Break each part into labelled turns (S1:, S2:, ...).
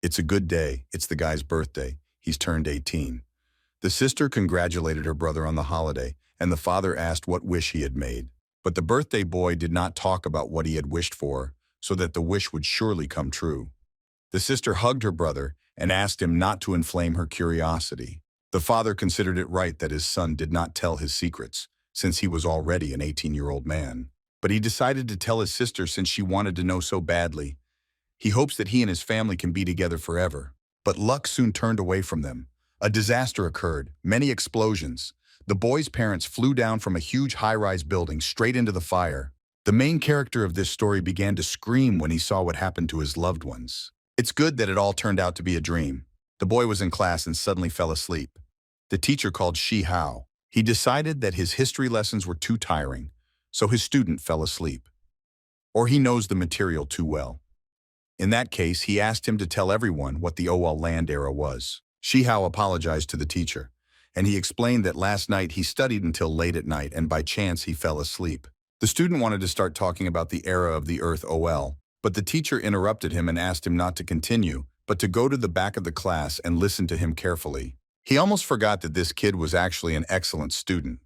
S1: It's a good day. It's the guy's birthday. He's turned 18. The sister congratulated her brother on the holiday, and the father asked what wish he had made. But the birthday boy did not talk about what he had wished for, so that the wish would surely come true. The sister hugged her brother and asked him not to inflame her curiosity. The father considered it right that his son did not tell his secrets, since he was already an 18-year-old man. But he decided to tell his sister since she wanted to know so badly. He hopes that he and his family can be together forever. But luck soon turned away from them. A disaster occurred, many explosions. The boy's parents flew down from a huge high-rise building straight into the fire. The main character of this story began to scream when he saw what happened to his loved ones. It's good that it all turned out to be a dream. The boy was in class and suddenly fell asleep. The teacher called Shi Hao. He decided that his history lessons were too tiring, so his student fell asleep. Or he knows the material too well. In that case, he asked him to tell everyone what the Oal Land era was. Shi Hao apologized to the teacher, and he explained that last night he studied until late at night and by chance he fell asleep. The student wanted to start talking about the era of the Earth OL, but the teacher interrupted him and asked him not to continue, but to go to the back of the class and listen to him carefully. He almost forgot that this kid was actually an excellent student.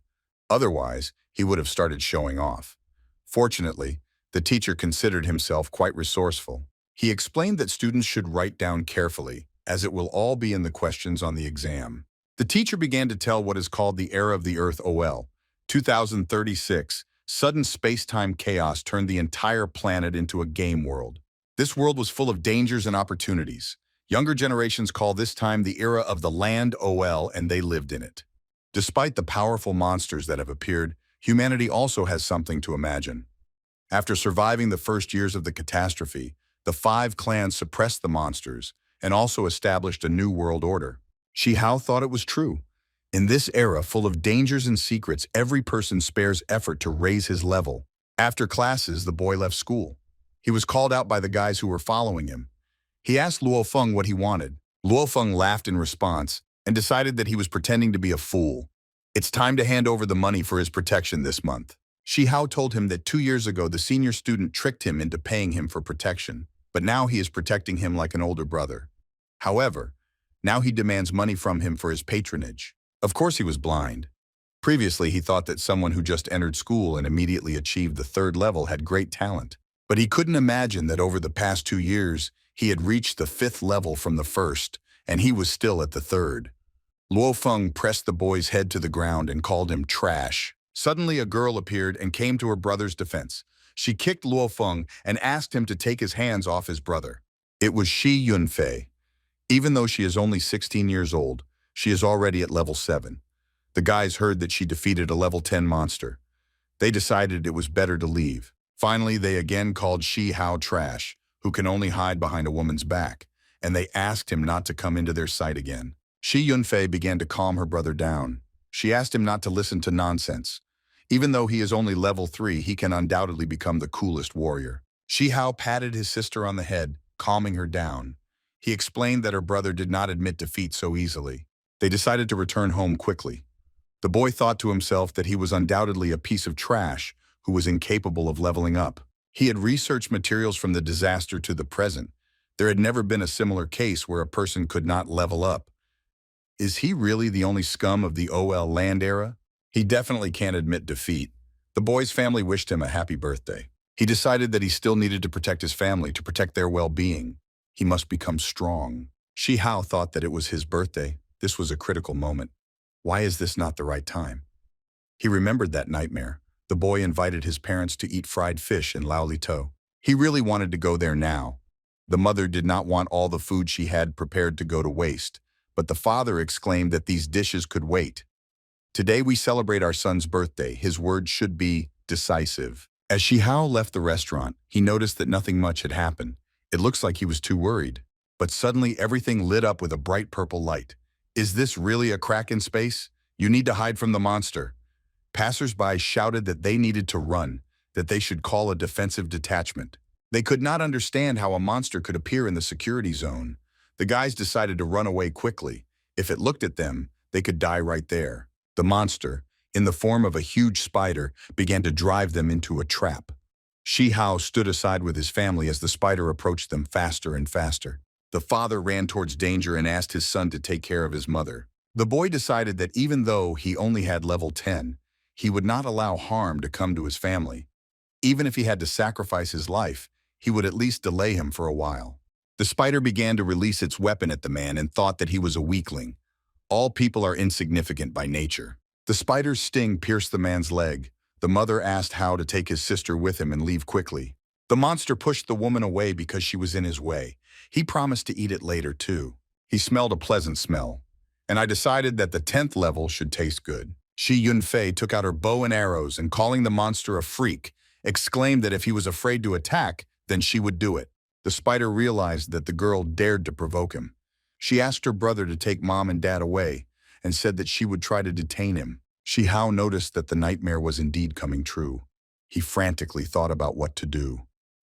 S1: Otherwise, he would have started showing off. Fortunately, the teacher considered himself quite resourceful. He explained that students should write down carefully, as it will all be in the questions on the exam. The teacher began to tell what is called the era of the Earth OL. 2036, sudden space-time chaos turned the entire planet into a game world. This world was full of dangers and opportunities. Younger generations call this time the era of the Land OL, and they lived in it. Despite the powerful monsters that have appeared, humanity also has something to imagine. After surviving the first years of the catastrophe, the 5 clans suppressed the monsters and also established a new world order. Shi Hao thought it was true. In this era full of dangers and secrets, every person spares effort to raise his level. After classes, the boy left school. He was called out by the guys who were following him. He asked Luo Feng what he wanted. Luo Feng laughed in response and decided that he was pretending to be a fool. It's time to hand over the money for his protection this month. Shi Hao told him that 2 years ago the senior student tricked him into paying him for protection, but now he is protecting him like an older brother. However, now he demands money from him for his patronage. Of course he was blind. Previously he thought that someone who just entered school and immediately achieved the 3rd level had great talent. But he couldn't imagine that over the past 2 years, he had reached the 5th level from the 1st, and he was still at the 3rd. Luo Feng pressed the boy's head to the ground and called him trash. Suddenly a girl appeared and came to her brother's defense. She kicked Luo Feng and asked him to take his hands off his brother. It was Shi Yunfei. Even though she is only 16 years old, she is already at level 7. The guys heard that she defeated a level 10 monster. They decided it was better to leave. Finally, they again called Shi Hao trash, who can only hide behind a woman's back, and they asked him not to come into their sight again. Shi Yunfei began to calm her brother down. She asked him not to listen to nonsense. Even though he is only level 3, he can undoubtedly become the coolest warrior. Shi Hao patted his sister on the head, calming her down. He explained that her brother did not admit defeat so easily. They decided to return home quickly. The boy thought to himself that he was undoubtedly a piece of trash who was incapable of leveling up. He had researched materials from the disaster to the present. There had never been a similar case where a person could not level up. Is he really the only scum of the OL Land era? He definitely can't admit defeat. The boy's family wished him a happy birthday. He decided that he still needed to protect his family, to protect their well-being. He must become strong. Shi Hao thought that it was his birthday. This was a critical moment. Why is this not the right time? He remembered that nightmare. The boy invited his parents to eat fried fish in Laolito. He really wanted to go there now. The mother did not want all the food she had prepared to go to waste, but the father exclaimed that these dishes could wait. Today we celebrate our son's birthday. His word should be decisive. As Shi Hao left the restaurant, he noticed that nothing much had happened. It looks like he was too worried. But suddenly everything lit up with a bright purple light. Is this really a crack in space? You need to hide from the monster. Passers-by shouted that they needed to run, that they should call a defensive detachment. They could not understand how a monster could appear in the security zone. The guys decided to run away quickly. If it looked at them, they could die right there. The monster, in the form of a huge spider, began to drive them into a trap. Shi Hao stood aside with his family as the spider approached them faster and faster. The father ran towards danger and asked his son to take care of his mother. The boy decided that even though he only had level 10, he would not allow harm to come to his family. Even if he had to sacrifice his life, he would at least delay him for a while. The spider began to release its weapon at the man and thought that he was a weakling. All people are insignificant by nature. The spider's sting pierced the man's leg. The mother asked How to take his sister with him and leave quickly. The monster pushed the woman away because she was in his way. He promised to eat it later, too. He smelled a pleasant smell. And I decided that the 10th level should taste good. Shi Yunfei took out her bow and arrows and, calling the monster a freak, exclaimed that if he was afraid to attack, then she would do it. The spider realized that the girl dared to provoke him. She asked her brother to take mom and dad away and said that she would try to detain him. Shi Hao noticed that the nightmare was indeed coming true. He frantically thought about what to do.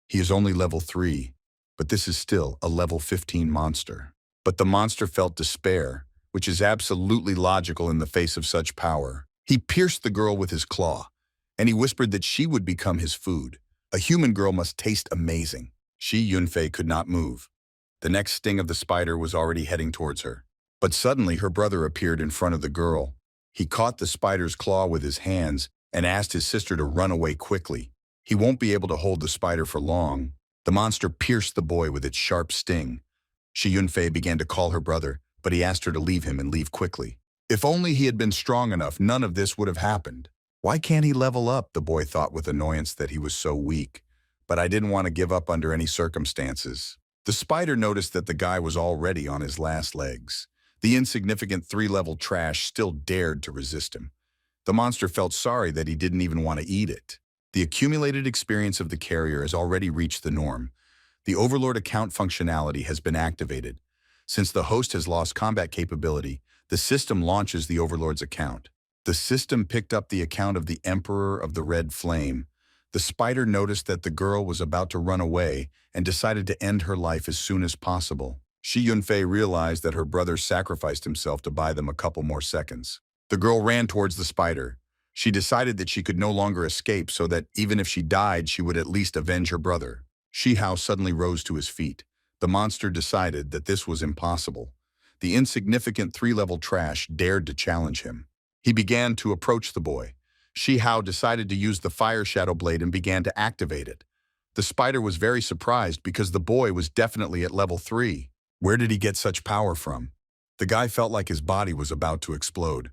S1: He is only level 3, but this is still a level 15 monster. But the monster felt despair, which is absolutely logical in the face of such power. He pierced the girl with his claw, and he whispered that she would become his food. A human girl must taste amazing. Shi Yunfei could not move. The next sting of the spider was already heading towards her. But suddenly her brother appeared in front of the girl. He caught the spider's claw with his hands and asked his sister to run away quickly. He won't be able to hold the spider for long. The monster pierced the boy with its sharp sting. Shi Yunfei began to call her brother, but he asked her to leave him and leave quickly. If only he had been strong enough, none of this would have happened. Why can't he level up? The boy thought with annoyance that he was so weak. But I didn't want to give up under any circumstances. The spider noticed that the guy was already on his last legs. The insignificant 3-level trash still dared to resist him. The monster felt sorry that he didn't even want to eat it. The accumulated experience of the carrier has already reached the norm. The Overlord account functionality has been activated. Since the host has lost combat capability, the system launches the Overlord's account. The system picked up the account of the Emperor of the Red Flame. The spider noticed that the girl was about to run away and decided to end her life as soon as possible. Shi Yunfei realized that her brother sacrificed himself to buy them a couple more seconds. The girl ran towards the spider. She decided that she could no longer escape, so that even if she died, she would at least avenge her brother. Shi Hao suddenly rose to his feet. The monster decided that this was impossible. The insignificant 3-level trash dared to challenge him. He began to approach the boy. Shi Hao decided to use the Fire Shadow Blade and began to activate it. The spider was very surprised because the boy was definitely at level 3. Where did he get such power from? The guy felt like his body was about to explode.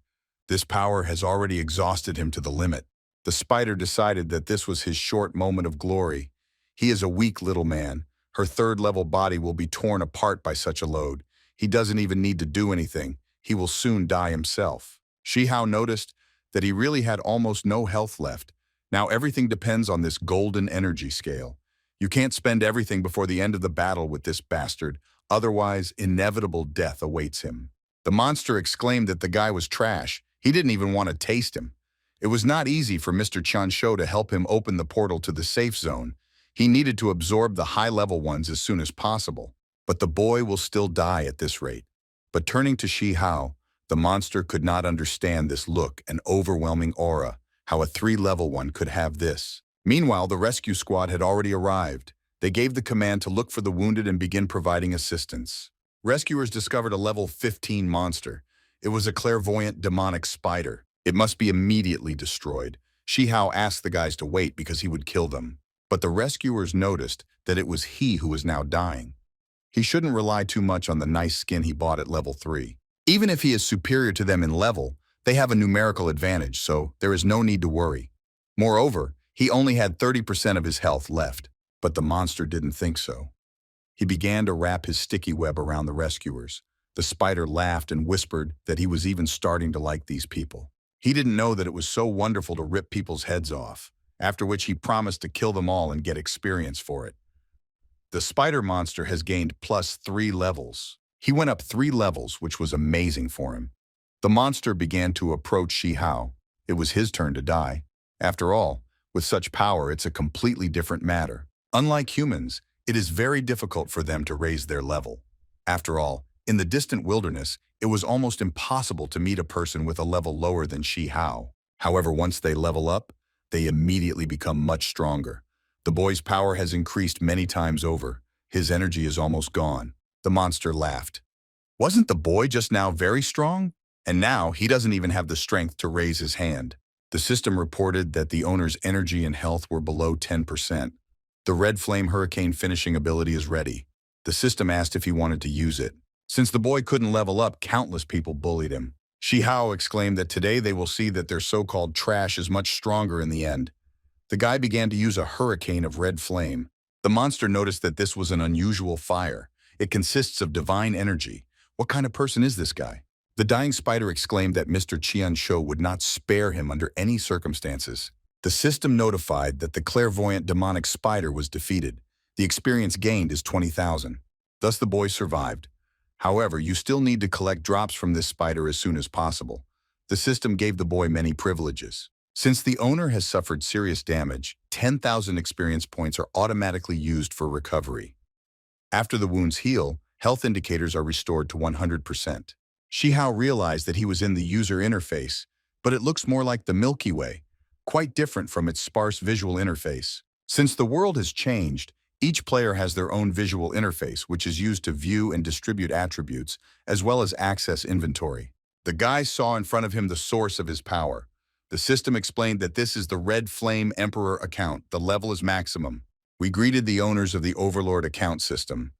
S1: This power has already exhausted him to the limit. The spider decided that this was his short moment of glory. He is a weak little man. Her 3rd-level body will be torn apart by such a load. He doesn't even need to do anything. He will soon die himself. Shi Hao noticed that he really had almost no health left. Now everything depends on this golden energy scale. You can't spend everything before the end of the battle with this bastard, otherwise inevitable death awaits him. The monster exclaimed that the guy was trash. He didn't even want to taste him. It was not easy for Mr. Chansho to help him open the portal to the safe zone. He needed to absorb the high-level ones as soon as possible. But the boy will still die at this rate. But turning to Shi Hao, the monster could not understand this look and overwhelming aura, how a 3-level one could have this. Meanwhile, the rescue squad had already arrived. They gave the command to look for the wounded and begin providing assistance. Rescuers discovered a level 15 monster. It was a clairvoyant demonic spider. It must be immediately destroyed. Shi Hao asked the guys to wait because he would kill them. But the rescuers noticed that it was he who was now dying. He shouldn't rely too much on the nice skin he bought at level 3. Even if he is superior to them in level, they have a numerical advantage, so there is no need to worry. Moreover, he only had 30% of his health left, but the monster didn't think so. He began to wrap his sticky web around the rescuers. The spider laughed and whispered that he was even starting to like these people. He didn't know that it was so wonderful to rip people's heads off, after which he promised to kill them all and get experience for it. The spider monster has gained +3 levels. He went up 3 levels, which was amazing for him. The monster began to approach Shi Hao. It was his turn to die. After all, with such power, it's a completely different matter. Unlike humans, it is very difficult for them to raise their level. After all, in the distant wilderness, it was almost impossible to meet a person with a level lower than Shi Hao. However, once they level up, they immediately become much stronger. The boy's power has increased many times over. His energy is almost gone. The monster laughed. Wasn't the boy just now very strong? And now he doesn't even have the strength to raise his hand. The system reported that the owner's energy and health were below 10%. The red flame hurricane finishing ability is ready. The system asked if he wanted to use it. Since the boy couldn't level up, countless people bullied him. Shi Hao exclaimed that today they will see that their so-called trash is much stronger in the end. The guy began to use a hurricane of red flame. The monster noticed that this was an unusual fire. It consists of divine energy. What kind of person is this guy? The dying spider exclaimed that Mr. Qian Shou would not spare him under any circumstances. The system notified that the clairvoyant demonic spider was defeated. The experience gained is 20,000. Thus the boy survived. However, you still need to collect drops from this spider as soon as possible. The system gave the boy many privileges. Since the owner has suffered serious damage, 10,000 experience points are automatically used for recovery. After the wounds heal, health indicators are restored to 100%. Shi Hao realized that he was in the user interface, but it looks more like the Milky Way, quite different from its sparse visual interface. Since the world has changed, each player has their own visual interface, which is used to view and distribute attributes, as well as access inventory. The guy saw in front of him the source of his power. The system explained that this is the Red Flame Emperor account. The level is maximum. We greeted the owners of the Overlord account system.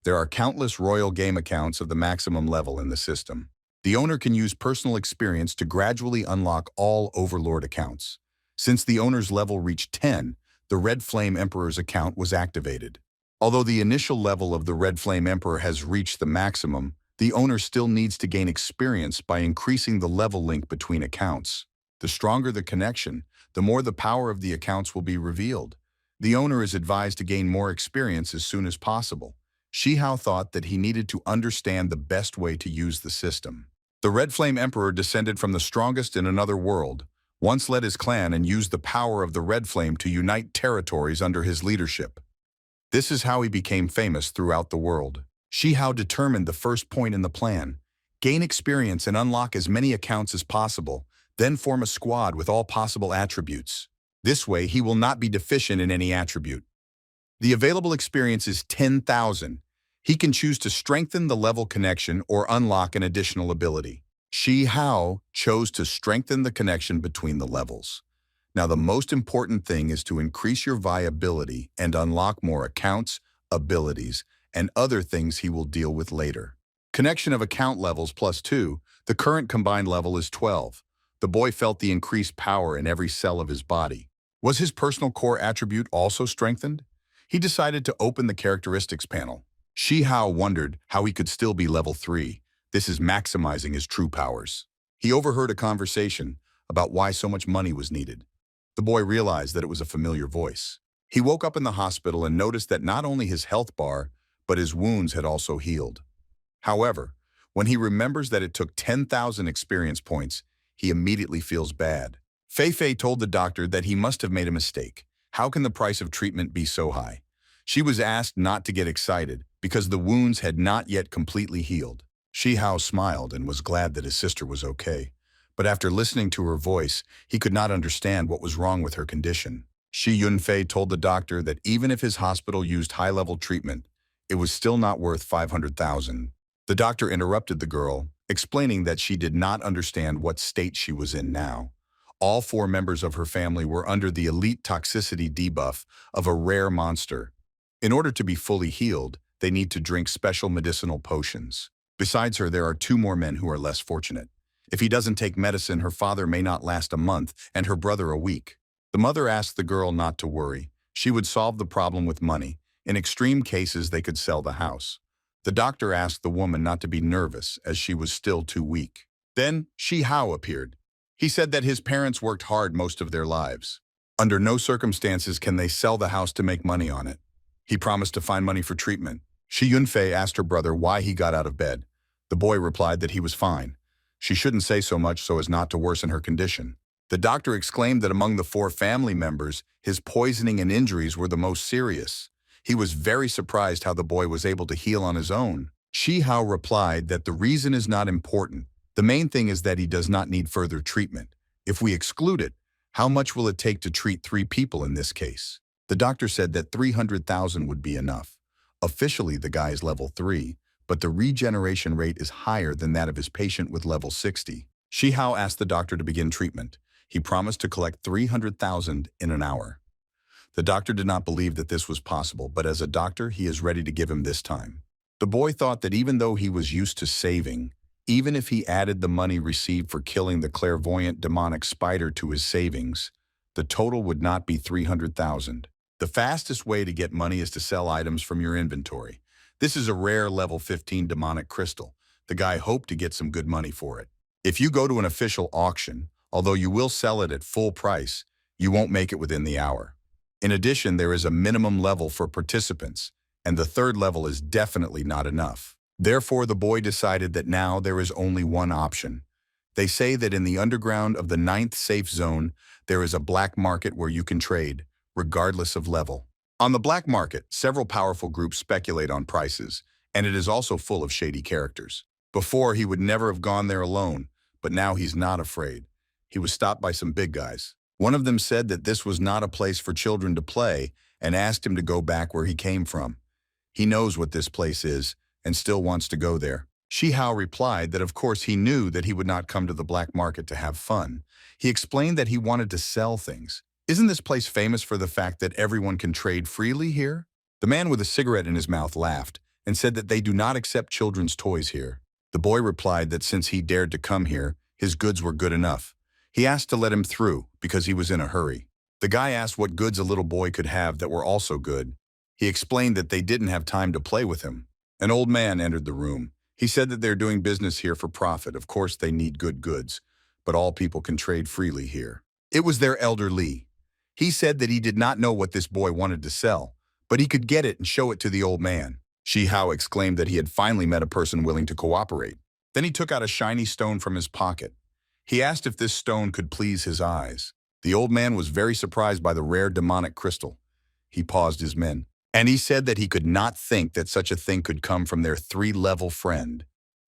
S1: There are countless Royal Game accounts of the maximum level in the system. The owner can use personal experience to gradually unlock all Overlord accounts. Since the owner's level reached 10, the Red Flame Emperor's account was activated. Although the initial level of the Red Flame Emperor has reached the maximum, the owner still needs to gain experience by increasing the level link between accounts. The stronger the connection, the more the power of the accounts will be revealed. The owner is advised to gain more experience as soon as possible. Shi Hao thought that he needed to understand the best way to use the system. The Red Flame Emperor descended from the strongest in another world, once led his clan and used the power of the Red Flame to unite territories under his leadership. This is how he became famous throughout the world. Shi Hao determined the first point in the plan: gain experience and unlock as many accounts as possible, then form a squad with all possible attributes. This way, he will not be deficient in any attribute. The available experience is 10,000. He can choose to strengthen the level connection or unlock an additional ability. Shi Hao chose to strengthen the connection between the levels. Now, the most important thing is to increase your viability and unlock more accounts, abilities, and other things he will deal with later. Connection of account levels +2, the current combined level is 12. The boy felt the increased power in every cell of his body. Was his personal core attribute also strengthened? He decided to open the characteristics panel. Shi Hao wondered how he could still be level 3. This is maximizing his true powers. He overheard a conversation about why so much money was needed. The boy realized that it was a familiar voice. He woke up in the hospital and noticed that not only his health bar, but his wounds had also healed. However, when he remembers that it took 10,000 experience points, he immediately feels bad. Fei Fei told the doctor that he must have made a mistake. How can the price of treatment be so high? She was asked not to get excited because the wounds had not yet completely healed. Shi Hao smiled and was glad that his sister was okay. But after listening to her voice, he could not understand what was wrong with her condition. Shi Yunfei told the doctor that even if his hospital used high-level treatment, it was still not worth 500,000. The doctor interrupted the girl, explaining that she did not understand what state she was in now. All 4 members of her family were under the elite toxicity debuff of a rare monster. In order to be fully healed, they need to drink special medicinal potions. Besides her, there are 2 more men who are less fortunate. If he doesn't take medicine, her father may not last a month and her brother a week. The mother asked the girl not to worry. She would solve the problem with money. In extreme cases, they could sell the house. The doctor asked the woman not to be nervous as she was still too weak. Then Shi Hao appeared. He said that his parents worked hard most of their lives. Under no circumstances can they sell the house to make money on it. He promised to find money for treatment. Shi Yunfei asked her brother why he got out of bed. The boy replied that he was fine. She shouldn't say so much so as not to worsen her condition. The doctor exclaimed that among the 4 family members, his poisoning and injuries were the most serious. He was very surprised how the boy was able to heal on his own. Shi Hao replied that the reason is not important. The main thing is that he does not need further treatment. If we exclude it, how much will it take to treat 3 people in this case? The doctor said that 300,000 would be enough. Officially, the guy is level 3, but the regeneration rate is higher than that of his patient with level 60. Shi Hao asked the doctor to begin treatment. He promised to collect 300,000 in an hour. The doctor did not believe that this was possible, but as a doctor, he is ready to give him this time. The boy thought that even though he was used to saving, even if he added the money received for killing the clairvoyant demonic spider to his savings, the total would not be 300,000. The fastest way to get money is to sell items from your inventory. This is a rare level 15 demonic crystal. The guy hoped to get some good money for it. If you go to an official auction, although you will sell it at full price, you won't make it within the hour. In addition, there is a minimum level for participants, and the third level is definitely not enough. Therefore, the boy decided that now there is only one option. They say that in the underground of the 9th safe zone, there is a black market where you can trade, regardless of level. On the black market, several powerful groups speculate on prices, and it is also full of shady characters. Before, he would never have gone there alone, but now he's not afraid. He was stopped by some big guys. One of them said that this was not a place for children to play and asked him to go back where he came from. He knows what this place is and still wants to go there. Shi Hao replied that of course he knew that he would not come to the black market to have fun. He explained that he wanted to sell things. Isn't this place famous for the fact that everyone can trade freely here? The man with a cigarette in his mouth laughed and said that they do not accept children's toys here. The boy replied that since he dared to come here, his goods were good enough. He asked to let him through because he was in a hurry. The guy asked what goods a little boy could have that were also good. He explained that they didn't have time to play with him. An old man entered the room. He said that they're doing business here for profit. Of course, they need good goods, but all people can trade freely here. It was their elder Lee. He said that he did not know what this boy wanted to sell, but he could get it and show it to the old man. Shi Hao exclaimed that he had finally met a person willing to cooperate. Then he took out a shiny stone from his pocket. He asked if this stone could please his eyes. The old man was very surprised by the rare demonic crystal. He paused his men, and he said that he could not think that such a thing could come from their 3-level friend.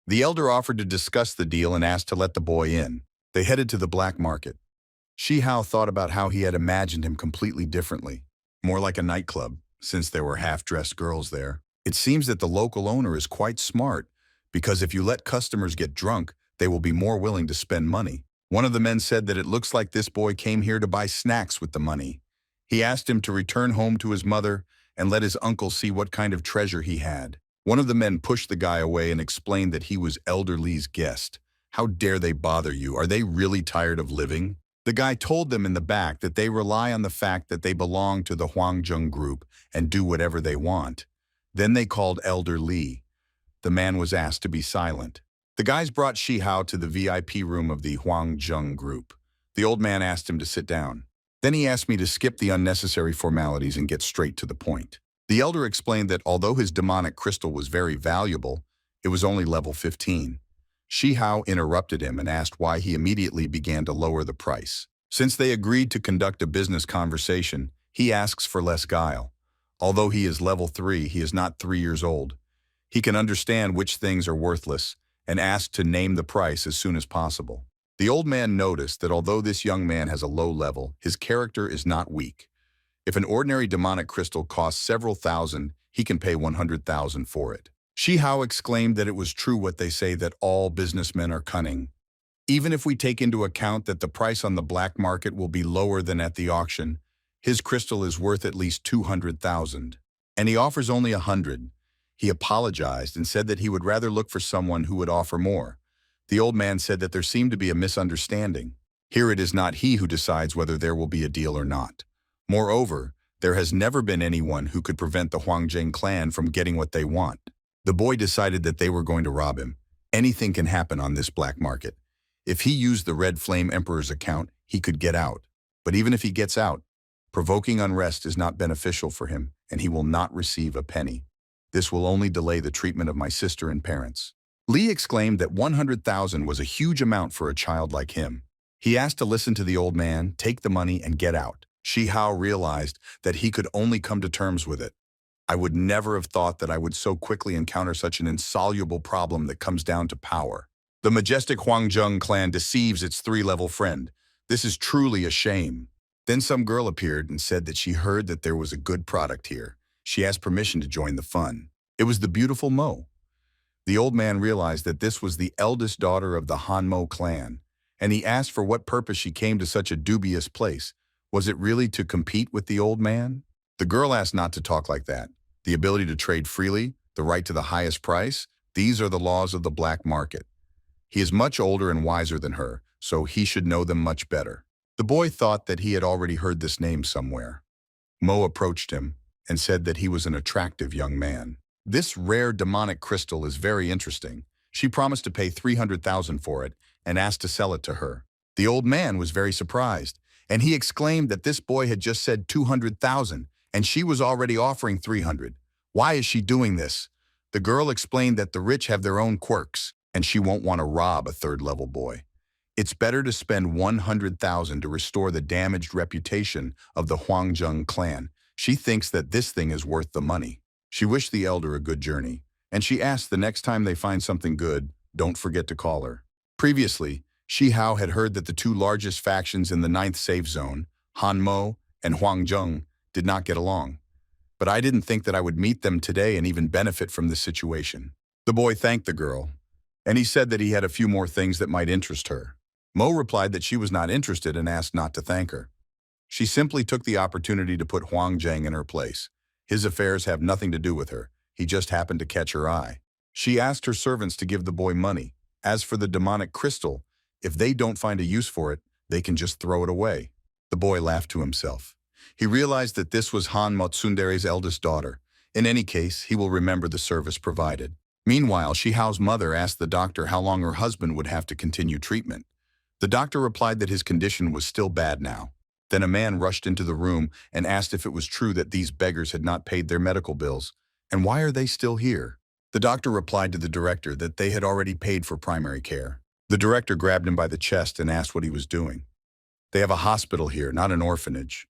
S1: The elder offered to discuss the deal and asked to let the boy in. They headed to the black market. Shi Hao thought about how he had imagined him completely differently, more like a nightclub, since there were half-dressed girls there. It seems that the local owner is quite smart, because if you let customers get drunk, they will be more willing to spend money. One of the men said that it looks like this boy came here to buy snacks with the money. He asked him to return home to his mother and let his uncle see what kind of treasure he had. One of the men pushed the guy away and explained that he was Elder Lee's guest. How dare they bother you? Are they really tired of living? The guy told them in the back that they rely on the fact that they belong to the Huangjung group and do whatever they want. Then they called Elder Lee. The man was asked to be silent. The guys brought Shi Hao to the VIP room of the Huangjung group. The old man asked him to sit down. Then he asked me to skip the unnecessary formalities and get straight to the point. The elder explained that although his demonic crystal was very valuable, it was only level 15. Shi Hao interrupted him and asked why he immediately began to lower the price. Since they agreed to conduct a business conversation, he asks for less guile. Although he is level 3, he is not 3 years old. He can understand which things are worthless and asked to name the price as soon as possible. The old man noticed that although this young man has a low level, his character is not weak. If an ordinary demonic crystal costs several thousand, he can pay 100,000 for it. Shi Hao exclaimed that it was true what they say that all businessmen are cunning. Even if we take into account that the price on the black market will be lower than at the auction, his crystal is worth at least 200,000. And he offers only 100. He apologized and said that he would rather look for someone who would offer more. The old man said that there seemed to be a misunderstanding. Here it is not he who decides whether there will be a deal or not. Moreover, there has never been anyone who could prevent the Huangjing clan from getting what they want. The boy decided that they were going to rob him. Anything can happen on this black market. If he used the Red Flame Emperor's account, he could get out. But even if he gets out, provoking unrest is not beneficial for him, and he will not receive a penny. This will only delay the treatment of my sister and parents. Lee exclaimed that 100,000 was a huge amount for a child like him. He asked to listen to the old man, take the money, and get out. Shi Hao realized that he could only come to terms with it. I would never have thought that I would so quickly encounter such an insoluble problem that comes down to power. The majestic Huangjung clan deceives its 3-level friend. This is truly a shame. Then some girl appeared and said that she heard that there was a good product here. She asked permission to join the fun. It was the beautiful Mo. The old man realized that this was the eldest daughter of the Hanmo clan, and he asked for what purpose she came to such a dubious place. Was it really to compete with the old man? The girl asked not to talk like that. The ability to trade freely, the right to the highest price, these are the laws of the black market. He is much older and wiser than her, so he should know them much better. The boy thought that he had already heard this name somewhere. Mo approached him and said that he was an attractive young man. This rare demonic crystal is very interesting. She promised to pay 300,000 for it and asked to sell it to her. The old man was very surprised, and he exclaimed that this boy had just said 200,000 and she was already offering 300. Why is she doing this? The girl explained that the rich have their own quirks and she won't want to rob a third-level boy. It's better to spend 100,000 to restore the damaged reputation of the Huangjung clan. She thinks that this thing is worth the money. She wished the elder a good journey, and she asked the next time they find something good, don't forget to call her. Previously, Shi Hao had heard that the two largest factions in the 9th safe zone, Hanmo and Huangjung, did not get along. But I didn't think that I would meet them today and even benefit from this situation. The boy thanked the girl, and he said that he had a few more things that might interest her. Mo replied that she was not interested and asked not to thank her. She simply took the opportunity to put Huang Zhang in her place. His affairs have nothing to do with her. He just happened to catch her eye. She asked her servants to give the boy money. As for the demonic crystal, if they don't find a use for it, they can just throw it away. The boy laughed to himself. He realized that this was Han Motsundere's eldest daughter. In any case, he will remember the service provided. Meanwhile, Shi Hao's mother asked the doctor how long her husband would have to continue treatment. The doctor replied that his condition was still bad now. Then a man rushed into the room and asked if it was true that these beggars had not paid their medical bills. And why are they still here? The doctor replied to the director that they had already paid for primary care. The director grabbed him by the chest and asked what he was doing. They have a hospital here, not an orphanage.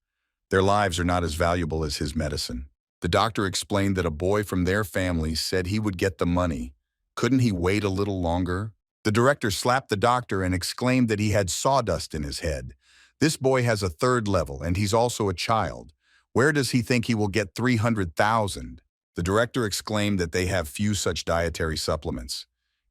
S1: Their lives are not as valuable as his medicine. The doctor explained that a boy from their family said he would get the money. Couldn't he wait a little longer? The director slapped the doctor and exclaimed that he had sawdust in his head. This boy has a 3rd level and he's also a child. Where does he think he will get 300,000? The director exclaimed that they have few such dietary supplements.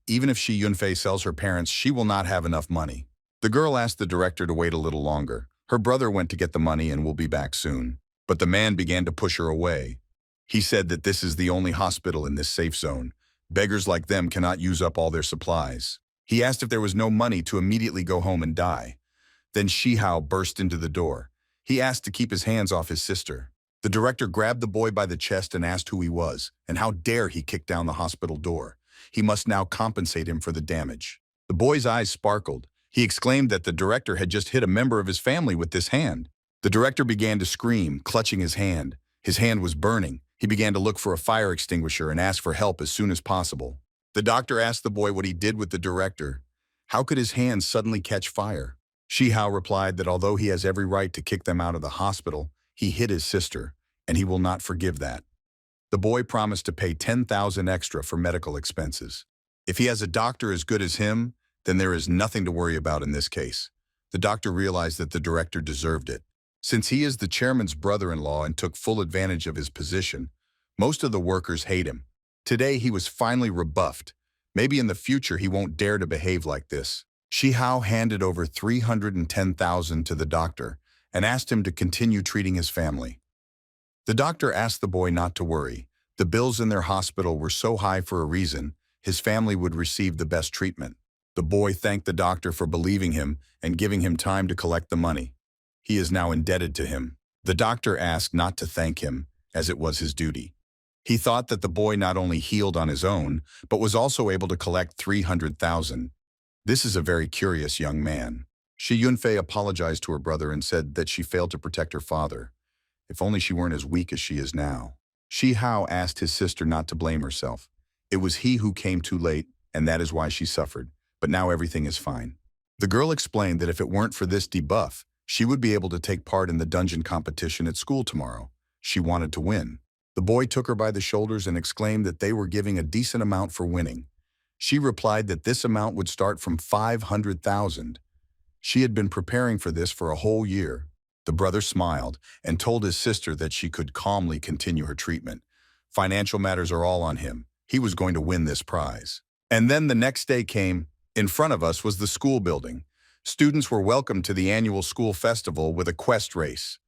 S1: Even if Shi Yunfei sells her parents, she will not have enough money. The girl asked the director to wait a little longer. Her brother went to get the money and will be back soon. But the man began to push her away. He said that this is the only hospital in this safe zone. Beggars like them cannot use up all their supplies. He asked if there was no money to immediately go home and die. Then Shi Hao burst into the door. He asked to keep his hands off his sister. The director grabbed the boy by the chest and asked who he was, and how dare he kick down the hospital door. He must now compensate him for the damage. The boy's eyes sparkled. He exclaimed that the director had just hit a member of his family with this hand. The director began to scream, clutching his hand. His hand was burning. He began to look for a fire extinguisher and ask for help as soon as possible. The doctor asked the boy what he did with the director. How could his hand suddenly catch fire? Shi Hao replied that although he has every right to kick them out of the hospital, he hit his sister, and he will not forgive that. The boy promised to pay 10,000 extra for medical expenses. If he has a doctor as good as him, then there is nothing to worry about in this case. The doctor realized that the director deserved it. Since he is the chairman's brother-in-law and took full advantage of his position, most of the workers hate him. Today he was finally rebuffed. Maybe in the future he won't dare to behave like this. Shi Hao handed over 310,000 to the doctor and asked him to continue treating his family. The doctor asked the boy not to worry. The bills in their hospital were so high for a reason. His family would receive the best treatment. The boy thanked the doctor for believing him and giving him time to collect the money. He is now indebted to him. The doctor asked not to thank him, as it was his duty. He thought that the boy not only healed on his own, but was also able to collect 300,000. This is a very curious young man. Shi Yunfei apologized to her brother and said that she failed to protect her father. If only she weren't as weak as she is now. Shi Hao asked his sister not to blame herself. It was he who came too late, and that is why she suffered. But now everything is fine. The girl explained that if it weren't for this debuff, she would be able to take part in the dungeon competition at school tomorrow. She wanted to win. The boy took her by the shoulders and exclaimed that they were giving a decent amount for winning. She replied that this amount would start from 500,000. She had been preparing for this for a whole year. The brother smiled and told his sister that she could calmly continue her treatment. Financial matters are all on him. He was going to win this prize. And then the next day came. In front of us was the school building. Students were welcomed to the annual school festival with a quest race.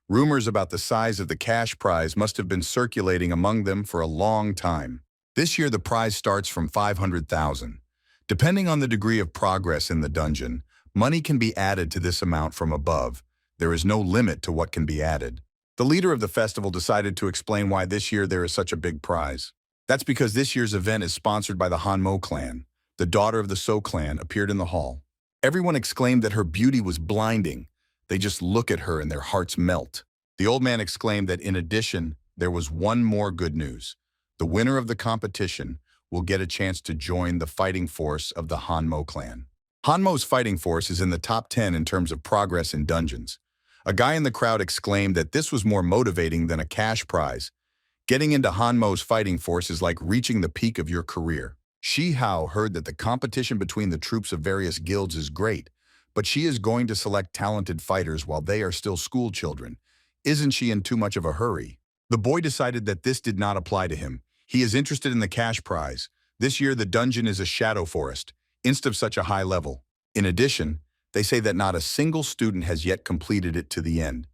S1: Rumors about the size of the cash prize must have been circulating among them for a long time. This year the prize starts from 500,000. Depending on the degree of progress in the dungeon, money can be added to this amount from above. There is no limit to what can be added. The leader of the festival decided to explain why this year there is such a big prize. That's because this year's event is sponsored by the Hanmo clan. The daughter of the So clan appeared in the hall. Everyone exclaimed that her beauty was blinding. They just look at her and their hearts melt. The old man exclaimed that in addition, there was one more good news. The winner of the competition will get a chance to join the fighting force of the Hanmo clan. Hanmo's fighting force is in the top 10 in terms of progress in dungeons. A guy in the crowd exclaimed that this was more motivating than a cash prize. Getting into Hanmo's fighting force is like reaching the peak of your career. Shi Hao heard that the competition between the troops of various guilds is great, but she is going to select talented fighters while they are still school children. Isn't she in too much of a hurry? The boy decided that this did not apply to him. He is interested in the cash prize. This year the dungeon is a shadow forest, instead of such a high level. In addition, they say that not a single student has yet completed it to the end.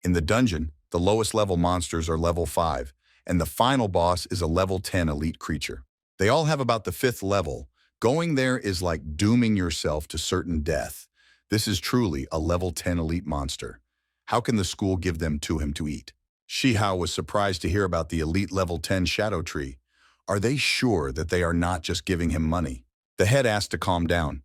S1: In the dungeon, the lowest level monsters are level 5, and the final boss is a level 10 elite creature. They all have about the 5th level. Going there is like dooming yourself to certain death. This is truly a level 10 elite monster. How can the school give them to him to eat? Shi Hao was surprised to hear about the elite level 10 shadow tree. Are they sure that they are not just giving him money? The head asked to calm down.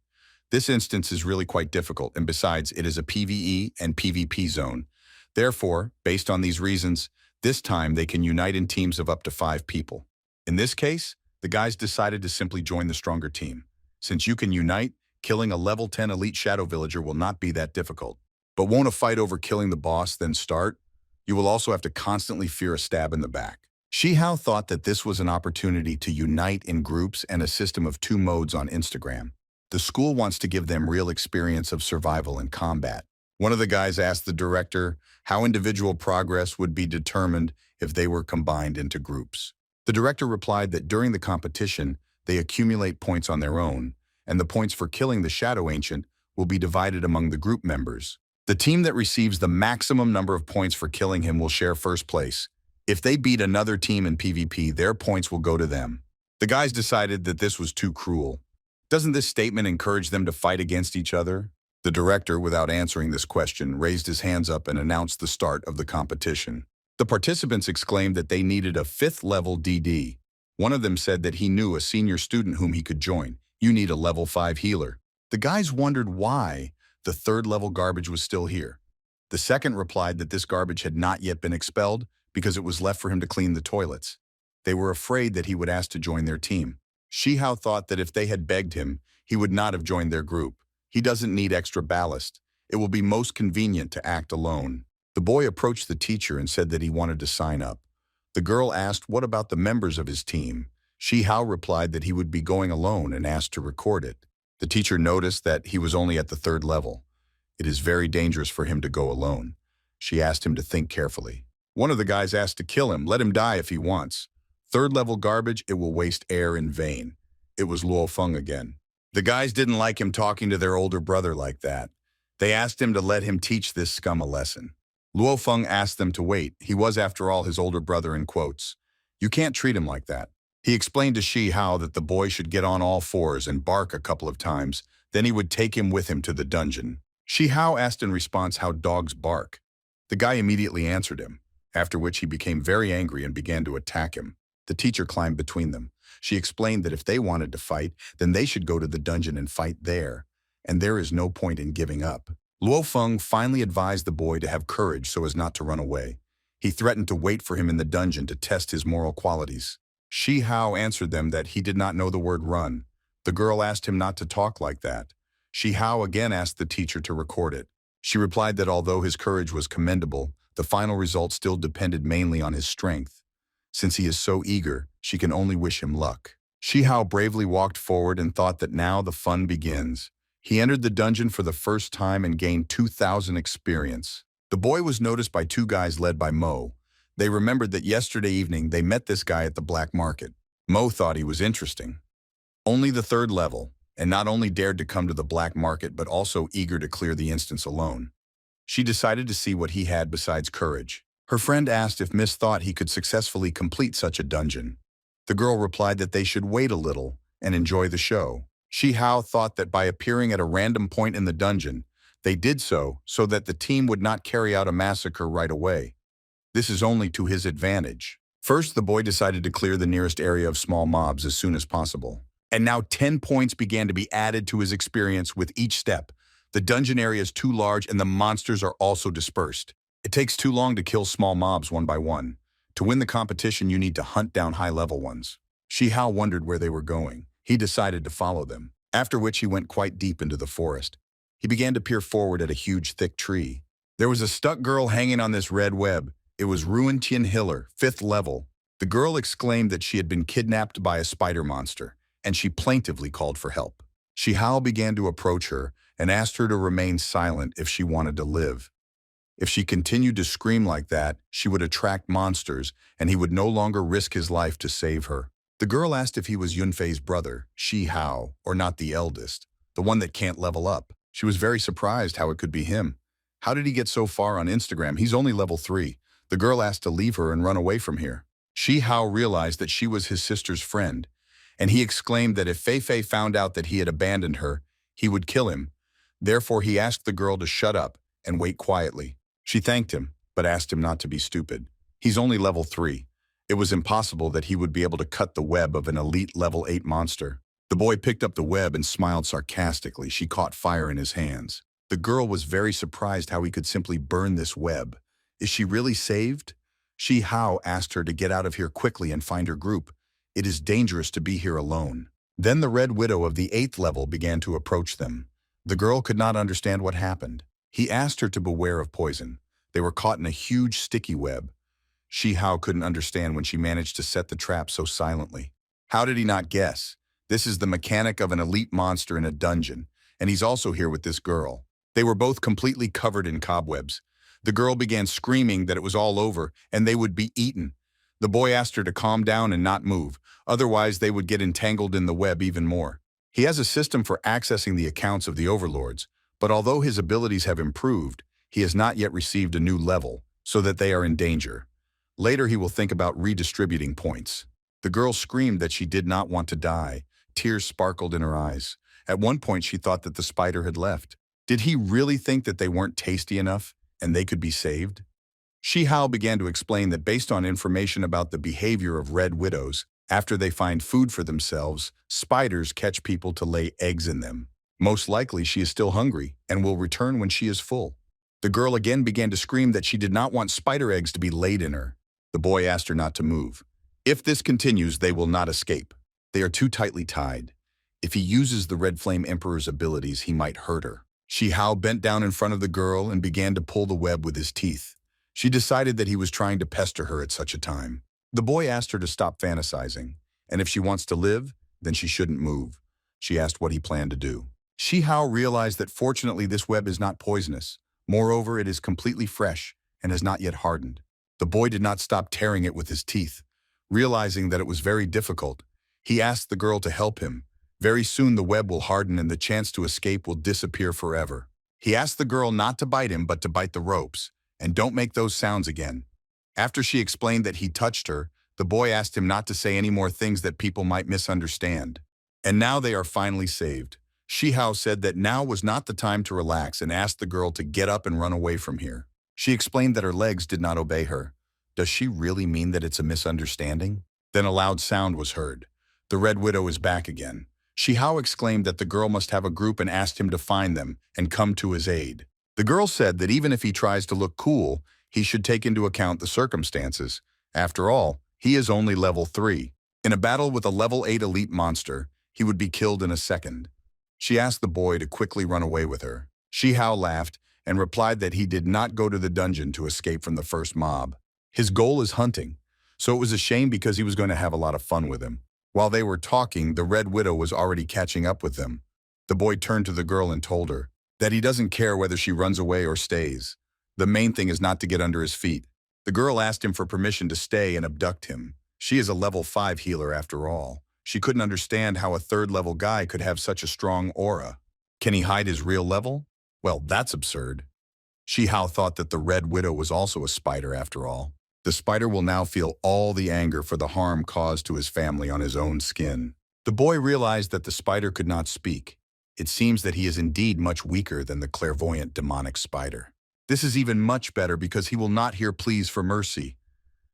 S1: This instance is really quite difficult, and besides, it is a PvE and PvP zone. Therefore, based on these reasons, this time they can unite in teams of up to 5 people. In this case, the guys decided to simply join the stronger team. Since you can unite, killing a level 10 elite shadow villager will not be that difficult. But won't a fight over killing the boss then start? You will also have to constantly fear a stab in the back. Shi Hao thought that this was an opportunity to unite in groups and a system of 2 modes on Instagram. The school wants to give them real experience of survival and combat. One of the guys asked the director how individual progress would be determined if they were combined into groups. The director replied that during the competition, they accumulate points on their own, and the points for killing the Shadow Ancient will be divided among the group members. The team that receives the maximum number of points for killing him will share first place. If they beat another team in PvP, their points will go to them. The guys decided that this was too cruel. Doesn't this statement encourage them to fight against each other? The director, without answering this question, raised his hands up and announced the start of the competition. The participants exclaimed that they needed a 5th level DD. One of them said that he knew a senior student whom he could join. You need a level 5 healer. The guys wondered why the 3rd level garbage was still here. The second replied that this garbage had not yet been expelled because it was left for him to clean the toilets. They were afraid that he would ask to join their team. Shi Hao thought that if they had begged him, he would not have joined their group. He doesn't need extra ballast. It will be most convenient to act alone. The boy approached the teacher and said that he wanted to sign up. The girl asked what about the members of his team. Shi Hao replied that he would be going alone and asked to record it. The teacher noticed that he was only at the 3rd level. It is very dangerous for him to go alone. She asked him to think carefully. One of the guys asked to kill him, let him die if he wants. 3rd level garbage, it will waste air in vain. It was Luo Feng again. The guys didn't like him talking to their older brother like that. They asked him to let him teach this scum a lesson. Luo Feng asked them to wait. He was, after all, his older brother in quotes. You can't treat him like that. He explained to Shi Hao that the boy should get on all 4s and bark a couple of times. Then he would take him with him to the dungeon. Shi Hao asked in response how dogs bark. The guy immediately answered him, after which he became very angry and began to attack him. The teacher climbed between them. She explained that if they wanted to fight, then they should go to the dungeon and fight there, and there is no point in giving up. Luo Feng finally advised the boy to have courage so as not to run away. He threatened to wait for him in the dungeon to test his moral qualities. Shi Hao answered them that he did not know the word run. The girl asked him not to talk like that. Shi Hao again asked the teacher to record it. She replied that although his courage was commendable, the final result still depended mainly on his strength. Since he is so eager, she can only wish him luck. Shi Hao bravely walked forward and thought that now the fun begins. He entered the dungeon for the first time and gained 2,000 experience. The boy was noticed by 2 guys led by Mo. They remembered that yesterday evening they met this guy at the black market. Mo thought he was interesting. Only the third level, and not only dared to come to the black market but also eager to clear the instance alone. She decided to see what he had besides courage. Her friend asked if Miss thought he could successfully complete such a dungeon. The girl replied that they should wait a little and enjoy the show. Shi Hao thought that by appearing at a random point in the dungeon, they did so that the team would not carry out a massacre right away. This is only to his advantage. First, the boy decided to clear the nearest area of small mobs as soon as possible. And now 10 points began to be added to his experience with each step. The dungeon area is too large and the monsters are also dispersed. It takes too long to kill small mobs one by one. To win the competition, you need to hunt down high-level ones. Shi Hao wondered where they were going. He decided to follow them, after which he went quite deep into the forest. He began to peer forward at a huge, thick tree. There was a stuck girl hanging on this red web. It was Ruin Tian Hiller, 5th level. The girl exclaimed that she had been kidnapped by a spider monster, and she plaintively called for help. Shi Hao began to approach her and asked her to remain silent if she wanted to live. If she continued to scream like that, she would attract monsters, and he would no longer risk his life to save her. The girl asked if he was Yunfei's brother, Shi Hao, or not the eldest, the one that can't level up. She was very surprised how it could be him. How did he get so far on Instagram? He's only level 3. The girl asked to leave her and run away from here. Shi Hao realized that she was his sister's friend, and he exclaimed that if Fei Fei found out that he had abandoned her, he would kill him. Therefore, he asked the girl to shut up and wait quietly. She thanked him, but asked him not to be stupid. He's only level 3. It was impossible that he would be able to cut the web of an elite level 8 monster. The boy picked up the web and smiled sarcastically. She caught fire in his hands. The girl was very surprised how he could simply burn this web. Is she really saved? Shi Hao asked her to get out of here quickly and find her group. It is dangerous to be here alone. Then the Red Widow of the 8th level began to approach them. The girl could not understand what happened. He asked her to beware of poison. They were caught in a huge sticky web. Shi Hao couldn't understand when she managed to set the trap so silently. How did he not guess? This is the mechanic of an elite monster in a dungeon, and he's also here with this girl. They were both completely covered in cobwebs. The girl began screaming that it was all over and they would be eaten. The boy asked her to calm down and not move, otherwise they would get entangled in the web even more. He has a system for accessing the accounts of the overlords, but although his abilities have improved, he has not yet received a new level, so that they are in danger. Later he will think about redistributing points. The girl screamed that she did not want to die. Tears sparkled in her eyes. At one point she thought that the spider had left. Did he really think that they weren't tasty enough and they could be saved? Shi Hao began to explain that based on information about the behavior of red widows, after they find food for themselves, spiders catch people to lay eggs in them. Most likely she is still hungry and will return when she is full. The girl again began to scream that she did not want spider eggs to be laid in her. The boy asked her not to move. If this continues, they will not escape. They are too tightly tied. If he uses the Red Flame Emperor's abilities, he might hurt her. Shi Hao bent down in front of the girl and began to pull the web with his teeth. She decided that he was trying to pester her at such a time. The boy asked her to stop fantasizing, and if she wants to live, then she shouldn't move. She asked what he planned to do. Shi Hao realized that fortunately this web is not poisonous. Moreover, it is completely fresh and has not yet hardened. The boy did not stop tearing it with his teeth. Realizing that it was very difficult, he asked the girl to help him. Very soon the web will harden and the chance to escape will disappear forever. He asked the girl not to bite him but to bite the ropes, and don't make those sounds again. After she explained that he touched her, the boy asked him not to say any more things that people might misunderstand. And now they are finally saved. Shi Hao said that now was not the time to relax and asked the girl to get up and run away from here. She explained that her legs did not obey her. Does she really mean that it's a misunderstanding? Then a loud sound was heard. The Red Widow is back again. Shi Hao exclaimed that the girl must have a group and asked him to find them and come to his aid. The girl said that even if he tries to look cool, he should take into account the circumstances. After all, he is only level 3. In a battle with a level 8 elite monster, he would be killed in a second. She asked the boy to quickly run away with her. Shi Hao laughed and replied that he did not go to the dungeon to escape from the first mob. His goal is hunting, so it was a shame because he was going to have a lot of fun with him. While they were talking, the Red Widow was already catching up with them. The boy turned to the girl and told her that he doesn't care whether she runs away or stays. The main thing is not to get under his feet. The girl asked him for permission to stay and abduct him. She is a level 5 healer after all. She couldn't understand how a third-level guy could have such a strong aura. Can he hide his real level? Well, that's absurd. Shihao thought that the Red Widow was also a spider after all. The spider will now feel all the anger for the harm caused to his family on his own skin. The boy realized that the spider could not speak. It seems that he is indeed much weaker than the clairvoyant demonic spider. This is even much better because he will not hear pleas for mercy.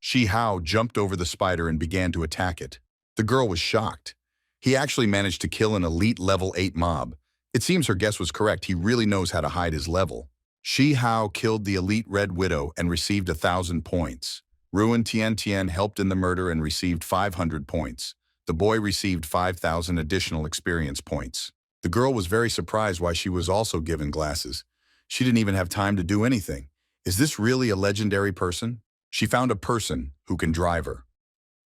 S1: Shihao jumped over the spider and began to attack it. The girl was shocked. He actually managed to kill an elite level 8 mob. It seems her guess was correct. He really knows how to hide his level. Shihao killed the elite Red Widow and received 1,000 points. Ruin Tian helped in the murder and received 500 points. The boy received 5,000 additional experience points. The girl was very surprised why she was also given glasses. She didn't even have time to do anything. Is this really a legendary person? She found a person who can drive her.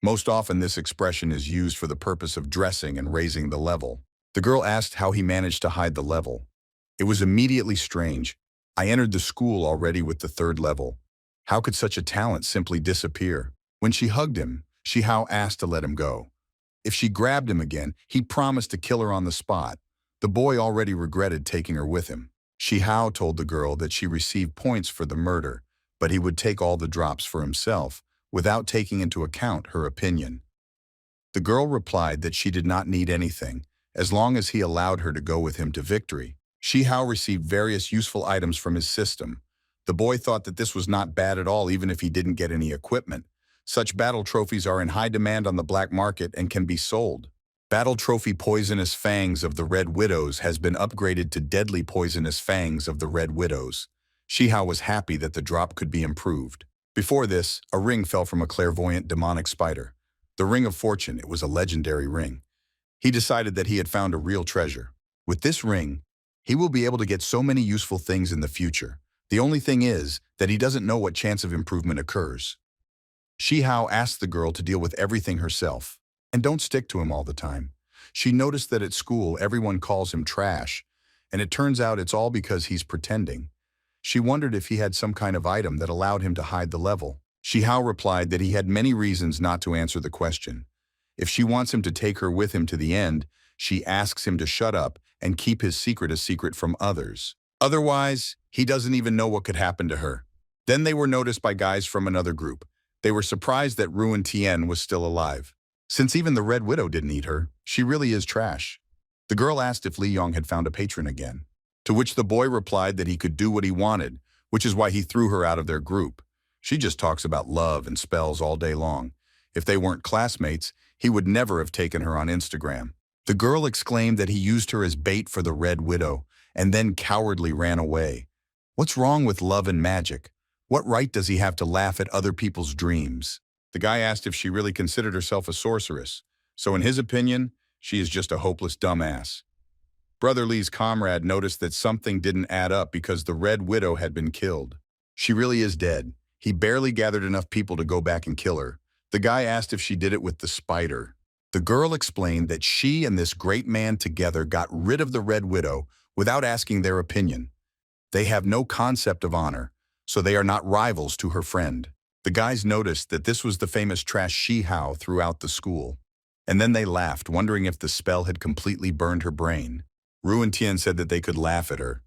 S1: Most often this expression is used for the purpose of dressing and raising the level. The girl asked how he managed to hide the level. It was immediately strange. I entered the school already with the 3rd level. How could such a talent simply disappear? When she hugged him, Shihao asked to let him go. If she grabbed him again, he promised to kill her on the spot. The boy already regretted taking her with him. Shihao told the girl that she received points for the murder, but he would take all the drops for himself, without taking into account her opinion. The girl replied that she did not need anything, as long as he allowed her to go with him to victory. Shihao received various useful items from his system. The boy thought that this was not bad at all even if he didn't get any equipment. Such battle trophies are in high demand on the black market and can be sold. Battle Trophy Poisonous Fangs of the Red Widows has been upgraded to Deadly Poisonous Fangs of the Red Widows. Shihao was happy that the drop could be improved. Before this, a ring fell from a clairvoyant demonic spider. The Ring of Fortune, it was a legendary ring. He decided that he had found a real treasure. With this ring, he will be able to get so many useful things in the future. The only thing is that he doesn't know what chance of improvement occurs. Shihao asked the girl to deal with everything herself, and don't stick to him all the time. She noticed that at school everyone calls him trash, and it turns out it's all because he's pretending. She wondered if he had some kind of item that allowed him to hide the level. Shihao replied that he had many reasons not to answer the question. If she wants him to take her with him to the end, she asks him to shut up and keep his secret a secret from others. Otherwise, he doesn't even know what could happen to her. Then they were noticed by guys from another group. They were surprised that Ruin Tien was still alive. Since even the Red Widow didn't eat her, she really is trash. The girl asked if Li Yong had found a patron again, to which the boy replied that he could do what he wanted, which is why he threw her out of their group. She just talks about love and spells all day long. If they weren't classmates, he would never have taken her on Instagram. The girl exclaimed that he used her as bait for the Red Widow, and then cowardly ran away. What's wrong with love and magic? What right does he have to laugh at other people's dreams? The guy asked if she really considered herself a sorceress, so in his opinion, she is just a hopeless dumbass. Brother Lee's comrade noticed that something didn't add up because the Red Widow had been killed. She really is dead. He barely gathered enough people to go back and kill her. The guy asked if she did it with the spider. The girl explained that she and this great man together got rid of the Red Widow without asking their opinion. They have no concept of honor, so they are not rivals to her friend. The guys noticed that this was the famous trash Shihao throughout the school. And then they laughed, wondering if the spell had completely burned her brain. Ruin Tien said that they could laugh at her,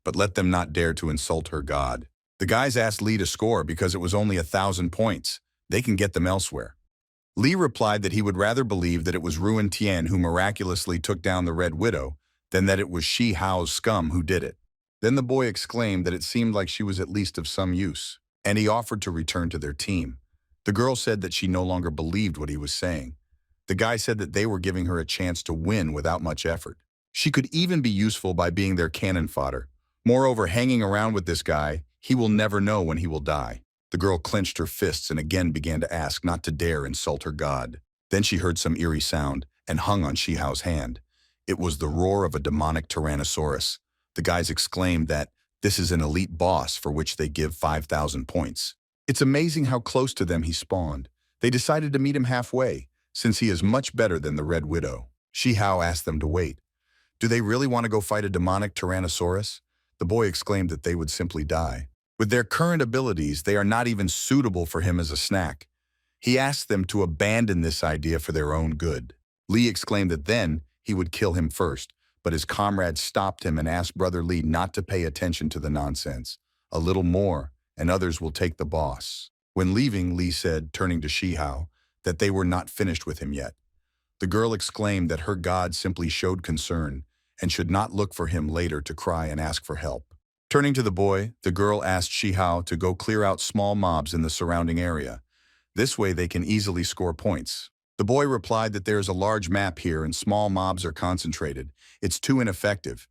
S1: but let them not dare to insult her god. The guys asked Li to score because it was only 1,000 points. They can get them elsewhere. Li replied that he would rather believe that it was Ruin Tien who miraculously took down the Red Widow than that it was Shihao's scum who did it. Then the boy exclaimed that it seemed like she was at least of some use, and he offered to return to their team. The girl said that she no longer believed what he was saying. The guy said that they were giving her a chance to win without much effort. She could even be useful by being their cannon fodder. Moreover, hanging around with this guy, he will never know when he will die. The girl clenched her fists and again began to ask not to dare insult her god. Then she heard some eerie sound and hung on Shihao's hand. It was the roar of a demonic Tyrannosaurus. The guys exclaimed that this is an elite boss for which they give 5,000 points. It's amazing how close to them he spawned. They decided to meet him halfway, since he is much better than the Red Widow. Shihao asked them to wait. Do they really want to go fight a demonic Tyrannosaurus? The boy exclaimed that they would simply die. With their current abilities, they are not even suitable for him as a snack. He asked them to abandon this idea for their own good. Lee exclaimed that then he would kill him first, but his comrades stopped him and asked Brother Lee not to pay attention to the nonsense. A little more, and others will take the boss. When leaving, Lee said, turning to Shihao, that they were not finished with him yet. The girl exclaimed that her god simply showed concern and should not look for him later to cry and ask for help. Turning to the boy, the girl asked Shihao to go clear out small mobs in the surrounding area. This way they can easily score points. The boy replied that there is a large map here and small mobs are concentrated. It's too ineffective.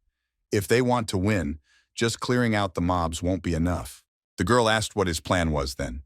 S1: If they want to win, just clearing out the mobs won't be enough. The girl asked what his plan was then.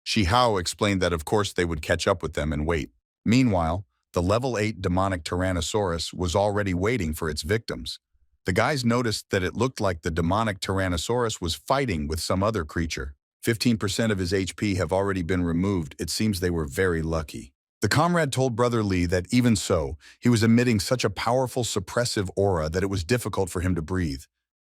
S1: Shihao explained that of course they would catch up with them and wait. Meanwhile, the level 8 demonic Tyrannosaurus was already waiting for its victims. The guys noticed that it looked like the demonic Tyrannosaurus was fighting with some other creature. 15% of his HP have already been removed. It seems they were very lucky. The comrade told Brother Lee that even so, he was emitting such a powerful suppressive aura that it was difficult for him to breathe.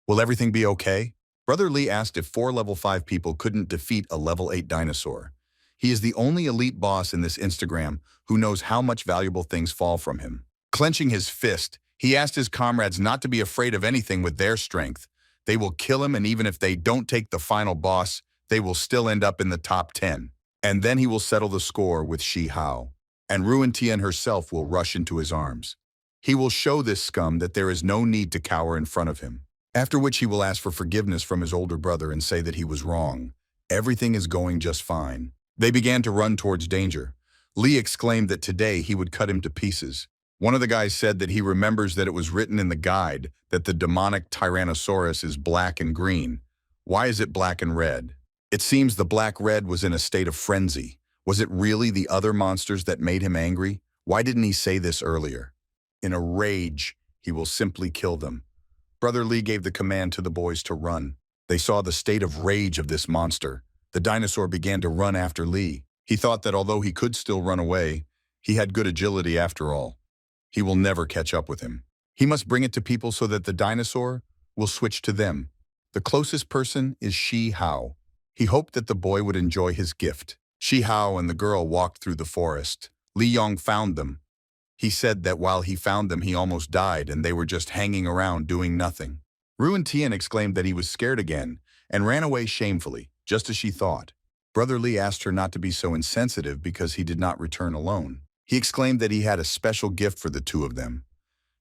S1: Will everything be okay? Brother Lee asked if 4 level 5 people couldn't defeat a level 8 dinosaur. He is the only elite boss in this Instagram who knows how much valuable things fall from him. Clenching his fist, he asked his comrades not to be afraid of anything with their strength. They will kill him, and even if they don't take the final boss, they will still end up in the top 10. And then he will settle the score with Shihao. And Ruin Tian herself will rush into his arms. He will show this scum that there is no need to cower in front of him. After which he will ask for forgiveness from his older brother and say that he was wrong. Everything is going just fine. They began to run towards danger. Lee exclaimed that today he would cut him to pieces. One of the guys said that he remembers that it was written in the guide that the demonic Tyrannosaurus is black and green. Why is it black and red? It seems the black-red was in a state of frenzy. Was it really the other monsters that made him angry? Why didn't he say this earlier? In a rage, he will simply kill them. Brother Lee gave the command to the boys to run. They saw the state of rage of this monster. The dinosaur began to run after Lee. He thought that although he could still run away, he had good agility after all. He will never catch up with him. He must bring it to people so that the dinosaur will switch to them. The closest person is Shihao. He hoped that the boy would enjoy his gift. Shihao and the girl walked through the forest. Li Yong found them. He said that while he found them, he almost died and they were just hanging around doing nothing. Ruin Tian exclaimed that he was scared again and ran away shamefully, just as she thought. Brother Lee asked her not to be so insensitive because he did not return alone. He exclaimed that he had a special gift for the two of them.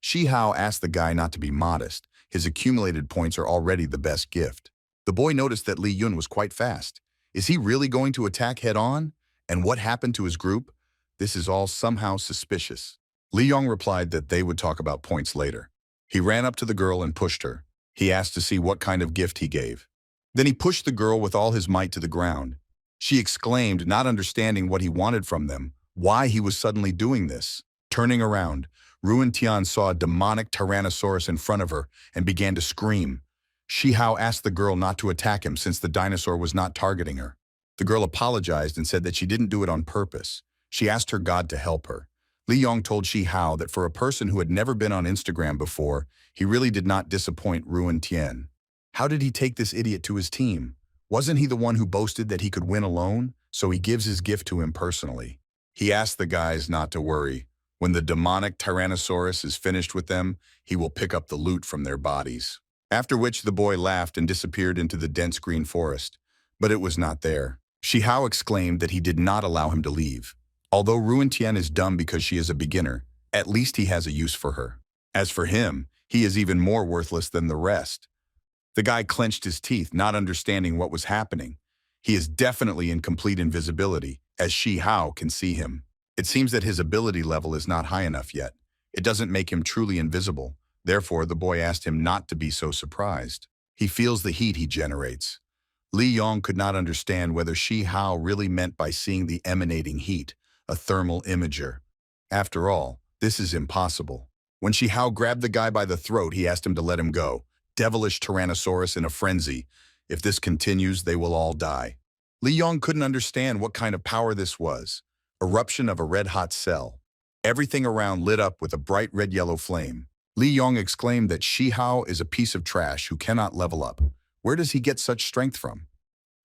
S1: Shihao asked the guy not to be modest. His accumulated points are already the best gift. The boy noticed that Li Yun was quite fast. Is he really going to attack head-on? And what happened to his group? This is all somehow suspicious. Li Yong replied that they would talk about points later. He ran up to the girl and pushed her. He asked to see what kind of gift he gave. Then he pushed the girl with all his might to the ground. She exclaimed, not understanding what he wanted from them, why he was suddenly doing this. Turning around, Ruin Tian saw a demonic Tyrannosaurus in front of her and began to scream. Shihao asked the girl not to attack him since the dinosaur was not targeting her. The girl apologized and said that she didn't do it on purpose. She asked her god to help her. Li Yong told Shihao that for a person who had never been on Instagram before, he really did not disappoint Ruin Tian. How did he take this idiot to his team? Wasn't he the one who boasted that he could win alone? So he gives his gift to him personally. He asked the guys not to worry. When the demonic Tyrannosaurus is finished with them, he will pick up the loot from their bodies. After which the boy laughed and disappeared into the dense green forest. But it was not there. Shihao exclaimed that he did not allow him to leave. Although Ruin Tian is dumb because she is a beginner, at least he has a use for her. As for him, he is even more worthless than the rest. The guy clenched his teeth, not understanding what was happening. He is definitely in complete invisibility, as Shihao can see him. It seems that his ability level is not high enough yet. It doesn't make him truly invisible. Therefore, the boy asked him not to be so surprised. He feels the heat he generates. Li Yong could not understand whether Shihao really meant by seeing the emanating heat, a thermal imager. After all, this is impossible. When Shihao grabbed the guy by the throat, he asked him to let him go. Devilish Tyrannosaurus in a frenzy. If this continues, they will all die. Li Yong couldn't understand what kind of power this was. Eruption of a red-hot cell. Everything around lit up with a bright red-yellow flame. Li Yong exclaimed that Shihao is a piece of trash who cannot level up. Where does he get such strength from?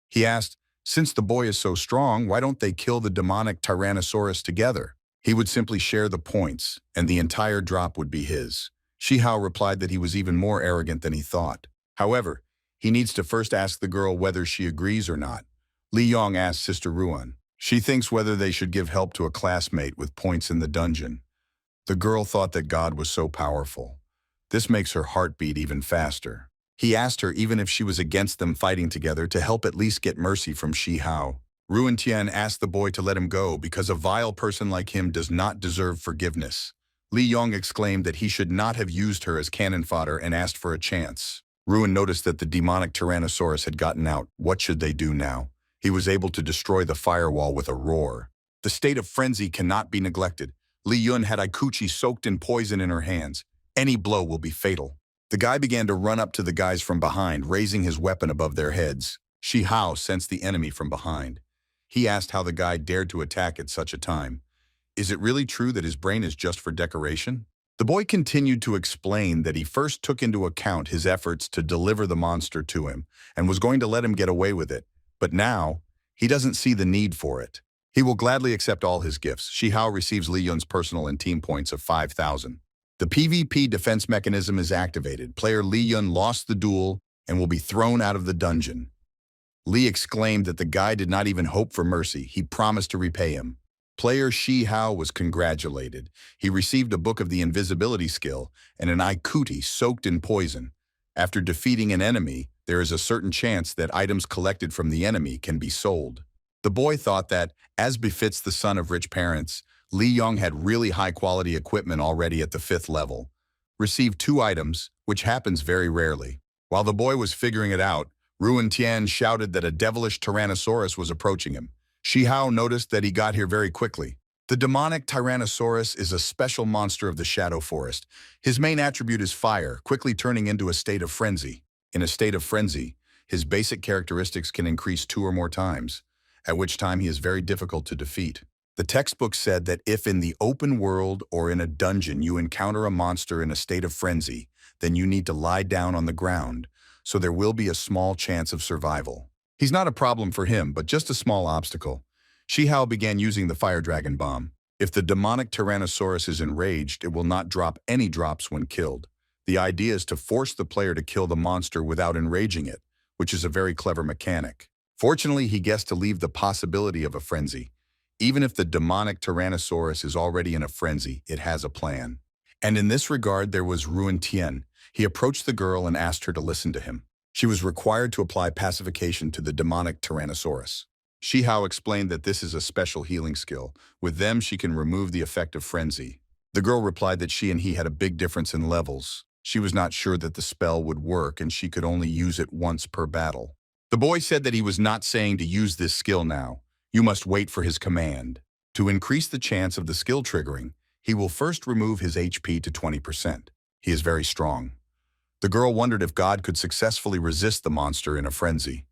S1: He asked, Since the boy is so strong, why don't they kill the demonic Tyrannosaurus together? He would simply share the points, and the entire drop would be his. Shihao replied that he was even more arrogant than he thought. However, he needs to first ask the girl whether she agrees or not. Li Yong asked Sister Ruan. She thinks whether they should give help to a classmate with points in the dungeon. The girl thought that God was so powerful. This makes her heart beat even faster. He asked her even if she was against them fighting together to help at least get mercy from Shihao. Ruan Tian asked the boy to let him go because a vile person like him does not deserve forgiveness. Li Yong exclaimed that he should not have used her as cannon fodder and asked for a chance. Ruan noticed that the demonic Tyrannosaurus had gotten out. What should they do now? He was able to destroy the firewall with a roar. The state of frenzy cannot be neglected. Li Yun had Ikuchi soaked in poison in her hands. Any blow will be fatal. The guy began to run up to the guys from behind, raising his weapon above their heads. Shihao sensed the enemy from behind. He asked how the guy dared to attack at such a time. Is it really true that his brain is just for decoration? The boy continued to explain that he first took into account his efforts to deliver the monster to him and was going to let him get away with it. But now, he doesn't see the need for it. He will gladly accept all his gifts. Shihao receives Li Yun's personal and team points of 5,000. The PvP defense mechanism is activated. Player Li Yun lost the duel and will be thrown out of the dungeon. Li exclaimed that the guy did not even hope for mercy. He promised to repay him. Player Shihao was congratulated. He received a book of the invisibility skill and an Ikuti soaked in poison. After defeating an enemy, there is a certain chance that items collected from the enemy can be sold. The boy thought that, as befits the son of rich parents, Li Yong had really high-quality equipment already at the 5th level. Received 2 items, which happens very rarely. While the boy was figuring it out, Ruan Tian shouted that a devilish Tyrannosaurus was approaching him. Shihao noticed that he got here very quickly. The demonic Tyrannosaurus is a special monster of the Shadow Forest. His main attribute is fire, quickly turning into a state of frenzy. In a state of frenzy, his basic characteristics can increase 2 or more times, at which time he is very difficult to defeat. The textbook said that if in the open world or in a dungeon you encounter a monster in a state of frenzy, then you need to lie down on the ground, so there will be a small chance of survival. He's not a problem for him, but just a small obstacle. Shihao began using the Fire Dragon Bomb. If the demonic Tyrannosaurus is enraged, it will not drop any drops when killed. The idea is to force the player to kill the monster without enraging it, which is a very clever mechanic. Fortunately, he guessed to leave the possibility of a frenzy. Even if the demonic Tyrannosaurus is already in a frenzy, it has a plan. And in this regard, there was Ruan Tian. He approached the girl and asked her to listen to him. She was required to apply pacification to the demonic Tyrannosaurus. Shihao explained that this is a special healing skill. With them, she can remove the effect of frenzy. The girl replied that she and he had a big difference in levels. She was not sure that the spell would work and she could only use it once per battle. The boy said that he was not saying to use this skill now. You must wait for his command. To increase the chance of the skill triggering, he will first remove his HP to 20%. He is very strong. The girl wondered if God could successfully resist the monster in a frenzy.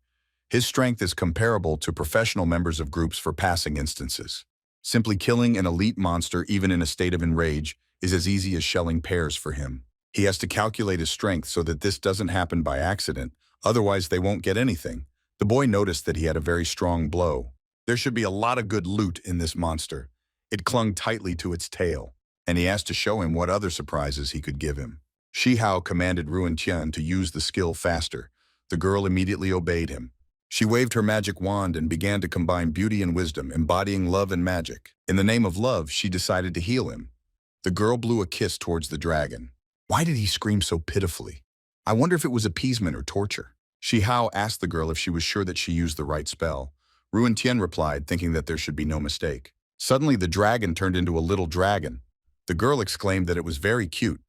S1: His strength is comparable to professional members of groups for passing instances. Simply killing an elite monster even in a state of enrage is as easy as shelling pears for him. He has to calculate his strength so that this doesn't happen by accident, otherwise they won't get anything. The boy noticed that he had a very strong blow. There should be a lot of good loot in this monster. It clung tightly to its tail, and he asked to show him what other surprises he could give him. Shihao commanded Ruan Tian to use the skill faster. The girl immediately obeyed him. She waved her magic wand and began to combine beauty and wisdom, embodying love and magic. In the name of love, she decided to heal him. The girl blew a kiss towards the dragon. Why did he scream so pitifully? I wonder if it was appeasement or torture. Shihao asked the girl if she was sure that she used the right spell. Ruan Tian replied, thinking that there should be no mistake. Suddenly, the dragon turned into a little dragon. The girl exclaimed that it was very cute.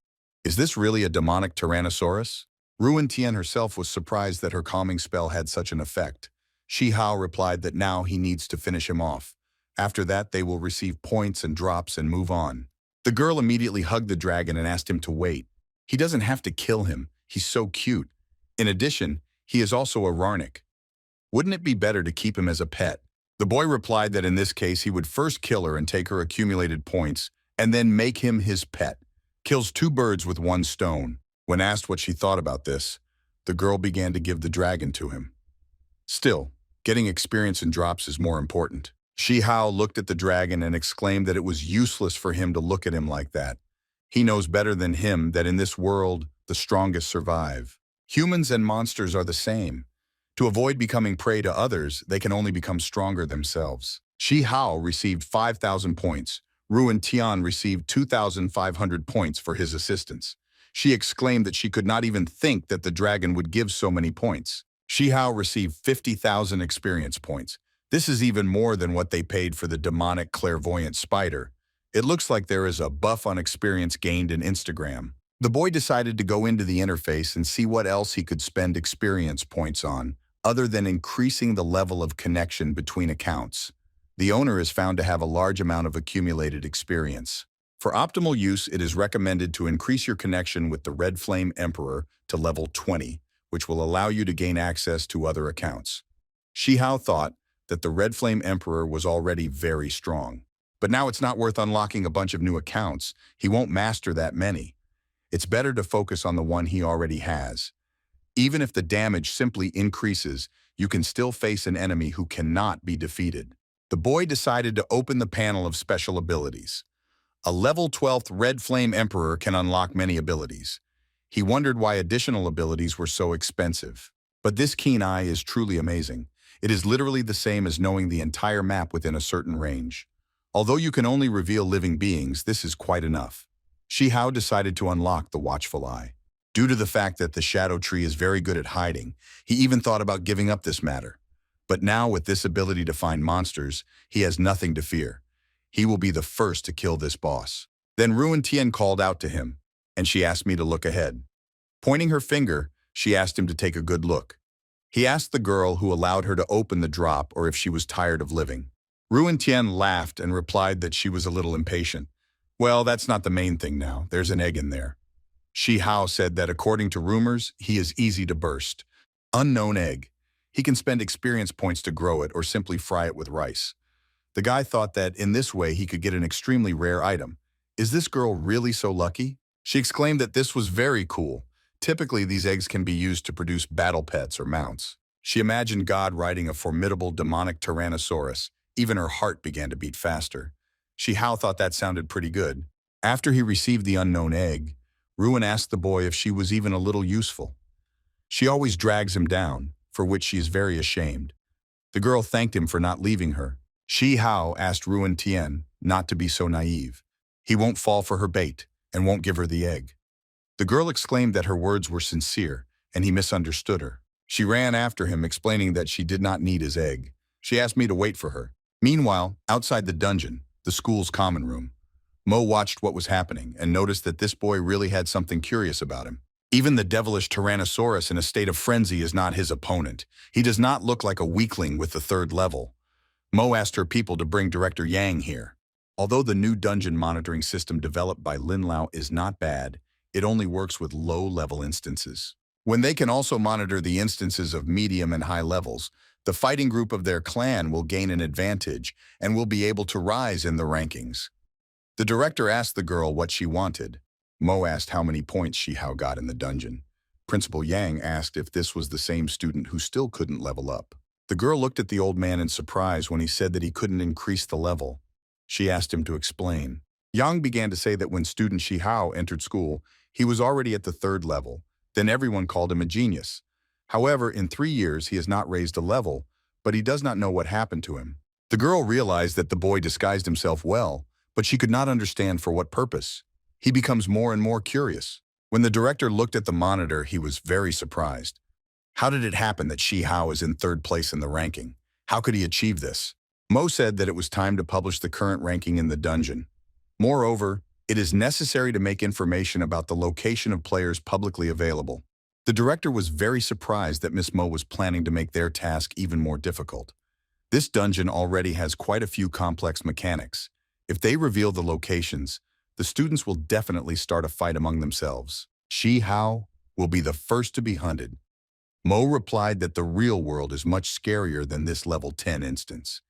S1: Is this really a demonic Tyrannosaurus? Ruan Tian herself was surprised that her calming spell had such an effect. Shihao replied that now he needs to finish him off. After that, they will receive points and drops and move on. The girl immediately hugged the dragon and asked him to wait. He doesn't have to kill him. He's so cute. In addition, he is also a Rarnik. Wouldn't it be better to keep him as a pet? The boy replied that in this case he would first kill her and take her accumulated points, and then make him his pet. Kills 2 birds with 1 stone. When asked what she thought about this, the girl began to give the dragon to him. Still, Getting experience in drops is more important. Shi Hao looked at the dragon and exclaimed that it was useless for him to look at him like that. He knows better than him that in this world, the strongest survive. Humans and monsters are the same. To avoid becoming prey to others, they can only become stronger themselves. Shi Hao received 5,000 points. Ruan Tian received 2,500 points for his assistance. She exclaimed that she could not even think that the dragon would give so many points. Shi Hao received 50,000 experience points. This is even more than what they paid for the demonic clairvoyant spider. It looks like there is a buff on experience gained in Instagram. The boy decided to go into the interface and see what else he could spend experience points on, other than increasing the level of connection between accounts. The owner is found to have a large amount of accumulated experience. For optimal use, it is recommended to increase your connection with the Red Flame Emperor to level 20, which will allow you to gain access to other accounts. Shi Hao thought that the Red Flame Emperor was already very strong. But now it's not worth unlocking a bunch of new accounts. He won't master that many. It's better to focus on the one he already has. Even if the damage simply increases, you can still face an enemy who cannot be defeated. The boy decided to open the panel of special abilities. A level 12th Red Flame Emperor can unlock many abilities. He wondered why additional abilities were so expensive. But this keen eye is truly amazing. It is literally the same as knowing the entire map within a certain range. Although you can only reveal living beings, this is quite enough. Shi Hao decided to unlock the Watchful Eye. Due to the fact that the Shadow Tree is very good at hiding, he even thought about giving up this matter. But now with this ability to find monsters, he has nothing to fear. He will be the first to kill this boss. Then Ruan Tian called out to him, and she asked me to look ahead. Pointing her finger, she asked him to take a good look. He asked the girl who allowed her to open the drop or if she was tired of living. Ruan Tian laughed and replied that she was a little impatient. Well, that's not the main thing now. There's an egg in there. Shi Hao said that according to rumors, he is easy to burst. Unknown egg. He can spend experience points to grow it or simply fry it with rice. The guy thought that in this way he could get an extremely rare item. Is this girl really so lucky? She exclaimed that this was very cool. Typically, these eggs can be used to produce battle pets or mounts. She imagined God riding a formidable demonic Tyrannosaurus. Even her heart began to beat faster. Shi Hao thought that sounded pretty good. After he received the unknown egg, Ruan asked the boy if she was even a little useful. She always drags him down, for which she is very ashamed. The girl thanked him for not leaving her. Shi Hao asked Ruan Tian not to be so naive. He won't fall for her bait and won't give her the egg. The girl exclaimed that her words were sincere and he misunderstood her. She ran after him, explaining that she did not need his egg. She asked me to wait for her. Meanwhile, outside the dungeon, the school's common room, Mo watched what was happening and noticed that this boy really had something curious about him. Even the devilish Tyrannosaurus in a state of frenzy is not his opponent. He does not look like a weakling with the third level. Mo asked her people to bring Director Yang here. Although the new dungeon monitoring system developed by Lin Lao is not bad, it only works with low-level instances. When they can also monitor the instances of medium and high levels, the fighting group of their clan will gain an advantage and will be able to rise in the rankings. The director asked the girl what she wanted. Mo asked how many points Shi Hao got in the dungeon. Principal Yang asked if this was the same student who still couldn't level up. The girl looked at the old man in surprise when he said that he couldn't increase the level. She asked him to explain. Yang began to say that when student Shi Hao entered school, he was already at the third level. Then everyone called him a genius. However, in 3 years, he has not raised a level, but he does not know what happened to him. The girl realized that the boy disguised himself well, but she could not understand for what purpose. He becomes more and more curious. When the director looked at the monitor, he was very surprised. How did it happen that Shi Hao is in third place in the ranking? How could he achieve this? Mo said that it was time to publish the current ranking in the dungeon. Moreover, it is necessary to make information about the location of players publicly available. The director was very surprised that Miss Mo was planning to make their task even more difficult. This dungeon already has quite a few complex mechanics. If they reveal the locations, the students will definitely start a fight among themselves. Shi Hao will be the first to be hunted. Mo replied that the real world is much scarier than this level 10 instance.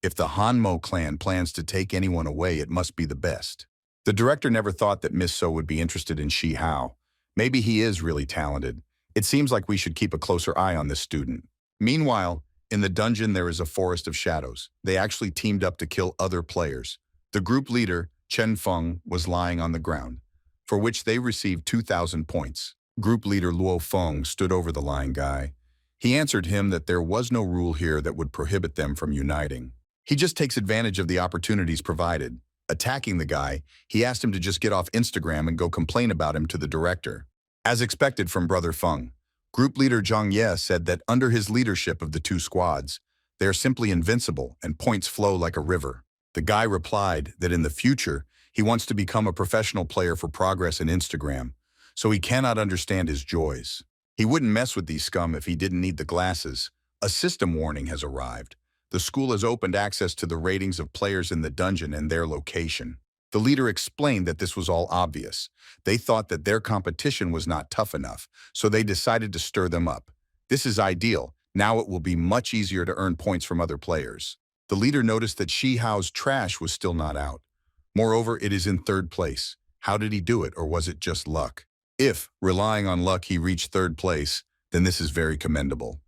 S1: If the Han Mo clan plans to take anyone away, it must be the best. The director never thought that Miss So would be interested in Shi Hao. Maybe he is really talented. It seems like we should keep a closer eye on this student. Meanwhile, In the dungeon, there is a forest of shadows. They actually teamed up to kill other players. The group leader, Chen Feng, was lying on the ground, for which they received 2,000 points. Group leader Luo Feng stood over the lying guy. He answered him that there was no rule here that would prohibit them from uniting. He just takes advantage of the opportunities provided. Attacking the guy, he asked him to just get off Instagram and go complain about him to the director. As expected from Brother Feng, group leader Zhang Ye said that under his leadership of the two squads, they are simply invincible and points flow like a river. The guy replied that in the future, he wants to become a professional player for progress in Instagram, so he cannot understand his joys. He wouldn't mess with these scum if he didn't need the glasses. A system warning has arrived. The school has opened access to the ratings of players in the dungeon and their location. The leader explained that this was all obvious. They thought that their competition was not tough enough, so they decided to stir them up. This is ideal. Now it will be much easier to earn points from other players. The leader noticed that Shi Hao's trash was still not out. Moreover, it is in third place. How did he do it, or was it just luck? If, relying on luck, he reached third place, then this is very commendable.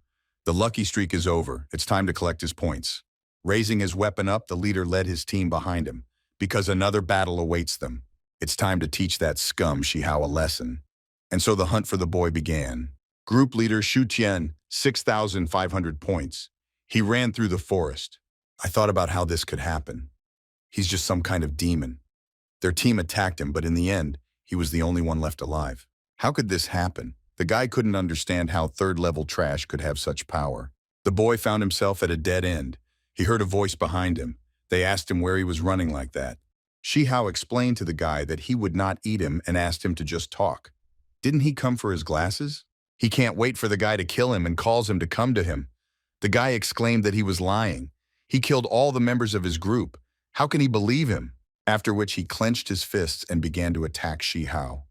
S1: The lucky streak is over. It's time to collect his points. Raising his weapon up, the leader led his team behind him, because another battle awaits them. It's time to teach that scum Shi Hao a lesson. And so the hunt for the boy began. Group leader Xu Tian, 6,500 points. He ran through the forest. I thought about how this could happen. He's just some kind of demon. Their team attacked him, but in the end, he was the only one left alive. How could this happen? The guy couldn't understand how third-level trash could have such power. The boy found himself at a dead end. He heard a voice behind him. They asked him where he was running like that. Shi Hao explained to the guy that he would not eat him and asked him to just talk. Didn't he come for his glasses? He can't wait for the guy to kill him and calls him to come to him. The guy exclaimed that he was lying. He killed all the members of his group. How can he believe him? After which he clenched his fists and began to attack Shi Hao.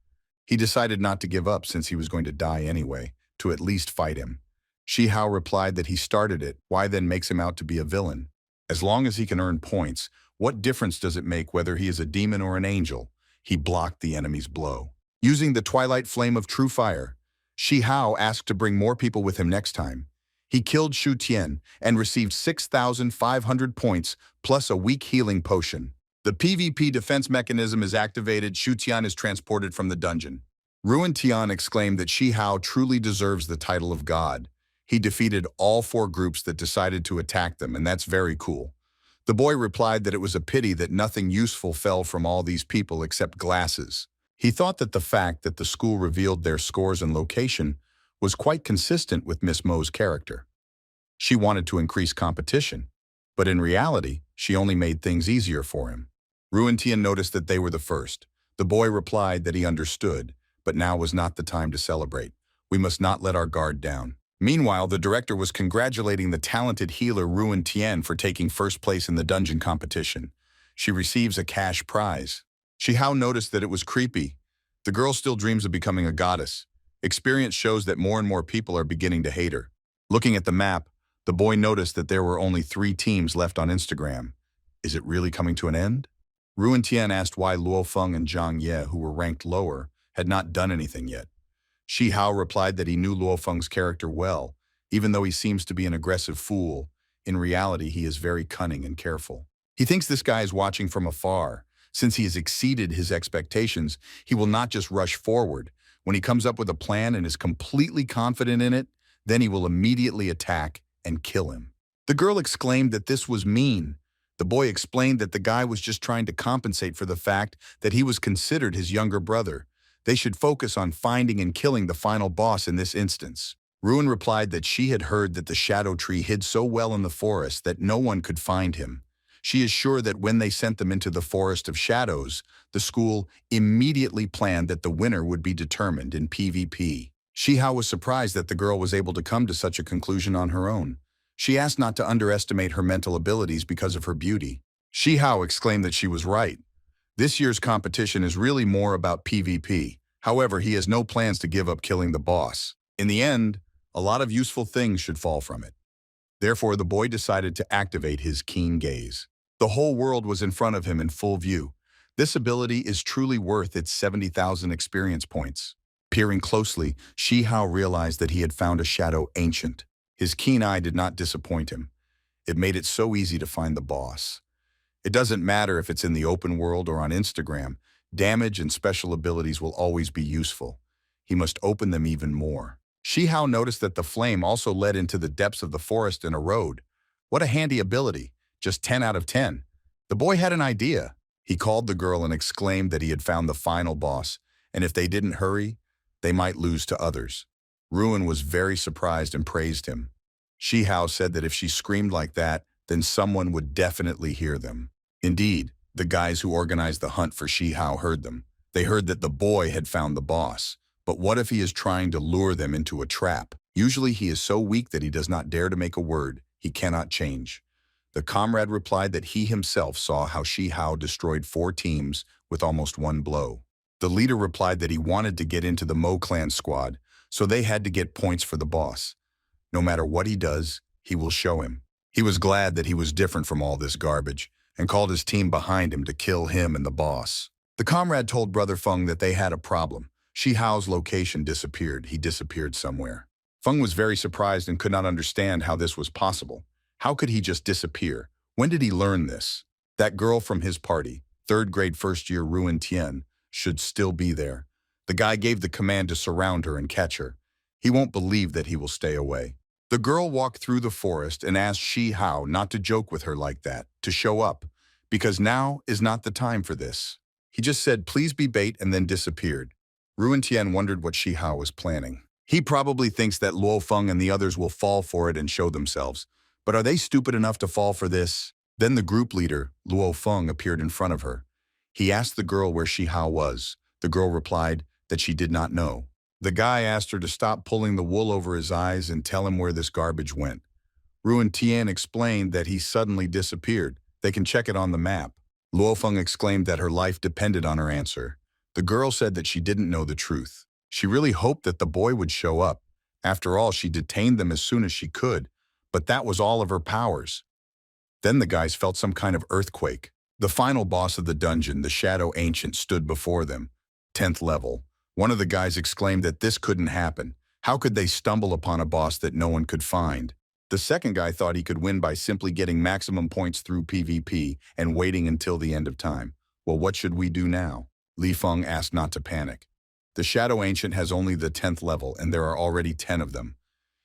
S1: He decided not to give up since he was going to die anyway, to at least fight him. Shi Hao replied that he started it, why then makes him out to be a villain? As long as he can earn points, what difference does it make whether he is a demon or an angel? He blocked the enemy's blow. Using the twilight flame of true fire, Shi Hao asked to bring more people with him next time. He killed Xu Tian and received 6,500 points plus a weak healing potion. The PvP defense mechanism is activated. Xu Tian is transported from the dungeon. Ruin Tian exclaimed that Shi Hao truly deserves the title of God. He defeated all 4 groups that decided to attack them, and that's very cool. The boy replied that it was a pity that nothing useful fell from all these people except glasses. He thought that the fact that the school revealed their scores and location was quite consistent with Miss Mo's character. She wanted to increase competition, but in reality, she only made things easier for him. Ruin Tian noticed that they were the first. The boy replied that he understood, but now was not the time to celebrate. We must not let our guard down. Meanwhile, the director was congratulating the talented healer Ruin Tian for taking first place in the dungeon competition. She receives a cash prize. Shi Hao noticed that it was creepy. The girl still dreams of becoming a goddess. Experience shows that more and more people are beginning to hate her. Looking at the map, the boy noticed that there were only 3 teams left on Instagram. Is it really coming to an end? Ruin Tian asked why Luo Feng and Zhang Ye, who were ranked lower, had not done anything yet. Shi Hao replied that he knew Luo Feng's character well. Even though he seems to be an aggressive fool, in reality he is very cunning and careful. He thinks this guy is watching from afar. Since he has exceeded his expectations, he will not just rush forward. When he comes up with a plan and is completely confident in it, then he will immediately attack and kill him. The girl exclaimed that this was mean. The boy explained that the guy was just trying to compensate for the fact that he was considered his younger brother. They should focus on finding and killing the final boss in this instance. Ruin replied that she had heard that the shadow tree hid so well in the forest that no one could find him. She is sure that when they sent them into the forest of shadows, the school immediately planned that the winner would be determined in PvP. Shi Hao was surprised that the girl was able to come to such a conclusion on her own. She asked not to underestimate her mental abilities because of her beauty. Shi Hao exclaimed that she was right. This year's competition is really more about PvP. However, he has no plans to give up killing the boss. In the end, a lot of useful things should fall from it. Therefore, the boy decided to activate his keen gaze. The whole world was in front of him in full view. This ability is truly worth its 70,000 experience points. Peering closely, Shi Hao realized that he had found a shadow ancient. His keen eye did not disappoint him. It made it so easy to find the boss. It doesn't matter if it's in the open world or on Instagram, damage and special abilities will always be useful. He must open them even more. Shihao noticed that the flame also led into the depths of the forest and a road. What a handy ability, just 10 out of 10. The boy had an idea. He called the girl and exclaimed that he had found the final boss, and if they didn't hurry, they might lose to others. Ruin was very surprised and praised him. Shihao said that if she screamed like that, then someone would definitely hear them. Indeed, the guys who organized the hunt for Shihao heard them. They heard that the boy had found the boss. But what if he is trying to lure them into a trap? Usually he is so weak that he does not dare to make a word. He cannot change. The comrade replied that he himself saw how Shihao destroyed 4 teams with almost one blow. The leader replied that he wanted to get into the Mo clan squad, so they had to get points for the boss. No matter what he does, he will show him. He was glad that he was different from all this garbage, and called his team behind him to kill him and the boss. The comrade told Brother Feng that they had a problem. Shihao's location disappeared. He disappeared somewhere. Feng was very surprised and could not understand how this was possible. How could he just disappear? When did he learn this? That girl from his party, 3rd grade first-year Ruin Tian, should still be there. The guy gave the command to surround her and catch her. He won't believe that he will stay away. The girl walked through the forest and asked Shihao not to joke with her like that, to show up, because now is not the time for this. He just said, please be bait, and then disappeared. Ruin Tian wondered what Shihao was planning. He probably thinks that Luo Feng and the others will fall for it and show themselves. But are they stupid enough to fall for this? Then the group leader, Luo Feng, appeared in front of her. He asked the girl where Shihao was. The girl replied that she did not know. The guy asked her to stop pulling the wool over his eyes and tell him where this garbage went. Ruin Tian explained that he suddenly disappeared. They can check it on the map. Luo Feng exclaimed that her life depended on her answer. The girl said that she didn't know the truth. She really hoped that the boy would show up. After all, she detained them as soon as she could, but that was all of her powers. Then the guys felt some kind of earthquake. The final boss of the dungeon, the Shadow Ancient, stood before them. 10th level. One of the guys exclaimed that this couldn't happen. How could they stumble upon a boss that no one could find? The second guy thought he could win by simply getting maximum points through PvP and waiting until the end of time. Well, what should we do now? Li Feng asked not to panic. The Shadow Ancient has only the 10th level, and there are already 10 of them.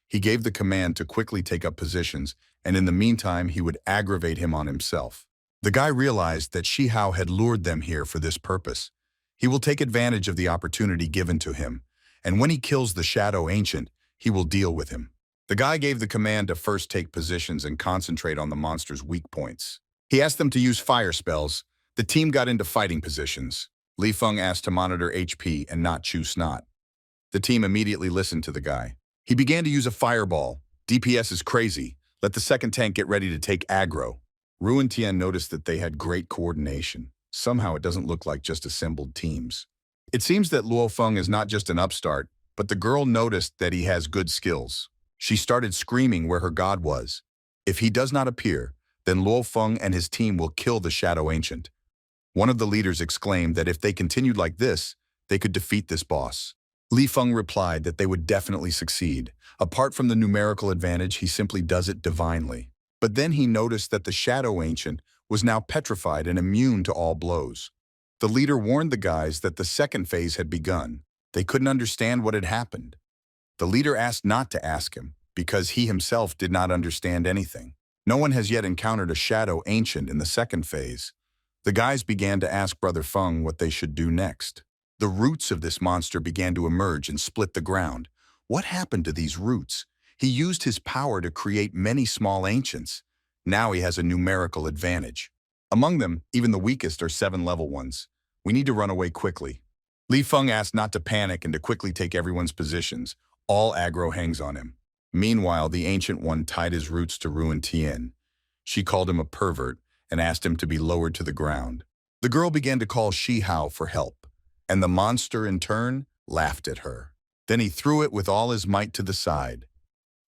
S1: He gave the command to quickly take up positions, and in the meantime he would aggravate him on himself. The guy realized that Shihao had lured them here for this purpose. He will take advantage of the opportunity given to him, and when he kills the Shadow Ancient, he will deal with him. The guy gave the command to first take positions and concentrate on the monster's weak points. He asked them to use fire spells. The team got into fighting positions. Li Feng asked to monitor HP and not chew snot. The team immediately listened to the guy. He began to use a fireball. DPS is crazy. Let the second tank get ready to take aggro. Ruin Tian noticed that they had great coordination. Somehow it doesn't look like just assembled teams. It seems that Luo Feng is not just an upstart, but the girl noticed that he has good skills. She started screaming where her god was. If he does not appear, then Luo Feng and his team will kill the Shadow Ancient. One of the leaders exclaimed that if they continued like this, they could defeat this boss. Li Feng replied that they would definitely succeed. Apart from the numerical advantage, he simply does it divinely. But then he noticed that the Shadow Ancient was now petrified and immune to all blows. The leader warned the guys that the second phase had begun. They couldn't understand what had happened. The leader asked not to ask him, because he himself did not understand anything. No one has yet encountered a Shadow Ancient in the second phase. The guys began to ask Brother Feng what they should do next. The roots of this monster began to emerge and split the ground. What happened to these roots? He used his power to create many small ancients. Now he has a numerical advantage. Among them, even the weakest are 7-level ones. We need to run away quickly. Li Feng asked not to panic and to quickly take everyone's positions. All aggro hangs on him. Meanwhile, the Ancient One tied his roots to Ruin Tian. She called him a pervert and asked him to be lowered to the ground. The girl began to call Shihao for help, and the monster in turn laughed at her. Then he threw it with all his might to the side.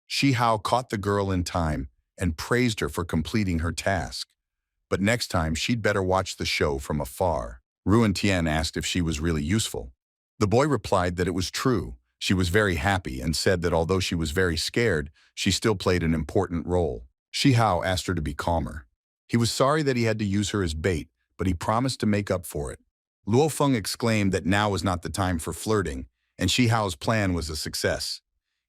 S1: Shihao caught the girl in time and praised her for completing her task. But next time, she'd better watch the show from afar. Ruin Tian asked if she was really useful. The boy replied that it was true. She was very happy and said that although she was very scared, she still played an important role. Shi Hao asked her to be calmer. He was sorry that he had to use her as bait, but he promised to make up for it. Luo Feng exclaimed that now was not the time for flirting, and Shi Hao's plan was a success.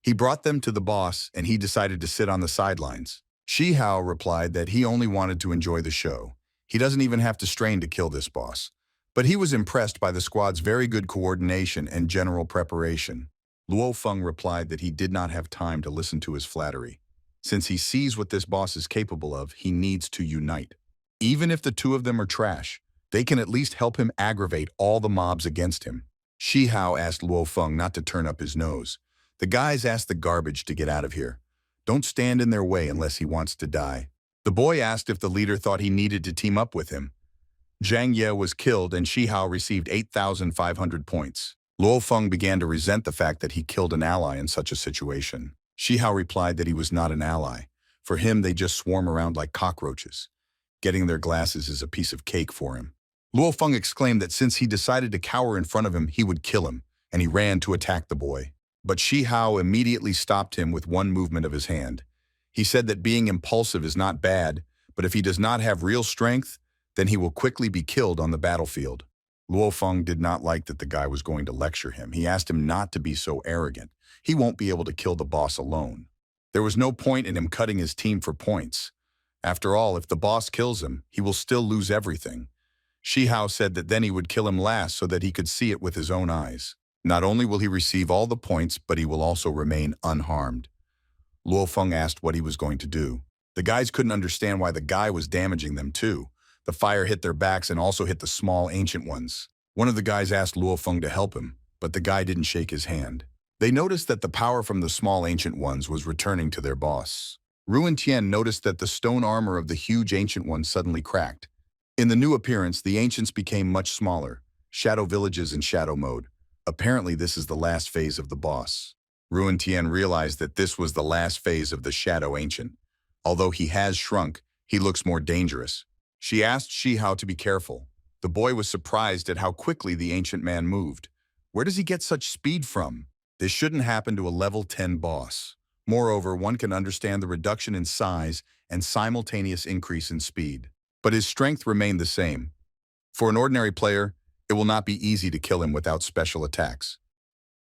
S1: He brought them to the boss, and he decided to sit on the sidelines. Shi Hao replied that he only wanted to enjoy the show. He doesn't even have to strain to kill this boss. But he was impressed by the squad's very good coordination and general preparation. Luo Feng replied that he did not have time to listen to his flattery. Since he sees what this boss is capable of, he needs to unite. Even if the two of them are trash, they can at least help him aggravate all the mobs against him. Shi Hao asked Luo Feng not to turn up his nose. The guys asked the garbage to get out of here. Don't stand in their way unless he wants to die. The boy asked if the leader thought he needed to team up with him. Zhang Ye was killed and Shi Hao received 8,500 points. Luo Feng began to resent the fact that he killed an ally in such a situation. Shi Hao replied that he was not an ally. For him, they just swarm around like cockroaches. Getting their glasses is a piece of cake for him. Luo Feng exclaimed that since he decided to cower in front of him, he would kill him, and he ran to attack the boy. But Shi Hao immediately stopped him with one movement of his hand. He said that being impulsive is not bad, but if he does not have real strength, then he will quickly be killed on the battlefield. Luo Feng did not like that the guy was going to lecture him. He asked him not to be so arrogant. He won't be able to kill the boss alone. There was no point in him cutting his team for points. After all, if the boss kills him, he will still lose everything. Shi Hao said that then he would kill him last so that he could see it with his own eyes. Not only will he receive all the points, but he will also remain unharmed. Luo Feng asked what he was going to do. The guys couldn't understand why the guy was damaging them too. The fire hit their backs and also hit the small ancient ones. One of the guys asked Luo Feng to help him, but the guy didn't shake his hand. They noticed that the power from the small ancient ones was returning to their boss. Ruin Tian noticed that the stone armor of the huge ancient ones suddenly cracked. In the new appearance, the ancients became much smaller, shadow villages in shadow mode. Apparently, this is the last phase of the boss. Ruin Tian realized that this was the last phase of the shadow ancient. Although he has shrunk, he looks more dangerous. She asked Shi Hao to be careful. The boy was surprised at how quickly the ancient man moved. Where does he get such speed from? This shouldn't happen to a level 10 boss. Moreover, one can understand the reduction in size and simultaneous increase in speed. But his strength remained the same. For an ordinary player, it will not be easy to kill him without special attacks.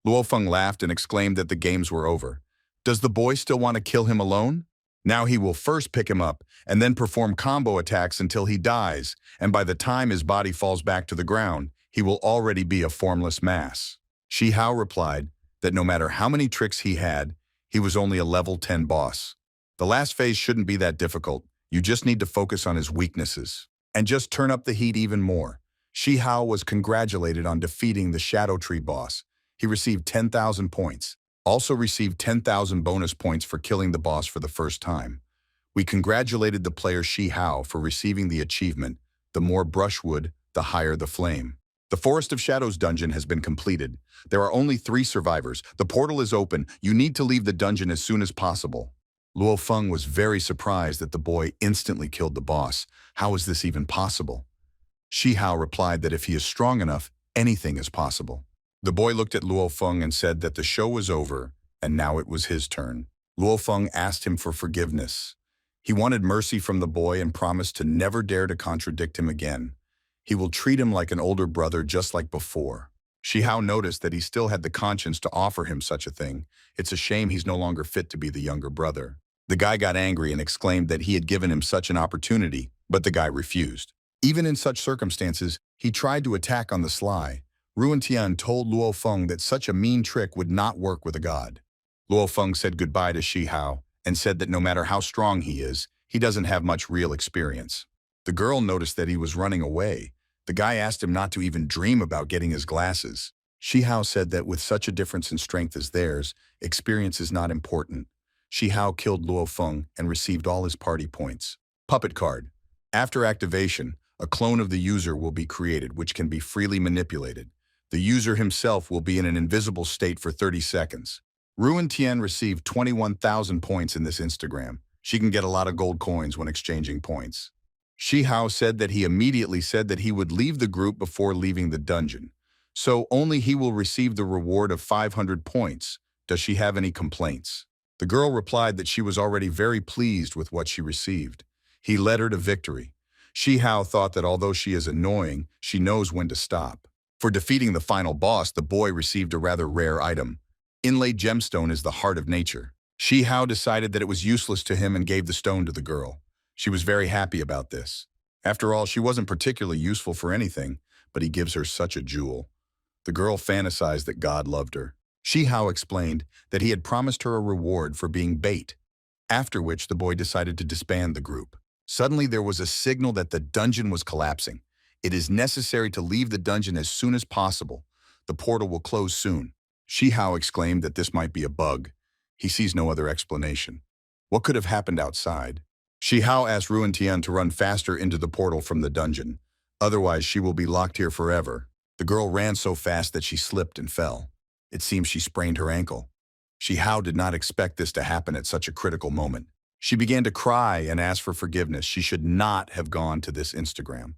S1: Luo Feng laughed and exclaimed that the games were over. Does the boy still want to kill him alone? Now he will first pick him up and then perform combo attacks until he dies, and by the time his body falls back to the ground, he will already be a formless mass. Shi Hao replied that no matter how many tricks he had, he was only a level 10 boss. The last phase shouldn't be that difficult. You just need to focus on his weaknesses and just turn up the heat even more. Shi Hao was congratulated on defeating the Shadow Tree boss. He received 10,000 points. Also received 10,000 bonus points for killing the boss for the first time. We congratulated the player Shi Hao for receiving the achievement, the more brushwood, the higher the flame. The Forest of Shadows dungeon has been completed. There are only 3 survivors. The portal is open. You need to leave the dungeon as soon as possible. Luo Feng was very surprised that the boy instantly killed the boss. How is this even possible? Shi Hao replied that if he is strong enough, anything is possible. The boy looked at Luo Feng and said that the show was over, and now it was his turn. Luo Feng asked him for forgiveness. He wanted mercy from the boy and promised to never dare to contradict him again. He will treat him like an older brother just like before. Shi Hao noticed that he still had the conscience to offer him such a thing. It's a shame he's no longer fit to be the younger brother. The guy got angry and exclaimed that he had given him such an opportunity, but the guy refused. Even in such circumstances, he tried to attack on the sly. Ruin Tian told Luo Feng that such a mean trick would not work with a god. Luo Feng said goodbye to Shi Hao and said that no matter how strong he is, he doesn't have much real experience. The girl noticed that he was running away. The guy asked him not to even dream about getting his glasses. Shi Hao said that with such a difference in strength as theirs, experience is not important. Shi Hao killed Luo Feng and received all his party points. Puppet card. After activation, a clone of the user will be created, which can be freely manipulated. The user himself will be in an invisible state for 30 seconds. Ruin Tian received 21,000 points in this Instagram. She can get a lot of gold coins when exchanging points. Shi Hao said that he immediately said that he would leave the group before leaving the dungeon. so only he will receive the reward of 500 points. Does she have any complaints? The girl replied that she was already very pleased with what she received. He led her to victory. Shihao thought that although she is annoying, she knows when to stop. For defeating the final boss, the boy received a rather rare item. Inlaid gemstone is the heart of nature. Shihao decided that it was useless to him and gave the stone to the girl. She was very happy about this. After all, she wasn't particularly useful for anything, but he gives her such a jewel. The girl fantasized that God loved her. Shihao explained that he had promised her a reward for being bait, after which the boy decided to disband the group. Suddenly there was a signal that the dungeon was collapsing. It is necessary to leave the dungeon as soon as possible. The portal will close soon. Shihao exclaimed that this might be a bug. He sees no other explanation. What could have happened outside? Shihao asked Ruin Tian to run faster into the portal from the dungeon. Otherwise, she will be locked here forever. The girl ran so fast that she slipped and fell. It seems she sprained her ankle. Shihao did not expect this to happen at such a critical moment. She began to cry and ask for forgiveness. She should not have gone to this Instagram.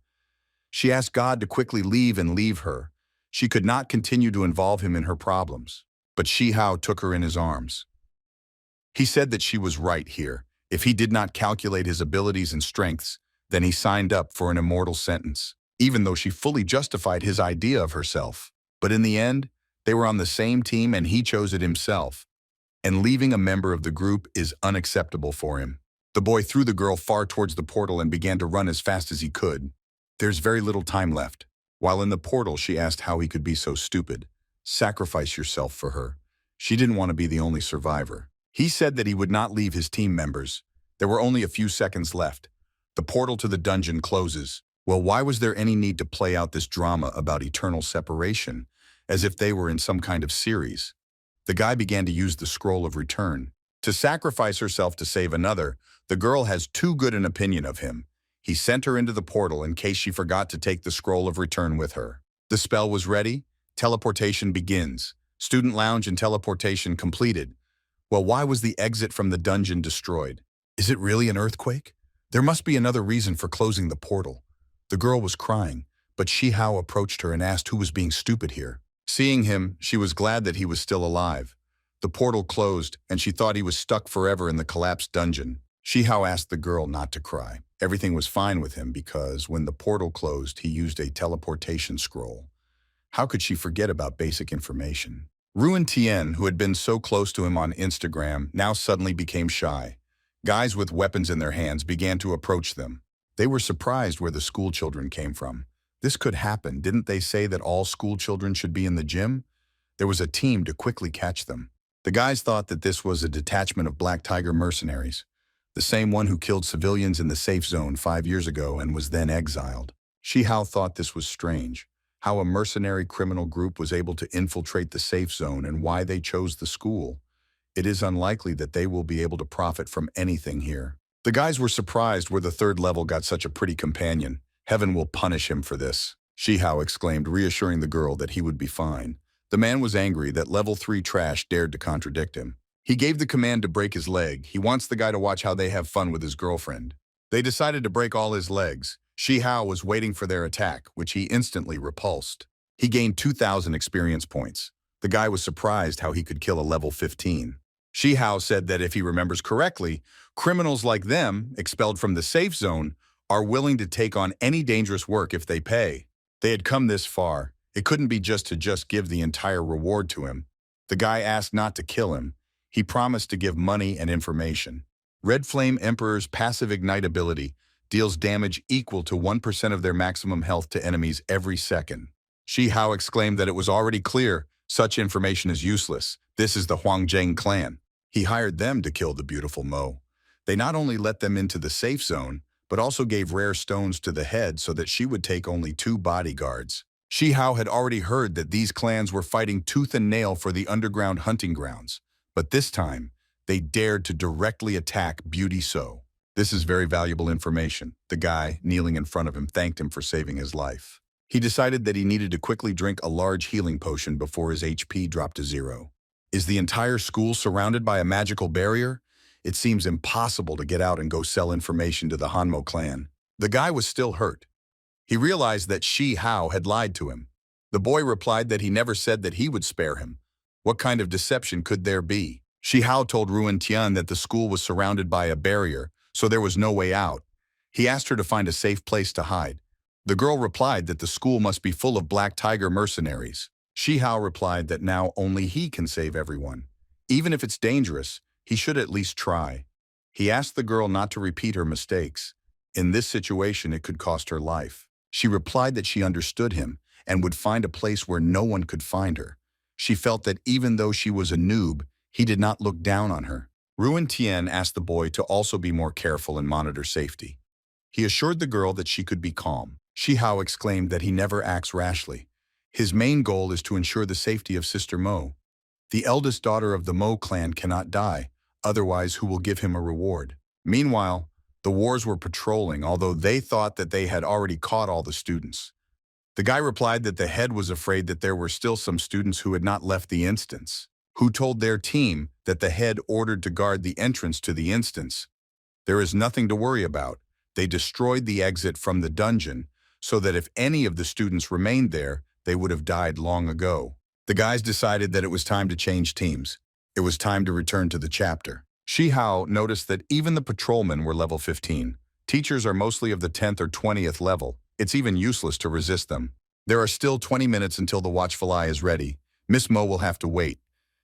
S1: She asked God to quickly leave her. She could not continue to involve him in her problems. But Shihao took her in his arms. He said that she was right here. If he did not calculate his abilities and strengths, then he signed up for an immortal sentence, even though she fully justified his idea of herself. But in the end, they were on the same team and he chose it himself. And leaving a member of the group is unacceptable for him. The boy threw the girl far towards the portal and began to run as fast as he could. There's very little time left. While in the portal, she asked how he could be so stupid. Sacrifice yourself for her. She didn't want to be the only survivor. He said that he would not leave his team members. There were only a few seconds left. The portal to the dungeon closes. Well, why was there any need to play out this drama about eternal separation, as if they were in some kind of series? The guy began to use the scroll of return. To sacrifice herself to save another, the girl has too good an opinion of him. He sent her into the portal in case she forgot to take the scroll of return with her. The spell was ready. Teleportation begins. Student lounge and teleportation completed. Well, why was the exit from the dungeon destroyed? Is it really an earthquake? There must be another reason for closing the portal. The girl was crying, but Shihao approached her and asked who was being stupid here. Seeing him, she was glad that he was still alive. The portal closed, and she thought he was stuck forever in the collapsed dungeon. Shihao asked the girl not to cry. Everything was fine with him because when the portal closed, he used a teleportation scroll. How could she forget about basic information? Ruin Tian, who had been so close to him on Instagram, now suddenly became shy. Guys with weapons in their hands began to approach them. They were surprised where the school children came from. This could happen. Didn't they say that all school children should be in the gym? There was a team to quickly catch them. The guys thought that this was a detachment of Black Tiger mercenaries, the same one who killed civilians in the safe zone 5 years ago and was then exiled. Shihao thought this was strange, how a mercenary criminal group was able to infiltrate the safe zone and why they chose the school. It is unlikely that they will be able to profit from anything here. The guys were surprised where the third level got such a pretty companion. Heaven will punish him for this, Shihao exclaimed, reassuring the girl that he would be fine. The man was angry that level 3 trash dared to contradict him. He gave the command to break his leg. He wants the guy to watch how they have fun with his girlfriend. They decided to break all his legs. Shihao was waiting for their attack, which he instantly repulsed. He gained 2,000 experience points. The guy was surprised how he could kill a level 15. Shihao said that if he remembers correctly, criminals like them, expelled from the safe zone, are willing to take on any dangerous work if they pay. They had come this far. It couldn't be just to give the entire reward to him. The guy asked not to kill him. He promised to give money and information. Red Flame Emperor's passive ignite ability deals damage equal to 1% of their maximum health to enemies every second. Shihao exclaimed that it was already clear such information is useless. This is the Huangzheng clan. He hired them to kill the beautiful Mo. They not only let them into the safe zone, but also gave rare stones to the head so that she would take only 2 bodyguards. Shihao had already heard that these clans were fighting tooth and nail for the underground hunting grounds, but this time, they dared to directly attack Beauty So. This is very valuable information. The guy, kneeling in front of him, thanked him for saving his life. He decided that he needed to quickly drink a large healing potion before his HP dropped to 0. Is the entire school surrounded by a magical barrier? It seems impossible to get out and go sell information to the Hanmo clan. The guy was still hurt. He realized that Shihao had lied to him. The boy replied that he never said that he would spare him. What kind of deception could there be? Shi Hao told Ruan Tian that the school was surrounded by a barrier, so there was no way out. He asked her to find a safe place to hide. The girl replied that the school must be full of Black Tiger mercenaries. Shi Hao replied that now only he can save everyone. Even if it's dangerous, he should at least try. He asked the girl not to repeat her mistakes. In this situation, it could cost her life. She replied that she understood him and would find a place where no one could find her. She felt that even though she was a noob, he did not look down on her. Ruan Tian asked the boy to also be more careful and monitor safety. He assured the girl that she could be calm. Shi Hao exclaimed that he never acts rashly. His main goal is to ensure the safety of Sister Mo. The eldest daughter of the Mo clan cannot die, otherwise who will give him a reward? Meanwhile, the wars were patrolling, although they thought that they had already caught all the students. The guy replied that the head was afraid that there were still some students who had not left the instance, who told their team that the head ordered to guard the entrance to the instance. There is nothing to worry about. They destroyed the exit from the dungeon so that if any of the students remained there, they would have died long ago. The guys decided that it was time to change teams. It was time to return to the chapter. Shi Hao noticed that even the patrolmen were level 15. Teachers are mostly of the 10th or 20th level. It's even useless to resist them. There are still 20 minutes until the watchful eye is ready. Miss Mo will have to wait,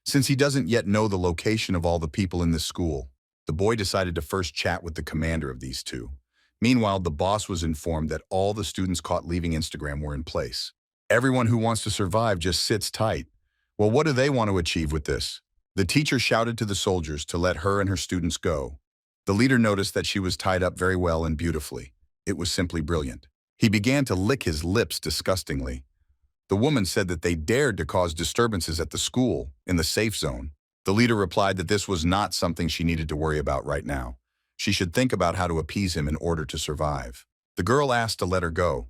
S1: since he doesn't yet know the location of all the people in this school. The boy decided to first chat with the commander of these two. Meanwhile, the boss was informed that all the students caught leaving Instagram were in place. Everyone who wants to survive just sits tight. Well, what do they want to achieve with this? The teacher shouted to the soldiers to let her and her students go. The leader noticed that she was tied up very well and beautifully. It was simply brilliant. He began to lick his lips disgustingly. The woman said that they dared to cause disturbances at the school, in the safe zone. The leader replied that this was not something she needed to worry about right now. She should think about how to appease him in order to survive. The girl asked to let her go.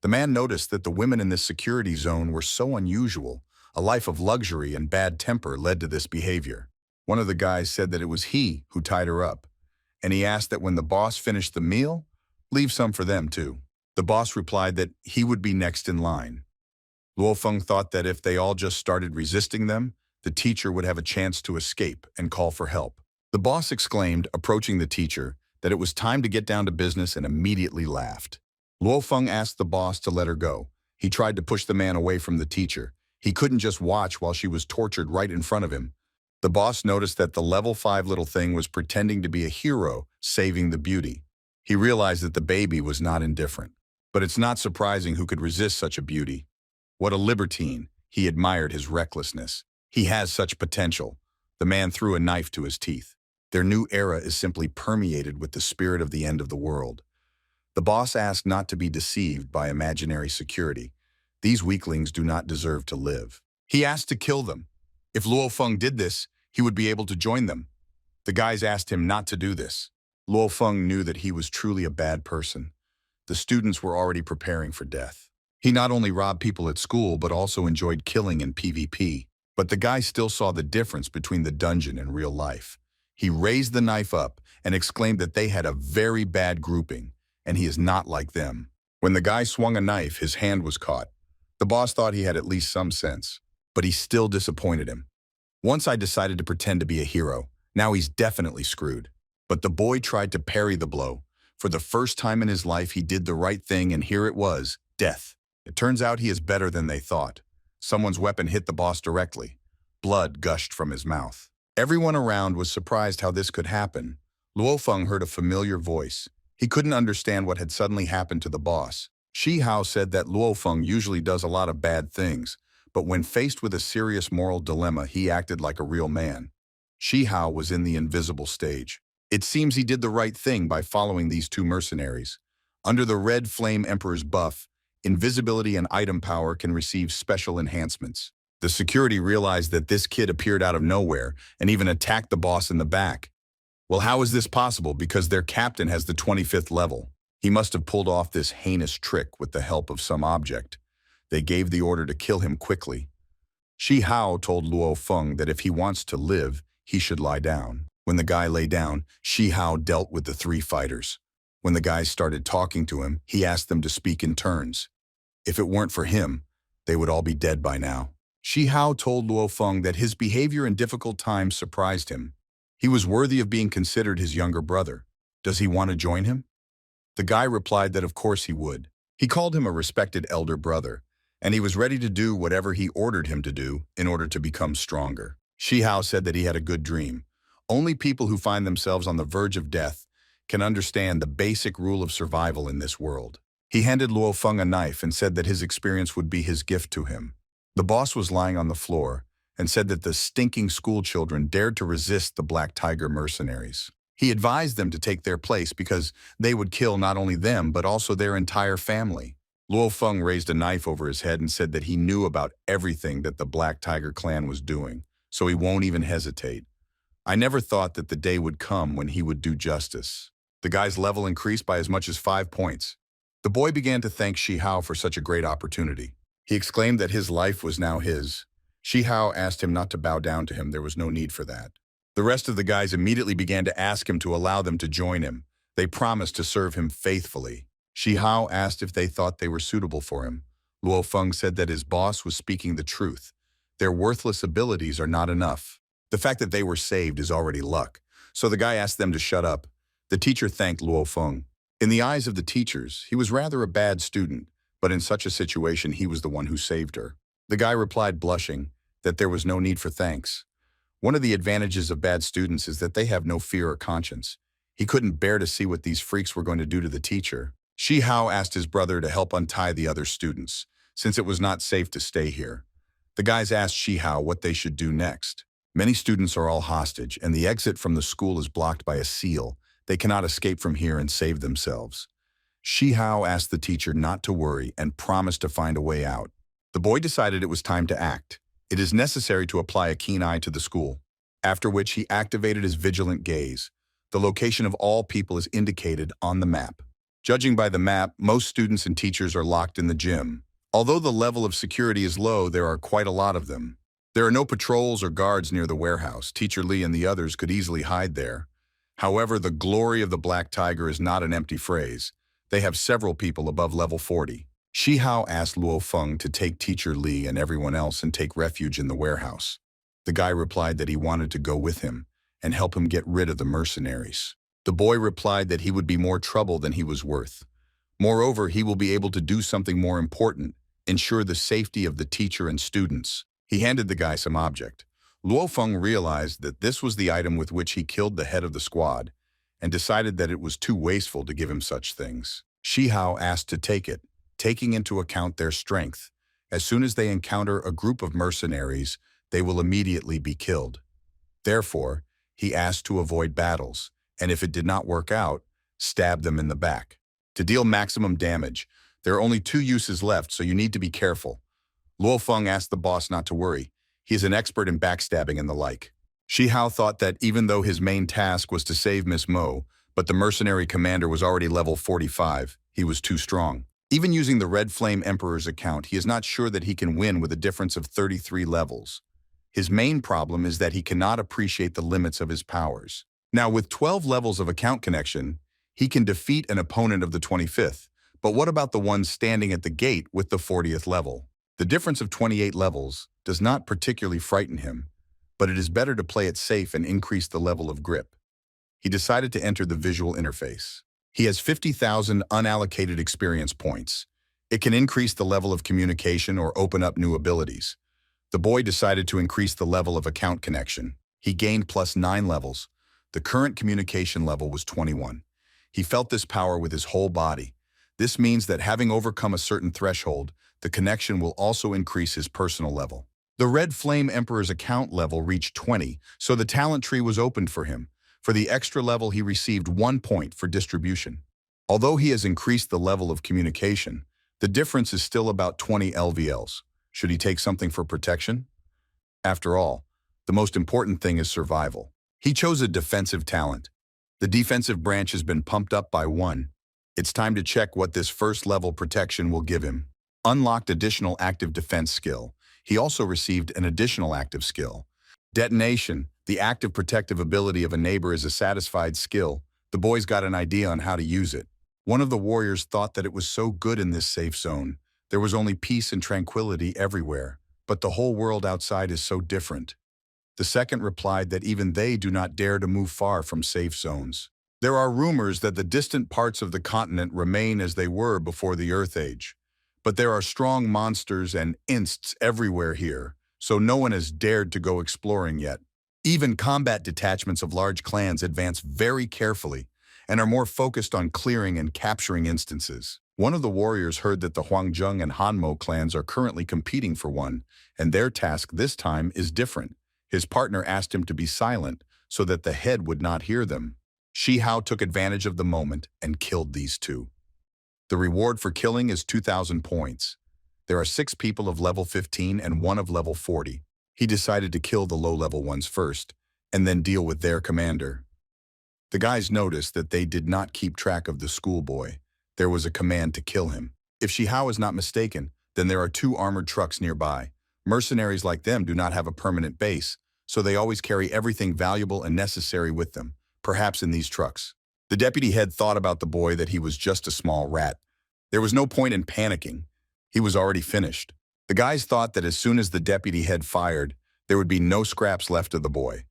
S1: The man noticed that the women in this security zone were so unusual. A life of luxury and bad temper led to this behavior. One of the guys said that it was he who tied her up, and he asked that when the boss finished the meal, leave some for them too. The boss replied that he would be next in line. Luo Feng thought that if they all just started resisting them, the teacher would have a chance to escape and call for help. The boss exclaimed, approaching the teacher, that it was time to get down to business and immediately laughed. Luo Feng asked the boss to let her go. He tried to push the man away from the teacher. He couldn't just watch while she was tortured right in front of him. The boss noticed that the level 5 little thing was pretending to be a hero, saving the beauty. He realized that the baby was not indifferent. But it's not surprising who could resist such a beauty. What a libertine. He admired his recklessness. He has such potential. The man threw a knife to his teeth. Their new era is simply permeated with the spirit of the end of the world. The boss asked not to be deceived by imaginary security. These weaklings do not deserve to live. He asked to kill them. If Luo Feng did this, he would be able to join them. The guys asked him not to do this. Luo Feng knew that he was truly a bad person. The students were already preparing for death. He not only robbed people at school, but also enjoyed killing in PvP. But the guy still saw the difference between the dungeon and real life. He raised the knife up and exclaimed that they had a very bad grouping, and he is not like them. When the guy swung a knife, his hand was caught. The boss thought he had at least some sense, but he still disappointed him. Once I decided to pretend to be a hero. Now he's definitely screwed. But the boy tried to parry the blow. For the first time in his life, he did the right thing, and here it was, death. It turns out he is better than they thought. Someone's weapon hit the boss directly. Blood gushed from his mouth. Everyone around was surprised how this could happen. Luo Feng heard a familiar voice. He couldn't understand what had suddenly happened to the boss. Shi Hao said that Luo Feng usually does a lot of bad things, but when faced with a serious moral dilemma, he acted like a real man. Shi Hao was in the invisible stage. It seems he did the right thing by following these two mercenaries. Under the Red Flame Emperor's buff, invisibility and item power can receive special enhancements. The security realized that this kid appeared out of nowhere and even attacked the boss in the back. Well, how is this possible? Because their captain has the 25th level. He must have pulled off this heinous trick with the help of some object. They gave the order to kill him quickly. Shi Hao told Luo Feng that if he wants to live, he should lie down. When the guy lay down, Shi Hao dealt with the three fighters. When the guys started talking to him, he asked them to speak in turns. If it weren't for him, they would all be dead by now. Shi Hao told Luo Feng that his behavior in difficult times surprised him. He was worthy of being considered his younger brother. Does he want to join him? The guy replied that of course he would. He called him a respected elder brother, and he was ready to do whatever he ordered him to do in order to become stronger. Shi Hao said that he had a good dream. Only people who find themselves on the verge of death can understand the basic rule of survival in this world. He handed Luo Feng a knife and said that his experience would be his gift to him. The boss was lying on the floor and said that the stinking school children dared to resist the Black Tiger mercenaries. He advised them to take their place because they would kill not only them but also their entire family. Luo Feng raised a knife over his head and said that he knew about everything that the Black Tiger clan was doing, so he won't even hesitate. I never thought that the day would come when he would do justice. The guy's level increased by as much as 5 points. The boy began to thank Shi Hao for such a great opportunity. He exclaimed that his life was now his. Shi Hao asked him not to bow down to him. There was no need for that. The rest of the guys immediately began to ask him to allow them to join him. They promised to serve him faithfully. Shi Hao asked if they thought they were suitable for him. Luo Feng said that his boss was speaking the truth. Their worthless abilities are not enough. The fact that they were saved is already luck. So the guy asked them to shut up. The teacher thanked Luo Feng. In the eyes of the teachers, he was rather a bad student, but in such a situation he was the one who saved her. The guy replied, blushing, that there was no need for thanks. One of the advantages of bad students is that they have no fear or conscience. He couldn't bear to see what these freaks were going to do to the teacher. Shi Hao asked his brother to help untie the other students, since it was not safe to stay here. The guys asked Shi Hao what they should do next. Many students are all hostage, and the exit from the school is blocked by a seal. They cannot escape from here and save themselves. Shi Hao asked the teacher not to worry and promised to find a way out. The boy decided it was time to act. It is necessary to apply a keen eye to the school, after which he activated his vigilant gaze. The location of all people is indicated on the map. Judging by the map, most students and teachers are locked in the gym. Although the level of security is low, there are quite a lot of them. There are no patrols or guards near the warehouse. Teacher Li and the others could easily hide there. However, the glory of the Black Tiger is not an empty phrase. They have several people above level 40. Shi Hao asked Luo Feng to take Teacher Li and everyone else and take refuge in the warehouse. The guy replied that he wanted to go with him and help him get rid of the mercenaries. The boy replied that he would be more trouble than he was worth. Moreover, he will be able to do something more important, ensure the safety of the teacher and students. He handed the guy some object. Luo Feng realized that this was the item with which he killed the head of the squad and decided that it was too wasteful to give him such things. Shi Hao asked to take it, taking into account their strength. As soon as they encounter a group of mercenaries, they will immediately be killed. Therefore, he asked to avoid battles, and if it did not work out, stab them in the back. To deal maximum damage, there are only 2 uses left, so you need to be careful. Luo Feng asked the boss not to worry. He is an expert in backstabbing and the like. Shi Hao thought that even though his main task was to save Miss Mo, but the mercenary commander was already level 45, he was too strong. Even using the Red Flame Emperor's account, he is not sure that he can win with a difference of 33 levels. His main problem is that he cannot appreciate the limits of his powers. Now, with 12 levels of account connection, he can defeat an opponent of the 25th, but what about the one standing at the gate with the 40th level? The difference of 28 levels does not particularly frighten him, but it is better to play it safe and increase the level of grip. He decided to enter the visual interface. He has 50,000 unallocated experience points. It can increase the level of communication or open up new abilities. The boy decided to increase the level of account connection. He gained +9 levels. The current communication level was 21. He felt this power with his whole body. This means that having overcome a certain threshold, the connection will also increase his personal level. The Red Flame Emperor's account level reached 20, so the talent tree was opened for him. For the extra level, he received 1 point for distribution. Although he has increased the level of communication, the difference is still about 20 LVLs. Should he take something for protection? After all, the most important thing is survival. He chose a defensive talent. The defensive branch has been pumped up by 1. It's time to check what this first level protection will give him. Unlocked additional active defense skill. He also received an additional active skill. Detonation, the active protective ability of a neighbor, is a satisfied skill. The boys got an idea on how to use it. One of the warriors thought that it was so good in this safe zone. There was only peace and tranquility everywhere, but the whole world outside is so different. The second replied that even they do not dare to move far from safe zones. There are rumors that the distant parts of the continent remain as they were before the Earth Age. But there are strong monsters and insts everywhere here, so no one has dared to go exploring yet. Even combat detachments of large clans advance very carefully and are more focused on clearing and capturing instances. One of the warriors heard that the Huangjung and Hanmo clans are currently competing for one, and their task this time is different. His partner asked him to be silent so that the head would not hear them. Shi Hao took advantage of the moment and killed these two. The reward for killing is 2,000 points. There are 6 people of level 15 and 1 of level 40. He decided to kill the low-level ones first, and then deal with their commander. The guys noticed that they did not keep track of the schoolboy. There was a command to kill him. If Shi Hao is not mistaken, then there are 2 armored trucks nearby. Mercenaries like them do not have a permanent base, so they always carry everything valuable and necessary with them, perhaps in these trucks. The deputy head thought about the boy that he was just a small rat. There was no point in panicking. He was already finished. The guys thought that as soon as the deputy head fired, there would be no scraps left of the boy.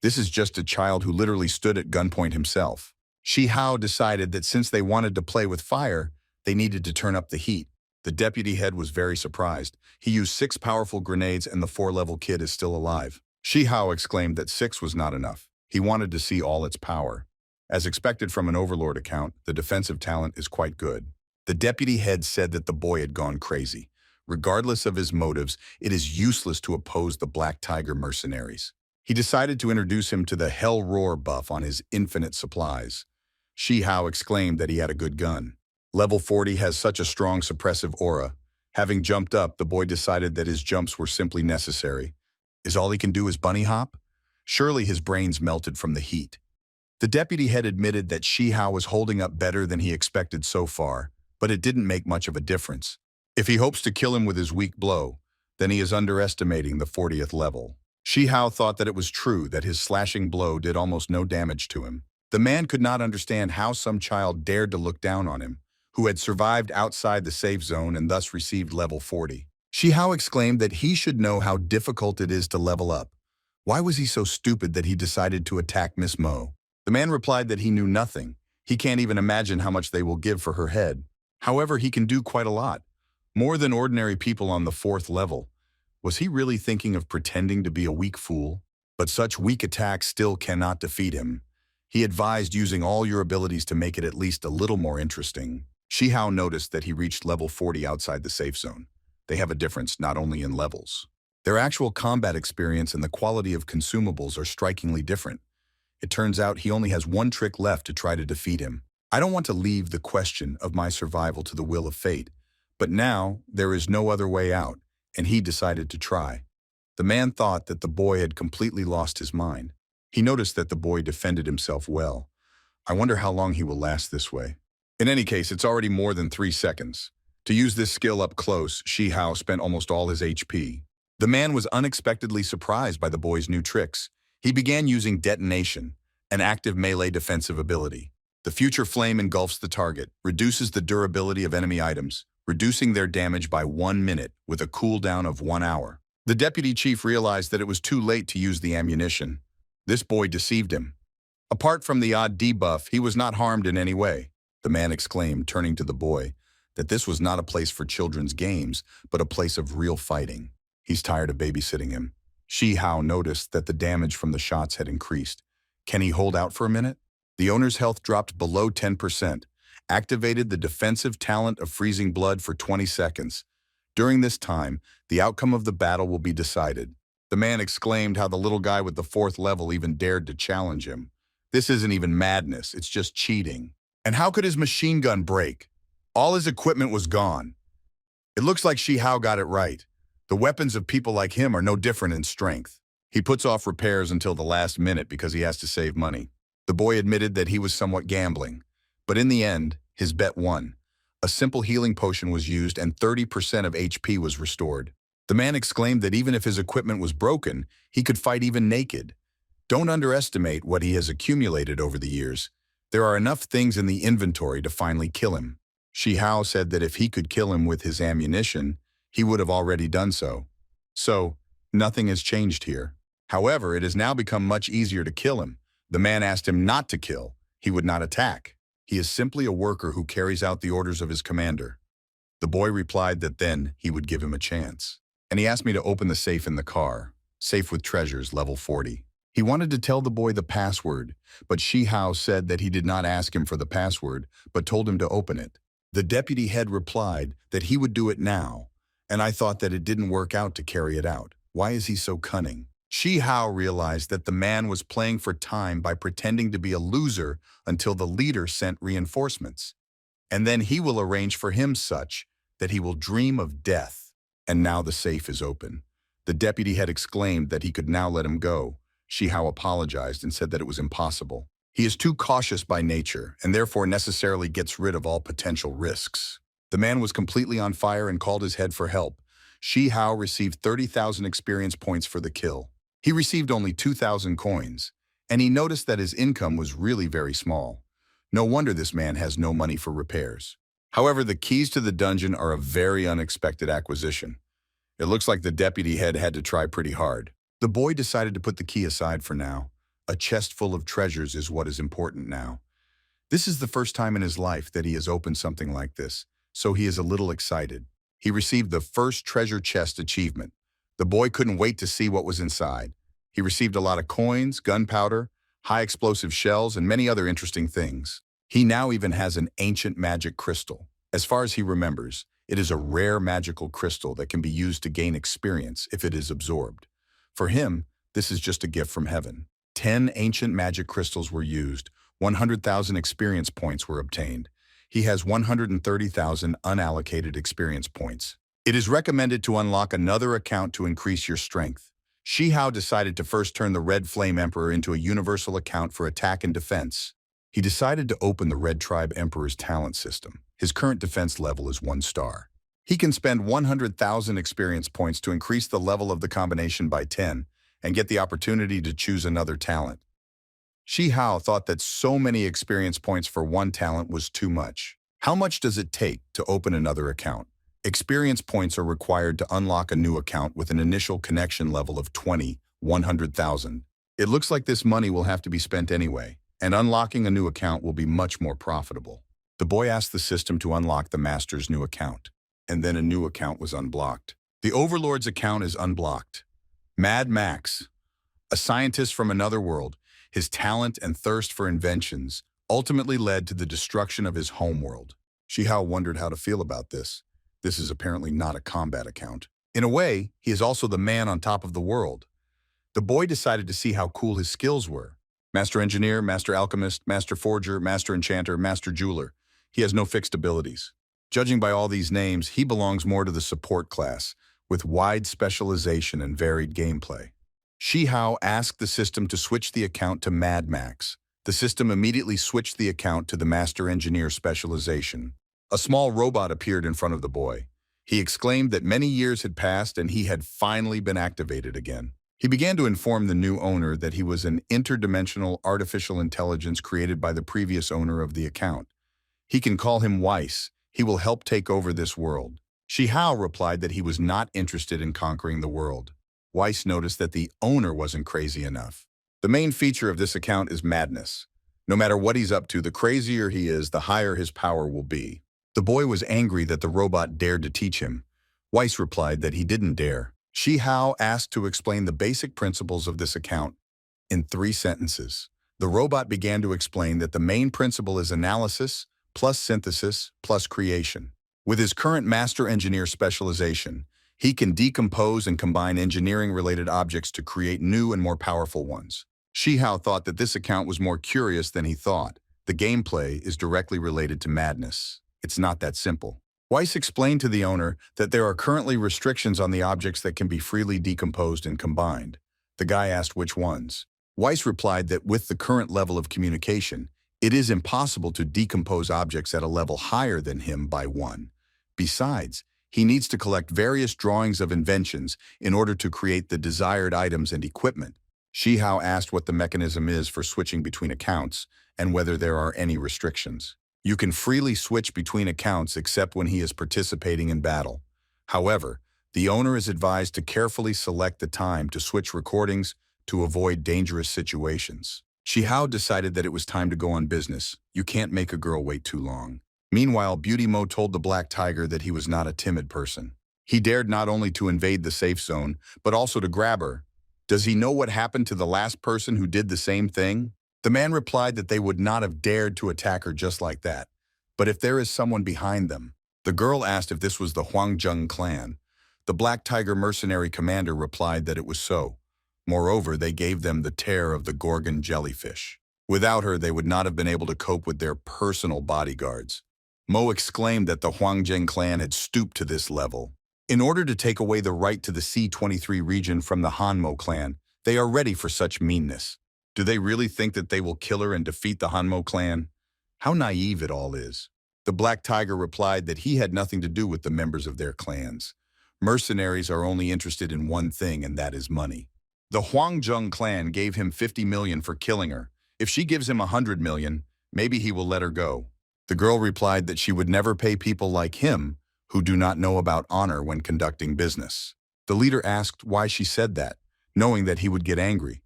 S1: This is just a child who literally stood at gunpoint himself. Shi Hao decided that since they wanted to play with fire, they needed to turn up the heat. The deputy head was very surprised. He used 6 powerful grenades and the 4-level kid is still alive. Shi Hao exclaimed that 6 was not enough. He wanted to see all its power. As expected from an overlord account, the defensive talent is quite good. The deputy head said that the boy had gone crazy. Regardless of his motives, it is useless to oppose the Black Tiger mercenaries. He decided to introduce him to the Hell Roar buff on his infinite supplies. Shi Hao exclaimed that he had a good gun. Level 40 has such a strong suppressive aura. Having jumped up, the boy decided that his jumps were simply necessary. Is all he can do is bunny hop? Surely his brains melted from the heat. The deputy head admitted that Shi Hao was holding up better than he expected so far, but it didn't make much of a difference. If he hopes to kill him with his weak blow, then he is underestimating the 40th level. Shi Hao thought that it was true that his slashing blow did almost no damage to him. The man could not understand how some child dared to look down on him, who had survived outside the safe zone and thus received level 40. Shi Hao exclaimed that he should know how difficult it is to level up. Why was he so stupid that he decided to attack Miss Mo? The man replied that he knew nothing. He can't even imagine how much they will give for her head. However, he can do quite a lot. More than ordinary people on the 4th level. Was he really thinking of pretending to be a weak fool? But such weak attacks still cannot defeat him. He advised using all your abilities to make it at least a little more interesting. Shi Hao noticed that he reached level 40 outside the safe zone. They have a difference not only in levels. Their actual combat experience and the quality of consumables are strikingly different. It turns out he only has one trick left to try to defeat him. I don't want to leave the question of my survival to the will of fate, but now there is no other way out, and he decided to try. The man thought that the boy had completely lost his mind. He noticed that the boy defended himself well. I wonder how long he will last this way. In any case, it's already more than 3 seconds. To use this skill up close, Shi Hao spent almost all his HP. The man was unexpectedly surprised by the boy's new tricks. He began using detonation, an active melee defensive ability. The future flame engulfs the target, reduces the durability of enemy items, reducing their damage by 1 minute with a cooldown of 1 hour. The deputy chief realized that it was too late to use the ammunition. This boy deceived him. Apart from the odd debuff, he was not harmed in any way. The man exclaimed, turning to the boy, that this was not a place for children's games, but a place of real fighting. He's tired of babysitting him. Shi Hao noticed that the damage from the shots had increased. Can he hold out for a minute? The owner's health dropped below 10%, activated the defensive talent of freezing blood for 20 seconds. During this time, the outcome of the battle will be decided. The man exclaimed how the little guy with the 4th level even dared to challenge him. This isn't even madness, it's just cheating. And how could his machine gun break? All his equipment was gone. It looks like Shi Hao got it right. The weapons of people like him are no different in strength. He puts off repairs until the last minute because he has to save money. The boy admitted that he was somewhat gambling, but in the end, his bet won. A simple healing potion was used and 30% of HP was restored. The man exclaimed that even if his equipment was broken, he could fight even naked. Don't underestimate what he has accumulated over the years. There are enough things in the inventory to finally kill him. Shi Hao said that if he could kill him with his ammunition, he would have already done so. So, nothing has changed here. However, it has now become much easier to kill him. The man asked him not to kill. He would not attack. He is simply a worker who carries out the orders of his commander. The boy replied that then he would give him a chance. And he asked me to open the safe in the car. Safe with treasures, level 40. He wanted to tell the boy the password, but Shi Hao said that he did not ask him for the password, but told him to open it. The deputy head replied that he would do it now, and I thought that it didn't work out to carry it out. Why is he so cunning? Shi Hao realized that the man was playing for time by pretending to be a loser until the leader sent reinforcements. And then he will arrange for him such that he will dream of death. And now the safe is open. The deputy had exclaimed that he could now let him go. Shi Hao apologized and said that it was impossible. He is too cautious by nature and therefore necessarily gets rid of all potential risks. The man was completely on fire and called his head for help. Shi Hao received 30,000 experience points for the kill. He received only 2,000 coins, and he noticed that his income was really very small. No wonder this man has no money for repairs. However, the keys to the dungeon are a very unexpected acquisition. It looks like the deputy head had to try pretty hard. The boy decided to put the key aside for now. A chest full of treasures is what is important now. This is the first time in his life that he has opened something like this, so he is a little excited. He received the first treasure chest achievement. The boy couldn't wait to see what was inside. He received a lot of coins, gunpowder, high explosive shells, and many other interesting things. He now even has an ancient magic crystal. As far as he remembers, it is a rare magical crystal that can be used to gain experience if it is absorbed. For him, this is just a gift from heaven. 10 ancient magic crystals were used, 100,000 experience points were obtained. He has 130,000 unallocated experience points. It is recommended to unlock another account to increase your strength. Shi Hao decided to first turn the Red Flame Emperor into a universal account for attack and defense. He decided to open the Red Tribe Emperor's talent system. His current defense level is 1 star. He can spend 100,000 experience points to increase the level of the combination by 10 and get the opportunity to choose another talent. Shi Hao thought that so many experience points for one talent was too much. How much does it take to open another account? Experience points are required to unlock a new account with an initial connection level of 100,000. It looks like this money will have to be spent anyway, and unlocking a new account will be much more profitable. The boy asked the system to unlock the master's new account, and then a new account was unblocked. The Overlord's account is unblocked. Mad Max, a scientist from another world, his talent and thirst for inventions ultimately led to the destruction of his homeworld. Shi Hao wondered how to feel about this. This is apparently not a combat account. In a way, he is also the man on top of the world. The boy decided to see how cool his skills were. Master Engineer, Master Alchemist, Master Forger, Master Enchanter, Master Jeweler. He has no fixed abilities. Judging by all these names, he belongs more to the support class, with wide specialization and varied gameplay. Shi Hao asked the system to switch the account to Mad Max. The system immediately switched the account to the Master Engineer specialization. A small robot appeared in front of the boy. He exclaimed that many years had passed and he had finally been activated again. He began to inform the new owner that he was an interdimensional artificial intelligence created by the previous owner of the account. He can call him Weiss. He will help take over this world. Shi Hao replied that he was not interested in conquering the world. Weiss noticed that the owner wasn't crazy enough. The main feature of this account is madness. No matter what he's up to, the crazier he is, the higher his power will be. The boy was angry that the robot dared to teach him. Weiss replied that he didn't dare. Shi Hao asked to explain the basic principles of this account in 3 sentences. The robot began to explain that the main principle is analysis, plus synthesis, plus creation. With his current Master Engineer specialization, he can decompose and combine engineering-related objects to create new and more powerful ones. Shi Hao thought that this account was more curious than he thought. The gameplay is directly related to madness. It's not that simple. Weiss explained to the owner that there are currently restrictions on the objects that can be freely decomposed and combined. The guy asked which ones. Weiss replied that with the current level of communication, it is impossible to decompose objects at a level higher than him by 1. Besides, he needs to collect various drawings of inventions in order to create the desired items and equipment. Shi Hao asked what the mechanism is for switching between accounts and whether there are any restrictions. You can freely switch between accounts except when he is participating in battle. However, the owner is advised to carefully select the time to switch recordings to avoid dangerous situations. Shihao decided that it was time to go on business. You can't make a girl wait too long. Meanwhile, Beauty Mo told the Black Tiger that he was not a timid person. He dared not only to invade the safe zone, but also to grab her. Does he know what happened to the last person who did the same thing? The man replied that they would not have dared to attack her just like that. But if there is someone behind them. The girl asked if this was the Huangjung clan. The Black Tiger mercenary commander replied that it was so. Moreover, they gave them the terror of the Gorgon jellyfish. Without her, they would not have been able to cope with their personal bodyguards. Mo exclaimed that the Huangjung clan had stooped to this level. In order to take away the right to the C-23 region from the Hanmo clan, they are ready for such meanness. Do they really think that they will kill her and defeat the Hanmo clan? How naive it all is. The Black Tiger replied that he had nothing to do with the members of their clans. Mercenaries are only interested in one thing, and that is money. The Huangjung clan gave him 50 million for killing her. If she gives him 100 million, maybe he will let her go. The girl replied that she would never pay people like him who do not know about honor when conducting business. The leader asked why she said that, knowing that he would get angry.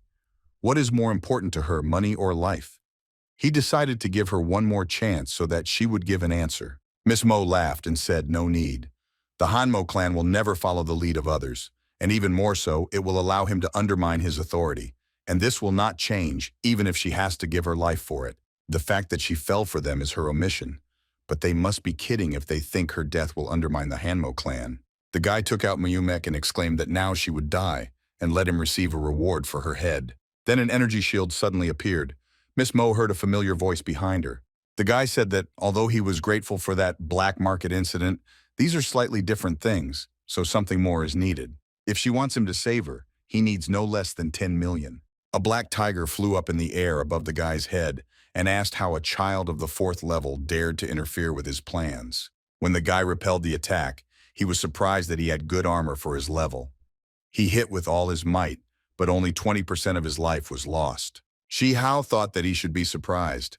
S1: What is more important to her, money or life? He decided to give her one more chance so that she would give an answer. Miss Mo laughed and said, "No need. The Hanmo clan will never follow the lead of others, and even more so, it will allow him to undermine his authority. And this will not change, even if she has to give her life for it. The fact that she fell for them is her omission. But they must be kidding if they think her death will undermine the Hanmo clan." The guy took out Mayumek and exclaimed that now she would die, and let him receive a reward for her head. Then an energy shield suddenly appeared. Miss Mo heard a familiar voice behind her. The guy said that, although he was grateful for that black market incident, these are slightly different things, so something more is needed. If she wants him to save her, he needs no less than 10 million. A black tiger flew up in the air above the guy's head and asked how a child of the 4th level dared to interfere with his plans. When the guy repelled the attack, he was surprised that he had good armor for his level. He hit with all his might, but only 20% of his life was lost. Shihao thought that he should be surprised.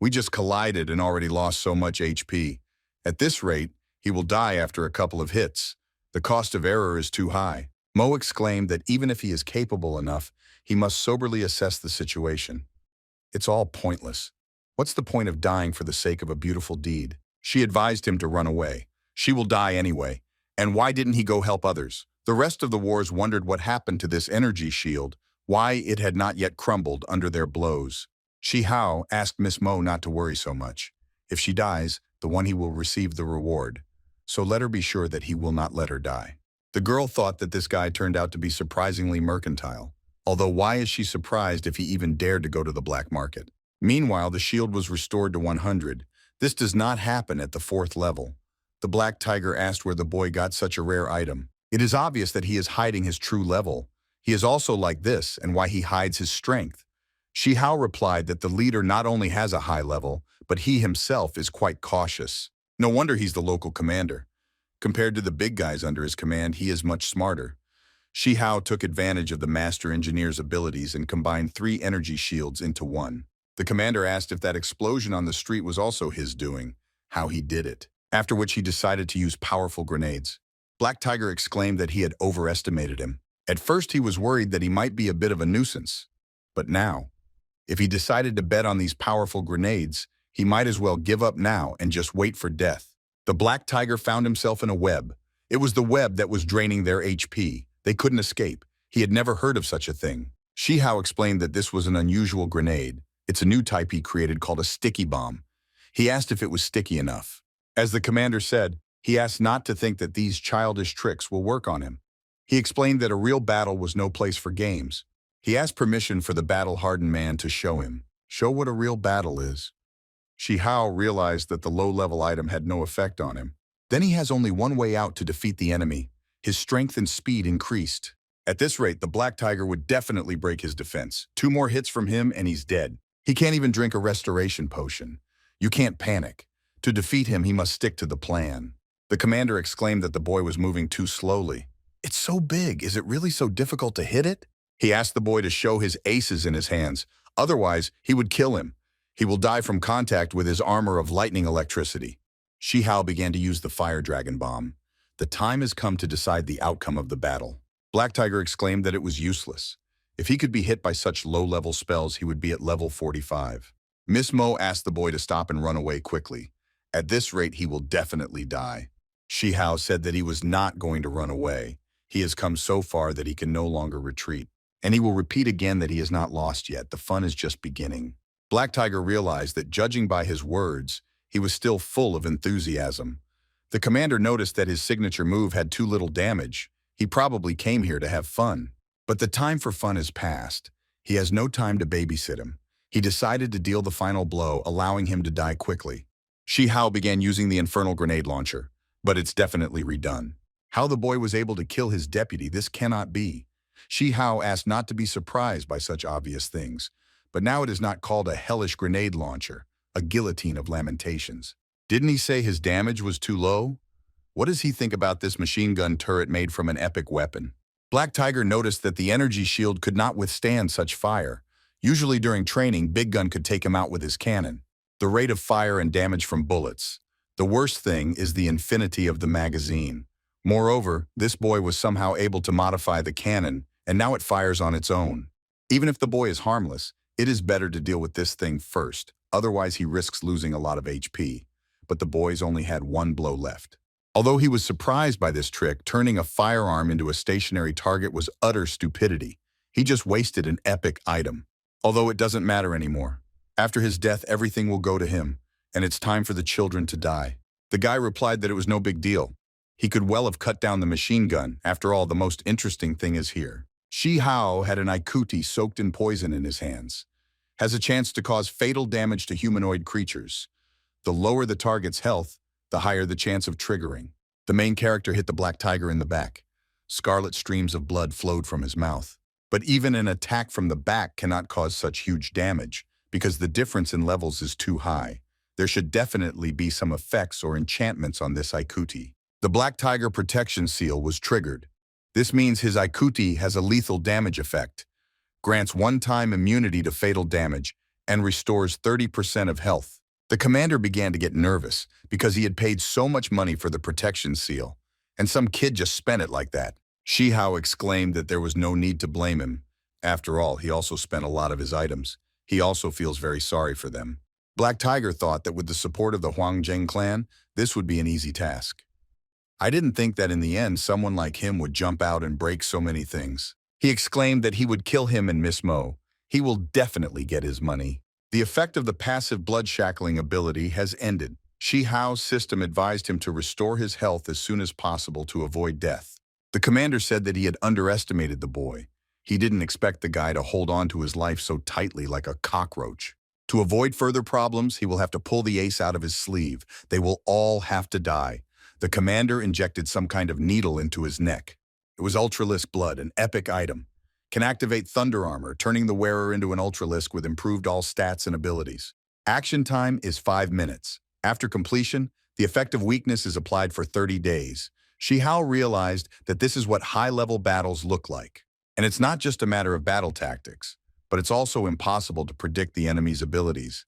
S1: We just collided and already lost so much HP. At this rate, he will die after a couple of hits. The cost of error is too high. Mo exclaimed that even if he is capable enough, he must soberly assess the situation. It's all pointless. What's the point of dying for the sake of a beautiful deed? She advised him to run away. She will die anyway. And why didn't he go help others? The rest of the wars wondered what happened to this energy shield, why it had not yet crumbled under their blows. Shihao asked Miss Mo not to worry so much. If she dies, the one he will receive the reward. So let her be sure that he will not let her die. The girl thought that this guy turned out to be surprisingly mercantile. Although why is she surprised if he even dared to go to the black market? Meanwhile, the shield was restored to 100. This does not happen at the 4th level. The Black Tiger asked where the boy got such a rare item. It is obvious that he is hiding his true level. He is also like this, and why he hides his strength. Shihao replied that the leader not only has a high level, but he himself is quite cautious. No wonder he's the local commander. Compared to the big guys under his command, he is much smarter. Shihao took advantage of the master engineer's abilities and combined 3 energy shields into one. The commander asked if that explosion on the street was also his doing, how he did it, after which he decided to use powerful grenades. Black Tiger exclaimed that he had overestimated him. At first he was worried that he might be a bit of a nuisance. But now, if he decided to bet on these powerful grenades, he might as well give up now and just wait for death. The Black Tiger found himself in a web. It was the web that was draining their HP. They couldn't escape. He had never heard of such a thing. Shihao explained that this was an unusual grenade. It's a new type he created called a sticky bomb. He asked if it was sticky enough. As the commander said, he asked not to think that these childish tricks will work on him. He explained that a real battle was no place for games. He asked permission for the battle-hardened man to show him. Show what a real battle is. Shihao realized that the low-level item had no effect on him. Then he has only one way out to defeat the enemy. His strength and speed increased. At this rate, the Black Tiger would definitely break his defense. 2 more hits from him and he's dead. He can't even drink a restoration potion. You can't panic. To defeat him, he must stick to the plan. The commander exclaimed that the boy was moving too slowly. It's so big. Is it really so difficult to hit it? He asked the boy to show his aces in his hands. Otherwise, he would kill him. He will die from contact with his armor of lightning electricity. Shi Hao began to use the fire dragon bomb. The time has come to decide the outcome of the battle. Black Tiger exclaimed that it was useless. If he could be hit by such low-level spells, he would be at level 45. Miss Mo asked the boy to stop and run away quickly. At this rate, he will definitely die. Shi Hao said that he was not going to run away. He has come so far that he can no longer retreat. And he will repeat again that he is not lost yet. The fun is just beginning. Black Tiger realized that, judging by his words, he was still full of enthusiasm. The commander noticed that his signature move had too little damage. He probably came here to have fun. But the time for fun is past. He has no time to babysit him. He decided to deal the final blow, allowing him to die quickly. Shi Hao began using the infernal grenade launcher, but it's definitely redone. How the boy was able to kill his deputy, this cannot be. Shi Hao asked not to be surprised by such obvious things, but now it is not called a hellish grenade launcher, a guillotine of lamentations. Didn't he say his damage was too low? What does he think about this machine gun turret made from an epic weapon? Black Tiger noticed that the energy shield could not withstand such fire. Usually during training, Big Gun could take him out with his cannon. The rate of fire and damage from bullets. The worst thing is the infinity of the magazine. Moreover, this boy was somehow able to modify the cannon, and now it fires on its own. Even if the boy is harmless, it is better to deal with this thing first, otherwise he risks losing a lot of HP. But the boys only had one blow left. Although he was surprised by this trick, turning a firearm into a stationary target was utter stupidity. He just wasted an epic item. Although it doesn't matter anymore. After his death, everything will go to him, and it's time for the children to die. The guy replied that it was no big deal. He could well have cut down the machine gun. After all, the most interesting thing is here. Shi Hao had an ikuti soaked in poison in his hands. Has a chance to cause fatal damage to humanoid creatures. The lower the target's health, the higher the chance of triggering. The main character hit the Black Tiger in the back. Scarlet streams of blood flowed from his mouth. But even an attack from the back cannot cause such huge damage, because the difference in levels is too high. There should definitely be some effects or enchantments on this ikuti. The Black Tiger protection seal was triggered. This means his ikuti has a lethal damage effect, grants one-time immunity to fatal damage, and restores 30% of health. The commander began to get nervous because he had paid so much money for the protection seal, and some kid just spent it like that. Shi Hao exclaimed that there was no need to blame him. After all, he also spent a lot of his items. He also feels very sorry for them. Black Tiger thought that with the support of the Huangjing clan, this would be an easy task. I didn't think that in the end someone like him would jump out and break so many things. He exclaimed that he would kill him and Miss Mo. He will definitely get his money. The effect of the passive blood shackling ability has ended. Shi Hao's system advised him to restore his health as soon as possible to avoid death. The commander said that he had underestimated the boy. He didn't expect the guy to hold on to his life so tightly like a cockroach. To avoid further problems, he will have to pull the ace out of his sleeve. They will all have to die. The commander injected some kind of needle into his neck. It was Ultralisk blood, an epic item. Can activate Thunder Armor, turning the wearer into an Ultralisk with improved all stats and abilities. Action time is 5 minutes. After completion, the effect of weakness is applied for 30 days. Shi Hao realized that this is what high-level battles look like. And it's not just a matter of battle tactics, but it's also impossible to predict the enemy's abilities.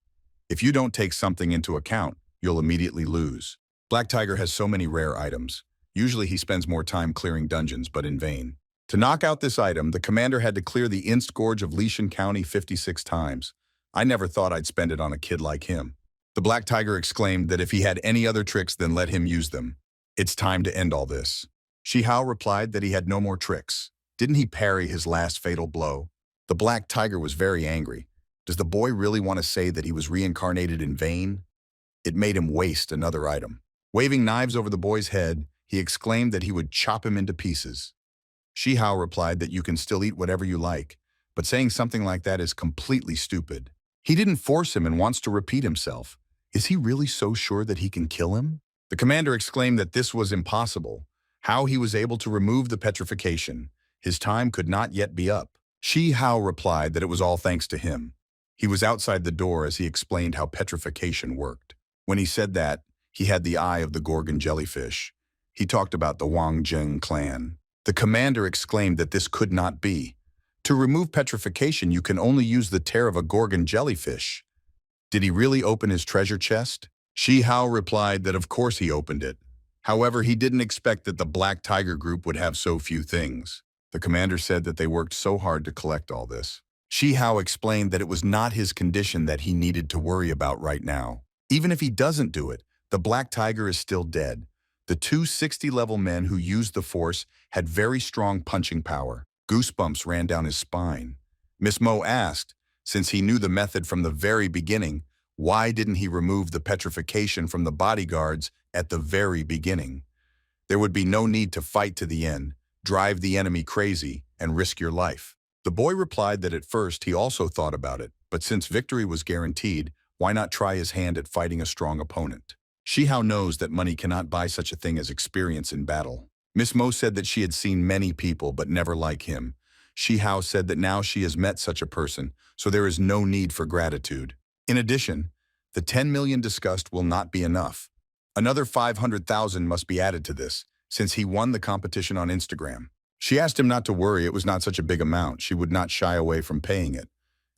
S1: If you don't take something into account, you'll immediately lose. Black Tiger has so many rare items. Usually he spends more time clearing dungeons, but in vain. To knock out this item, the commander had to clear the Inst Gorge of Lishan County 56 times. I never thought I'd spend it on a kid like him. The Black Tiger exclaimed that if he had any other tricks, then let him use them. It's time to end all this. Shi Hao replied that he had no more tricks. Didn't he parry his last fatal blow? The Black Tiger was very angry. Does the boy really want to say that he was reincarnated in vain? It made him waste another item. Waving knives over the boy's head, he exclaimed that he would chop him into pieces. Shi Hao replied that you can still eat whatever you like, but saying something like that is completely stupid. He didn't force him and wants to repeat himself. Is he really so sure that he can kill him? The commander exclaimed that this was impossible. How he was able to remove the petrification. His time could not yet be up. Shi Hao replied that it was all thanks to him. He was outside the door as he explained how petrification worked. When he said that, he had the eye of the Gorgon jellyfish. He talked about the Huangjing clan. The commander exclaimed that this could not be. To remove petrification, you can only use the tear of a Gorgon jellyfish. Did he really open his treasure chest? Shi Hao replied that of course he opened it. However, he didn't expect that the Black Tiger Group would have so few things. The commander said that they worked so hard to collect all this. Shi Hao explained that it was not his condition that he needed to worry about right now. Even if he doesn't do it, the Black Tiger is still dead. The two 60-level men who used the force had very strong punching power. Goosebumps ran down his spine. Miss Mo asked, since he knew the method from the very beginning, why didn't he remove the petrification from the bodyguards at the very beginning? There would be no need to fight to the end, drive the enemy crazy, and risk your life. The boy replied that at first he also thought about it, but since victory was guaranteed, why not try his hand at fighting a strong opponent? Shi Hao knows that money cannot buy such a thing as experience in battle. Miss Mo said that she had seen many people, but never like him. Shi Hao said that now she has met such a person, so there is no need for gratitude. In addition, the 10 million discussed will not be enough. Another 500,000 must be added to this, since he won the competition on Instagram. She asked him not to worry, it was not such a big amount. She would not shy away from paying it.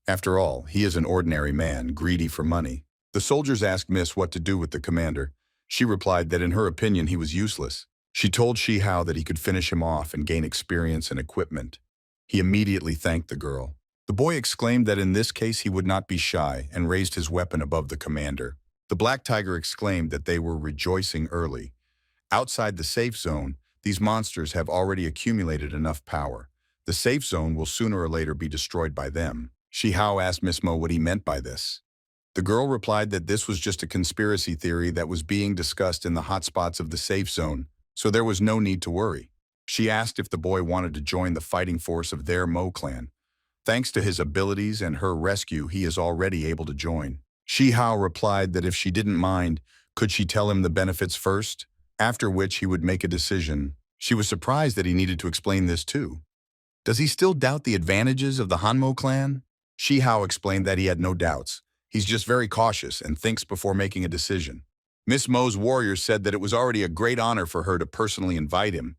S1: After all, he is an ordinary man, greedy for money. The soldiers asked Miss what to do with the commander. She replied that in her opinion he was useless. She told Shi Hao that he could finish him off and gain experience and equipment. He immediately thanked the girl. The boy exclaimed that in this case he would not be shy and raised his weapon above the commander. The Black Tiger exclaimed that they were rejoicing early. Outside the safe zone, these monsters have already accumulated enough power. The safe zone will sooner or later be destroyed by them. Shi Hao asked Miss Mo what he meant by this. The girl replied that this was just a conspiracy theory that was being discussed in the hotspots of the safe zone, so there was no need to worry. She asked if the boy wanted to join the fighting force of their Mo clan. Thanks to his abilities and her rescue, he is already able to join. Shi Hao replied that if she didn't mind, could she tell him the benefits first, after which he would make a decision. She was surprised that he needed to explain this too. Does he still doubt the advantages of the Hanmo clan? Shi Hao explained that he had no doubts. He's just very cautious and thinks before making a decision. Miss Mo's warriors said that it was already a great honor for her to personally invite him.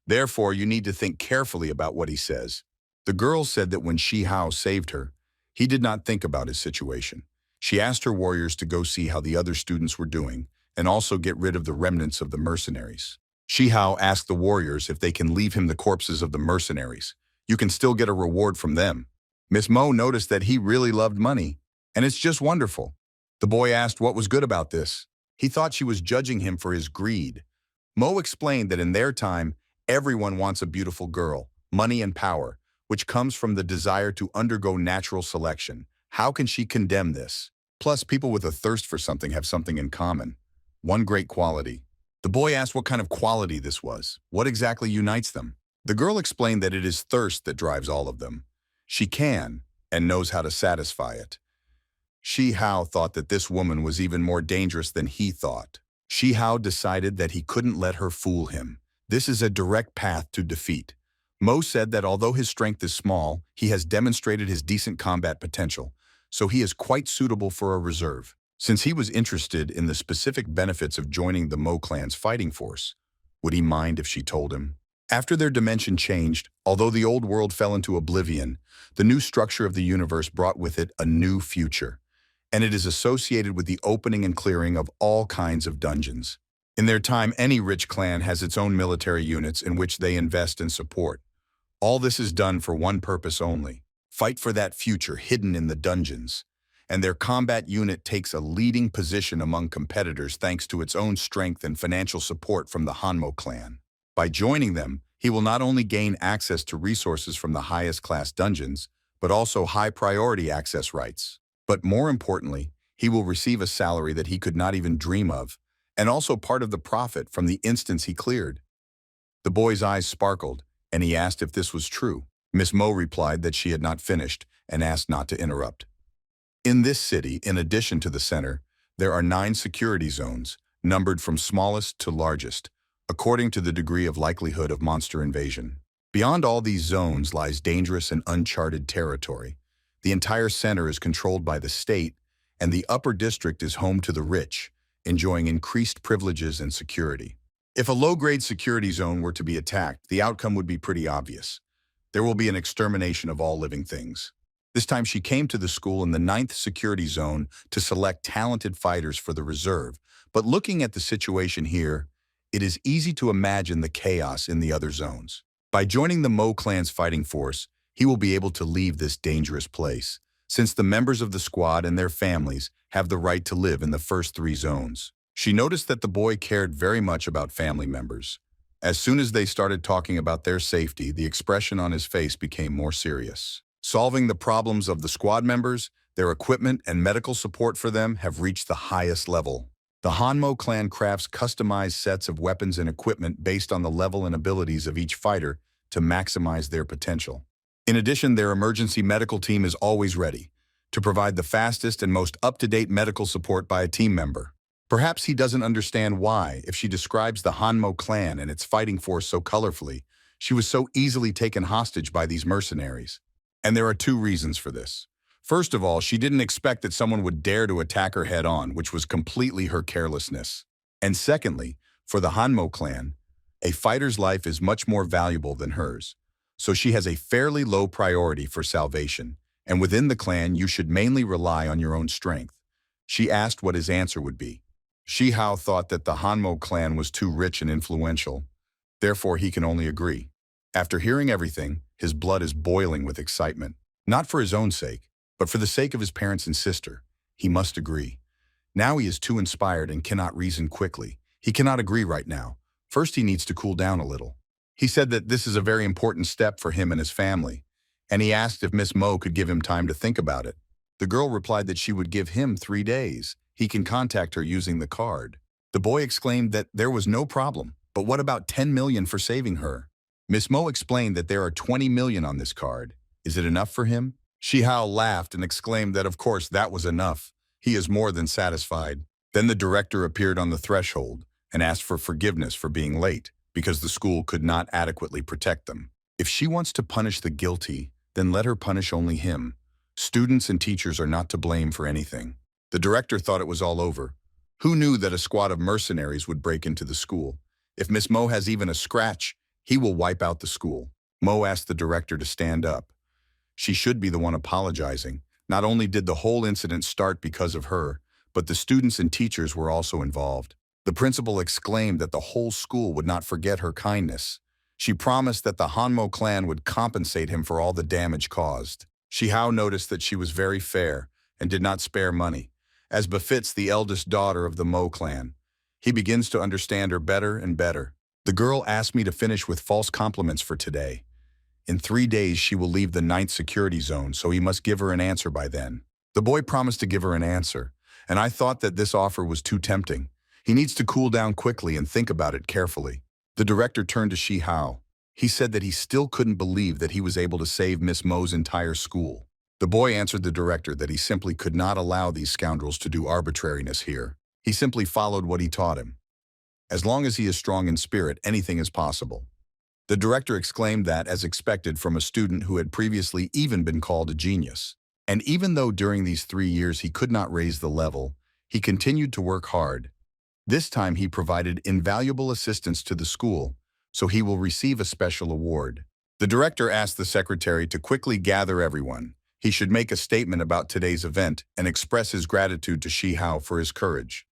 S1: Therefore, you need to think carefully about what he says. The girl said that when Shi Hao saved her, he did not think about his situation. She asked her warriors to go see how the other students were doing and also get rid of the remnants of the mercenaries. Shi Hao asked the warriors if they can leave him the corpses of the mercenaries. You can still get a reward from them. Miss Mo noticed that he really loved money, and it's just wonderful. The boy asked what was good about this. He thought she was judging him for his greed. Mo explained that in their time, everyone wants a beautiful girl, money and power, which comes from the desire to undergo natural selection. How can she condemn this? Plus, people with a thirst for something have something in common. One great quality. The boy asked what kind of quality this was. What exactly unites them? The girl explained that it is thirst that drives all of them. She can and knows how to satisfy it. Shi Hao thought that this woman was even more dangerous than he thought. Shi Hao decided that he couldn't let her fool him. This is a direct path to defeat. Mo said that although his strength is small, he has demonstrated his decent combat potential, so he is quite suitable for a reserve. Since he was interested in the specific benefits of joining the Mo clan's fighting force, would he mind if she told him? After their dimension changed, although the old world fell into oblivion, the new structure of the universe brought with it a new future, and it is associated with the opening and clearing of all kinds of dungeons. In their time, any rich clan has its own military units in which they invest and support. All this is done for one purpose only: fight for that future hidden in the dungeons. And their combat unit takes a leading position among competitors thanks to its own strength and financial support from the Hanmo clan. By joining them, he will not only gain access to resources from the highest class dungeons, but also high-priority access rights. But more importantly, he will receive a salary that he could not even dream of, and also part of the profit from the instance he cleared. The boy's eyes sparkled, and he asked if this was true. Miss Mo replied that she had not finished and asked not to interrupt. In this city, in addition to the center, there are 9 security zones, numbered from smallest to largest, according to the degree of likelihood of monster invasion. Beyond all these zones lies dangerous and uncharted territory. The entire center is controlled by the state, and the upper district is home to the rich, enjoying increased privileges and security. If a low-grade security zone were to be attacked, the outcome would be pretty obvious. There will be an extermination of all living things. This time she came to the school in the ninth security zone to select talented fighters for the reserve. But looking at the situation here, it is easy to imagine the chaos in the other zones. By joining the Mo clan's fighting force, he will be able to leave this dangerous place, since the members of the squad and their families have the right to live in the first three zones. She noticed that the boy cared very much about family members. As soon as they started talking about their safety, the expression on his face became more serious. Solving the problems of the squad members, their equipment and medical support for them have reached the highest level. The Hanmo clan crafts customized sets of weapons and equipment based on the level and abilities of each fighter to maximize their potential. In addition, their emergency medical team is always ready to provide the fastest and most up-to-date medical support by a team member. Perhaps he doesn't understand why, if she describes the Hanmo clan and its fighting force so colorfully, she was so easily taken hostage by these mercenaries. And there are two reasons for this. First of all, she didn't expect that someone would dare to attack her head-on, which was completely her carelessness. And secondly, for the Hanmo clan, a fighter's life is much more valuable than hers. So she has a fairly low priority for salvation, and within the clan you should mainly rely on your own strength. She asked what his answer would be. Shi Hao thought that the Hanmo clan was too rich and influential. Therefore, he can only agree. After hearing everything, his blood is boiling with excitement. Not for his own sake, but for the sake of his parents and sister. He must agree. Now he is too inspired and cannot reason quickly. He cannot agree right now. First, he needs to cool down a little. He said that this is a very important step for him and his family, and he asked if Miss Mo could give him time to think about it. The girl replied that she would give him 3 days. He can contact her using the card. The boy exclaimed that there was no problem, but what about 10 million for saving her? Miss Mo explained that there are 20 million on this card. Is it enough for him? Shi Hao laughed and exclaimed that of course that was enough. He is more than satisfied. Then the director appeared on the threshold and asked for forgiveness for being late, because the school could not adequately protect them. If she wants to punish the guilty, then let her punish only him. Students and teachers are not to blame for anything. The director thought it was all over. Who knew that a squad of mercenaries would break into the school? If Miss Mo has even a scratch, he will wipe out the school. Mo asked the director to stand up. She should be the one apologizing. Not only did the whole incident start because of her, but the students and teachers were also involved. The principal exclaimed that the whole school would not forget her kindness. She promised that the Hanmo clan would compensate him for all the damage caused. Shi Hao noticed that she was very fair and did not spare money, as befits the eldest daughter of the Mo clan. He begins to understand her better and better. The girl asked me to finish with false compliments for today. In 3 days she will leave the 9th security zone, so he must give her an answer by then. The boy promised to give her an answer, and I thought that this offer was too tempting. He needs to cool down quickly and think about it carefully. The director turned to Shi Hao. He said that he still couldn't believe that he was able to save Miss Mo's entire school. The boy answered the director that he simply could not allow these scoundrels to do arbitrariness here. He simply followed what he taught him. As long as he is strong in spirit, anything is possible. The director exclaimed that, as expected from a student who had previously even been called a genius. And even though during these 3 years he could not raise the level, he continued to work hard. This time he provided invaluable assistance to the school, so he will receive a special award. The director asked the secretary to quickly gather everyone. He should make a statement about today's event and express his gratitude to Shi Hao for his courage.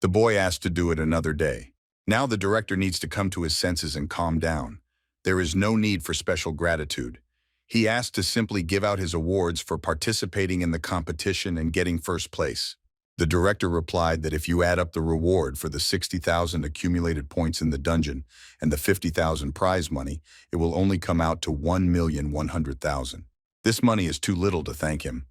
S1: The boy asked to do it another day. Now the director needs to come to his senses and calm down. There is no need for special gratitude. He asked to simply give out his awards for participating in the competition and getting first place. The director replied that if you add up the reward for the 60,000 accumulated points in the dungeon and the 50,000 prize money, it will only come out to 1,100,000. This money is too little to thank him.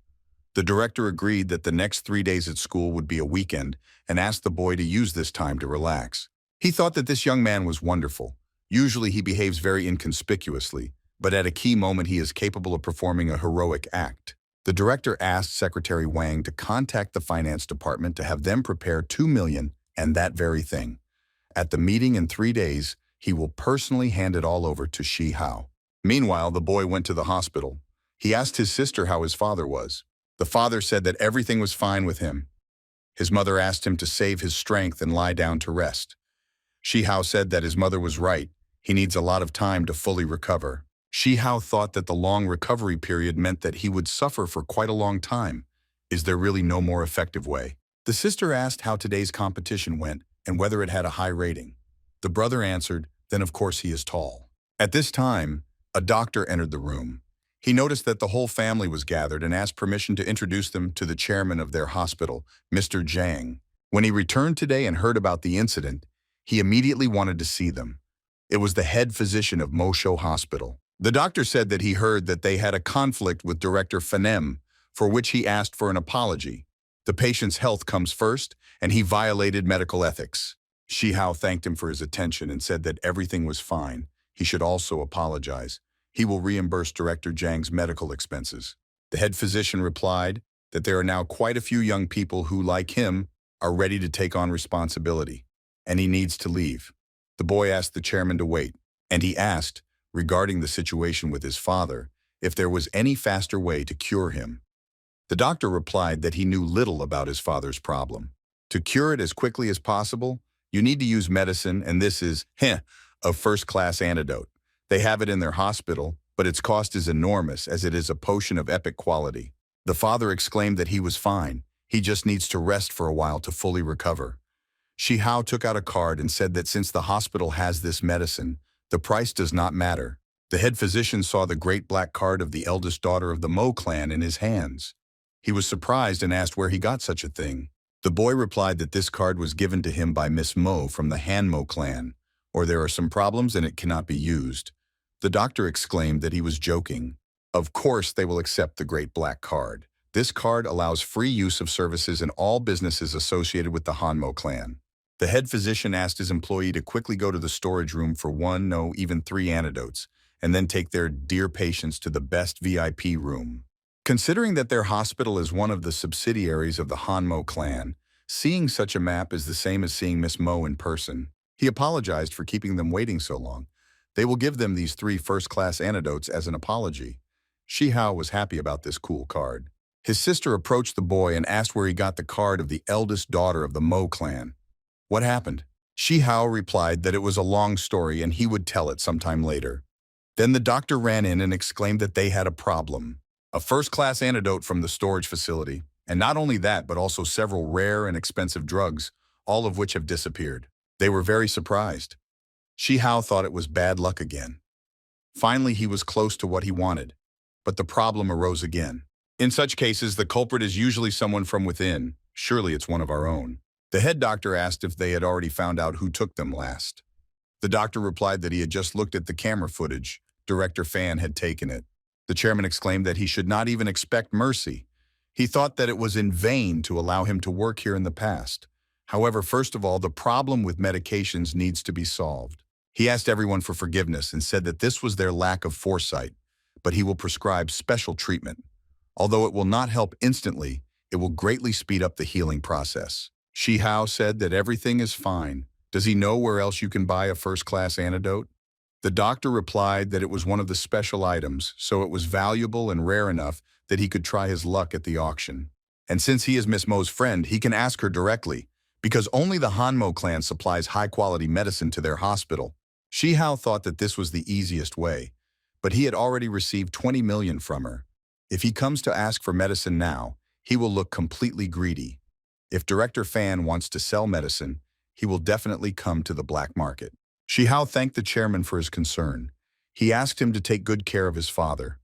S1: The director agreed that the next 3 days at school would be a weekend and asked the boy to use this time to relax. He thought that this young man was wonderful. Usually he behaves very inconspicuously, but at a key moment he is capable of performing a heroic act. The director asked Secretary Wang to contact the finance department to have them prepare 2 million and that very thing. At the meeting in 3 days, he will personally hand it all over to Shi Hao. Meanwhile, the boy went to the hospital. He asked his sister how his father was. The father said that everything was fine with him. His mother asked him to save his strength and lie down to rest. Shi Hao said that his mother was right. He needs a lot of time to fully recover. Shi Hao thought that the long recovery period meant that he would suffer for quite a long time. Is there really no more effective way? The sister asked how today's competition went and whether it had a high rating. The brother answered, then of course he is tall. At this time, a doctor entered the room. He noticed that the whole family was gathered and asked permission to introduce them to the chairman of their hospital, Mr. Zhang. When he returned today and heard about the incident, he immediately wanted to see them. It was the head physician of Mosho Hospital. The doctor said that he heard that they had a conflict with Director Fanem, for which he asked for an apology. The patient's health comes first, and he violated medical ethics. Shi Hao thanked him for his attention and said that everything was fine. He should also apologize. He will reimburse Director Zhang's medical expenses. The head physician replied that there are now quite a few young people who, like him, are ready to take on responsibility, and he needs to leave. The boy asked the chairman to wait, and he asked, regarding the situation with his father, if there was any faster way to cure him. The doctor replied that he knew little about his father's problem. To cure it as quickly as possible, you need to use medicine, and this is, a first-class antidote. They have it in their hospital, but its cost is enormous as it is a potion of epic quality. The father exclaimed that he was fine. He just needs to rest for a while to fully recover. Shi Hao took out a card and said that since the hospital has this medicine, the price does not matter. The head physician saw the great black card of the eldest daughter of the Mo clan in his hands. He was surprised and asked where he got such a thing. The boy replied that this card was given to him by Miss Mo from the Han Mo clan, or there are some problems and it cannot be used. The doctor exclaimed that he was joking. Of course they will accept the great black card. This card allows free use of services in all businesses associated with the Han Mo clan. The head physician asked his employee to quickly go to the storage room for 1, no, even 3 antidotes, and then take their dear patients to the best VIP room. Considering that their hospital is one of the subsidiaries of the Han Mo clan, seeing such a map is the same as seeing Miss Mo in person. He apologized for keeping them waiting so long. They will give them these 3 first-class antidotes as an apology. Shi Hao was happy about this cool card. His sister approached the boy and asked where he got the card of the eldest daughter of the Mo clan. What happened? Shi Hao replied that it was a long story and he would tell it sometime later. Then the doctor ran in and exclaimed that they had a problem. A first-class antidote from the storage facility, and not only that but also several rare and expensive drugs, all of which have disappeared. They were very surprised. Shi Hao thought it was bad luck again. Finally, he was close to what he wanted, but the problem arose again. In such cases, the culprit is usually someone from within. Surely it's one of our own. The head doctor asked if they had already found out who took them last. The doctor replied that he had just looked at the camera footage. Director Fan had taken it. The chairman exclaimed that he should not even expect mercy. He thought that it was in vain to allow him to work here in the past. However, first of all, the problem with medications needs to be solved. He asked everyone for forgiveness and said that this was their lack of foresight, but he will prescribe special treatment. Although it will not help instantly, it will greatly speed up the healing process. Shi Hao said that everything is fine. Does he know where else you can buy a first-class antidote? The doctor replied that it was one of the special items, so it was valuable and rare enough that he could try his luck at the auction. And since he is Miss Mo's friend, he can ask her directly, because only the Han Mo clan supplies high-quality medicine to their hospital. Shi Hao thought that this was the easiest way, but he had already received 20 million from her. If he comes to ask for medicine now, he will look completely greedy. If Director Fan wants to sell medicine, he will definitely come to the black market. Shi Hao thanked the chairman for his concern. He asked him to take good care of his father.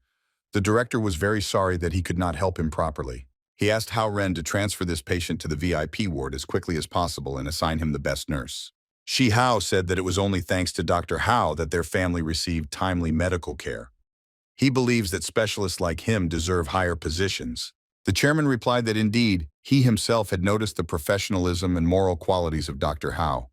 S1: The director was very sorry that he could not help him properly. He asked Hao Ren to transfer this patient to the VIP ward as quickly as possible and assign him the best nurse. Shi Hao said that it was only thanks to Dr. Hao that their family received timely medical care. He believes that specialists like him deserve higher positions. The chairman replied that indeed, he himself had noticed the professionalism and moral qualities of Dr. Hao.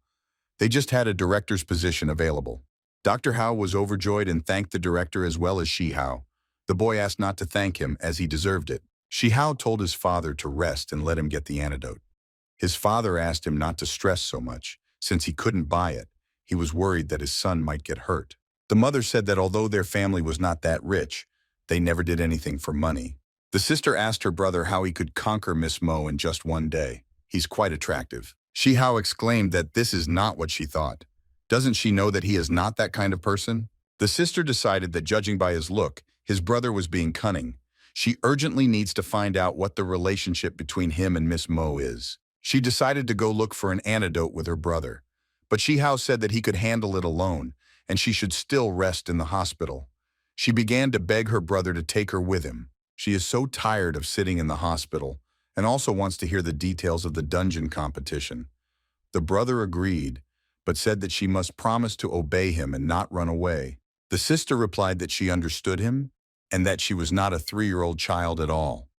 S1: They just had a director's position available. Dr. Hao was overjoyed and thanked the director as well as Shi Hao. The boy asked not to thank him as he deserved it. Shi Hao told his father to rest and let him get the antidote. His father asked him not to stress so much, since he couldn't buy it. He was worried that his son might get hurt. The mother said that although their family was not that rich, they never did anything for money. The sister asked her brother how he could conquer Miss Mo in just one day. He's quite attractive. Shi Hao exclaimed that this is not what she thought. Doesn't she know that he is not that kind of person? The sister decided that judging by his look, his brother was being cunning. She urgently needs to find out what the relationship between him and Miss Mo is. She decided to go look for an antidote with her brother. But Shihao said that he could handle it alone, and she should still rest in the hospital. She began to beg her brother to take her with him. She is so tired of sitting in the hospital, and also wants to hear the details of the dungeon competition. The brother agreed, but said that she must promise to obey him and not run away. The sister replied that she understood him, and that she was not a 3-year-old child at all.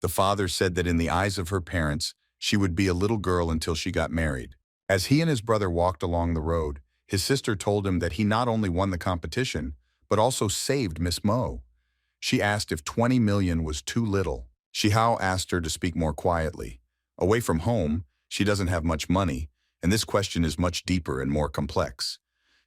S1: The father said that in the eyes of her parents, she would be a little girl until she got married. As he and his brother walked along the road, his sister told him that he not only won the competition, but also saved Miss Mo. She asked if 20 million was too little. Shihao asked her to speak more quietly. Away from home, she doesn't have much money, and this question is much deeper and more complex.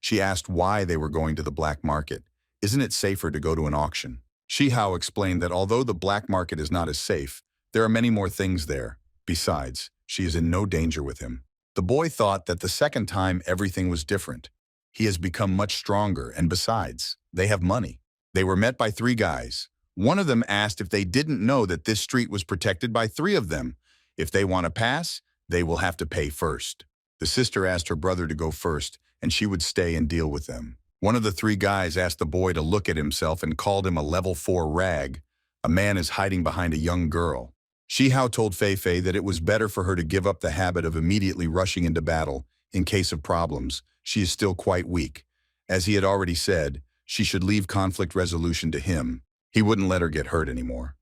S1: She asked why they were going to the black market. Isn't it safer to go to an auction? Shihao explained that although the black market is not as safe, there are many more things there. Besides, she is in no danger with him. The boy thought that the second time everything was different. He has become much stronger, and besides, they have money. They were met by 3 guys. One of them asked if they didn't know that this street was protected by 3 of them. If they want to pass, they will have to pay first. The sister asked her brother to go first, and she would stay and deal with them. One of the 3 guys asked the boy to look at himself and called him a level 4 rag. A man is hiding behind a young girl. Shihao told Fei Fei that it was better for her to give up the habit of immediately rushing into battle in case of problems. She is still quite weak. As he had already said, she should leave conflict resolution to him. He wouldn't let her get hurt anymore.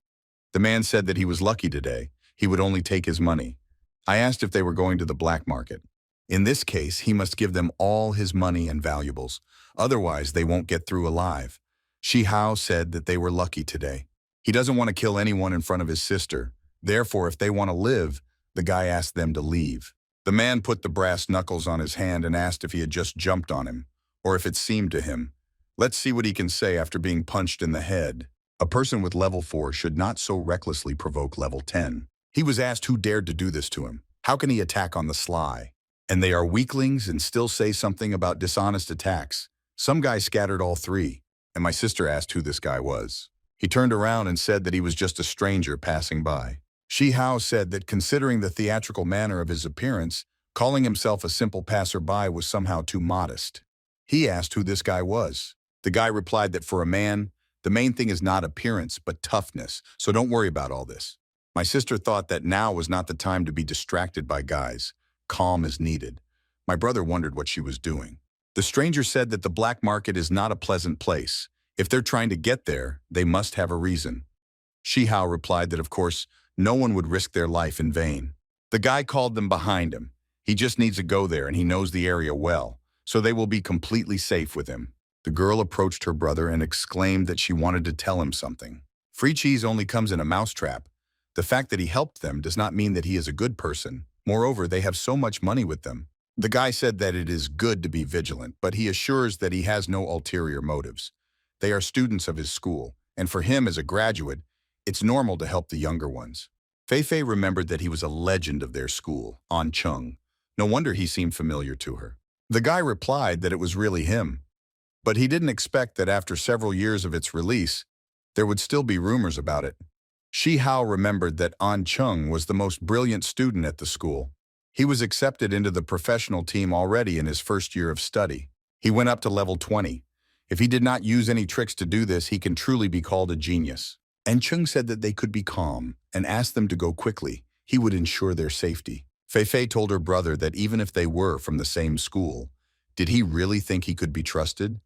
S1: The man said that he was lucky today. He would only take his money. I asked if they were going to the black market. In this case, he must give them all his money and valuables. Otherwise, they won't get through alive. Shihao said that they were lucky today. He doesn't want to kill anyone in front of his sister. Therefore, if they want to live, the guy asked them to leave. The man put the brass knuckles on his hand and asked if he had just jumped on him, or if it seemed to him. Let's see what he can say after being punched in the head. A person with level 4 should not so recklessly provoke level 10. He was asked who dared to do this to him. How can he attack on the sly? And they are weaklings and still say something about dishonest attacks. Some guy scattered all 3, and my sister asked who this guy was. He turned around and said that he was just a stranger passing by. Shihao said that considering the theatrical manner of his appearance, calling himself a simple passerby was somehow too modest. He asked who this guy was. The guy replied that for a man, the main thing is not appearance, but toughness, so don't worry about all this. My sister thought that now was not the time to be distracted by guys. Calm is needed. My brother wondered what she was doing. The stranger said that the black market is not a pleasant place. If they're trying to get there, they must have a reason. Shihao replied that of course, no one would risk their life in vain. The guy called them behind him. He just needs to go there and he knows the area well, so they will be completely safe with him. The girl approached her brother and exclaimed that she wanted to tell him something. Free cheese only comes in a mousetrap. The fact that he helped them does not mean that he is a good person. Moreover, they have so much money with them. The guy said that it is good to be vigilant, but he assures that he has no ulterior motives. They are students of his school, and for him as a graduate, it's normal to help the younger ones. Fei Fei remembered that he was a legend of their school, An Chung. No wonder he seemed familiar to her. The guy replied that it was really him, but he didn't expect that after several years of its release, there would still be rumors about it. Shihao remembered that An Chung was the most brilliant student at the school. He was accepted into the professional team already in his first year of study. He went up to level 20. If he did not use any tricks to do this, he can truly be called a genius. An Chung said that they could be calm and asked them to go quickly. He would ensure their safety. Fei Fei told her brother that even if they were from the same school, did he really think he could be trusted?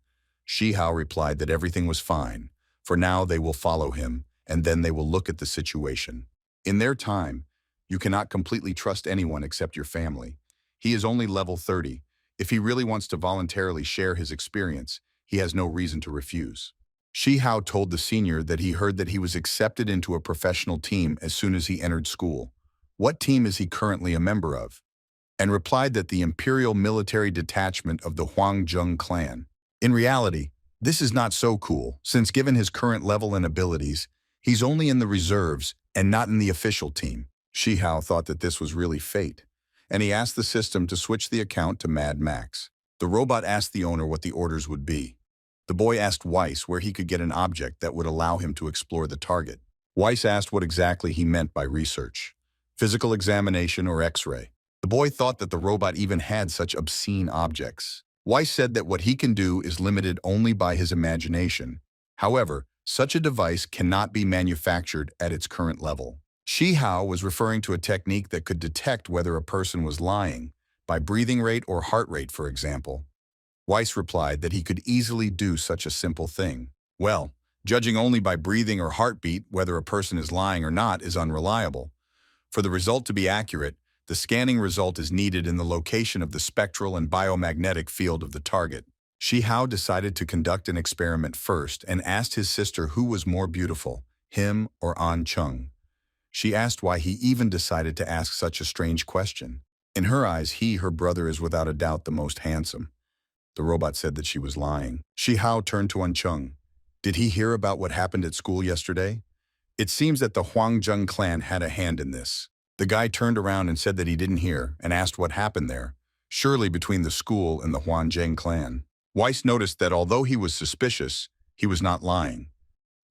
S1: Shihao replied that everything was fine. For now, they will follow him, and then they will look at the situation. In their time, you cannot completely trust anyone except your family. He is only level 30. If he really wants to voluntarily share his experience, he has no reason to refuse. Shihao told the senior that he heard that he was accepted into a professional team as soon as he entered school. What team is he currently a member of? And replied that the Imperial Military Detachment of the Huangjung clan. In reality, this is not so cool, since given his current level and abilities, he's only in the reserves and not in the official team. Shihao thought that this was really fate, and he asked the system to switch the account to Mad Max. The robot asked the owner what the orders would be. The boy asked Weiss where he could get an object that would allow him to explore the target. Weiss asked what exactly he meant by research. Physical examination or X-ray. The boy thought that the robot even had such obscene objects. Weiss said that what he can do is limited only by his imagination. However, such a device cannot be manufactured at its current level. Shi Hao was referring to a technique that could detect whether a person was lying, by breathing rate or heart rate, for example. Weiss replied that he could easily do such a simple thing. Well, judging only by breathing or heartbeat whether a person is lying or not is unreliable. For the result to be accurate, the scanning result is needed in the location of the spectral and biomagnetic field of the target. Shi Hao decided to conduct an experiment first and asked his sister who was more beautiful, him or An Chung. She asked why he even decided to ask such a strange question. In her eyes, her brother, is without a doubt the most handsome. The robot said that she was lying. Shi Hao turned to An Chung. Did he hear about what happened at school yesterday? It seems that the Huangjung clan had a hand in this. The guy turned around and said that he didn't hear and asked what happened there, surely between the school and the Huangjung clan. Weiss noticed that although he was suspicious, he was not lying.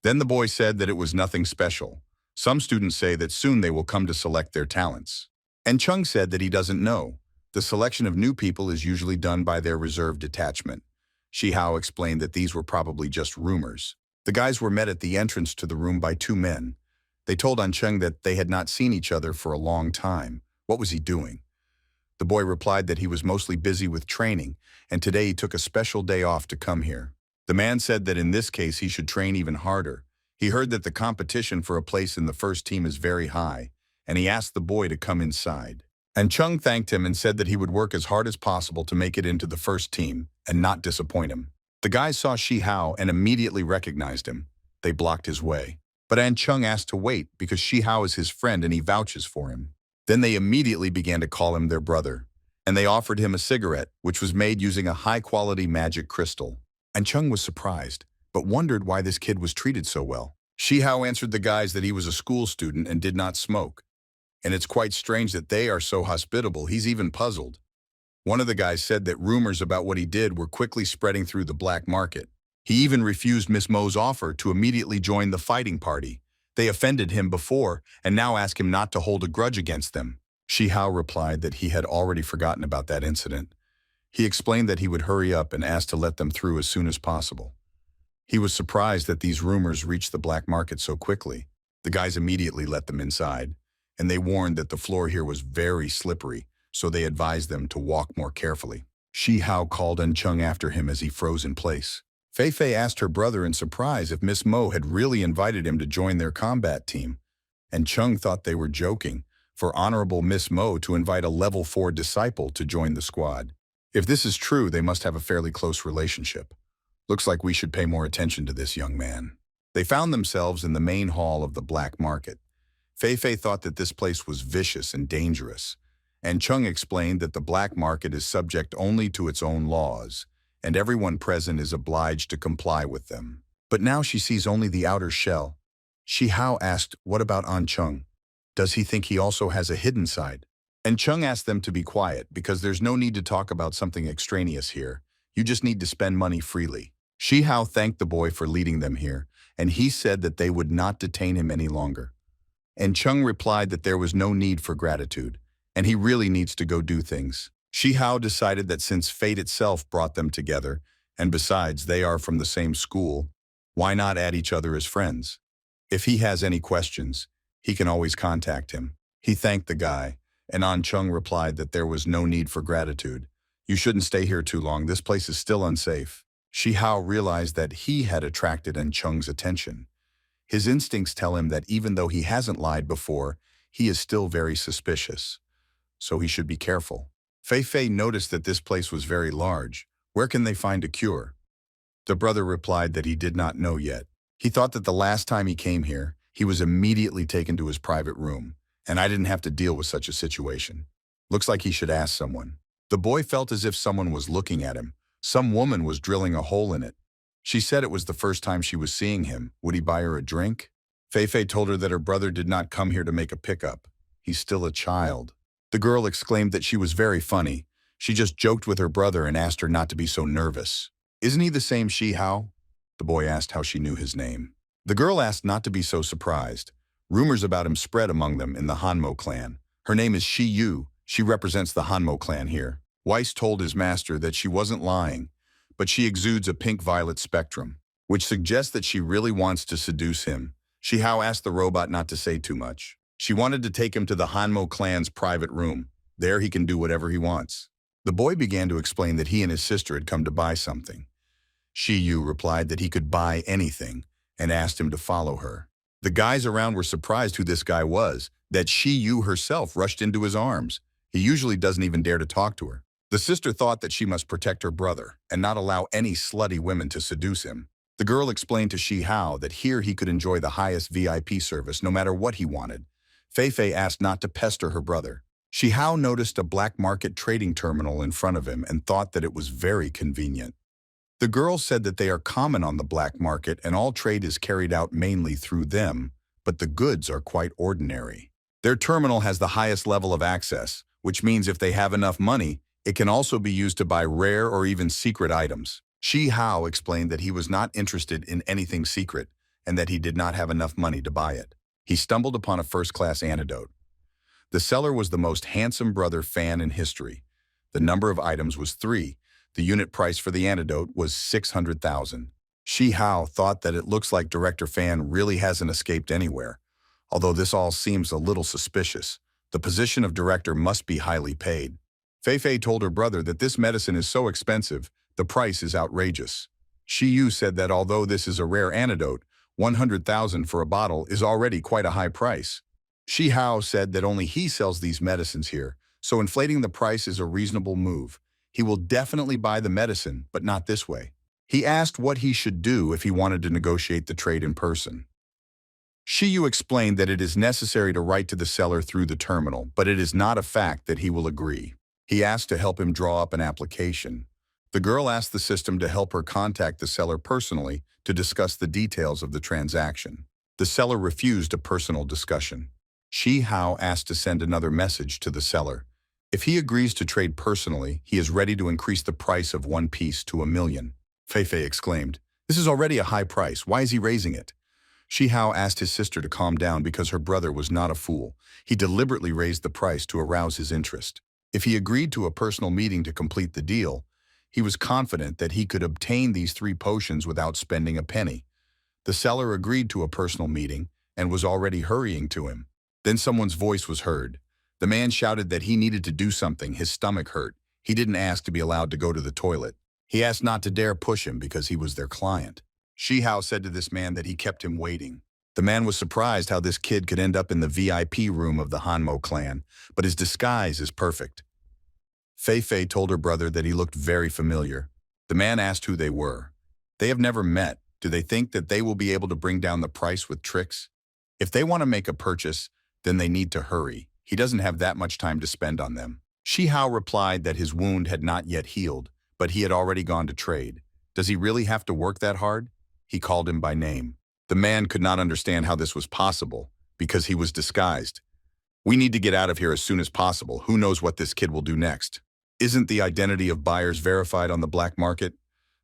S1: Then the boy said that it was nothing special. Some students say that soon they will come to select their talents. And Chung said that he doesn't know. The selection of new people is usually done by their reserve detachment. Shi Hao explained that these were probably just rumors. The guys were met at the entrance to the room by two men. They told An Chung that they had not seen each other for a long time. What was he doing? The boy replied that he was mostly busy with training, and today he took a special day off to come here. The man said that in this case he should train even harder. He heard that the competition for a place in the first team is very high, and he asked the boy to come inside. And Chung thanked him and said that he would work as hard as possible to make it into the first team and not disappoint him. The guys saw Shi Hao and immediately recognized him. They blocked his way. But An Chung asked to wait because Shi Hao is his friend and he vouches for him. Then they immediately began to call him their brother. And they offered him a cigarette, which was made using a high-quality magic crystal. An Chung was surprised, but wondered why this kid was treated so well. Shi Hao answered the guys that he was a school student and did not smoke. And it's quite strange that they are so hospitable. He's even puzzled. One of the guys said that rumors about what he did were quickly spreading through the black market. He even refused Miss Mo's offer to immediately join the fighting party. They offended him before and now ask him not to hold a grudge against them. Shi Hao replied that he had already forgotten about that incident. He explained that he would hurry up and asked to let them through as soon as possible. He was surprised that these rumors reached the black market so quickly. The guys immediately let them inside, and they warned that the floor here was very slippery, so they advised them to walk more carefully. Shi Hao called An Chung after him as he froze in place. Fei Fei asked her brother in surprise if Miss Mo had really invited him to join their combat team, and Chung thought they were joking for Honorable Miss Mo to invite a level 4 disciple to join the squad. If this is true, they must have a fairly close relationship. Looks like we should pay more attention to this young man. They found themselves in the main hall of the black market. Fei Fei thought that this place was vicious and dangerous, and Chung explained that the black market is subject only to its own laws, and everyone present is obliged to comply with them. But now she sees only the outer shell. Shi Hao asked, what about An Chung? Does he think he also has a hidden side? And Chung asked them to be quiet because there's no need to talk about something extraneous here. You just need to spend money freely. Shi Hao thanked the boy for leading them here, and he said that they would not detain him any longer. And Chung replied that there was no need for gratitude, and he really needs to go do things. Shi Hao decided that since fate itself brought them together, and besides they are from the same school, why not add each other as friends? If he has any questions, he can always contact him. He thanked the guy, and An Chung replied that there was no need for gratitude. You shouldn't stay here too long, this place is still unsafe. Shi Hao realized that he had attracted An Chung's attention. His instincts tell him that even though he hasn't lied before, he is still very suspicious. So he should be careful. Fei Fei noticed that this place was very large. Where can they find a cure? The brother replied that he did not know yet. He thought that the last time he came here, he was immediately taken to his private room, and I didn't have to deal with such a situation. Looks like he should ask someone. The boy felt as if someone was looking at him. Some woman was drilling a hole in it. She said it was the first time she was seeing him. Would he buy her a drink? Fei Fei told her that her brother did not come here to make a pickup. He's still a child. The girl exclaimed that she was very funny. She just joked with her brother and asked her not to be so nervous. Isn't he the same Shi Hao? The boy asked how she knew his name. The girl asked not to be so surprised. Rumors about him spread among them in the Hanmo clan. Her name is Shi Yu. She represents the Hanmo clan here. Weiss told his master that she wasn't lying, but she exudes a pink-violet spectrum, which suggests that she really wants to seduce him. Shi Hao asked the robot not to say too much. She wanted to take him to the Hanmo clan's private room. There he can do whatever he wants. The boy began to explain that he and his sister had come to buy something. Shi Yu replied that he could buy anything and asked him to follow her. The guys around were surprised who this guy was, that Shi Yu herself rushed into his arms. He usually doesn't even dare to talk to her. The sister thought that she must protect her brother and not allow any slutty women to seduce him. The girl explained to Shi Hao that here he could enjoy the highest VIP service no matter what he wanted. Fei Fei asked not to pester her brother. Shi Hao noticed a black market trading terminal in front of him and thought that it was very convenient. The girl said that they are common on the black market and all trade is carried out mainly through them, but the goods are quite ordinary. Their terminal has the highest level of access, which means if they have enough money, it can also be used to buy rare or even secret items. Shi Hao explained that he was not interested in anything secret and that he did not have enough money to buy it. He stumbled upon a first-class antidote. The seller was the most handsome brother fan in history. The number of items was 3. The unit price for the antidote was 600,000. Shi Hao thought that it looks like Director Fan really hasn't escaped anywhere. Although this all seems a little suspicious, the position of director must be highly paid. Fei Fei told her brother that this medicine is so expensive, the price is outrageous. Shi Yu said that although this is a rare antidote, 100,000 for a bottle is already quite a high price. Shi Hao said that only he sells these medicines here, so inflating the price is a reasonable move. He will definitely buy the medicine, but not this way. He asked what he should do if he wanted to negotiate the trade in person. Shi Yu explained that it is necessary to write to the seller through the terminal, but it is not a fact that he will agree. He asked to help him draw up an application. The girl asked the system to help her contact the seller personally to discuss the details of the transaction. The seller refused a personal discussion. Shi Hao asked to send another message to the seller. If he agrees to trade personally, he is ready to increase the price of one piece to 1 million. Fei Fei exclaimed, "This is already a high price. Why is he raising it?" Shi Hao asked his sister to calm down because her brother was not a fool. He deliberately raised the price to arouse his interest. If he agreed to a personal meeting to complete the deal, he was confident that he could obtain these 3 potions without spending a penny. The seller agreed to a personal meeting and was already hurrying to him. Then someone's voice was heard. The man shouted that he needed to do something. His stomach hurt. He didn't ask to be allowed to go to the toilet. He asked not to dare push him because he was their client. Shi Hao said to this man that he kept him waiting. The man was surprised how this kid could end up in the VIP room of the Hanmo clan, but his disguise is perfect. Fei Fei told her brother that he looked very familiar. The man asked who they were. They have never met. Do they think that they will be able to bring down the price with tricks? If they want to make a purchase, then they need to hurry. He doesn't have that much time to spend on them. Shi Hao replied that his wound had not yet healed, but he had already gone to trade. Does he really have to work that hard? He called him by name. The man could not understand how this was possible, because he was disguised. We need to get out of here as soon as possible. Who knows what this kid will do next? Isn't the identity of buyers verified on the black market?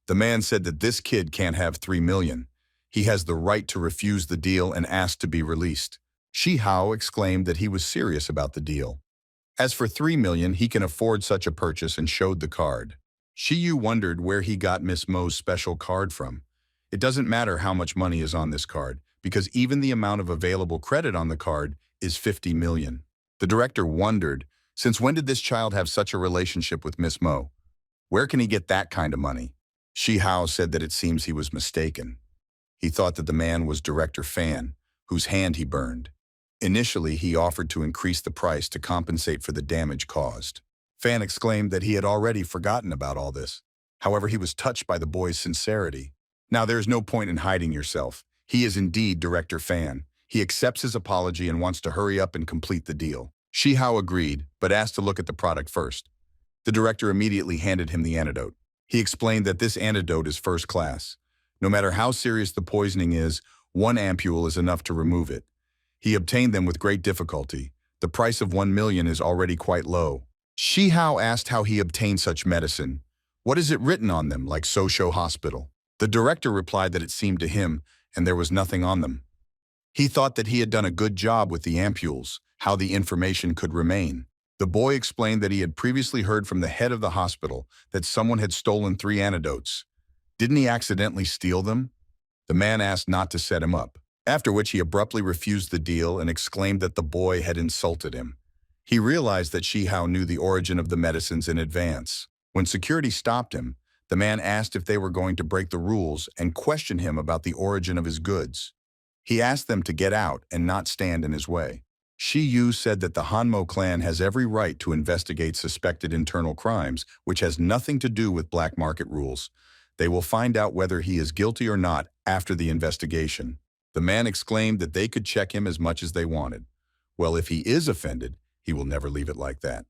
S1: The man said that this kid can't have 3 million. He has the right to refuse the deal and ask to be released. Shi Hao exclaimed that he was serious about the deal. As for 3 million, he can afford such a purchase and showed the card. Shi Yu wondered where he got Miss Mo's special card from. It doesn't matter how much money is on this card, because even the amount of available credit on the card is 50 million. The director wondered, since when did this child have such a relationship with Miss Mo? Where can he get that kind of money? Shi Hao said that it seems he was mistaken. He thought that the man was Director Fan, whose hand he burned. Initially, he offered to increase the price to compensate for the damage caused. Fan exclaimed that he had already forgotten about all this. However, he was touched by the boy's sincerity. Now, there is no point in hiding yourself. He is indeed Director Fan. He accepts his apology and wants to hurry up and complete the deal. Shi Hao agreed, but asked to look at the product first. The director immediately handed him the antidote. He explained that this antidote is first class. No matter how serious the poisoning is, 1 ampule is enough to remove it. He obtained them with great difficulty. The price of 1 million is already quite low. Shi Hao asked how he obtained such medicine. What is it written on them, like Sosho Hospital? The director replied that it seemed to him, and there was nothing on them. He thought that he had done a good job with the ampules, how the information could remain. The boy explained that he had previously heard from the head of the hospital that someone had stolen 3 antidotes. Didn't he accidentally steal them? The man asked not to set him up, after which he abruptly refused the deal and exclaimed that the boy had insulted him. He realized that Shihao knew the origin of the medicines in advance. When security stopped him, the man asked if they were going to break the rules and question him about the origin of his goods. He asked them to get out and not stand in his way. Shi Yu said that the Hanmo clan has every right to investigate suspected internal crimes, which has nothing to do with black market rules. They will find out whether he is guilty or not after the investigation. The man exclaimed that they could check him as much as they wanted. Well, if he is offended, he will never leave it like that.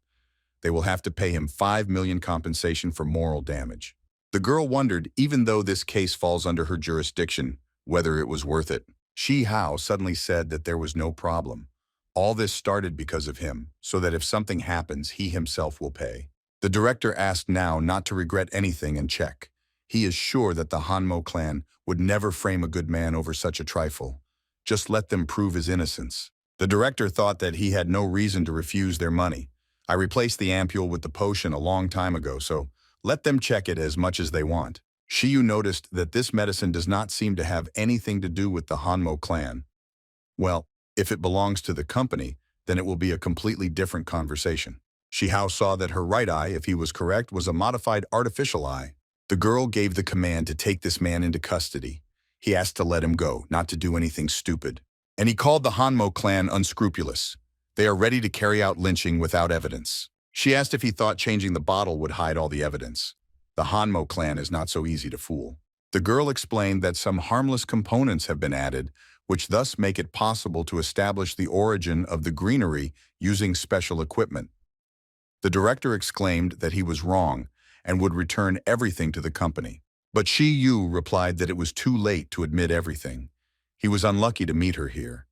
S1: They will have to pay him 5 million compensation for moral damage. The girl wondered, even though this case falls under her jurisdiction, whether it was worth it. Shi Hao suddenly said that there was no problem. All this started because of him, so that if something happens, he himself will pay. The director asked now not to regret anything and check. He is sure that the Hanmo clan would never frame a good man over such a trifle. Just let them prove his innocence. The director thought that he had no reason to refuse their money. I replaced the ampule with the potion a long time ago, so let them check it as much as they want. Shiyu noticed that this medicine does not seem to have anything to do with the Hanmo clan. Well, if it belongs to the company, then it will be a completely different conversation. Shihao saw that her right eye, if he was correct, was a modified artificial eye. The girl gave the command to take this man into custody. He asked to let him go, not to do anything stupid. And he called the Hanmo clan unscrupulous. They are ready to carry out lynching without evidence. She asked if he thought changing the bottle would hide all the evidence. The Hanmo clan is not so easy to fool. The girl explained that some harmless components have been added, which thus make it possible to establish the origin of the greenery using special equipment. The director exclaimed that he was wrong and would return everything to the company. But Shi Yu replied that it was too late to admit everything. He was unlucky to meet her here.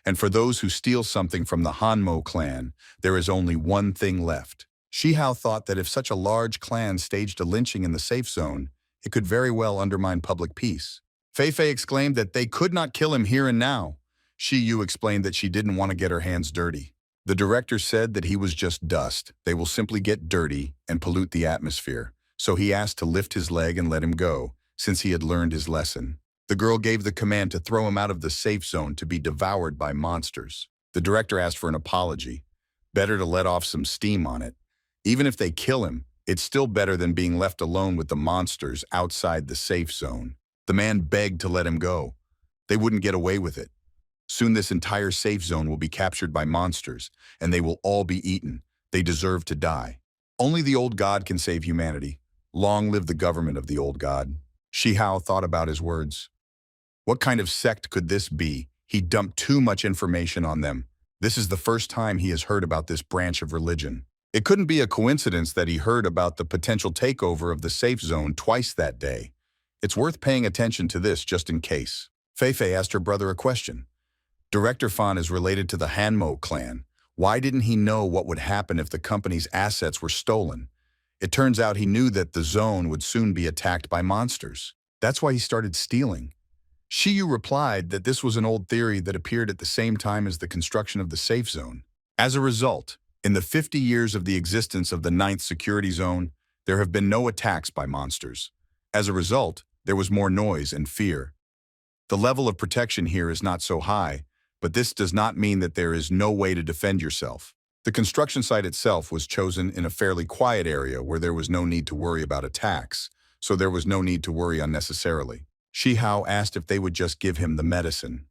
S1: And for those who steal something from the Hanmo clan, there is only one thing left. Shihao thought that if such a large clan staged a lynching in the safe zone, it could very well undermine public peace. Fei Fei exclaimed that they could not kill him here and now. Shi Yu explained that she didn't want to get her hands dirty. The director said that he was just dust. They will simply get dirty and pollute the atmosphere. So he asked to lift his leg and let him go, since he had learned his lesson. The girl gave the command to throw him out of the safe zone to be devoured by monsters. The director asked for an apology. Better to let off some steam on it. Even if they kill him, it's still better than being left alone with the monsters outside the safe zone. The man begged to let him go. They wouldn't get away with it. Soon this entire safe zone will be captured by monsters, and they will all be eaten. They deserve to die. Only the old god can save humanity. Long live the government of the old god. Shihao thought about his words. What kind of sect could this be? He dumped too much information on them. This is the first time he has heard about this branch of religion. It couldn't be a coincidence that he heard about the potential takeover of the safe zone twice that day. It's worth paying attention to this just in case. Fei Fei asked her brother a question. Director Fan is related to the Hanmo clan. Why didn't he know what would happen if the company's assets were stolen? It turns out he knew that the zone would soon be attacked by monsters. That's why he started stealing. Shiyu replied that this was an old theory that appeared at the same time as the construction of the safe zone. As a result, in the 50 years of the existence of the 9th security zone, there have been no attacks by monsters. As a result, there was more noise and fear. The level of protection here is not so high, but this does not mean that there is no way to defend yourself. The construction site itself was chosen in a fairly quiet area where there was no need to worry about attacks, so there was no need to worry unnecessarily. Shihao asked if they would just give him the medicine.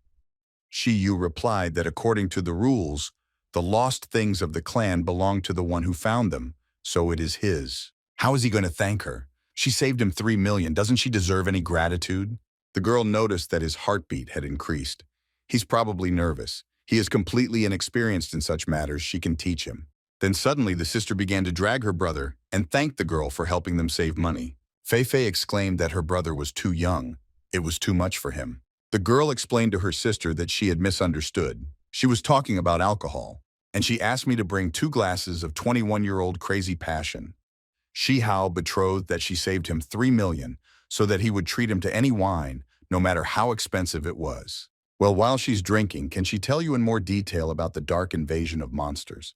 S1: Shi Yu replied that according to the rules, the lost things of the clan belong to the one who found them, so it is his. How is he going to thank her? She saved him 3 million. Doesn't she deserve any gratitude? The girl noticed that his heartbeat had increased. He's probably nervous. He is completely inexperienced in such matters. She can teach him. Then suddenly the sister began to drag her brother and thanked the girl for helping them save money. Fei Fei exclaimed that her brother was too young. It was too much for him. The girl explained to her sister that she had misunderstood. She was talking about alcohol, and she asked me to bring 2 glasses of 21-year-old crazy passion. Shi Hao betrothed that she saved him 3 million so that he would treat him to any wine, no matter how expensive it was. Well, while she's drinking, can she tell you in more detail about the dark invasion of monsters?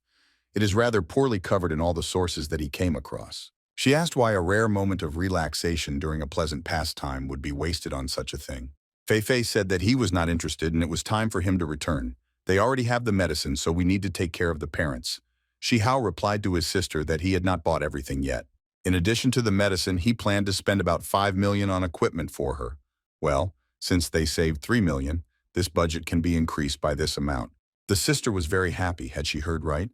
S1: It is rather poorly covered in all the sources that he came across. She asked why a rare moment of relaxation during a pleasant pastime would be wasted on such a thing. Fei Fei said that he was not interested and it was time for him to return. They already have the medicine, so we need to take care of the parents. Shi Hao replied to his sister that he had not bought everything yet. In addition to the medicine, he planned to spend about 5 million on equipment for her. Well, since they saved 3 million, this budget can be increased by this amount. The sister was very happy. Had she heard right?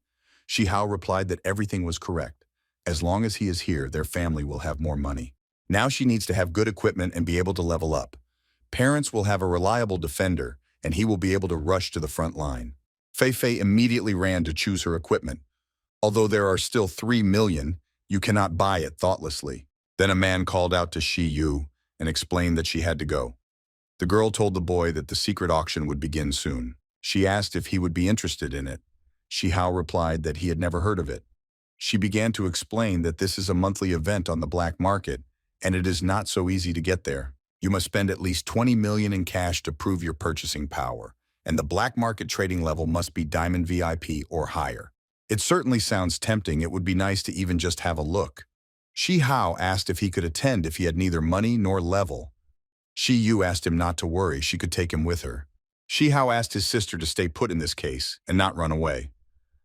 S1: Shi Hao replied that everything was correct. As long as he is here, their family will have more money. Now she needs to have good equipment and be able to level up. Parents will have a reliable defender, and he will be able to rush to the front line. Fei Fei immediately ran to choose her equipment. Although there are still 3 million, you cannot buy it thoughtlessly. Then a man called out to Shi Yu and explained that she had to go. The girl told the boy that the secret auction would begin soon. She asked if he would be interested in it. Shi Hao replied that he had never heard of it. She began to explain that this is a monthly event on the black market, and it is not so easy to get there. You must spend at least 20 million in cash to prove your purchasing power, and the black market trading level must be Diamond VIP or higher. It certainly sounds tempting. It would be nice to even just have a look. Shi Hao asked if he could attend if he had neither money nor level. Shi Yu asked him not to worry, she could take him with her. Shi Hao asked his sister to stay put in this case and not run away.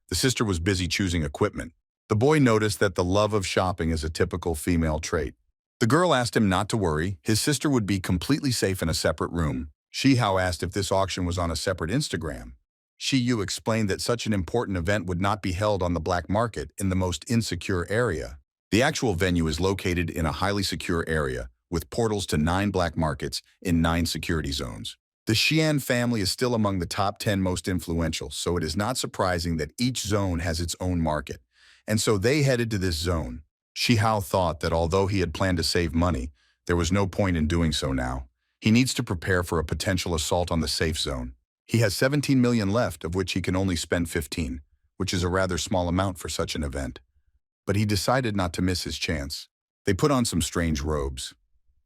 S1: The sister was busy choosing equipment. The boy noticed that the love of shopping is a typical female trait. The girl asked him not to worry, his sister would be completely safe in a separate room. Shi Hao asked if this auction was on a separate Instagram. Shi Yu explained that such an important event would not be held on the black market in the most insecure area. The actual venue is located in a highly secure area, with portals to 9 black markets in 9 security zones. The Xian family is still among the top 10 most influential, so it is not surprising that each zone has its own market. And so they headed to this zone. Shi Hao thought that although he had planned to save money, there was no point in doing so now. He needs to prepare for a potential assault on the safe zone. He has 17 million left, of which he can only spend 15, which is a rather small amount for such an event. But he decided not to miss his chance. They put on some strange robes.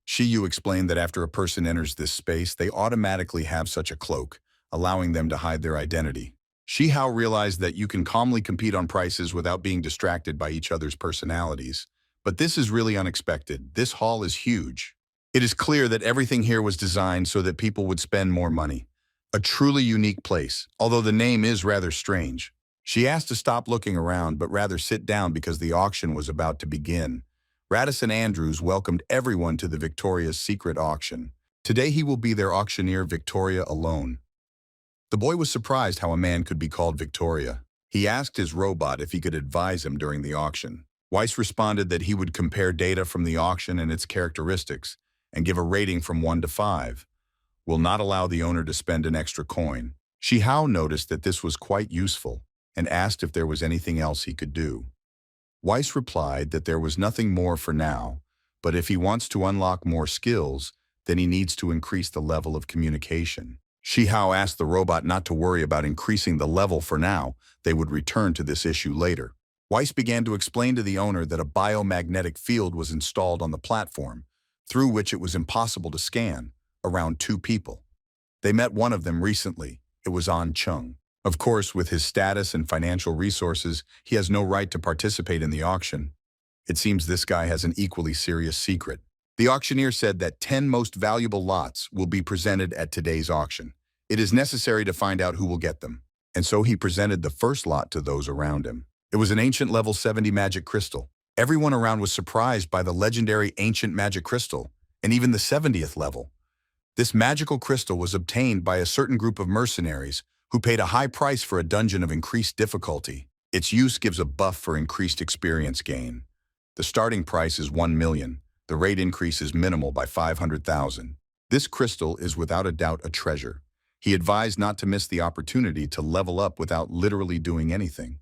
S1: Shi Yu explained that after a person enters this space, they automatically have such a cloak, allowing them to hide their identity. Shi Hao realized that you can calmly compete on prices without being distracted by each other's personalities. But this is really unexpected. This hall is huge. It is clear that everything here was designed so that people would spend more money. A truly unique place, although the name is rather strange. She asked to stop looking around, but rather sit down because the auction was about to begin. Radisson Andrews welcomed everyone to the Victoria's secret auction. Today he will be their auctioneer, Victoria alone. The boy was surprised how a man could be called Victoria. He asked his robot if he could advise him during the auction. Weiss responded that he would compare data from the auction and its characteristics and give a rating from 1 to 5. Will not allow the owner to spend an extra coin. Shi Hao noticed that this was quite useful and asked if there was anything else he could do. Weiss replied that there was nothing more for now, but if he wants to unlock more skills, then he needs to increase the level of communication. Shi Hao asked the robot not to worry about increasing the level for now. They would return to this issue later. Weiss began to explain to the owner that a biomagnetic field was installed on the platform, through which it was impossible to scan, around 2 people. They met one of them recently. It was An Chung. Of course, with his status and financial resources, he has no right to participate in the auction. It seems this guy has an equally serious secret. The auctioneer said that 10 most valuable lots will be presented at today's auction. It is necessary to find out who will get them. And so he presented the first lot to those around him. It was an ancient level 70 magic crystal. Everyone around was surprised by the legendary ancient magic crystal, and even the 70th level. This magical crystal was obtained by a certain group of mercenaries who paid a high price for a dungeon of increased difficulty. Its use gives a buff for increased experience gain. The starting price is 1 million. The rate increase is minimal by 500,000. This crystal is without a doubt a treasure. He advised not to miss the opportunity to level up without literally doing anything.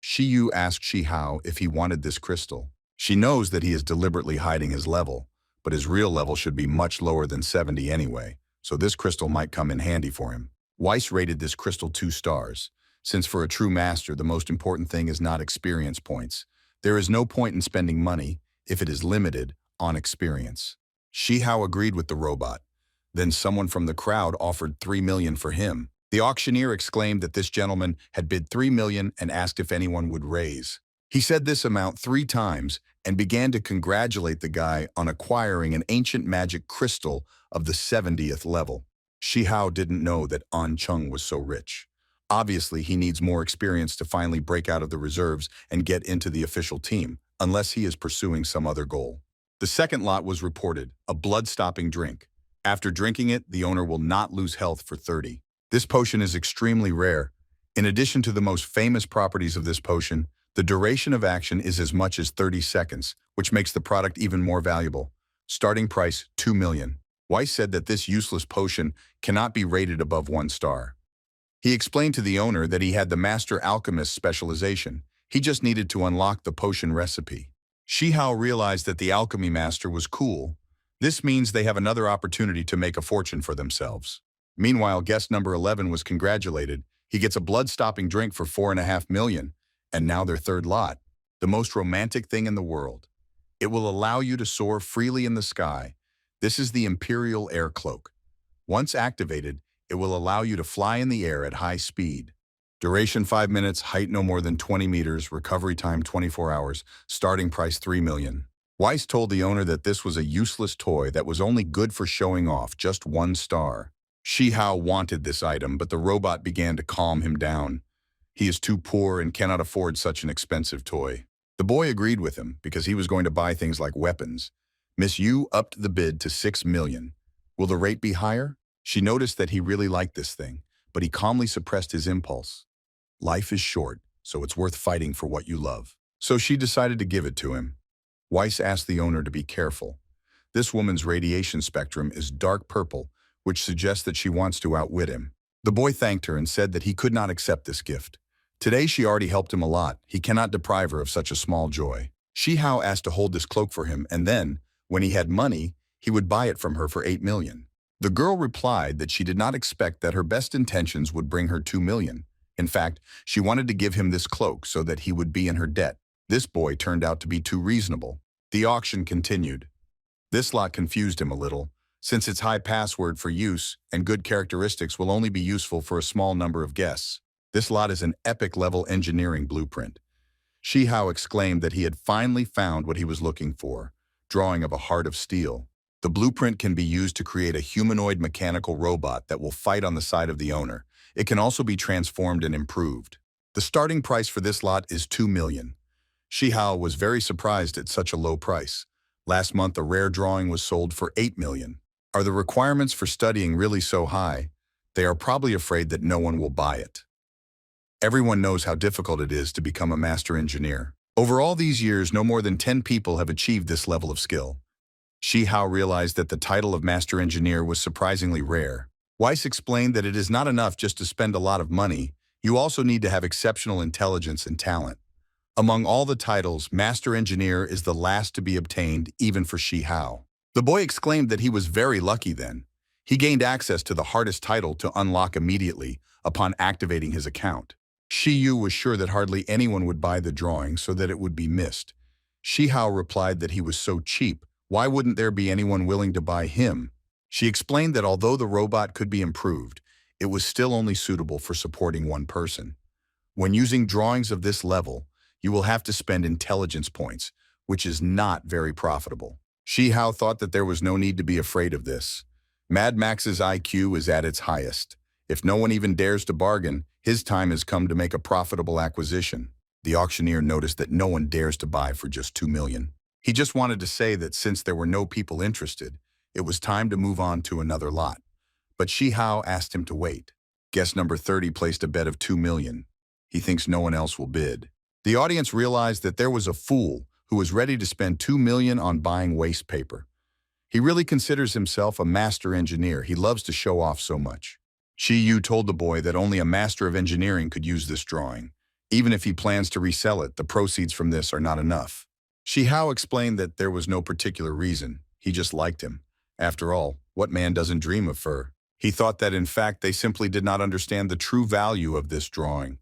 S1: Shi Yu asked Shi Hao if he wanted this crystal. She knows that he is deliberately hiding his level, but his real level should be much lower than 70 anyway, so this crystal might come in handy for him. Weiss rated this crystal 2 stars, since for a true master the most important thing is not experience points. There is no point in spending money, if it is limited, on experience. Shi Hao agreed with the robot. Then someone from the crowd offered 3 million for him. The auctioneer exclaimed that this gentleman had bid 3 million and asked if anyone would raise. He said this amount 3 times and began to congratulate the guy on acquiring an ancient magic crystal of the 70th level. Shi Hao didn't know that An Chung was so rich. Obviously, he needs more experience to finally break out of the reserves and get into the official team, unless he is pursuing some other goal. The second lot was reported, a blood-stopping drink. After drinking it, the owner will not lose health for 30. This potion is extremely rare. In addition to the most famous properties of this potion, the duration of action is as much as 30 seconds, which makes the product even more valuable. Starting price, 2 million. Weiss said that this useless potion cannot be rated above 1 star. He explained to the owner that he had the Master Alchemist specialization. He just needed to unlock the potion recipe. Shi Hao realized that the alchemy master was cool. This means they have another opportunity to make a fortune for themselves. Meanwhile, guest number 11 was congratulated. He gets a blood-stopping drink for 4.5 million, and now their third lot. The most romantic thing in the world. It will allow you to soar freely in the sky. This is the Imperial Air Cloak. Once activated, it will allow you to fly in the air at high speed. Duration 5 minutes, height no more than 20 meters, recovery time 24 hours, starting price 3 million. Weiss told the owner that this was a useless toy that was only good for showing off, just 1 star. Shi Hao wanted this item, but the robot began to calm him down. He is too poor and cannot afford such an expensive toy. The boy agreed with him because he was going to buy things like weapons. Miss Yu upped the bid to 6 million. Will the rate be higher? She noticed that he really liked this thing, but he calmly suppressed his impulse. Life is short, so it's worth fighting for what you love. So she decided to give it to him. Weiss asked the owner to be careful. This woman's radiation spectrum is dark purple, which suggests that she wants to outwit him. The boy thanked her and said that he could not accept this gift. Today she already helped him a lot. He cannot deprive her of such a small joy. Shi Hao asked to hold this cloak for him, and then, when he had money, he would buy it from her for 8 million. The girl replied that she did not expect that her best intentions would bring her 2 million. In fact, she wanted to give him this cloak so that he would be in her debt. This boy turned out to be too reasonable. The auction continued. This lot confused him a little, since its high password for use and good characteristics will only be useful for a small number of guests. This lot is an epic-level engineering blueprint. Shi Hao exclaimed that he had finally found what he was looking for, drawing of a heart of steel. The blueprint can be used to create a humanoid mechanical robot that will fight on the side of the owner. It can also be transformed and improved. The starting price for this lot is 2 million. Shi Hao was very surprised at such a low price. Last month, a rare drawing was sold for 8 million. Are the requirements for studying really so high? They are probably afraid that no one will buy it. Everyone knows how difficult it is to become a master engineer. Over all these years, no more than 10 people have achieved this level of skill. Shi Hao realized that the title of master engineer was surprisingly rare. Weiss explained that it is not enough just to spend a lot of money. You also need to have exceptional intelligence and talent. Among all the titles, master engineer is the last to be obtained, even for Shi Hao. The boy exclaimed that he was very lucky then. He gained access to the hardest title to unlock immediately upon activating his account. Shi Yu was sure that hardly anyone would buy the drawing so that it would be missed. Shi Hao replied that he was so cheap, why wouldn't there be anyone willing to buy him? She explained that although the robot could be improved, it was still only suitable for supporting one person. When using drawings of this level, you will have to spend intelligence points, which is not very profitable. Shi Hao thought that there was no need to be afraid of this. Mad Max's IQ is at its highest. If no one even dares to bargain, his time has come to make a profitable acquisition. The auctioneer noticed that no one dares to buy for just 2 million. He just wanted to say that since there were no people interested, it was time to move on to another lot. But Shi Hao asked him to wait. Guest number 30 placed a bet of 2 million. He thinks no one else will bid. The audience realized that there was a fool who was ready to spend 2 million on buying waste paper. He really considers himself a master engineer. He loves to show off so much. Shi Yu told the boy that only a master of engineering could use this drawing. Even if he plans to resell it, the proceeds from this are not enough. Shi Hao explained that there was no particular reason. He just liked him. After all, what man doesn't dream of fur? He thought that in fact they simply did not understand the true value of this drawing.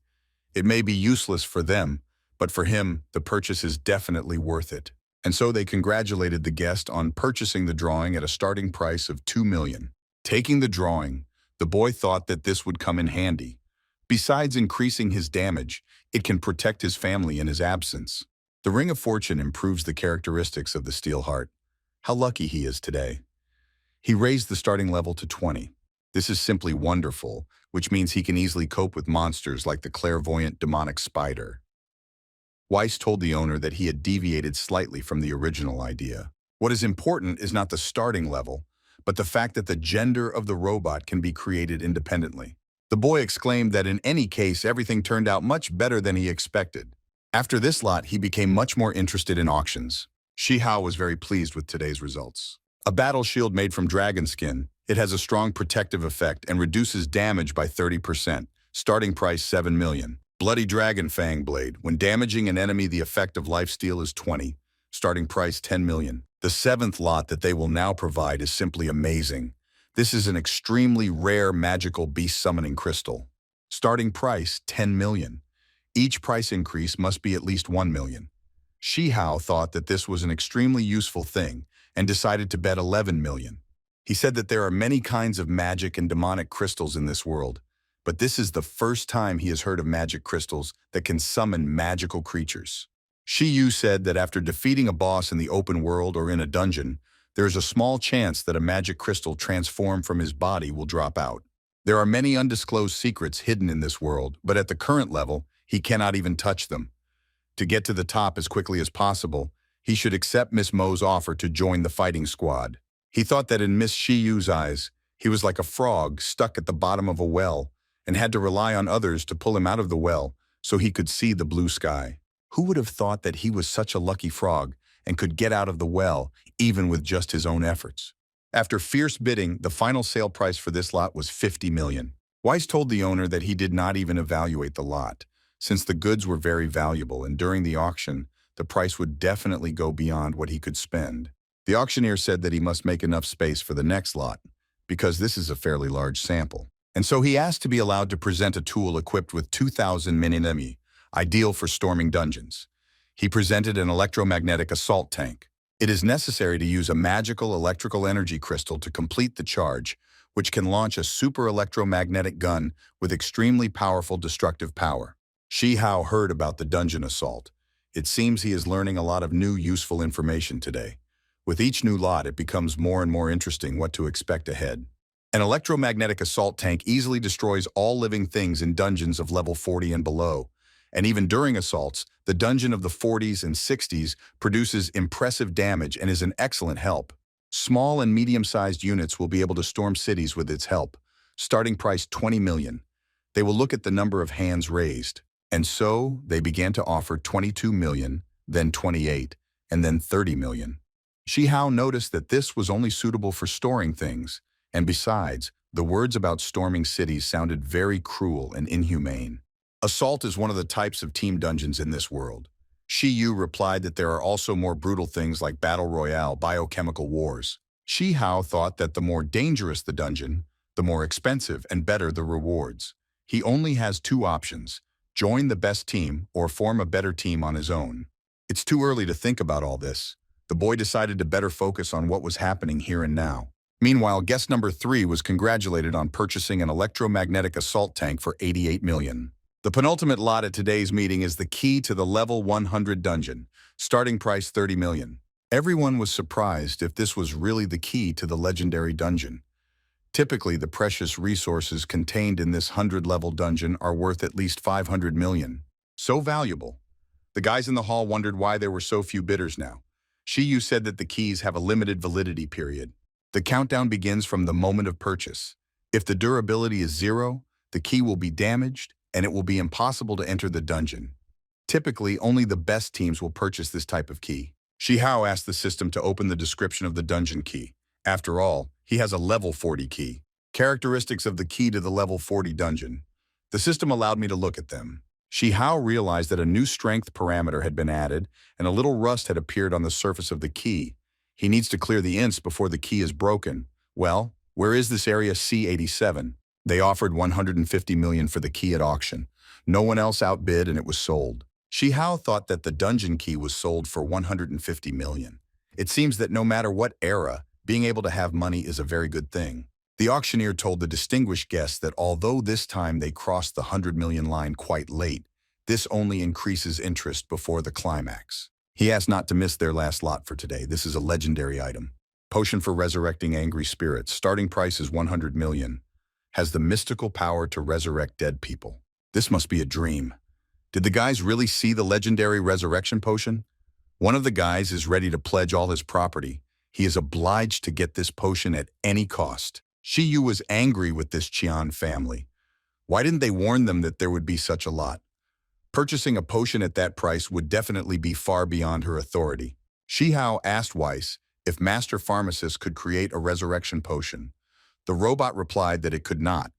S1: It may be useless for them, But for him, the purchase is definitely worth it. And so they congratulated the guest on purchasing the drawing at a starting price of 2 million. Taking the drawing, the boy thought that this would come in handy. Besides increasing his damage, it can protect his family in his absence. The Ring of Fortune improves the characteristics of the steel heart. How lucky he is today. He raised the starting level to 20. This is simply wonderful, which means he can easily cope with monsters like the clairvoyant demonic spider. Weiss told the owner that he had deviated slightly from the original idea. What is important is not the starting level, but the fact that the gender of the robot can be created independently. The boy exclaimed that in any case, everything turned out much better than he expected. After this lot, he became much more interested in auctions. Shi Hao was very pleased with today's results. A battle shield made from dragon skin. It has a strong protective effect and reduces damage by 30%. Starting price 7 million. Bloody Dragon Fang Blade. When damaging an enemy, the effect of lifesteal is 20. Starting price 10 million. The 7th lot that they will now provide is simply amazing. This is an extremely rare magical beast summoning crystal. Starting price 10 million. Each price increase must be at least 1 million. Shi Hao thought that this was an extremely useful thing and decided to bet 11 million. He said that there are many kinds of magic and demonic crystals in this world, but this is the first time he has heard of magic crystals that can summon magical creatures. Shi Yu said that after defeating a boss in the open world or in a dungeon, there is a small chance that a magic crystal transformed from his body will drop out. There are many undisclosed secrets hidden in this world, but at the current level, he cannot even touch them. To get to the top as quickly as possible, he should accept Miss Mo's offer to join the fighting squad. He thought that in Miss Shi Yu's eyes, he was like a frog stuck at the bottom of a well and had to rely on others to pull him out of the well so he could see the blue sky. Who would have thought that he was such a lucky frog and could get out of the well even with just his own efforts? After fierce bidding, the final sale price for this lot was 50 million. Weiss told the owner that he did not even evaluate the lot, since the goods were very valuable and during the auction, the price would definitely go beyond what he could spend. The auctioneer said that he must make enough space for the next lot, because this is a fairly large sample. And so he asked to be allowed to present a tool equipped with 2,000 minenemi, ideal for storming dungeons. He presented an electromagnetic assault tank. It is necessary to use a magical electrical energy crystal to complete the charge, which can launch a super electromagnetic gun with extremely powerful destructive power. Shi Hao heard about the dungeon assault. It seems he is learning a lot of new useful information today. With each new lot, it becomes more and more interesting what to expect ahead. An electromagnetic assault tank easily destroys all living things in dungeons of level 40 and below. And even during assaults, the dungeon of the 40s and 60s produces impressive damage and is an excellent help. Small and medium-sized units will be able to storm cities with its help. Starting price 20 million. They will look at the number of hands raised. And so they began to offer 22 million, then 28, and then 30 million. Shi Hao noticed that this was only suitable for storing things, and besides, the words about storming cities sounded very cruel and inhumane. Assault is one of the types of team dungeons in this world. Shi Yu replied that there are also more brutal things like battle royale, biochemical wars. Shi Hao thought that the more dangerous the dungeon, the more expensive and better the rewards. He only has two options: join the best team or form a better team on his own. It's too early to think about all this. The boy decided to better focus on what was happening here and now. Meanwhile, guest number 3 was congratulated on purchasing an electromagnetic assault tank for 88 million. The penultimate lot at today's meeting is the key to the level 100 dungeon, starting price 30 million. Everyone was surprised if this was really the key to the legendary dungeon. Typically, the precious resources contained in this 100-level dungeon are worth at least 500 million. So valuable. The guys in the hall wondered why there were so few bidders now. Shi Yu said that the keys have a limited validity period. The countdown begins from the moment of purchase. If the durability is 0, the key will be damaged, and it will be impossible to enter the dungeon. Typically, only the best teams will purchase this type of key. Shi Hao asked the system to open the description of the dungeon key. After all, he has a level 40 key. Characteristics of the key to the level 40 dungeon. The system allowed me to look at them. Shi Hao realized that a new strength parameter had been added, and a little rust had appeared on the surface of the key. He needs to clear the ints before the key is broken. Well, where is this area C87? They offered 150 million for the key at auction. No one else outbid and it was sold. Shihao thought that the dungeon key was sold for 150 million. It seems that no matter what era, being able to have money is a very good thing. The auctioneer told the distinguished guests that although this time they crossed the 100 million line quite late, this only increases interest before the climax. He asked not to miss their last lot for today. This is a legendary item. Potion for resurrecting angry spirits. Starting price is 100 million. Has the mystical power to resurrect dead people. This must be a dream. Did the guys really see the legendary resurrection potion? One of the guys is ready to pledge all his property. He is obliged to get this potion at any cost. Shiyu was angry with this Qian family. Why didn't they warn them that there would be such a lot? Purchasing a potion at that price would definitely be far beyond her authority. Shihao asked Weiss if Master Pharmacist could create a resurrection potion. The robot replied that it could not.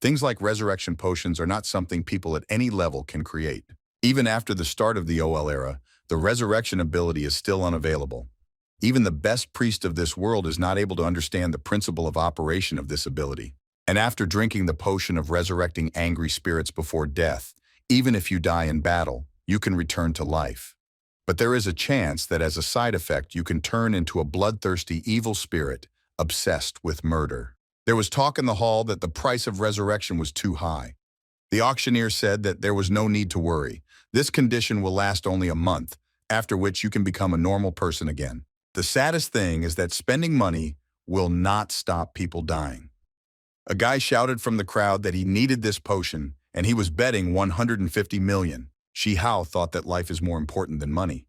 S1: Things like resurrection potions are not something people at any level can create. Even after the start of the OL era, the resurrection ability is still unavailable. Even the best priest of this world is not able to understand the principle of operation of this ability. And after drinking the potion of resurrecting angry spirits before death, even if you die in battle, you can return to life. But there is a chance that as a side effect, you can turn into a bloodthirsty evil spirit, obsessed with murder. There was talk in the hall that the price of resurrection was too high. The auctioneer said that there was no need to worry. This condition will last only a month, after which you can become a normal person again. The saddest thing is that spending money will not stop people dying. A guy shouted from the crowd that he needed this potion, and he was betting 150 million. Shihao thought that life is more important than money.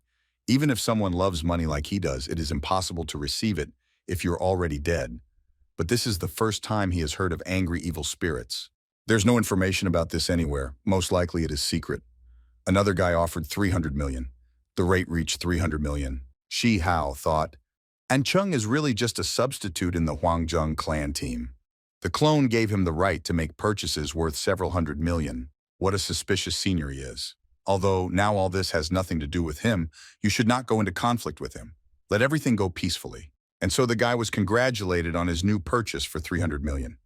S1: Even if someone loves money like he does, it is impossible to receive it if you're already dead. But this is the first time he has heard of angry evil spirits. There's no information about this anywhere. Most likely it is secret. Another guy offered 300 million. The rate reached 300 million. Shihao thought, and Chung is really just a substitute in the Huangjung clan team. The clone gave him the right to make purchases worth several hundred million. What a suspicious senior he is. Although now all this has nothing to do with him, you should not go into conflict with him. Let everything go peacefully. And so the guy was congratulated on his new purchase for 300 million.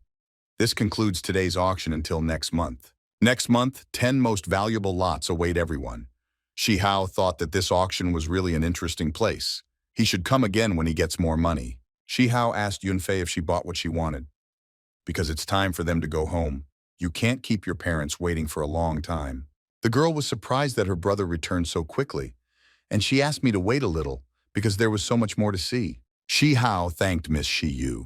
S1: This concludes today's auction until next month. Next month, 10 most valuable lots await everyone. Shihao thought that this auction was really an interesting place. He should come again when he gets more money. Shihao asked Yunfei if she bought what she wanted. Because it's time for them to go home. You can't keep your parents waiting for a long time. The girl was surprised that her brother returned so quickly, and she asked me to wait a little because there was so much more to see. Shihao thanked Miss Shiyu.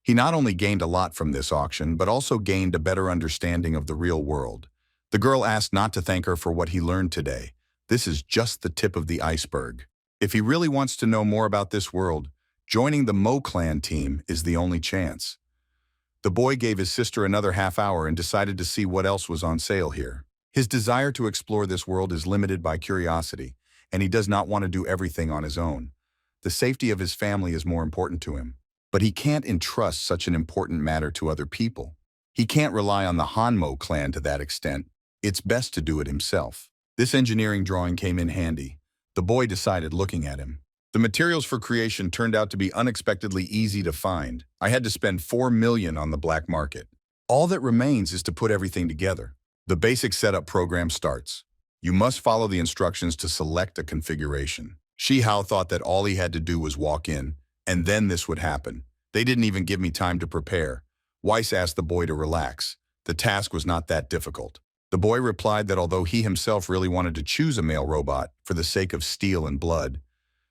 S1: He not only gained a lot from this auction, but also gained a better understanding of the real world. The girl asked not to thank her for what he learned today. This is just the tip of the iceberg. If he really wants to know more about this world, joining the Mo clan team is the only chance. The boy gave his sister another half hour and decided to see what else was on sale here. His desire to explore this world is limited by curiosity, and he does not want to do everything on his own. The safety of his family is more important to him. But he can't entrust such an important matter to other people. He can't rely on the Hanmo clan to that extent. It's best to do it himself. This engineering drawing came in handy. The boy decided looking at him. The materials for creation turned out to be unexpectedly easy to find. I had to spend 4 million on the black market. All that remains is to put everything together. The basic setup program starts. You must follow the instructions to select a configuration. Shihao thought that all he had to do was walk in, and then this would happen. They didn't even give me time to prepare. Weiss asked the boy to relax. The task was not that difficult. The boy replied that although he himself really wanted to choose a male robot for the sake of steel and blood,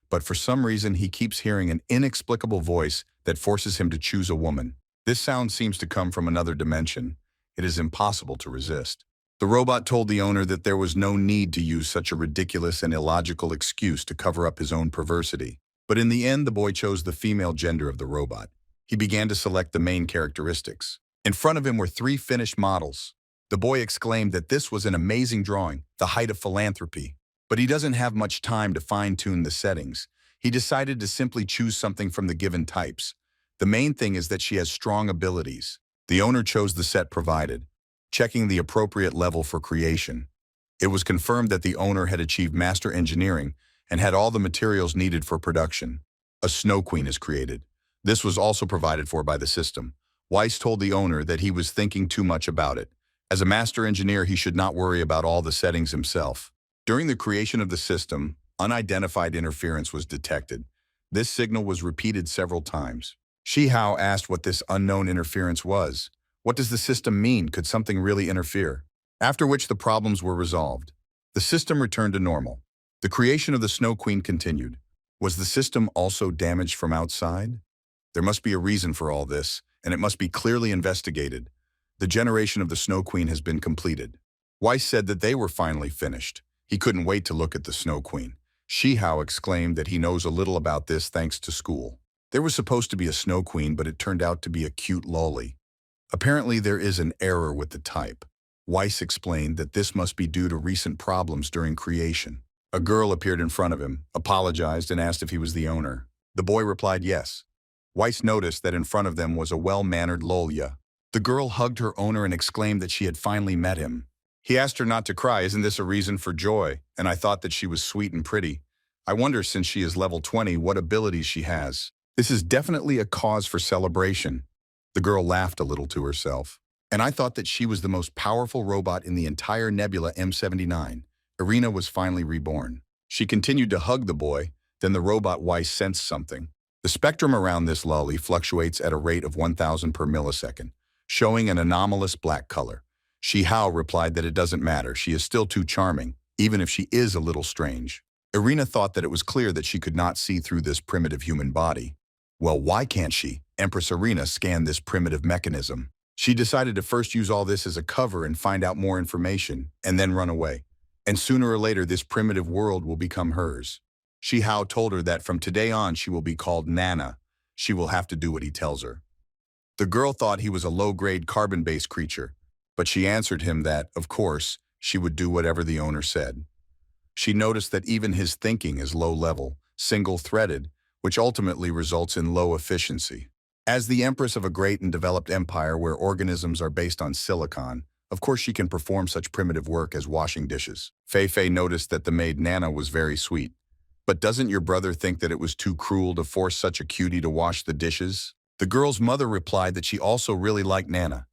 S1: but for some reason he keeps hearing an inexplicable voice that forces him to choose a woman. This sound seems to come from another dimension. It is impossible to resist. The robot told the owner that there was no need to use such a ridiculous and illogical excuse to cover up his own perversity. But in the end, the boy chose the female gender of the robot. He began to select the main characteristics. In front of him were 3 finished models. The boy exclaimed that this was an amazing drawing, the height of philanthropy. But he doesn't have much time to fine-tune the settings. He decided to simply choose something from the given types. The main thing is that she has strong abilities. The owner chose the set provided, checking the appropriate level for creation. It was confirmed that the owner had achieved master engineering and had all the materials needed for production. A snow queen is created. This was also provided for by the system. Weiss told the owner that he was thinking too much about it. As a master engineer, he should not worry about all the settings himself. During the creation of the system, unidentified interference was detected. This signal was repeated several times. Shihao asked what this unknown interference was. What does the system mean? Could something really interfere? After which the problems were resolved. The system returned to normal. The creation of the Snow Queen continued. Was the system also damaged from outside? There must be a reason for all this, and it must be clearly investigated. The generation of the Snow Queen has been completed. Weiss said that they were finally finished. He couldn't wait to look at the Snow Queen. Shihao exclaimed that he knows a little about this thanks to school. There was supposed to be a Snow Queen, but it turned out to be a cute lolly. Apparently there is an error with the type. Weiss explained that this must be due to recent problems during creation. A girl appeared in front of him, apologized, and asked if he was the owner. The boy replied yes. Weiss noticed that in front of them was a well-mannered Lolya. The girl hugged her owner and exclaimed that she had finally met him. He asked her not to cry. Isn't this a reason for joy? And I thought that she was sweet and pretty. I wonder, since she is level 20, what abilities she has. This is definitely a cause for celebration. The girl laughed a little to herself. And I thought that she was the most powerful robot in the entire Nebula M79. Irina was finally reborn. She continued to hug the boy, then the robot Weiss sensed something. The spectrum around this lolly fluctuates at a rate of 1,000 per millisecond, showing an anomalous black color. Shihao replied that it doesn't matter, she is still too charming, even if she is a little strange. Irina thought that it was clear that she could not see through this primitive human body. Well, why can't she? Empress Irina scanned this primitive mechanism. She decided to first use all this as a cover and find out more information, and then run away. And sooner or later, this primitive world will become hers. Shihao told her that from today on she will be called Nana. She will have to do what he tells her. The girl thought he was a low-grade carbon-based creature, but she answered him that, of course, she would do whatever the owner said. She noticed that even his thinking is low-level, single-threaded, which ultimately results in low efficiency. As the empress of a great and developed empire where organisms are based on silicon, of course she can perform such primitive work as washing dishes. Fei Fei noticed that the maid Nana was very sweet. But doesn't your brother think that it was too cruel to force such a cutie to wash the dishes? The girl's mother replied that she also really liked Nana.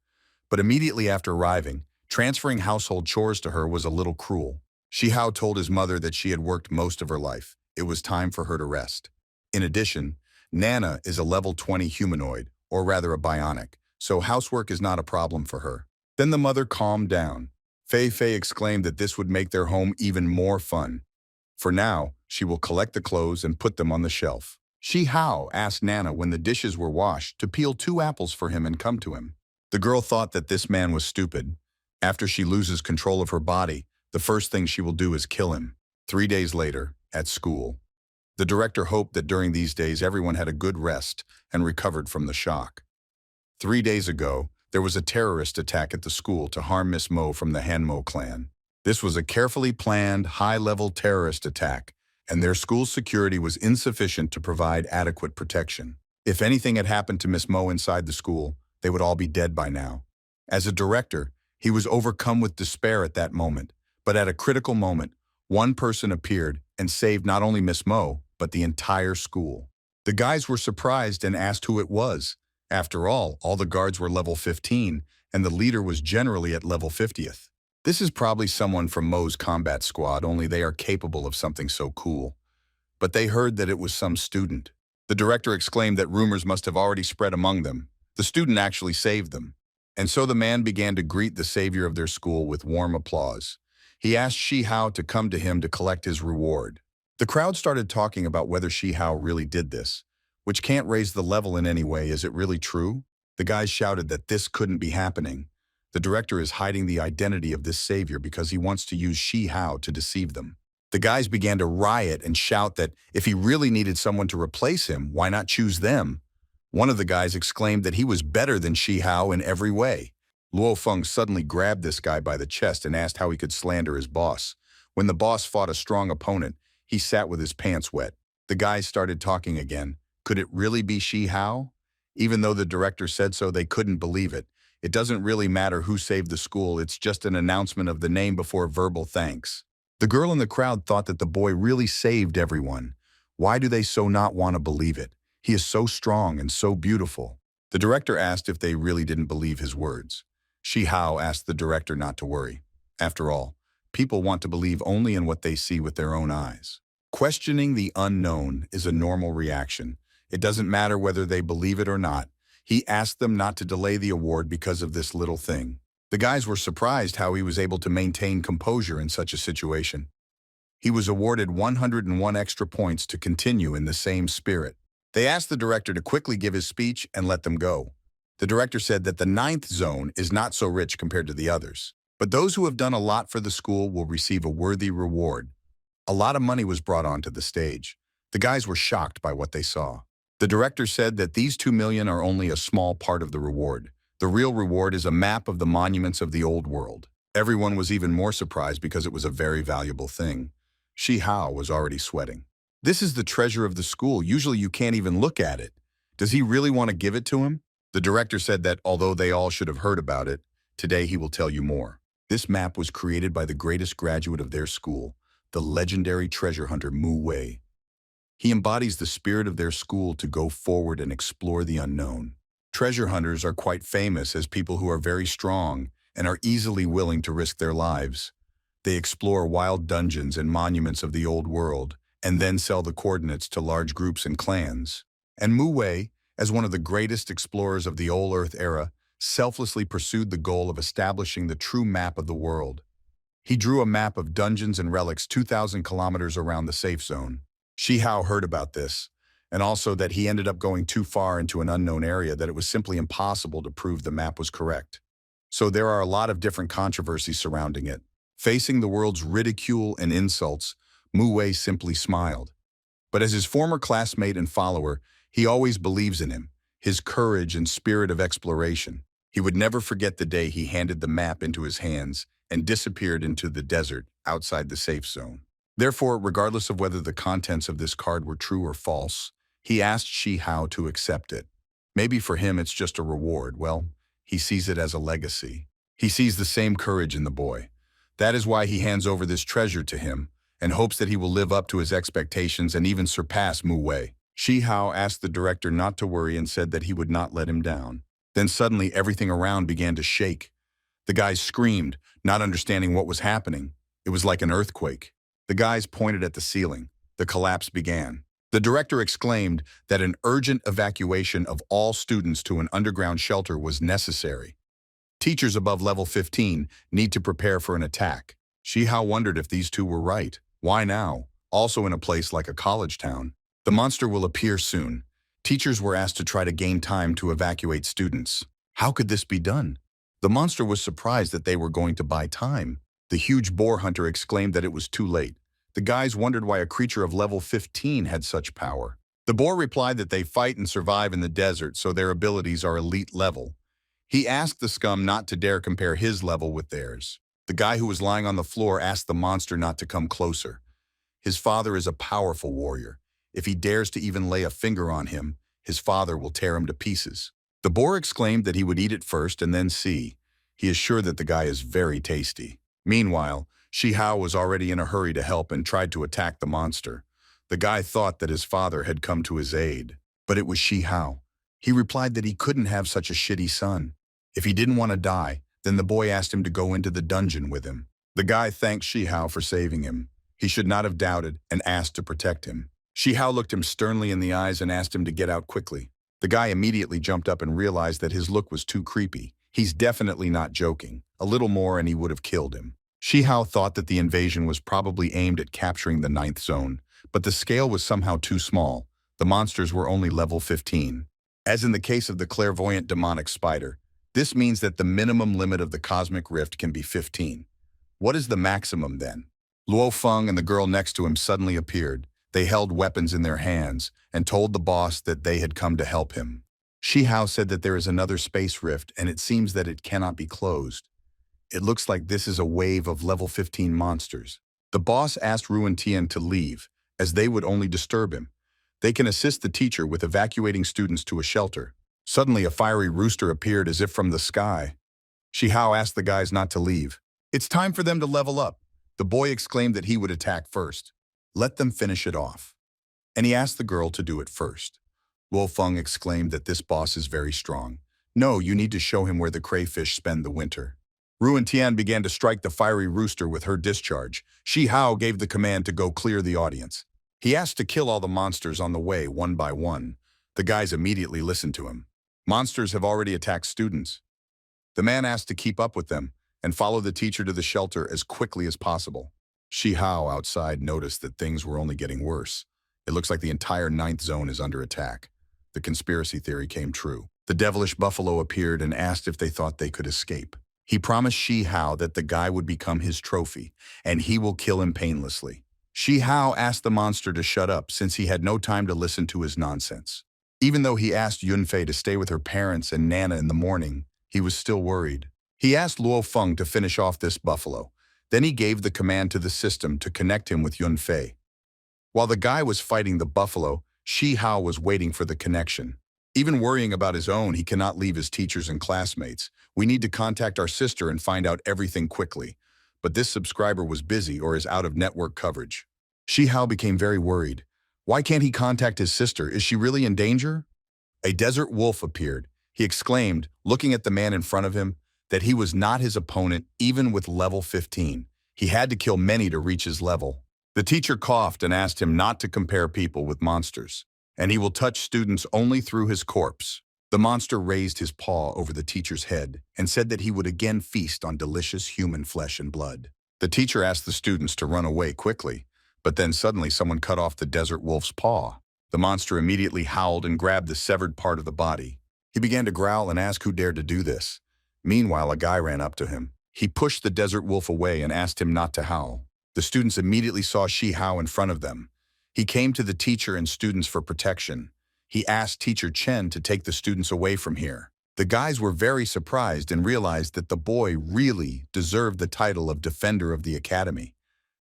S1: But immediately after arriving, transferring household chores to her was a little cruel. Shihao told his mother that she had worked most of her life. It was time for her to rest. In addition, Nana is a level 20 humanoid, or rather a bionic, so housework is not a problem for her. Then the mother calmed down. Fei Fei exclaimed that this would make their home even more fun. For now, she will collect the clothes and put them on the shelf. Shihao asked Nana when the dishes were washed to peel 2 apples for him and come to him. The girl thought that this man was stupid. After she loses control of her body, the first thing she will do is kill him. 3 days later, at school. The director hoped that during these days everyone had a good rest and recovered from the shock. 3 days ago, there was a terrorist attack at the school to harm Miss Mo from the Hanmo clan. This was a carefully planned, high-level terrorist attack, and their school's security was insufficient to provide adequate protection. If anything had happened to Miss Mo inside the school, they would all be dead by now. As a director, he was overcome with despair at that moment, but at a critical moment, one person appeared and saved not only Miss Mo, but the entire school. The guys were surprised and asked who it was. After all the guards were level 15, and the leader was generally at level 50th. This is probably someone from Mo's combat squad, only they are capable of something so cool. But they heard that it was some student. The director exclaimed that rumors must have already spread among them. The student actually saved them. And so the man began to greet the savior of their school with warm applause. He asked Shihao to come to him to collect his reward. The crowd started talking about whether Shihao really did this, which can't raise the level in any way. Is it really true? The guys shouted that this couldn't be happening. The director is hiding the identity of this savior because he wants to use Shihao to deceive them. The guys began to riot and shout that if he really needed someone to replace him, why not choose them? One of the guys exclaimed that he was better than Shihao in every way. Luo Feng suddenly grabbed this guy by the chest and asked how he could slander his boss. When the boss fought a strong opponent, he sat with his pants wet. The guys started talking again. Could it really be Shihao? Even though the director said so, they couldn't believe it. It doesn't really matter who saved the school, it's just an announcement of the name before verbal thanks. The girl in the crowd thought that the boy really saved everyone. Why do they so not want to believe it? He is so strong and so beautiful. The director asked if they really didn't believe his words. Shihao asked the director not to worry. After all, people want to believe only in what they see with their own eyes. Questioning the unknown is a normal reaction. It doesn't matter whether they believe it or not. He asked them not to delay the award because of this little thing. The guys were surprised how he was able to maintain composure in such a situation. He was awarded 101 extra points to continue in the same spirit. They asked the director to quickly give his speech and let them go. The director said that the ninth zone is not so rich compared to the others, but those who have done a lot for the school will receive a worthy reward. A lot of money was brought onto the stage. The guys were shocked by what they saw. The director said that these 2 million are only a small part of the reward. The real reward is a map of the monuments of the old world. Everyone was even more surprised because it was a very valuable thing. Shi Hao was already sweating. This is the treasure of the school. Usually you can't even look at it. Does he really want to give it to him? The director said that although they all should have heard about it, today he will tell you more. This map was created by the greatest graduate of their school, the legendary treasure hunter Mu Wei. He embodies the spirit of their school to go forward and explore the unknown. Treasure hunters are quite famous as people who are very strong and are easily willing to risk their lives. They explore wild dungeons and monuments of the old world and then sell the coordinates to large groups and clans. And Mu Wei, as one of the greatest explorers of the old Earth era, selflessly pursued the goal of establishing the true map of the world. He drew a map of dungeons and relics 2,000 kilometers around the safe zone. Shi Hao heard about this, and also that he ended up going too far into an unknown area that it was simply impossible to prove the map was correct. So there are a lot of different controversies surrounding it. Facing the world's ridicule and insults, Mu Wei simply smiled. But as his former classmate and follower, he always believes in him, his courage and spirit of exploration. He would never forget the day he handed the map into his hands and disappeared into the desert outside the safe zone. Therefore, regardless of whether the contents of this card were true or false, he asked Shi Hao to accept it. Maybe for him it's just a reward. Well, he sees it as a legacy. He sees the same courage in the boy. That is why he hands over this treasure to him and hopes that he will live up to his expectations and even surpass Mu Wei. Shi Hao asked the director not to worry and said that he would not let him down. Then suddenly everything around began to shake. The guys screamed, not understanding what was happening. It was like an earthquake. The guys pointed at the ceiling. The collapse began. The director exclaimed that an urgent evacuation of all students to an underground shelter was necessary. Teachers above level 15 need to prepare for an attack. Shi Hao wondered if these two were right. Why now? Also in a place like a college town. The monster will appear soon. Teachers were asked to try to gain time to evacuate students. How could this be done? The monster was surprised that they were going to buy time. The huge boar hunter exclaimed that it was too late. The guys wondered why a creature of level 15 had such power. The boar replied that they fight and survive in the desert, so their abilities are elite level. He asked the scum not to dare compare his level with theirs. The guy who was lying on the floor asked the monster not to come closer. His father is a powerful warrior. If he dares to even lay a finger on him, his father will tear him to pieces. The boar exclaimed that he would eat it first and then see. He is sure that the guy is very tasty. Meanwhile, Shi Hao was already in a hurry to help and tried to attack the monster. The guy thought that his father had come to his aid, but it was Shi Hao. He replied that he couldn't have such a shitty son. If he didn't want to die, then the boy asked him to go into the dungeon with him. The guy thanked Shi Hao for saving him. He should not have doubted and asked to protect him. Shi Hao looked him sternly in the eyes and asked him to get out quickly. The guy immediately jumped up and realized that his look was too creepy. He's definitely not joking. A little more and he would have killed him. Shi Hao thought that the invasion was probably aimed at capturing the 9th zone, but the scale was somehow too small. The monsters were only level 15. As in the case of the clairvoyant demonic spider, this means that the minimum limit of the cosmic rift can be 15. What is the maximum then? Luo Feng and the girl next to him suddenly appeared. They held weapons in their hands and told the boss that they had come to help him. Shi Hao said that there is another space rift and it seems that it cannot be closed. It looks like this is a wave of level 15 monsters. The boss asked Ruan Tian to leave, as they would only disturb him. They can assist the teacher with evacuating students to a shelter. Suddenly a fiery rooster appeared as if from the sky. Shi Hao asked the guys not to leave. It's time for them to level up. The boy exclaimed that he would attack first. Let them finish it off. And he asked the girl to do it first. Luo Feng exclaimed that this boss is very strong. No, you need to show him where the crayfish spend the winter. Ruan Tian began to strike the fiery rooster with her discharge. Shi Hao gave the command to go clear the audience. He asked to kill all the monsters on the way, one by one. The guys immediately listened to him. Monsters have already attacked students. The man asked to keep up with them and follow the teacher to the shelter as quickly as possible. Shi Hao outside noticed that things were only getting worse. It looks like the entire ninth zone is under attack. The conspiracy theory came true. The devilish buffalo appeared and asked if they thought they could escape. He promised Shi Hao that the guy would become his trophy, and he will kill him painlessly. Shi Hao asked the monster to shut up since he had no time to listen to his nonsense. Even though he asked Yunfei to stay with her parents and Nana in the morning, he was still worried. He asked Luo Feng to finish off this buffalo. Then he gave the command to the system to connect him with Yunfei. While the guy was fighting the buffalo, Shi Hao was waiting for the connection. Even worrying about his own, he cannot leave his teachers and classmates. We need to contact our sister and find out everything quickly. But this subscriber was busy or is out of network coverage. Shi Hao became very worried. Why can't he contact his sister? Is she really in danger? A desert wolf appeared. He exclaimed, looking at the man in front of him, that he was not his opponent even with level 15. He had to kill many to reach his level. The teacher coughed and asked him not to compare people with monsters, and he will touch students only through his corpse. The monster raised his paw over the teacher's head and said that he would again feast on delicious human flesh and blood. The teacher asked the students to run away quickly, but then suddenly someone cut off the desert wolf's paw. The monster immediately howled and grabbed the severed part of the body. He began to growl and ask who dared to do this. Meanwhile, a guy ran up to him. He pushed the desert wolf away and asked him not to howl. The students immediately saw Shi Hao in front of them. He came to the teacher and students for protection. He asked Teacher Chen to take the students away from here. The guys were very surprised and realized that the boy really deserved the title of Defender of the Academy.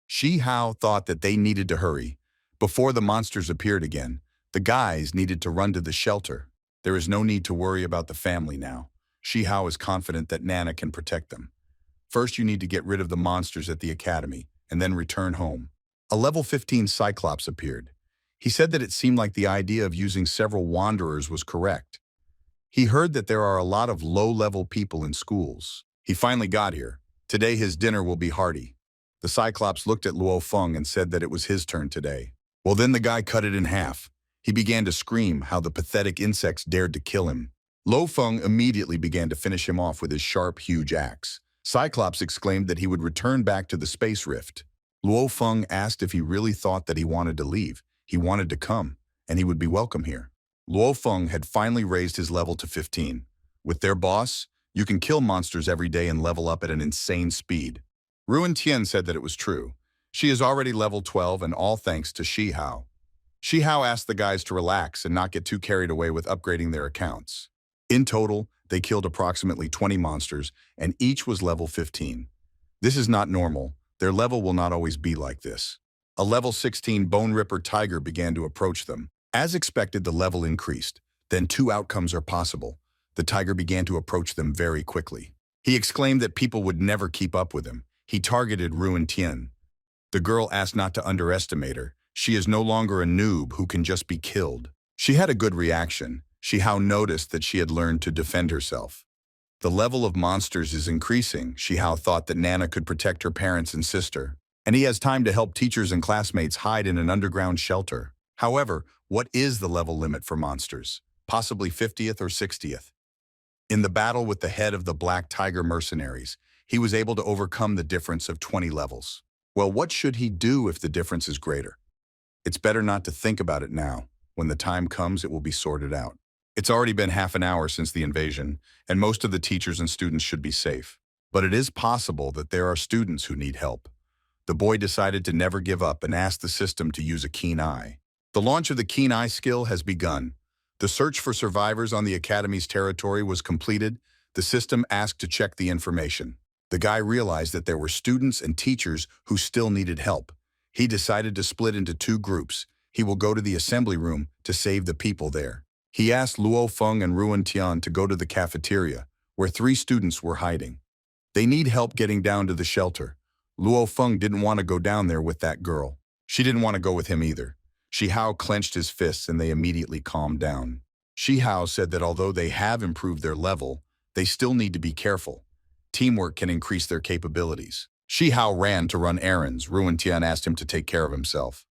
S1: Shi Hao thought that they needed to hurry. Before the monsters appeared again, the guys needed to run to the shelter. There is no need to worry about the family now. Shi Hao is confident that Nana can protect them. First, you need to get rid of the monsters at the academy, and then return home. A level 15 Cyclops appeared. He said that it seemed like the idea of using several wanderers was correct. He heard that there are a lot of low-level people in schools. He finally got here. Today his dinner will be hearty. The Cyclops looked at Luo Feng and said that it was his turn today. Well, then the guy cut it in half. He began to scream how the pathetic insects dared to kill him. Luo Feng immediately began to finish him off with his sharp, huge axe. Cyclops exclaimed that he would return back to the space rift. Luo Feng asked if he really thought that he wanted to leave. He wanted to come, and he would be welcome here. Luo Feng had finally raised his level to 15. With their boss, you can kill monsters every day and level up at an insane speed. Ruan Tian said that it was true. She is already level 12 and all thanks to Shi Hao. Shi Hao asked the guys to relax and not get too carried away with upgrading their accounts. In total, they killed approximately 20 monsters, and each was level 15. This is not normal. Their level will not always be like this. A level 16 Bone Ripper tiger began to approach them. As expected, the level increased. Then two outcomes are possible. The tiger began to approach them very quickly. He exclaimed that people would never keep up with him. He targeted Ruan Tian. The girl asked not to underestimate her. She is no longer a noob who can just be killed. She had a good reaction. Shi Hao noticed that she had learned to defend herself. The level of monsters is increasing. Shi Hao thought that Nana could protect her parents and sister, and he has time to help teachers and classmates hide in an underground shelter. However, what is the level limit for monsters? Possibly 50th or 60th. In the battle with the head of the Black Tiger mercenaries, he was able to overcome the difference of 20 levels. Well, what should he do if the difference is greater? It's better not to think about it now. When the time comes, it will be sorted out. It's already been half an hour since the invasion, and most of the teachers and students should be safe. But it is possible that there are students who need help. The boy decided to never give up and asked the system to use a keen eye. The launch of the keen eye skill has begun. The search for survivors on the Academy's territory was completed. The system asked to check the information. The guy realized that there were students and teachers who still needed help. He decided to split into two groups. He will go to the assembly room to save the people there. He asked Luo Feng and Ruan Tian to go to the cafeteria, where 3 students were hiding. They need help getting down to the shelter. Luo Feng didn't want to go down there with that girl. She didn't want to go with him either. Shi Hao clenched his fists and they immediately calmed down. Shi Hao said that although they have improved their level, they still need to be careful. Teamwork can increase their capabilities. Shi Hao ran to run errands. Ruan Tian asked him to take care of himself.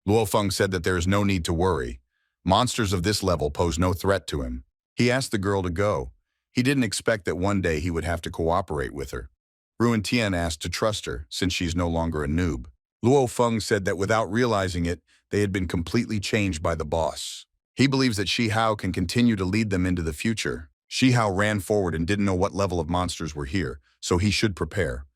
S1: Luo Feng said that there is no need to worry. Monsters of this level pose no threat to him. He asked the girl to go. He didn't expect that one day he would have to cooperate with her. Ruan Tian asked to trust her, since she's no longer a noob. Luo Feng said that without realizing it, they had been completely changed by the boss. He believes that Shi Hao can continue to lead them into the future. Shi Hao ran forward and didn't know what level of monsters were here, so he should prepare.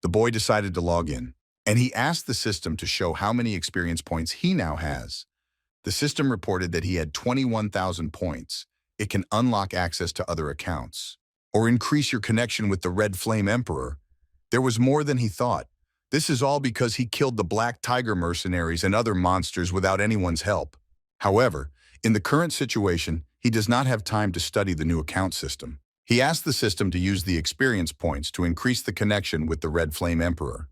S1: The boy decided to log in, and he asked the system to show how many experience points he now has. The system reported that he had 21,000 points. It can unlock access to other accounts, or increase your connection with the Red Flame Emperor. There was more than he thought. This is all because he killed the Black Tiger mercenaries and other monsters without anyone's help. However, in the current situation, he does not have time to study the new account system. He asked the system to use the experience points to increase the connection with the Red Flame Emperor.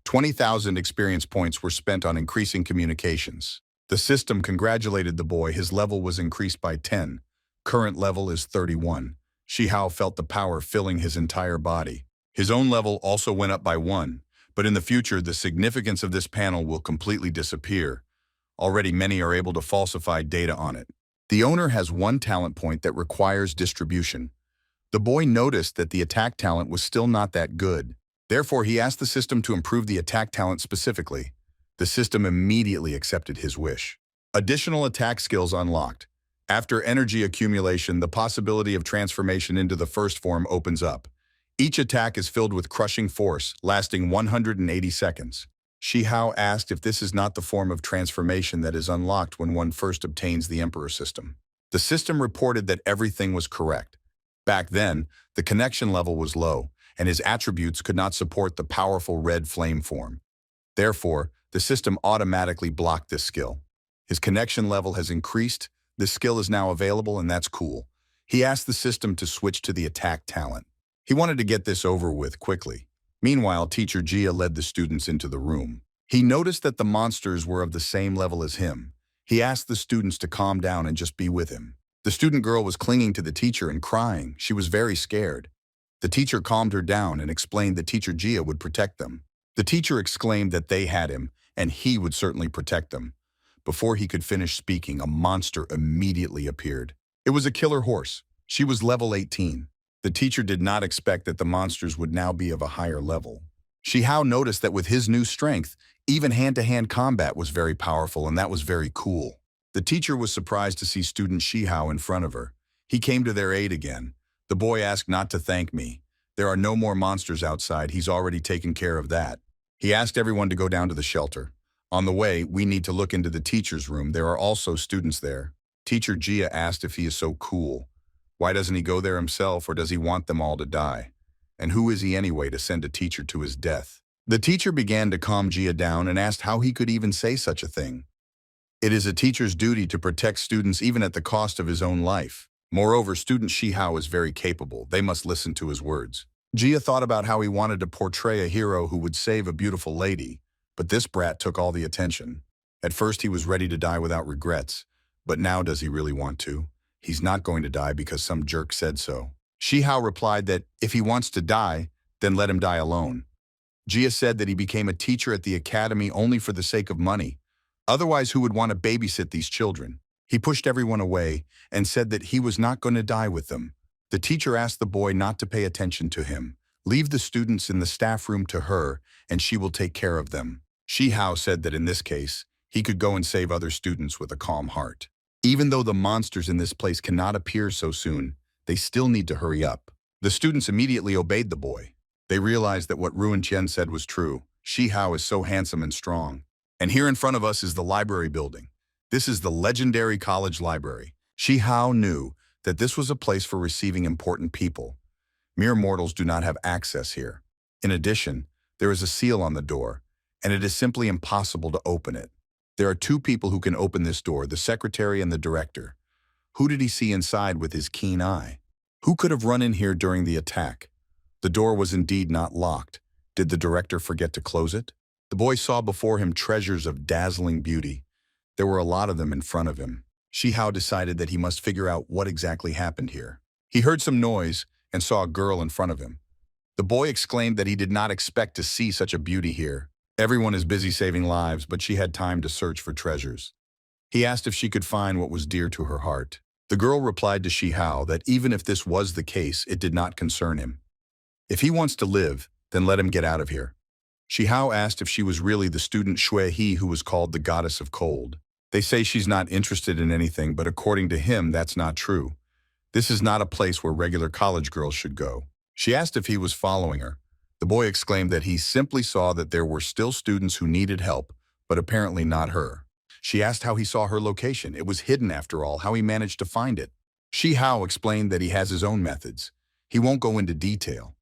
S1: 20,000 experience points were spent on increasing communications. The system congratulated the boy. His level was increased by 10. Current level is 31. Shi Hao felt the power filling his entire body. His own level also went up by 1, but in the future, the significance of this panel will completely disappear. Already many are able to falsify data on it. The owner has 1 talent point that requires distribution. The boy noticed that the attack talent was still not that good. Therefore, he asked the system to improve the attack talent specifically. The system immediately accepted his wish. Additional attack skills unlocked. After energy accumulation, the possibility of transformation into the first form opens up. Each attack is filled with crushing force, lasting 180 seconds. Shi Hao asked if this is not the form of transformation that is unlocked when one first obtains the Emperor system. The system reported that everything was correct. Back then, the connection level was low, and his attributes could not support the powerful red flame form. Therefore, the system automatically blocked this skill. His connection level has increased. This skill is now available, and that's cool. He asked the system to switch to the attack talent. He wanted to get this over with quickly. Meanwhile, teacher Jia led the students into the room. He noticed that the monsters were of the same level as him. He asked the students to calm down and just be with him. The student girl was clinging to the teacher and crying. She was very scared. The teacher calmed her down and explained that teacher Jia would protect them. The teacher exclaimed that they had him, and he would certainly protect them. Before he could finish speaking, a monster immediately appeared. It was a killer horse. She was level 18. The teacher did not expect that the monsters would now be of a higher level. Shi Hao noticed that with his new strength, even hand-to-hand combat was very powerful, and that was very cool. The teacher was surprised to see student Shi Hao in front of her. He came to their aid again. The boy asked not to thank me. There are no more monsters outside. He's already taken care of that. He asked everyone to go down to the shelter. On the way, we need to look into the teacher's room. There are also students there. Teacher Jia asked if he is so cool. Why doesn't he go there himself, or does he want them all to die? And who is he anyway to send a teacher to his death? The teacher began to calm Jia down and asked how he could even say such a thing. It is a teacher's duty to protect students even at the cost of his own life. Moreover, student Shi Hao is very capable. They must listen to his words. Jia thought about how he wanted to portray a hero who would save a beautiful lady, but this brat took all the attention. At first he was ready to die without regrets, but now does he really want to? He's not going to die because some jerk said so. Shi Hao replied that if he wants to die, then let him die alone. Jia said that he became a teacher at the academy only for the sake of money. Otherwise, who would want to babysit these children? He pushed everyone away and said that he was not going to die with them. The teacher asked the boy not to pay attention to him. Leave the students in the staff room to her, and she will take care of them. Shi Hao said that in this case, he could go and save other students with a calm heart. Even though the monsters in this place cannot appear so soon, they still need to hurry up. The students immediately obeyed the boy. They realized that what Ruan Qian said was true. Shi Hao is so handsome and strong. And here in front of us is the library building. This is the legendary college library. Shi Hao knew that this was a place for receiving important people. Mere mortals do not have access here. In addition, there is a seal on the door, and it is simply impossible to open it. There are 2 people who can open this door, the secretary and the director. Who did he see inside with his keen eye? Who could have run in here during the attack? The door was indeed not locked. Did the director forget to close it? The boy saw before him treasures of dazzling beauty. There were a lot of them in front of him. Shi Hao decided that he must figure out what exactly happened here. He heard some noise and saw a girl in front of him. The boy exclaimed that he did not expect to see such a beauty here. Everyone is busy saving lives, but she had time to search for treasures. He asked if she could find what was dear to her heart. The girl replied to Shi Hao that even if this was the case, it did not concern him. If he wants to live, then let him get out of here. Shi Hao asked if she was really the student Shui He who was called the goddess of cold. They say she's not interested in anything, but according to him, that's not true. This is not a place where regular college girls should go. She asked if he was following her. The boy exclaimed that he simply saw that there were still students who needed help, but apparently not her. She asked how he saw her location. It was hidden after all, how he managed to find it. Shi Hao explained that he has his own methods. He won't go into detail.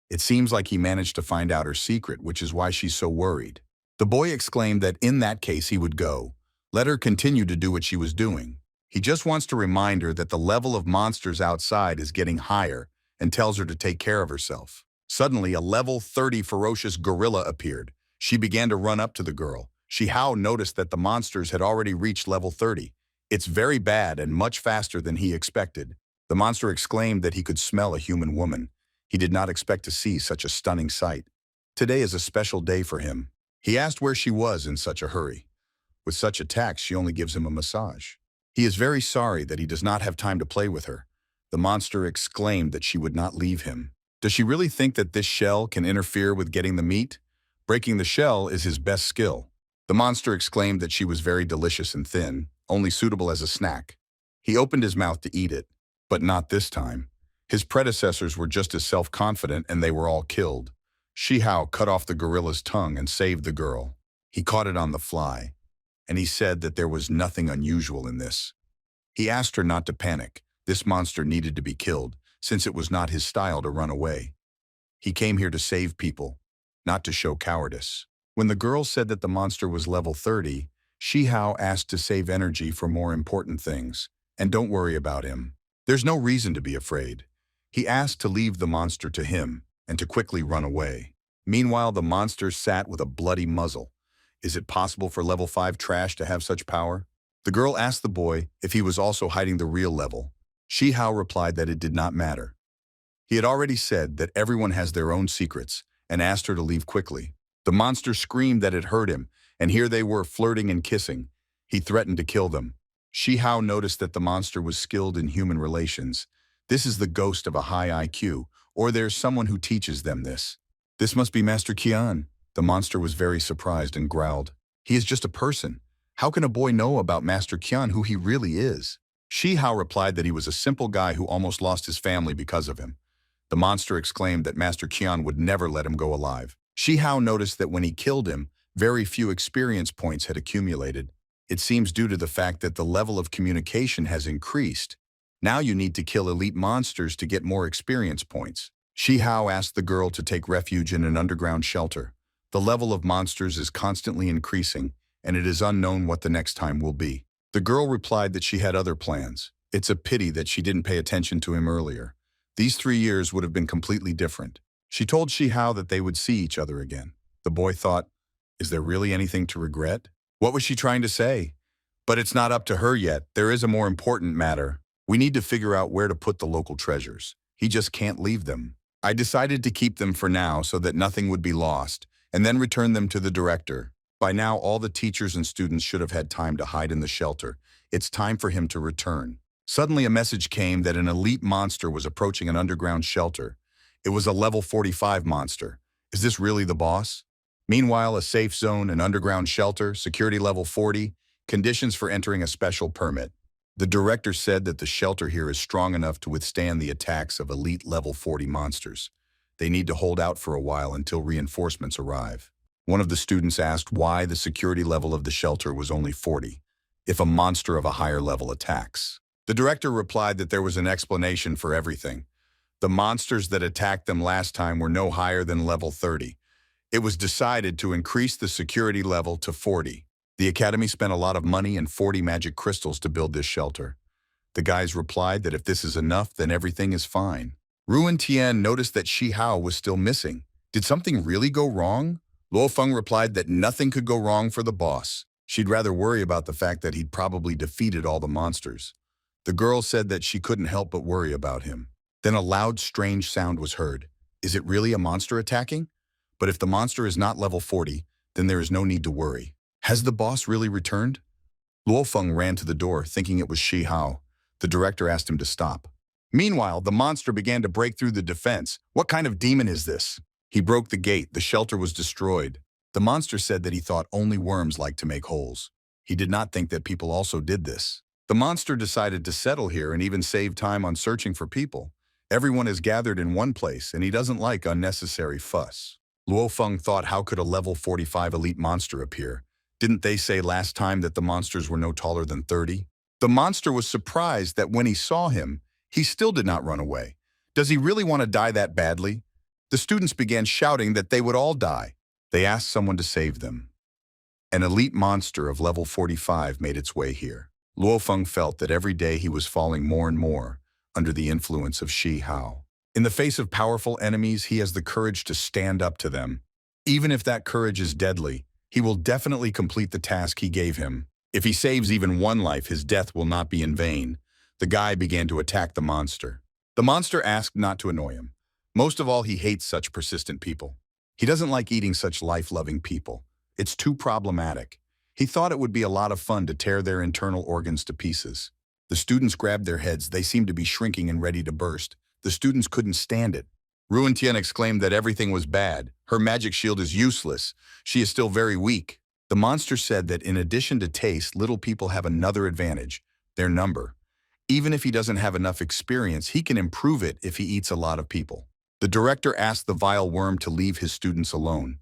S1: It seems like he managed to find out her secret, which is why she's so worried. The boy exclaimed that in that case he would go. Let her continue to do what she was doing. He just wants to remind her that the level of monsters outside is getting higher and tells her to take care of herself. Suddenly, a level 30 ferocious gorilla appeared. She began to run up to the girl. Shi Hao noticed that the monsters had already reached level 30. It's very bad and much faster than he expected. The monster exclaimed that he could smell a human woman. He did not expect to see such a stunning sight. Today is a special day for him. He asked where she was in such a hurry. With such attacks, she only gives him a massage. He is very sorry that he does not have time to play with her. The monster exclaimed that she would not leave him. Does she really think that this shell can interfere with getting the meat? Breaking the shell is his best skill. The monster exclaimed that she was very delicious and thin, only suitable as a snack. He opened his mouth to eat it, but not this time. His predecessors were just as self-confident and they were all killed. Shi Hao cut off the gorilla's tongue and saved the girl. He caught it on the fly, and he said that there was nothing unusual in this. He asked her not to panic. This monster needed to be killed, since it was not his style to run away. He came here to save people, not to show cowardice. When the girl said that the monster was level 30, Shi Hao asked to save energy for more important things, and don't worry about him. There's no reason to be afraid. He asked to leave the monster to him, and to quickly run away. Meanwhile, the monster sat with a bloody muzzle. Is it possible for level 5 trash to have such power? The girl asked the boy if he was also hiding the real level. Shi Hao replied that it did not matter. He had already said that everyone has their own secrets, and asked her to leave quickly. The monster screamed that it hurt him, and here they were flirting and kissing. He threatened to kill them. Shi Hao noticed that the monster was skilled in human relations. This is the ghost of a high IQ, or there's someone who teaches them this. This must be Master Qian. The monster was very surprised and growled. He is just a person. How can a boy know about Master Qian who he really is? Shi Hao replied that he was a simple guy who almost lost his family because of him. The monster exclaimed that Master Qian would never let him go alive. Shi Hao noticed that when he killed him, very few experience points had accumulated. It seems due to the fact that the level of communication has increased. Now you need to kill elite monsters to get more experience points. Shi Hao asked the girl to take refuge in an underground shelter. The level of monsters is constantly increasing, and it is unknown what the next time will be. The girl replied that she had other plans. It's a pity that she didn't pay attention to him earlier. These 3 years would have been completely different. She told Shi Hao that they would see each other again. The boy thought, is there really anything to regret? What was she trying to say? But it's not up to her yet. There is a more important matter. We need to figure out where to put the local treasures. He just can't leave them. I decided to keep them for now so that nothing would be lost, and then return them to the director. By now, all the teachers and students should have had time to hide in the shelter. It's time for him to return. Suddenly, a message came that an elite monster was approaching an underground shelter. It was a level 45 monster. Is this really the boss? Meanwhile, a safe zone, an underground shelter, security level 40, conditions for entering a special permit. The director said that the shelter here is strong enough to withstand the attacks of elite level 40 monsters. They need to hold out for a while until reinforcements arrive. One of the students asked why the security level of the shelter was only 40, if a monster of a higher level attacks. The director replied that there was an explanation for everything. The monsters that attacked them last time were no higher than level 30. It was decided to increase the security level to 40. The academy spent a lot of money and 40 magic crystals to build this shelter. The guys replied that if this is enough, then everything is fine. Ruan Tian noticed that Shi Hao was still missing. Did something really go wrong? Luo Feng replied that nothing could go wrong for the boss. She'd rather worry about the fact that he'd probably defeated all the monsters. The girl said that she couldn't help but worry about him. Then a loud, strange sound was heard. Is it really a monster attacking? But if the monster is not level 40, then there is no need to worry. Has the boss really returned? Luo Feng ran to the door, thinking it was Shi Hao. The director asked him to stop. Meanwhile, the monster began to break through the defense. What kind of demon is this? He broke the gate. The shelter was destroyed. The monster said that he thought only worms like to make holes. He did not think that people also did this. The monster decided to settle here and even save time on searching for people. Everyone is gathered in one place, and he doesn't like unnecessary fuss. Luo Feng thought, how could a level 45 elite monster appear? Didn't they say last time that the monsters were no taller than 30? The monster was surprised that when he saw him, he still did not run away. Does he really want to die that badly? The students began shouting that they would all die. They asked someone to save them. An elite monster of level 45 made its way here. Luo Feng felt that every day he was falling more and more under the influence of Shi Hao. In the face of powerful enemies, he has the courage to stand up to them. Even if that courage is deadly, he will definitely complete the task he gave him. If he saves even one life, his death will not be in vain. The guy began to attack the monster. The monster asked not to annoy him. Most of all, he hates such persistent people. He doesn't like eating such life-loving people. It's too problematic. He thought it would be a lot of fun to tear their internal organs to pieces. The students grabbed their heads. They seemed to be shrinking and ready to burst. The students couldn't stand it. Ruan Tian exclaimed that everything was bad. Her magic shield is useless. She is still very weak. The monster said that in addition to taste, little people have another advantage, their number. Even if he doesn't have enough experience, he can improve it if he eats a lot of people. The director asked the vile worm to leave his students alone.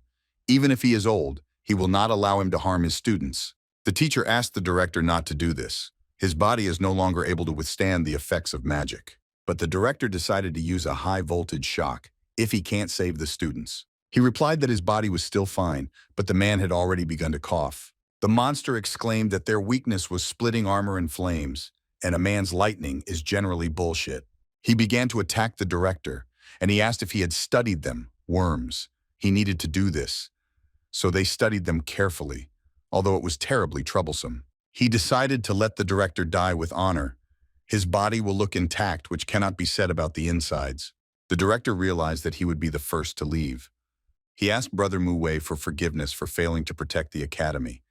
S1: Even if he is old, he will not allow him to harm his students. The teacher asked the director not to do this. His body is no longer able to withstand the effects of magic. But the director decided to use a high-voltage shock if he can't save the students. He replied that his body was still fine, but the man had already begun to cough. The monster exclaimed that their weakness was splitting armor in flames, and a man's lightning is generally bullshit. He began to attack the director, and he asked if he had studied them, worms. He needed to do this. So they studied them carefully, although it was terribly troublesome. He decided to let the director die with honor. His body will look intact, which cannot be said about the insides. The director realized that he would be the first to leave. He asked Brother Mu Wei for forgiveness for failing to protect the academy.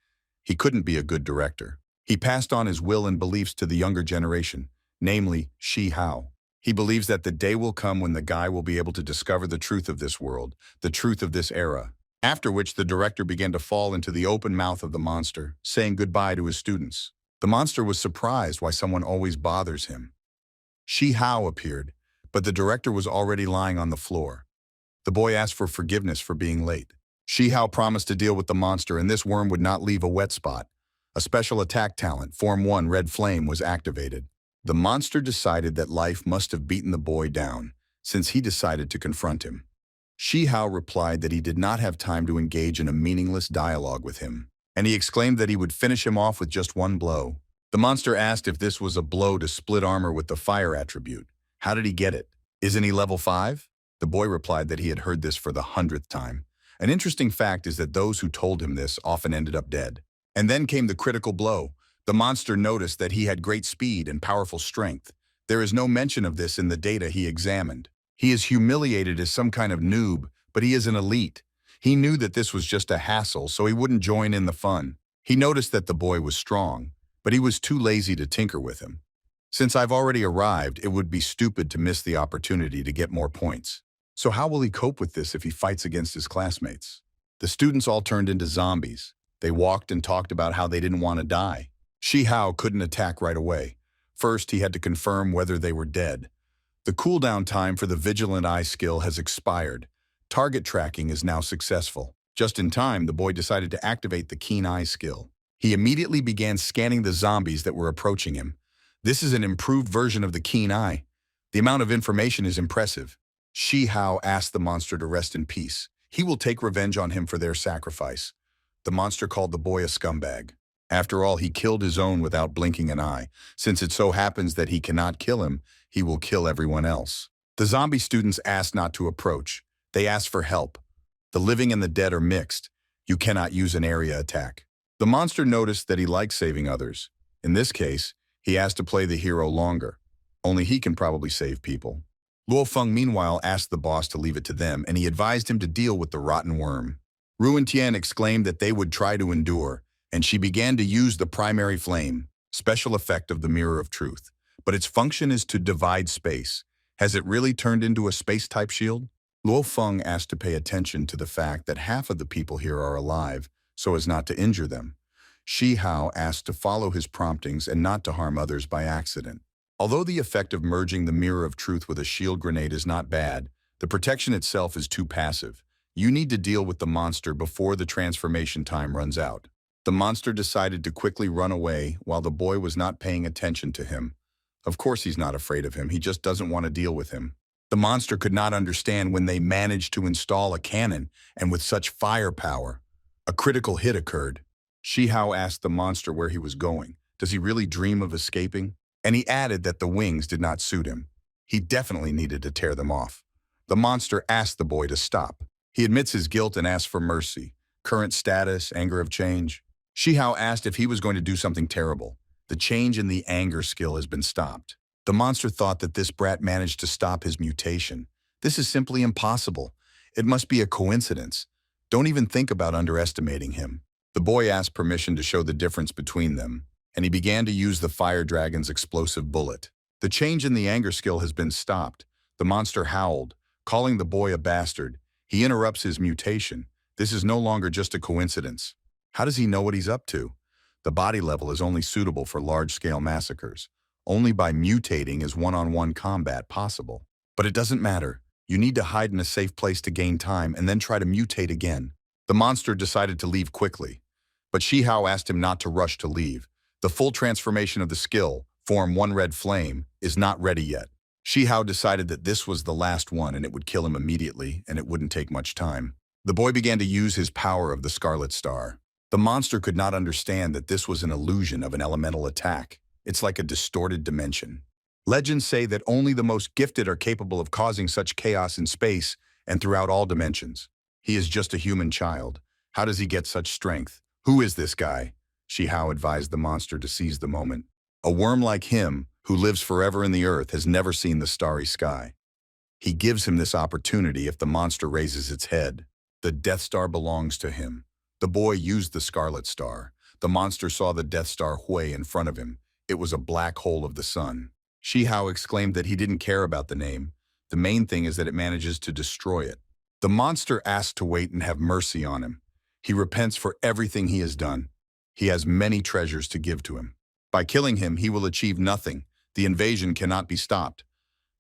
S1: He couldn't be a good director. He passed on his will and beliefs to the younger generation, namely Shi Hao. He believes that the day will come when the guy will be able to discover the truth of this world, the truth of this era. After which the director began to fall into the open mouth of the monster, saying goodbye to his students. The monster was surprised why someone always bothers him. Shi Hao appeared, but the director was already lying on the floor. The boy asked for forgiveness for being late. Shi Hao promised to deal with the monster, and this worm would not leave a wet spot. A special attack talent, Form 1 Red Flame, was activated. The monster decided that life must have beaten the boy down, since he decided to confront him. Shi Hao replied that he did not have time to engage in a meaningless dialogue with him, and he exclaimed that he would finish him off with just one blow. The monster asked if this was a blow to split armor with the fire attribute. How did he get it? Isn't he level 5? The boy replied that he had heard this for the 100th time. An interesting fact is that those who told him this often ended up dead. And then came the critical blow. The monster noticed that he had great speed and powerful strength. There is no mention of this in the data he examined. He is humiliated as some kind of noob, but he is an elite. He knew that this was just a hassle, so he wouldn't join in the fun. He noticed that the boy was strong, but he was too lazy to tinker with him. Since I've already arrived, it would be stupid to miss the opportunity to get more points. So how will he cope with this if he fights against his classmates? The students all turned into zombies. They walked and talked about how they didn't want to die. Shi Hao couldn't attack right away. First, he had to confirm whether they were dead. The cooldown time for the Vigilant Eye skill has expired. Target tracking is now successful. Just in time, the boy decided to activate the Keen Eye skill. He immediately began scanning the zombies that were approaching him. This is an improved version of the Keen Eye. The amount of information is impressive. Shi Hao asked the monster to rest in peace. He will take revenge on him for their sacrifice. The monster called the boy a scumbag. After all, he killed his own without blinking an eye. Since it so happens that he cannot kill him, he will kill everyone else. The zombie students asked not to approach. They asked for help. The living and the dead are mixed. You cannot use an area attack. The monster noticed that he likes saving others. In this case, he asked to play the hero longer. Only he can probably save people. Luo Feng meanwhile asked the boss to leave it to them, and he advised him to deal with the rotten worm. Ruan Tian exclaimed that they would try to endure, and she began to use the primary flame, special effect of the Mirror of Truth. But its function is to divide space. Has it really turned into a space-type shield? Luo Feng asked to pay attention to the fact that half of the people here are alive, so as not to injure them. Shi Hao asked to follow his promptings and not to harm others by accident. Although the effect of merging the Mirror of Truth with a shield grenade is not bad, the protection itself is too passive. You need to deal with the monster before the transformation time runs out. The monster decided to quickly run away while the boy was not paying attention to him. Of course he's not afraid of him, he just doesn't want to deal with him. The monster could not understand when they managed to install a cannon and with such firepower. A critical hit occurred. Shi Hao asked the monster where he was going. Does he really dream of escaping? And he added that the wings did not suit him. He definitely needed to tear them off. The monster asked the boy to stop. He admits his guilt and asks for mercy. Current status, anger of change. Shi Hao asked if he was going to do something terrible. The change in the anger skill has been stopped. The monster thought that this brat managed to stop his mutation. This is simply impossible. It must be a coincidence. Don't even think about underestimating him. The boy asked permission to show the difference between them, and he began to use the fire dragon's explosive bullet. The change in the anger skill has been stopped. The monster howled, calling the boy a bastard. He interrupts his mutation. This is no longer just a coincidence. How does he know what he's up to? The body level is only suitable for large-scale massacres. Only by mutating is one-on-one combat possible. But it doesn't matter. You need to hide in a safe place to gain time and then try to mutate again. The monster decided to leave quickly, but Shi Hao asked him not to rush to leave. The full transformation of the skill, Form 1 Red Flame, is not ready yet. Shi Hao decided that this was the last one and it would kill him immediately, and it wouldn't take much time. The boy began to use his power of the Scarlet Star. The monster could not understand that this was an illusion of an elemental attack. It's like a distorted dimension. Legends say that only the most gifted are capable of causing such chaos in space and throughout all dimensions. He is just a human child. How does he get such strength? Who is this guy? Shi Hao advised the monster to seize the moment. A worm like him, who lives forever in the earth, has never seen the starry sky. He gives him this opportunity if the monster raises its head. The Death Star belongs to him. The boy used the Scarlet Star. The monster saw the Death Star Hui in front of him. It was a black hole of the sun. Shi Hao exclaimed that he didn't care about the name. The main thing is that it manages to destroy it. The monster asked to wait and have mercy on him. He repents for everything he has done. He has many treasures to give to him. By killing him, he will achieve nothing. The invasion cannot be stopped.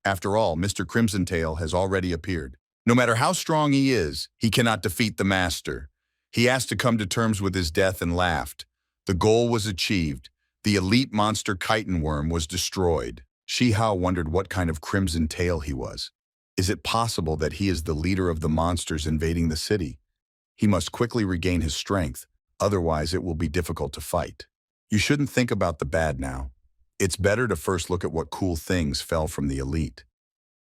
S1: After all, Mr. Crimson Tail has already appeared. No matter how strong he is, he cannot defeat the master. He asked to come to terms with his death and laughed. The goal was achieved. The elite monster chitin worm was destroyed. Shi Hao wondered what kind of Crimson Tail he was. Is it possible that he is the leader of the monsters invading the city? He must quickly regain his strength, otherwise it will be difficult to fight. You shouldn't think about the bad now. It's better to first look at what cool things fell from the elite.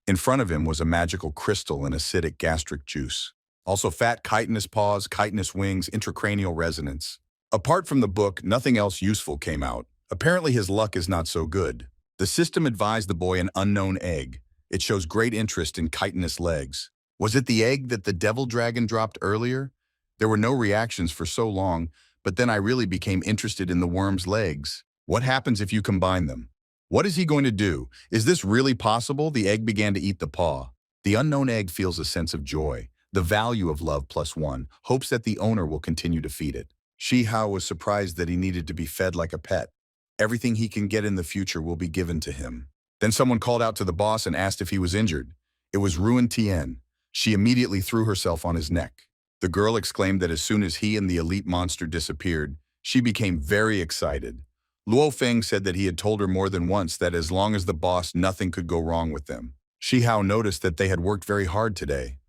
S1: In front of him was a magical crystal and acidic gastric juice. Also fat chitinous paws, chitinous wings, intracranial resonance. Apart from the book, nothing else useful came out. Apparently his luck is not so good. The system advised the boy an unknown egg. It shows great interest in chitinous legs. Was it the egg that the devil dragon dropped earlier? There were no reactions for so long, but then I really became interested in the worm's legs. What happens if you combine them? What is he going to do? Is this really possible? The egg began to eat the paw. The unknown egg feels a sense of joy. The value of love +1, hopes that the owner will continue to feed it. Shi Hao was surprised that he needed to be fed like a pet. Everything he can get in the future will be given to him. Then someone called out to the boss and asked if he was injured. It was Ruan Tian. She immediately threw herself on his neck. The girl exclaimed that as soon as he and the elite monster disappeared, she became very excited. Luo Feng said that he had told her more than once that as long as the boss, nothing could go wrong with them. Shi Hao noticed that they had worked very hard today.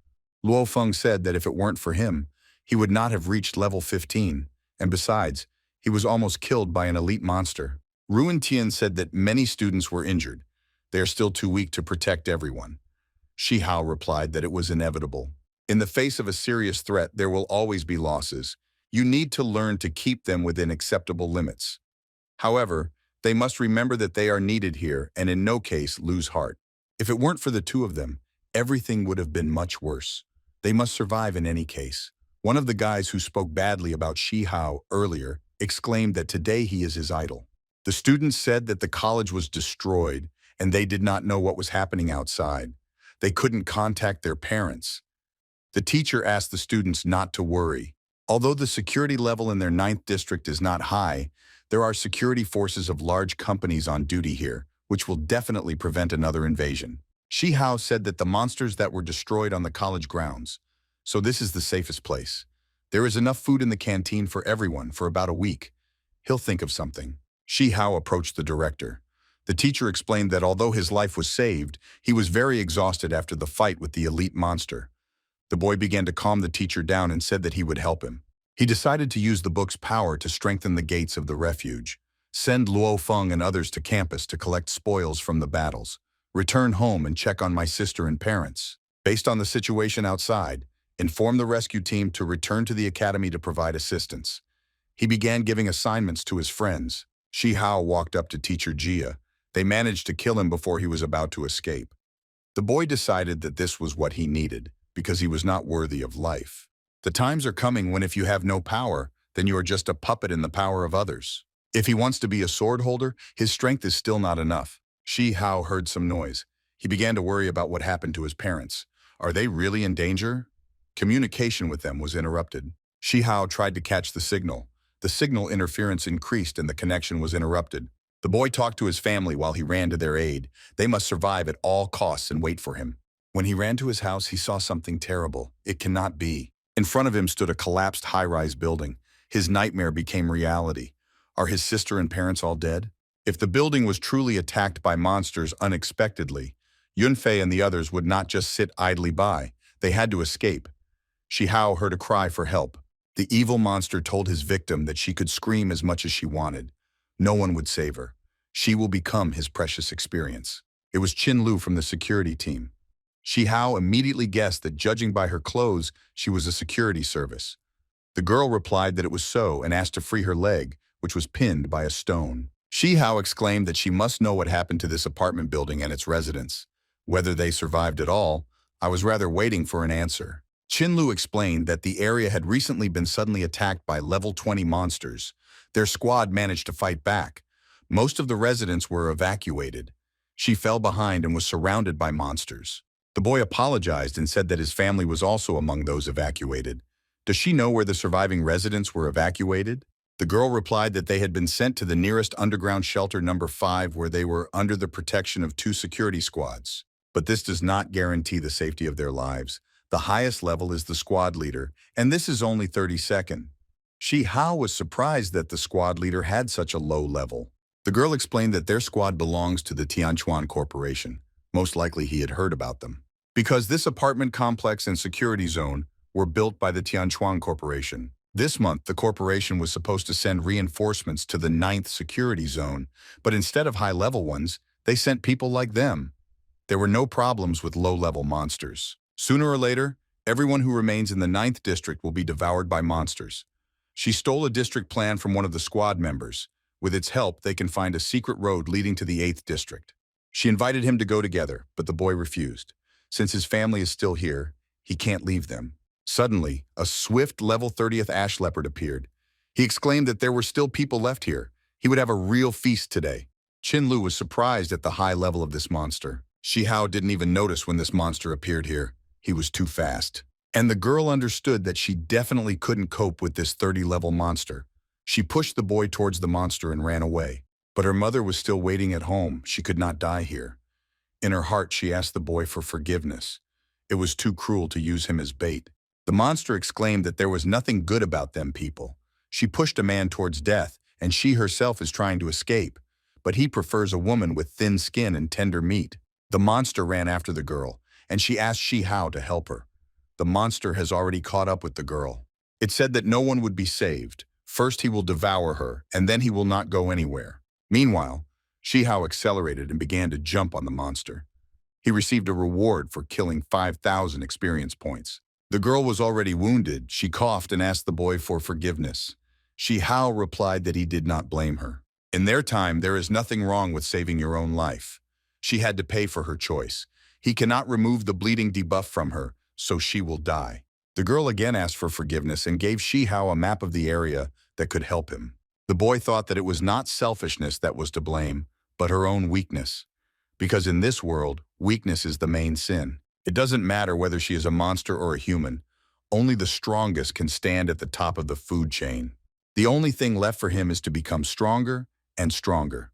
S1: Luo Feng said that if it weren't for him, he would not have reached level 15, and besides, he was almost killed by an elite monster. Ruan Tian said that many students were injured. They are still too weak to protect everyone. Shi Hao replied that it was inevitable. In the face of a serious threat, there will always be losses. You need to learn to keep them within acceptable limits. However, they must remember that they are needed here and in no case lose heart. If it weren't for the two of them, everything would have been much worse. They must survive in any case. One of the guys who spoke badly about Shi Hao earlier exclaimed that today he is his idol. The students said that the college was destroyed and they did not know what was happening outside. They couldn't contact their parents. The teacher asked the students not to worry. Although the security level in their 9th district is not high, there are security forces of large companies on duty here, which will definitely prevent another invasion. Shi Hao said that the monsters that were destroyed on the college grounds. So this is the safest place. There is enough food in the canteen for everyone for about a week. He'll think of something. Shi Hao approached the director. The teacher explained that although his life was saved, he was very exhausted after the fight with the elite monster. The boy began to calm the teacher down and said that he would help him. He decided to use the book's power to strengthen the gates of the refuge. Send Luo Feng and others to campus to collect spoils from the battles. Return home and check on my sister and parents. Based on the situation outside, inform the rescue team to return to the academy to provide assistance. He began giving assignments to his friends. Shi Hao walked up to teacher Jia. They managed to kill him before he was about to escape. The boy decided that this was what he needed, because he was not worthy of life. The times are coming when if you have no power, then you are just a puppet in the power of others. If he wants to be a sword holder, his strength is still not enough. Shi Hao heard some noise. He began to worry about what happened to his parents. Are they really in danger? Communication with them was interrupted. Shi Hao tried to catch the signal. The signal interference increased and the connection was interrupted. The boy talked to his family while he ran to their aid. They must survive at all costs and wait for him. When he ran to his house, he saw something terrible. It cannot be. In front of him stood a collapsed high-rise building. His nightmare became reality. Are his sister and parents all dead? If the building was truly attacked by monsters unexpectedly, Yunfei and the others would not just sit idly by. They had to escape. Shi Hao heard a cry for help. The evil monster told his victim that she could scream as much as she wanted. No one would save her. She will become his precious experience. It was Qin Lu from the security team. Shi Hao immediately guessed that judging by her clothes, she was a security service. The girl replied that it was so and asked to free her leg, which was pinned by a stone. Shi Hao exclaimed that she must know what happened to this apartment building and its residents. Whether they survived at all, I was rather waiting for an answer. Qin Lu explained that the area had recently been suddenly attacked by level 20 monsters. Their squad managed to fight back. Most of the residents were evacuated. She fell behind and was surrounded by monsters. The boy apologized and said that his family was also among those evacuated. Does she know where the surviving residents were evacuated? The girl replied that they had been sent to the nearest underground shelter number 5 where they were under the protection of 2 security squads. But this does not guarantee the safety of their lives. The highest level is the squad leader, and this is only 32nd. Shi Hao was surprised that the squad leader had such a low level. The girl explained that their squad belongs to the Tianquan Corporation. Most likely he had heard about them. Because this apartment complex and security zone were built by the Tianquan Corporation. This month, the corporation was supposed to send reinforcements to the 9th security zone, but instead of high-level ones, they sent people like them. There were no problems with low-level monsters. Sooner or later, everyone who remains in the 9th district will be devoured by monsters. She stole a district plan from one of the squad members. With its help, they can find a secret road leading to the 8th district. She invited him to go together, but the boy refused. Since his family is still here, he can't leave them. Suddenly, a swift level 30th ash leopard appeared. He exclaimed that there were still people left here. He would have a real feast today. Qin Lu was surprised at the high level of this monster. Shi Hao didn't even notice when this monster appeared here. He was too fast. And the girl understood that she definitely couldn't cope with this 30-level monster. She pushed the boy towards the monster and ran away. But her mother was still waiting at home. She could not die here. In her heart, she asked the boy for forgiveness. It was too cruel to use him as bait. The monster exclaimed that there was nothing good about them people. She pushed a man towards death, and she herself is trying to escape. But he prefers a woman with thin skin and tender meat. The monster ran after the girl, and she asked Shi Hao to help her. The monster has already caught up with the girl. It said that no one would be saved. First he will devour her, and then he will not go anywhere. Meanwhile, Shi Hao accelerated and began to jump on the monster. He received a reward for killing 5,000 experience points. The girl was already wounded. She coughed and asked the boy for forgiveness. Shi Hao replied that he did not blame her. In their time, there is nothing wrong with saving your own life. She had to pay for her choice. He cannot remove the bleeding debuff from her, so she will die. The girl again asked for forgiveness and gave Shihao a map of the area that could help him. The boy thought that it was not selfishness that was to blame, but her own weakness. Because in this world, weakness is the main sin. It doesn't matter whether she is a monster or a human. Only the strongest can stand at the top of the food chain. The only thing left for him is to become stronger and stronger.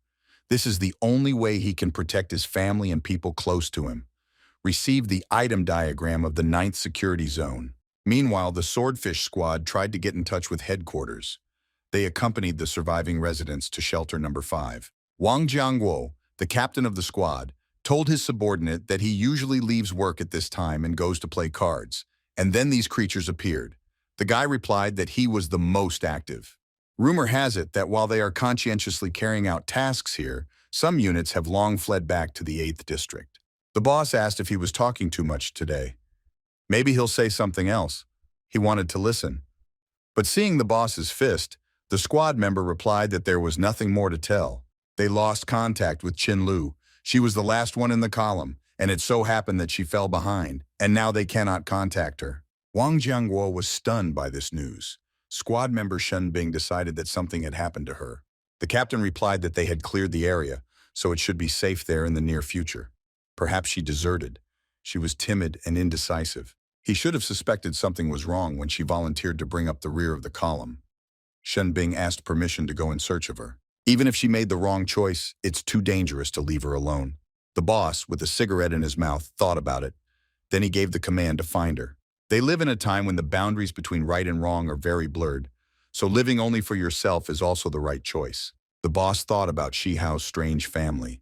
S1: This is the only way he can protect his family and people close to him. Receive the item diagram of the 9th security zone. Meanwhile, the Swordfish Squad tried to get in touch with headquarters. They accompanied the surviving residents to shelter number 5. Wang Jiangguo, the captain of the squad, told his subordinate that he usually leaves work at this time and goes to play cards. And then these creatures appeared. The guy replied that he was the most active. Rumor has it that while they are conscientiously carrying out tasks here, some units have long fled back to the 8th district. The boss asked if he was talking too much today. Maybe he'll say something else. He wanted to listen. But seeing the boss's fist, the squad member replied that there was nothing more to tell. They lost contact with Qin Lu. She was the last one in the column, and it so happened that she fell behind, and now they cannot contact her. Wang Jiangguo was stunned by this news. Squad member Shen Bing decided that something had happened to her. The captain replied that they had cleared the area, so it should be safe there in the near future. Perhaps she deserted. She was timid and indecisive. He should have suspected something was wrong when she volunteered to bring up the rear of the column. Shen Bing asked permission to go in search of her. Even if she made the wrong choice, it's too dangerous to leave her alone. The boss, with a cigarette in his mouth, thought about it. Then he gave the command to find her. They live in a time when the boundaries between right and wrong are very blurred, so living only for yourself is also the right choice. The boss thought about Shihao's strange family.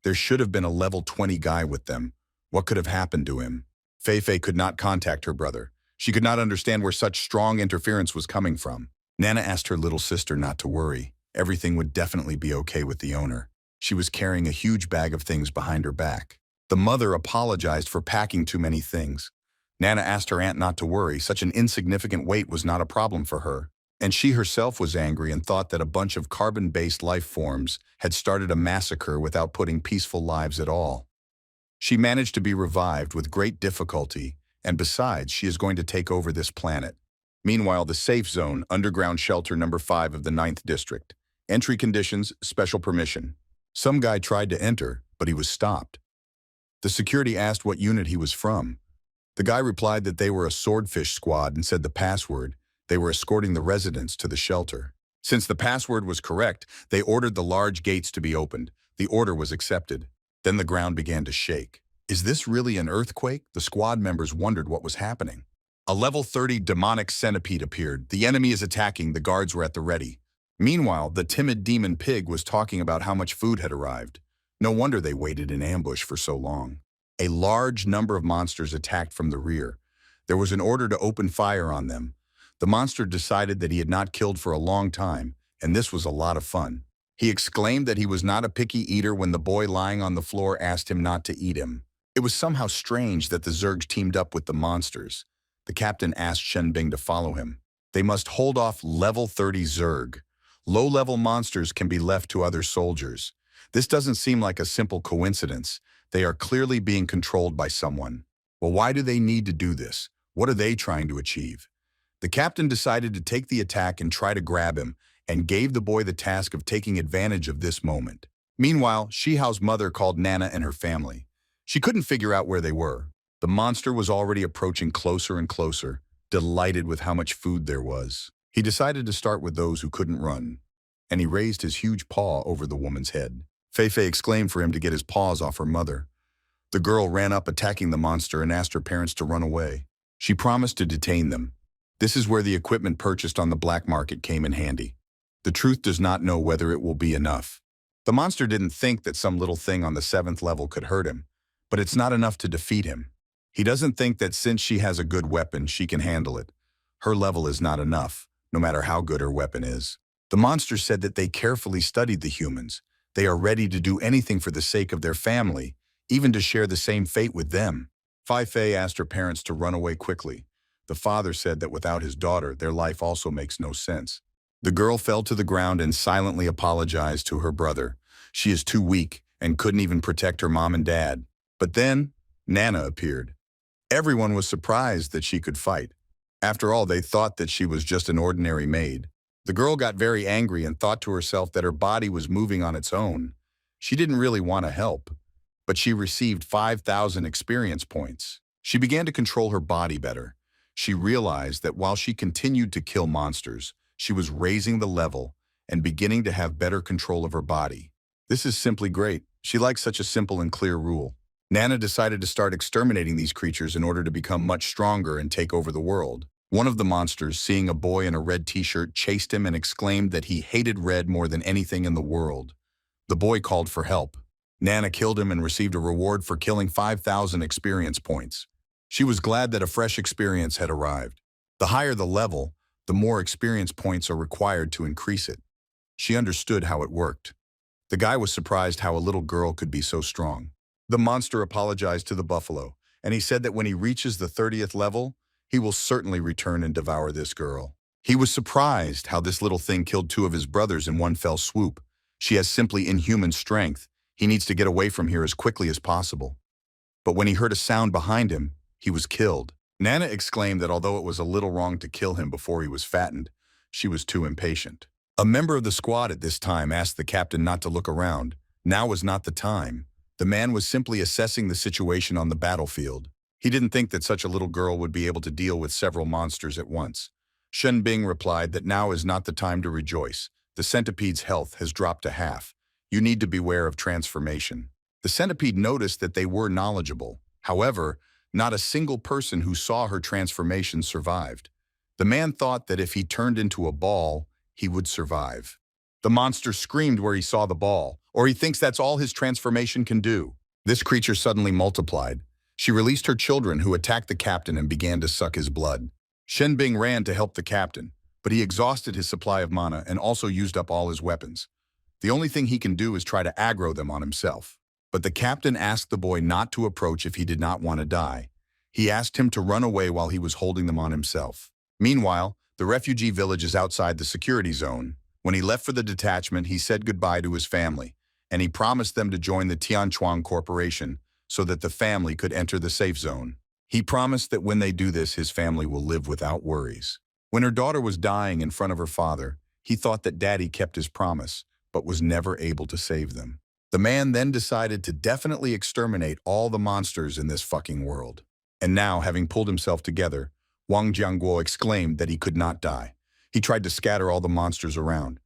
S1: There should have been a level 20 guy with them. What could have happened to him? Fei Fei could not contact her brother. She could not understand where such strong interference was coming from. Nana asked her little sister not to worry. Everything would definitely be okay with the owner. She was carrying a huge bag of things behind her back. The mother apologized for packing too many things. Nana asked her aunt not to worry. Such an insignificant weight was not a problem for her. And she herself was angry and thought that a bunch of carbon-based life forms had started a massacre without putting peaceful lives at all. She managed to be revived with great difficulty, and besides, she is going to take over this planet. Meanwhile, the safe zone, underground shelter number 5 of the 9th district. Entry conditions, special permission. Some guy tried to enter, but he was stopped. The security asked what unit he was from. The guy replied that they were a Swordfish Squad and said the password. They were escorting the residents to the shelter. Since the password was correct, they ordered the large gates to be opened. The order was accepted. Then the ground began to shake. Is this really an earthquake? The squad members wondered what was happening. A level 30 demonic centipede appeared. The enemy is attacking. The guards were at the ready. Meanwhile, the timid demon pig was talking about how much food had arrived. No wonder they waited in ambush for so long. A large number of monsters attacked from the rear. There was an order to open fire on them. The monster decided that he had not killed for a long time, and this was a lot of fun. He exclaimed that he was not a picky eater when the boy lying on the floor asked him not to eat him. It was somehow strange that the Zergs teamed up with the monsters. The captain asked Shen Bing to follow him. They must hold off level 30 Zerg. Low-level monsters can be left to other soldiers. This doesn't seem like a simple coincidence. They are clearly being controlled by someone. Well, why do they need to do this? What are they trying to achieve? The captain decided to take the attack and try to grab him, and gave the boy the task of taking advantage of this moment. Meanwhile, Shihao's mother called Nana and her family. She couldn't figure out where they were. The monster was already approaching closer and closer, delighted with how much food there was. He decided to start with those who couldn't run, and he raised his huge paw over the woman's head. Fei Fei exclaimed for him to get his paws off her mother. The girl ran up attacking the monster and asked her parents to run away. She promised to detain them. This is where the equipment purchased on the black market came in handy. The truth does not know whether it will be enough. The monster didn't think that some little thing on the 7th level could hurt him, but it's not enough to defeat him. He doesn't think that since she has a good weapon, she can handle it. Her level is not enough, no matter how good her weapon is. The monster said that they carefully studied the humans. They are ready to do anything for the sake of their family, even to share the same fate with them. Fei Fei asked her parents to run away quickly. The father said that without his daughter, their life also makes no sense. The girl fell to the ground and silently apologized to her brother. She is too weak, and couldn't even protect her mom and dad. But then, Nana appeared. Everyone was surprised that she could fight. After all, they thought that she was just an ordinary maid. The girl got very angry and thought to herself that her body was moving on its own. She didn't really want to help, but she received 5,000 experience points. She began to control her body better. She realized that while she continued to kill monsters, she was raising the level and beginning to have better control of her body. This is simply great. She likes such a simple and clear rule. Nana decided to start exterminating these creatures in order to become much stronger and take over the world. One of the monsters, seeing a boy in a red t-shirt, chased him and exclaimed that he hated red more than anything in the world. The boy called for help. Nana killed him and received a reward for killing 5,000 experience points. She was glad that a fresh experience had arrived. The higher the level, the more experience points are required to increase it. She understood how it worked. The guy was surprised how a little girl could be so strong. The monster apologized to the buffalo, and he said that when he reaches the 30th level, he will certainly return and devour this girl. He was surprised how this little thing killed 2 of his brothers in one fell swoop. She has simply inhuman strength. He needs to get away from here as quickly as possible. But when he heard a sound behind him, he was killed. Nana exclaimed that although it was a little wrong to kill him before he was fattened, she was too impatient. A member of the squad at this time asked the captain not to look around. Now was not the time. The man was simply assessing the situation on the battlefield. He didn't think that such a little girl would be able to deal with several monsters at once. Shen Bing replied that now is not the time to rejoice. The centipede's health has dropped to half. You need to beware of transformation. The centipede noticed that they were knowledgeable. However, not a single person who saw her transformation survived. The man thought that if he turned into a ball, he would survive. The monster screamed where he saw the ball, or he thinks that's all his transformation can do. This creature suddenly multiplied. She released her children, who attacked the captain and began to suck his blood. Shen Bing ran to help the captain, but he exhausted his supply of mana and also used up all his weapons. The only thing he can do is try to aggro them on himself. But the captain asked the boy not to approach if he did not want to die. He asked him to run away while he was holding them on himself. Meanwhile, the refugee village is outside the security zone. When he left for the detachment, he said goodbye to his family, and he promised them to join the Tianchuan Corporation so that the family could enter the safe zone. He promised that when they do this, his family will live without worries. When her daughter was dying in front of her father, he thought that Daddy kept his promise, but was never able to save them. The man then decided to definitely exterminate all the monsters in this fucking world. And now, having pulled himself together, Wang Jiangguo exclaimed that he could not die. He tried to scatter all the monsters around.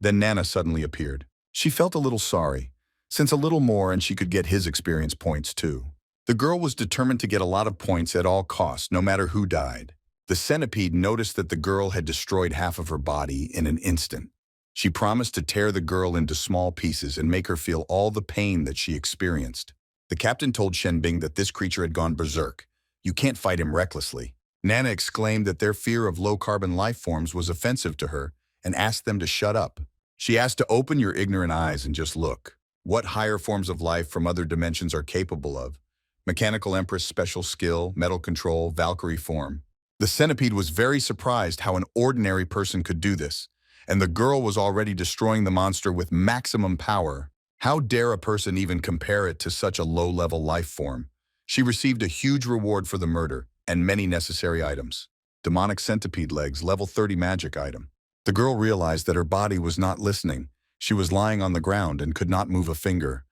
S1: Then Nana suddenly appeared. She felt a little sorry, since a little more and she could get his experience points too. The girl was determined to get a lot of points at all costs, no matter who died. The centipede noticed that the girl had destroyed half of her body in an instant. She promised to tear the girl into small pieces and make her feel all the pain that she experienced. The captain told Shen Bing that this creature had gone berserk. You can't fight him recklessly. Nana exclaimed that their fear of low-carbon life forms was offensive to her and asked them to shut up. She asked to open your ignorant eyes and just look. What higher forms of life from other dimensions are capable of? Mechanical Empress special skill, metal control, Valkyrie form. The centipede was very surprised how an ordinary person could do this, and the girl was already destroying the monster with maximum power. How dare a person even compare it to such a low-level life form? She received a huge reward for the murder and many necessary items. Demonic centipede legs, level 30 magic item. The girl realized that her body was not listening. She was lying on the ground and could not move a finger.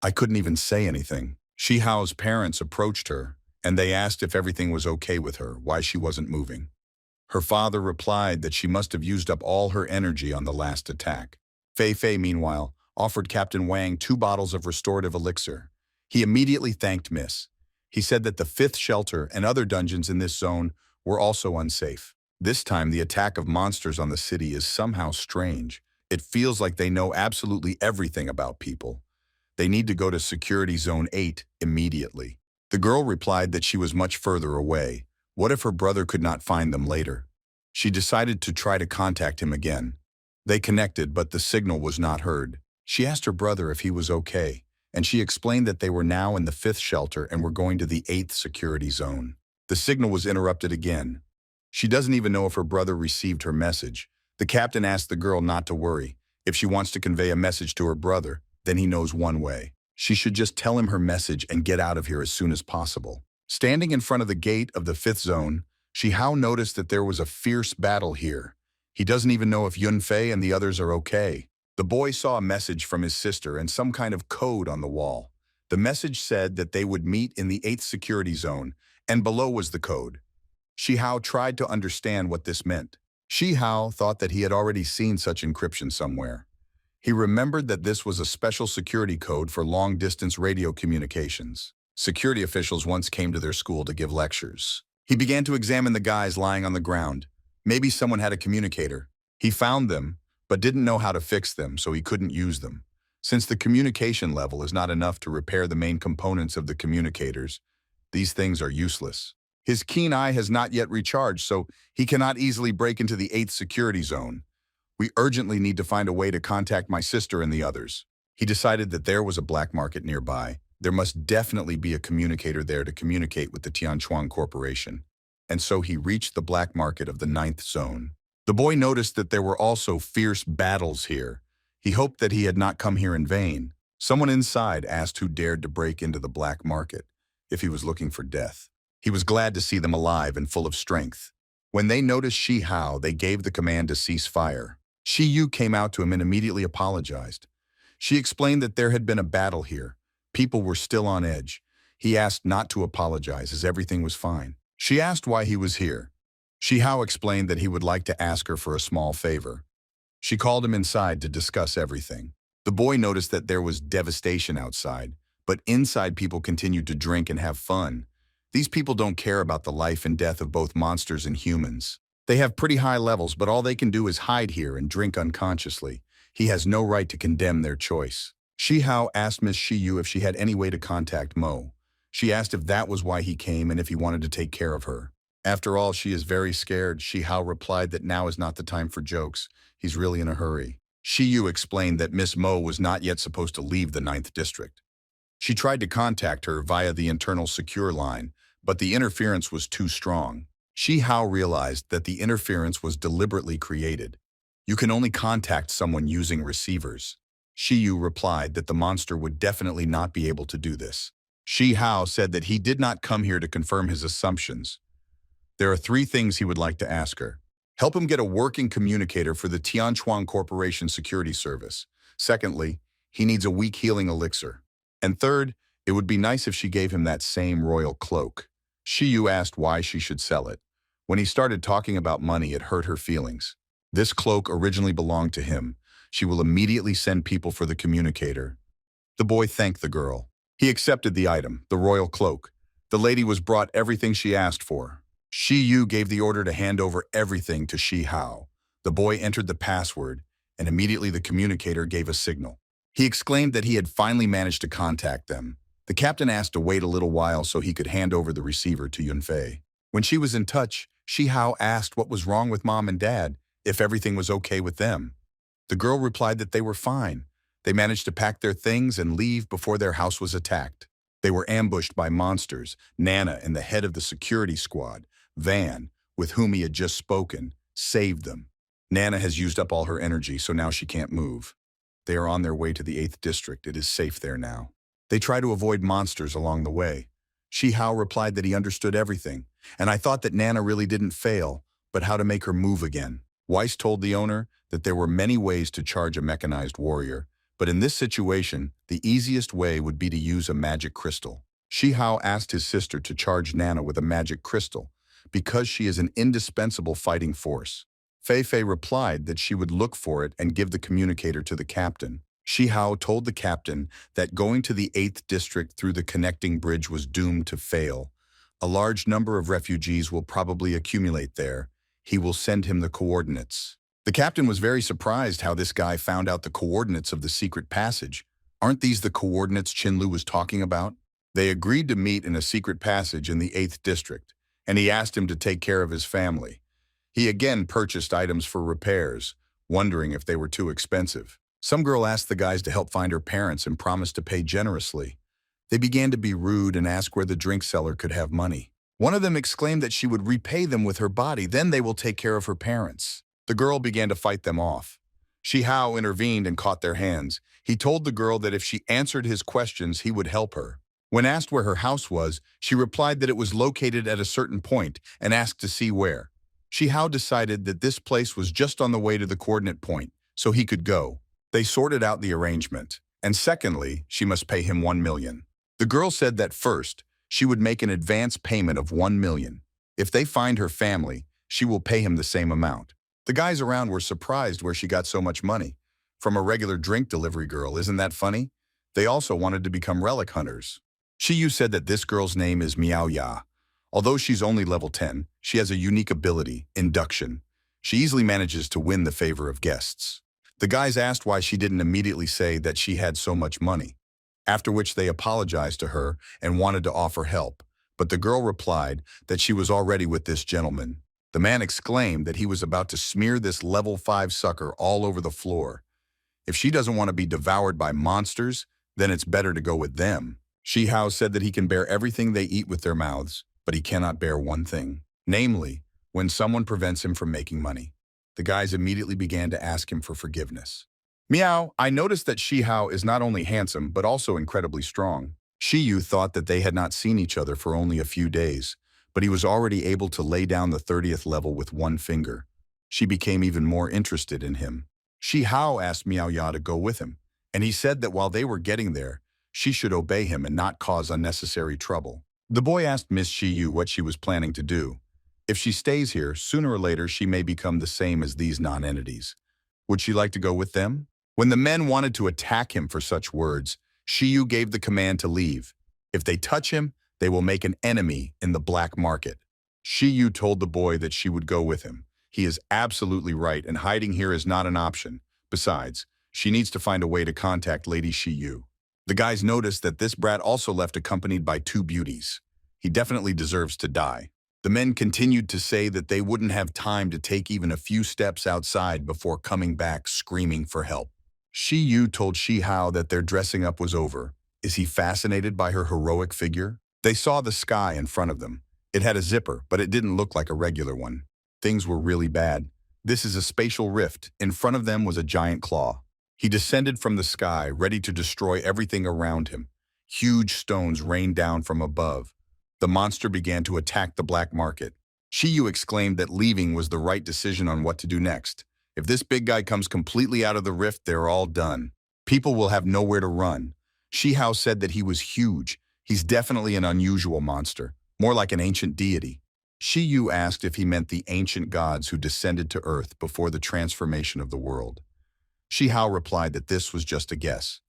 S1: I couldn't even say anything. Shi Hao's parents approached her, and they asked if everything was okay with her, why she wasn't moving. Her father replied that she must have used up all her energy on the last attack. Fei Fei, meanwhile, offered Captain Wang 2 bottles of restorative elixir. He immediately thanked Miss. He said that the 5th shelter and other dungeons in this zone were also unsafe. This time, the attack of monsters on the city is somehow strange. It feels like they know absolutely everything about people. They need to go to Security Zone 8 immediately. The girl replied that she was much further away. What if her brother could not find them later? She decided to try to contact him again. They connected, but the signal was not heard. She asked her brother if he was okay, and she explained that they were now in the 5th shelter and were going to the 8th security zone. The signal was interrupted again. She doesn't even know if her brother received her message. The captain asked the girl not to worry. If she wants to convey a message to her brother, then he knows one way. She should just tell him her message and get out of here as soon as possible. Standing in front of the gate of the 5th zone, Shihao noticed that there was a fierce battle here. He doesn't even know if Yunfei and the others are okay. The boy saw a message from his sister and some kind of code on the wall. The message said that they would meet in the 8th security zone, and below was the code. Shihao tried to understand what this meant. Shihao thought that he had already seen such encryption somewhere. He remembered that this was a special security code for long-distance radio communications. Security officials once came to their school to give lectures. He began to examine the guys lying on the ground. Maybe someone had a communicator. He found them, but didn't know how to fix them, so he couldn't use them. Since the communication level is not enough to repair the main components of the communicators, these things are useless. His keen eye has not yet recharged, so he cannot easily break into the 8th security zone. We urgently need to find a way to contact my sister and the others. He decided that there was a black market nearby. There must definitely be a communicator there to communicate with the Tianchuan Corporation. And so he reached the black market of the 9th zone. The boy noticed that there were also fierce battles here. He hoped that he had not come here in vain. Someone inside asked who dared to break into the black market, if he was looking for death. He was glad to see them alive and full of strength. When they noticed Shihao, they gave the command to cease fire. Shi Yu came out to him and immediately apologized. She explained that there had been a battle here. People were still on edge. He asked not to apologize as everything was fine. She asked why he was here. Shihao explained that he would like to ask her for a small favor. She called him inside to discuss everything. The boy noticed that there was devastation outside, but inside people continued to drink and have fun. These people don't care about the life and death of both monsters and humans. They have pretty high levels, but all they can do is hide here and drink unconsciously. He has no right to condemn their choice. Shihao asked Miss Shiyu if she had any way to contact Mo. She asked if that was why he came and if he wanted to take care of her. After all, she is very scared. Shihao replied that now is not the time for jokes. He's really in a hurry. Shiyu explained that Miss Mo was not yet supposed to leave the 9th district. She tried to contact her via the internal secure line, but the interference was too strong. Shihao realized that the interference was deliberately created. You can only contact someone using receivers. Shiyu replied that the monster would definitely not be able to do this. Shihao said that he did not come here to confirm his assumptions. There are 3 things he would like to ask her. Help him get a working communicator for the Tianchuan Corporation Security Service. Secondly, he needs a weak healing elixir. And third, it would be nice if she gave him that same royal cloak. Shiyu asked why she should sell it. When he started talking about money, it hurt her feelings. This cloak originally belonged to him. She will immediately send people for the communicator. The boy thanked the girl. He accepted the item, the royal cloak. The lady was brought everything she asked for. Shiyu gave the order to hand over everything to Shihao. The boy entered the password, and immediately the communicator gave a signal. He exclaimed that he had finally managed to contact them. The captain asked to wait a little while so he could hand over the receiver to Yunfei. When she was in touch, Shihao asked what was wrong with mom and dad, if everything was okay with them. The girl replied that they were fine. They managed to pack their things and leave before their house was attacked. They were ambushed by monsters. Nana and the head of the security squad, Van, with whom he had just spoken, saved them. Nana has used up all her energy, so now she can't move. They are on their way to the 8th district. It is safe there now. They try to avoid monsters along the way. Shihao replied that he understood everything, and I thought that Nana really didn't fail, but how to make her move again. Weiss told the owner that there were many ways to charge a mechanized warrior, but in this situation, the easiest way would be to use a magic crystal. Shihao asked his sister to charge Nana with a magic crystal, because she is an indispensable fighting force. Fei Fei replied that she would look for it and give the communicator to the captain. Shihao told the captain that going to the 8th district through the connecting bridge was doomed to fail. A large number of refugees will probably accumulate there. He will send him the coordinates. The captain was very surprised how this guy found out the coordinates of the secret passage. Aren't these the coordinates Qinlu was talking about? They agreed to meet in a secret passage in the 8th district, and he asked him to take care of his family. He again purchased items for repairs, wondering if they were too expensive. Some girl asked the guys to help find her parents and promised to pay generously. They began to be rude and ask where the drink seller could have money. One of them exclaimed that she would repay them with her body, then they will take care of her parents. The girl began to fight them off. Shi Hao intervened and caught their hands. He told the girl that if she answered his questions, he would help her. When asked where her house was, she replied that it was located at a certain point and asked to see where. Shi Hao decided that this place was just on the way to the coordinate point, so he could go. They sorted out the arrangement. And secondly, she must pay him 1 million. The girl said that first, she would make an advance payment of 1 million. If they find her family, she will pay him the same amount. The guys around were surprised where she got so much money. From a regular drink delivery girl, isn't that funny? They also wanted to become relic hunters. Shiyu said that this girl's name is Miao Ya. Although she's only level 10, she has a unique ability, induction. She easily manages to win the favor of guests. The guys asked why she didn't immediately say that she had so much money, after which they apologized to her and wanted to offer help. But the girl replied that she was already with this gentleman. The man exclaimed that he was about to smear this level 5 sucker all over the floor. If she doesn't want to be devoured by monsters, then it's better to go with them. Shi Hao said that he can bear everything they eat with their mouths, but he cannot bear one thing, namely, when someone prevents him from making money. The guys immediately began to ask him for forgiveness. Meow, I noticed that Shi Hao is not only handsome, but also incredibly strong. Shiyu thought that they had not seen each other for only a few days, but he was already able to lay down the 30th level with one finger. She became even more interested in him. Shi Hao asked Miao Ya to go with him, and he said that while they were getting there, she should obey him and not cause unnecessary trouble. The boy asked Miss Shiyu what she was planning to do. If she stays here, sooner or later she may become the same as these non-entities. Would she like to go with them? When the men wanted to attack him for such words, Shiyu gave the command to leave. If they touch him, they will make an enemy in the black market. Shiyu told the boy that she would go with him. He is absolutely right, and hiding here is not an option. Besides, she needs to find a way to contact Lady Shiyu. The guys noticed that this brat also left accompanied by 2 beauties. He definitely deserves to die. The men continued to say that they wouldn't have time to take even a few steps outside before coming back screaming for help. Shiyu told Shi Hao that their dressing up was over. Is he fascinated by her heroic figure? They saw the sky in front of them. It had a zipper, but it didn't look like a regular one. Things were really bad. This is a spatial rift. In front of them was a giant claw. He descended from the sky, ready to destroy everything around him. Huge stones rained down from above. The monster began to attack the black market. Shiyu exclaimed that leaving was the right decision on what to do next. If this big guy comes completely out of the rift, they're all done. People will have nowhere to run. Shi Hao said that he was huge. He's definitely an unusual monster, more like an ancient deity. Shiyu asked if he meant the ancient gods who descended to Earth before the transformation of the world. Shi Hao replied that this was just a guess.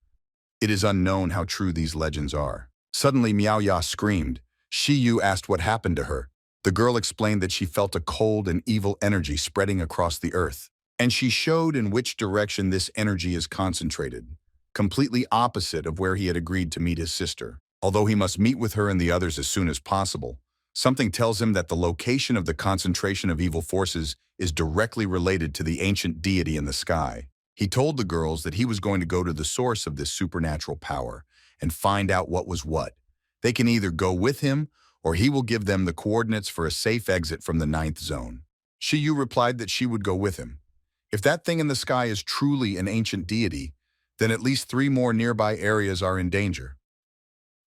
S1: It is unknown how true these legends are. Suddenly, Miao Ya screamed. Shiyu asked what happened to her. The girl explained that she felt a cold and evil energy spreading across the earth, and she showed in which direction this energy is concentrated, completely opposite of where he had agreed to meet his sister. Although he must meet with her and the others as soon as possible, something tells him that the location of the concentration of evil forces is directly related to the ancient deity in the sky. He told the girls that he was going to go to the source of this supernatural power and find out what was what. They can either go with him, or he will give them the coordinates for a safe exit from the 9th zone. Shiyu replied that she would go with him. If that thing in the sky is truly an ancient deity, then at least 3 more nearby areas are in danger.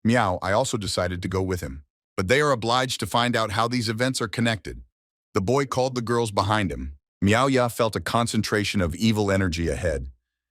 S1: Meow, I also decided to go with him, but they are obliged to find out how these events are connected. The boy called the girls behind him. Miao Ya felt a concentration of evil energy ahead.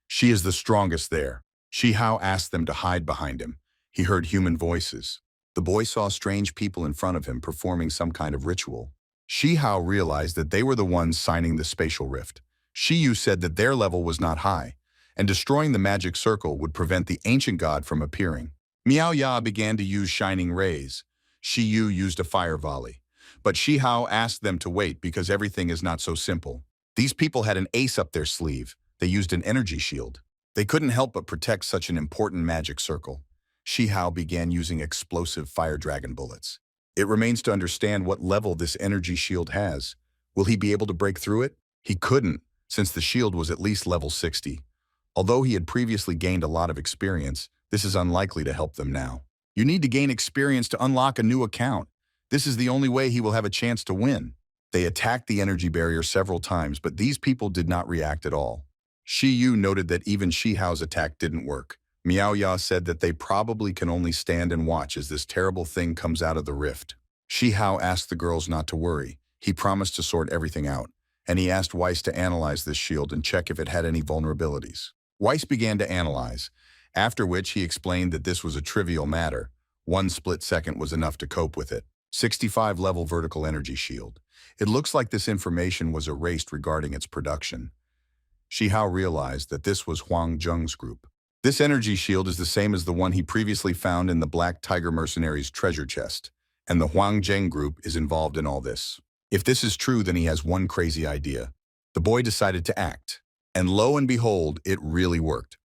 S1: She is the strongest there. Shi Hao asked them to hide behind him. He heard human voices. The boy saw strange people in front of him performing some kind of ritual. Shi Hao realized that they were the ones signing the spatial rift. Shiyu said that their level was not high, and destroying the magic circle would prevent the ancient god from appearing. Miao Ya began to use shining rays. Shiyu used a fire volley. But Shi Hao asked them to wait because everything is not so simple. These people had an ace up their sleeve. They used an energy shield. They couldn't help but protect such an important magic circle. Shi Hao began using explosive fire dragon bullets. It remains to understand what level this energy shield has. Will he be able to break through it? He couldn't, since the shield was at least level 60. Although he had previously gained a lot of experience, this is unlikely to help them now. You need to gain experience to unlock a new account. This is the only way he will have a chance to win. They attacked the energy barrier several times, but these people did not react at all. Shi Yu noted that even Shi Hao's attack didn't work. Miao Ya said that they probably can only stand and watch as this terrible thing comes out of the rift. Shi Hao asked the girls not to worry. He promised to sort everything out, and he asked Weiss to analyze this shield and check if it had any vulnerabilities. Weiss began to analyze, after which he explained that this was a trivial matter. 1 split second was enough to cope with it. 65-level vertical energy shield. It looks like this information was erased regarding its production. Shi Hao realized that this was Huang Zheng's group. This energy shield is the same as the one he previously found in the Black Tiger Mercenaries' treasure chest, and the Huang Zheng group is involved in all this. If this is true, then he has one crazy idea. The boy decided to act, and lo and behold, it really worked.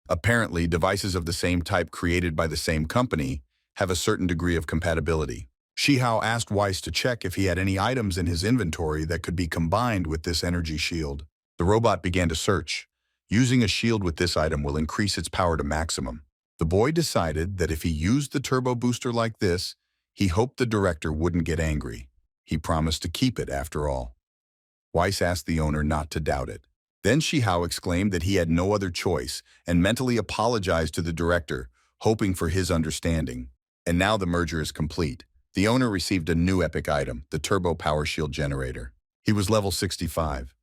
S1: Apparently, devices of the same type created by the same company have a certain degree of compatibility. Shi Hao asked Weiss to check if he had any items in his inventory that could be combined with this energy shield. The robot began to search. Using a shield with this item will increase its power to maximum. The boy decided that if he used the turbo booster like this, he hoped the director wouldn't get angry. He promised to keep it after all. Weiss asked the owner not to doubt it. Then Shi Hao exclaimed that he had no other choice and mentally apologized to the director, hoping for his understanding. And now the merger is complete. The owner received a new epic item, the Turbo Power Shield Generator. He was level 65.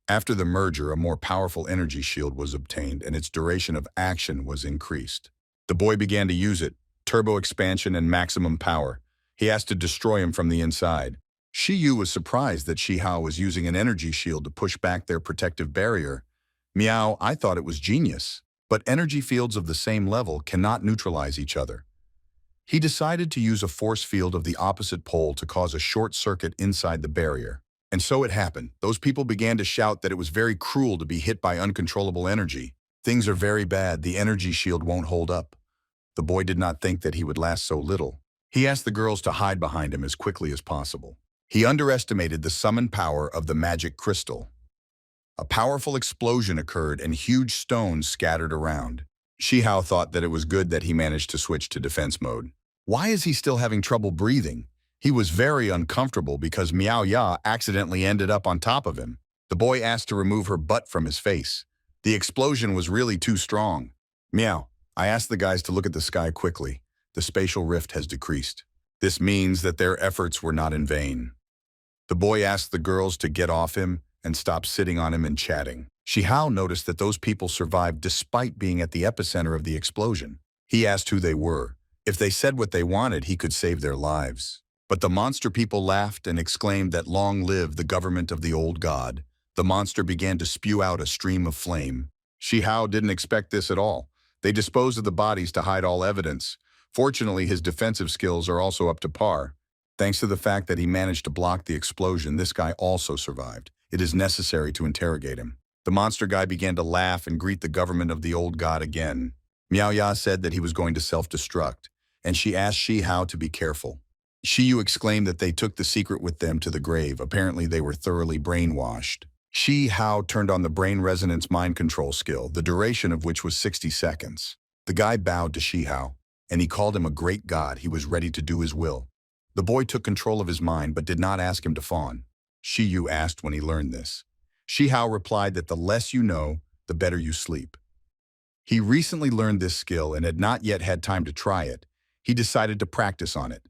S1: After the merger, a more powerful energy shield was obtained and its duration of action was increased. The boy began to use it, turbo expansion and maximum power. He asked to destroy him from the inside. Shi Yu was surprised that Shi Hao was using an energy shield to push back their protective barrier. Meow, I thought it was genius. But energy fields of the same level cannot neutralize each other. He decided to use a force field of the opposite pole to cause a short circuit inside the barrier. And so it happened. Those people began to shout that it was very cruel to be hit by uncontrollable energy. Things are very bad. The energy shield won't hold up. The boy did not think that he would last so little. He asked the girls to hide behind him as quickly as possible. He underestimated the summon power of the magic crystal. A powerful explosion occurred and huge stones scattered around. Shi Hao thought that it was good that he managed to switch to defense mode. Why is he still having trouble breathing? He was very uncomfortable because Miao Ya accidentally ended up on top of him. The boy asked to remove her butt from his face. The explosion was really too strong. Meow. I asked the guys to look at the sky quickly. The spatial rift has decreased. This means that their efforts were not in vain. The boy asked the girls to get off him and stop sitting on him and chatting. Shi Hao noticed that those people survived despite being at the epicenter of the explosion. He asked who they were. If they said what they wanted, he could save their lives. But the monster people laughed and exclaimed that long live the government of the old god. The monster began to spew out a stream of flame. Shi Hao didn't expect this at all. They disposed of the bodies to hide all evidence. Fortunately, his defensive skills are also up to par. Thanks to the fact that he managed to block the explosion, this guy also survived. It is necessary to interrogate him. The monster guy began to laugh and greet the government of the old god again. Miao Ya said that he was going to self-destruct, and she asked Shi Hao to be careful. Shi Yu exclaimed that they took the secret with them to the grave. Apparently, they were thoroughly brainwashed. Shi Hao turned on the brain resonance mind control skill, the duration of which was 60 seconds. The guy bowed to Shi Hao, and he called him a great god. He was ready to do his will. The boy took control of his mind but did not ask him to fawn. Shi Yu asked when he learned this. Shi Hao replied that the less you know, the better you sleep. He recently learned this skill and had not yet had time to try it. He decided to practice on it.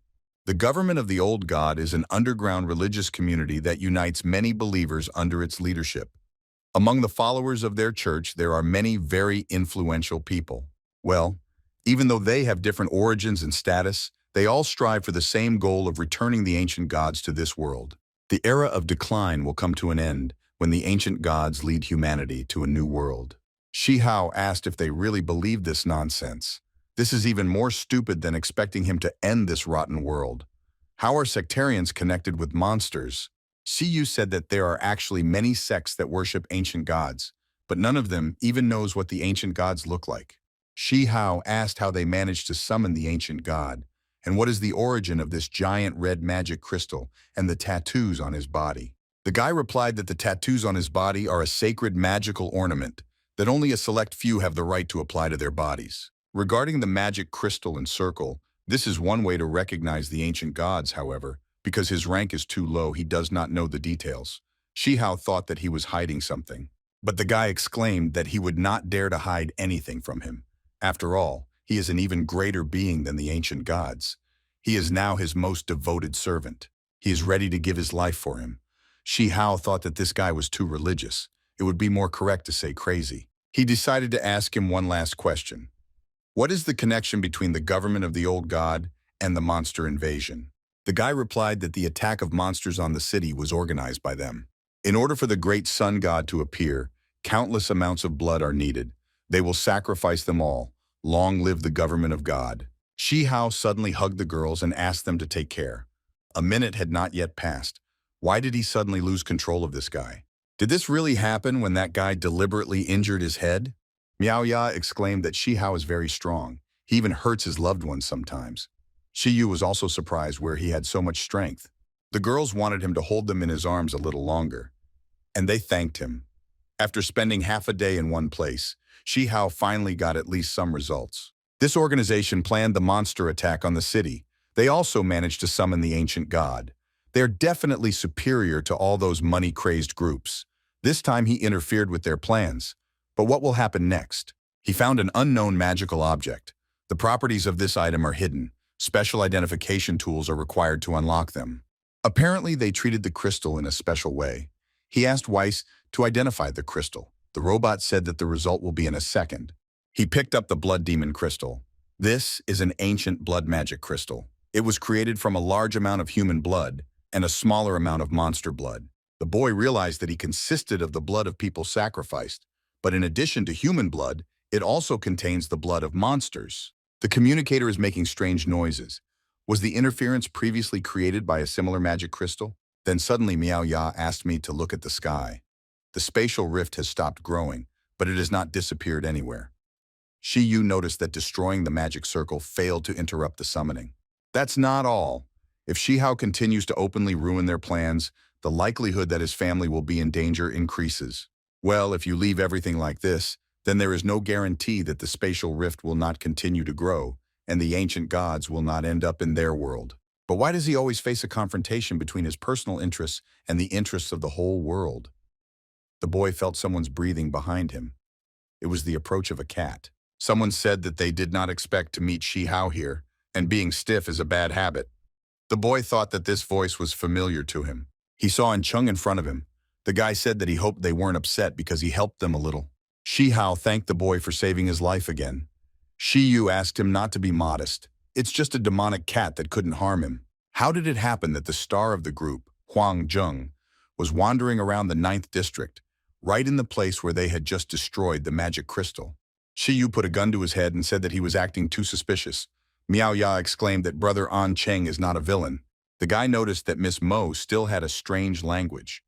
S1: The government of the old god is an underground religious community that unites many believers under its leadership. Among the followers of their church, there are many very influential people. Well, even though they have different origins and status, they all strive for the same goal of returning the ancient gods to this world. The era of decline will come to an end when the ancient gods lead humanity to a new world. Shi Hao asked if they really believed this nonsense. This is even more stupid than expecting him to end this rotten world. How are sectarians connected with monsters? Shi Yu said that there are actually many sects that worship ancient gods, but none of them even knows what the ancient gods look like. Shi Hao asked how they managed to summon the ancient god, and what is the origin of this giant red magic crystal and the tattoos on his body. The guy replied that the tattoos on his body are a sacred magical ornament, that only a select few have the right to apply to their bodies. Regarding the magic crystal and circle, this is one way to recognize the ancient gods, however. Because his rank is too low, he does not know the details. Shi Hao thought that he was hiding something. But the guy exclaimed that he would not dare to hide anything from him. After all, he is an even greater being than the ancient gods. He is now his most devoted servant. He is ready to give his life for him. Shi Hao thought that this guy was too religious. It would be more correct to say crazy. He decided to ask him one last question. What is the connection between the government of the old god and the monster invasion? The guy replied that the attack of monsters on the city was organized by them. In order for the great sun god to appear, countless amounts of blood are needed. They will sacrifice them all. Long live the government of God. Shi Hao suddenly hugged the girls and asked them to take care. A minute had not yet passed. Why did he suddenly lose control of this guy? Did this really happen when that guy deliberately injured his head? Miao Ya exclaimed that Shi Hao is very strong. He even hurts his loved ones sometimes. Shi Yu was also surprised where he had so much strength. The girls wanted him to hold them in his arms a little longer, and they thanked him. After spending half a day in one place, Shi Hao finally got at least some results. This organization planned the monster attack on the city. They also managed to summon the ancient god. They're definitely superior to all those money-crazed groups. This time he interfered with their plans. But what will happen next? He found an unknown magical object. The properties of this item are hidden. Special identification tools are required to unlock them. Apparently, they treated the crystal in a special way. He asked Weiss to identify the crystal. The robot said that the result will be in a second. He picked up the blood demon crystal. This is an ancient blood magic crystal. It was created from a large amount of human blood and a smaller amount of monster blood. The boy realized that he consisted of the blood of people sacrificed, but in addition to human blood, it also contains the blood of monsters. The communicator is making strange noises. Was the interference previously created by a similar magic crystal? Then suddenly Miao Ya asked me to look at the sky. The spatial rift has stopped growing, but it has not disappeared anywhere. Shi Yu noticed that destroying the magic circle failed to interrupt the summoning. That's not all. If Shi Hao continues to openly ruin their plans, the likelihood that his family will be in danger increases. Well, if you leave everything like this, then there is no guarantee that the spatial rift will not continue to grow, and the ancient gods will not end up in their world. But why does he always face a confrontation between his personal interests and the interests of the whole world? The boy felt someone's breathing behind him. It was the approach of a cat. Someone said that they did not expect to meet Shi Hao here, and being stiff is a bad habit. The boy thought that this voice was familiar to him. He saw An Chung in front of him. The guy said that he hoped they weren't upset because he helped them a little. Shi Hao thanked the boy for saving his life again. Shi Yu asked him not to be modest. It's just a demonic cat that couldn't harm him. How did it happen that the star of the group, Huang Zheng, was wandering around the 9th district, right in the place where they had just destroyed the magic crystal? Shi Yu put a gun to his head and said that he was acting too suspicious. Miao Ya exclaimed that Brother An Cheng is not a villain. The guy noticed that Miss Mo still had a strange language.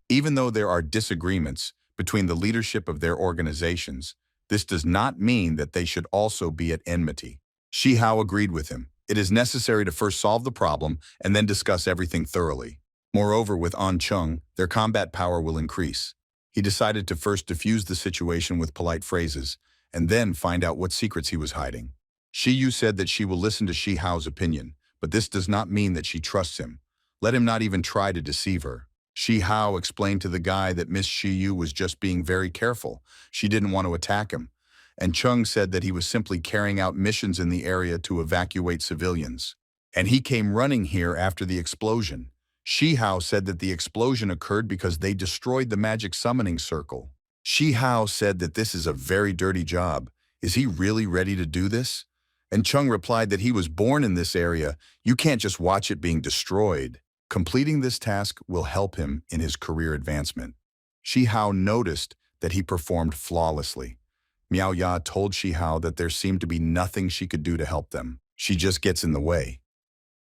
S1: Even though there are disagreements between the leadership of their organizations, this does not mean that they should also be at enmity. Shi Hao agreed with him. It is necessary to first solve the problem and then discuss everything thoroughly. Moreover, with An Chung, their combat power will increase. He decided to first diffuse the situation with polite phrases, and then find out what secrets he was hiding. Shi Yu said that she will listen to Shi Hao's opinion, but this does not mean that she trusts him. Let him not even try to deceive her. Shi Hao explained to the guy that Miss Shi Yu was just being very careful. She didn't want to attack him. And Chung said that he was simply carrying out missions in the area to evacuate civilians. And he came running here after the explosion. Shi Hao said that the explosion occurred because they destroyed the magic summoning circle. Shi Hao said that this is a very dirty job. Is he really ready to do this? And Chung replied that he was born in this area. You can't just watch it being destroyed. Completing this task will help him in his career advancement. Shi Hao noticed that he performed flawlessly. Miao Ya told Shi Hao that there seemed to be nothing she could do to help them. She just gets in the way.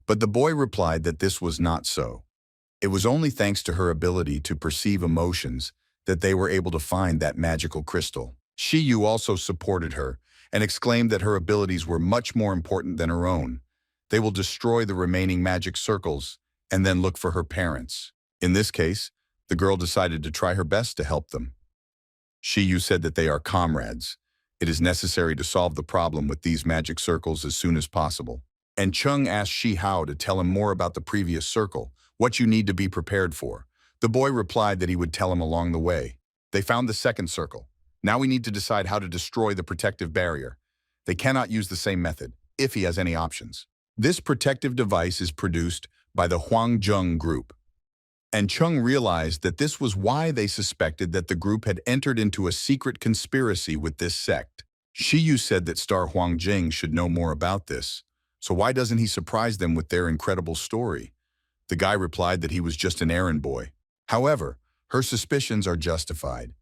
S1: But the boy replied that this was not so. It was only thanks to her ability to perceive emotions that they were able to find that magical crystal. Shi Yu also supported her and exclaimed that her abilities were much more important than her own. They will destroy the remaining magic circles and then look for her parents. In this case, the girl decided to try her best to help them. Shi Yu said that they are comrades. It is necessary to solve the problem with these magic circles as soon as possible. And Chung asked Shi Hao to tell him more about the previous circle, what you need to be prepared for. The boy replied that he would tell him along the way. They found the second circle. Now we need to decide how to destroy the protective barrier. They cannot use the same method, if he has any options. This protective device is produced by the Huangjung group. And Chung realized that this was why they suspected that the group had entered into a secret conspiracy with this sect. Shiyu said that Star Huangjing should know more about this, so why doesn't he surprise them with their incredible story? The guy replied that he was just an errand boy. However, her suspicions are justified.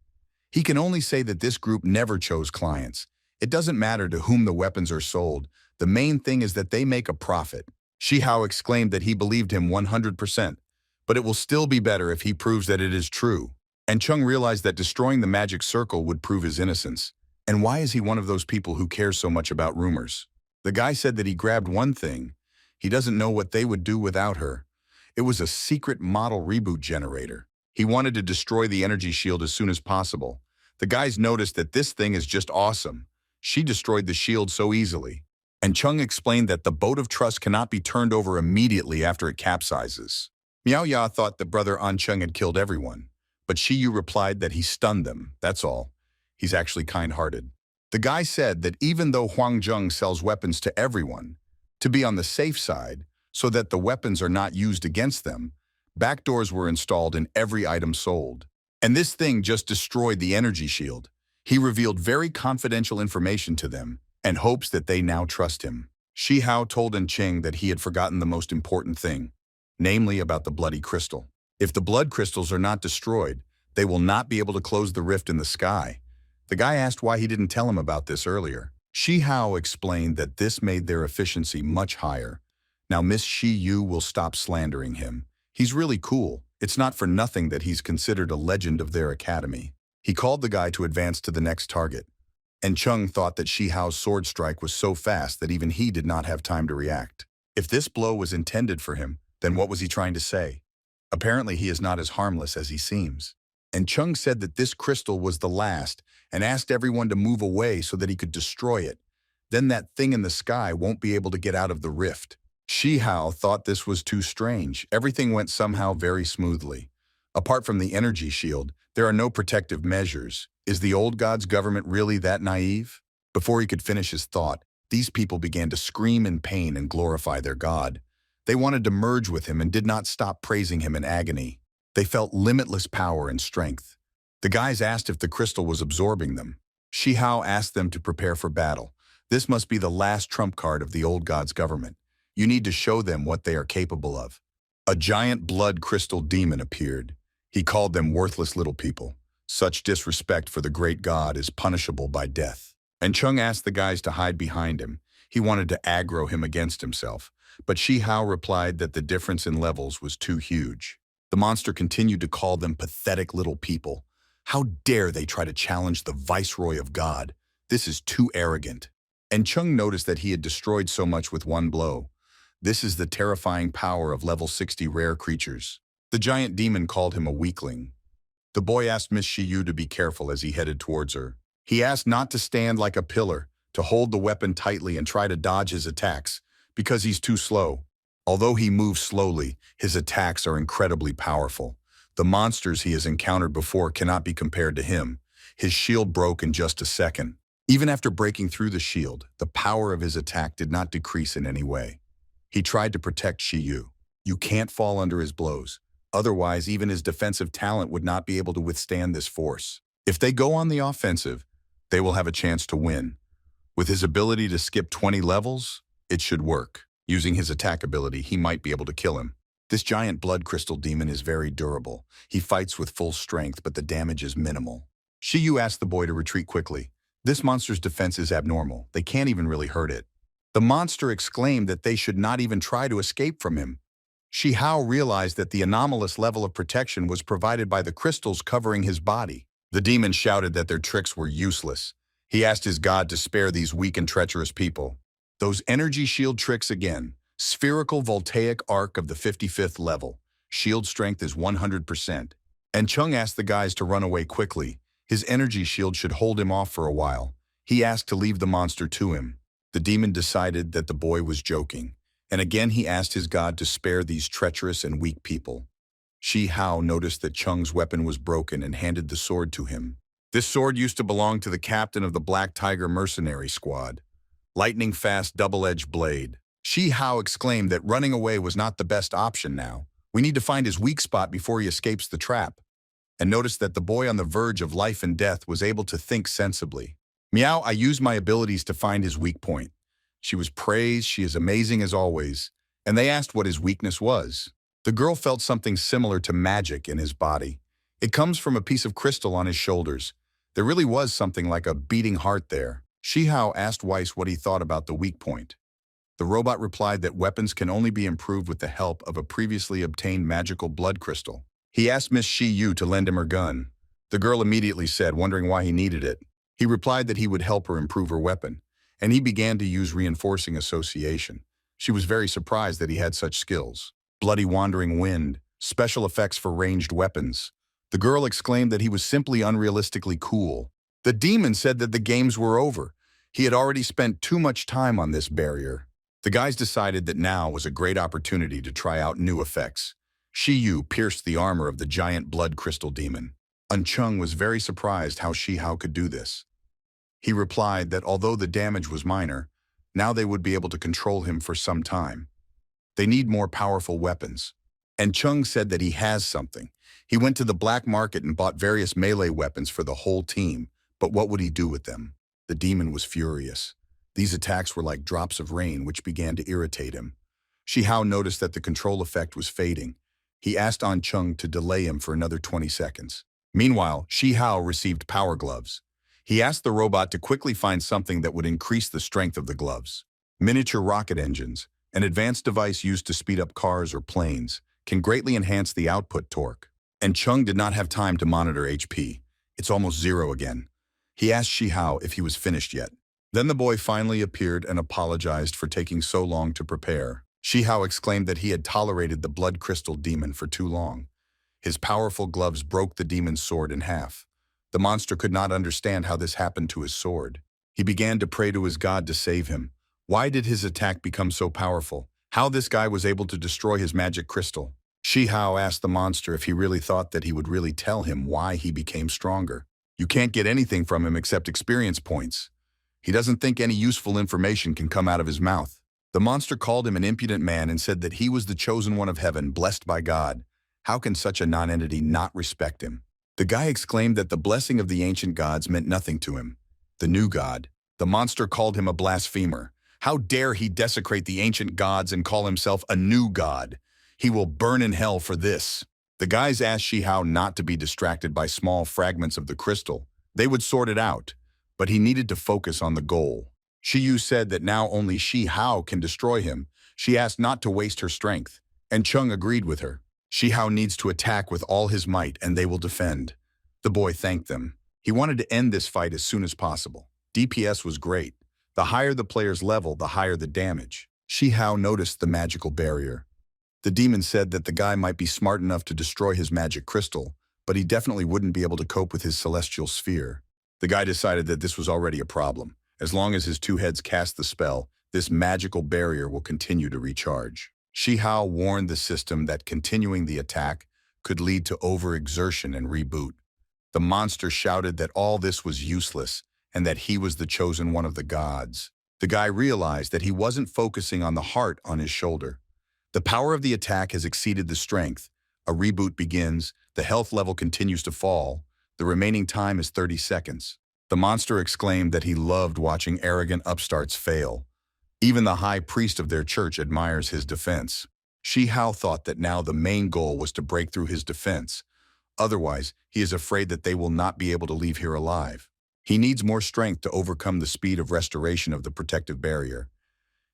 S1: He can only say that this group never chose clients. It doesn't matter to whom the weapons are sold. The main thing is that they make a profit. Shihao exclaimed that he believed him 100%, but it will still be better if he proves that it is true. And Chung realized that destroying the magic circle would prove his innocence. And why is he one of those people who cares so much about rumors? The guy said that he grabbed one thing. He doesn't know what they would do without her. It was a secret model reboot generator. He wanted to destroy the energy shield as soon as possible. The guys noticed that this thing is just awesome. She destroyed the shield so easily. And Chung explained that the boat of trust cannot be turned over immediately after it capsizes. Miao Ya thought that Brother An Chung had killed everyone, but Shiyu replied that he stunned them, that's all. He's actually kind-hearted. The guy said that even though Huangjung sells weapons to everyone, to be on the safe side, so that the weapons are not used against them, backdoors were installed in every item sold. And this thing just destroyed the energy shield. He revealed very confidential information to them and hopes that they now trust him. Shi Hao told Cheng that he had forgotten the most important thing, namely about the bloody crystal. If the blood crystals are not destroyed, they will not be able to close the rift in the sky. The guy asked why he didn't tell him about this earlier. Shi Hao explained that this made their efficiency much higher. Now Miss Shi Yu will stop slandering him. He's really cool. It's not for nothing that he's considered a legend of their academy. He called the guy to advance to the next target. And Chung thought that Shi Hao's sword strike was so fast that even he did not have time to react. If this blow was intended for him, then what was he trying to say? Apparently he is not as harmless as he seems. And Chung said that this crystal was the last and asked everyone to move away so that he could destroy it. Then that thing in the sky won't be able to get out of the rift. Shi Hao thought this was too strange. Everything went somehow very smoothly. Apart from the energy shield, there are no protective measures. Is the old god's government really that naive? Before he could finish his thought, these people began to scream in pain and glorify their god. They wanted to merge with him and did not stop praising him in agony. They felt limitless power and strength. The guys asked if the crystal was absorbing them. Shi Hao asked them to prepare for battle. This must be the last trump card of the old god's government. You need to show them what they are capable of. A giant blood crystal demon appeared. He called them worthless little people. Such disrespect for the great god is punishable by death. And Chung asked the guys to hide behind him. He wanted to aggro him against himself. But Shi Hao replied that the difference in levels was too huge. The monster continued to call them pathetic little people. How dare they try to challenge the viceroy of God? This is too arrogant. And Chung noticed that he had destroyed so much with one blow. This is the terrifying power of level 60 rare creatures. The giant demon called him a weakling. The boy asked Miss Shiyu to be careful as he headed towards her. He asked not to stand like a pillar, to hold the weapon tightly and try to dodge his attacks, because he's too slow. Although he moves slowly, his attacks are incredibly powerful. The monsters he has encountered before cannot be compared to him. His shield broke in just a second. Even after breaking through the shield, the power of his attack did not decrease in any way. He tried to protect Shiyu. You can't fall under his blows. Otherwise, even his defensive talent would not be able to withstand this force. If they go on the offensive, they will have a chance to win. With his ability to skip 20 levels, it should work. Using his attack ability, he might be able to kill him. This giant blood crystal demon is very durable. He fights with full strength, but the damage is minimal. Shiyu asked the boy to retreat quickly. This monster's defense is abnormal. They can't even really hurt it. The monster exclaimed that they should not even try to escape from him. Shi Hao realized that the anomalous level of protection was provided by the crystals covering his body. The demon shouted that their tricks were useless. He asked his god to spare these weak and treacherous people. Those energy shield tricks again. Spherical voltaic arc of the 55th level. Shield strength is 100%. And Chung asked the guys to run away quickly. His energy shield should hold him off for a while. He asked to leave the monster to him. The demon decided that the boy was joking. And again he asked his god to spare these treacherous and weak people. Shi Hao noticed that Chung's weapon was broken and handed the sword to him. This sword used to belong to the captain of the Black Tiger mercenary squad. Lightning-fast double-edged blade. Shi Hao exclaimed that running away was not the best option now. We need to find his weak spot before he escapes the trap. And noticed that the boy on the verge of life and death was able to think sensibly. Meow, I used my abilities to find his weak point. She was praised, she is amazing as always, and they asked what his weakness was. The girl felt something similar to magic in his body. It comes from a piece of crystal on his shoulders. There really was something like a beating heart there. Shi Hao asked Weiss what he thought about the weak point. The robot replied that weapons can only be improved with the help of a previously obtained magical blood crystal. He asked Miss Shi Yu to lend him her gun. The girl immediately said, wondering why he needed it. He replied that he would help her improve her weapon, and he began to use reinforcing association. She was very surprised that he had such skills. Bloody wandering wind, special effects for ranged weapons. The girl exclaimed that he was simply unrealistically cool. The demon said that the games were over. He had already spent too much time on this barrier. The guys decided that now was a great opportunity to try out new effects. Shi Yu pierced the armor of the giant blood crystal demon. Chung was very surprised how Shi Hao could do this. He replied that although the damage was minor, now they would be able to control him for some time. They need more powerful weapons. And Chung said that he has something. He went to the black market and bought various melee weapons for the whole team, but what would he do with them? The demon was furious. These attacks were like drops of rain, which began to irritate him. Shi Hao noticed that the control effect was fading. He asked Chung to delay him for another 20 seconds. Meanwhile, Shi Hao received power gloves. He asked the robot to quickly find something that would increase the strength of the gloves. Miniature rocket engines, an advanced device used to speed up cars or planes, can greatly enhance the output torque. And Chung did not have time to monitor HP. It's almost zero again. He asked Shi Hao if he was finished yet. Then the boy finally appeared and apologized for taking so long to prepare. Shi Hao exclaimed that he had tolerated the blood crystal demon for too long. His powerful gloves broke the demon's sword in half. The monster could not understand how this happened to his sword. He began to pray to his god to save him. Why did his attack become so powerful? How this guy was able to destroy his magic crystal? Shi Hao asked the monster if he really thought that he would really tell him why he became stronger. You can't get anything from him except experience points. He doesn't think any useful information can come out of his mouth. The monster called him an impudent man and said that he was the chosen one of heaven, blessed by God. How can such a non-entity not respect him? The guy exclaimed that the blessing of the ancient gods meant nothing to him. The new god. The monster called him a blasphemer. How dare he desecrate the ancient gods and call himself a new god? He will burn in hell for this. The guys asked Shi Hao not to be distracted by small fragments of the crystal. They would sort it out, but he needed to focus on the goal. Shi Yu said that now only Shi Hao can destroy him. She asked not to waste her strength, and Chung agreed with her. Shi Hao needs to attack with all his might and they will defend. The boy thanked them. He wanted to end this fight as soon as possible. DPS was great. The higher the player's level, the higher the damage. Shi Hao noticed the magical barrier. The demon said that the guy might be smart enough to destroy his magic crystal, but he definitely wouldn't be able to cope with his celestial sphere. The guy decided that this was already a problem. As long as his two heads cast the spell, this magical barrier will continue to recharge. Shi Hao warned the system that continuing the attack could lead to overexertion and reboot. The monster shouted that all this was useless and that he was the chosen one of the gods. The guy realized that he wasn't focusing on the heart on his shoulder. The power of the attack has exceeded the strength. A reboot begins, the health level continues to fall. The remaining time is 30 seconds. The monster exclaimed that he loved watching arrogant upstarts fail. Even the high priest of their church admires his defense. Shi Hao thought that now the main goal was to break through his defense. Otherwise, he is afraid that they will not be able to leave here alive. He needs more strength to overcome the speed of restoration of the protective barrier.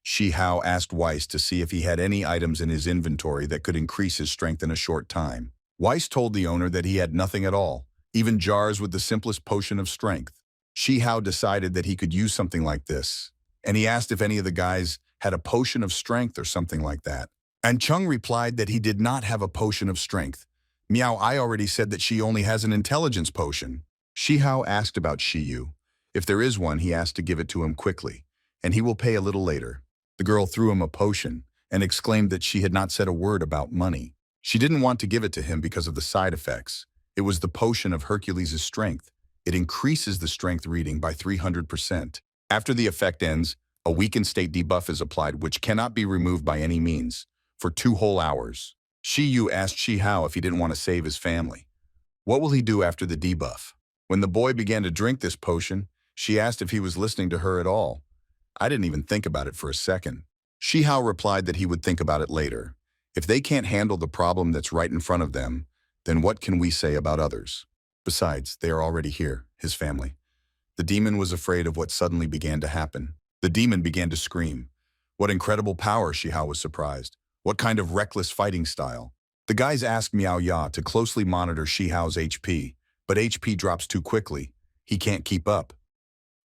S1: Shi Hao asked Weiss to see if he had any items in his inventory that could increase his strength in a short time. Weiss told the owner that he had nothing at all, even jars with the simplest potion of strength. Shi Hao decided that he could use something like this, and he asked if any of the guys had a potion of strength or something like that. And Chung replied that he did not have a potion of strength. Meow, I already said that she only has an intelligence potion. Shi Hao asked about Shi Yu. If there is one, he asked to give it to him quickly, and he will pay a little later. The girl threw him a potion and exclaimed that she had not said a word about money. She didn't want to give it to him because of the side effects. It was the potion of Hercules' strength. It increases the strength reading by 300%. After the effect ends, a weakened state debuff is applied which cannot be removed by any means, for 2 whole hours. Shi Yu asked Shi Hao if he didn't want to save his family. What will he do after the debuff? When the boy began to drink this potion, she asked if he was listening to her at all. I didn't even think about it for a second. Shi Hao replied that he would think about it later. If they can't handle the problem that's right in front of them, then what can we say about others? Besides, they are already here, his family. The demon was afraid of what suddenly began to happen. The demon began to scream. What incredible power, Shi Hao was surprised. What kind of reckless fighting style? The guys asked Miao Ya to closely monitor Shi Hao's HP, but HP drops too quickly. He can't keep up.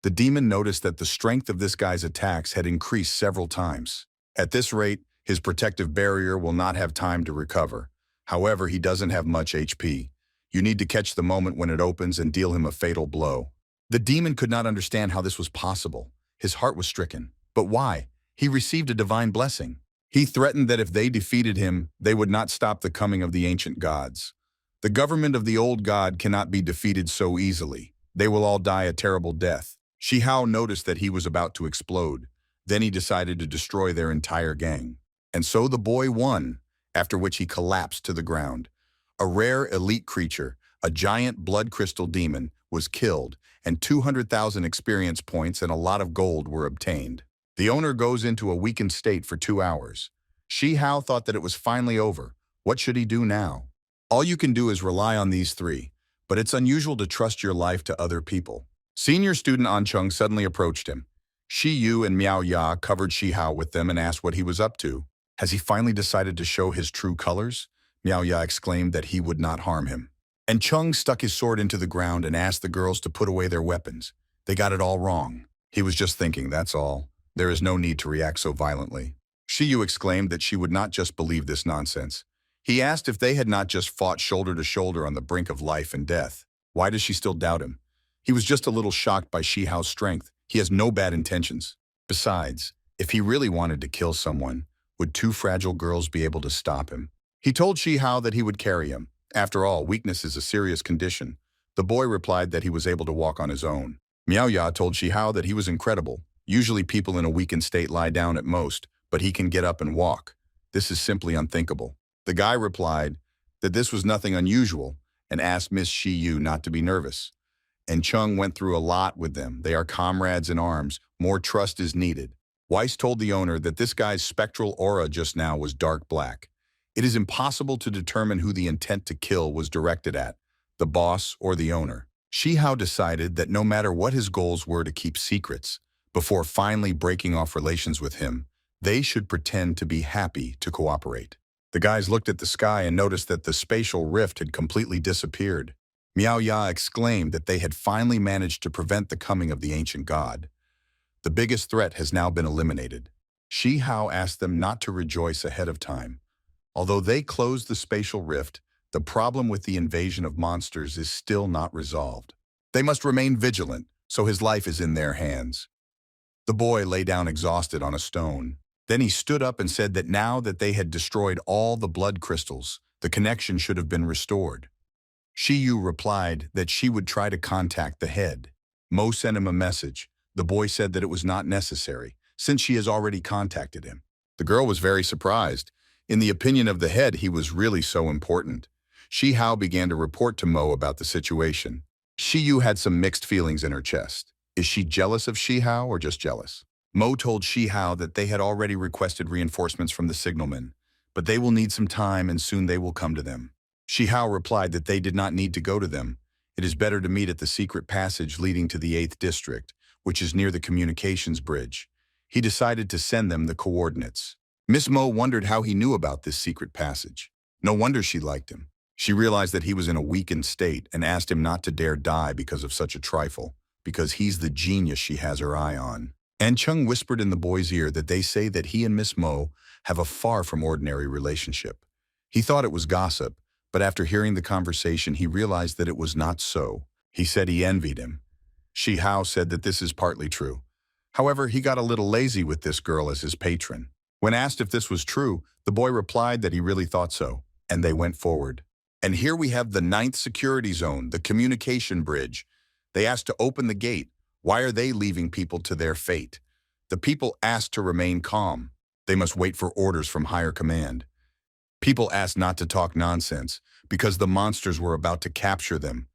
S1: The demon noticed that the strength of this guy's attacks had increased several times. At this rate, his protective barrier will not have time to recover. However, he doesn't have much HP. You need to catch the moment when it opens and deal him a fatal blow. The demon could not understand how this was possible. His heart was stricken. But why? He received a divine blessing. He threatened that if they defeated him, they would not stop the coming of the ancient gods. The government of the old god cannot be defeated so easily. They will all die a terrible death. Shi Hao noticed that he was about to explode. Then he decided to destroy their entire gang. And so the boy won, after which he collapsed to the ground. A rare elite creature, a giant blood crystal demon, was killed, and 200,000 experience points and a lot of gold were obtained. The owner goes into a weakened state for 2 hours. Shi Hao thought that it was finally over. What should he do now? All you can do is rely on these 3, but it's unusual to trust your life to other people. Senior student An Chung suddenly approached him. Shi Yu and Miao Ya covered Shi Hao with them and asked what he was up to. Has he finally decided to show his true colors? Miao Ya exclaimed that he would not harm him. And Chung stuck his sword into the ground and asked the girls to put away their weapons. They got it all wrong. He was just thinking, that's all. There is no need to react so violently. Shi Yu exclaimed that she would not just believe this nonsense. He asked if they had not just fought shoulder to shoulder on the brink of life and death. Why does she still doubt him? He was just a little shocked by Shi Hao's strength. He has no bad intentions. Besides, if he really wanted to kill someone, would 2 fragile girls be able to stop him? He told Shi Hao that he would carry him. After all, weakness is a serious condition. The boy replied that he was able to walk on his own. Miao Ya told Shi Hao that he was incredible. Usually people in a weakened state lie down at most, but he can get up and walk. This is simply unthinkable. The guy replied that this was nothing unusual and asked Miss Shi Yu not to be nervous. And Chung went through a lot with them. They are comrades in arms. More trust is needed. Weiss told the owner that this guy's spectral aura just now was dark black. It is impossible to determine who the intent to kill was directed at, the boss or the owner. Shi Hao decided that no matter what his goals were to keep secrets, before finally breaking off relations with him, they should pretend to be happy to cooperate. The guys looked at the sky and noticed that the spatial rift had completely disappeared. Miao Ya exclaimed that they had finally managed to prevent the coming of the ancient god. The biggest threat has now been eliminated. Shi Hao asked them not to rejoice ahead of time. Although they closed the spatial rift, the problem with the invasion of monsters is still not resolved. They must remain vigilant, so his life is in their hands. The boy lay down exhausted on a stone. Then he stood up and said that now that they had destroyed all the blood crystals, the connection should have been restored. Shi Yu replied that she would try to contact the head. Mo sent him a message. The boy said that it was not necessary, since she has already contacted him. The girl was very surprised. In the opinion of the head, he was really so important. Shi Hao began to report to Mo about the situation. Shi Yu had some mixed feelings in her chest. Is she jealous of Shi Hao or just jealous? Mo told Shi Hao that they had already requested reinforcements from the signalmen, but they will need some time and soon they will come to them. Shi Hao replied that they did not need to go to them. It is better to meet at the secret passage leading to the 8th district, which is near the communications bridge. He decided to send them the coordinates. Miss Mo wondered how he knew about this secret passage. No wonder she liked him. She realized that he was in a weakened state and asked him not to dare die because of such a trifle, because he's the genius she has her eye on. And Chung whispered in the boy's ear that they say that he and Miss Mo have a far from ordinary relationship. He thought it was gossip, but after hearing the conversation, he realized that it was not so. He said he envied him. Shi Hao said that this is partly true. However, he got a little lazy with this girl as his patron. When asked if this was true, the boy replied that he really thought so. and they went forward. And here we have the ninth security zone, the communication bridge. They asked to open the gate. Why are they leaving people to their fate? The people asked to remain calm. They must wait for orders from higher command. People asked not to talk nonsense because the monsters were about to capture them.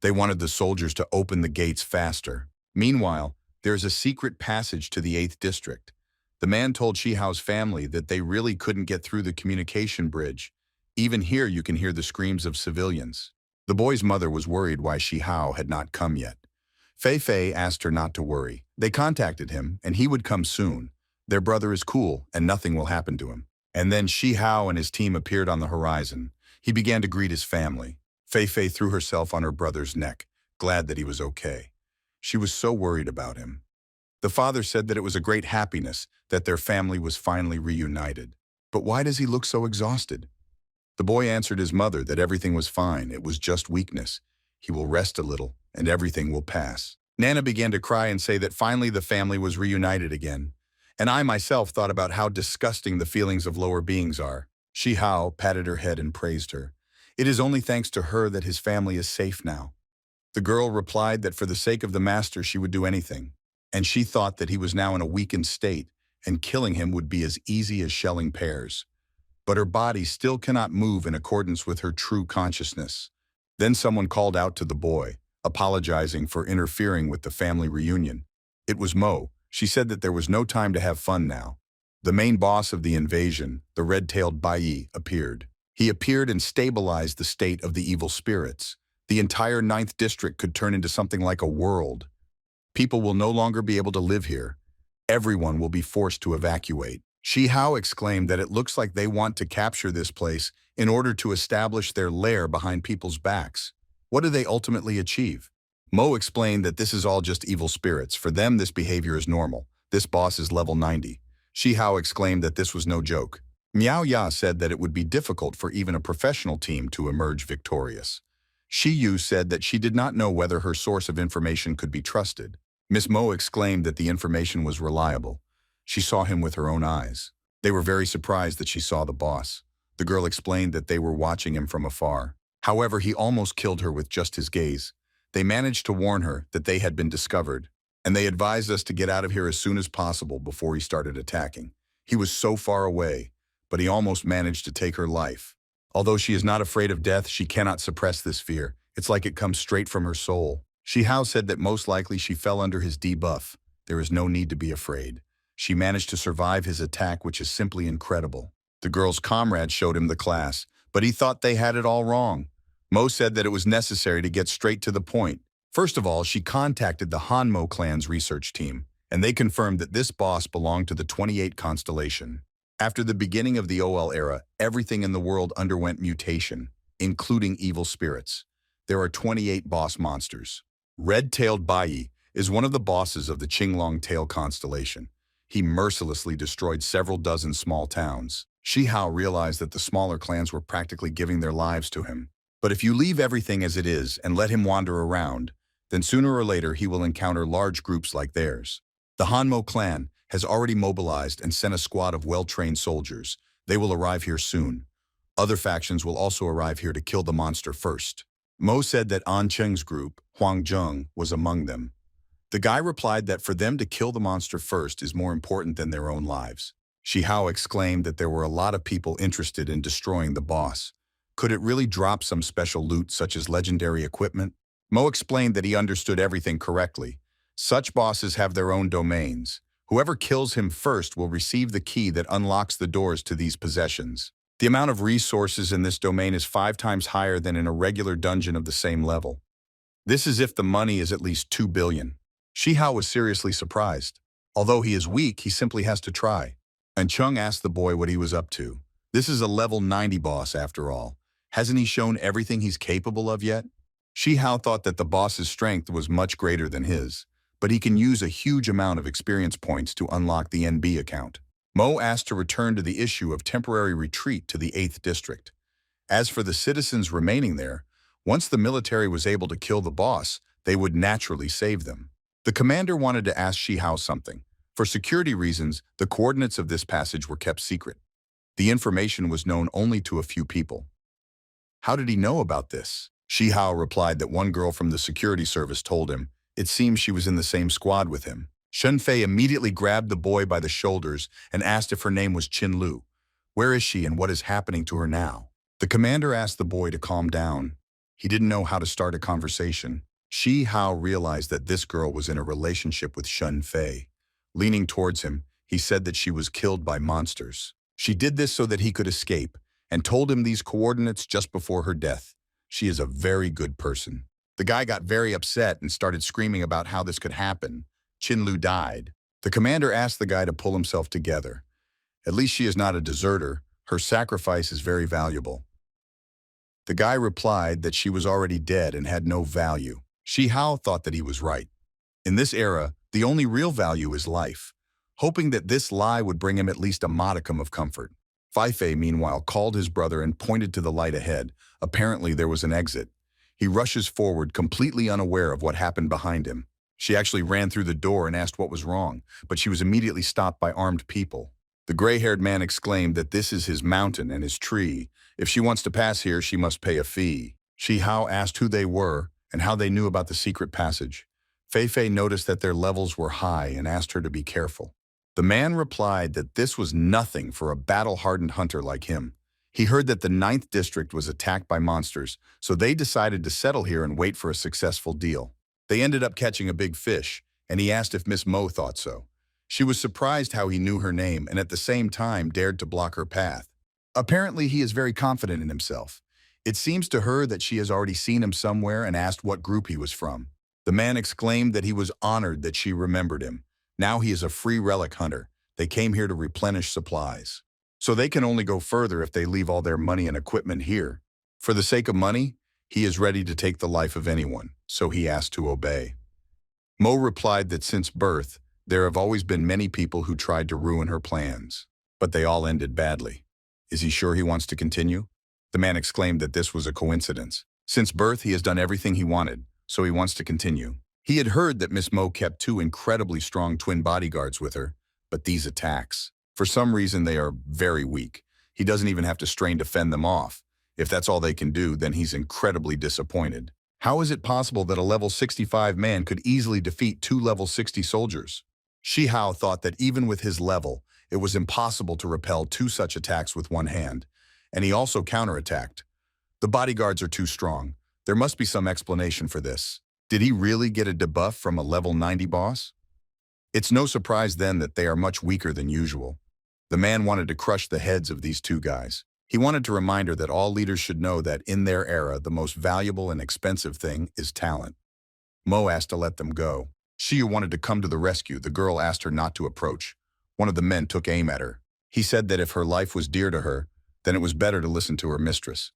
S1: They wanted the soldiers to open the gates faster. Meanwhile, there is a secret passage to the 8th district. The man told Shihao's family that they really couldn't get through the communication bridge. Even here you can hear the screams of civilians. The boy's mother was worried why Shihao had not come yet. Fei Fei asked her not to worry. They contacted him, and he would come soon. Their brother is cool, and nothing will happen to him. And then Shihao and his team appeared on the horizon. He began to greet his family. Fei Fei threw herself on her brother's neck, glad that he was okay. She was so worried about him. The father said that it was a great happiness that their family was finally reunited. But why does he look so exhausted? The boy answered his mother that everything was fine, it was just weakness. He will rest a little, and everything will pass. Nana began to cry and say that finally the family was reunited again. And I myself thought about how disgusting the feelings of lower beings are. Shihao patted her head and praised her. It is only thanks to her that his family is safe now. The girl replied that for the sake of the master she would do anything. And she thought that he was now in a weakened state, and killing him would be as easy as shelling pears. But her body still cannot move in accordance with her true consciousness. Then someone called out to the boy, apologizing for interfering with the family reunion. It was Mo. She said that there was no time to have fun now. The main boss of the invasion, the red-tailed Bai, appeared. He appeared and stabilized the state of the evil spirits. The entire 9th district could turn into something like a world. People will no longer be able to live here. Everyone will be forced to evacuate. Shihao exclaimed that it looks like they want to capture this place in order to establish their lair behind people's backs. What do they ultimately achieve? Mo explained that this is all just evil spirits. For them, this behavior is normal. This boss is level 90. Shihao exclaimed that this was no joke. Miao Ya said that it would be difficult for even a professional team to emerge victorious. Shi Yu said that she did not know whether her source of information could be trusted. Miss Mo exclaimed that the information was reliable. She saw him with her own eyes. They were very surprised that she saw the boss. The girl explained that they were watching him from afar. However, he almost killed her with just his gaze. They managed to warn her that they had been discovered, and they advised us to get out of here as soon as possible before he started attacking. He was so far away, but he almost managed to take her life. Although she is not afraid of death, she cannot suppress this fear. It's like it comes straight from her soul. Shihao said that most likely she fell under his debuff. There is no need to be afraid. She managed to survive his attack, which is simply incredible. The girl's comrade showed him the class, but he thought they had it all wrong. Mo said that it was necessary to get straight to the point. First of all, she contacted the Hanmo clan's research team, and they confirmed that this boss belonged to the 28 constellation. After the beginning of the OL era, everything in the world underwent mutation, including evil spirits. There are 28 boss monsters. Red-tailed Bai is one of the bosses of the Qinglong Tail constellation. He mercilessly destroyed several dozen small towns. Shihao realized that the smaller clans were practically giving their lives to him. But if you leave everything as it is and let him wander around, then sooner or later he will encounter large groups like theirs. The Hanmo clan has already mobilized and sent a squad of well-trained soldiers. They will arrive here soon. Other factions will also arrive here to kill the monster first. Mo said that An Cheng's group, Huang Zheng, was among them. The guy replied that for them to kill the monster first is more important than their own lives. Shihao exclaimed that there were a lot of people interested in destroying the boss. Could it really drop some special loot such as legendary equipment? Mo explained that he understood everything correctly. Such bosses have their own domains. Whoever kills him first will receive the key that unlocks the doors to these possessions. The amount of resources in this domain is 5 times higher than in a regular dungeon of the same level. This is if the money is at least 2 billion. Shihao was seriously surprised. Although he is weak, he simply has to try. And Chung asked the boy what he was up to. This is a level 90 boss after all. Hasn't he shown everything he's capable of yet? Shihao thought that the boss's strength was much greater than his, but he can use a huge amount of experience points to unlock the NB account. Mo asked to return to the issue of temporary retreat to the 8th district. As for the citizens remaining there, once the military was able to kill the boss, they would naturally save them. The commander wanted to ask Shihao something. For security reasons, the coordinates of this passage were kept secret. The information was known only to a few people. How did he know about this? Shi Hao replied that one girl from the security service told him. It seems she was in the same squad with him. Shen Fei immediately grabbed the boy by the shoulders and asked if her name was Qin Lu. Where is she and what is happening to her now? The commander asked the boy to calm down. He didn't know how to start a conversation. Shi Hao realized that this girl was in a relationship with Shen Fei. Leaning towards him, he said that she was killed by monsters. She did this so that he could escape, and told him these coordinates just before her death. She is a very good person. The guy got very upset and started screaming about how this could happen. Qin Lu died. The commander asked the guy to pull himself together. At least she is not a deserter. Her sacrifice is very valuable. The guy replied that she was already dead and had no value. Shi Hao thought that he was right. In this era, the only real value is life, hoping that this lie would bring him at least a modicum of comfort. Fei Fei, meanwhile, called his brother and pointed to the light ahead. Apparently, there was an exit. He rushes forward, completely unaware of what happened behind him. She actually ran through the door and asked what was wrong, but she was immediately stopped by armed people. The gray-haired man exclaimed that this is his mountain and his tree. If she wants to pass here, she must pay a fee. Shi Hao asked who they were and how they knew about the secret passage. Fei Fei noticed that their levels were high and asked her to be careful. The man replied that this was nothing for a battle-hardened hunter like him. He heard that the 9th district was attacked by monsters, so they decided to settle here and wait for a successful deal. They ended up catching a big fish, and he asked if Miss Mo thought so. She was surprised how he knew her name and at the same time dared to block her path. Apparently, he is very confident in himself. It seems to her that she has already seen him somewhere and asked what group he was from. The man exclaimed that he was honored that she remembered him. Now he is a free relic hunter. They came here to replenish supplies. So they can only go further if they leave all their money and equipment here. For the sake of money, he is ready to take the life of anyone, so he asked to obey. Mo replied that since birth, there have always been many people who tried to ruin her plans, but they all ended badly. Is he sure he wants to continue? The man exclaimed that this was a coincidence. Since birth, he has done everything he wanted, so he wants to continue. He had heard that Miss Mo kept 2 incredibly strong twin bodyguards with her, but these attacks, for some reason they are very weak. He doesn't even have to strain to fend them off. If that's all they can do, then he's incredibly disappointed. How is it possible that a level 65 man could easily defeat 2 level 60 soldiers? Shi Hao thought that even with his level, it was impossible to repel 2 such attacks with one hand, and he also counterattacked. The bodyguards are too strong. There must be some explanation for this. Did he really get a debuff from a level 90 boss? It's no surprise then that they are much weaker than usual. The man wanted to crush the heads of these 2 guys. He wanted to remind her that all leaders should know that in their era, the most valuable and expensive thing is talent. Mo asked to let them go. Shi wanted to come to the rescue. The girl asked her not to approach. One of the men took aim at her. He said that if her life was dear to her, then it was better to listen to her mistress.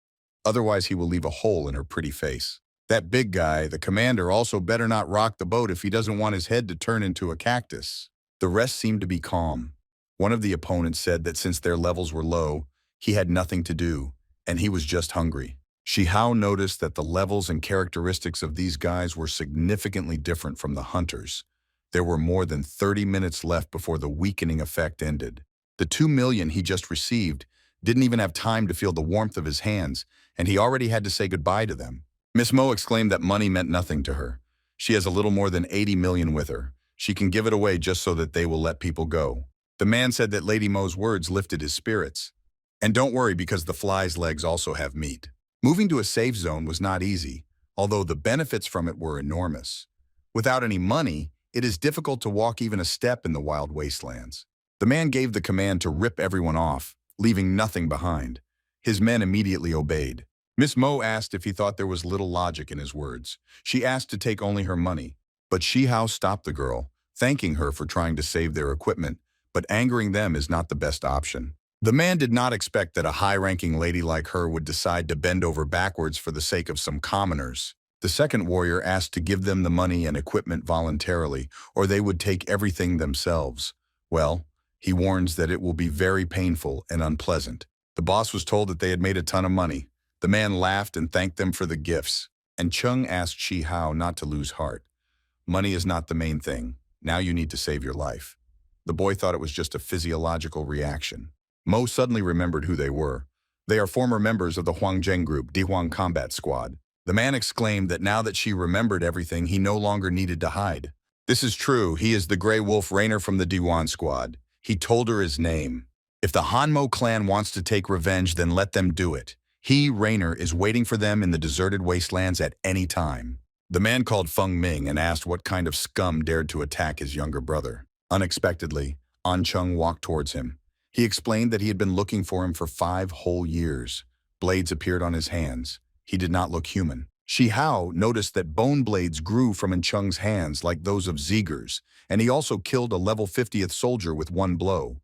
S1: Otherwise, he will leave a hole in her pretty face. That big guy, the commander, also better not rock the boat if he doesn't want his head to turn into a cactus. The rest seemed to be calm. One of the opponents said that since their levels were low, he had nothing to do, and he was just hungry. Shi Hao noticed that the levels and characteristics of these guys were significantly different from the hunters. There were more than 30 minutes left before the weakening effect ended. The 2 million he just received didn't even have time to feel the warmth of his hands, and he already had to say goodbye to them. Miss Mo exclaimed that money meant nothing to her. She has a little more than 80 million with her. She can give it away just so that they will let people go. The man said that Lady Mo's words lifted his spirits. And don't worry, because the fly's legs also have meat. Moving to a safe zone was not easy, although the benefits from it were enormous. Without any money, it is difficult to walk even a step in the wild wastelands. The man gave the command to rip everyone off, leaving nothing behind. His men immediately obeyed. Miss Mo asked if he thought there was little logic in his words. She asked to take only her money, but Shi Hao stopped the girl, thanking her for trying to save their equipment, but angering them is not the best option. The man did not expect that a high-ranking lady like her would decide to bend over backwards for the sake of some commoners. The second warrior asked to give them the money and equipment voluntarily, or they would take everything themselves. Well, he warns that it will be very painful and unpleasant. The boss was told that they had made a ton of money. The man laughed and thanked them for the gifts, and Chung asked Shi Hao not to lose heart. Money is not the main thing. Now you need to save your life. The boy thought it was just a physiological reaction. Mo suddenly remembered who they were. They are former members of the Huangjing group, Dihuang Combat Squad. The man exclaimed that now that she remembered everything, he no longer needed to hide. This is true. He is the Grey Wolf Rainer from the Dihuang Squad. He told her his name. If the Hanmo clan wants to take revenge, then let them do it. He, Rainer, is waiting for them in the deserted wastelands at any time. The man called Feng Ming and asked what kind of scum dared to attack his younger brother. Unexpectedly, An Chung walked towards him. He explained that he had been looking for him for 5 whole years. Blades appeared on his hands. He did not look human. Shi Hao noticed that bone blades grew from An Chung's hands like those of Zeigers, and he also killed a level 50th soldier with 1 blow.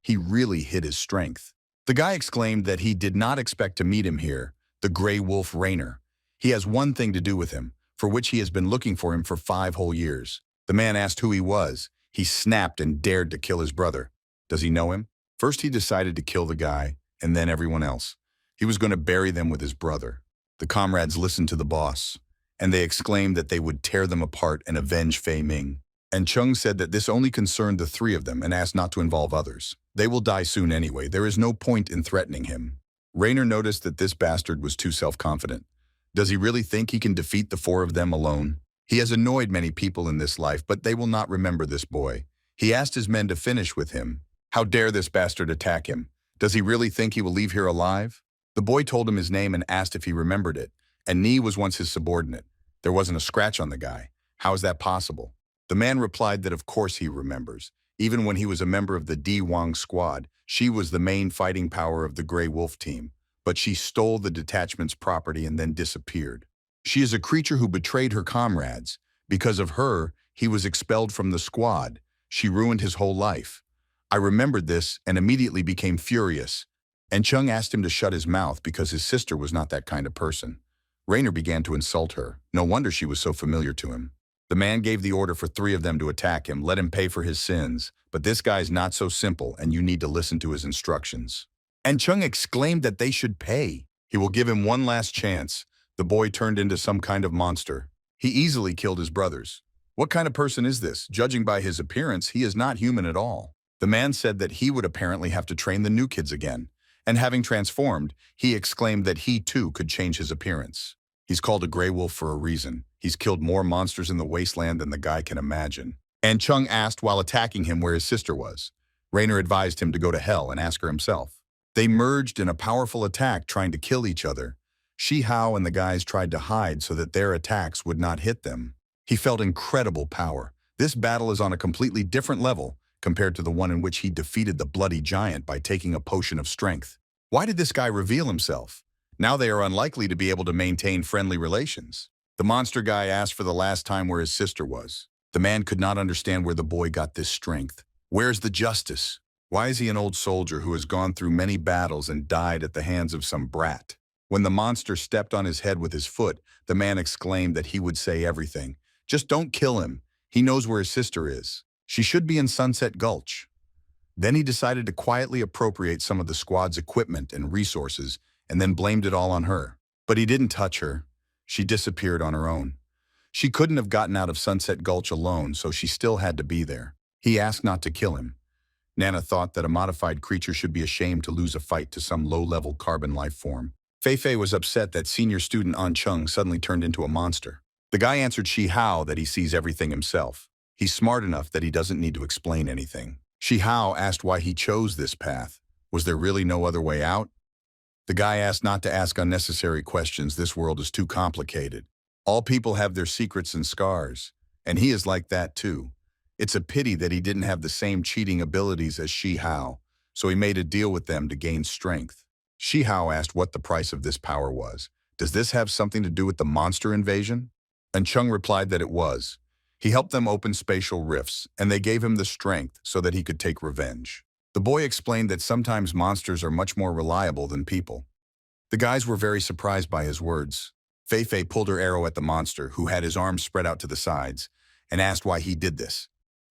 S1: He really hid his strength. The guy exclaimed that he did not expect to meet him here, the Grey Wolf Rainer. He has one thing to do with him, for which he has been looking for him for 5 whole years. The man asked who he was. He snapped and dared to kill his brother. Does he know him? First he decided to kill the guy, and then everyone else. He was going to bury them with his brother. The comrades listened to the boss, and they exclaimed that they would tear them apart and avenge Fei Ming. And Chung said that this only concerned the 3 of them and asked not to involve others. They will die soon anyway. There is no point in threatening him. Rainer noticed that this bastard was too self-confident. Does he really think he can defeat the 4 of them alone? He has annoyed many people in this life, but they will not remember this boy. He asked his men to finish with him. How dare this bastard attack him? Does he really think he will leave here alive? The boy told him his name and asked if he remembered it, and Ni was once his subordinate. There wasn't a scratch on the guy. How is that possible? The man replied that of course he remembers. Even when he was a member of the Di Wang squad, she was the main fighting power of the Grey Wolf team, but she stole the detachment's property and then disappeared. She is a creature who betrayed her comrades. Because of her, he was expelled from the squad. She ruined his whole life. I remembered this and immediately became furious. And Chung asked him to shut his mouth because his sister was not that kind of person. Rainer began to insult her. No wonder she was so familiar to him. The man gave the order for 3 of them to attack him, let him pay for his sins. But this guy's not so simple, and you need to listen to his instructions. And Chung exclaimed that they should pay. He will give him one last chance. The boy turned into some kind of monster. He easily killed his brothers. What kind of person is this? Judging by his appearance, he is not human at all. The man said that he would apparently have to train the new kids again. And having transformed, he exclaimed that he too could change his appearance. He's called a Grey Wolf for a reason. He's killed more monsters in the wasteland than the guy can imagine. And Chung asked while attacking him where his sister was. Rainer advised him to go to hell and ask her himself. They merged in a powerful attack trying to kill each other. Shi Hao and the guys tried to hide so that their attacks would not hit them. He felt incredible power. This battle is on a completely different level compared to the one in which he defeated the bloody giant by taking a potion of strength. Why did this guy reveal himself? Now they are unlikely to be able to maintain friendly relations. The monster guy asked for the last time where his sister was. The man could not understand where the boy got this strength. Where's the justice? Why is he an old soldier who has gone through many battles and died at the hands of some brat? When the monster stepped on his head with his foot, the man exclaimed that he would say everything. Just don't kill him. He knows where his sister is. She should be in Sunset Gulch. Then he decided to quietly appropriate some of the squad's equipment and resources and then blamed it all on her. But he didn't touch her. She disappeared on her own. She couldn't have gotten out of Sunset Gulch alone, so she still had to be there. He asked not to kill him. Nana thought that a modified creature should be ashamed to lose a fight to some low-level carbon life form. Fei Fei was upset that senior student An Chung suddenly turned into a monster. The guy answered Shi Hao that he sees everything himself. He's smart enough that he doesn't need to explain anything. Shi Hao asked why he chose this path. Was there really no other way out? The guy asked not to ask unnecessary questions. This world is too complicated. All people have their secrets and scars, and he is like that too. It's a pity that he didn't have the same cheating abilities as Shi Hao, so he made a deal with them to gain strength. Shi Hao asked what the price of this power was. Does this have something to do with the monster invasion? And Chung replied that it was. He helped them open spatial rifts, and they gave him the strength so that he could take revenge. The boy explained that sometimes monsters are much more reliable than people. The guys were very surprised by his words. Fei Fei pulled her arrow at the monster, who had his arms spread out to the sides, and asked why he did this.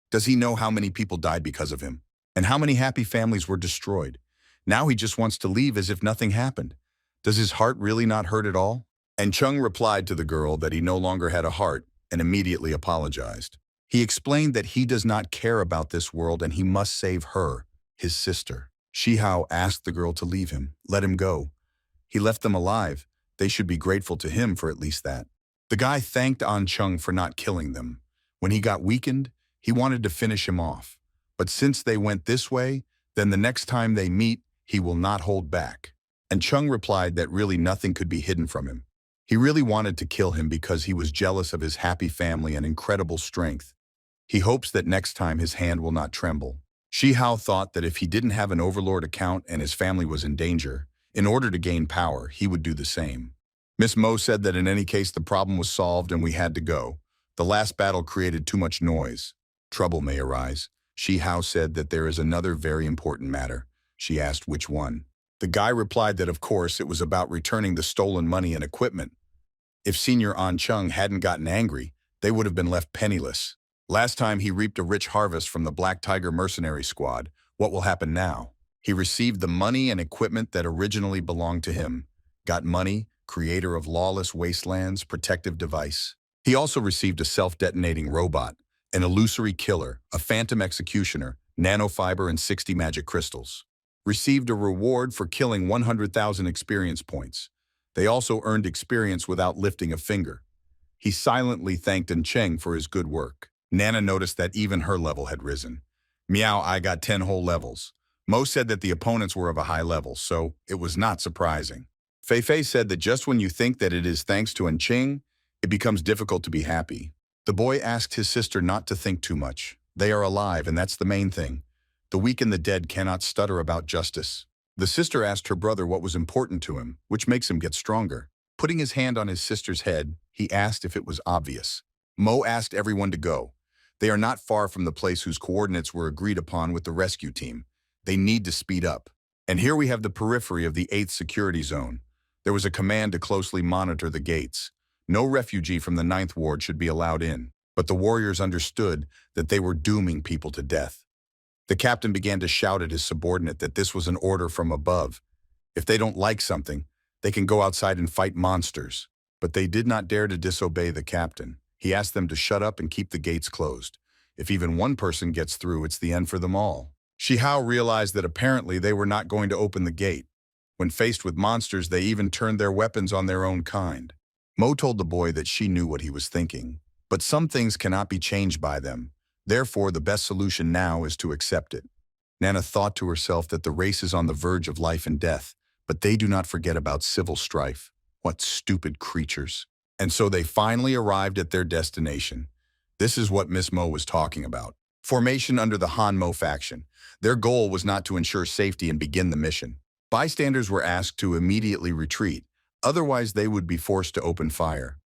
S1: Does he know how many people died because of him? And how many happy families were destroyed? Now he just wants to leave as if nothing happened. Does his heart really not hurt at all? And Chung replied to the girl that he no longer had a heart and immediately apologized. He explained that he does not care about this world and he must save her, his sister. Shi Hao asked the girl to leave him, let him go. He left them alive. They should be grateful to him for at least that. The guy thanked An Chung for not killing them. When he got weakened, he wanted to finish him off. But since they went this way, then the next time they meet, he will not hold back. And Chung replied that really nothing could be hidden from him. He really wanted to kill him because he was jealous of his happy family and incredible strength. He hopes that next time his hand will not tremble. Shi Hao thought that if he didn't have an overlord account and his family was in danger, in order to gain power, he would do the same. Miss Mo said that in any case the problem was solved and we had to go. The last battle created too much noise. Trouble may arise. Shi Hao said that there is another very important matter. She asked which one. The guy replied that of course it was about returning the stolen money and equipment. If Senior An Chung hadn't gotten angry, they would have been left penniless. Last time he reaped a rich harvest from the Black Tiger mercenary squad. What will happen now? He received the money and equipment that originally belonged to him. Got money, creator of lawless wastelands, protective device. He also received a self-detonating robot, an illusory killer, a phantom executioner, nanofiber and 60 magic crystals. Received a reward for killing 100,000 experience points. They also earned experience without lifting a finger. He silently thanked An Cheng for his good work. Nana noticed that even her level had risen. Meow, I got 10 whole levels. Mo said that the opponents were of a high level, so it was not surprising. Fei Fei said that just when you think that it is thanks to An Cheng, it becomes difficult to be happy. The boy asked his sister not to think too much. They are alive, and that's the main thing. The weak and the dead cannot stutter about justice. The sister asked her brother what was important to him, which makes him get stronger. Putting his hand on his sister's head, he asked if it was obvious. Mo asked everyone to go. They are not far from the place whose coordinates were agreed upon with the rescue team. They need to speed up. And here we have the periphery of the 8th security zone. There was a command to closely monitor the gates. No refugee from the 9th ward should be allowed in. But the warriors understood that they were dooming people to death. The captain began to shout at his subordinate that this was an order from above. If they don't like something, they can go outside and fight monsters. But they did not dare to disobey the captain. He asked them to shut up and keep the gates closed. If even one person gets through, it's the end for them all. Shi Hao realized that apparently they were not going to open the gate. When faced with monsters, they even turned their weapons on their own kind. Mo told the boy that she knew what he was thinking. But some things cannot be changed by them. Therefore, the best solution now is to accept it. Nana thought to herself that the race is on the verge of life and death, but they do not forget about civil strife. What stupid creatures. And so they finally arrived at their destination. This is what Miss Mo was talking about. Formation under the Han Mo faction. Their goal was not to ensure safety and begin the mission. Bystanders were asked to immediately retreat, otherwise they would be forced to open fire.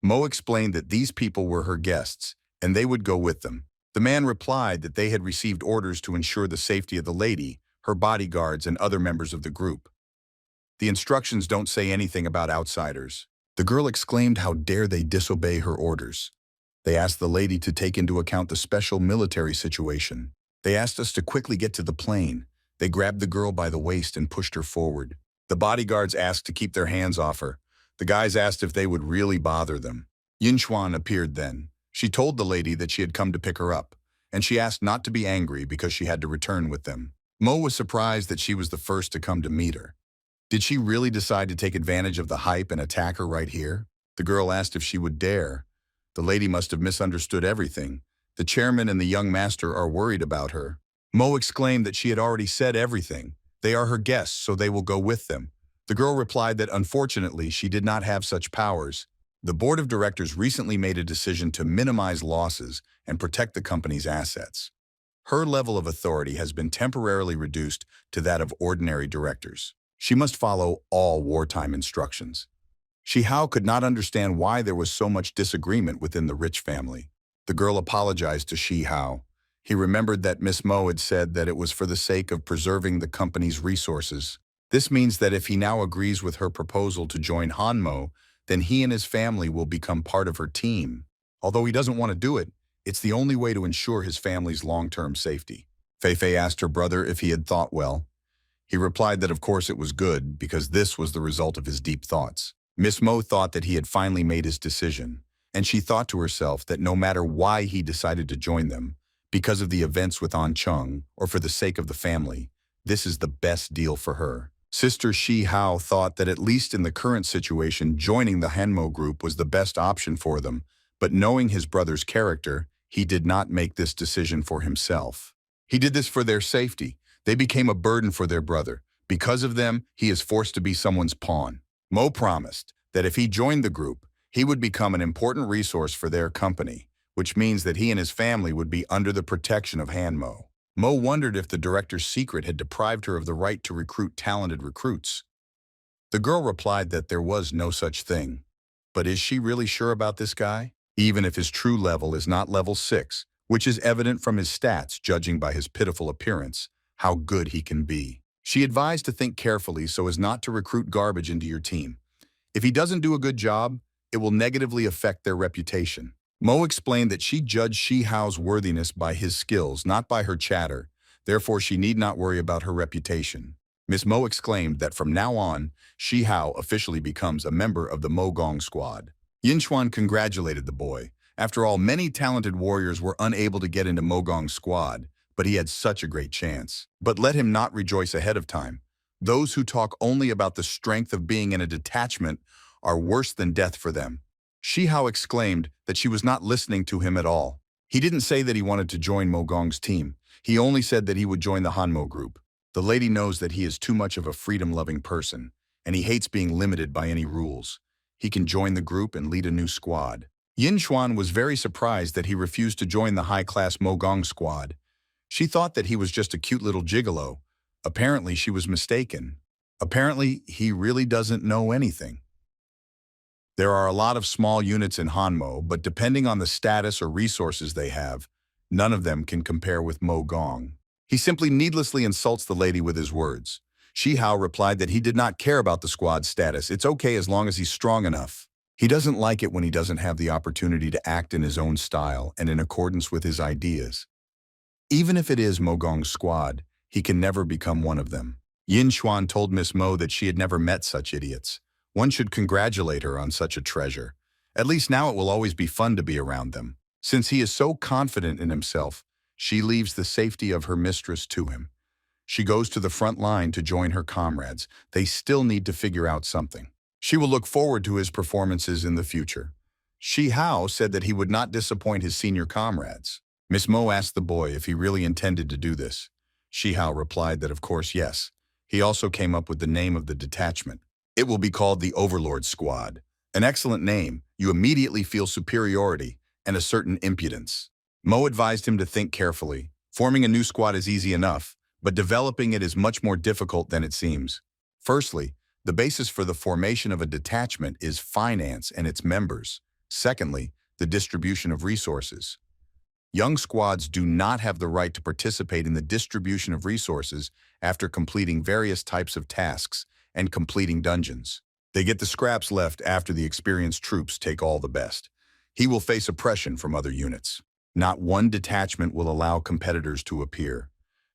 S1: Mo explained that these people were her guests, and they would go with them. The man replied that they had received orders to ensure the safety of the lady, her bodyguards, and other members of the group. The instructions don't say anything about outsiders. The girl exclaimed how dare they disobey her orders. They asked the lady to take into account the special military situation. They asked us to quickly get to the plane. They grabbed the girl by the waist and pushed her forward. The bodyguards asked to keep their hands off her. The guys asked if they would really bother them. Yin Xuan appeared then. She told the lady that she had come to pick her up, and she asked not to be angry because she had to return with them. Mo was surprised that she was the first to come to meet her. Did she really decide to take advantage of the hype and attack her right here? The girl asked if she would dare. The lady must have misunderstood everything. The chairman and the young master are worried about her. Mo exclaimed that she had already said everything. They are her guests, so they will go with them. The girl replied that unfortunately she did not have such powers. The board of directors recently made a decision to minimize losses and protect the company's assets. Her level of authority has been temporarily reduced to that of ordinary directors. She must follow all wartime instructions. Shi Hao could not understand why there was so much disagreement within the rich family. The girl apologized to Shi Hao. He remembered that Miss Mo had said that it was for the sake of preserving the company's resources. This means that if he now agrees with her proposal to join Han Mo, then he and his family will become part of her team. Although he doesn't want to do it, it's the only way to ensure his family's long-term safety. Fei Fei asked her brother if he had thought well. He replied that of course it was good, because this was the result of his deep thoughts. Miss Mo thought that he had finally made his decision, and she thought to herself that no matter why he decided to join them, because of the events with An Chung or for the sake of the family, this is the best deal for her. Sister Shi Hao thought that at least in the current situation, joining the Hanmo group was the best option for them, but knowing his brother's character, he did not make this decision for himself. He did this for their safety. They became a burden for their brother. Because of them, he is forced to be someone's pawn. Mo promised that if he joined the group, he would become an important resource for their company, which means that he and his family would be under the protection of Hanmo. Mo wondered if the director's secret had deprived her of the right to recruit talented recruits. The girl replied that there was no such thing. But is she really sure about this guy? Even if his true level is not level 6, which is evident from his stats judging by his pitiful appearance, how good he can be. She advised to think carefully so as not to recruit garbage into your team. If he doesn't do a good job, it will negatively affect their reputation. Mo explained that she judged Shi Hao's worthiness by his skills, not by her chatter. Therefore, she need not worry about her reputation. Miss Mo exclaimed that from now on, Shi Hao officially becomes a member of the Mo Gong squad. Yin Xuan congratulated the boy. After all, many talented warriors were unable to get into Mo Gong's squad, but he had such a great chance. But let him not rejoice ahead of time. Those who talk only about the strength of being in a detachment are worse than death for them. Shi Hao exclaimed that she was not listening to him at all. He didn't say that he wanted to join Mo Gong's team. He only said that he would join the Hanmo group. The lady knows that he is too much of a freedom-loving person, and he hates being limited by any rules. He can join the group and lead a new squad. Yin Xuan was very surprised that he refused to join the high-class Mo Gong squad. She thought that he was just a cute little gigolo. Apparently, she was mistaken. Apparently, he really doesn't know anything. There are a lot of small units in Hanmo, but depending on the status or resources they have, none of them can compare with Mo Gong. He simply needlessly insults the lady with his words. Shi Hao replied that he did not care about the squad's status. It's okay as long as he's strong enough. He doesn't like it when he doesn't have the opportunity to act in his own style and in accordance with his ideas. Even if it is Mo Gong's squad, he can never become one of them. Yin Xuan told Miss Mo that she had never met such idiots. One should congratulate her on such a treasure. At least now it will always be fun to be around them. Since he is so confident in himself, she leaves the safety of her mistress to him. She goes to the front line to join her comrades. They still need to figure out something. She will look forward to his performances in the future. Shi Hao said that he would not disappoint his senior comrades. Miss Mo asked the boy if he really intended to do this. Shi Hao replied that of course yes. He also came up with the name of the detachment. It will be called the Overlord Squad. An excellent name. You immediately feel superiority and a certain impudence. Mo advised him to think carefully. Forming a new squad is easy enough, but developing it is much more difficult than it seems. Firstly, the basis for the formation of a detachment is finance and its members. Secondly, the distribution of resources. Young squads do not have the right to participate in the distribution of resources after completing various types of tasks and completing dungeons. They get the scraps left after the experienced troops take all the best. He will face oppression from other units. Not one detachment will allow competitors to appear.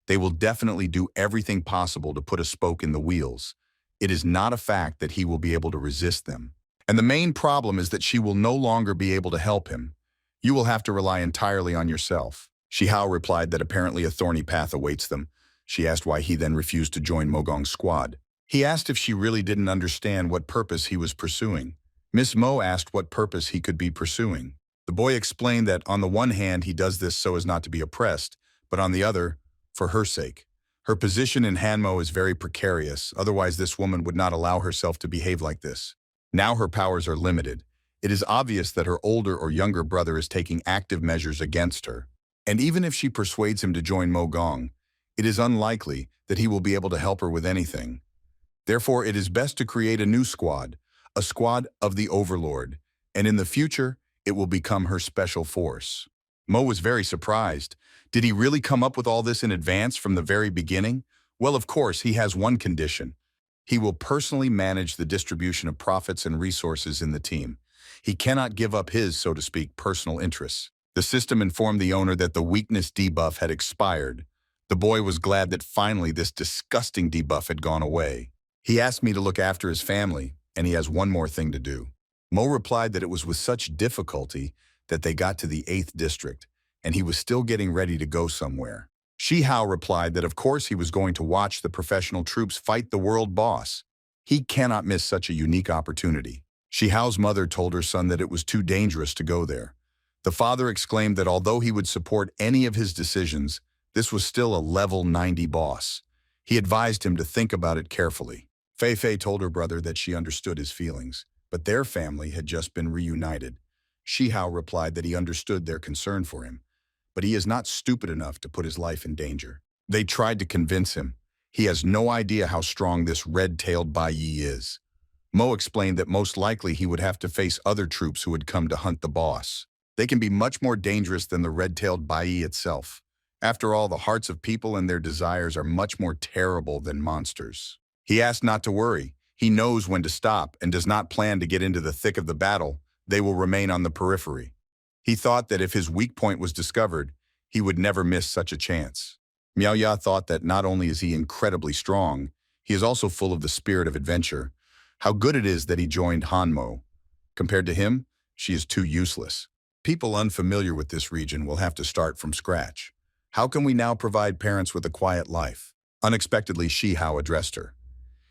S1: They will definitely do everything possible to put a spoke in the wheels. It is not a fact that he will be able to resist them. And the main problem is that she will no longer be able to help him. You will have to rely entirely on yourself. Shi Hao replied that apparently a thorny path awaits them. She asked why he then refused to join Mo Gong's squad. He asked if she really didn't understand what purpose he was pursuing. Miss Mo asked what purpose he could be pursuing. The boy explained that on the one hand he does this so as not to be oppressed, but on the other, for her sake. Her position in Hanmo is very precarious, otherwise this woman would not allow herself to behave like this. Now her powers are limited. It is obvious that her older or younger brother is taking active measures against her. And even if she persuades him to join Mo Gong, it is unlikely that he will be able to help her with anything. Therefore, it is best to create a new squad, a squad of the Overlord, and in the future, it will become her special force. Mo was very surprised. Did he really come up with all this in advance from the very beginning? Well, of course, he has one condition. He will personally manage the distribution of profits and resources in the team. He cannot give up his, so to speak, personal interests. The system informed the owner that the weakness debuff had expired. The boy was glad that finally this disgusting debuff had gone away. He asked me to look after his family, and he has one more thing to do. Mo replied that it was with such difficulty that they got to the 8th district, and he was still getting ready to go somewhere. Shi Hao replied that of course he was going to watch the professional troops fight the world boss. He cannot miss such a unique opportunity. Shi Hao's mother told her son that it was too dangerous to go there. The father exclaimed that although he would support any of his decisions, this was still a level 90 boss. He advised him to think about it carefully. Fei Fei told her brother that she understood his feelings, but their family had just been reunited. Shi Hao replied that he understood their concern for him, but he is not stupid enough to put his life in danger. They tried to convince him. He has no idea how strong this red-tailed Bai Yi is. Mo explained that most likely he would have to face other troops who would come to hunt the boss. They can be much more dangerous than the red-tailed Bai Yi itself. After all, the hearts of people and their desires are much more terrible than monsters. He asked not to worry. He knows when to stop and does not plan to get into the thick of the battle. They will remain on the periphery. He thought that if his weak point was discovered, he would never miss such a chance. Miao Ya thought that not only is he incredibly strong, he is also full of the spirit of adventure. How good it is that he joined Hanmo. Compared to him, she is too useless. People unfamiliar with this region will have to start from scratch. How can we now provide parents with a quiet life? Unexpectedly, Shi Hao addressed her.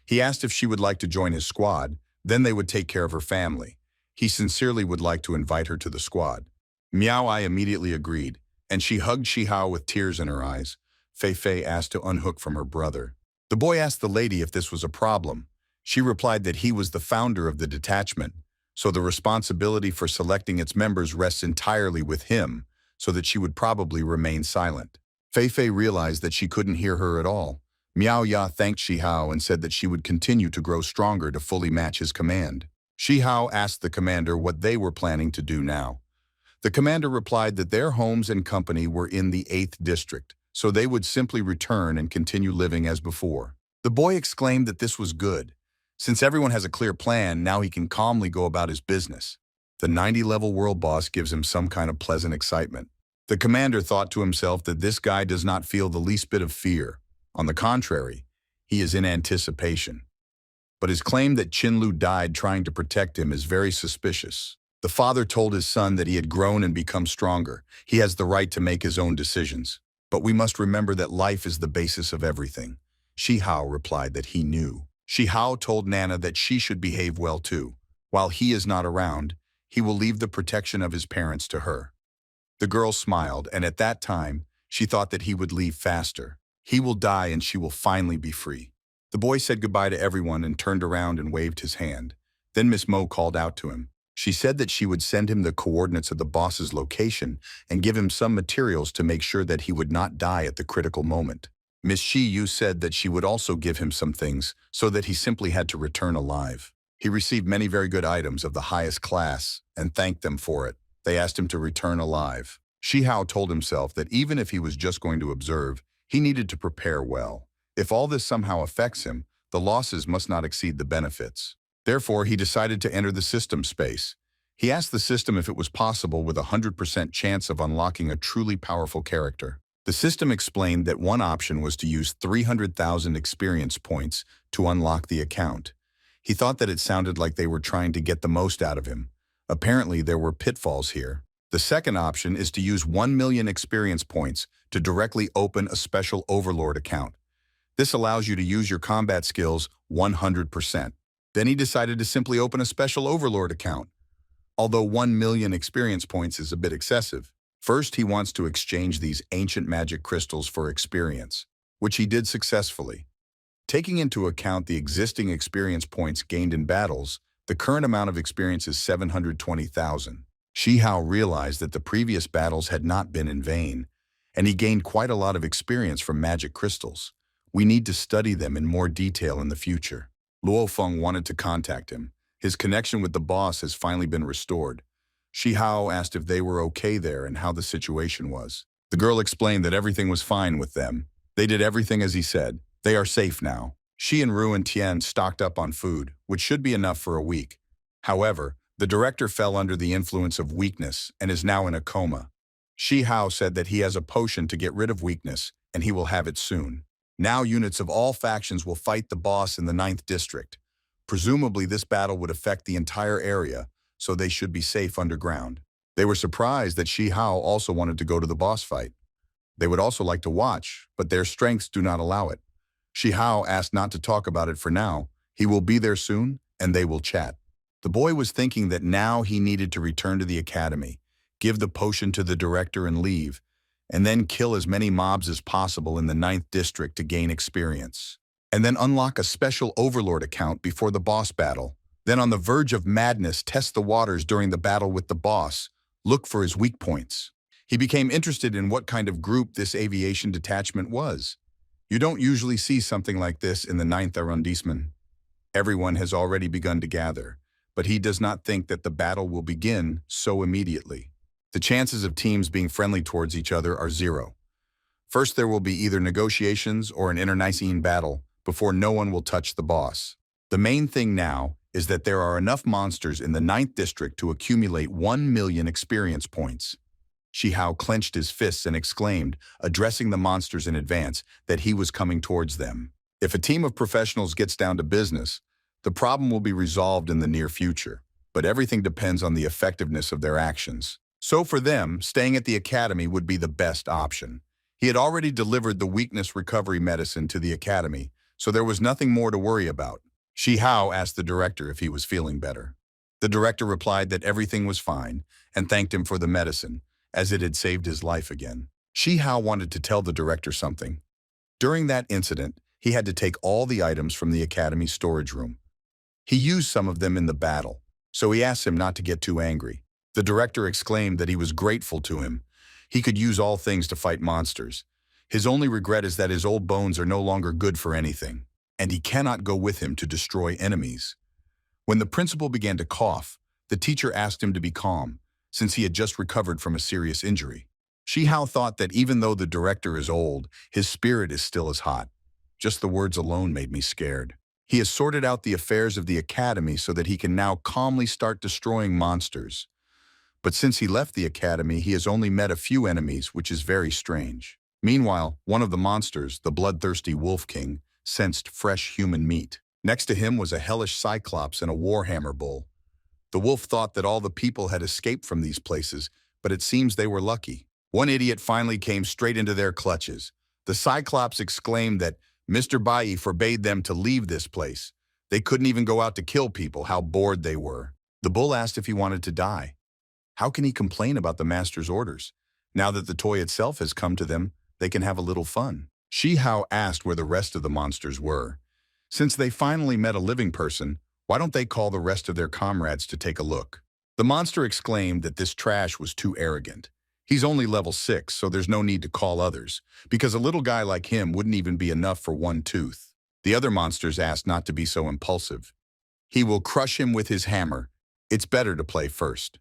S1: He asked if she would like to join his squad, then they would take care of her family. He sincerely would like to invite her to the squad. Miao Ai immediately agreed, and she hugged Shi Hao with tears in her eyes. Fei Fei asked to unhook from her brother. The boy asked the lady if this was a problem. She replied that he was the founder of the detachment, so the responsibility for selecting its members rests entirely with him, so that she would probably remain silent. Fei Fei realized that she couldn't hear her at all. Miao Ya thanked Shi Hao and said that she would continue to grow stronger to fully match his command. Shi Hao asked the commander what they were planning to do now. The commander replied that their homes and company were in the 8th district, so they would simply return and continue living as before. The boy exclaimed that this was good. Since everyone has a clear plan, now he can calmly go about his business. The 90-level world boss gives him some kind of pleasant excitement. The commander thought to himself that this guy does not feel the least bit of fear. On the contrary, he is in anticipation. But his claim that Qin Lu died trying to protect him is very suspicious. The father told his son that he had grown and become stronger. He has the right to make his own decisions. But we must remember that life is the basis of everything. Shi Hao replied that he knew. Shi Hao told Nana that she should behave well too. While he is not around, he will leave the protection of his parents to her. The girl smiled, and at that time, she thought that he would leave faster. He will die and she will finally be free. The boy said goodbye to everyone and turned around and waved his hand. Then Miss Mo called out to him. She said that she would send him the coordinates of the boss's location and give him some materials to make sure that he would not die at the critical moment. Miss Shi Yu said that she would also give him some things so that he simply had to return alive. He received many very good items of the highest class and thanked them for it. They asked him to return alive. Shi Hao told himself that even if he was just going to observe, he needed to prepare well. If all this somehow affects him, the losses must not exceed the benefits. Therefore, he decided to enter the system space. He asked the system if it was possible with a 100% chance of unlocking a truly powerful character. The system explained that one option was to use 300,000 experience points to unlock the account. He thought that it sounded like they were trying to get the most out of him. Apparently, there were pitfalls here. The second option is to use 1 million experience points to directly open a special Overlord account. This allows you to use your combat skills 100%. Then he decided to simply open a special Overlord account. Although 1 million experience points is a bit excessive, first he wants to exchange these ancient magic crystals for experience, which he did successfully. Taking into account the existing experience points gained in battles, the current amount of experience is 720,000. Shi Hao realized that the previous battles had not been in vain, and he gained quite a lot of experience from magic crystals. We need to study them in more detail in the future. Luo Feng wanted to contact him. His connection with the boss has finally been restored. Shi Hao asked if they were okay there and how the situation was. The girl explained that everything was fine with them. They did everything as he said. They are safe now. Shi and Ru and Tian stocked up on food, which should be enough for a week. However, the director fell under the influence of weakness and is now in a coma. Shi Hao said that he has a potion to get rid of weakness, and he will have it soon. Now units of all factions will fight the boss in the 9th district. Presumably this battle would affect the entire area, so they should be safe underground. They were surprised that Shi Hao also wanted to go to the boss fight. They would also like to watch, but their strengths do not allow it. Shihao asked not to talk about it for now. He will be there soon, and they will chat. The boy was thinking that now he needed to return to the academy, give the potion to the director and leave, and then kill as many mobs as possible in the 9th district to gain experience. And then unlock a special overlord account before the boss battle. Then on the verge of madness, test the waters during the battle with the boss. Look for his weak points. He became interested in what kind of group this aviation detachment was. You don't usually see something like this in the 9th arrondissement. Everyone has already begun to gather, but he does not think that the battle will begin so immediately. The chances of teams being friendly towards each other are 0. First, there will be either negotiations or an internecine battle before no one will touch the boss. The main thing now is that there are enough monsters in the 9th district to accumulate 1 million experience points. Shihao clenched his fists and exclaimed, addressing the monsters in advance, that he was coming towards them. If a team of professionals gets down to business, the problem will be resolved in the near future, but everything depends on the effectiveness of their actions. So for them, staying at the academy would be the best option. He had already delivered the weakness recovery medicine to the academy, so there was nothing more to worry about. Shihao asked the director if he was feeling better. The director replied that everything was fine and thanked him for the medicine, as it had saved his life again. Shihao wanted to tell the director something. During that incident, he had to take all the items from the academy's storage room. He used some of them in the battle, so he asked him not to get too angry. The director exclaimed that he was grateful to him. He could use all things to fight monsters. His only regret is that his old bones are no longer good for anything, and he cannot go with him to destroy enemies. When the principal began to cough, the teacher asked him to be calm, since he had just recovered from a serious injury. Shihao thought that even though the director is old, his spirit is still as hot. Just the words alone made me scared. He has sorted out the affairs of the academy so that he can now calmly start destroying monsters. But since he left the academy, he has only met a few enemies, which is very strange. Meanwhile, one of the monsters, the bloodthirsty Wolf King, sensed fresh human meat. Next to him was a hellish cyclops and a warhammer bull. The wolf thought that all the people had escaped from these places, but it seems they were lucky. One idiot finally came straight into their clutches. The cyclops exclaimed that Mr. Bai forbade them to leave this place. They couldn't even go out to kill people, how bored they were. The bull asked if he wanted to die. How can he complain about the master's orders? Now that the toy itself has come to them, they can have a little fun. Shihao asked where the rest of the monsters were. Since they finally met a living person, why don't they call the rest of their comrades to take a look? The monster exclaimed that this trash was too arrogant. He's only level 6, so there's no need to call others, because a little guy like him wouldn't even be enough for one tooth. The other monsters asked not to be so impulsive. He will crush him with his hammer. It's better to play first.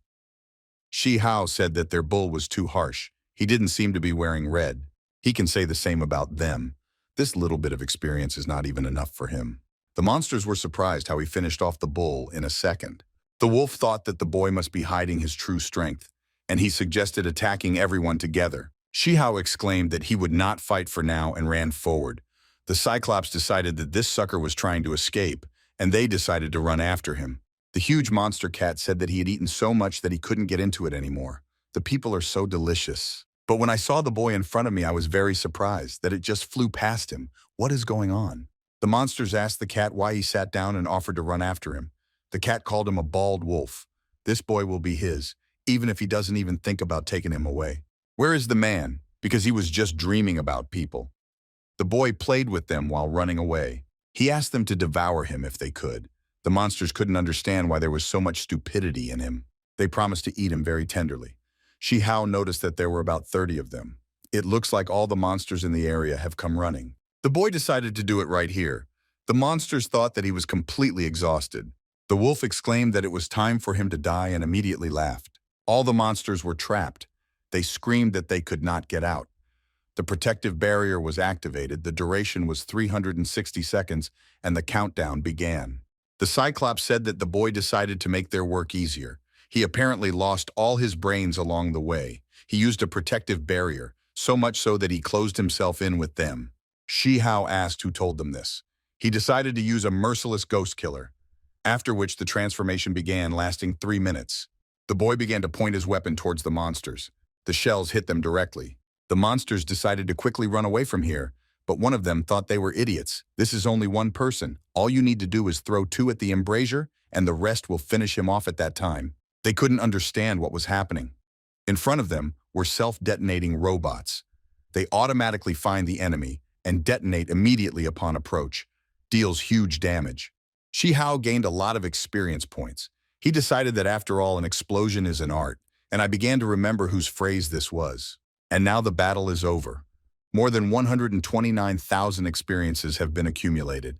S1: Shihao said that their bull was too harsh. He didn't seem to be wearing red. He can say the same about them. This little bit of experience is not even enough for him. The monsters were surprised how he finished off the bull in a second. The wolf thought that the boy must be hiding his true strength, and he suggested attacking everyone together. Shihao exclaimed that he would not fight for now and ran forward. The Cyclops decided that this sucker was trying to escape, and they decided to run after him. The huge monster cat said that he had eaten so much that he couldn't get into it anymore. The people are so delicious. But when I saw the boy in front of me, I was very surprised that it just flew past him. What is going on? The monsters asked the cat why he sat down and offered to run after him. The cat called him a bald wolf. This boy will be his, even if he doesn't even think about taking him away. Where is the man? Because he was just dreaming about people. The boy played with them while running away. He asked them to devour him if they could. The monsters couldn't understand why there was so much stupidity in him. They promised to eat him very tenderly. Shihao noticed that there were about 30 of them. It looks like all the monsters in the area have come running. The boy decided to do it right here. The monsters thought that he was completely exhausted. The wolf exclaimed that it was time for him to die and immediately laughed. All the monsters were trapped. They screamed that they could not get out. The protective barrier was activated, the duration was 360 seconds, and the countdown began. The Cyclops said that the boy decided to make their work easier. He apparently lost all his brains along the way. He used a protective barrier, so much so that he closed himself in with them. Shihao asked who told them this. He decided to use a merciless ghost killer, after which the transformation began, lasting 3 minutes. The boy began to point his weapon towards the monsters. The shells hit them directly. The monsters decided to quickly run away from here, but one of them thought they were idiots. This is only one person. All you need to do is throw two at the embrasure, and the rest will finish him off at that time. They couldn't understand what was happening. In front of them were self-detonating robots. They automatically find the enemy and detonate immediately upon approach. Deals huge damage. Shi Hao gained a lot of experience points. He decided that after all, an explosion is an art, and I began to remember whose phrase this was. And now the battle is over. More than 129,000 experiences have been accumulated.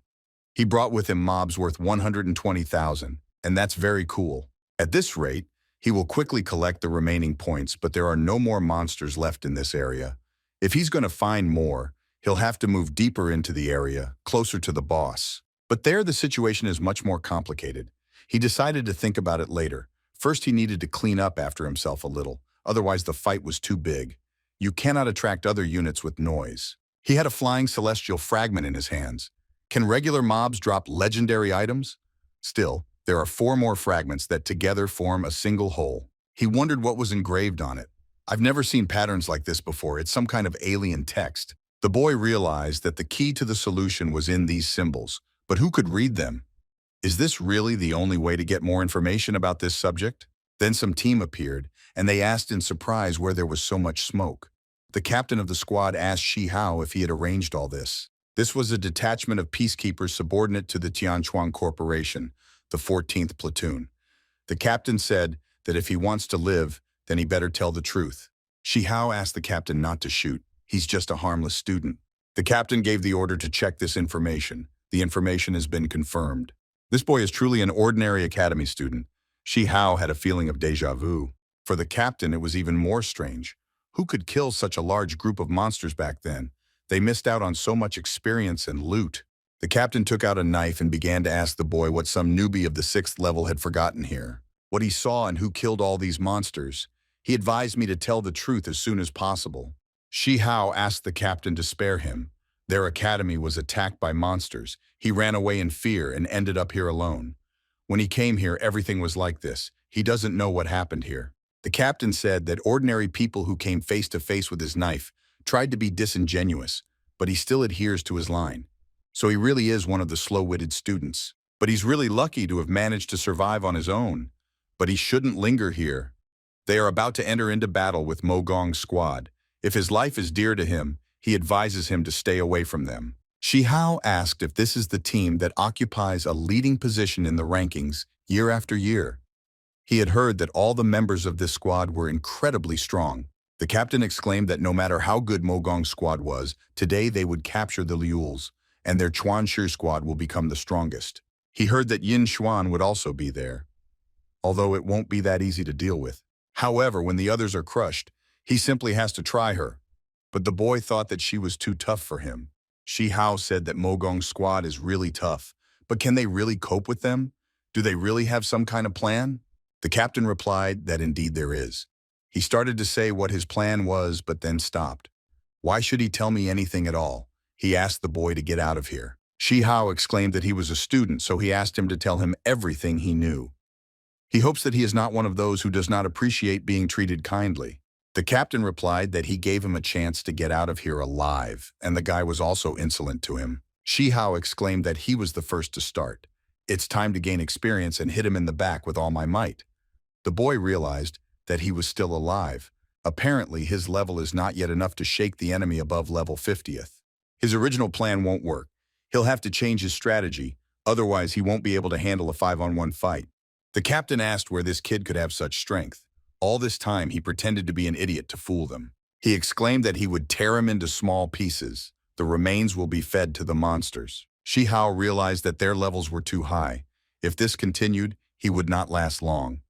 S1: He brought with him mobs worth 120,000, and that's very cool. At this rate, he will quickly collect the remaining points, but there are no more monsters left in this area. If he's going to find more, he'll have to move deeper into the area, closer to the boss. But there the situation is much more complicated. He decided to think about it later. First, he needed to clean up after himself a little, otherwise the fight was too big. You cannot attract other units with noise. He had a flying celestial fragment in his hands. Can regular mobs drop legendary items? Still, there are 4 more fragments that together form a single whole. He wondered what was engraved on it. I've never seen patterns like this before. It's some kind of alien text. The boy realized that the key to the solution was in these symbols, but who could read them? Is this really the only way to get more information about this subject? Then some team appeared, and they asked in surprise where there was so much smoke. The captain of the squad asked Shi Hao if he had arranged all this. This was a detachment of peacekeepers subordinate to the Tianquan Corporation, the 14th platoon. The captain said that if he wants to live, then he better tell the truth. Shi Hao asked the captain not to shoot. He's just a harmless student. The captain gave the order to check this information. The information has been confirmed. This boy is truly an ordinary academy student. Shi Hao had a feeling of déjà vu. For the captain, it was even more strange. Who could kill such a large group of monsters back then? They missed out on so much experience and loot. The captain took out a knife and began to ask the boy what some newbie of the 6th level had forgotten here. What he saw and who killed all these monsters. He advised me to tell the truth as soon as possible. Shi Hao asked the captain to spare him. Their academy was attacked by monsters. He ran away in fear and ended up here alone. When he came here, everything was like this. He doesn't know what happened here. The captain said that ordinary people who came face to face with his knife tried to be disingenuous, but he still adheres to his line. So he really is one of the slow-witted students. But he's really lucky to have managed to survive on his own. But he shouldn't linger here. They are about to enter into battle with Mo Gong's squad. If his life is dear to him, he advises him to stay away from them. Shi Hao asked if this is the team that occupies a leading position in the rankings year after year. He had heard that all the members of this squad were incredibly strong. The captain exclaimed that no matter how good Mo Gong's squad was, today they would capture the Liuls, and their Chuanshi squad will become the strongest. He heard that Yin Xuan would also be there, although it won't be that easy to deal with. However, when the others are crushed, he simply has to try her. But the boy thought that she was too tough for him. Shi Hao said that Mo Gong's squad is really tough, but can they really cope with them? Do they really have some kind of plan? The captain replied that indeed there is. He started to say what his plan was, but then stopped. Why should he tell me anything at all? He asked the boy to get out of here. Shi Hao exclaimed that he was a student, so he asked him to tell him everything he knew. He hopes that he is not one of those who does not appreciate being treated kindly. The captain replied that he gave him a chance to get out of here alive, and the guy was also insolent to him. Shi Hao exclaimed that he was the first to start. It's time to gain experience and hit him in the back with all my might. The boy realized that he was still alive. Apparently, his level is not yet enough to shake the enemy above level 50th. His original plan won't work. He'll have to change his strategy, otherwise he won't be able to handle a 5-on-1 fight. The captain asked where this kid could have such strength. All this time, he pretended to be an idiot to fool them. He exclaimed that he would tear him into small pieces. The remains will be fed to the monsters. Shi Hao realized that their levels were too high. If this continued, he would not last long.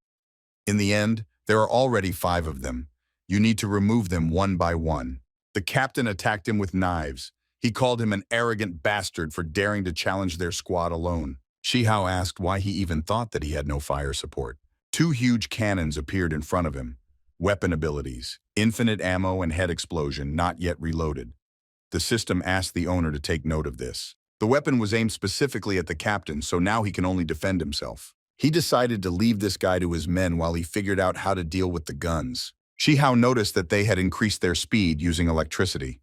S1: In the end, there are already 5 of them. You need to remove them one by one. The captain attacked him with knives. He called him an arrogant bastard for daring to challenge their squad alone. Shi Hao asked why he even thought that he had no fire support. 2 huge cannons appeared in front of him. Weapon abilities, infinite ammo and head explosion, not yet reloaded. The system asked the owner to take note of this. The weapon was aimed specifically at the captain, so now he can only defend himself. He decided to leave this guy to his men while he figured out how to deal with the guns. Shihao noticed that they had increased their speed using electricity.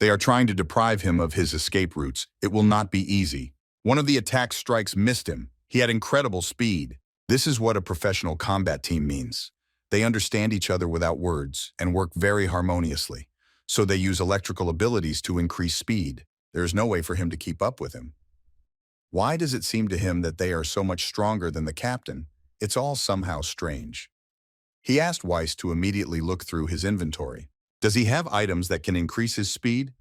S1: They are trying to deprive him of his escape routes. It will not be easy. One of the attack strikes missed him. He had incredible speed. This is what a professional combat team means. They understand each other without words and work very harmoniously. So they use electrical abilities to increase speed. There is no way for him to keep up with him. Why does it seem to him that they are so much stronger than the captain? It's all somehow strange. He asked Weiss to immediately look through his inventory. Does he have items that can increase his speed?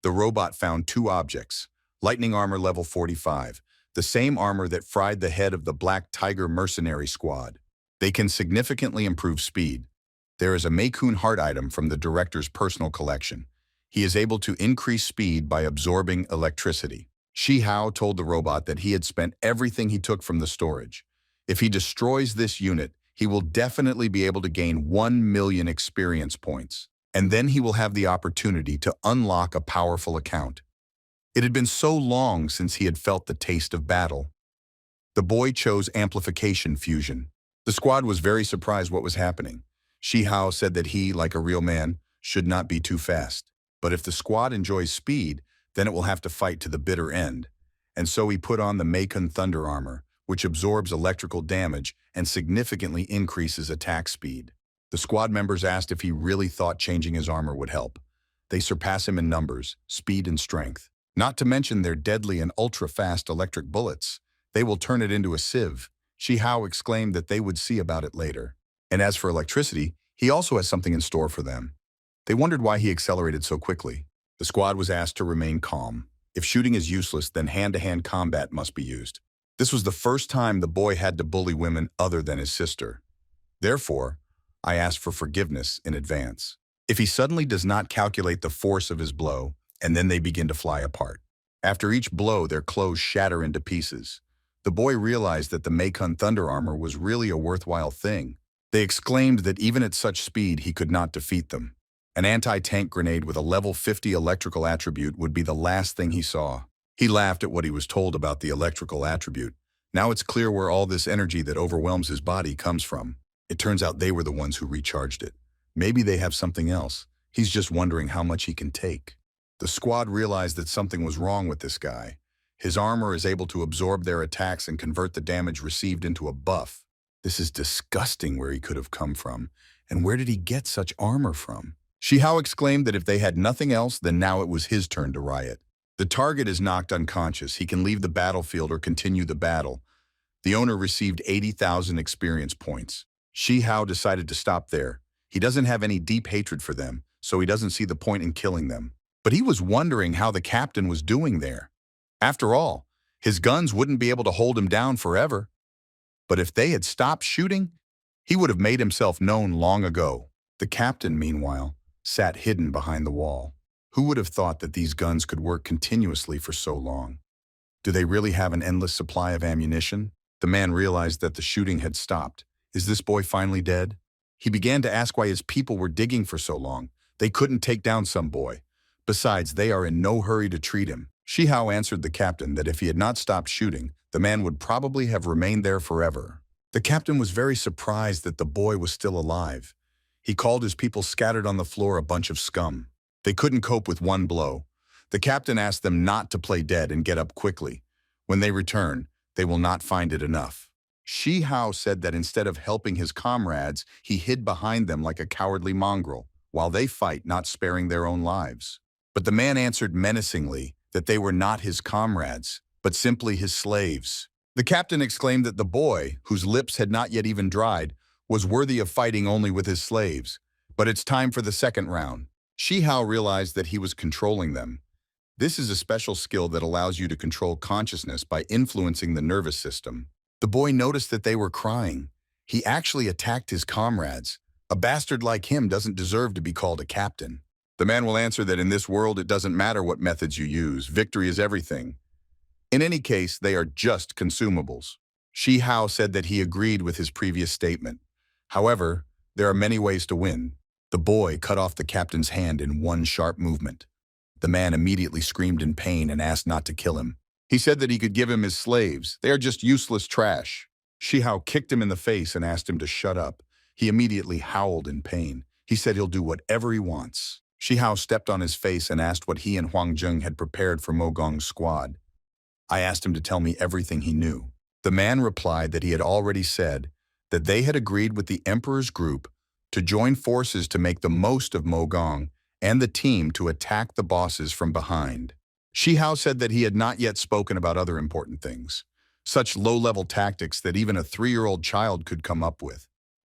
S1: The robot found 2 objects. Lightning armor level 45, the same armor that fried the head of the Black Tiger mercenary squad. They can significantly improve speed. There is a Meikun heart item from the director's personal collection. He is able to increase speed by absorbing electricity. Shihao told the robot that he had spent everything he took from the storage. If he destroys this unit, he will definitely be able to gain 1 million experience points, and then he will have the opportunity to unlock a powerful account. It had been so long since he had felt the taste of battle. The boy chose amplification fusion. The squad was very surprised what was happening. Shihao said that he, like a real man, should not be too fast. But if the squad enjoys speed, then it will have to fight to the bitter end. And so he put on the Meikun Thunder Armor, which absorbs electrical damage and significantly increases attack speed. The squad members asked if he really thought changing his armor would help. They surpass him in numbers, speed, and strength. Not to mention their deadly and ultra-fast electric bullets. They will turn it into a sieve. Shihao exclaimed that they would see about it later. And as for electricity, he also has something in store for them. They wondered why he accelerated so quickly. The squad was asked to remain calm. If shooting is useless, then hand-to-hand combat must be used. This was the first time the boy had to bully women other than his sister. Therefore, I asked for forgiveness in advance. If he suddenly does not calculate the force of his blow, and then they begin to fly apart. After each blow, their clothes shatter into pieces. The boy realized that the Meikun Thunder Armor was really a worthwhile thing. They exclaimed that even at such speed, he could not defeat them. An anti-tank grenade with a level 50 electrical attribute would be the last thing he saw. He laughed at what he was told about the electrical attribute. Now it's clear where all this energy that overwhelms his body comes from. It turns out they were the ones who recharged it. Maybe they have something else. He's just wondering how much he can take. The squad realized that something was wrong with this guy. His armor is able to absorb their attacks and convert the damage received into a buff. This is disgusting where he could have come from. And where did he get such armor from? Shihao exclaimed that if they had nothing else, then now it was his turn to riot. The target is knocked unconscious. He can leave the battlefield or continue the battle. The owner received 80,000 experience points. Shihao decided to stop there. He doesn't have any deep hatred for them, so he doesn't see the point in killing them. But he was wondering how the captain was doing there. After all, his guns wouldn't be able to hold him down forever. But if they had stopped shooting, he would have made himself known long ago. The captain, meanwhile, sat hidden behind the wall. Who would have thought that these guns could work continuously for so long? Do they really have an endless supply of ammunition? The man realized that the shooting had stopped. Is this boy finally dead? He began to ask why his people were digging for so long. They couldn't take down some boy. Besides, they are in no hurry to treat him. Shihao answered the captain that if he had not stopped shooting, the man would probably have remained there forever. The captain was very surprised that the boy was still alive. He called his people scattered on the floor a bunch of scum. They couldn't cope with one blow. The captain asked them not to play dead and get up quickly. When they return, they will not find it enough. Shihao said that instead of helping his comrades, he hid behind them like a cowardly mongrel, while they fight, not sparing their own lives. But the man answered menacingly that they were not his comrades, but simply his slaves. The captain exclaimed that the boy, whose lips had not yet even dried, was worthy of fighting only with his slaves. But it's time for the second round. Shihao realized that he was controlling them. This is a special skill that allows you to control consciousness by influencing the nervous system. The boy noticed that they were crying. He actually attacked his comrades. A bastard like him doesn't deserve to be called a captain. The man will answer that in this world it doesn't matter what methods you use. Victory is everything. In any case, they are just consumables. Shihao said that he agreed with his previous statement. However, there are many ways to win. The boy cut off the captain's hand in one sharp movement. The man immediately screamed in pain and asked not to kill him. He said that he could give him his slaves. They are just useless trash. Shihao kicked him in the face and asked him to shut up. He immediately howled in pain. He said he'll do whatever he wants. Shi Hao stepped on his face and asked what he and Huang Zheng had prepared for Mo Gong's squad. I asked him to tell me everything he knew. The man replied that he had already said that they had agreed with the Emperor's group to join forces to make the most of Mo Gong and the team to attack the bosses from behind. Shi Hao said that he had not yet spoken about other important things, such low-level tactics that even a 3-year-old child could come up with.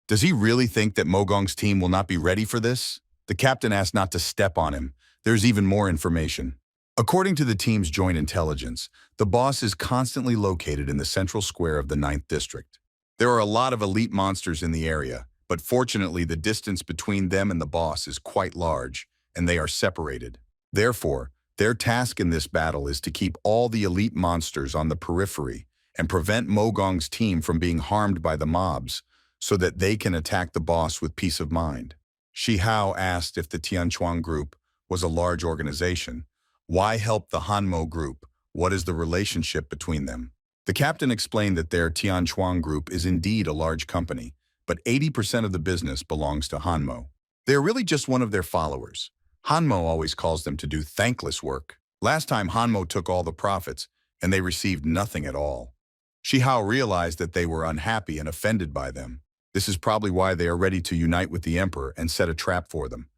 S1: Does he really think that Mo Gong's team will not be ready for this? The captain asked not to step on him. There's even more information. According to the team's joint intelligence, the boss is constantly located in the central square of the 9th district. There are a lot of elite monsters in the area, but fortunately the distance between them and the boss is quite large, and they are separated. Therefore, their task in this battle is to keep all the elite monsters on the periphery and prevent Mo Gong's team from being harmed by the mobs so that they can attack the boss with peace of mind. Shi Hao asked if the Tianquan group was a large organization. Why help the Hanmo group? What is the relationship between them? The captain explained that their Tianquan group is indeed a large company, but 80% of the business belongs to Hanmo. They are really just one of their followers. Hanmo always calls them to do thankless work. Last time Hanmo took all the profits, and they received nothing at all. Shi Hao realized that they were unhappy and offended by them. This is probably why they are ready to unite with the Emperor and set a trap for them.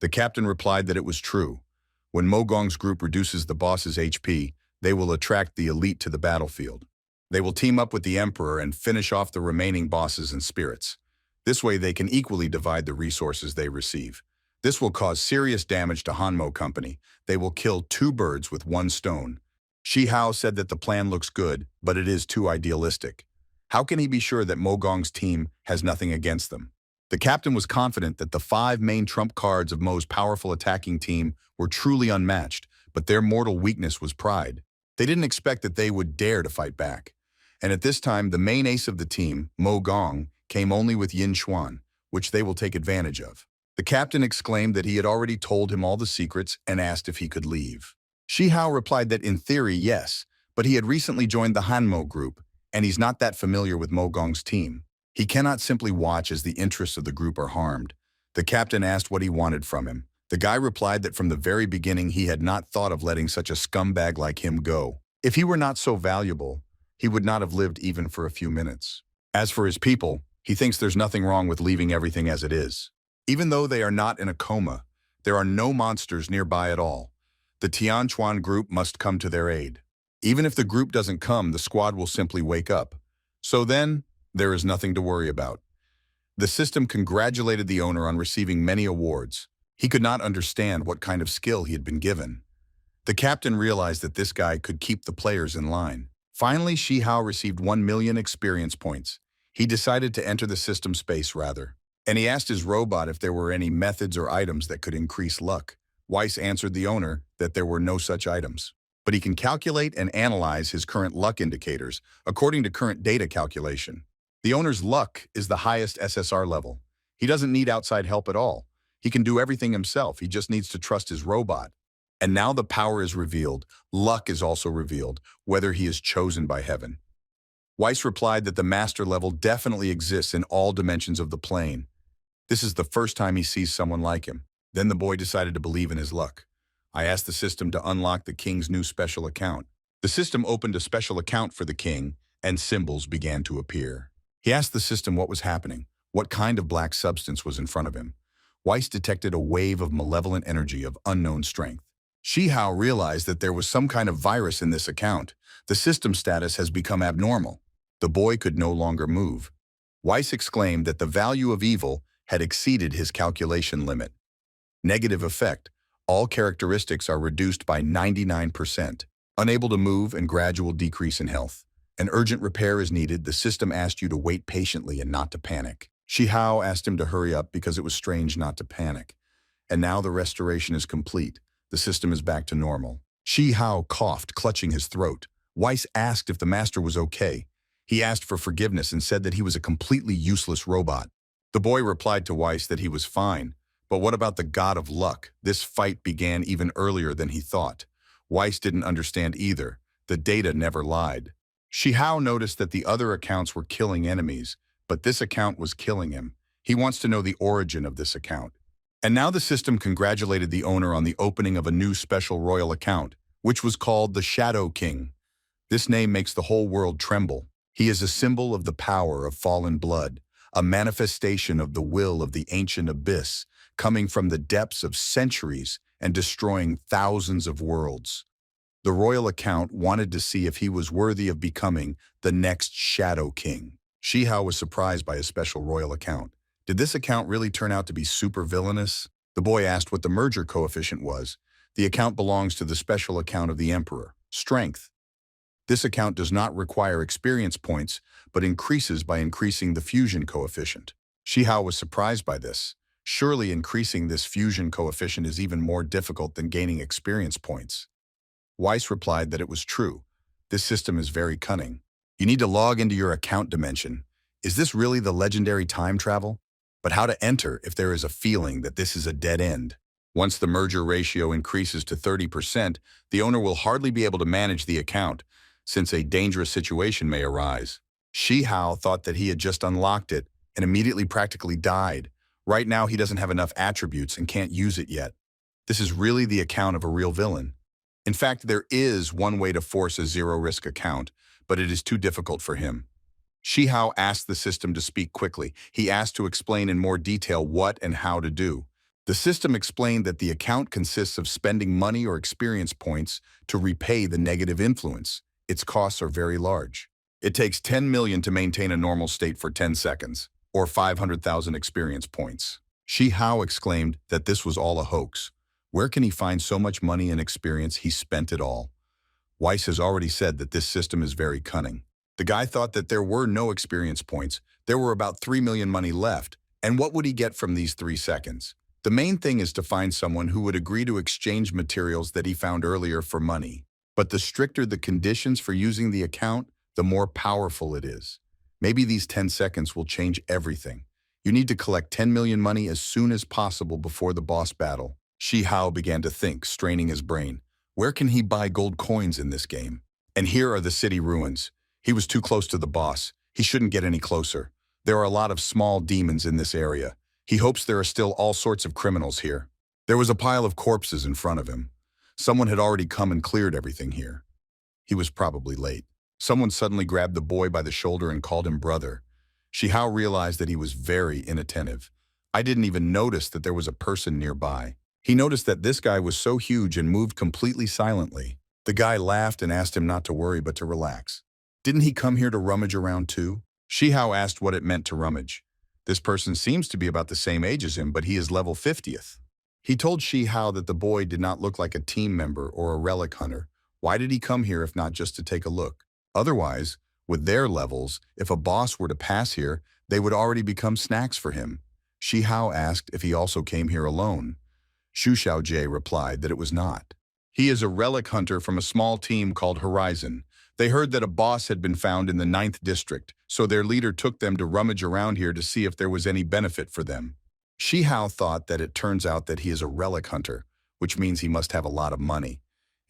S1: The captain replied that it was true. When Mo Gong's group reduces the boss's HP, they will attract the elite to the battlefield. They will team up with the Emperor and finish off the remaining bosses and spirits. This way they can equally divide the resources they receive. This will cause serious damage to Hanmo Company. They will kill 2 birds with 1 stone. Shi Hao said that the plan looks good, but it is too idealistic. How can he be sure that Mo Gong's team has nothing against them? The captain was confident that the 5 main trump cards of Mo's powerful attacking team were truly unmatched, but their mortal weakness was pride. They didn't expect that they would dare to fight back. And at this time, the main ace of the team, Mo Gong, came only with Yin Xuan, which they will take advantage of. The captain exclaimed that he had already told him all the secrets and asked if he could leave. Shi Hao replied that in theory, yes, but he had recently joined the Hanmo group, and he's not that familiar with Mo Gong's team. He cannot simply watch as the interests of the group are harmed. The captain asked what he wanted from him. The guy replied that from the very beginning he had not thought of letting such a scumbag like him go. If he were not so valuable, he would not have lived even for a few minutes. As for his people, he thinks there's nothing wrong with leaving everything as it is. Even though they are not in a coma, there are no monsters nearby at all. The Tianquan group must come to their aid. Even if the group doesn't come, the squad will simply wake up. So then, there is nothing to worry about. The system congratulated the owner on receiving many awards. He could not understand what kind of skill he had been given. The captain realized that this guy could keep the players in line. Finally, Shi Hao received 1 million experience points. He decided to enter the system space rather. And he asked his robot if there were any methods or items that could increase luck. Weiss answered the owner that there were no such items. But he can calculate and analyze his current luck indicators according to current data calculation. The owner's luck is the highest SSR level. He doesn't need outside help at all. He can do everything himself. He just needs to trust his robot. And now the power is revealed. Luck is also revealed, whether he is chosen by heaven. Weiss replied that the master level definitely exists in all dimensions of the plane. This is the first time he sees someone like him. Then the boy decided to believe in his luck. I asked the system to unlock the king's new special account. The system opened a special account for the king, and symbols began to appear. He asked the system what was happening, what kind of black substance was in front of him. Weiss detected a wave of malevolent energy of unknown strength. Shi Hao realized that there was some kind of virus in this account. The system status has become abnormal. The boy could no longer move. Weiss exclaimed that the value of evil had exceeded his calculation limit. Negative effect. All characteristics are reduced by 99%. Unable to move and gradual decrease in health. An urgent repair is needed. The system asked you to wait patiently and not to panic. Shi Hao asked him to hurry up because it was strange not to panic. And now the restoration is complete. The system is back to normal. Shi Hao coughed, clutching his throat. Weiss asked if the master was okay. He asked for forgiveness and said that he was a completely useless robot. The boy replied to Weiss that he was fine. But what about the god of luck? This fight began even earlier than he thought. Weiss didn't understand either. The data never lied. Shi Hao noticed that the other accounts were killing enemies, but this account was killing him. He wants to know the origin of this account. And now the system congratulated the owner on the opening of a new special royal account, which was called the Shadow King. This name makes the whole world tremble. He is a symbol of the power of fallen blood, a manifestation of the will of the ancient abyss, coming from the depths of centuries and destroying thousands of worlds. The royal account wanted to see if he was worthy of becoming the next Shadow King. Shihao was surprised by his special royal account. Did this account really turn out to be super villainous? The boy asked what the merger coefficient was. The account belongs to the special account of the Emperor, Strength. This account does not require experience points, but increases by increasing the fusion coefficient. Shihao was surprised by this. Surely increasing this fusion coefficient is even more difficult than gaining experience points. Weiss replied that it was true. This system is very cunning. You need to log into your account dimension. Is this really the legendary time travel? But how to enter if there is a feeling that this is a dead end? Once the merger ratio increases to 30%, the owner will hardly be able to manage the account, since a dangerous situation may arise. Shihao thought that he had just unlocked it and immediately practically died. Right now he doesn't have enough attributes and can't use it yet. This is really the account of a real villain. In fact, there is one way to force a zero-risk account, but it is too difficult for him. Shihao asked the system to speak quickly. He asked to explain in more detail what and how to do. The system explained that the account consists of spending money or experience points to repay the negative influence. Its costs are very large. It takes 10 million to maintain a normal state for 10 seconds, or 500,000 experience points. Shihao exclaimed that this was all a hoax. Where can he find so much money and experience? He spent it all. Weiss has already said that this system is very cunning. The guy thought that there were no experience points. There were about 3 million money left. And what would he get from these 3 seconds? The main thing is to find someone who would agree to exchange materials that he found earlier for money. But the stricter the conditions for using the account, the more powerful it is. Maybe these 10 seconds will change everything. You need to collect 10 million money as soon as possible before the boss battle. Shihao began to think, straining his brain. Where can he buy gold coins in this game? And here are the city ruins. He was too close to the boss. He shouldn't get any closer. There are a lot of small demons in this area. He hopes there are still all sorts of criminals here. There was a pile of corpses in front of him. Someone had already come and cleared everything here. He was probably late. Someone suddenly grabbed the boy by the shoulder and called him brother. Shihao realized that he was very inattentive. I didn't even notice that there was a person nearby. He noticed that this guy was so huge and moved completely silently. The guy laughed and asked him not to worry but to relax. Didn't he come here to rummage around too? Shihao asked what it meant to rummage. This person seems to be about the same age as him, but he is level 50th. He told Shihao that the boy did not look like a team member or a relic hunter. Why did he come here if not just to take a look? Otherwise, with their levels, if a boss were to pass here, they would already become snacks for him. Shihao asked if he also came here alone. Xu Xiaojie replied that it was not. He is a relic hunter from a small team called Horizon. They heard that a boss had been found in the 9th district, so their leader took them to rummage around here to see if there was any benefit for them. Shihao thought that it turns out that he is a relic hunter, which means he must have a lot of money.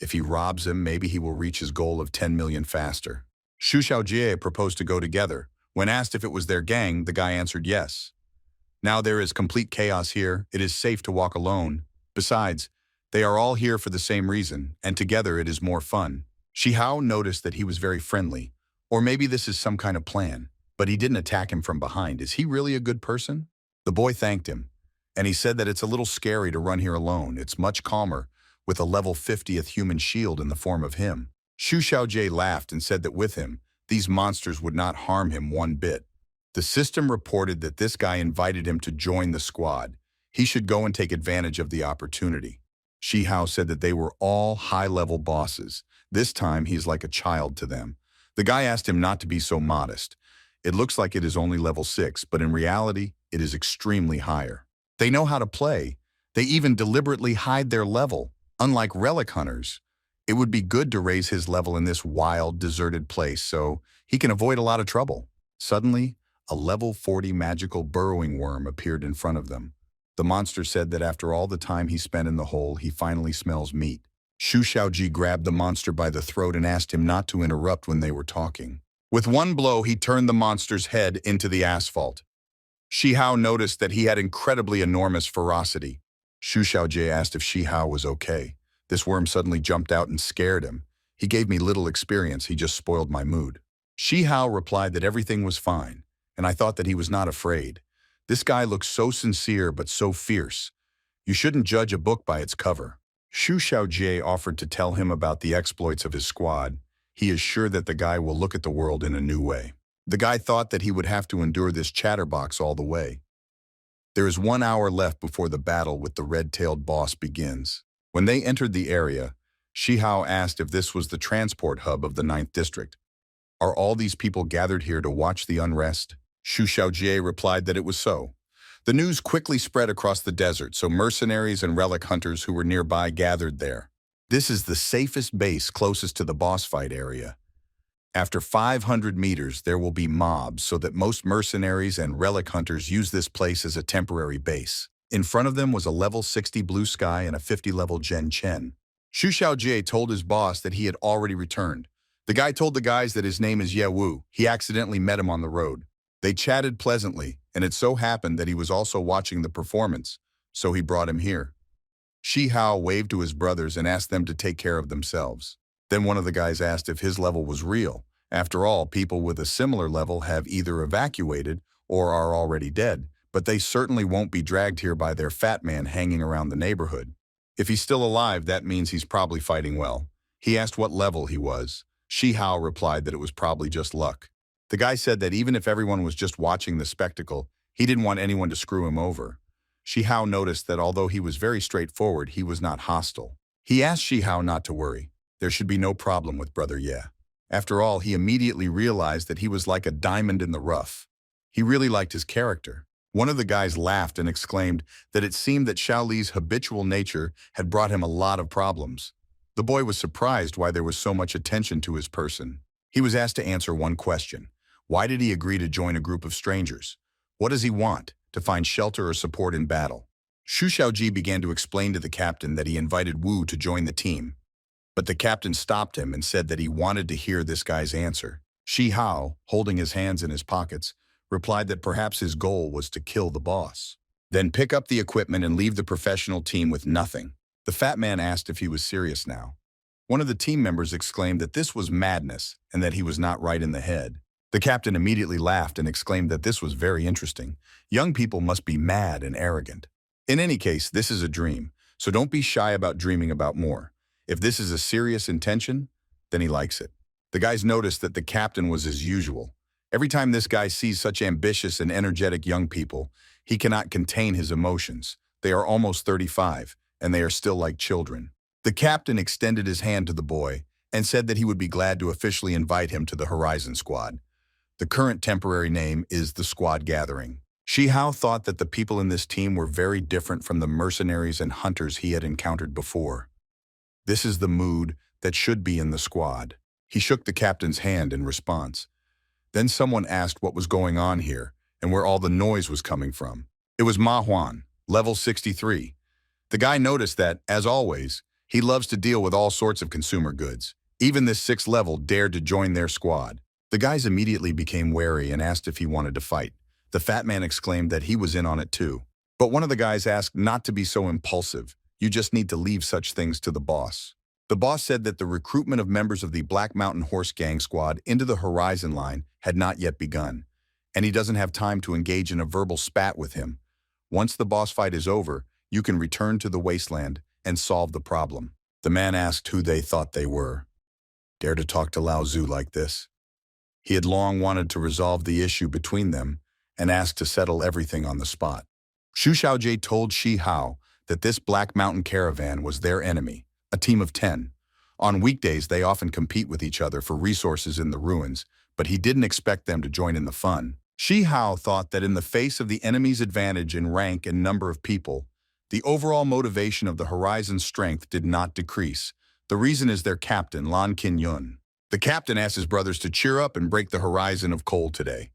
S1: If he robs him, maybe he will reach his goal of 10 million faster. Xu Xiaojie proposed to go together. When asked if it was their gang, the guy answered yes. Now there is complete chaos here. It is safe to walk alone. Besides, they are all here for the same reason, and together it is more fun. Shihao noticed that he was very friendly. Or maybe this is some kind of plan, but he didn't attack him from behind. Is he really a good person? The boy thanked him, and he said that it's a little scary to run here alone. It's much calmer, with a level 50th human shield in the form of him. Xu Xiaojie laughed and said that with him, these monsters would not harm him one bit. The system reported that this guy invited him to join the squad. He should go and take advantage of the opportunity. Shihao said that they were all high-level bosses. This time, he is like a child to them. The guy asked him not to be so modest. It looks like it is only level 6, but in reality, it is extremely higher. They know how to play. They even deliberately hide their level. Unlike relic hunters, it would be good to raise his level in this wild, deserted place so he can avoid a lot of trouble. Suddenly, a level 40 magical burrowing worm appeared in front of them. The monster said that after all the time he spent in the hole, he finally smells meat. Xu Xiaoji grabbed the monster by the throat and asked him not to interrupt when they were talking. With one blow, he turned the monster's head into the asphalt. Shi Hao noticed that he had incredibly enormous ferocity. Shu Xiaojie asked if Shi Hao was okay. This worm suddenly jumped out and scared him. He gave me little experience, he just spoiled my mood. Shi Hao replied that everything was fine, and I thought that he was not afraid. This guy looks so sincere but so fierce. You shouldn't judge a book by its cover. Shu Xiaojie offered to tell him about the exploits of his squad. He is sure that the guy will look at the world in a new way. The guy thought that he would have to endure this chatterbox all the way. There is 1 hour left before the battle with the red-tailed boss begins. When they entered the area, Shi Hao asked if this was the transport hub of the 9th District. Are all these people gathered here to watch the unrest? Shu Xiaojie replied that it was so. The news quickly spread across the desert, so mercenaries and relic hunters who were nearby gathered there. This is the safest base closest to the boss fight area. After 500 meters, there will be mobs so that most mercenaries and relic hunters use this place as a temporary base. In front of them was a level 60 blue sky and a 50-level Gen Chen. Shu Xiaojie told his boss that he had already returned. The guy told the guys that his name is Ye Wu. He accidentally met him on the road. They chatted pleasantly, and it so happened that he was also watching the performance, so he brought him here. Shi Hao waved to his brothers and asked them to take care of themselves. Then one of the guys asked if his level was real. After all, people with a similar level have either evacuated or are already dead, but they certainly won't be dragged here by their fat man hanging around the neighborhood. If he's still alive, that means he's probably fighting well. He asked what level he was. Shi Hao replied that it was probably just luck. The guy said that even if everyone was just watching the spectacle, he didn't want anyone to screw him over. Shi Hao noticed that although he was very straightforward, he was not hostile. He asked Shi Hao not to worry. There should be no problem with Brother Ye. After all, he immediately realized that he was like a diamond in the rough. He really liked his character. One of the guys laughed and exclaimed that it seemed that Xiaoli's habitual nature had brought him a lot of problems. The boy was surprised why there was so much attention to his person. He was asked to answer one question. Why did he agree to join a group of strangers? What does he want? To find shelter or support in battle? Shu Xiaojie began to explain to the captain that he invited Wu to join the team. But the captain stopped him and said that he wanted to hear this guy's answer. Shi Hao, holding his hands in his pockets, replied that perhaps his goal was to kill the boss. Then pick up the equipment and leave the professional team with nothing. The fat man asked if he was serious now. One of the team members exclaimed that this was madness and that he was not right in the head. The captain immediately laughed and exclaimed that this was very interesting. Young people must be mad and arrogant. In any case, this is a dream, so don't be shy about dreaming about more. If this is a serious intention, then he likes it. The guys noticed that the captain was as usual. Every time this guy sees such ambitious and energetic young people, he cannot contain his emotions. They are almost 35, and they are still like children. The captain extended his hand to the boy and said that he would be glad to officially invite him to the Horizon Squad. The current temporary name is the Squad Gathering. Shi Hao thought that the people in this team were very different from the mercenaries and hunters he had encountered before. This is the mood that should be in the squad. He shook the captain's hand in response. Then someone asked what was going on here and where all the noise was coming from. It was Manhwa, level 63. The guy noticed that, as always, he loves to deal with all sorts of consumer goods. Even this 6th level dared to join their squad. The guys immediately became wary and asked if he wanted to fight. The fat man exclaimed that he was in on it too. But one of the guys asked not to be so impulsive. You just need to leave such things to the boss. The boss said that the recruitment of members of the Black Mountain Horse Gang Squad into the Horizon Line had not yet begun, and he doesn't have time to engage in a verbal spat with him. Once the boss fight is over, you can return to the wasteland and solve the problem. The man asked who they thought they were. Dare to talk to Lao Zu like this? He had long wanted to resolve the issue between them and asked to settle everything on the spot. Shu Xiaojie told Shi Hao that this Black Mountain caravan was their enemy, a team of 10. On weekdays, they often compete with each other for resources in the ruins, but he didn't expect them to join in the fun. Shi Hao thought that in the face of the enemy's advantage in rank and number of people, the overall motivation of the Horizon's strength did not decrease. The reason is their captain, Lan Qin Yun. The captain asked his brothers to cheer up and break the horizon of cold today.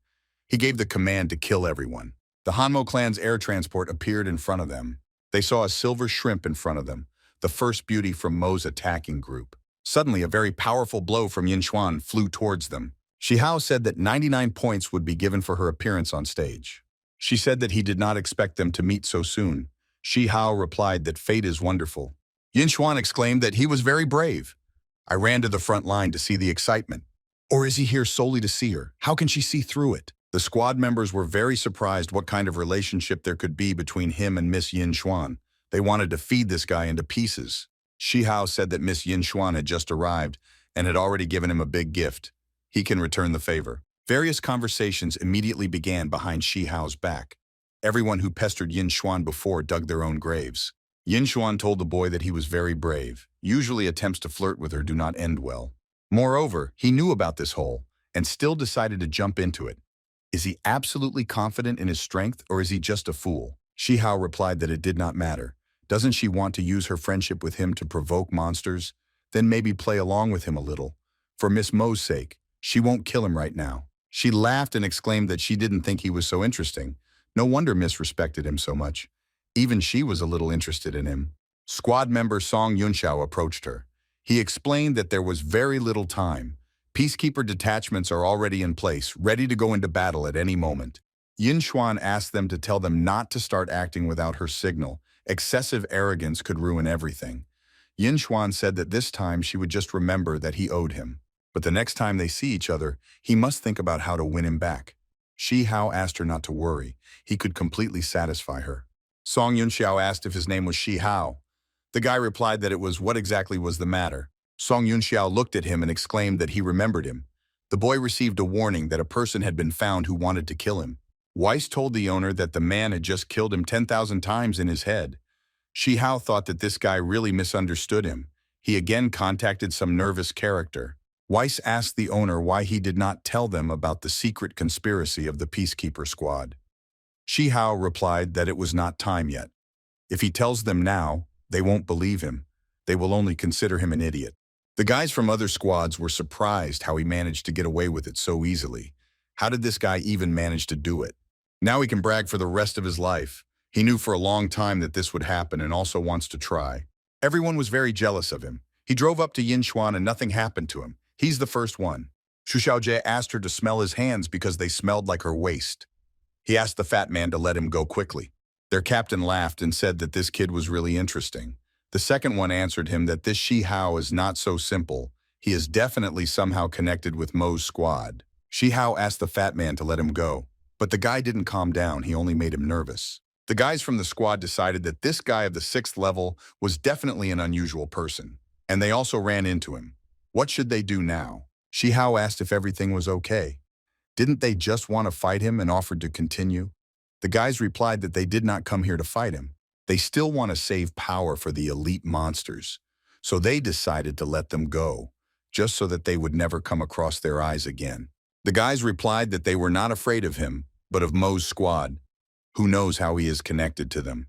S1: He gave the command to kill everyone. The Hanmo clan's air transport appeared in front of them. They saw a silver shrimp in front of them, the first beauty from Mo's attacking group. Suddenly, a very powerful blow from Yinchuan flew towards them. Shi Hao said that 99 points would be given for her appearance on stage. She said that he did not expect them to meet so soon. Shi Hao replied that fate is wonderful. Yin Xuan exclaimed that he was very brave. I ran to the front line to see the excitement. Or is he here solely to see her? How can she see through it? The squad members were very surprised what kind of relationship there could be between him and Miss Yin Xuan. They wanted to feed this guy into pieces. Shi Hao said that Miss Yin Xuan had just arrived and had already given him a big gift. He can return the favor. Various conversations immediately began behind Shi Hao's back. Everyone who pestered Yin Xuan before dug their own graves. Yin Xuan told the boy that he was very brave. Usually attempts to flirt with her do not end well. Moreover, he knew about this hole and still decided to jump into it. Is he absolutely confident in his strength, or is he just a fool? Shi Hao replied that it did not matter. Doesn't she want to use her friendship with him to provoke monsters? Then maybe play along with him a little. For Miss Mo's sake, she won't kill him right now. She laughed and exclaimed that she didn't think he was so interesting. No wonder Miss respected him so much. Even she was a little interested in him. Squad member Song Yunxiao approached her. He explained that there was very little time. Peacekeeper detachments are already in place, ready to go into battle at any moment. Yin Xuan asked them to tell them not to start acting without her signal. Excessive arrogance could ruin everything. Yin Xuan said that this time she would just remember that he owed him. But the next time they see each other, he must think about how to win him back. Shi Hao asked her not to worry. He could completely satisfy her. Song Yunxiao asked if his name was Shi Hao. The guy replied that it was what exactly was the matter. Song Yunxiao looked at him and exclaimed that he remembered him. The boy received a warning that a person had been found who wanted to kill him. Weiss told the owner that the man had just killed him 10,000 times in his head. Shi Hao thought that this guy really misunderstood him. He again contacted some nervous character. Weiss asked the owner why he did not tell them about the secret conspiracy of the Peacekeeper Squad. Shi Hao replied that it was not time yet. If he tells them now, they won't believe him. They will only consider him an idiot. The guys from other squads were surprised how he managed to get away with it so easily. How did this guy even manage to do it? Now he can brag for the rest of his life. He knew for a long time that this would happen and also wants to try. Everyone was very jealous of him. He drove up to Yin Xuan and nothing happened to him. He's the first one. Xu Xiaojie asked her to smell his hands because they smelled like her waist. He asked the fat man to let him go quickly. Their captain laughed and said that this kid was really interesting. The second one answered him that this Shi Hao is not so simple. He is definitely somehow connected with Mo's squad. Shi Hao asked the fat man to let him go, but the guy didn't calm down, he only made him nervous. The guys from the squad decided that this guy of the 6th level was definitely an unusual person, and they also ran into him. What should they do now? Shi Hao asked if everything was okay. Didn't they just want to fight him and offered to continue? The guys replied that they did not come here to fight him. They still want to save power for the elite monsters. So they decided to let them go, just so that they would never come across their eyes again. The guys replied that they were not afraid of him, but of Mo's squad. Who knows how he is connected to them?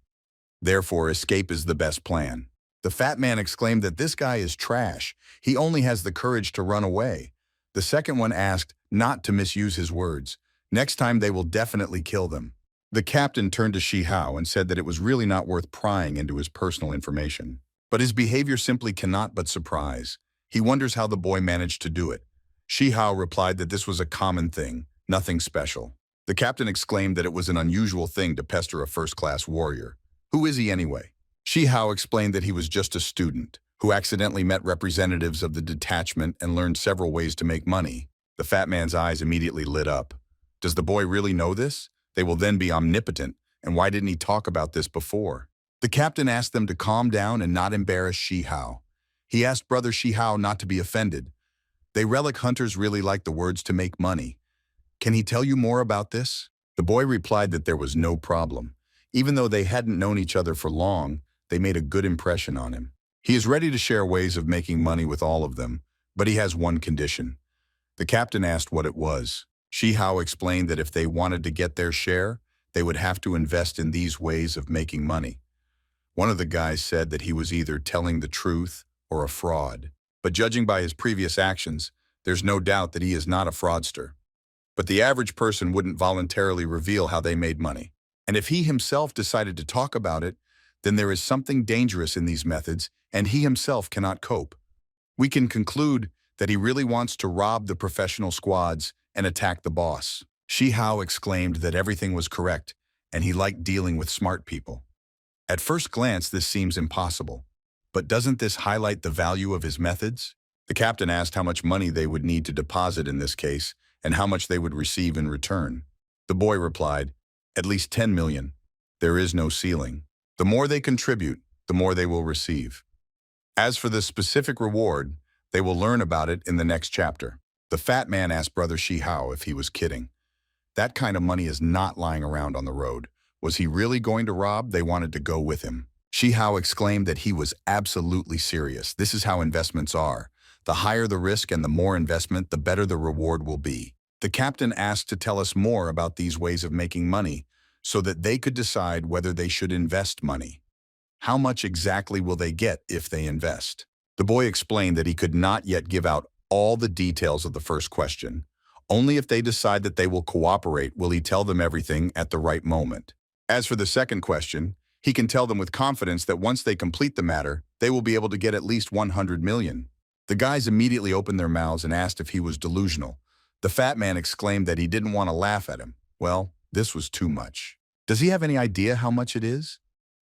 S1: Therefore, escape is the best plan. The fat man exclaimed that this guy is trash. He only has the courage to run away. The second one asked not to misuse his words. Next time they will definitely kill them. The captain turned to Shi Hao and said that it was really not worth prying into his personal information. But his behavior simply cannot but surprise. He wonders how the boy managed to do it. Shi Hao replied that this was a common thing, nothing special. The captain exclaimed that it was an unusual thing to pester a first-class warrior. Who is he anyway? Shi Hao explained that he was just a student who accidentally met representatives of the detachment and learned several ways to make money. The fat man's eyes immediately lit up. Does the boy really know this? They will then be omnipotent, and why didn't he talk about this before? The captain asked them to calm down and not embarrass Shi Hao. He asked brother Shi Hao not to be offended. They relic hunters really like the words to make money. Can he tell you more about this? The boy replied that there was no problem. Even though they hadn't known each other for long, they made a good impression on him. He is ready to share ways of making money with all of them, but he has one condition. The captain asked what it was. Shi Hao explained that if they wanted to get their share, they would have to invest in these ways of making money. One of the guys said that he was either telling the truth or a fraud. But judging by his previous actions, there's no doubt that he is not a fraudster. But the average person wouldn't voluntarily reveal how they made money. And if he himself decided to talk about it, then there is something dangerous in these methods, and he himself cannot cope. We can conclude that he really wants to rob the professional squads and attack the boss. Shi Hao exclaimed that everything was correct. and he liked dealing with smart people. At first glance, this seems impossible. But doesn't this highlight the value of his methods? The captain asked how much money they would need to deposit in this case and how much they would receive in return. The boy replied, "At least 10 million. There is no ceiling. The more they contribute, the more they will receive. As for the specific reward, they will learn about it in the next chapter." The fat man asked Brother Shi Hao if he was kidding. That kind of money is not lying around on the road. Was he really going to rob? They wanted to go with him. Shi Hao exclaimed that he was absolutely serious. This is how investments are. The higher the risk and the more investment, the better the reward will be. The captain asked to tell us more about these ways of making money so that they could decide whether they should invest money. How much exactly will they get if they invest? The boy explained that he could not yet give out all the details of the first question. Only if they decide that they will cooperate will he tell them everything at the right moment. As for the second question, he can tell them with confidence that once they complete the matter, they will be able to get at least 100 million. The guys immediately opened their mouths and asked if he was delusional. The fat man exclaimed that he didn't want to laugh at him. Well, this was too much. Does he have any idea how much it is?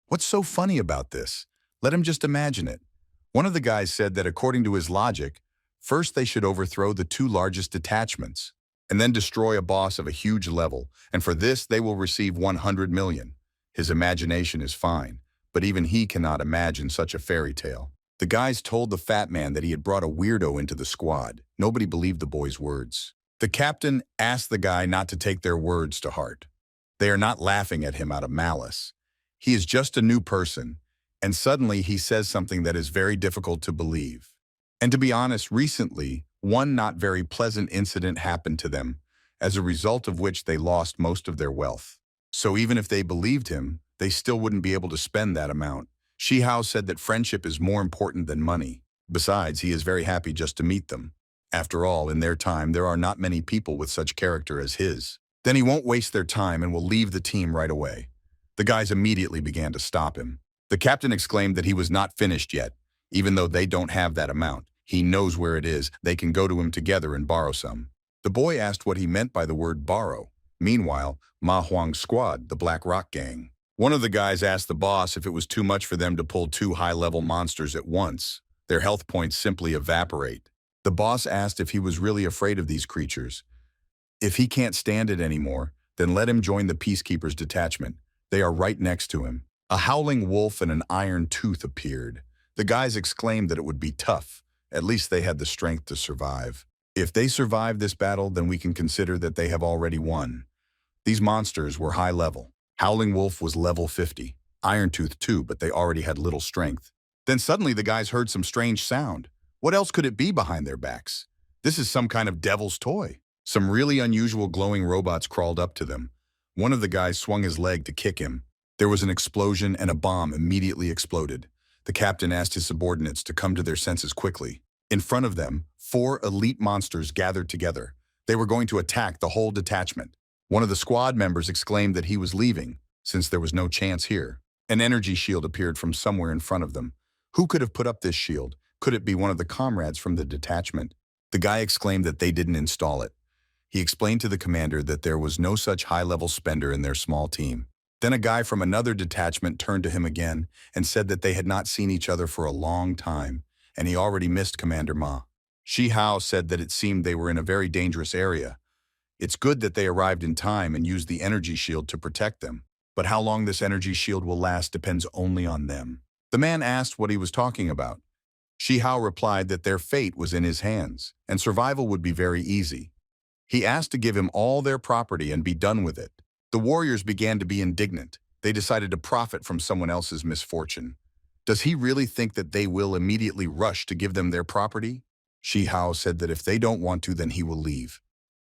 S1: What's so funny about this? Let him just imagine it. One of the guys said that according to his logic, first they should overthrow the two largest detachments, and then destroy a boss of a huge level, and for this they will receive 100 million. His imagination is fine, but even he cannot imagine such a fairy tale. The guys told the fat man that he had brought a weirdo into the squad. Nobody believed the boy's words. The captain asked the guy not to take their words to heart. They are not laughing at him out of malice. He is just a new person, and suddenly he says something that is very difficult to believe. And to be honest, recently, one not very pleasant incident happened to them, as a result of which they lost most of their wealth. So even if they believed him, they still wouldn't be able to spend that amount. Shi Hao said that friendship is more important than money. Besides, he is very happy just to meet them. After all, in their time, there are not many people with such character as his. Then he won't waste their time and will leave the team right away. The guys immediately began to stop him. The captain exclaimed that he was not finished yet. Even though they don't have that amount, he knows where it is. They can go to him together and borrow some. The boy asked what he meant by the word borrow. Meanwhile, Ma Huang's squad, the Black Rock Gang. One of the guys asked the boss if it was too much for them to pull two high-level monsters at once. Their health points simply evaporate. The boss asked if he was really afraid of these creatures. If he can't stand it anymore, then let him join the Peacekeepers detachment. They are right next to him. A howling wolf and an iron tooth appeared. The guys exclaimed that it would be tough. At least they had the strength to survive. If they survive this battle, then we can consider that they have already won. These monsters were high level. Howling Wolf was level 50. Iron Tooth too, but they already had little strength. Then suddenly the guys heard some strange sound. What else could it be behind their backs? This is some kind of devil's toy. Some really unusual glowing robots crawled up to them. One of the guys swung his leg to kick him. There was an explosion and a bomb immediately exploded. The captain asked his subordinates to come to their senses quickly. In front of them, 4 elite monsters gathered together. They were going to attack the whole detachment. One of the squad members exclaimed that he was leaving, since there was no chance here. An energy shield appeared from somewhere in front of them. Who could have put up this shield? Could it be one of the comrades from the detachment? The guy exclaimed that they didn't install it. He explained to the commander that there was no such high-level spender in their small team. Then a guy from another detachment turned to him again and said that they had not seen each other for a long time, and he already missed Commander Ma. Shi Hao said that it seemed they were in a very dangerous area. It's good that they arrived in time and used the energy shield to protect them, but how long this energy shield will last depends only on them. The man asked what he was talking about. Shi Hao replied that their fate was in his hands, and survival would be very easy. He asked to give him all their property and be done with it. The warriors began to be indignant. They decided to profit from someone else's misfortune. Does he really think that they will immediately rush to give them their property? Shi Hao said that if they don't want to, then he will leave.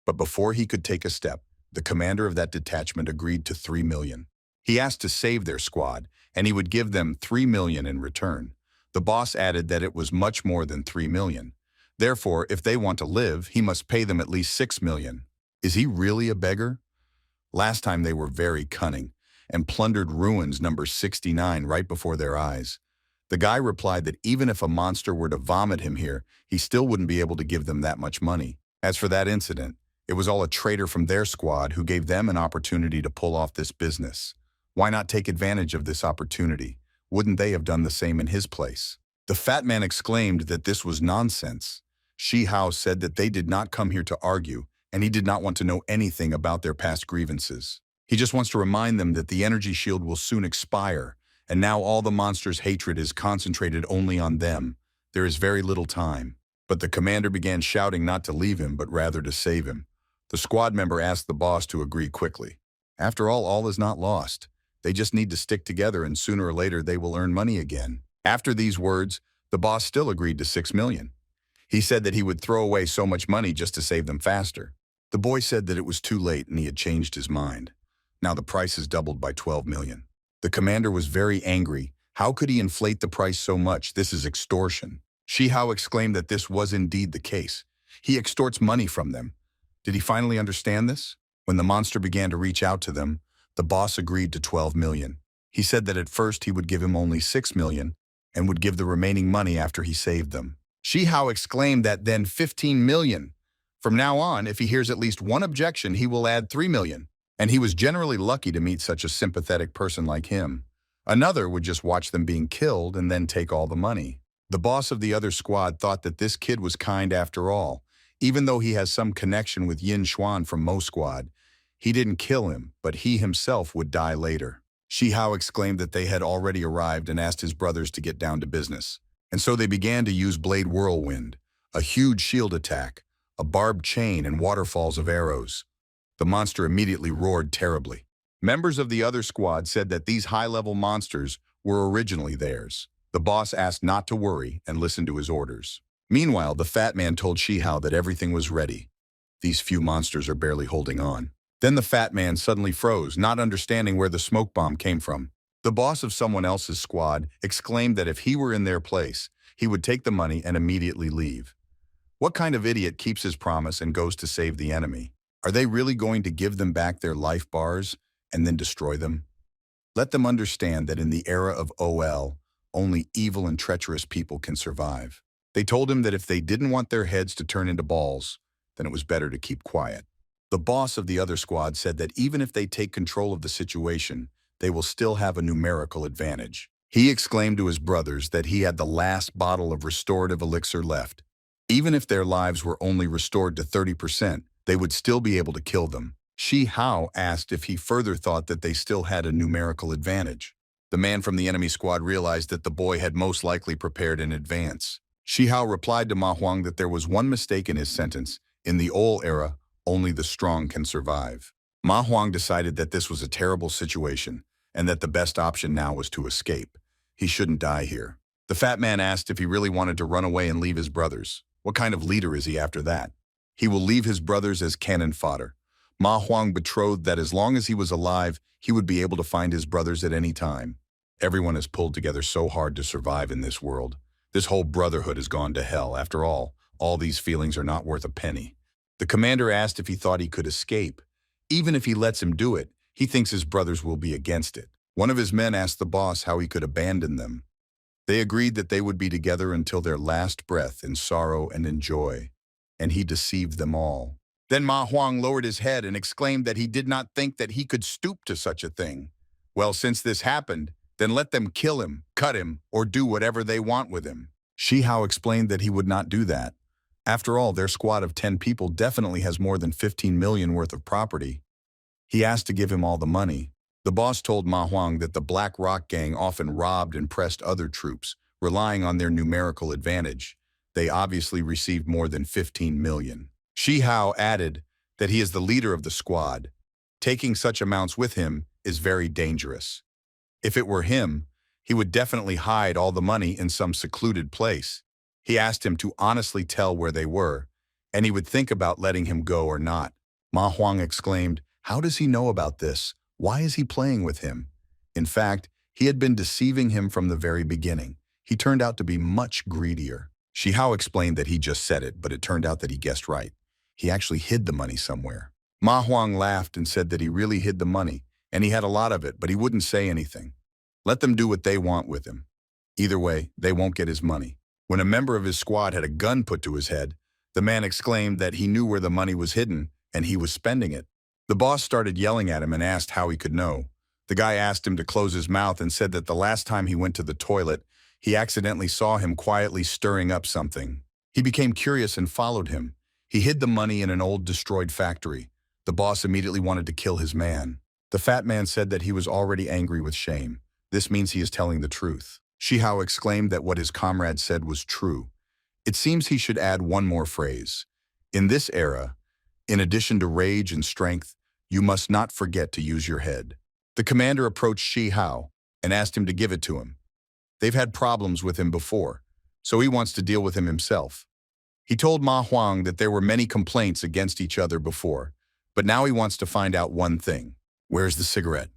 S1: But before he could take a step, the commander of that detachment agreed to 3 million. He asked to save their squad, and he would give them 3 million in return. The boss added that it was much more than 3 million. Therefore, if they want to live, he must pay them at least 6 million. Is he really a beggar? Last time they were very cunning and plundered ruins number 69 right before their eyes. The guy replied that even if a monster were to vomit him here, he still wouldn't be able to give them that much money. As for that incident, It was all a traitor from their squad who gave them an opportunity to pull off this business. Why not take advantage of this opportunity? Wouldn't they have done the same in his place? The fat man exclaimed that this was nonsense. Shi Hao said that they did not come here to argue, and he did not want to know anything about their past grievances. He just wants to remind them that the energy shield will soon expire, and now all the monster's hatred is concentrated only on them. There is very little time. But the commander began shouting not to leave him, but rather to save him. The squad member asked the boss to agree quickly. After all is not lost. They just need to stick together, and sooner or later they will earn money again. After these words, the boss still agreed to 6 million. He said that he would throw away so much money just to save them faster. The boy said that it was too late and he had changed his mind. Now the price is doubled by 12 million. The commander was very angry. How could he inflate the price so much? This is extortion. Shi Hao exclaimed that this was indeed the case. He extorts money from them. Did he finally understand this? When the monster began to reach out to them, the boss agreed to 12 million. He said that at first he would give him only 6 million and would give the remaining money after he saved them. Shi Hao exclaimed that then 15 million. From now on, if he hears at least one objection, he will add 3 million. And he was generally lucky to meet such a sympathetic person like him. Another would just watch them being killed and then take all the money. The boss of the other squad thought that this kid was kind after all. Even though he has some connection with Yin Xuan from Mo Squad, he didn't kill him, but he himself would die later. Shi Hao exclaimed that they had already arrived and asked his brothers to get down to business. And so they began to use Blade Whirlwind, a huge shield attack, a barbed chain, and waterfalls of arrows. The monster immediately roared terribly. Members of the other squad said that these high-level monsters were originally theirs. The boss asked not to worry and listen to his orders. Meanwhile, the fat man told Shi Hao that everything was ready. These few monsters are barely holding on. Then the fat man suddenly froze, not understanding where the smoke bomb came from. The boss of someone else's squad exclaimed that if he were in their place, he would take the money and immediately leave. What kind of idiot keeps his promise and goes to save the enemy? Are they really going to give them back their life bars and then destroy them? Let them understand that in the era of OL, only evil and treacherous people can survive. They told him that if they didn't want their heads to turn into balls, then it was better to keep quiet. The boss of the other squad said that even if they take control of the situation, they will still have a numerical advantage. He exclaimed to his brothers that he had the last bottle of restorative elixir left. Even if their lives were only restored to 30%, they would still be able to kill them. Shi Hao asked if he further thought that they still had a numerical advantage. The man from the enemy squad realized that the boy had most likely prepared in advance. Shi Hao replied to Ma Huang that there was one mistake in his sentence. In the old era, only the strong can survive. Ma Huang decided that this was a terrible situation and that the best option now was to escape. He shouldn't die here. The fat man asked if he really wanted to run away and leave his brothers. What kind of leader is he after that? He will leave his brothers as cannon fodder. Ma Huang betrothed that as long as he was alive, he would be able to find his brothers at any time. Everyone has pulled together so hard to survive in this world. This whole brotherhood has gone to hell. After all these feelings are not worth a penny. The commander asked if he thought he could escape. Even if he lets him do it, he thinks his brothers will be against it. One of his men asked the boss how he could abandon them. They agreed that they would be together until their last breath in sorrow and in joy, and he deceived them all. Then Ma Huang lowered his head and exclaimed that he did not think that he could stoop to such a thing. Well, since this happened, then let them kill him, cut him, or do whatever they want with him. Shi Hao explained that he would not do that. After all, their squad of 10 people definitely has more than 15 million worth of property. He asked to give him all the money. The boss told Ma Huang that the Black Rock Gang often robbed and pressed other troops, relying on their numerical advantage. They obviously received more than 15 million. Shi Hao added that he is the leader of the squad. Taking such amounts with him is very dangerous. If it were him, he would definitely hide all the money in some secluded place. He asked him to honestly tell where they were, and he would think about letting him go or not. Ma Huang exclaimed, "How does he know about this? Why is he playing with him?" In fact, he had been deceiving him from the very beginning. He turned out to be much greedier. Shi Hao explained that he just said it, but it turned out that he guessed right. He actually hid the money somewhere. Ma Huang laughed and said that he really hid the money, and he had a lot of it, but he wouldn't say anything. Let them do what they want with him. Either way, they won't get his money. When a member of his squad had a gun put to his head, the man exclaimed that he knew where the money was hidden and he was spending it. The boss started yelling at him and asked how he could know. The guy asked him to close his mouth and said that the last time he went to the toilet, he accidentally saw him quietly stirring up something. He became curious and followed him. He hid the money in an old destroyed factory. The boss immediately wanted to kill his man. The fat man said that he was already angry with shame. This means he is telling the truth. Shihao exclaimed that what his comrade said was true. It seems he should add one more phrase. In this era, in addition to rage and strength, you must not forget to use your head. The commander approached Shihao and asked him to give it to him. They've had problems with him before, so he wants to deal with him himself. He told Ma Huang that there were many complaints against each other before, but now he wants to find out one thing. Where's the cigarette?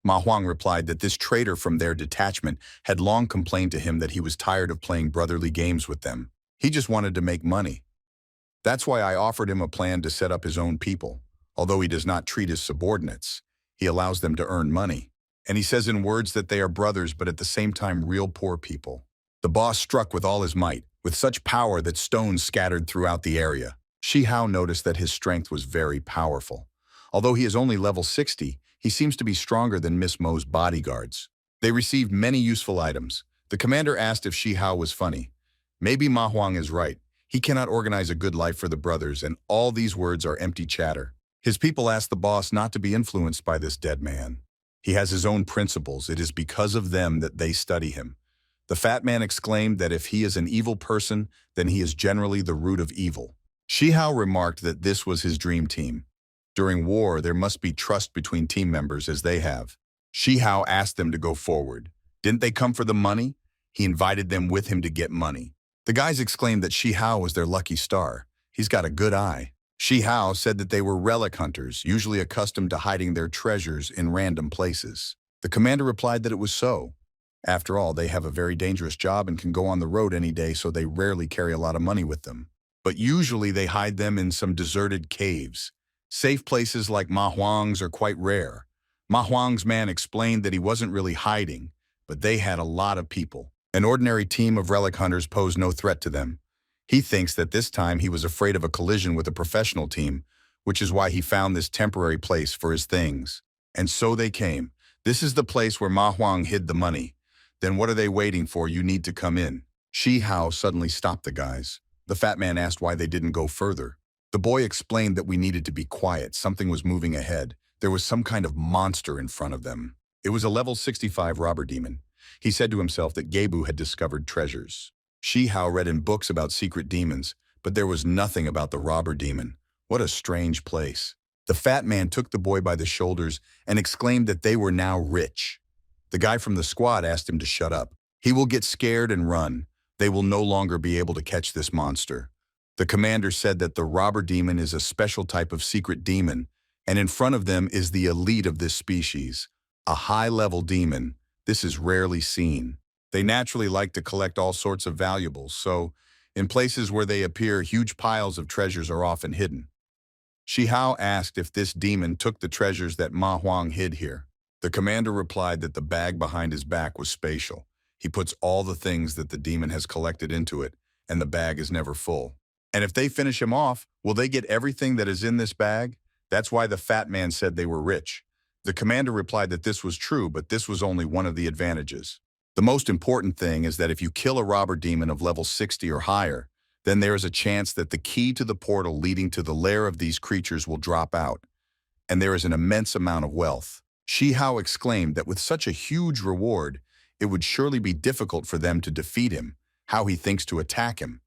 S1: Ma Huang replied that this traitor from their detachment had long complained to him that he was tired of playing brotherly games with them. He just wanted to make money. That's why I offered him a plan to set up his own people. Although he does not treat his subordinates, he allows them to earn money. And he says in words that they are brothers but at the same time real poor people. The boss struck with all his might, with such power that stones scattered throughout the area. Shihao noticed that his strength was very powerful. Although he is only level 60, he seems to be stronger than Miss Mo's bodyguards. They received many useful items. The commander asked if Shihao was funny. Maybe Ma Huang is right. He cannot organize a good life for the brothers, and all these words are empty chatter. His people asked the boss not to be influenced by this dead man. He has his own principles. It is because of them that they study him. The fat man exclaimed that if he is an evil person, then he is generally the root of evil. Shihao remarked that this was his dream team. During war, there must be trust between team members as they have. Shihao asked them to go forward. Didn't they come for the money? He invited them with him to get money. The guys exclaimed that Shihao was their lucky star. He's got a good eye. Shihao said that they were relic hunters, usually accustomed to hiding their treasures in random places. The commander replied that it was so. After all, they have a very dangerous job and can go on the road any day, so they rarely carry a lot of money with them. But usually they hide them in some deserted caves. Safe places like Ma Huang's are quite rare. Ma Huang's man explained that he wasn't really hiding, but they had a lot of people. An ordinary team of relic hunters posed no threat to them. He thinks that this time he was afraid of a collision with a professional team, which is why he found this temporary place for his things. And so they came. This is the place where Ma Huang hid the money. Then what are they waiting for? You need to come in. Shihao suddenly stopped the guys. The fat man asked why they didn't go further. The boy explained that we needed to be quiet. Something was moving ahead. There was some kind of monster in front of them. It was a level 65 robber demon. He said to himself that Gebu had discovered treasures. Shihao read in books about secret demons, but there was nothing about the robber demon. What a strange place. The fat man took the boy by the shoulders and exclaimed that they were now rich. The guy from the squad asked him to shut up. He will get scared and run. They will no longer be able to catch this monster. The commander said that the robber demon is a special type of secret demon, and in front of them is the elite of this species, a high-level demon. This is rarely seen. They naturally like to collect all sorts of valuables, so in places where they appear, huge piles of treasures are often hidden. Shihao asked if this demon took the treasures that Ma Huang hid here. The commander replied that the bag behind his back was spatial. He puts all the things that the demon has collected into it, and the bag is never full. And if they finish him off, will they get everything that is in this bag? That's why the fat man said they were rich. The commander replied that this was true, but this was only one of the advantages. The most important thing is that if you kill a robber demon of level 60 or higher, then there is a chance that the key to the portal leading to the lair of these creatures will drop out, and there is an immense amount of wealth. Shihao exclaimed that with such a huge reward, it would surely be difficult for them to defeat him. How he thinks to attack him.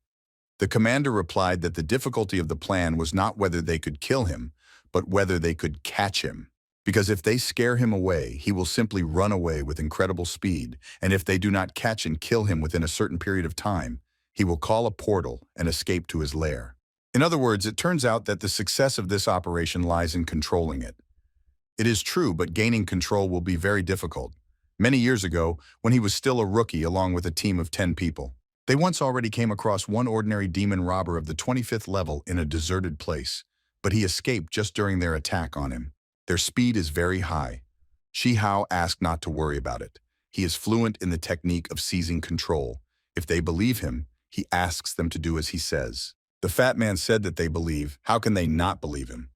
S1: The commander replied that the difficulty of the plan was not whether they could kill him, but whether they could catch him. Because if they scare him away, he will simply run away with incredible speed, and if they do not catch and kill him within a certain period of time, he will call a portal and escape to his lair. In other words, it turns out that the success of this operation lies in controlling it. It is true, but gaining control will be very difficult. Many years ago, when he was still a rookie along with a team of 10 people, they once already came across one ordinary demon robber of the 25th level in a deserted place, but he escaped just during their attack on him. Their speed is very high. Shihao asked not to worry about it. He is fluent in the technique of seizing control. If they believe him, he asks them to do as he says. The fat man said that they believe. How can they not believe him?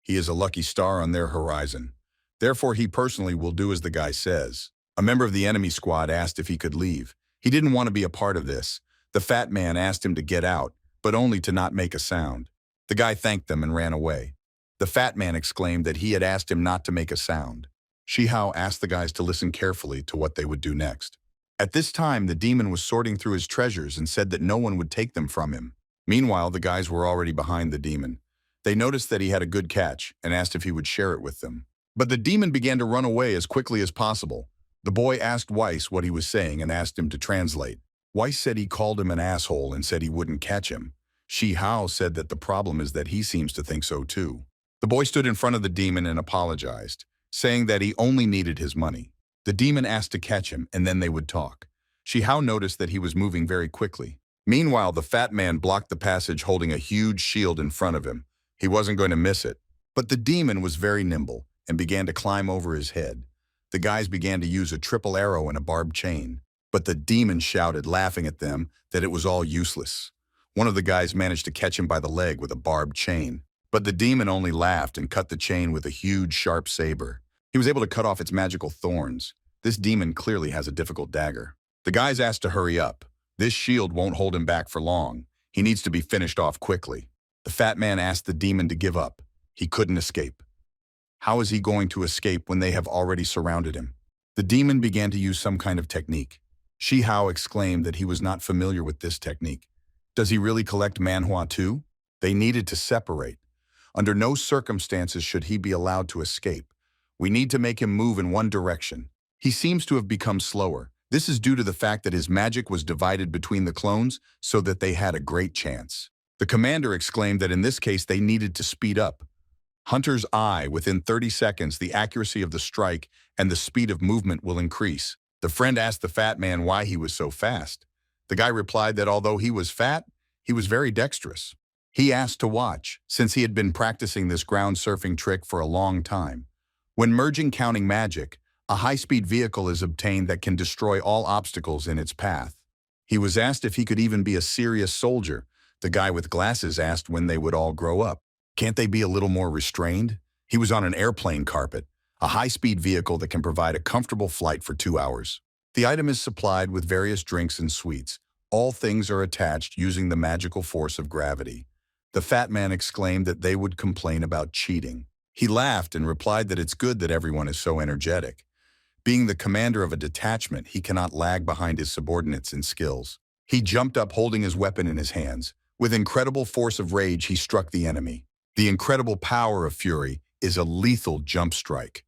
S1: He is a lucky star on their horizon. Therefore, he personally will do as the guy says. A member of the enemy squad asked if he could leave. He didn't want to be a part of this. The fat man asked him to get out, but only to not make a sound. The guy thanked them and ran away. The fat man exclaimed that he had asked him not to make a sound. Shihao asked the guys to listen carefully to what they would do next. At this time, the demon was sorting through his treasures and said that no one would take them from him. Meanwhile, the guys were already behind the demon. They noticed that he had a good catch and asked if he would share it with them. But the demon began to run away as quickly as possible. The boy asked Weiss what he was saying and asked him to translate. Weiss said he called him an asshole and said he wouldn't catch him. Shihao said that the problem is that he seems to think so too. The boy stood in front of the demon and apologized, saying that he only needed his money. The demon asked to catch him and then they would talk. Shihao noticed that he was moving very quickly. Meanwhile, the fat man blocked the passage holding a huge shield in front of him. He wasn't going to miss it. But the demon was very nimble and began to climb over his head. The guys began to use a triple arrow and a barbed chain. But the demon shouted, laughing at them, that it was all useless. One of the guys managed to catch him by the leg with a barbed chain. But the demon only laughed and cut the chain with a huge, sharp saber. He was able to cut off its magical thorns. This demon clearly has a difficult dagger. The guys asked to hurry up. This shield won't hold him back for long. He needs to be finished off quickly. The fat man asked the demon to give up. He couldn't escape. How is he going to escape when they have already surrounded him? The demon began to use some kind of technique. Shihao exclaimed that he was not familiar with this technique. Does he really collect manhua too? They needed to separate. Under no circumstances should he be allowed to escape. We need to make him move in one direction. He seems to have become slower. This is due to the fact that his magic was divided between the clones so that they had a great chance. The commander exclaimed that in this case they needed to speed up. Hunter's eye, within 30 seconds, the accuracy of the strike and the speed of movement will increase. The friend asked the fat man why he was so fast. The guy replied that although he was fat, he was very dexterous. He asked to watch, since he had been practicing this ground surfing trick for a long time. When merging counting magic, a high-speed vehicle is obtained that can destroy all obstacles in its path. He was asked if he could even be a serious soldier. The guy with glasses asked when they would all grow up. Can't they be a little more restrained? He was on an airplane carpet, a high-speed vehicle that can provide a comfortable flight for 2 hours. The item is supplied with various drinks and sweets. All things are attached using the magical force of gravity. The fat man exclaimed that they would complain about cheating. He laughed and replied that it's good that everyone is so energetic. Being the commander of a detachment, he cannot lag behind his subordinates in skills. He jumped up holding his weapon in his hands. With incredible force of rage, he struck the enemy. The incredible power of fury is a lethal jump strike.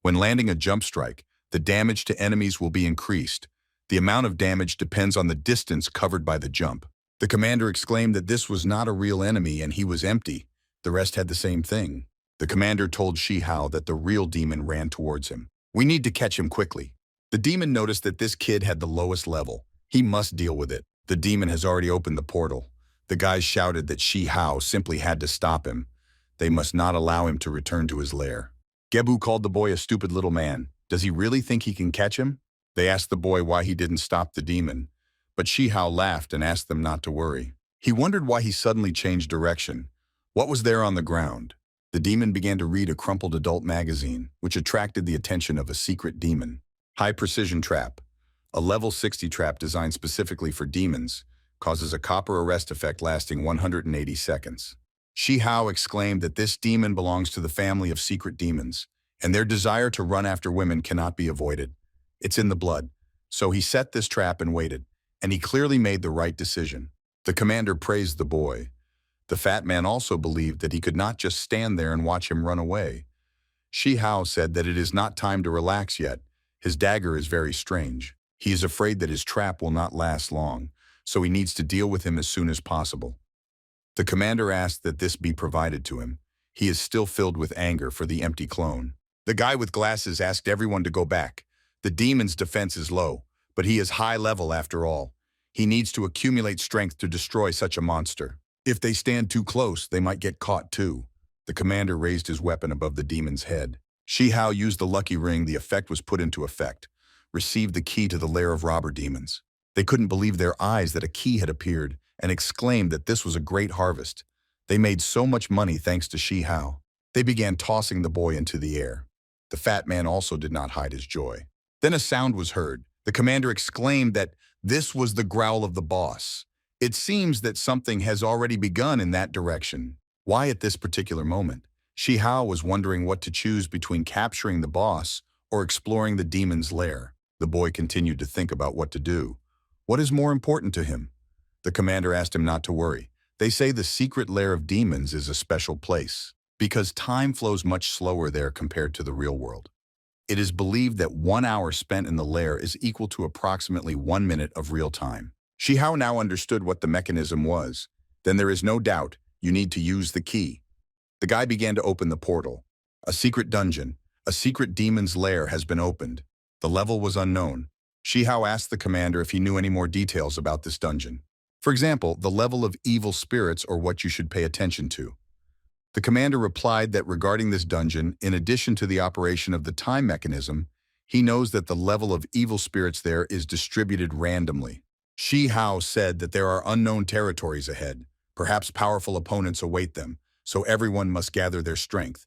S1: When landing a jump strike, the damage to enemies will be increased. The amount of damage depends on the distance covered by the jump. The commander exclaimed that this was not a real enemy and he was empty. The rest had the same thing. The commander told Shihao that the real demon ran towards him. We need to catch him quickly. The demon noticed that this kid had the lowest level. He must deal with it. The demon has already opened the portal. The guys shouted that Shihao simply had to stop him. They must not allow him to return to his lair. Gebu called the boy a stupid little man. Does he really think he can catch him? They asked the boy why he didn't stop the demon. But Shihao laughed and asked them not to worry. He wondered why he suddenly changed direction. What was there on the ground? The demon began to read a crumpled adult magazine, which attracted the attention of a secret demon. High-precision trap. A level 60 trap designed specifically for demons causes a copper arrest effect lasting 180 seconds. Shihao exclaimed that this demon belongs to the family of secret demons, and their desire to run after women cannot be avoided. It's in the blood. So he set this trap and waited, and he clearly made the right decision. The commander praised the boy. The fat man also believed that he could not just stand there and watch him run away. Shihao said that it is not time to relax yet. His dagger is very strange. He is afraid that his trap will not last long, so he needs to deal with him as soon as possible. The commander asked that this be provided to him. He is still filled with anger for the empty clone. The guy with glasses asked everyone to go back. The demon's defense is low, but he is high level after all. He needs to accumulate strength to destroy such a monster. If they stand too close, they might get caught too. The commander raised his weapon above the demon's head. Shihao used the lucky ring. The effect was put into effect. Received the key to the lair of robber demons. They couldn't believe their eyes that a key had appeared, and exclaimed that this was a great harvest. They made so much money thanks to Shi Hao. They began tossing the boy into the air. The fat man also did not hide his joy. Then a sound was heard. The commander exclaimed that this was the growl of the boss. It seems that something has already begun in that direction. Why at this particular moment? Shi Hao was wondering what to choose between capturing the boss or exploring the demon's lair. The boy continued to think about what to do. What is more important to him? The commander asked him not to worry. They say the secret lair of demons is a special place because time flows much slower there compared to the real world. It is believed that 1 hour spent in the lair is equal to approximately 1 minute of real time. Shi Hao now understood what the mechanism was. Then there is no doubt you need to use the key. The guy began to open the portal. A secret dungeon, a secret demon's lair has been opened. The level was unknown. Shi Hao asked the commander if he knew any more details about this dungeon. For example, the level of evil spirits or what you should pay attention to. The commander replied that regarding this dungeon, in addition to the operation of the time mechanism, he knows that the level of evil spirits there is distributed randomly. Shi Hao said that there are unknown territories ahead. Perhaps powerful opponents await them, so everyone must gather their strength.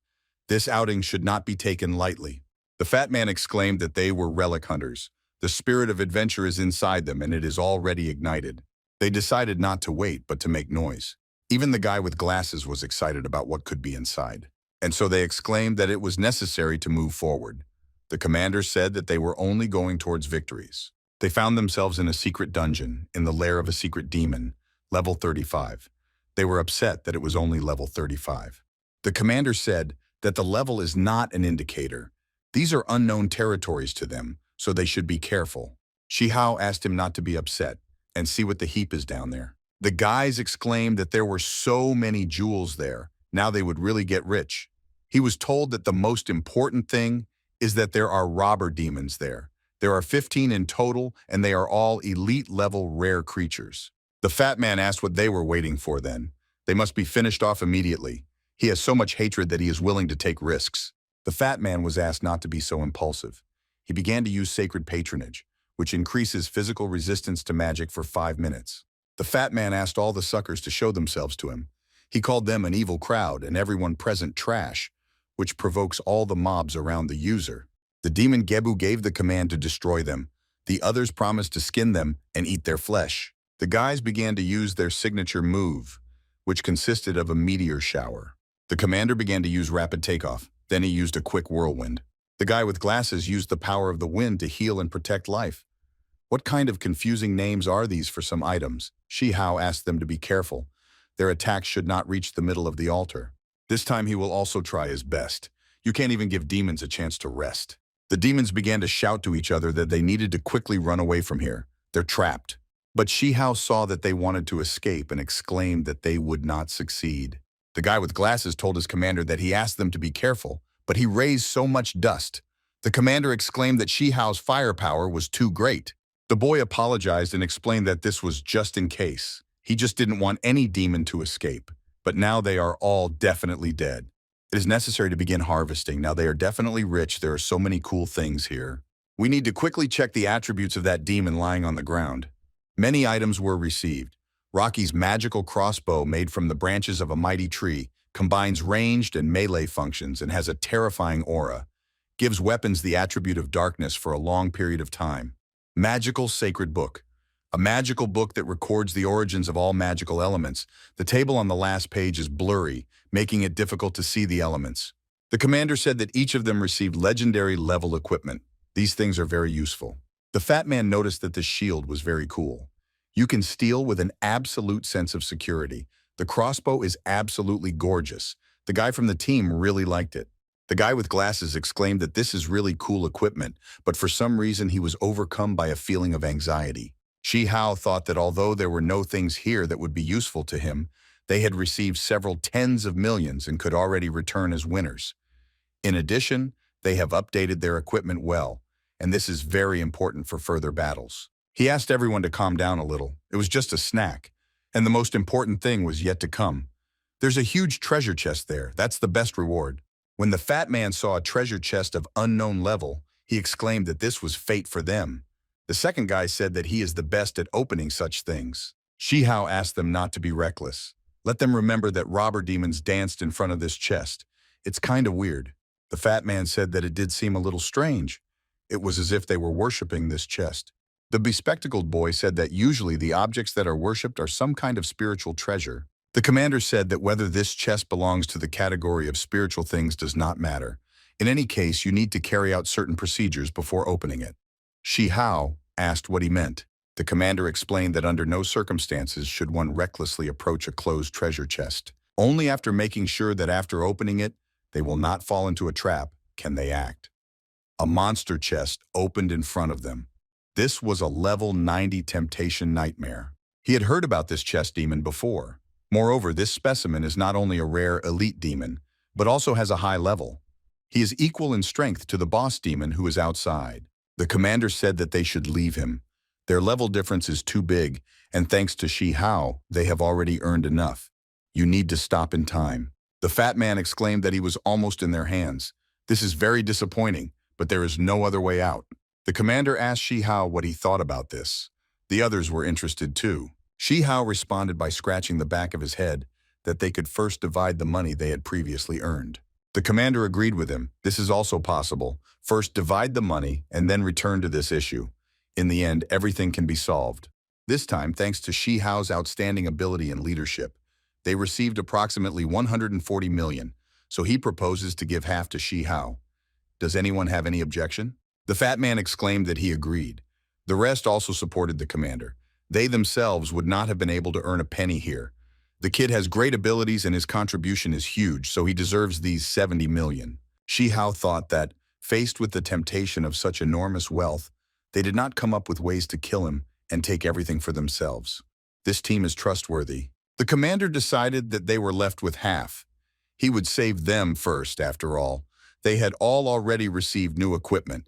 S1: This outing should not be taken lightly. The fat man exclaimed that they were relic hunters. The spirit of adventure is inside them and it is already ignited. They decided not to wait, but to make noise. Even the guy with glasses was excited about what could be inside. And so they exclaimed that it was necessary to move forward. The commander said that they were only going towards victories. They found themselves in a secret dungeon, in the lair of a secret demon, level 35. They were upset that it was only level 35. The commander said that the level is not an indicator. These are unknown territories to them, so they should be careful. Shi Hao asked him not to be upset and see what the heap is down there. The guys exclaimed that there were so many jewels there. Now they would really get rich. He was told that the most important thing is that there are robber demons there. There are 15 in total, and they are all elite-level rare creatures. The fat man asked what they were waiting for then. They must be finished off immediately. He has so much hatred that he is willing to take risks. The fat man was asked not to be so impulsive. He began to use sacred patronage, which increases physical resistance to magic for 5 minutes. The fat man asked all the suckers to show themselves to him. He called them an evil crowd and everyone present trash, which provokes all the mobs around the user. The demon Gebu gave the command to destroy them. The others promised to skin them and eat their flesh. The guys began to use their signature move, which consisted of a meteor shower. The commander began to use rapid takeoff. Then he used a quick whirlwind. The guy with glasses used the power of the wind to heal and protect life. What kind of confusing names are these for some items? Shi Hao asked them to be careful. Their attacks should not reach the middle of the altar. This time he will also try his best. You can't even give demons a chance to rest. The demons began to shout to each other that they needed to quickly run away from here. They're trapped. But Shi Hao saw that they wanted to escape and exclaimed that they would not succeed. The guy with glasses told his commander that he asked them to be careful, but he raised so much dust. The commander exclaimed that Shi Hao's firepower was too great. The boy apologized and explained that this was just in case. He just didn't want any demon to escape. But now they are all definitely dead. It is necessary to begin harvesting. Now they are definitely rich. There are so many cool things here. We need to quickly check the attributes of that demon lying on the ground. Many items were received. Rocky's magical crossbow made from the branches of a mighty tree combines ranged and melee functions and has a terrifying aura. Gives weapons the attribute of darkness for a long period of time. Magical Sacred Book. A magical book that records the origins of all magical elements. The table on the last page is blurry, making it difficult to see the elements. The commander said that each of them received legendary level equipment. These things are very useful. The fat man noticed that this shield was very cool. You can steal with an absolute sense of security. The crossbow is absolutely gorgeous. The guy from the team really liked it. The guy with glasses exclaimed that this is really cool equipment, but for some reason he was overcome by a feeling of anxiety. Shi Hao thought that although there were no things here that would be useful to him, they had received several tens of millions and could already return as winners. In addition, they have updated their equipment well, and this is very important for further battles. He asked everyone to calm down a little. It was just a snack, and the most important thing was yet to come. There's a huge treasure chest there. That's the best reward. When the fat man saw a treasure chest of unknown level, he exclaimed that this was fate for them. The second guy said that he is the best at opening such things. Shihao asked them not to be reckless. Let them remember that robber demons danced in front of this chest. It's kind of weird. The fat man said that it did seem a little strange. It was as if they were worshipping this chest. The bespectacled boy said that usually the objects that are worshipped are some kind of spiritual treasure. The commander said that whether this chest belongs to the category of spiritual things does not matter. In any case, you need to carry out certain procedures before opening it. Shihao asked what he meant. The commander explained that under no circumstances should one recklessly approach a closed treasure chest. Only after making sure that after opening it, they will not fall into a trap can they act. A monster chest opened in front of them. This was a level 90 temptation nightmare. He had heard about this chest demon before. Moreover, this specimen is not only a rare elite demon, but also has a high level. He is equal in strength to the boss demon who is outside. The commander said that they should leave him. Their level difference is too big, and thanks to Shihao, they have already earned enough. You need to stop in time. The fat man exclaimed that he was almost in their hands. This is very disappointing, but there is no other way out. The commander asked Shihao what he thought about this. The others were interested too. Shihao responded by scratching the back of his head that they could first divide the money they had previously earned. The commander agreed with him. This is also possible. First divide the money and then return to this issue. In the end, everything can be solved. This time, thanks to Shihao's outstanding ability and leadership, they received approximately 140 million, so he proposes to give half to Shihao. Does anyone have any objection? The fat man exclaimed that he agreed. The rest also supported the commander. They themselves would not have been able to earn a penny here. The kid has great abilities and his contribution is huge, so he deserves these 70 million. Shihao thought that, faced with the temptation of such enormous wealth, they did not come up with ways to kill him and take everything for themselves. This team is trustworthy. The commander decided that they were left with half. He would save them first, after all. They had all already received new equipment.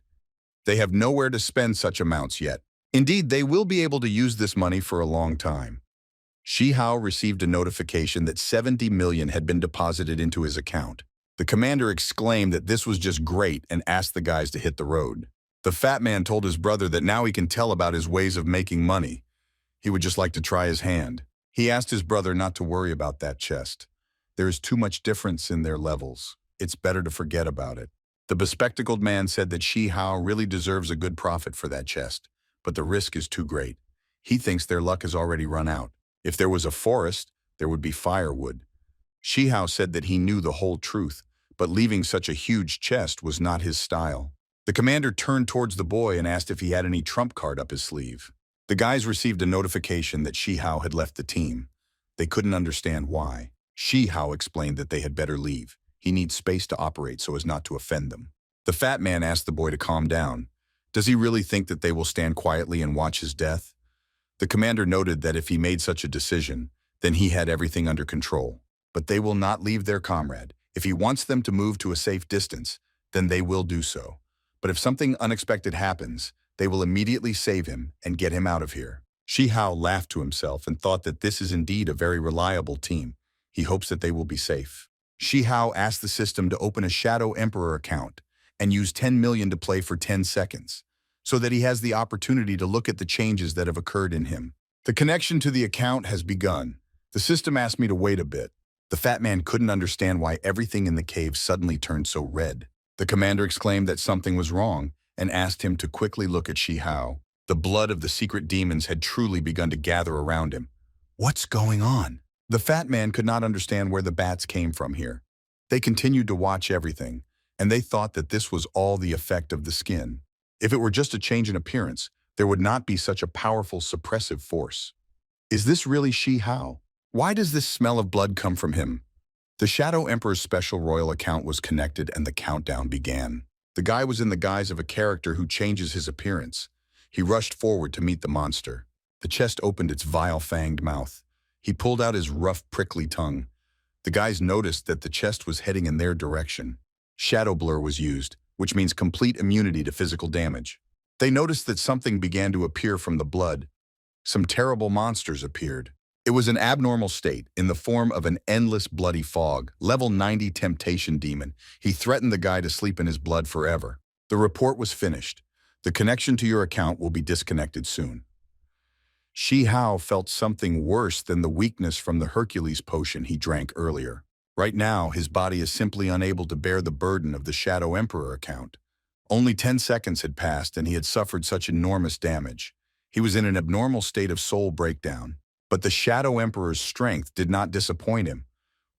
S1: They have nowhere to spend such amounts yet. Indeed, they will be able to use this money for a long time. Shihao received a notification that 70 million had been deposited into his account. The commander exclaimed that this was just great and asked the guys to hit the road. The fat man told his brother that now he can tell about his ways of making money. He would just like to try his hand. He asked his brother not to worry about that chest. There is too much difference in their levels. It's better to forget about it. The bespectacled man said that Shihao really deserves a good profit for that chest, but the risk is too great. He thinks their luck has already run out. If there was a forest, there would be firewood. Shihao said that he knew the whole truth, but leaving such a huge chest was not his style. The commander turned towards the boy and asked if he had any trump card up his sleeve. The guys received a notification that Shihao had left the team. They couldn't understand why. Shihao explained that they had better leave. He needs space to operate so as not to offend them. The fat man asked the boy to calm down. Does he really think that they will stand quietly and watch his death? The commander noted that if he made such a decision, then he had everything under control. But they will not leave their comrade. If he wants them to move to a safe distance, then they will do so. But if something unexpected happens, they will immediately save him and get him out of here. Shihao laughed to himself and thought that this is indeed a very reliable team. He hopes that they will be safe. Shihao asked the system to open a Shadow Emperor account and use 10 million to play for 10 seconds, so that he has the opportunity to look at the changes that have occurred in him. The connection to the account has begun. The system asked me to wait a bit. The fat man couldn't understand why everything in the cave suddenly turned so red. The commander exclaimed that something was wrong and asked him to quickly look at Shihao. The blood of the secret demons had truly begun to gather around him. What's going on? The fat man could not understand where the bats came from here. They continued to watch everything, and they thought that this was all the effect of the skin. If it were just a change in appearance, there would not be such a powerful suppressive force. Is this really Shihao? Why does this smell of blood come from him? The Shadow Emperor's special royal account was connected and the countdown began. The guy was in the guise of a character who changes his appearance. He rushed forward to meet the monster. The chest opened its vile fanged mouth. He pulled out his rough, prickly tongue. The guys noticed that the chest was heading in their direction. Shadow blur was used, which means complete immunity to physical damage. They noticed that something began to appear from the blood. Some terrible monsters appeared. It was an abnormal state, in the form of an endless bloody fog, level 90 temptation demon. He threatened the guy to sleep in his blood forever. The report was finished. The connection to your account will be disconnected soon. Shi Hao felt something worse than the weakness from the Hercules potion he drank earlier. Right now, his body is simply unable to bear the burden of the Shadow Emperor account. Only 10 seconds had passed and he had suffered such enormous damage. He was in an abnormal state of soul breakdown. But the Shadow Emperor's strength did not disappoint him.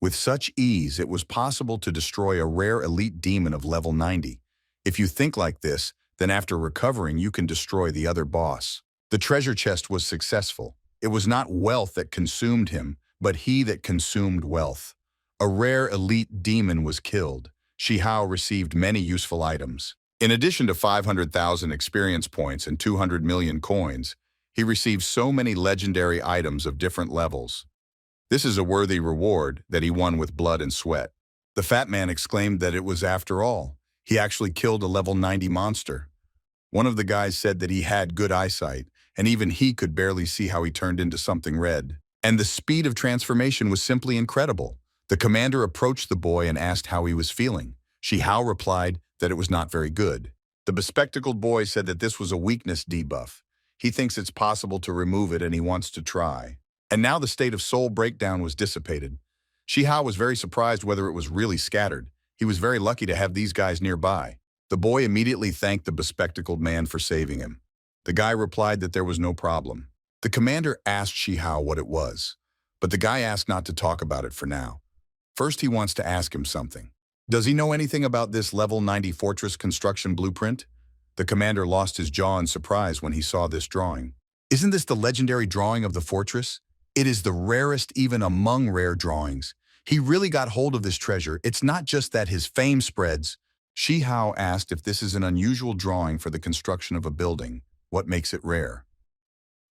S1: With such ease, it was possible to destroy a rare elite demon of level 90. If you think like this, then after recovering you can destroy the other boss. The treasure chest was successful. It was not wealth that consumed him, but he that consumed wealth. A rare elite demon was killed. Shi Hao received many useful items. In addition to 500,000 experience points and 200 million coins, he received so many legendary items of different levels. This is a worthy reward that he won with blood and sweat. The fat man exclaimed that it was after all. He actually killed a level 90 monster. One of the guys said that he had good eyesight, and even he could barely see how he turned into something red. And the speed of transformation was simply incredible. The commander approached the boy and asked how he was feeling. Shi Hao replied that it was not very good. The bespectacled boy said that this was a weakness debuff. He thinks it's possible to remove it and he wants to try. And now the state of soul breakdown was dissipated. Shi Hao was very surprised whether it was really scattered. He was very lucky to have these guys nearby. The boy immediately thanked the bespectacled man for saving him. The guy replied that there was no problem. The commander asked Shi Hao what it was, but the guy asked not to talk about it for now. First, he wants to ask him something. Does he know anything about this level 90 fortress construction blueprint? The commander lost his jaw in surprise when he saw this drawing. Isn't this the legendary drawing of the fortress? It is the rarest even among rare drawings. He really got hold of this treasure. It's not just that his fame spreads. Shi Hao asked if this is an unusual drawing for the construction of a building. What makes it rare?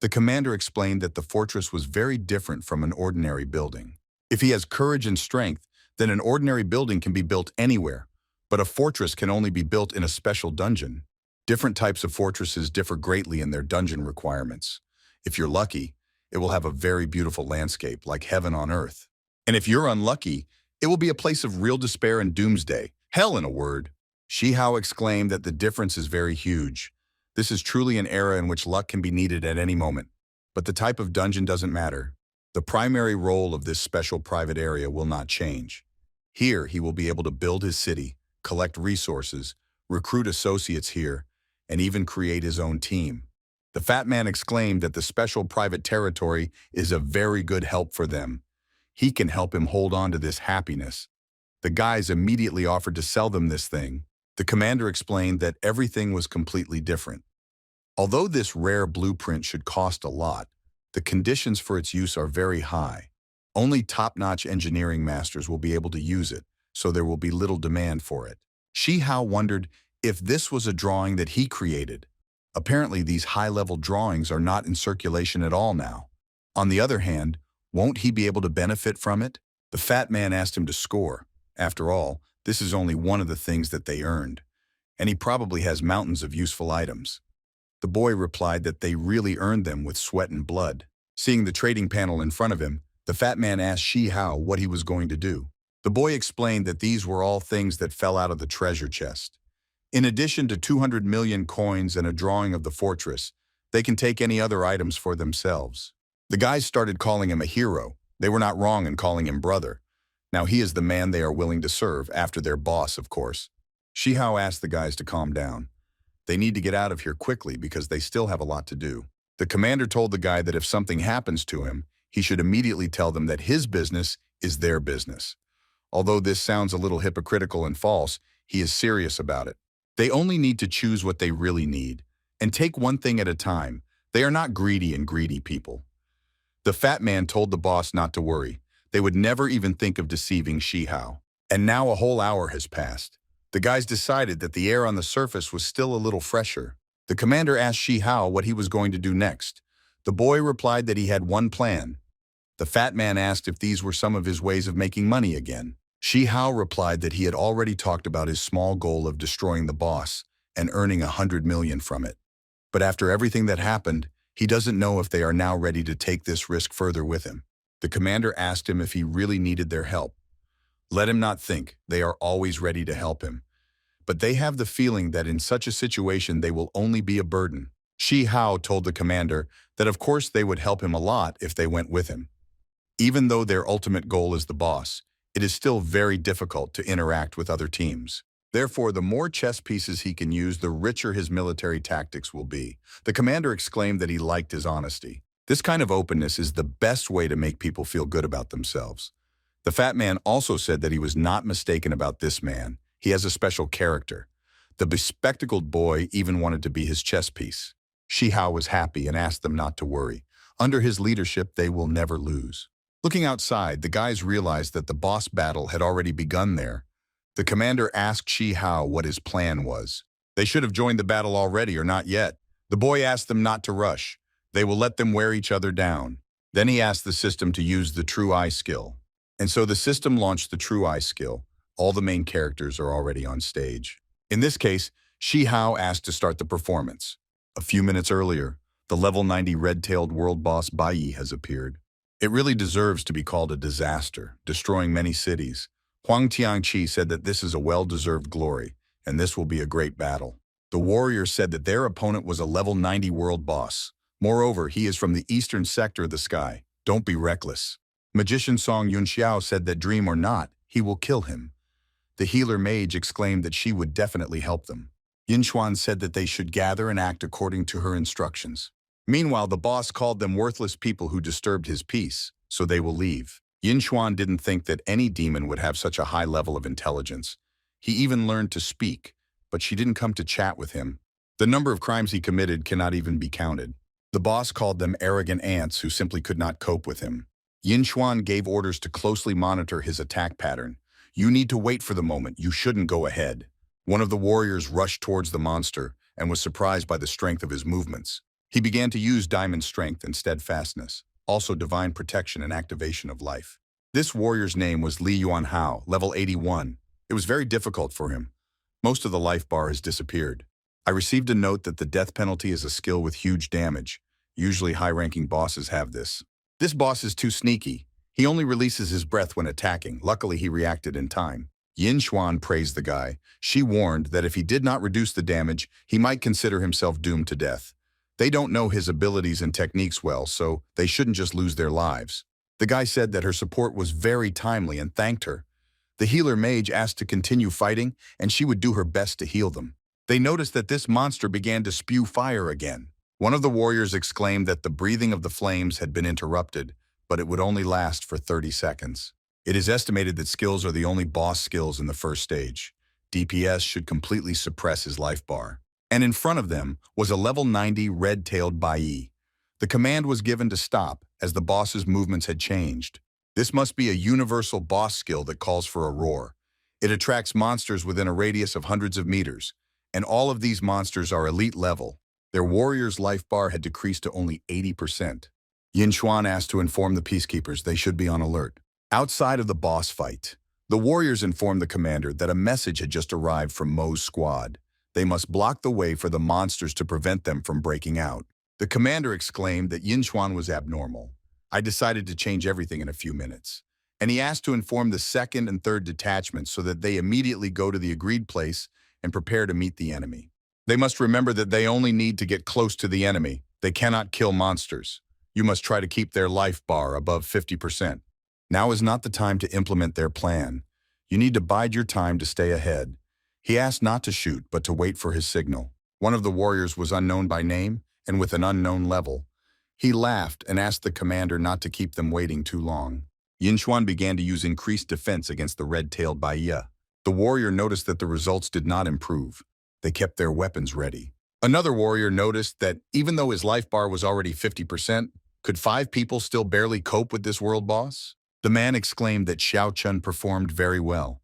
S1: The commander explained that the fortress was very different from an ordinary building. If he has courage and strength, then an ordinary building can be built anywhere, but a fortress can only be built in a special dungeon. Different types of fortresses differ greatly in their dungeon requirements. If you're lucky, it will have a very beautiful landscape, like heaven on earth. And if you're unlucky, it will be a place of real despair and doomsday. Hell, in a word. Shi Hao exclaimed that the difference is very huge. This is truly an era in which luck can be needed at any moment. But the type of dungeon doesn't matter. The primary role of this special private area will not change. Here, he will be able to build his city, collect resources, recruit associates here, and even create his own team. The fat man exclaimed that the special private territory is a very good help for them. He can help him hold on to this happiness. The guys immediately offered to sell them this thing. The commander explained that everything was completely different. Although this rare blueprint should cost a lot, the conditions for its use are very high. Only top-notch engineering masters will be able to use it, so there will be little demand for it. Shi Hao wondered if this was a drawing that he created. Apparently, these high-level drawings are not in circulation at all now. On the other hand, won't he be able to benefit from it? The fat man asked him to score. After all, this is only one of the things that they earned, and he probably has mountains of useful items. The boy replied that they really earned them with sweat and blood. Seeing the trading panel in front of him, the fat man asked Shi Hao what he was going to do. The boy explained that these were all things that fell out of the treasure chest. In addition to 200 million coins and a drawing of the fortress, they can take any other items for themselves. The guys started calling him a hero. They were not wrong in calling him brother. Now he is the man they are willing to serve, after their boss, of course. Shi Hao asked the guys to calm down. They need to get out of here quickly because they still have a lot to do. The commander told the guy that if something happens to him, he should immediately tell them that his business is their business. Although this sounds a little hypocritical and false, he is serious about it. They only need to choose what they really need, and take one thing at a time. They are not greedy people. The fat man told the boss not to worry. They would never even think of deceiving Shi Hao. And now a whole hour has passed. The guys decided that the air on the surface was still a little fresher. The commander asked Shi Hao what he was going to do next. The boy replied that he had one plan. The fat man asked if these were some of his ways of making money again. Shi Hao replied that he had already talked about his small goal of destroying the boss and earning 100 million from it. But after everything that happened, he doesn't know if they are now ready to take this risk further with him. The commander asked him if he really needed their help. Let him not think. They are always ready to help him. But they have the feeling that in such a situation they will only be a burden. Shi Hao told the commander that of course they would help him a lot if they went with him. Even though their ultimate goal is the boss, it is still very difficult to interact with other teams. Therefore, the more chess pieces he can use, the richer his military tactics will be. The commander exclaimed that he liked his honesty. This kind of openness is the best way to make people feel good about themselves. The fat man also said that he was not mistaken about this man. He has a special character. The bespectacled boy even wanted to be his chess piece. Shi Hao was happy and asked them not to worry. Under his leadership, they will never lose. Looking outside, the guys realized that the boss battle had already begun there. The commander asked Shi Hao what his plan was. They should have joined the battle already or not yet. The boy asked them not to rush. They will let them wear each other down. Then he asked the system to use the True Eye skill. And so the system launched the True Eye skill. All the main characters are already on stage. In this case, Shi Hao asked to start the performance. A few minutes earlier, the level 90 red-tailed world boss Bai Yi has appeared. It really deserves to be called a disaster, destroying many cities. Huang Tiangqi said that this is a well-deserved glory, and this will be a great battle. The warriors said that their opponent was a level 90 world boss. Moreover, he is from the eastern sector of the sky. Don't be reckless. Magician Song Yunxiao said that dream or not, he will kill him. The healer mage exclaimed that she would definitely help them. Yinchuan said that they should gather and act according to her instructions. Meanwhile, the boss called them worthless people who disturbed his peace, so they will leave. Yinchuan didn't think that any demon would have such a high level of intelligence. He even learned to speak, but she didn't come to chat with him. The number of crimes he committed cannot even be counted. The boss called them arrogant ants who simply could not cope with him. Yinchuan gave orders to closely monitor his attack pattern. You need to wait for the moment. You shouldn't go ahead. One of the warriors rushed towards the monster and was surprised by the strength of his movements. He began to use diamond strength and steadfastness, also divine protection and activation of life. This warrior's name was Li Yuanhao, level 81. It was very difficult for him. Most of the life bar has disappeared. I received a note that the death penalty is a skill with huge damage. Usually high-ranking bosses have this. This boss is too sneaky. He only releases his breath when attacking. Luckily, he reacted in time. Yin Xuan praised the guy. She warned that if he did not reduce the damage, he might consider himself doomed to death. They don't know his abilities and techniques well, so they shouldn't just lose their lives. The guy said that her support was very timely and thanked her. The healer mage asked to continue fighting, and she would do her best to heal them. They noticed that this monster began to spew fire again. One of the warriors exclaimed that the breathing of the flames had been interrupted, but it would only last for 30 seconds. It is estimated that skills are the only boss skills in the first stage. DPS should completely suppress his life bar. And in front of them was a level 90 red-tailed Bai Yi. The command was given to stop as the boss's movements had changed. This must be a universal boss skill that calls for a roar. It attracts monsters within a radius of hundreds of meters, and all of these monsters are elite level. Their warrior's life bar had decreased to only 80%. Yin Xuan asked to inform the peacekeepers they should be on alert. Outside of the boss fight, the warriors informed the commander that a message had just arrived from Mo's squad. They must block the way for the monsters to prevent them from breaking out. The commander exclaimed that Yin Xuan was abnormal. I decided to change everything in a few minutes. And he asked to inform the second and third detachments so that they immediately go to the agreed place and prepare to meet the enemy. They must remember that they only need to get close to the enemy. They cannot kill monsters. You must try to keep their life bar above 50%. Now is not the time to implement their plan. You need to bide your time to stay ahead. He asked not to shoot, but to wait for his signal. One of the warriors was unknown by name and with an unknown level. He laughed and asked the commander not to keep them waiting too long. Yin Xuan began to use increased defense against the red-tailed Bai Yi. The warrior noticed that the results did not improve. They kept their weapons ready. Another warrior noticed that even though his life bar was already 50%, could 5 people still barely cope with this world boss? The man exclaimed that Xiao Chun performed very well.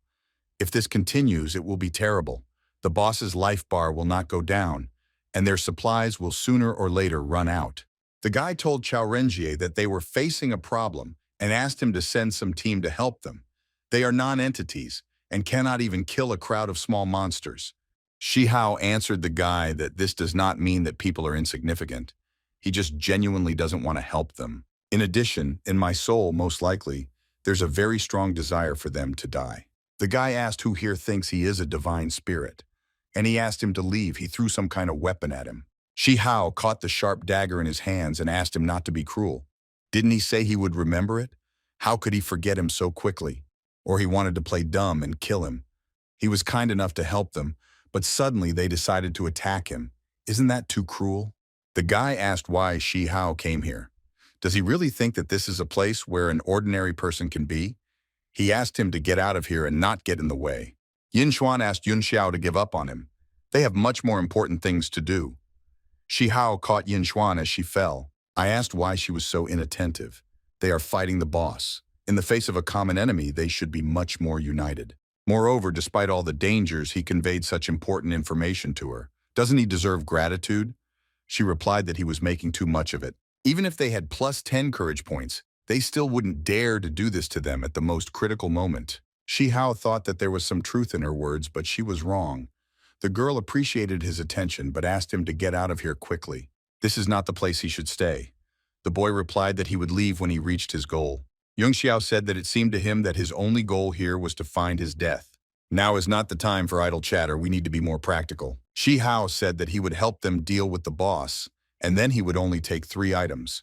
S1: If this continues, it will be terrible. The boss's life bar will not go down, and their supplies will sooner or later run out. The guy told Chao Renjie that they were facing a problem and asked him to send some team to help them. They are non-entities and cannot even kill a crowd of small monsters. Shi Hao answered the guy that this does not mean that people are insignificant. He just genuinely doesn't want to help them. In addition, in my soul, most likely, there's a very strong desire for them to die. The guy asked who here thinks he is a divine spirit, and he asked him to leave. He threw some kind of weapon at him. Shi Hao caught the sharp dagger in his hands and asked him not to be cruel. Didn't he say he would remember it? How could he forget him so quickly? Or he wanted to play dumb and kill him. He was kind enough to help them, but suddenly they decided to attack him. Isn't that too cruel? The guy asked why Shi Hao came here. Does he really think that this is a place where an ordinary person can be? He asked him to get out of here and not get in the way. Yin Xuan asked Yun Xiao to give up on him. They have much more important things to do. Shi Hao caught Yin Xuan as she fell. I asked why she was so inattentive. They are fighting the boss. In the face of a common enemy, they should be much more united. Moreover, despite all the dangers, he conveyed such important information to her. Doesn't he deserve gratitude? She replied that he was making too much of it. Even if they had +10 courage points, they still wouldn't dare to do this to them at the most critical moment. Shi Hao thought that there was some truth in her words, but she was wrong. The girl appreciated his attention, but asked him to get out of here quickly. This is not the place he should stay. The boy replied that he would leave when he reached his goal. Yung Xiao said that it seemed to him that his only goal here was to find his death. Now is not the time for idle chatter, we need to be more practical. Shi Hao said that he would help them deal with the boss, and then he would only take 3 items.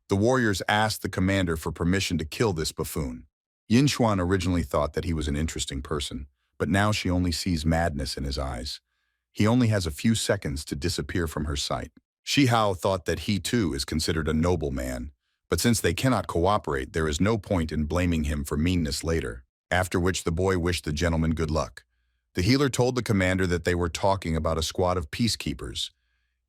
S1: The warriors asked the commander for permission to kill this buffoon. Yin Xuan originally thought that he was an interesting person, but now she only sees madness in his eyes. He only has a few seconds to disappear from her sight. Shi Hao thought that he too is considered a noble man, but since they cannot cooperate, there is no point in blaming him for meanness later. After which the boy wished the gentleman good luck. The healer told the commander that they were talking about a squad of peacekeepers.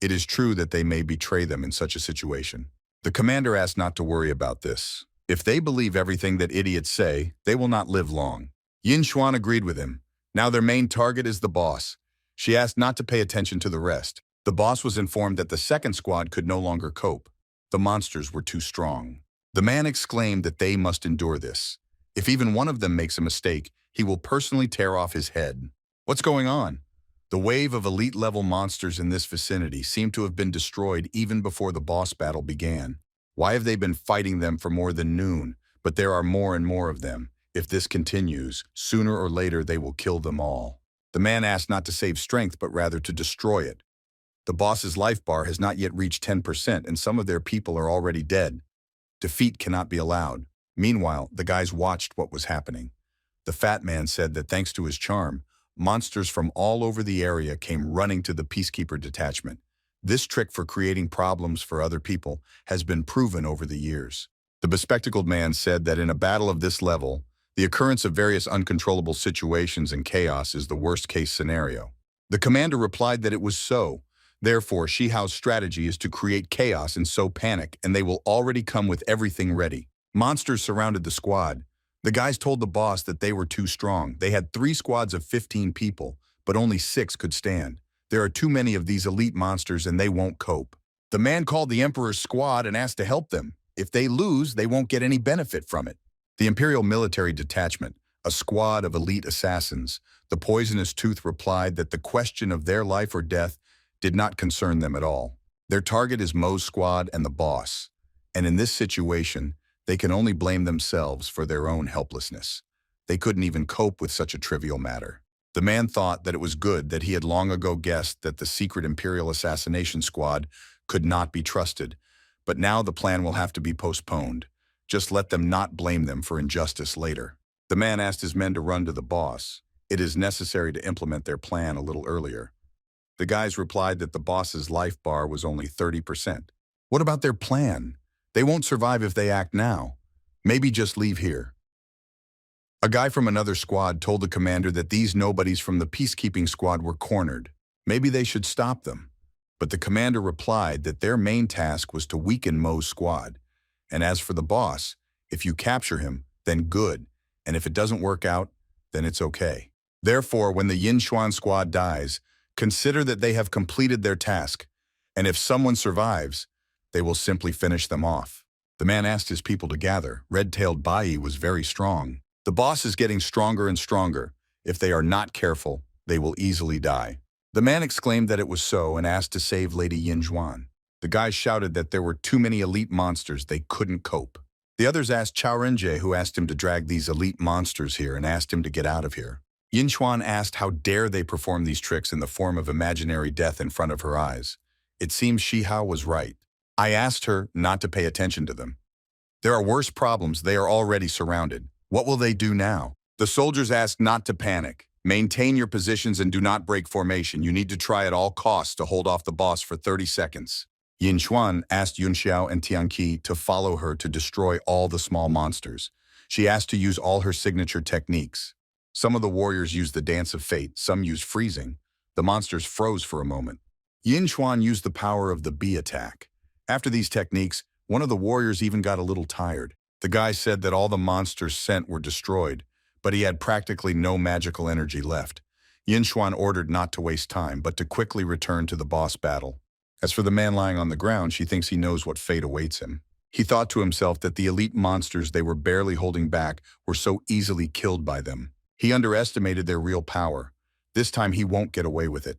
S1: It is true that they may betray them in such a situation. The commander asked not to worry about this. If they believe everything that idiots say, they will not live long. Yin Xuan agreed with him. Now their main target is the boss. She asked not to pay attention to the rest. The boss was informed that the second squad could no longer cope. The monsters were too strong. The man exclaimed that they must endure this. If even one of them makes a mistake, he will personally tear off his head. What's going on? The wave of elite-level monsters in this vicinity seemed to have been destroyed even before the boss battle began. Why have they been fighting them for more than noon? But there are more and more of them. If this continues, sooner or later they will kill them all. The man asked not to save strength, but rather to destroy it. The boss's life bar has not yet reached 10%, and some of their people are already dead. Defeat cannot be allowed. Meanwhile, the guys watched what was happening. The fat man said that thanks to his charm, monsters from all over the area came running to the peacekeeper detachment. This trick for creating problems for other people has been proven over the years. The bespectacled man said that in a battle of this level, the occurrence of various uncontrollable situations and chaos is the worst-case scenario. The commander replied that it was so. Therefore, Shi Hao's strategy is to create chaos and sow panic, and they will already come with everything ready. Monsters surrounded the squad. The guys told the boss that they were too strong. They had 3 squads of 15 people, but only 6 could stand. There are too many of these elite monsters and they won't cope. The man called the Emperor's squad and asked to help them. If they lose, they won't get any benefit from it. The Imperial Military Detachment, a squad of elite assassins, the poisonous tooth replied that the question of their life or death did not concern them at all. Their target is Mo's squad and the boss. And in this situation, they can only blame themselves for their own helplessness. They couldn't even cope with such a trivial matter. The man thought that it was good that he had long ago guessed that the secret Imperial assassination squad could not be trusted, but now the plan will have to be postponed. Just let them not blame them for injustice later. The man asked his men to run to the boss. It is necessary to implement their plan a little earlier. The guys replied that the boss's life bar was only 30%. What about their plan? They won't survive if they act now. Maybe just leave here. A guy from another squad told the commander that these nobodies from the peacekeeping squad were cornered. Maybe they should stop them. But the commander replied that their main task was to weaken Mo's squad. And as for the boss, if you capture him, then good. And if it doesn't work out, then it's okay. Therefore, when the Yin Xuan squad dies, consider that they have completed their task. And if someone survives, they will simply finish them off. The man asked his people to gather. Red-tailed Bai was very strong. The boss is getting stronger and stronger. If they are not careful, they will easily die. The man exclaimed that it was so and asked to save Lady Yin Xuan. The guys shouted that there were too many elite monsters, they couldn't cope. The others asked Chao Renjie, who asked him to drag these elite monsters here and asked him to get out of here. Yin Xuan asked how dare they perform these tricks in the form of imaginary death in front of her eyes. It seems Shihao was right. I asked her not to pay attention to them. There are worse problems. They are already surrounded. What will they do now? The soldiers asked not to panic. Maintain your positions and do not break formation. You need to try at all costs to hold off the boss for 30 seconds. Yin Xuan asked Yun Xiao and Tianqi to follow her to destroy all the small monsters. She asked to use all her signature techniques. Some of the warriors used the Dance of Fate, some used freezing. The monsters froze for a moment. Yin Xuan used the power of the bee attack. After these techniques, one of the warriors even got a little tired. The guy said that all the monsters sent were destroyed, but he had practically no magical energy left. Yin Xuan ordered not to waste time, but to quickly return to the boss battle. As for the man lying on the ground, she thinks he knows what fate awaits him. He thought to himself that the elite monsters they were barely holding back were so easily killed by them. He underestimated their real power. This time he won't get away with it.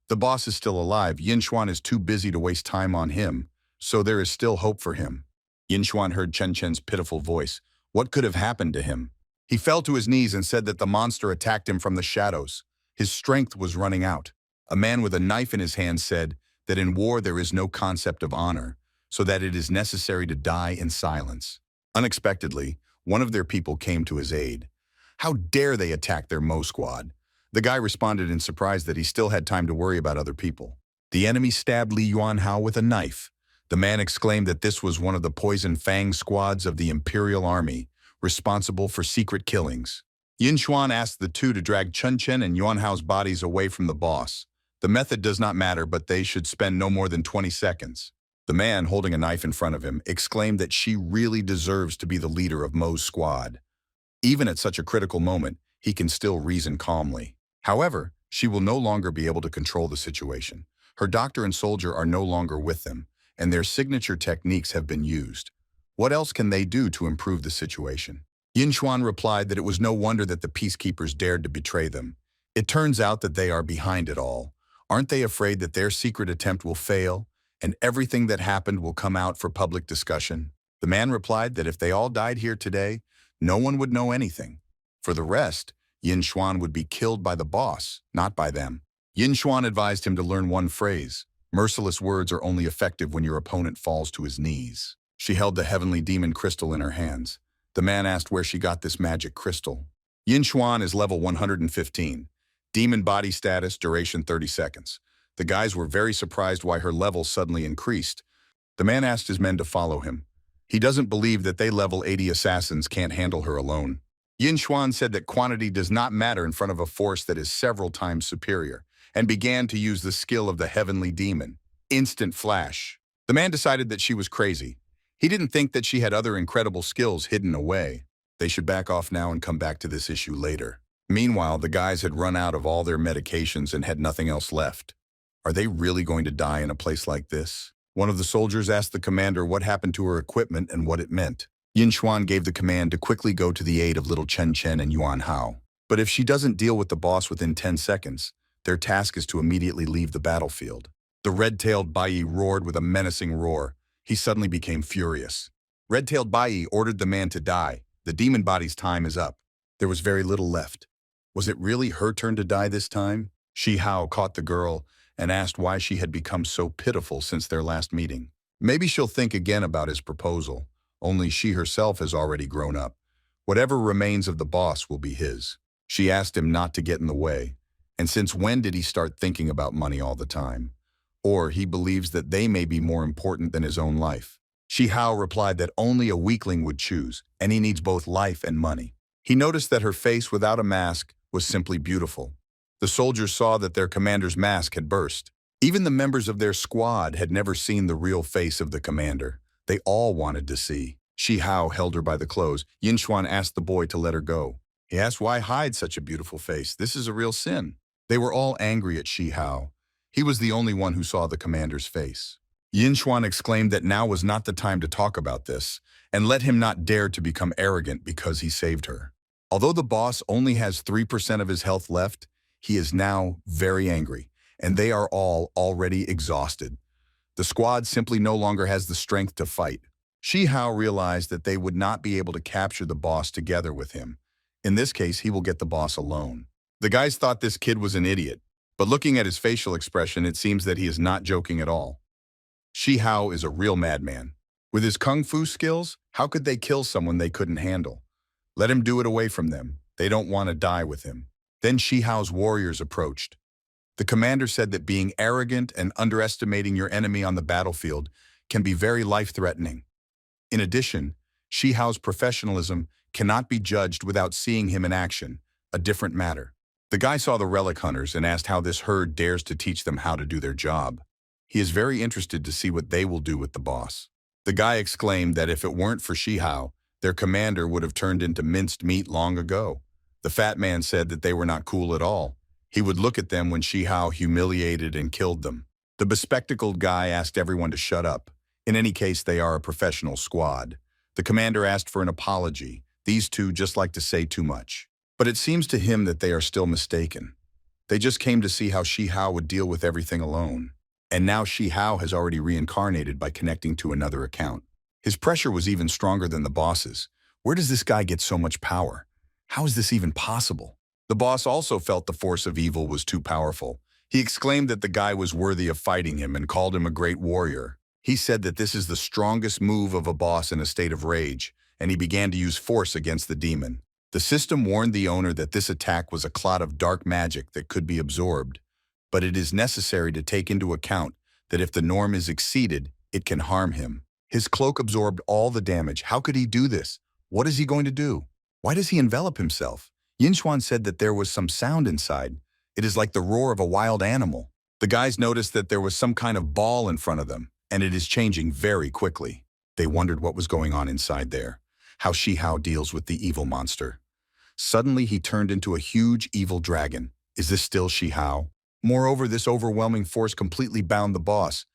S1: The boss is still alive. Yin Xuan is too busy to waste time on him, so there is still hope for him. Yin Xuan heard Chen Chen's pitiful voice. What could have happened to him? He fell to his knees and said that the monster attacked him from the shadows. His strength was running out. A man with a knife in his hand said that in war there is no concept of honor, so that it is necessary to die in silence. Unexpectedly, one of their people came to his aid. How dare they attack their Mo squad? The guy responded in surprise that he still had time to worry about other people. The enemy stabbed Li Yuanhao with a knife. The man exclaimed that this was one of the Poison Fang squads of the Imperial Army, responsible for secret killings. Yin Xuan asked the two to drag Chen Chen and Yuanhao's bodies away from the boss. The method does not matter, but they should spend no more than 20 seconds. The man, holding a knife in front of him, exclaimed that she really deserves to be the leader of Mo's squad. Even at such a critical moment, he can still reason calmly. However, she will no longer be able to control the situation. Her doctor and soldier are no longer with them, and their signature techniques have been used. What else can they do to improve the situation? Yin Xuan replied that it was no wonder that the peacekeepers dared to betray them. It turns out that they are behind it all. Aren't they afraid that their secret attempt will fail, and everything that happened will come out for public discussion? The man replied that if they all died here today, no one would know anything. For the rest, Yin Xuan would be killed by the boss, not by them. Yin Xuan advised him to learn one phrase. Merciless words are only effective when your opponent falls to his knees. She held the heavenly demon crystal in her hands. The man asked where she got this magic crystal. Yin Xuan is level 115. Demon body status, duration 30 seconds. The guys were very surprised why her level suddenly increased. The man asked his men to follow him. He doesn't believe that they level 80 assassins can't handle her alone. Yin Xuan said that quantity does not matter in front of a force that is several times superior, and began to use the skill of the heavenly demon. Instant flash. The man decided that she was crazy. He didn't think that she had other incredible skills hidden away. They should back off now and come back to this issue later. Meanwhile, the guys had run out of all their medications and had nothing else left. Are they really going to die in a place like this? One of the soldiers asked the commander what happened to her equipment and what it meant. Yin Xuan gave the command to quickly go to the aid of little Chen Chen and Yuan Hao. But if she doesn't deal with the boss within 10 seconds, their task is to immediately leave the battlefield. The red-tailed Bai roared with a menacing roar. He suddenly became furious. Red-tailed Bai ordered the man to die. The demon body's time is up. There was very little left. Was it really her turn to die this time? Shi Hao caught the girl and asked why she had become so pitiful since their last meeting. Maybe she'll think again about his proposal. Only she herself has already grown up. Whatever remains of the boss will be his. She asked him not to get in the way. And since when did he start thinking about money all the time? Or he believes that they may be more important than his own life. Shi Hao replied that only a weakling would choose, and he needs both life and money. He noticed that her face without a mask was simply beautiful. The soldiers saw that their commander's mask had burst. Even the members of their squad had never seen the real face of the commander. They all wanted to see. Shi Hao held her by the clothes. Yin Xuan asked the boy to let her go. He asked why hide such a beautiful face. This is a real sin. They were all angry at Shi Hao. He was the only one who saw the commander's face. Yin Xuan exclaimed that now was not the time to talk about this, and let him not dare to become arrogant because he saved her. Although the boss only has 3% of his health left, he is now very angry, and they are all already exhausted. The squad simply no longer has the strength to fight. Shi Hao realized that they would not be able to capture the boss together with him. In this case, he will get the boss alone. The guys thought this kid was an idiot. But looking at his facial expression, it seems that he is not joking at all. Shi Hao is a real madman. With his kung fu skills, how could they kill someone they couldn't handle? Let him do it away from them. They don't want to die with him. Then Shi Hao's warriors approached. The commander said that being arrogant and underestimating your enemy on the battlefield can be very life-threatening. In addition, Shi Hao's professionalism cannot be judged without seeing him in action, a different matter. The guy saw the relic hunters and asked how this herd dares to teach them how to do their job. He is very interested to see what they will do with the boss. The guy exclaimed that if it weren't for Shi Hao, their commander would have turned into minced meat long ago. The fat man said that they were not cool at all. He would look at them when Shi Hao humiliated and killed them. The bespectacled guy asked everyone to shut up. In any case, they are a professional squad. The commander asked for an apology. These two just like to say too much. But it seems to him that they are still mistaken. They just came to see how Shi Hao would deal with everything alone. And now Shi Hao has already reincarnated by connecting to another account. His pressure was even stronger than the boss's. Where does this guy get so much power? How is this even possible? The boss also felt the force of evil was too powerful. He exclaimed that the guy was worthy of fighting him and called him a great warrior. He said that this is the strongest move of a boss in a state of rage, and he began to use force against the demon. The system warned the owner that this attack was a clot of dark magic that could be absorbed, but it is necessary to take into account that if the norm is exceeded, it can harm him. His cloak absorbed all the damage. How could he do this? What is he going to do? Why does he envelop himself? Yinchuan said that there was some sound inside. It is like the roar of a wild animal. The guys noticed that there was some kind of ball in front of them, and it is changing very quickly. They wondered what was going on inside there, how Shi Hao deals with the evil monster. Suddenly, he turned into a huge evil dragon. Is this still Shi Hao? Moreover, this overwhelming force completely bound the boss.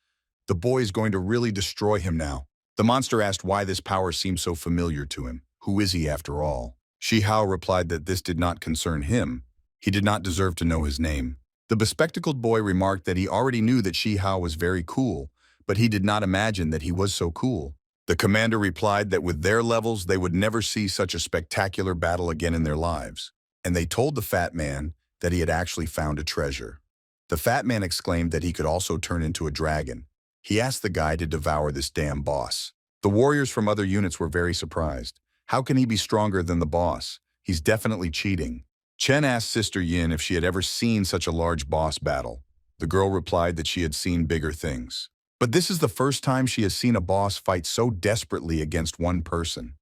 S1: The boy is going to really destroy him now. The monster asked why this power seemed so familiar to him. Who is he after all? Shi Hao replied that this did not concern him. He did not deserve to know his name. The bespectacled boy remarked that he already knew that Shi Hao was very cool, but he did not imagine that he was so cool. The commander replied that with their levels, they would never see such a spectacular battle again in their lives. And they told the fat man that he had actually found a treasure. The fat man exclaimed that he could also turn into a dragon. He asked the guy to devour this damn boss. The warriors from other units were very surprised. How can he be stronger than the boss? He's definitely cheating. Chen asked Sister Yin if she had ever seen such a large boss battle. The girl replied that she had seen bigger things. But this is the first time she has seen a boss fight so desperately against one person.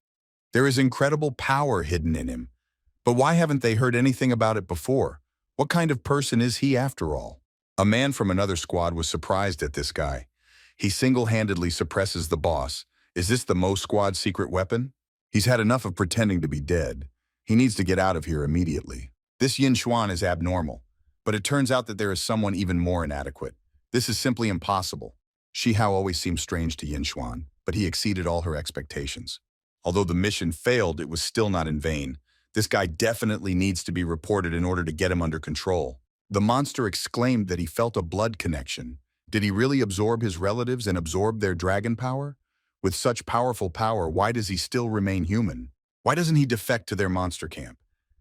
S1: There is incredible power hidden in him. But why haven't they heard anything about it before? What kind of person is he after all? A man from another squad was surprised at this guy. He single-handedly suppresses the boss. Is this the Mo squad's secret weapon? He's had enough of pretending to be dead. He needs to get out of here immediately. This Yin Xuan is abnormal, but it turns out that there is someone even more inadequate. This is simply impossible. Shi Hao always seemed strange to Yin Xuan, but he exceeded all her expectations. Although the mission failed, it was still not in vain. This guy definitely needs to be reported in order to get him under control. The monster exclaimed that he felt a blood connection. Did he really absorb his relatives and absorb their dragon power? With such powerful power, why does he still remain human? Why doesn't he defect to their monster camp?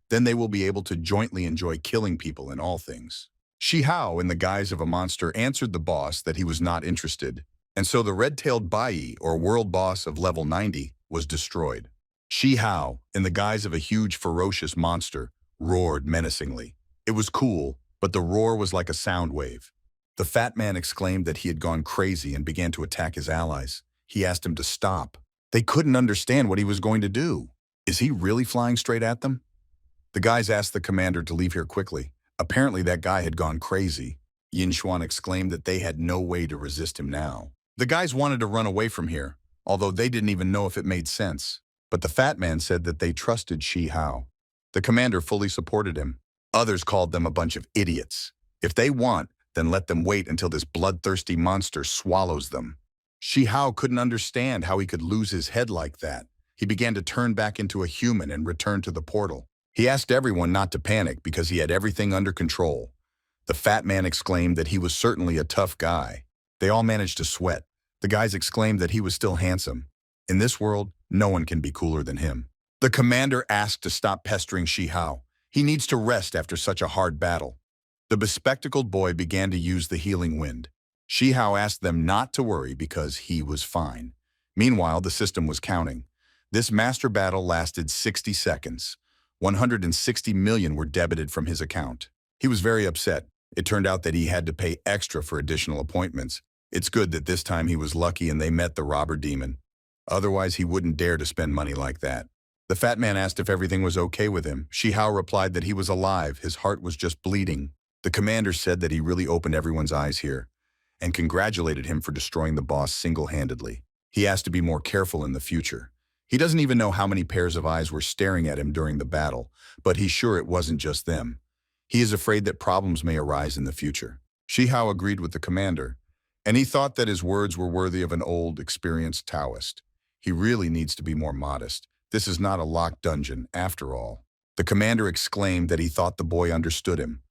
S1: Then they will be able to jointly enjoy killing people in all things. Shi Hao, in the guise of a monster, answered the boss that he was not interested. And so the red-tailed Bai, or world boss of level 90, was destroyed. Shi Hao, in the guise of a huge ferocious monster, roared menacingly. It was cool, but the roar was like a sound wave. The fat man exclaimed that he had gone crazy and began to attack his allies. He asked him to stop. They couldn't understand what he was going to do. Is he really flying straight at them? The guys asked the commander to leave here quickly. Apparently that guy had gone crazy. Yin Xuan exclaimed that they had no way to resist him now. The guys wanted to run away from here, although they didn't even know if it made sense. But the fat man said that they trusted Shi Hao. The commander fully supported him. Others called them a bunch of idiots. If they want, then let them wait until this bloodthirsty monster swallows them. Shi Hao couldn't understand how he could lose his head like that. He began to turn back into a human and return to the portal. He asked everyone not to panic because he had everything under control. The fat man exclaimed that he was certainly a tough guy. They all managed to sweat. The guys exclaimed that he was still handsome. In this world, no one can be cooler than him. The commander asked to stop pestering Shi Hao. He needs to rest after such a hard battle. The bespectacled boy began to use the healing wind. Shihao asked them not to worry because he was fine. Meanwhile, the system was counting. This master battle lasted 60 seconds. 160 million were debited from his account. He was very upset. It turned out that he had to pay extra for additional appointments. It's good that this time he was lucky and they met the robber demon. Otherwise, he wouldn't dare to spend money like that. The fat man asked if everything was okay with him. Shihao replied that he was alive, his heart was just bleeding. The commander said that he really opened everyone's eyes here and congratulated him for destroying the boss single-handedly. He asked to be more careful in the future. He doesn't even know how many pairs of eyes were staring at him during the battle, but he's sure it wasn't just them. He is afraid that problems may arise in the future. Shihao agreed with the commander, and he thought that his words were worthy of an old, experienced Taoist. He really needs to be more modest. This is not a locked dungeon, after all. The commander exclaimed that he thought the boy understood him.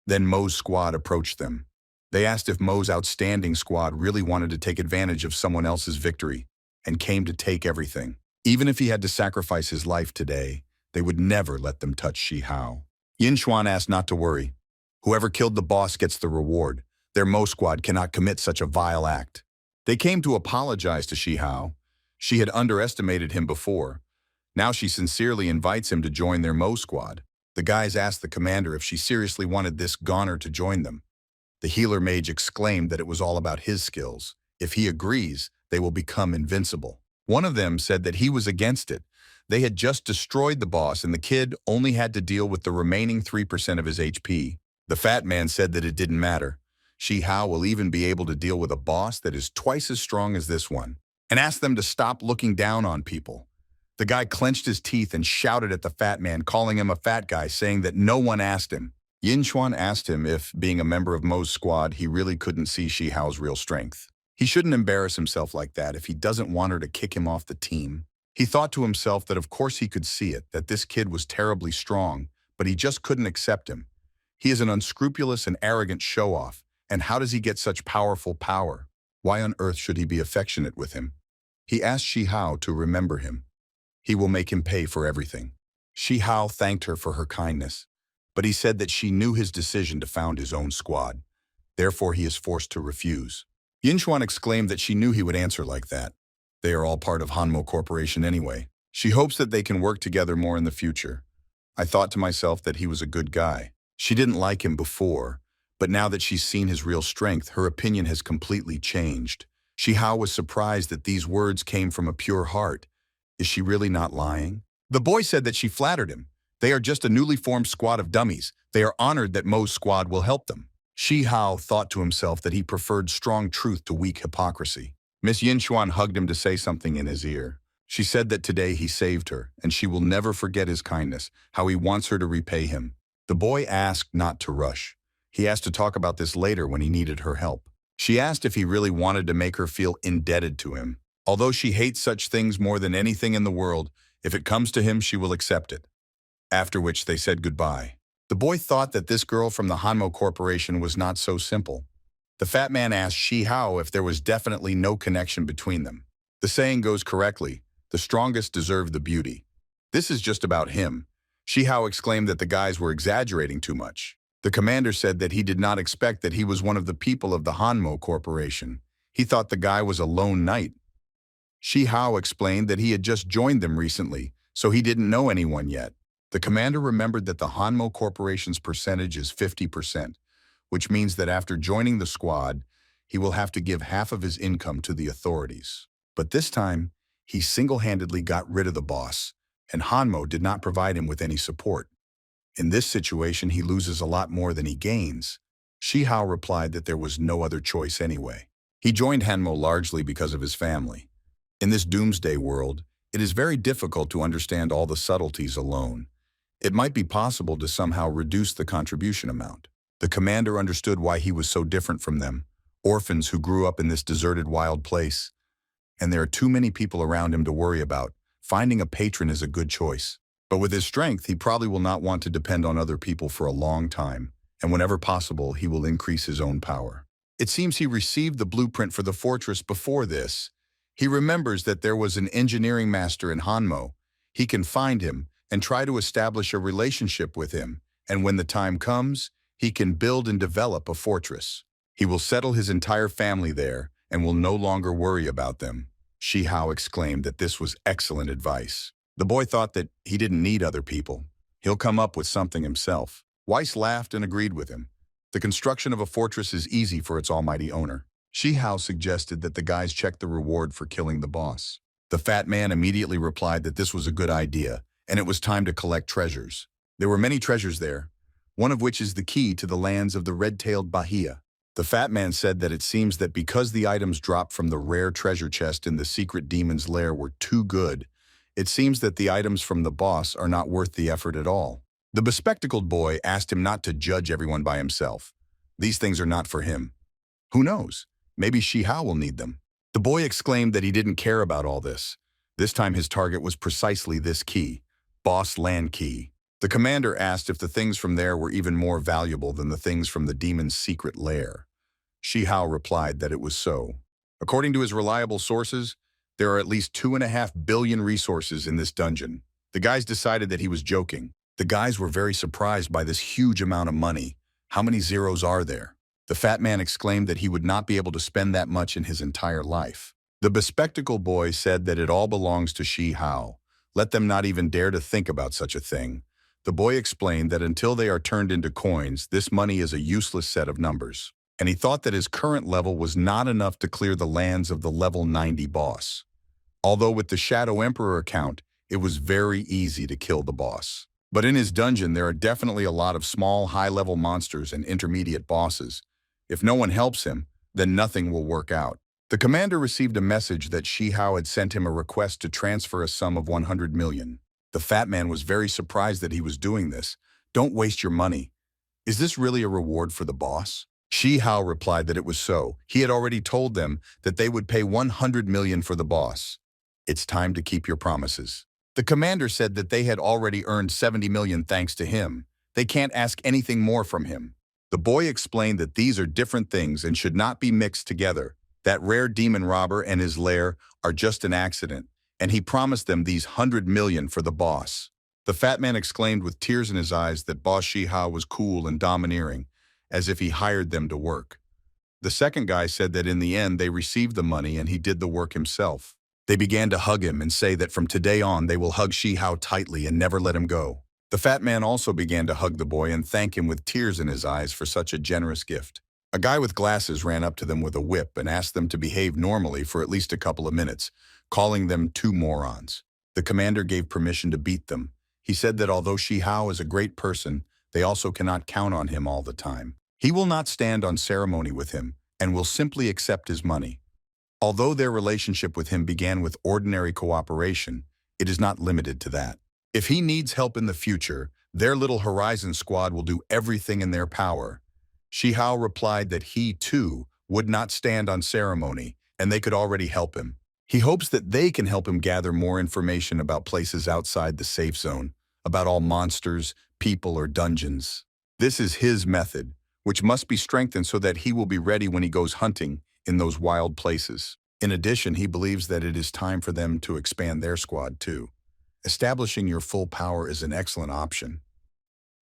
S1: Then Mo's squad approached them. They asked if Mo's outstanding squad really wanted to take advantage of someone else's victory and came to take everything. Even if he had to sacrifice his life today, they would never let them touch Shihao. Yinchuan asked not to worry. Whoever killed the boss gets the reward. Their Mo squad cannot commit such a vile act. They came to apologize to Shihao. She had underestimated him before. Now she sincerely invites him to join their Mo squad. The guys asked the commander if she seriously wanted this goner to join them. The healer mage exclaimed that it was all about his skills. If he agrees, they will become invincible. One of them said that he was against it. They had just destroyed the boss and the kid only had to deal with the remaining 3% of his HP. The fat man said that it didn't matter. Shihao will even be able to deal with a boss that is twice as strong as this one, and asked them to stop looking down on people. The guy clenched his teeth and shouted at the fat man, calling him a fat guy, saying that no one asked him. Yinchuan asked him if, being a member of Mo's squad, he really couldn't see Shihao's real strength. He shouldn't embarrass himself like that if he doesn't want her to kick him off the team. He thought to himself that of course he could see it, that this kid was terribly strong, but he just couldn't accept him. He is an unscrupulous and arrogant show-off, and how does he get such powerful power? Why on earth should he be affectionate with him? He asked Shihao to remember him. He will make him pay for everything. Shihao thanked her for her kindness, but he said that she knew his decision to found his own squad. Therefore, he is forced to refuse. Yinchuan exclaimed that she knew he would answer like that. They are all part of Hanmo Corporation anyway. She hopes that they can work together more in the future. I thought to myself that he was a good guy. She didn't like him before, but now that she's seen his real strength, her opinion has completely changed. Shihao was surprised that these words came from a pure heart. Is she really not lying? The boy said that she flattered him. They are just a newly formed squad of dummies. They are honored that Mo's squad will help them. Shihao thought to himself that he preferred strong truth to weak hypocrisy. Miss Yinchuan hugged him to say something in his ear. She said that today he saved her, and she will never forget his kindness, how he wants her to repay him. The boy asked not to rush. He asked to talk about this later when he needed her help. She asked if he really wanted to make her feel indebted to him. Although she hates such things more than anything in the world, if it comes to him, she will accept it. After which they said goodbye. The boy thought that this girl from the Hanmo Corporation was not so simple. The fat man asked Shihao if there was definitely no connection between them. The saying goes correctly, the strongest deserve the beauty. This is just about him. Shihao exclaimed that the guys were exaggerating too much. The commander said that he did not expect that he was one of the people of the Hanmo Corporation. He thought the guy was a lone knight. Shihao explained that he had just joined them recently, so he didn't know anyone yet. The commander remembered that the Hanmo Corporation's percentage is 50%, which means that after joining the squad, he will have to give half of his income to the authorities. But this time, he single-handedly got rid of the boss, and Hanmo did not provide him with any support. In this situation, he loses a lot more than he gains. Shihao replied that there was no other choice anyway. He joined Hanmo largely because of his family. In this doomsday world, it is very difficult to understand all the subtleties alone. It might be possible to somehow reduce the contribution amount. The commander understood why he was so different from them, orphans who grew up in this deserted wild place. And there are too many people around him to worry about. Finding a patron is a good choice. But with his strength, he probably will not want to depend on other people for a long time, and whenever possible, he will increase his own power. It seems he received the blueprint for the fortress before this. He remembers that there was an engineering master in Hanmo. He can find him and try to establish a relationship with him, and when the time comes, He can build and develop a fortress. He will settle his entire family there and will no longer worry about them. Shi Hao exclaimed that this was excellent advice. The boy thought that he didn't need other people. He'll come up with something himself. Weiss laughed and agreed with him. The construction of a fortress is easy for its almighty owner. Shi Hao suggested that the guys check the reward for killing the boss. The fat man immediately replied that this was a good idea, and it was time to collect treasures. There were many treasures there, one of which is the key to the lands of the red-tailed Bahia. The fat man said that it seems that because the items dropped from the rare treasure chest in the secret demon's lair were too good, it seems that the items from the boss are not worth the effort at all. The bespectacled boy asked him not to judge everyone by himself. These things are not for him. Who knows? Maybe Shi Hao will need them. The boy exclaimed that he didn't care about all this. This time his target was precisely this key, Boss Land Key. The commander asked if the things from there were even more valuable than the things from the demon's secret lair. Shi Hao replied that it was so. According to his reliable sources, there are at least 2.5 billion resources in this dungeon. The guys decided that he was joking. The guys were very surprised by this huge amount of money. How many zeros are there? The fat man exclaimed that he would not be able to spend that much in his entire life. The bespectacled boy said that it all belongs to Shi Hao. Let them not even dare to think about such a thing. The boy explained that until they are turned into coins, this money is a useless set of numbers. And he thought that his current level was not enough to clear the lands of the level 90 boss. Although with the Shadow Emperor account, it was very easy to kill the boss. But in his dungeon, there are definitely a lot of small, high-level monsters and intermediate bosses. If no one helps him, then nothing will work out. The commander received a message that Shi Hao had sent him a request to transfer a sum of 100 million. The fat man was very surprised that he was doing this. Don't waste your money. Is this really a reward for the boss? Shi Hao replied that it was so. He had already told them that they would pay 100 million for the boss. It's time to keep your promises. The commander said that they had already earned 70 million thanks to him. They can't ask anything more from him. The boy explained that these are different things and should not be mixed together. That rare demon robber and his lair are just an accident, and he promised them these 100 million for the boss. The fat man exclaimed with tears in his eyes that Boss Shi Hao was cool and domineering, as if he hired them to work. The second guy said that in the end they received the money and he did the work himself. They began to hug him and say that from today on they will hug Shi Hao tightly and never let him go. The fat man also began to hug the boy and thank him with tears in his eyes for such a generous gift. A guy with glasses ran up to them with a whip and asked them to behave normally for at least a couple of minutes, calling them two morons. The commander gave permission to beat them. He said that although Shi Hao is a great person, they also cannot count on him all the time. He will not stand on ceremony with him and will simply accept his money. Although their relationship with him began with ordinary cooperation, it is not limited to that. If he needs help in the future, their little Horizon squad will do everything in their power. Shi Hao replied that he, too, would not stand on ceremony, and they could already help him. He hopes that they can help him gather more information about places outside the safe zone, about all monsters, people, or dungeons. This is his method, which must be strengthened so that he will be ready when he goes hunting in those wild places. In addition, he believes that it is time for them to expand their squad, too. Establishing your full power is an excellent option.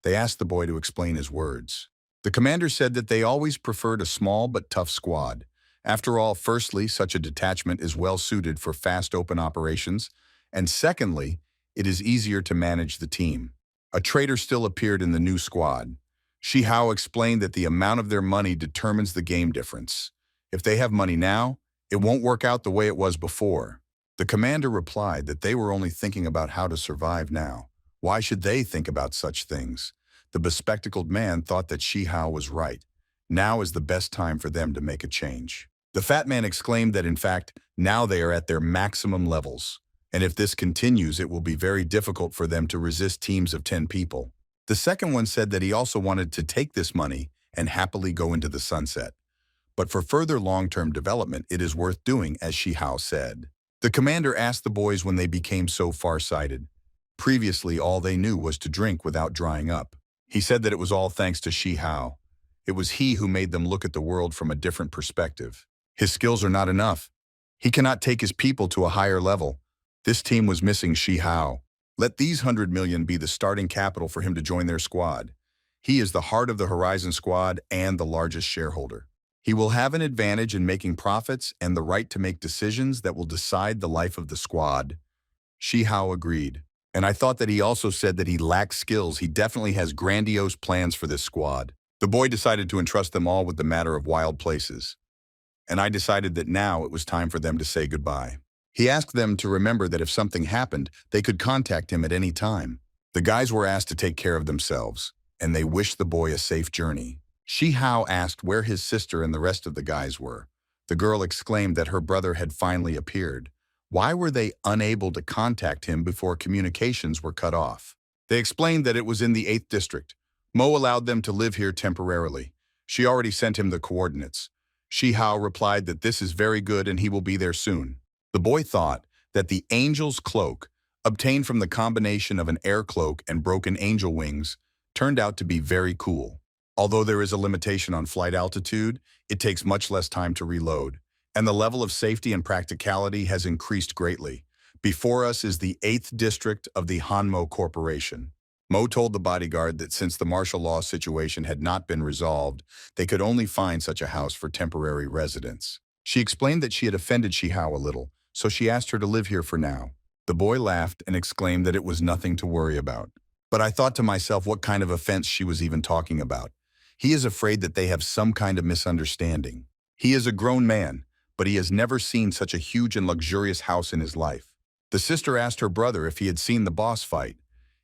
S1: They asked the boy to explain his words. The commander said that they always preferred a small but tough squad. After all, firstly, such a detachment is well suited for fast open operations, and secondly, it is easier to manage the team. A traitor still appeared in the new squad. Shi Hao explained that the amount of their money determines the game difference. If they have money now, it won't work out the way it was before. The commander replied that they were only thinking about how to survive now. Why should they think about such things? The bespectacled man thought that Shi Hao was right. Now is the best time for them to make a change. The fat man exclaimed that in fact, now they are at their maximum levels. And if this continues, it will be very difficult for them to resist teams of 10 people. The second one said that he also wanted to take this money and happily go into the sunset. But for further long-term development, it is worth doing, as Shi Hao said. The commander asked the boys when they became so far-sighted. Previously, all they knew was to drink without drying up. He said that it was all thanks to Shi Hao. It was he who made them look at the world from a different perspective. His skills are not enough. He cannot take his people to a higher level. This team was missing Shi Hao. Let these 100 million be the starting capital for him to join their squad. He is the heart of the Horizon Squad and the largest shareholder. He will have an advantage in making profits and the right to make decisions that will decide the life of the squad. Shihao agreed. And I thought that he also said that he lacks skills. He definitely has grandiose plans for this squad. The boy decided to entrust them all with the matter of wild places. And I decided that now it was time for them to say goodbye. He asked them to remember that if something happened, they could contact him at any time. The guys were asked to take care of themselves, and they wished the boy a safe journey. Shihao asked where his sister and the rest of the guys were. The girl exclaimed that her brother had finally appeared. Why were they unable to contact him before communications were cut off? They explained that it was in the 8th district. Mo allowed them to live here temporarily. She already sent him the coordinates. Shihao replied that this is very good and he will be there soon. The boy thought that the angel's cloak, obtained from the combination of an air cloak and broken angel wings, turned out to be very cool. Although there is a limitation on flight altitude, it takes much less time to reload, and the level of safety and practicality has increased greatly. Before us is the 8th district of the Hanmo Corporation. Mo told the bodyguard that since the martial law situation had not been resolved, they could only find such a house for temporary residents. She explained that she had offended Shihao a little, so she asked her to live here for now. The boy laughed and exclaimed that it was nothing to worry about. But I thought to myself what kind of offense she was even talking about. He is afraid that they have some kind of misunderstanding. He is a grown man, but he has never seen such a huge and luxurious house in his life. The sister asked her brother if he had seen the boss fight.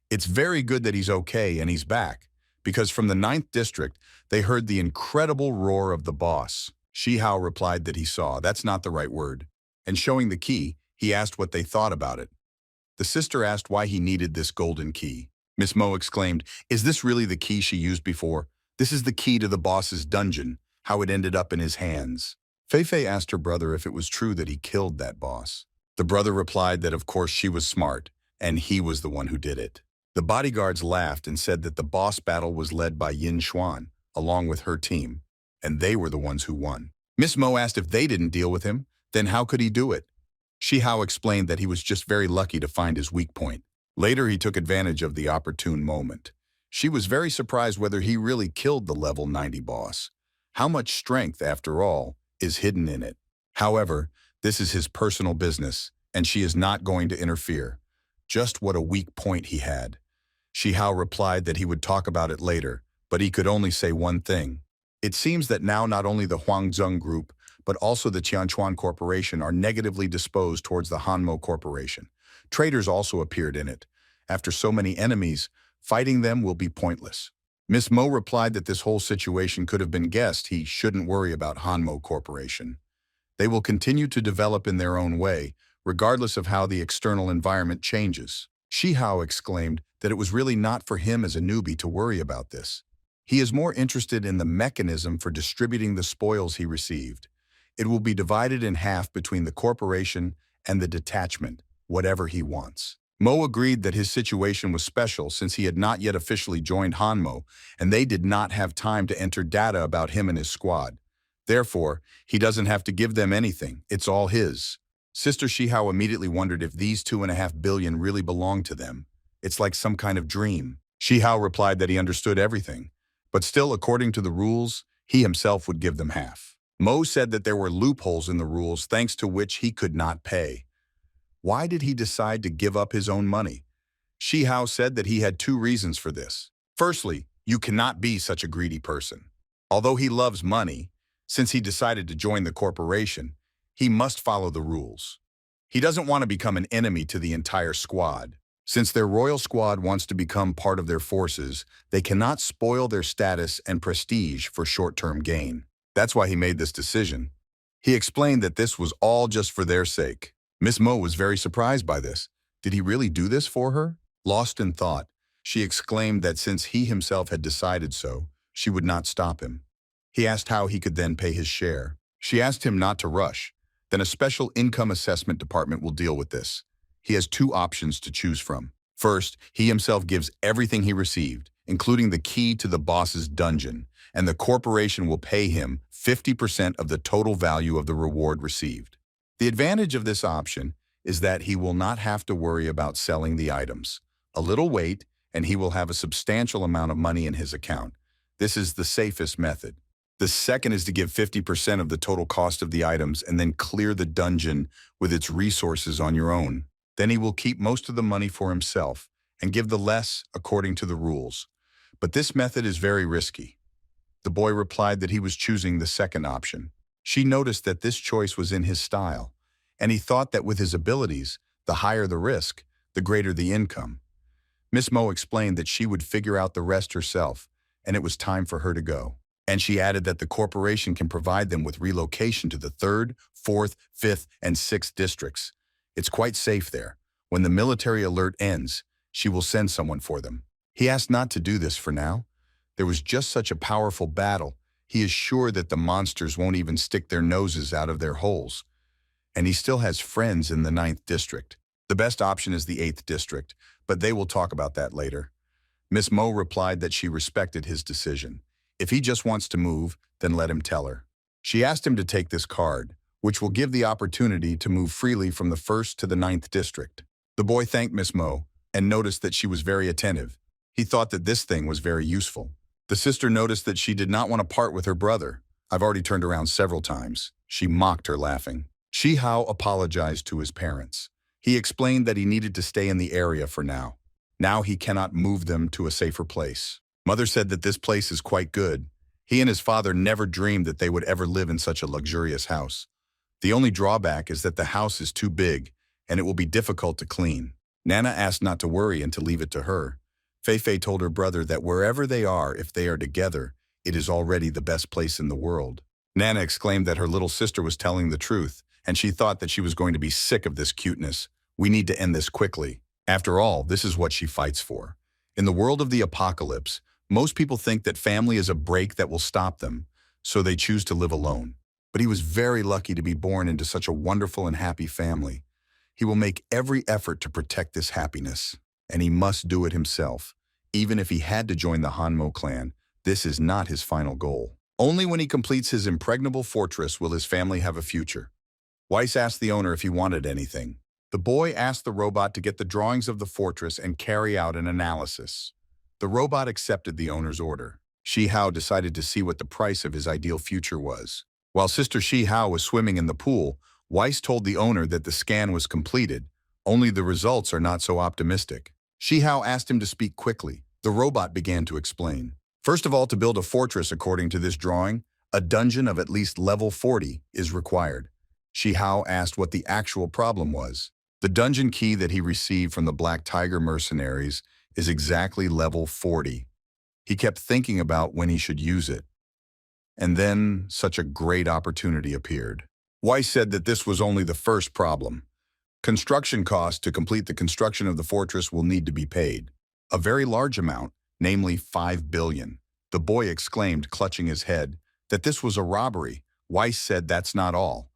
S1: It's very good that he's okay and he's back, because from the 9th district, they heard the incredible roar of the boss. Shihao replied that he saw. That's not the right word. And showing the key, he asked what they thought about it. The sister asked why he needed this golden key. Miss Mo exclaimed, "Is this really the key she used before? This is the key to the boss's dungeon, how it ended up in his hands." Feifei asked her brother if it was true that he killed that boss. The brother replied that of course she was smart, and he was the one who did it. The bodyguards laughed and said that the boss battle was led by Yin Xuan, along with her team, and they were the ones who won. Miss Mo asked if they didn't deal with him, then how could he do it? Shihao explained that he was just very lucky to find his weak point. Later, he took advantage of the opportune moment. She was very surprised whether he really killed the level 90 boss. How much strength, after all, is hidden in it? However, this is his personal business, and she is not going to interfere. Just what a weak point he had. Shihao replied that he would talk about it later, but he could only say one thing. It seems that now not only the Huangzhong Group, but also the Tianchuan Corporation are negatively disposed towards the Hanmo Corporation. Traitors also appeared in it. After so many enemies, fighting them will be pointless. Miss Mo replied that this whole situation could have been guessed. He shouldn't worry about Hanmo Corporation. They will continue to develop in their own way, regardless of how the external environment changes. Shihao exclaimed that it was really not for him as a newbie to worry about this. He is more interested in the mechanism for distributing the spoils he received. It will be divided in half between the corporation and the detachment, whatever he wants. Mo agreed that his situation was special since he had not yet officially joined Hanmo, and they did not have time to enter data about him and his squad. Therefore, he doesn't have to give them anything. It's all his. Sister Shihao immediately wondered if these 2.5 billion really belonged to them. It's like some kind of dream. Shihao replied that he understood everything, but still, according to the rules, he himself would give them half. Mo said that there were loopholes in the rules thanks to which he could not pay. Why did he decide to give up his own money? Shihao said that he had 2 reasons for this. Firstly, you cannot be such a greedy person. Although he loves money, since he decided to join the corporation, he must follow the rules. He doesn't want to become an enemy to the entire squad. Since their royal squad wants to become part of their forces, they cannot spoil their status and prestige for short-term gain. That's why he made this decision. He explained that this was all just for their sake. Miss Mo was very surprised by this. Did he really do this for her? Lost in thought, she exclaimed that since he himself had decided so, she would not stop him. He asked how he could then pay his share. She asked him not to rush. Then a special income assessment department will deal with this. He has 2 options to choose from. First, he himself gives everything he received, including the key to the boss's dungeon, and the corporation will pay him 50% of the total value of the reward received. The advantage of this option is that he will not have to worry about selling the items. A little wait, and he will have a substantial amount of money in his account. This is the safest method. The second is to give 50% of the total cost of the items and then clear the dungeon with its resources on your own. Then he will keep most of the money for himself and give the less according to the rules. But this method is very risky. The boy replied that he was choosing the second option. She noticed that this choice was in his style, and he thought that with his abilities, the higher the risk, the greater the income. Miss Mo explained that she would figure out the rest herself, and it was time for her to go. And she added that the corporation can provide them with relocation to the 3rd, 4th, 5th, and 6th districts. It's quite safe there. When the military alert ends, she will send someone for them. He asked not to do this for now. There was just such a powerful battle. He is sure that the monsters won't even stick their noses out of their holes. And he still has friends in the 9th district. The best option is the 8th district, but they will talk about that later. Miss Mo replied that she respected his decision. If he just wants to move, then let him tell her. She asked him to take this card, which will give the opportunity to move freely from the 1st to the 9th district. The boy thanked Miss Mo and noticed that she was very attentive. He thought that this thing was very useful. The sister noticed that she did not want to part with her brother. I've already turned around several times. She mocked her, laughing. Shi Hao apologized to his parents. He explained that he needed to stay in the area for now. Now he cannot move them to a safer place. Mother said that this place is quite good. He and his father never dreamed that they would ever live in such a luxurious house. The only drawback is that the house is too big, and it will be difficult to clean. Nana asked not to worry and to leave it to her. Fei Fei told her brother that wherever they are, if they are together, it is already the best place in the world. Nana exclaimed that her little sister was telling the truth, and she thought that she was going to be sick of this cuteness. We need to end this quickly. After all, this is what she fights for. In the world of the apocalypse, most people think that family is a break that will stop them, so they choose to live alone. But he was very lucky to be born into such a wonderful and happy family. He will make every effort to protect this happiness, and he must do it himself. Even if he had to join the Hanmo clan, this is not his final goal. Only when he completes his impregnable fortress will his family have a future. Weiss asked the owner if he wanted anything. The boy asked the robot to get the drawings of the fortress and carry out an analysis. The robot accepted the owner's order. Shi Hao decided to see what the price of his ideal future was. While Sister Shi Hao was swimming in the pool, Weiss told the owner that the scan was completed, only the results are not so optimistic. Shi Hao asked him to speak quickly. The robot began to explain. First of all, to build a fortress according to this drawing, a dungeon of at least level 40 is required. Shi Hao asked what the actual problem was. The dungeon key that he received from the Black Tiger mercenaries is exactly level 40. He kept thinking about when he should use it. And then such a great opportunity appeared. Weiss said that this was only the first problem. Construction costs to complete the construction of the fortress will need to be paid. A very large amount, namely 5 billion. The boy exclaimed, clutching his head, that this was a robbery. Weiss said that's not all.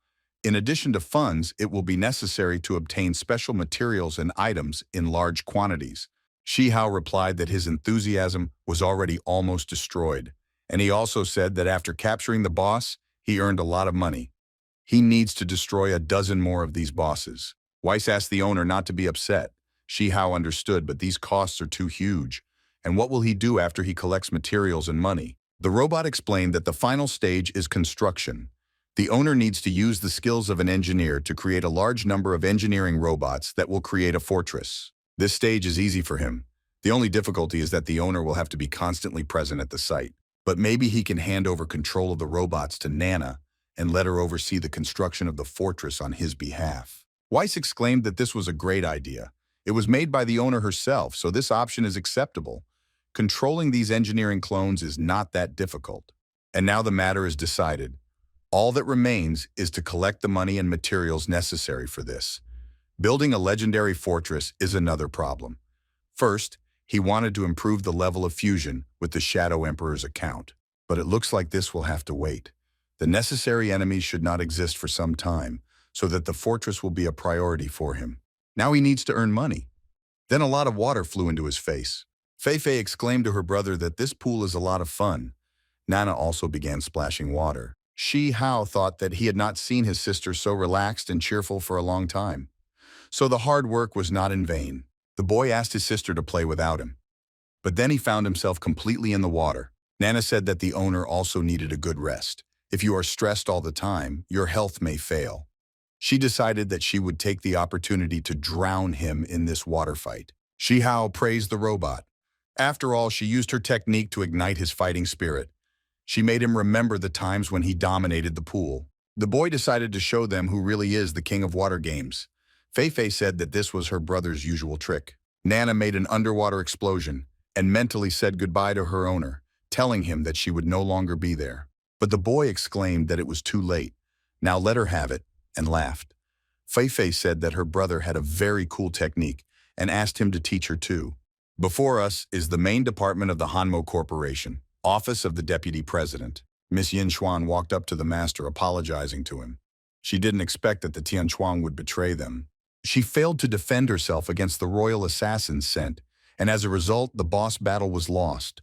S1: In addition to funds, it will be necessary to obtain special materials and items in large quantities. Shi Hao replied that his enthusiasm was already almost destroyed, and he also said that after capturing the boss, he earned a lot of money. He needs to destroy a dozen more of these bosses. Weiss asked the owner not to be upset. Shi Hao understood, but these costs are too huge. And what will he do after he collects materials and money? The robot explained that the final stage is construction. The owner needs to use the skills of an engineer to create a large number of engineering robots that will create a fortress. This stage is easy for him. The only difficulty is that the owner will have to be constantly present at the site. But maybe he can hand over control of the robots to Nana and let her oversee the construction of the fortress on his behalf. Weiss exclaimed that this was a great idea. It was made by the owner herself, so this option is acceptable. Controlling these engineering clones is not that difficult. And now the matter is decided. All that remains is to collect the money and materials necessary for this. Building a legendary fortress is another problem. First, he wanted to improve the level of fusion with the Shadow Emperor's account. But it looks like this will have to wait. The necessary enemies should not exist for some time, so that the fortress will be a priority for him. Now he needs to earn money. Then a lot of water flew into his face. Fei Fei exclaimed to her brother that this pool is a lot of fun. Nana also began splashing water. Shi Hao thought that he had not seen his sister so relaxed and cheerful for a long time. So the hard work was not in vain. The boy asked his sister to play without him. But then he found himself completely in the water. Nana said that the owner also needed a good rest. If you are stressed all the time, your health may fail. She decided that she would take the opportunity to drown him in this water fight. Shihao praised the robot. After all, she used her technique to ignite his fighting spirit. She made him remember the times when he dominated the pool. The boy decided to show them who really is the king of water games. Fei said that this was her brother's usual trick. Nana made an underwater explosion and mentally said goodbye to her owner, telling him that she would no longer be there. But the boy exclaimed that it was too late. Now let her have it, and laughed. Fei said that her brother had a very cool technique and asked him to teach her too. Before us is the main department of the Hanmo Corporation, Office of the Deputy President. Miss Yin Xuan walked up to the master, apologizing to him. She didn't expect that the Tianchuan would betray them. She failed to defend herself against the royal assassins sent, and as a result, the boss battle was lost.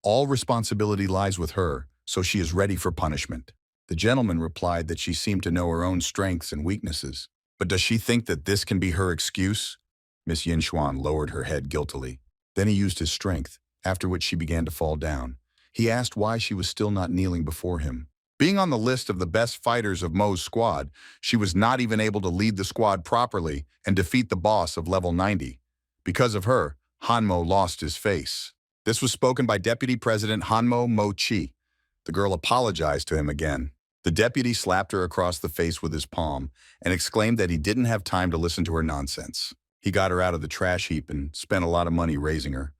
S1: All responsibility lies with her, so she is ready for punishment. The gentleman replied that she seemed to know her own strengths and weaknesses. But does she think that this can be her excuse? Miss Yin Xuan lowered her head guiltily. Then he used his strength, after which she began to fall down. He asked why she was still not kneeling before him. Being on the list of the best fighters of Mo's squad, she was not even able to lead the squad properly and defeat the boss of level 90. Because of her, Hanmo lost his face. This was spoken by Deputy President Hanmo Mo-chi. The girl apologized to him again. The deputy slapped her across the face with his palm and exclaimed that he didn't have time to listen to her nonsense. He got her out of the trash heap and spent a lot of money raising her.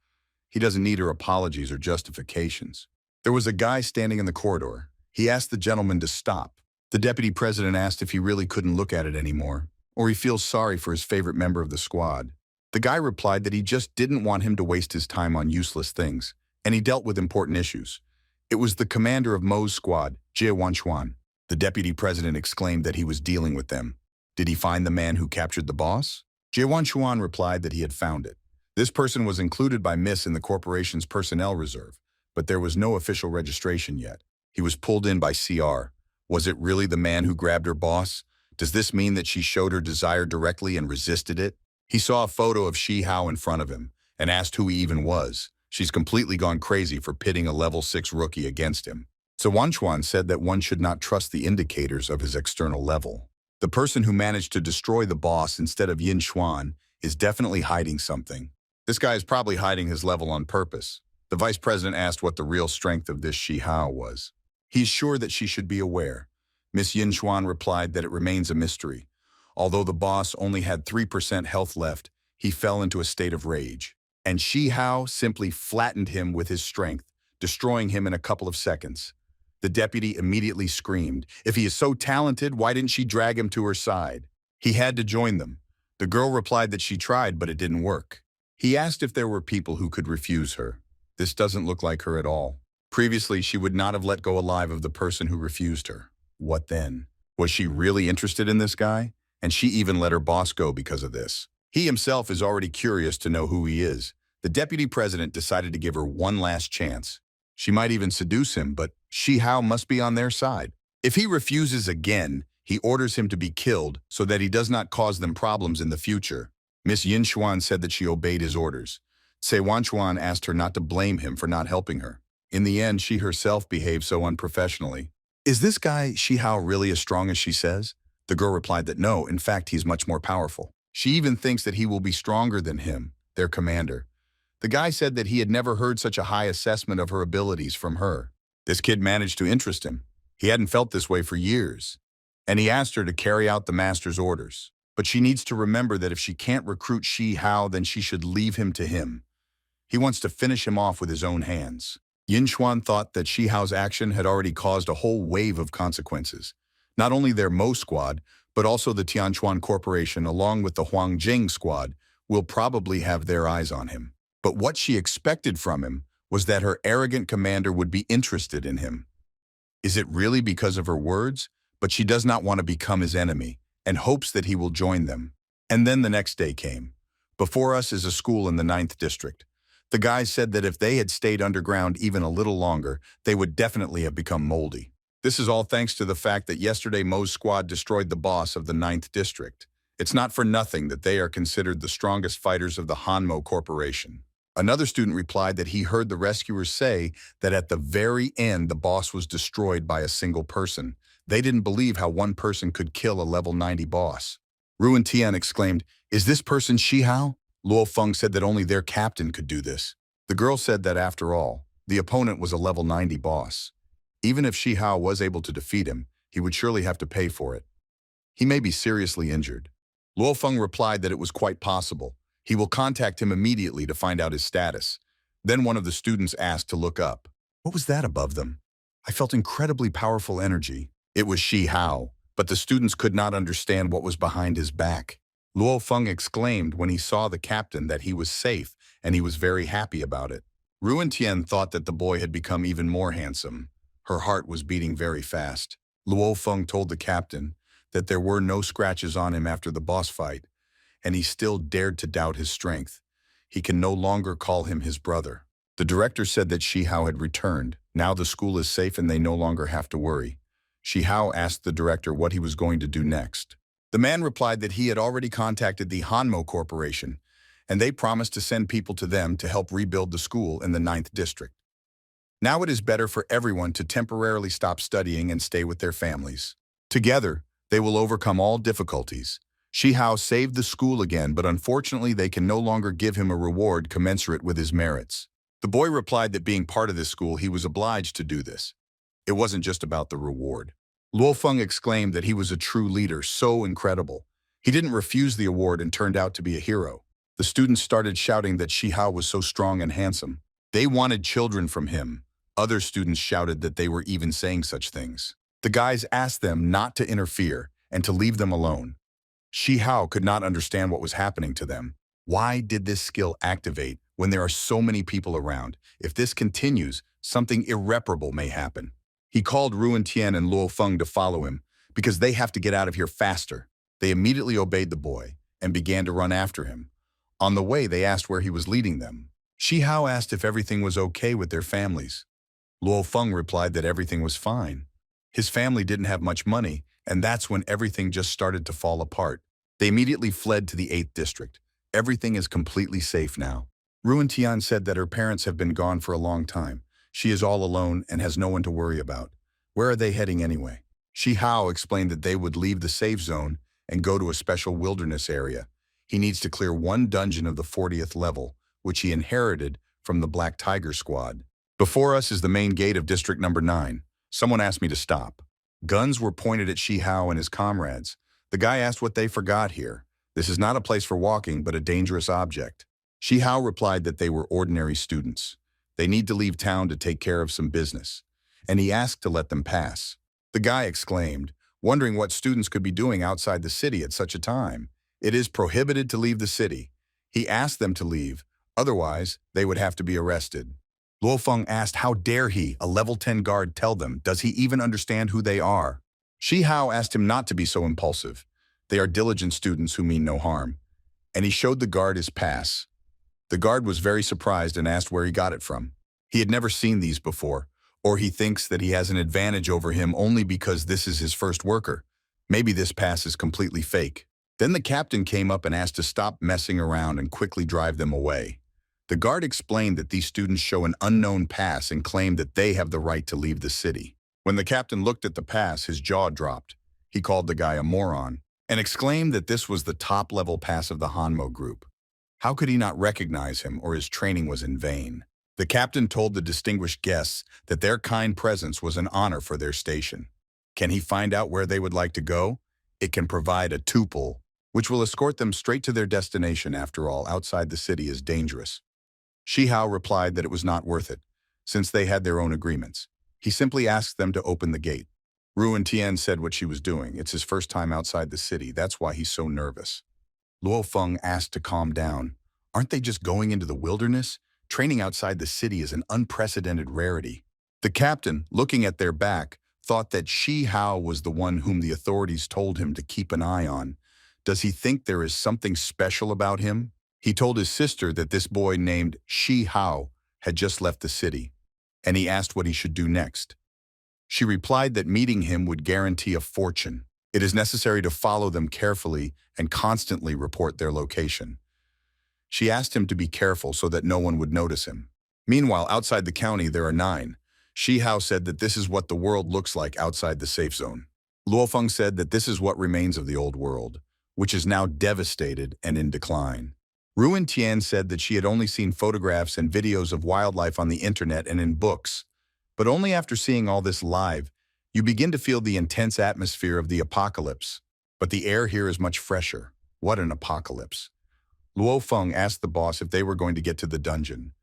S1: He doesn't need her apologies or justifications. There was a guy standing in the corridor. He asked the gentleman to stop. The deputy president asked if he really couldn't look at it anymore, or he feels sorry for his favorite member of the squad. The guy replied that he just didn't want him to waste his time on useless things, and he dealt with important issues. It was the commander of Mo's squad, Jie Wanchuan. The deputy president exclaimed that he was dealing with them. Did he find the man who captured the boss? Jie Wanchuan replied that he had found it. This person was included by Miss in the corporation's personnel reserve, but there was no official registration yet. He was pulled in by CR. Was it really the man who grabbed her boss? Does this mean that she showed her desire directly and resisted it? He saw a photo of Shi Hao in front of him and asked who he even was. She's completely gone crazy for pitting a level 6 rookie against him. So Wanchuan said that one should not trust the indicators of his external level. The person who managed to destroy the boss instead of Yin Xuan is definitely hiding something. This guy is probably hiding his level on purpose. The vice president asked what the real strength of this Shi Hao was. He's sure that she should be aware. Miss Yin Xuan replied that it remains a mystery. Although the boss only had 3% health left, he fell into a state of rage. And Shi Hao simply flattened him with his strength, destroying him in a couple of seconds. The deputy immediately screamed, "If he is so talented, why didn't she drag him to her side?" He had to join them. The girl replied that she tried, but it didn't work. He asked if there were people who could refuse her. This doesn't look like her at all. Previously, she would not have let go alive of the person who refused her. What then? Was she really interested in this guy? And she even let her boss go because of this. He himself is already curious to know who he is. The deputy president decided to give her one last chance. She might even seduce him, but Shi Hao must be on their side. If he refuses again, he orders him to be killed so that he does not cause them problems in the future. Miss Yin Xuan said that she obeyed his orders. Cai Wanchuan asked her not to blame him for not helping her. In the end, she herself behaved so unprofessionally. Is this guy, Shi Hao, really as strong as she says? The girl replied that no, in fact, he's much more powerful. She even thinks that he will be stronger than him, their commander. The guy said that he had never heard such a high assessment of her abilities from her. This kid managed to interest him. He hadn't felt this way for years. And he asked her to carry out the master's orders. But she needs to remember that if she can't recruit Shi Hao, then she should leave him to him. He wants to finish him off with his own hands. Yin Xuan thought that Shi Hao's action had already caused a whole wave of consequences. Not only their Mo squad, but also the Tianchuan Corporation, along with the Huangjing squad, will probably have their eyes on him. But what she expected from him was that her arrogant commander would be interested in him. Is it really because of her words? But she does not want to become his enemy, and hopes that he will join them. And then the next day came. Before us is a school in the 9th district. The guys said that if they had stayed underground even a little longer, they would definitely have become moldy. This is all thanks to the fact that yesterday Mo's squad destroyed the boss of the 9th district. It's not for nothing that they are considered the strongest fighters of the Hanmo Corporation. Another student replied that he heard the rescuers say that at the very end the boss was destroyed by a single person. They didn't believe how one person could kill a level 90 boss. Ruan Tian exclaimed, "Is this person Shi Hao?" Luo Feng said that only their captain could do this. The girl said that after all, the opponent was a level 90 boss. Even if Shi Hao was able to defeat him, he would surely have to pay for it. He may be seriously injured. Luo Feng replied that it was quite possible. He will contact him immediately to find out his status. Then one of the students asked to look up. What was that above them? I felt incredibly powerful energy. It was Shi Hao, but the students could not understand what was behind his back. Luo Feng exclaimed when he saw the captain that he was safe, and he was very happy about it. Ruan Tian thought that the boy had become even more handsome. Her heart was beating very fast. Luo Feng told the captain that there were no scratches on him after the boss fight, and he still dared to doubt his strength. He can no longer call him his brother. The director said that Shi Hao had returned. Now the school is safe and they no longer have to worry. Shi Hao asked the director what he was going to do next. The man replied that he had already contacted the Hanmo Corporation, and they promised to send people to them to help rebuild the school in the 9th district. Now it is better for everyone to temporarily stop studying and stay with their families. Together, they will overcome all difficulties. Shi Hao saved the school again, but unfortunately they can no longer give him a reward commensurate with his merits. The boy replied that being part of this school, he was obliged to do this. It wasn't just about the reward. Luo Feng exclaimed that he was a true leader, so incredible. He didn't refuse the award and turned out to be a hero. The students started shouting that Shi Hao was so strong and handsome. They wanted children from him. Other students shouted that they were even saying such things. The guys asked them not to interfere and to leave them alone. Shi Hao could not understand what was happening to them. Why did this skill activate when there are so many people around? If this continues, something irreparable may happen. He called Ruan Tian and Luo Feng to follow him because they have to get out of here faster. They immediately obeyed the boy and began to run after him. On the way, they asked where he was leading them. Shi Hao asked if everything was okay with their families. Luo Feng replied that everything was fine. His family didn't have much money, and that's when everything just started to fall apart. They immediately fled to the 8th district. Everything is completely safe now. Ruan Tian said that her parents have been gone for a long time. She is all alone and has no one to worry about. Where are they heading anyway? Shi Hao explained that they would leave the safe zone and go to a special wilderness area. He needs to clear one dungeon of the 40th level, which he inherited from the Black Tiger Squad. Before us is the main gate of District Number 9. Someone asked me to stop. Guns were pointed at Shi Hao and his comrades. The guy asked what they forgot here. This is not a place for walking, but a dangerous object. Shi Hao replied that they were ordinary students. They need to leave town to take care of some business, and he asked to let them pass. The guy exclaimed, wondering what students could be doing outside the city at such a time. It is prohibited to leave the city. He asked them to leave, otherwise they would have to be arrested. Luo Feng asked how dare he, a level 10 guard, tell them, does he even understand who they are? Shi Hao asked him not to be so impulsive. They are diligent students who mean no harm. And he showed the guard his pass. The guard was very surprised and asked where he got it from. He had never seen these before, or he thinks that he has an advantage over him only because this is his first worker. Maybe this pass is completely fake. Then the captain came up and asked to stop messing around and quickly drive them away. The guard explained that these students show an unknown pass and claim that they have the right to leave the city. When the captain looked at the pass, his jaw dropped. He called the guy a moron and exclaimed that this was the top-level pass of the Hanmo group. How could he not recognize him, or his training was in vain? The captain told the distinguished guests that their kind presence was an honor for their station. Can he find out where they would like to go? It can provide a tuple, which will escort them straight to their destination. After all, outside the city is dangerous. Shi Hao replied that it was not worth it, since they had their own agreements. He simply asked them to open the gate. Ruan Tian said what she was doing. It's his first time outside the city. That's why he's so nervous. Luo Feng asked to calm down. Aren't they just going into the wilderness? Training outside the city is an unprecedented rarity. The captain, looking at their back, thought that Shi Hao was the one whom the authorities told him to keep an eye on. Does he think there is something special about him? He told his sister that this boy named Shi Hao had just left the city, and he asked what he should do next. She replied that meeting him would guarantee a fortune. It is necessary to follow them carefully and constantly report their location. She asked him to be careful so that no one would notice him. Meanwhile, outside the county, there are 9. Shi Hao said that this is what the world looks like outside the safe zone. Luo Feng said that this is what remains of the old world, which is now devastated and in decline. Ruan Tian said that she had only seen photographs and videos of wildlife on the internet and in books, but only after seeing all this live, you begin to feel the intense atmosphere of the apocalypse. But the air here is much fresher. What an apocalypse. Luo Feng asked the boss if they were going to get to the dungeon.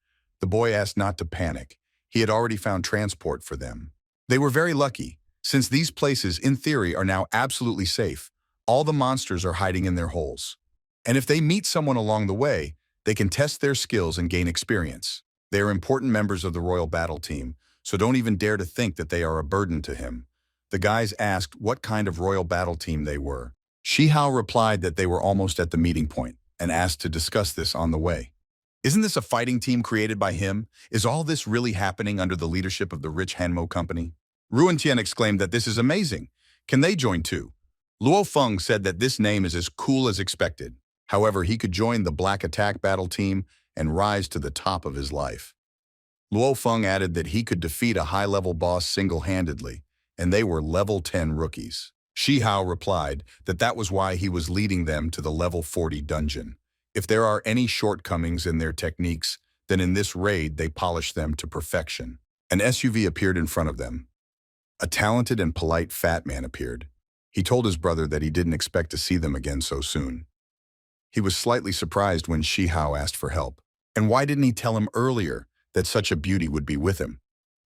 S1: The boy asked not to panic. He had already found transport for them. They were very lucky, since these places, in theory, are now absolutely safe. All the monsters are hiding in their holes. And if they meet someone along the way, they can test their skills and gain experience. They are important members of the royal battle team, so don't even dare to think that they are a burden to him. The guys asked what kind of royal battle team they were. Shi Hao replied that they were almost at the meeting point and asked to discuss this on the way. Isn't this a fighting team created by him? Is all this really happening under the leadership of the rich Hanmo company? Ruan Tian exclaimed that this is amazing. Can they join too? Luo Feng said that this name is as cool as expected. However, he could join the Black Attack battle team and rise to the top of his life. Luo Feng added that he could defeat a high-level boss single-handedly, and they were level 10 rookies. Shi Hao replied that that was why he was leading them to the level 40 dungeon. If there are any shortcomings in their techniques, then in this raid they polish them to perfection. An SUV appeared in front of them. A talented and polite fat man appeared. He told his brother that he didn't expect to see them again so soon. He was slightly surprised when Shi Hao asked for help. And why didn't he tell him earlier that such a beauty would be with him?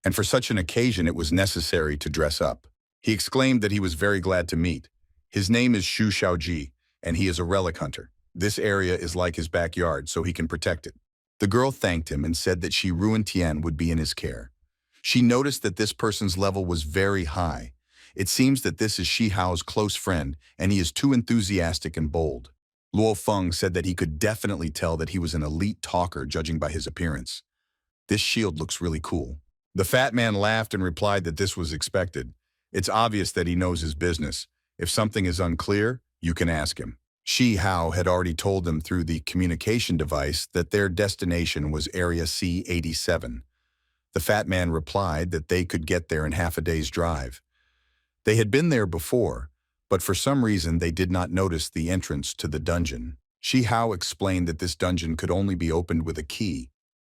S1: And for such an occasion it was necessary to dress up. He exclaimed that he was very glad to meet. His name is Xu Xiaoji, and he is a relic hunter. This area is like his backyard, so he can protect it. The girl thanked him and said that she Ruan Tian would be in his care. She noticed that this person's level was very high. It seems that this is Shi Hao's close friend, and he is too enthusiastic and bold. Luo Feng said that he could definitely tell that he was an elite talker judging by his appearance. This shield looks really cool. The fat man laughed and replied that this was expected. It's obvious that he knows his business. If something is unclear, you can ask him. Shi Hao had already told them through the communication device that their destination was Area C-87. The fat man replied that they could get there in half a day's drive. They had been there before, but for some reason they did not notice the entrance to the dungeon. Shi Hao explained that this dungeon could only be opened with a key.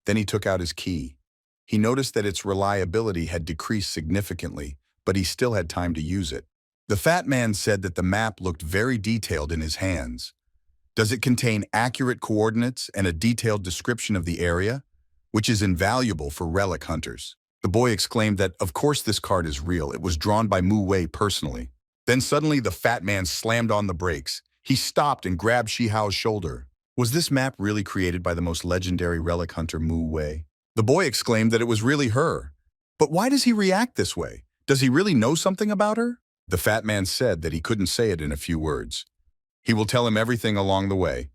S1: Then he took out his key. He noticed that its reliability had decreased significantly, but he still had time to use it. The fat man said that the map looked very detailed in his hands. Does it contain accurate coordinates and a detailed description of the area, which is invaluable for relic hunters? The boy exclaimed that, of course this card is real. It was drawn by Mu Wei personally. Then suddenly the fat man slammed on the brakes. He stopped and grabbed Shi Hao's shoulder. Was this map really created by the most legendary relic hunter Mu Wei? The boy exclaimed that it was really her. But why does he react this way? Does he really know something about her? The fat man said that he couldn't say it in a few words. He will tell him everything along the way.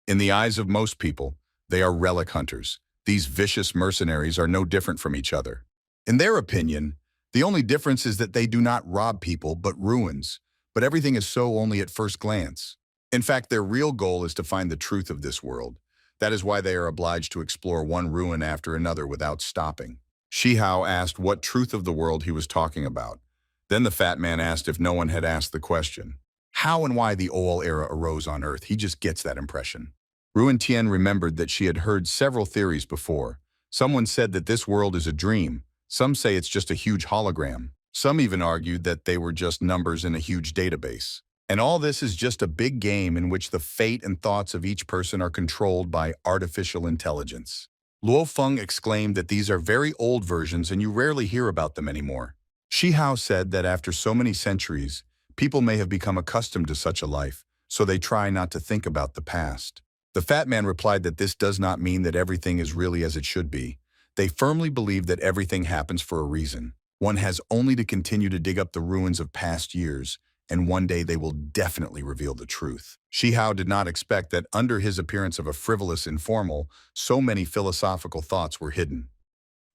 S1: In the eyes of most people, they are relic hunters. These vicious mercenaries are no different from each other. In their opinion, the only difference is that they do not rob people but ruins, but everything is so only at first glance. In fact, their real goal is to find the truth of this world. That is why they are obliged to explore one ruin after another without stopping. Shi Hao asked what truth of the world he was talking about. Then the fat man asked if no one had asked the question. How and why the Oil era arose on Earth, he just gets that impression. Ruan Tian remembered that she had heard several theories before. Someone said that this world is a dream. Some say it's just a huge hologram. Some even argued that they were just numbers in a huge database. And all this is just a big game in which the fate and thoughts of each person are controlled by artificial intelligence. Luo Feng exclaimed that these are very old versions and you rarely hear about them anymore. Shi Hao said that after so many centuries, people may have become accustomed to such a life, so they try not to think about the past. The fat man replied that this does not mean that everything is really as it should be. They firmly believe that everything happens for a reason. One has only to continue to dig up the ruins of past years, and one day they will definitely reveal the truth. Shi Hao did not expect that under his appearance of a frivolous informal, so many philosophical thoughts were hidden.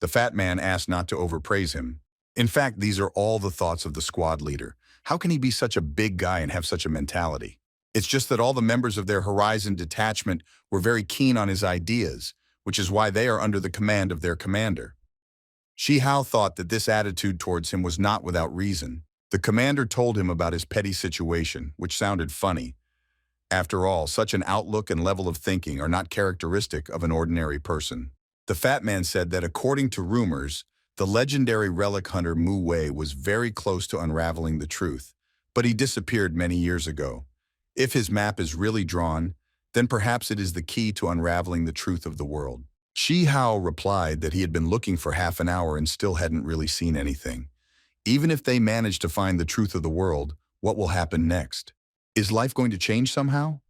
S1: The fat man asked not to overpraise him. In fact, these are all the thoughts of the squad leader. How can he be such a big guy and have such a mentality? It's just that all the members of their Horizon detachment were very keen on his ideas, which is why they are under the command of their commander. Shi Hao thought that this attitude towards him was not without reason. The commander told him about his petty situation, which sounded funny. After all, such an outlook and level of thinking are not characteristic of an ordinary person. The fat man said that according to rumors, the legendary relic hunter Mu Wei was very close to unraveling the truth, but he disappeared many years ago. If his map is really drawn, then perhaps it is the key to unraveling the truth of the world. Shi Hao replied that he had been looking for half an hour and still hadn't really seen anything. Even if they manage to find the truth of the world, what will happen next? Is life going to change somehow?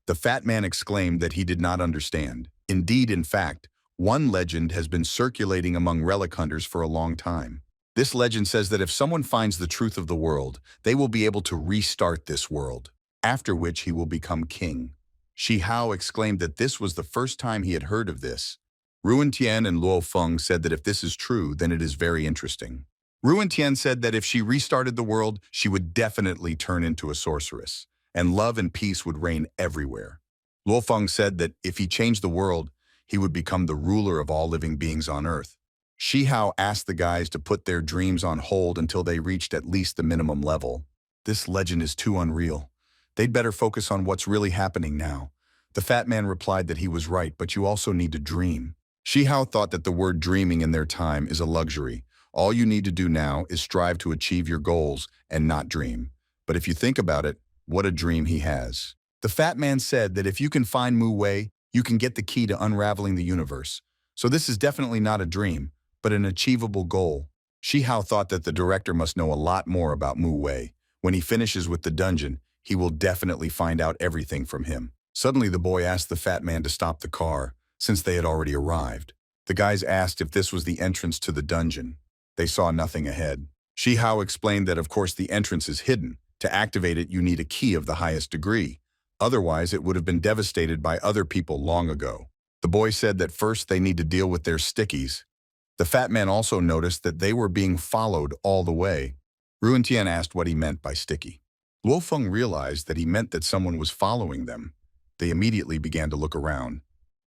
S1: The fat man exclaimed that he did not understand. Indeed, in fact, one legend has been circulating among relic hunters for a long time. This legend says that if someone finds the truth of the world, they will be able to restart this world, after which he will become king. Shi Hao exclaimed that this was the first time he had heard of this. Ruan Tian and Luo Feng said that if this is true, then it is very interesting. Ruan Tian said that if she restarted the world, she would definitely turn into a sorceress, and love and peace would reign everywhere. Luo Feng said that if he changed the world, he would become the ruler of all living beings on Earth. Shi Hao asked the guys to put their dreams on hold until they reached at least the minimum level. This legend is too unreal. They'd better focus on what's really happening now. The fat man replied that he was right, but you also need to dream. Shi Hao thought that the word dreaming in their time is a luxury. All you need to do now is strive to achieve your goals and not dream. But if you think about it, what a dream he has. The fat man said that if you can find Mu Wei, you can get the key to unraveling the universe. So this is definitely not a dream, but an achievable goal. Shi Hao thought that the director must know a lot more about Mu Wei. When he finishes with the dungeon, he will definitely find out everything from him. Suddenly the boy asked the fat man to stop the car, since they had already arrived. The guys asked if this was the entrance to the dungeon. They saw nothing ahead. Shi Hao explained that of course the entrance is hidden. To activate it, you need a key of the highest degree. Otherwise, it would have been devastated by other people long ago. The boy said that first they need to deal with their stickies. The fat man also noticed that they were being followed all the way. Ruan Tian asked what he meant by sticky. Luo Feng realized that he meant that someone was following them. They immediately began to look around.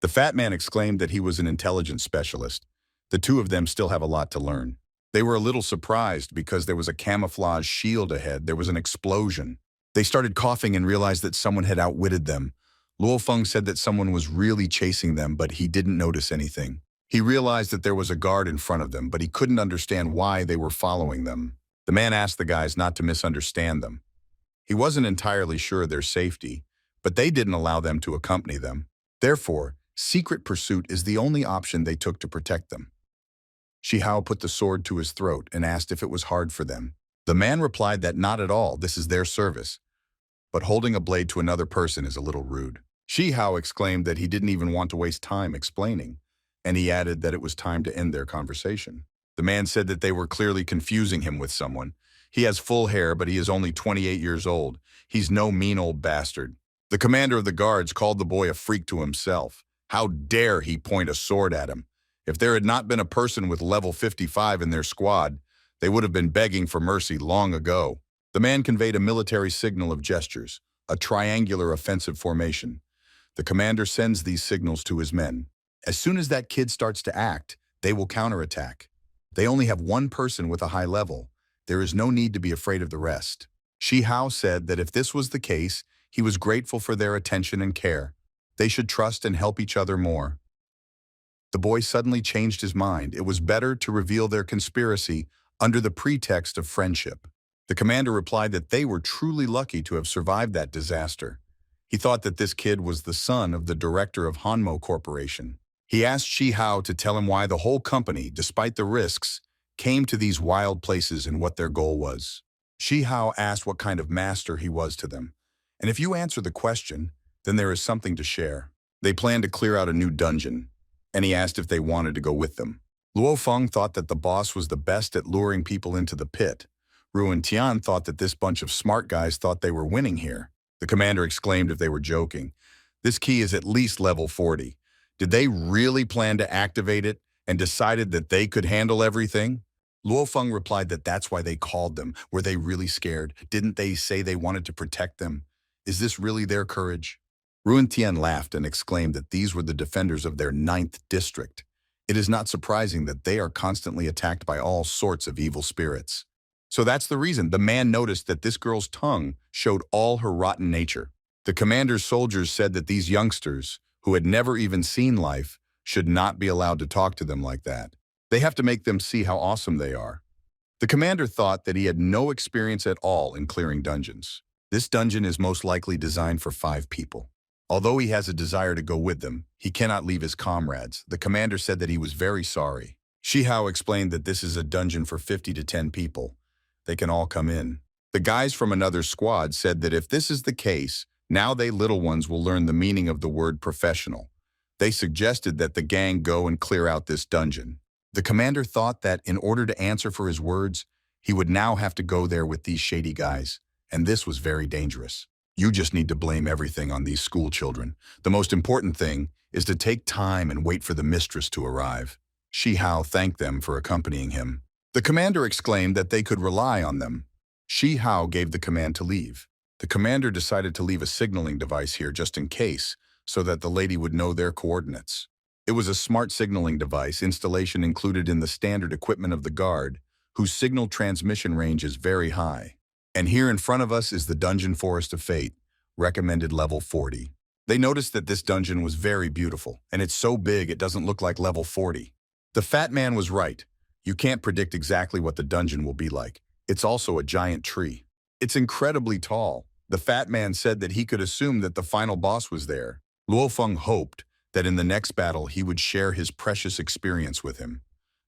S1: The fat man exclaimed that he was an intelligence specialist. The two of them still have a lot to learn. They were a little surprised because there was a camouflage shield ahead. There was an explosion. They started coughing and realized that someone had outwitted them. Luo Feng said that someone was really chasing them, but he didn't notice anything. He realized that there was a guard in front of them, but he couldn't understand why they were following them. The man asked the guys not to misunderstand them. He wasn't entirely sure of their safety, but they didn't allow them to accompany them. Therefore, secret pursuit is the only option they took to protect them. Shi Hao put the sword to his throat and asked if it was hard for them. The man replied that not at all, this is their service. But holding a blade to another person is a little rude. Shi Hao exclaimed that he didn't even want to waste time explaining, and he added that it was time to end their conversation. The man said that they were clearly confusing him with someone. He has full hair, but he is only 28 years old. He's no mean old bastard. The commander of the guards called the boy a freak to himself. How dare he point a sword at him? If there had not been a person with level 55 in their squad, they would have been begging for mercy long ago. The man conveyed a military signal of gestures, a triangular offensive formation. The commander sends these signals to his men. As soon as that kid starts to act, they will counterattack. They only have one person with a high level. There is no need to be afraid of the rest. Shi Hao said that if this was the case, he was grateful for their attention and care. They should trust and help each other more. The boy suddenly changed his mind. It was better to reveal their conspiracy under the pretext of friendship. The commander replied that they were truly lucky to have survived that disaster. He thought that this kid was the son of the director of Hanmo Corporation. He asked Shi Hao to tell him why the whole company, despite the risks, came to these wild places and what their goal was. Shi Hao asked what kind of master he was to them. And if you answer the question, then there is something to share. They planned to clear out a new dungeon, and he asked if they wanted to go with them. Luo Feng thought that the boss was the best at luring people into the pit. Ruan Tian thought that this bunch of smart guys thought they were winning here. The commander exclaimed if they were joking. This key is at least level 40. Did they really plan to activate it and decided that they could handle everything? Luo Feng replied that that's why they called them. Were they really scared? Didn't they say they wanted to protect them? Is this really their courage? Ruan Tian laughed and exclaimed that these were the defenders of their ninth district. It is not surprising that they are constantly attacked by all sorts of evil spirits. So that's the reason the man noticed that this girl's tongue showed all her rotten nature. The commander's soldiers said that these youngsters, who had never even seen life, should not be allowed to talk to them like that. They have to make them see how awesome they are. The commander thought that he had no experience at all in clearing dungeons. This dungeon is most likely designed for 5 people. Although he has a desire to go with them, he cannot leave his comrades. The commander said that he was very sorry. Shihao explained that this is a dungeon for 50 to 10 people. They can all come in. The guys from another squad said that if this is the case, now they little ones will learn the meaning of the word professional. They suggested that the gang go and clear out this dungeon. The commander thought that in order to answer for his words, he would now have to go there with these shady guys, and this was very dangerous. You just need to blame everything on these school children. The most important thing is to take time and wait for the mistress to arrive. Shihao thanked them for accompanying him. The commander exclaimed that they could rely on them. Shihao gave the command to leave. The commander decided to leave a signaling device here just in case, so that the lady would know their coordinates. It was a smart signaling device installation included in the standard equipment of the guard, whose signal transmission range is very high. And here in front of us is the Dungeon Forest of Fate, recommended level 40. They noticed that this dungeon was very beautiful, and it's so big it doesn't look like level 40. The fat man was right. You can't predict exactly what the dungeon will be like. It's also a giant tree. It's incredibly tall. The fat man said that he could assume that the final boss was there. Luo Feng hoped that in the next battle he would share his precious experience with him.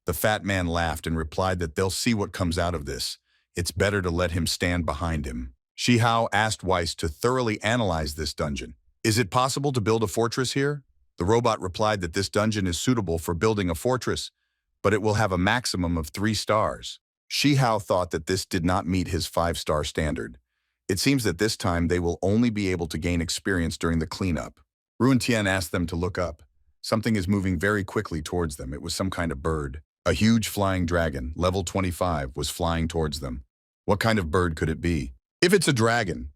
S1: The fat man laughed and replied that they'll see what comes out of this. It's better to let him stand behind him. Shihao asked Weiss to thoroughly analyze this dungeon. Is it possible to build a fortress here? The robot replied that this dungeon is suitable for building a fortress, but it will have a maximum of 3 stars. Shihao thought that this did not meet his 5-star standard. It seems that this time they will only be able to gain experience during the cleanup. Ruan Tian asked them to look up. Something is moving very quickly towards them. It was some kind of bird. A huge flying dragon, level 25, was flying towards them. What kind of bird could it be? If it's a dragon!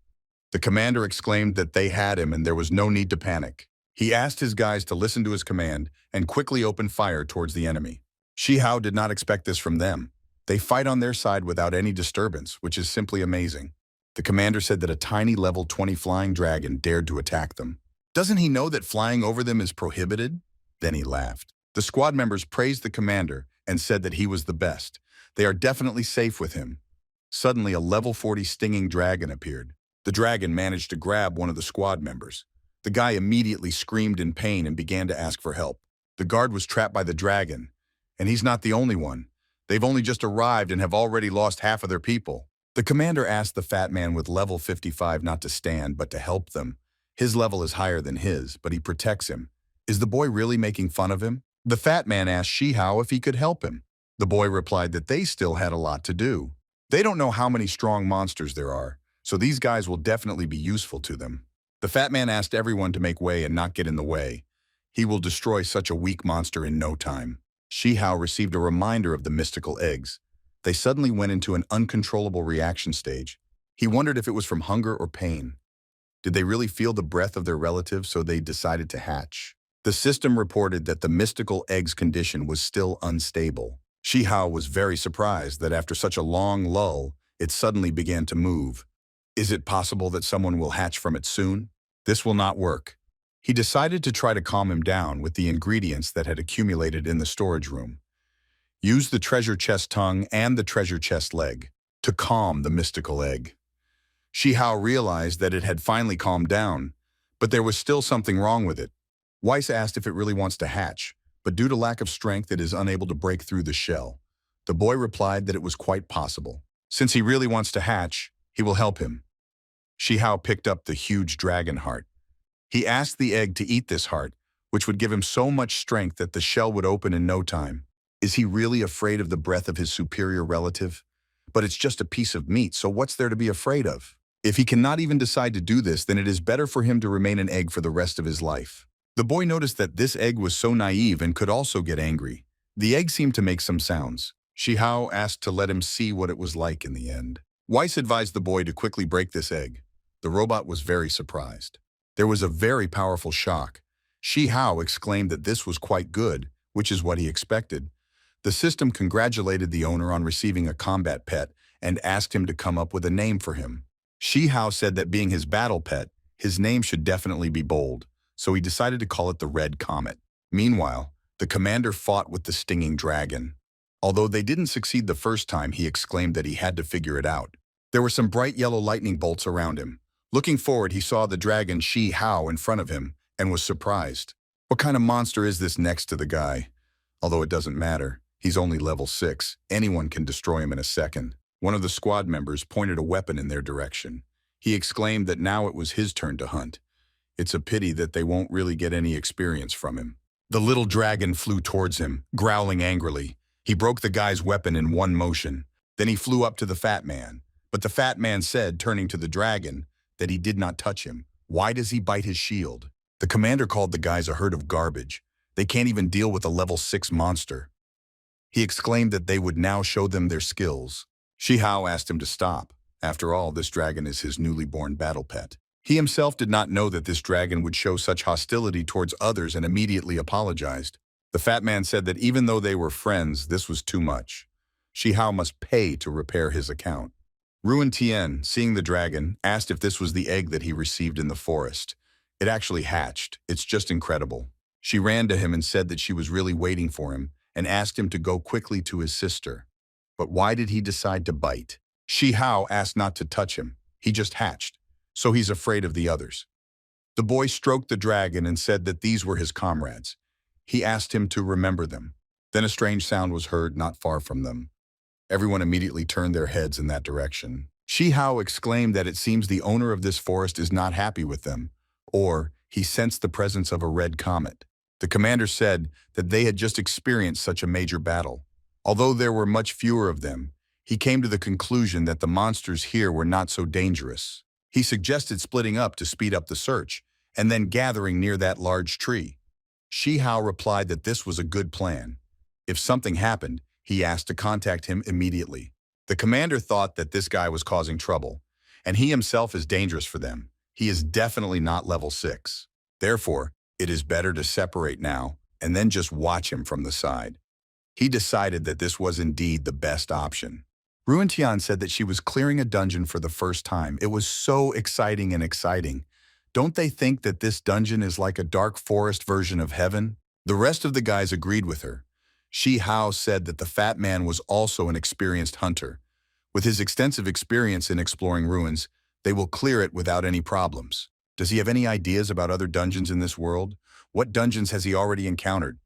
S1: The commander exclaimed that they had him and there was no need to panic. He asked his guys to listen to his command and quickly open fire towards the enemy. Shihao did not expect this from them. They fight on their side without any disturbance, which is simply amazing. The commander said that a tiny level 20 flying dragon dared to attack them. Doesn't he know that flying over them is prohibited? Then he laughed. The squad members praised the commander and said that he was the best. They are definitely safe with him. Suddenly, a level 40 stinging dragon appeared. The dragon managed to grab one of the squad members. The guy immediately screamed in pain and began to ask for help. The guard was trapped by the dragon, and he's not the only one. They've only just arrived and have already lost half of their people. The commander asked the fat man with level 55 not to stand, but to help them. His level is higher than his, but he protects him. Is the boy really making fun of him? The fat man asked Shihao if he could help him. The boy replied that they still had a lot to do. They don't know how many strong monsters there are, so these guys will definitely be useful to them. The fat man asked everyone to make way and not get in the way. He will destroy such a weak monster in no time. Shihao received a reminder of the mystical eggs. They suddenly went into an uncontrollable reaction stage. He wondered if it was from hunger or pain. Did they really feel the breath of their relative, so they decided to hatch? The system reported that the mystical eggs condition was still unstable. Shihao was very surprised that after such a long lull, it suddenly began to move. Is it possible that someone will hatch from it soon? This will not work. He decided to try to calm him down with the ingredients that had accumulated in the storage room. Use the treasure chest tongue and the treasure chest leg to calm the mystical egg. Shihao realized that it had finally calmed down, but there was still something wrong with it. Weiss asked if it really wants to hatch, but due to lack of strength it is unable to break through the shell. The boy replied that it was quite possible. Since he really wants to hatch, he will help him. Shihao picked up the huge dragon heart. He asked the egg to eat this heart, which would give him so much strength that the shell would open in no time. Is he really afraid of the breath of his superior relative? But it's just a piece of meat, so what's there to be afraid of? If he cannot even decide to do this, then it is better for him to remain an egg for the rest of his life. The boy noticed that this egg was so naive and could also get angry. The egg seemed to make some sounds. Shihao asked to let him see what it was like in the end. Weiss advised the boy to quickly break this egg. The robot was very surprised. There was a very powerful shock. Shi Hao exclaimed that this was quite good, which is what he expected. The system congratulated the owner on receiving a combat pet and asked him to come up with a name for him. Shi Hao said that being his battle pet, his name should definitely be bold, so he decided to call it the Red Comet. Meanwhile, the commander fought with the stinging dragon. Although they didn't succeed the first time, he exclaimed that he had to figure it out. There were some bright yellow lightning bolts around him. Looking forward, he saw the dragon Shi Hao in front of him and was surprised. What kind of monster is this next to the guy? Although it doesn't matter, he's only level 6. Anyone can destroy him in a second. One of the squad members pointed a weapon in their direction. He exclaimed that now it was his turn to hunt. It's a pity that they won't really get any experience from him. The little dragon flew towards him, growling angrily. He broke the guy's weapon in one motion. Then he flew up to the fat man. But the fat man said, turning to the dragon, that he did not touch him. Why does he bite his shield? The commander called the guys a herd of garbage. They can't even deal with a level 6 monster. He exclaimed that they would now show them their skills. Shi Hao asked him to stop. After all, this dragon is his newly born battle pet. He himself did not know that this dragon would show such hostility towards others and immediately apologized. The fat man said that even though they were friends, this was too much. Shi Hao must pay to repair his account. Ruin Tian, seeing the dragon, asked if this was the egg that he received in the forest. It actually hatched. It's just incredible. She ran to him and said that she was really waiting for him and asked him to go quickly to his sister. But why did he decide to bite? Shi Hao asked not to touch him. He just hatched, so he's afraid of the others. The boy stroked the dragon and said that these were his comrades. He asked him to remember them. Then a strange sound was heard not far from them. Everyone immediately turned their heads in that direction. Shi Hao exclaimed that it seems the owner of this forest is not happy with them, or he sensed the presence of a red comet. The commander said that they had just experienced such a major battle. Although there were much fewer of them, he came to the conclusion that the monsters here were not so dangerous. He suggested splitting up to speed up the search, and then gathering near that large tree. Shi Hao replied that this was a good plan. If something happened, he asked to contact him immediately. The commander thought that this guy was causing trouble, and he himself is dangerous for them. He is definitely not level 6. Therefore, it is better to separate now and then just watch him from the side. He decided that this was indeed the best option. Ruin Tian said that she was clearing a dungeon for the first time. It was so exciting and exciting. Don't they think that this dungeon is like a dark forest version of heaven? The rest of the guys agreed with her. Shi Hao said that the fat man was also an experienced hunter. With his extensive experience in exploring ruins, they will clear it without any problems. Does he have any ideas about other dungeons in this world? What dungeons has he already encountered?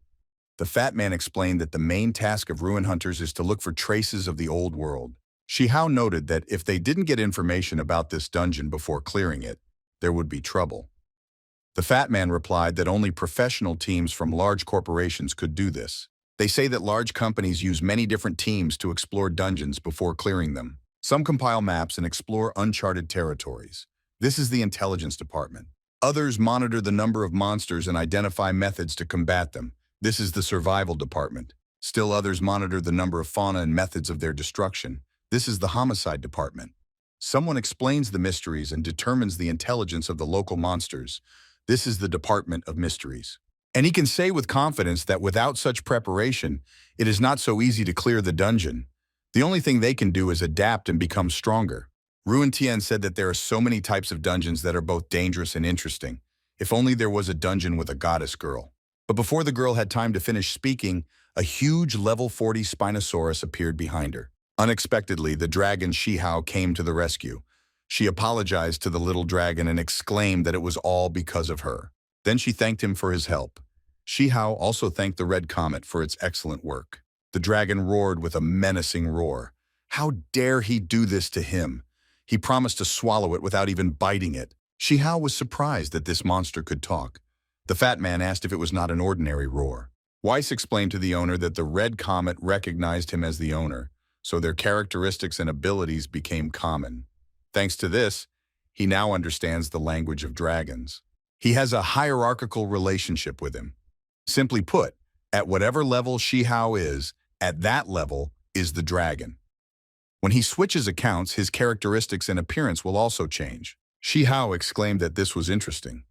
S1: The fat man explained that the main task of ruin hunters is to look for traces of the old world. Shi Hao noted that if they didn't get information about this dungeon before clearing it, there would be trouble. The fat man replied that only professional teams from large corporations could do this. They say that large companies use many different teams to explore dungeons before clearing them. Some compile maps and explore uncharted territories. This is the intelligence department. Others monitor the number of monsters and identify methods to combat them. This is the survival department. Still others monitor the number of fauna and methods of their destruction. This is the homicide department. Someone explains the mysteries and determines the intelligence of the local monsters. This is the Department of Mysteries. And he can say with confidence that without such preparation, it is not so easy to clear the dungeon. The only thing they can do is adapt and become stronger. Ruin Tian said that there are so many types of dungeons that are both dangerous and interesting. If only there was a dungeon with a goddess girl. But before the girl had time to finish speaking, a huge level 40 Spinosaurus appeared behind her. Unexpectedly, the dragon Shi Hao came to the rescue. She apologized to the little dragon and exclaimed that it was all because of her. Then she thanked him for his help. Shi Hao also thanked the Red Comet for its excellent work. The dragon roared with a menacing roar. How dare he do this to him? He promised to swallow it without even biting it. Shi Hao was surprised that this monster could talk. The fat man asked if it was not an ordinary roar. Weiss explained to the owner that the Red Comet recognized him as the owner, so their characteristics and abilities became common. Thanks to this, he now understands the language of dragons. He has a hierarchical relationship with him. Simply put, at whatever level Shi Hao is, at that level is the dragon. When he switches accounts, his characteristics and appearance will also change. Shi Hao exclaimed that this was interesting.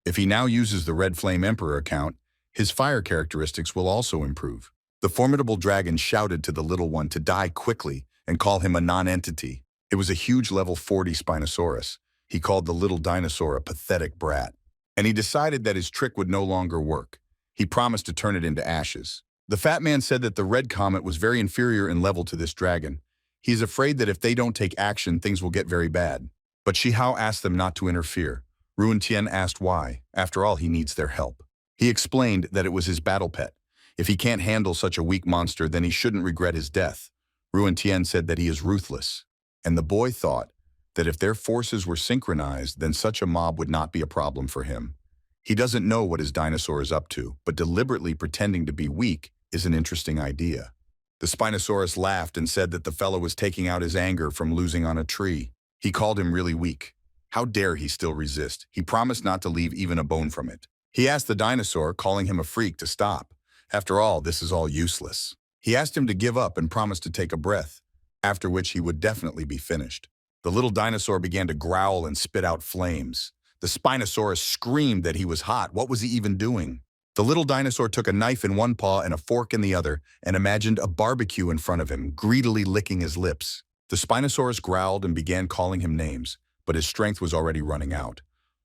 S1: If he now uses the Red Flame Emperor account, his fire characteristics will also improve. The formidable dragon shouted to the little one to die quickly and call him a non-entity. It was a huge level 40 Spinosaurus. He called the little dinosaur a pathetic brat. And he decided that his trick would no longer work. He promised to turn it into ashes. The fat man said that the red comet was very inferior in level to this dragon. He is afraid that if they don't take action, things will get very bad. But Shi Hao asked them not to interfere. Ruan Tian asked why. After all, he needs their help. He explained that it was his battle pet. If he can't handle such a weak monster, then he shouldn't regret his death. Ruan Tian said that he is ruthless. And the boy thought that if their forces were synchronized, then such a mob would not be a problem for him. He doesn't know what his dinosaur is up to, but deliberately pretending to be weak is an interesting idea. The Spinosaurus laughed and said that the fellow was taking out his anger from losing on a tree. He called him really weak. How dare he still resist? He promised not to leave even a bone from it. He asked the dinosaur, calling him a freak, to stop. After all, this is all useless. He asked him to give up and promised to take a breath, after which he would definitely be finished. The little dinosaur began to growl and spit out flames. The Spinosaurus screamed that he was hot. What was he even doing? The little dinosaur took a knife in one paw and a fork in the other and imagined a barbecue in front of him, greedily licking his lips. The Spinosaurus growled and began calling him names, but his strength was already running out.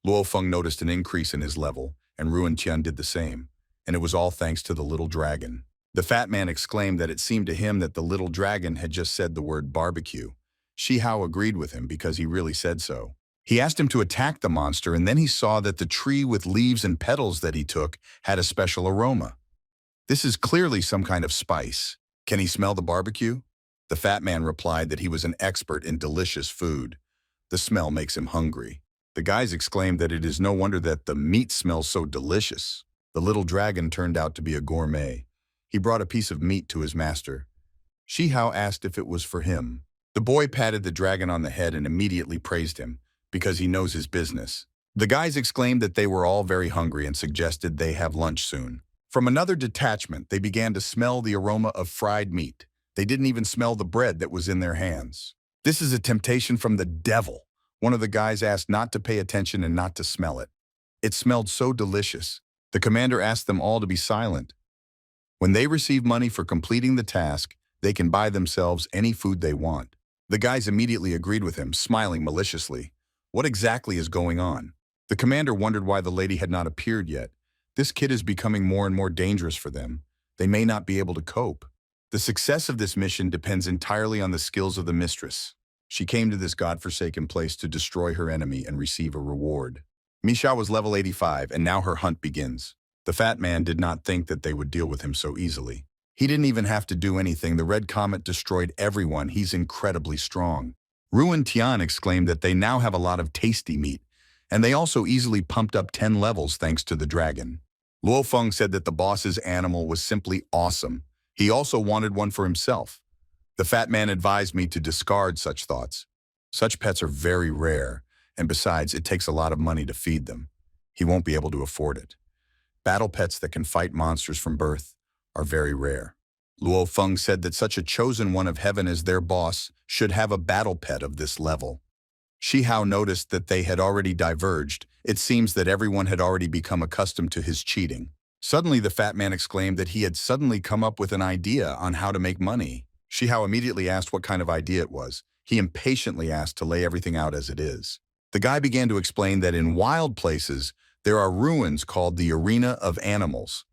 S1: Luo Feng noticed an increase in his level, and Ruan Tian did the same, and it was all thanks to the little dragon. The fat man exclaimed that it seemed to him that the little dragon had just said the word barbecue. Shi Hao agreed with him because he really said so. He asked him to attack the monster, and then he saw that the tree with leaves and petals that he took had a special aroma. This is clearly some kind of spice. Can he smell the barbecue? The fat man replied that he was an expert in delicious food. The smell makes him hungry. The guys exclaimed that it is no wonder that the meat smells so delicious. The little dragon turned out to be a gourmet. He brought a piece of meat to his master. Shi Hao asked if it was for him. The boy patted the dragon on the head and immediately praised him, because he knows his business. The guys exclaimed that they were all very hungry and suggested they have lunch soon. From another detachment, they began to smell the aroma of fried meat. They didn't even smell the bread that was in their hands. This is a temptation from the devil. One of the guys asked not to pay attention and not to smell it. It smelled so delicious. The commander asked them all to be silent. When they receive money for completing the task, they can buy themselves any food they want. The guys immediately agreed with him, smiling maliciously. What exactly is going on? The commander wondered why the lady had not appeared yet. This kid is becoming more and more dangerous for them. They may not be able to cope. The success of this mission depends entirely on the skills of the mistress. She came to this godforsaken place to destroy her enemy and receive a reward. Misha was level 85, and now her hunt begins. The fat man did not think that they would deal with him so easily. He didn't even have to do anything. The red comet destroyed everyone. He's incredibly strong. Ruan Tian exclaimed that they now have a lot of tasty meat, and they also easily pumped up 10 levels thanks to the dragon. Luo Feng said that the boss's animal was simply awesome. He also wanted one for himself. The fat man advised me to discard such thoughts. Such pets are very rare, and besides, it takes a lot of money to feed them. He won't be able to afford it. Battle pets that can fight monsters from birth are very rare. Luo Feng said that such a chosen one of heaven as their boss should have a battle pet of this level. Shi Hao noticed that they had already diverged. It seems that everyone had already become accustomed to his cheating. Suddenly, the fat man exclaimed that he had suddenly come up with an idea on how to make money. Shi Hao immediately asked what kind of idea it was. He impatiently asked to lay everything out as it is. The guy began to explain that in wild places, there are ruins called the Arena of Animals.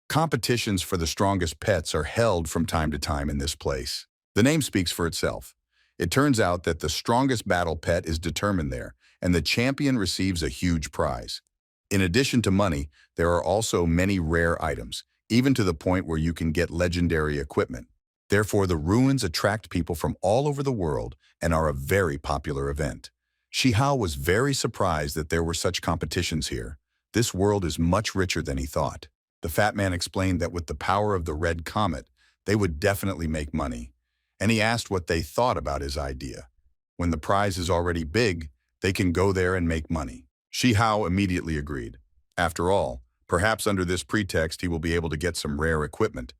S1: Competitions for the strongest pets are held from time to time in this place. The name speaks for itself. It turns out that the strongest battle pet is determined there, and the champion receives a huge prize. In addition to money, there are also many rare items, even to the point where you can get legendary equipment. Therefore, the ruins attract people from all over the world and are a very popular event. Shi Hao was very surprised that there were such competitions here. This world is much richer than he thought. The fat man explained that with the power of the red comet, they would definitely make money. And he asked what they thought about his idea. When the prize is already big, they can go there and make money. Shi Hao immediately agreed. After all, perhaps under this pretext he will be able to get some rare equipment.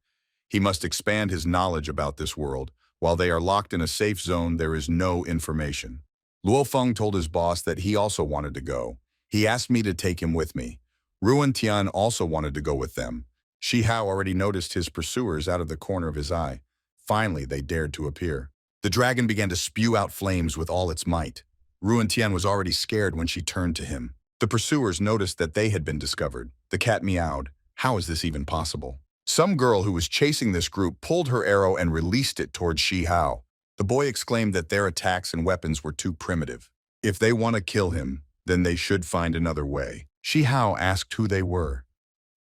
S1: He must expand his knowledge about this world. While they are locked in a safe zone, there is no information. Luo Feng told his boss that he also wanted to go. He asked me to take him with me. Ruan Tian also wanted to go with them. Shi Hao already noticed his pursuers out of the corner of his eye. Finally, they dared to appear. The dragon began to spew out flames with all its might. Ruan Tian was already scared when she turned to him. The pursuers noticed that they had been discovered. The cat meowed. How is this even possible? Some girl who was chasing this group pulled her arrow and released it towards Shi Hao. The boy exclaimed that their attacks and weapons were too primitive. If they want to kill him, then they should find another way. Shi Hao asked who they were.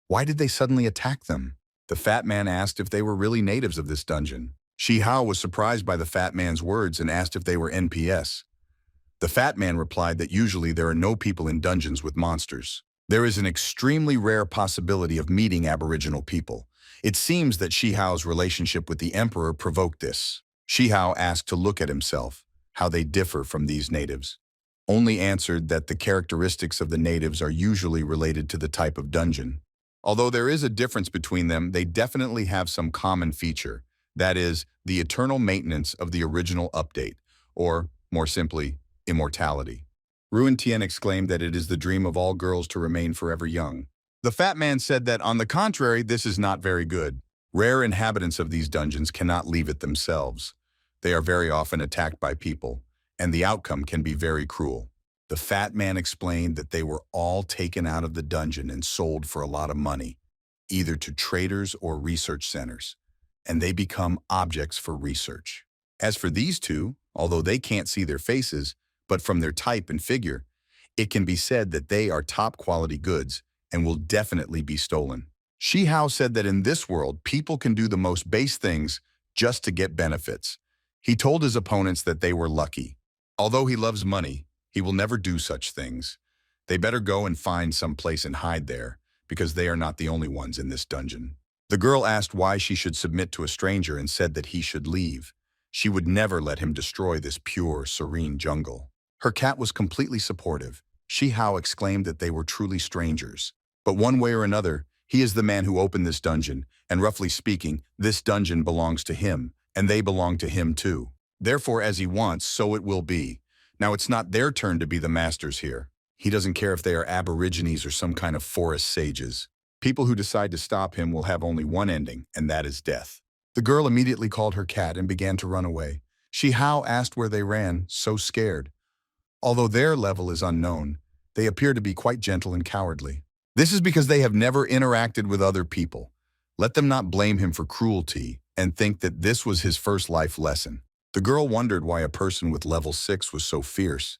S1: Why did they suddenly attack them? The fat man asked if they were really natives of this dungeon. Shi Hao was surprised by the fat man's words and asked if they were NPS. The fat man replied that usually there are no people in dungeons with monsters. There is an extremely rare possibility of meeting Aboriginal people. It seems that Shi Hao's relationship with the emperor provoked this. Shi Hao asked to look at himself, how they differ from these natives. Only answered that the characteristics of the natives are usually related to the type of dungeon. Although there is a difference between them, they definitely have some common feature. That is, the eternal maintenance of the original update, or, more simply, immortality. Ruan Tian exclaimed that it is the dream of all girls to remain forever young. The fat man said that, on the contrary, this is not very good. Rare inhabitants of these dungeons cannot leave it themselves. They are very often attacked by people, and the outcome can be very cruel. The fat man explained that they were all taken out of the dungeon and sold for a lot of money, either to traders or research centers, and they become objects for research. As for these two, although they can't see their faces, but from their type and figure, it can be said that they are top-quality goods and will definitely be stolen. Shi Hao said that in this world, people can do the most base things just to get benefits. He told his opponents that they were lucky. Although he loves money, he will never do such things. They better go and find some place and hide there, because they are not the only ones in this dungeon. The girl asked why she should submit to a stranger and said that he should leave. She would never let him destroy this pure, serene jungle. Her cat was completely supportive. Shi Hao exclaimed that they were truly strangers. But one way or another, he is the man who opened this dungeon, and roughly speaking, this dungeon belongs to him, and they belong to him too. Therefore, as he wants, so it will be. Now it's not their turn to be the masters here. He doesn't care if they are aborigines or some kind of forest sages. People who decide to stop him will have only one ending, and that is death. The girl immediately called her cat and began to run away. Shi Hao asked where they ran, so scared. Although their level is unknown, they appear to be quite gentle and cowardly. This is because they have never interacted with other people. Let them not blame him for cruelty and think that this was his first life lesson. The girl wondered why a person with level 6 was so fierce.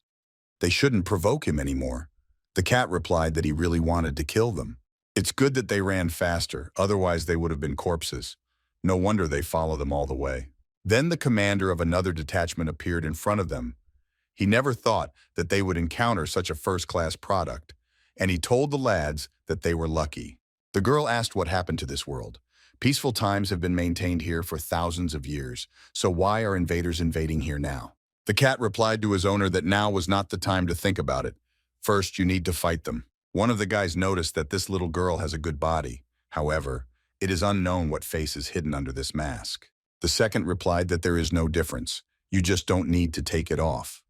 S1: They shouldn't provoke him anymore. The cat replied that he really wanted to kill them. It's good that they ran faster, otherwise they would have been corpses. No wonder they follow them all the way. Then the commander of another detachment appeared in front of them. He never thought that they would encounter such a first-class product, and he told the lads that they were lucky. The girl asked what happened to this world. Peaceful times have been maintained here for thousands of years, so why are invaders invading here now? The cat replied to his owner that now was not the time to think about it. First, you need to fight them. One of the guys noticed that this little girl has a good body. However, it is unknown what face is hidden under this mask. The second replied that there is no difference. You just don't need to take it off.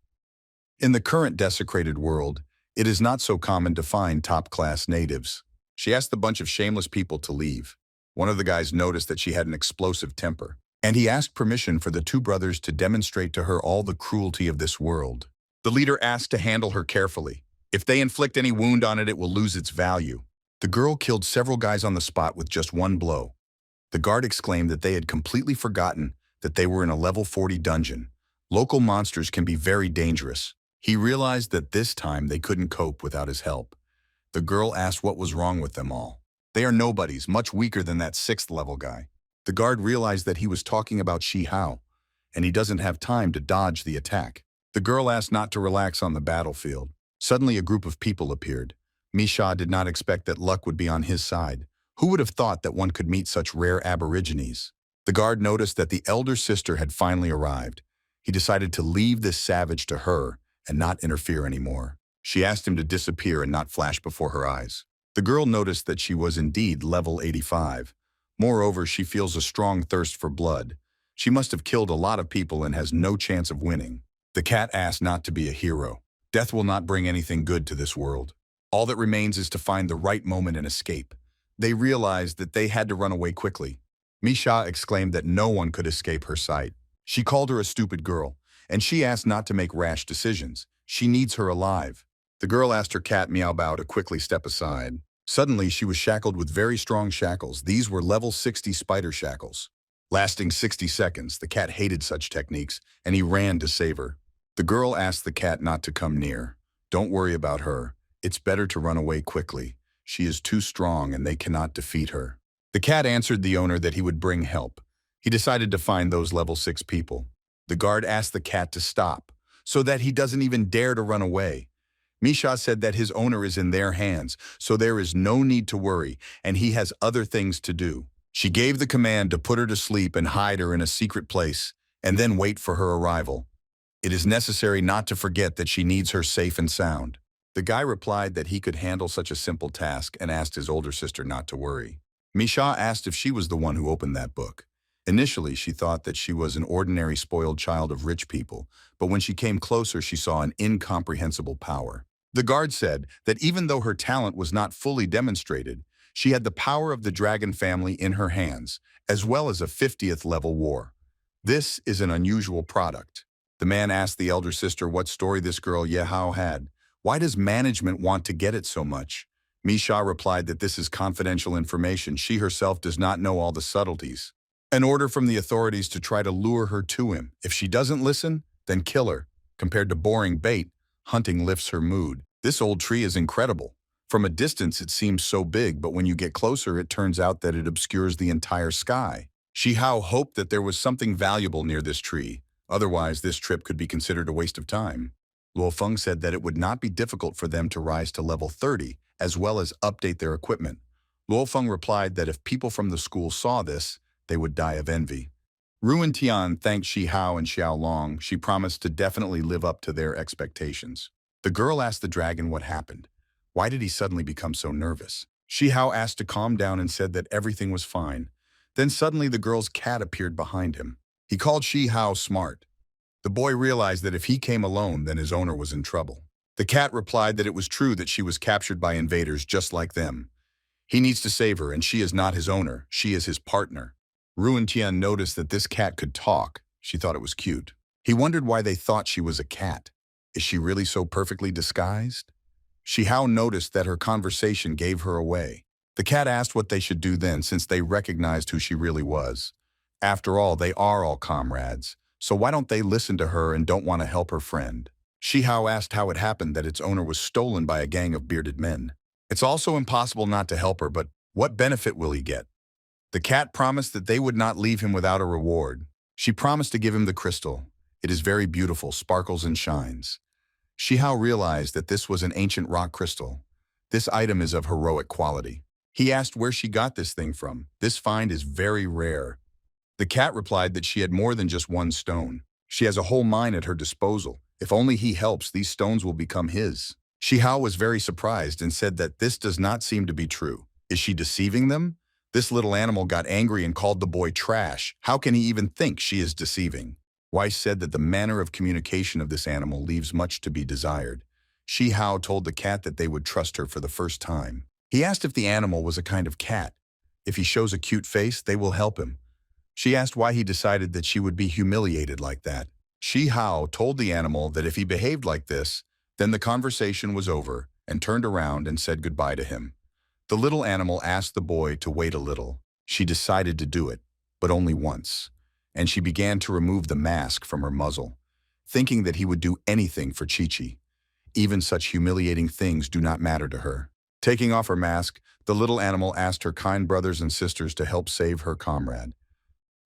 S1: In the current desecrated world, it is not so common to find top-class natives. She asked the bunch of shameless people to leave. One of the guys noticed that she had an explosive temper, and he asked permission for the two brothers to demonstrate to her all the cruelty of this world. The leader asked to handle her carefully. If they inflict any wound on it, it will lose its value. The girl killed several guys on the spot with just one blow. The guard exclaimed that they had completely forgotten that they were in a level 40 dungeon. Local monsters can be very dangerous. He realized that this time they couldn't cope without his help. The girl asked what was wrong with them all. They are nobodies, much weaker than that 6th level guy. The guard realized that he was talking about Shi Hao, and he doesn't have time to dodge the attack. The girl asked not to relax on the battlefield. Suddenly a group of people appeared. Misha did not expect that luck would be on his side. Who would have thought that one could meet such rare aborigines? The guard noticed that the elder sister had finally arrived. He decided to leave this savage to her and not interfere anymore. She asked him to disappear and not flash before her eyes. The girl noticed that she was indeed level 85. Moreover, she feels a strong thirst for blood. She must have killed a lot of people and has no chance of winning. The cat asked not to be a hero. Death will not bring anything good to this world. All that remains is to find the right moment and escape. They realized that they had to run away quickly. Misha exclaimed that no one could escape her sight. She called her a stupid girl, and she asked not to make rash decisions. She needs her alive. The girl asked her cat Meow Bao to quickly step aside. Suddenly, she was shackled with very strong shackles. These were level 60 spider shackles. Lasting 60 seconds, the cat hated such techniques, and he ran to save her. The girl asked the cat not to come near. Don't worry about her. It's better to run away quickly. She is too strong and they cannot defeat her. The cat answered the owner that he would bring help. He decided to find those level 6 people. The guard asked the cat to stop, so that he doesn't even dare to run away. Misha said that his owner is in their hands, so there is no need to worry, and he has other things to do. She gave the command to put her to sleep and hide her in a secret place, and then wait for her arrival. It is necessary not to forget that she needs her safe and sound. The guy replied that he could handle such a simple task and asked his older sister not to worry. Misha asked if she was the one who opened that book. Initially, she thought that she was an ordinary spoiled child of rich people, but when she came closer, she saw an incomprehensible power. The guard said that even though her talent was not fully demonstrated, she had the power of the dragon family in her hands, as well as a 50th level war. This is an unusual product. The man asked the elder sister what story this girl Yehao had. Why does management want to get it so much? Misha replied that this is confidential information. She herself does not know all the subtleties. An order from the authorities to try to lure her to him. If she doesn't listen, then kill her. Compared to boring bait, hunting lifts her mood. This old tree is incredible. From a distance, it seems so big, but when you get closer, it turns out that it obscures the entire sky. Shihao hoped that there was something valuable near this tree. Otherwise, this trip could be considered a waste of time. Luofeng said that it would not be difficult for them to rise to level 30, as well as update their equipment. Luofeng replied that if people from the school saw this, they would die of envy. Ruin Tian thanked Shihao and Xiaolong. She promised to definitely live up to their expectations. The girl asked the dragon what happened. Why did he suddenly become so nervous? Shihao asked to calm down and said that everything was fine. Then suddenly the girl's cat appeared behind him. He called Shihao smart. The boy realized that if he came alone, then his owner was in trouble. The cat replied that it was true that she was captured by invaders just like them. He needs to save her, and she is not his owner, she is his partner. Ruin Tian noticed that this cat could talk. She thought it was cute. He wondered why they thought she was a cat. Is she really so perfectly disguised? Shihao noticed that her conversation gave her away. The cat asked what they should do then, since they recognized who she really was. After all, they are all comrades. So why don't they listen to her and don't want to help her friend? Shihao asked how it happened that its owner was stolen by a gang of bearded men. It's also impossible not to help her, but what benefit will he get? The cat promised that they would not leave him without a reward. She promised to give him the crystal. It is very beautiful, sparkles and shines. Shihao realized that this was an ancient rock crystal. This item is of heroic quality. He asked where she got this thing from. This find is very rare. The cat replied that she had more than just one stone. She has a whole mine at her disposal. If only he helps, these stones will become his. Shihao was very surprised and said that this does not seem to be true. Is she deceiving them? This little animal got angry and called the boy trash. How can he even think she is deceiving? Weiss said that the manner of communication of this animal leaves much to be desired. Shihao told the cat that they would trust her for the first time. He asked if the animal was a kind of cat. If he shows a cute face, they will help him. She asked why he decided that she would be humiliated like that. Shihao told the animal that if he behaved like this, then the conversation was over, and turned around and said goodbye to him. The little animal asked the boy to wait a little. She decided to do it, but only once, and she began to remove the mask from her muzzle, thinking that he would do anything for Chi-Chi. Even such humiliating things do not matter to her. Taking off her mask, the little animal asked her kind brothers and sisters to help save her comrade.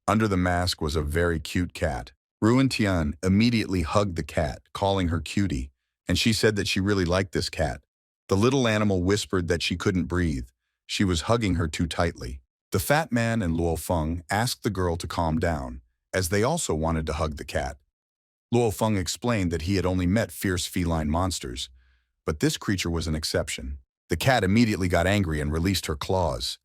S1: Under the mask was a very cute cat. Ruin Tian immediately hugged the cat, calling her cutie, and she said that she really liked this cat. The little animal whispered that she couldn't breathe. She was hugging her too tightly. The fat man and Luofeng asked the girl to calm down, as they also wanted to hug the cat. Luofeng explained that he had only met fierce feline monsters, but this creature was an exception. The cat immediately got angry and released her claws.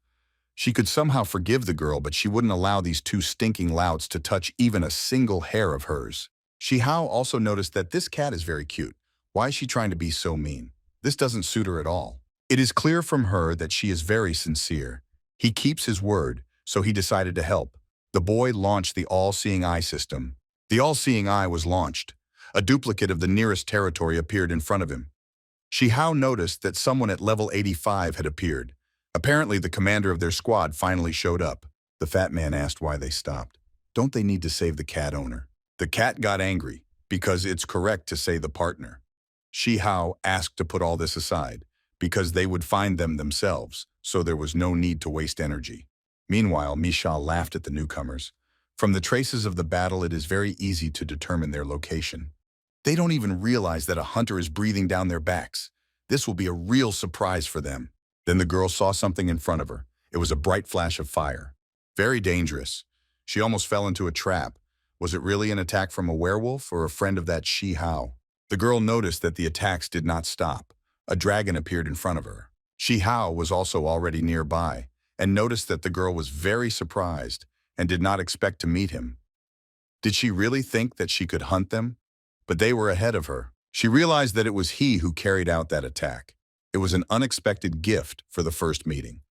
S1: She could somehow forgive the girl, but she wouldn't allow these two stinking louts to touch even a single hair of hers. Shi Hao also noticed that this cat is very cute. Why is she trying to be so mean? This doesn't suit her at all. It is clear from her that she is very sincere. He keeps his word, so he decided to help. The boy launched the all-seeing eye system. The all-seeing eye was launched. A duplicate of the nearest territory appeared in front of him. Shi Hao noticed that someone at level 85 had appeared. Apparently, the commander of their squad finally showed up. The fat man asked why they stopped. Don't they need to save the cat owner? The cat got angry, because it's correct to say the partner. Shi Hao asked to put all this aside, because they would find them themselves, so there was no need to waste energy. Meanwhile, Misha laughed at the newcomers. From the traces of the battle, it is very easy to determine their location. They don't even realize that a hunter is breathing down their backs. This will be a real surprise for them. Then the girl saw something in front of her. It was a bright flash of fire. Very dangerous. She almost fell into a trap. Was it really an attack from a werewolf or a friend of that Shi Hao? The girl noticed that the attacks did not stop. A dragon appeared in front of her. Shi Hao was also already nearby and noticed that the girl was very surprised and did not expect to meet him. Did she really think that she could hunt them? But they were ahead of her. She realized that it was he who carried out that attack. It was an unexpected gift for the first meeting.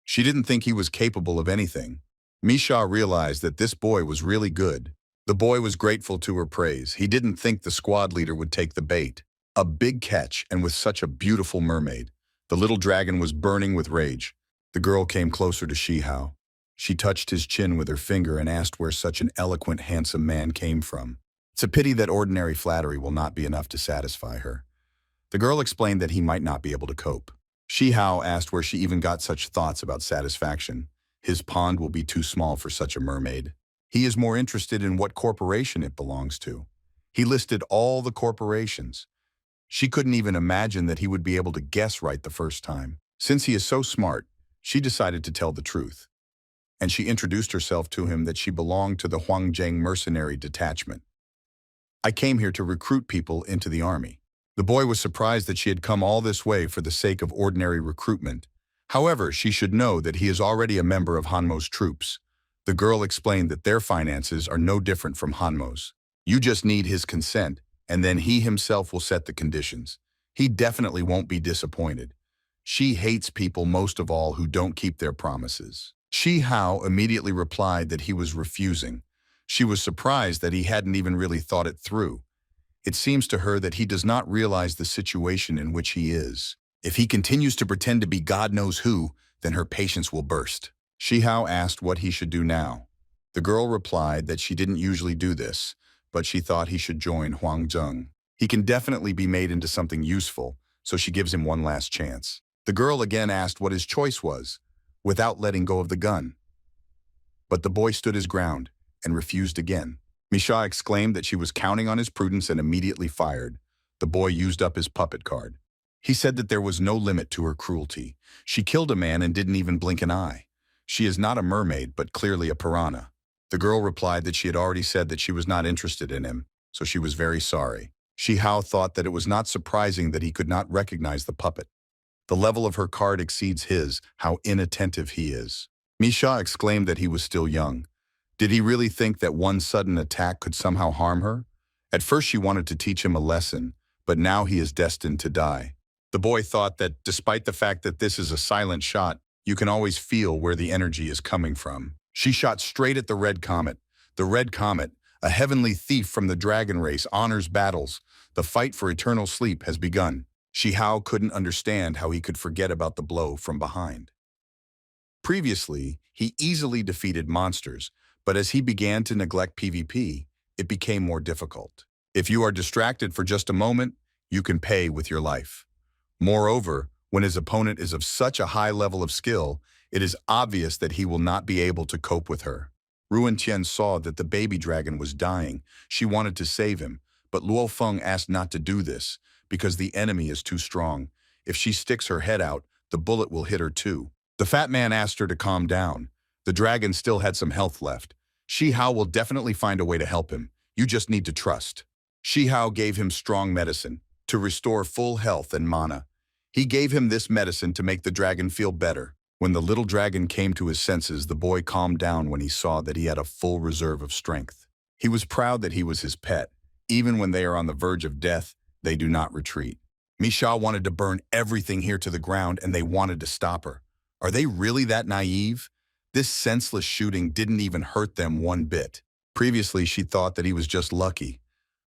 S1: She didn't think he was capable of anything. Misha realized that this boy was really good. The boy was grateful to her praise. He didn't think the squad leader would take the bait. A big catch, and with such a beautiful mermaid. The little dragon was burning with rage. The girl came closer to Shi Hao. She touched his chin with her finger and asked where such an eloquent, handsome man came from. It's a pity that ordinary flattery will not be enough to satisfy her. The girl explained that he might not be able to cope. Shi Hao asked where she even got such thoughts about satisfaction. His pond will be too small for such a mermaid. He is more interested in what corporation it belongs to. He listed all the corporations. She couldn't even imagine that he would be able to guess right the first time. Since he is so smart, she decided to tell the truth. And she introduced herself to him that she belonged to the Huangjiang mercenary detachment. I came here to recruit people into the army. The boy was surprised that she had come all this way for the sake of ordinary recruitment. However, she should know that he is already a member of Hanmo's troops. The girl explained that their finances are no different from Hanmo's. You just need his consent, and then he himself will set the conditions. He definitely won't be disappointed. She hates people most of all who don't keep their promises. Shi Hao immediately replied that he was refusing. She was surprised that he hadn't even really thought it through. It seems to her that he does not realize the situation in which he is. If he continues to pretend to be God knows who, then her patience will burst. Shi Hao asked what he should do now. The girl replied that she didn't usually do this, but she thought he should join Huangzheng. He can definitely be made into something useful, so she gives him one last chance. The girl again asked what his choice was, without letting go of the gun. But the boy stood his ground and refused again. Misha exclaimed that she was counting on his prudence and immediately fired. The boy used up his puppet card. He said that there was no limit to her cruelty. She killed a man and didn't even blink an eye. She is not a mermaid, but clearly a piranha. The girl replied that she had already said that she was not interested in him, so she was very sorry. Shi Hao thought that it was not surprising that he could not recognize the puppet. The level of her card exceeds his, how inattentive he is. Misha exclaimed that he was still young. Did he really think that one sudden attack could somehow harm her? At first she wanted to teach him a lesson, but now he is destined to die. The boy thought that despite the fact that this is a silent shot, you can always feel where the energy is coming from. She shot straight at the red comet. The red comet, a heavenly thief from the dragon race, honors battles. The fight for eternal sleep has begun. Shi Hao couldn't understand how he could forget about the blow from behind. Previously, he easily defeated monsters, but as he began to neglect PvP, it became more difficult. If you are distracted for just a moment, you can pay with your life. Moreover, when his opponent is of such a high level of skill, it is obvious that he will not be able to cope with her. Ruan Tian saw that the baby dragon was dying. She wanted to save him, but Luo Feng asked not to do this because the enemy is too strong. If she sticks her head out, the bullet will hit her too. The fat man asked her to calm down. The dragon still had some health left. Shi Hao will definitely find a way to help him. You just need to trust. Shi Hao gave him strong medicine to restore full health and mana. He gave him this medicine to make the dragon feel better. When the little dragon came to his senses, the boy calmed down when he saw that he had a full reserve of strength. He was proud that he was his pet. Even when they are on the verge of death, they do not retreat. Misha wanted to burn everything here to the ground and they wanted to stop her. Are they really that naive? This senseless shooting didn't even hurt them one bit. Previously, she thought that he was just lucky,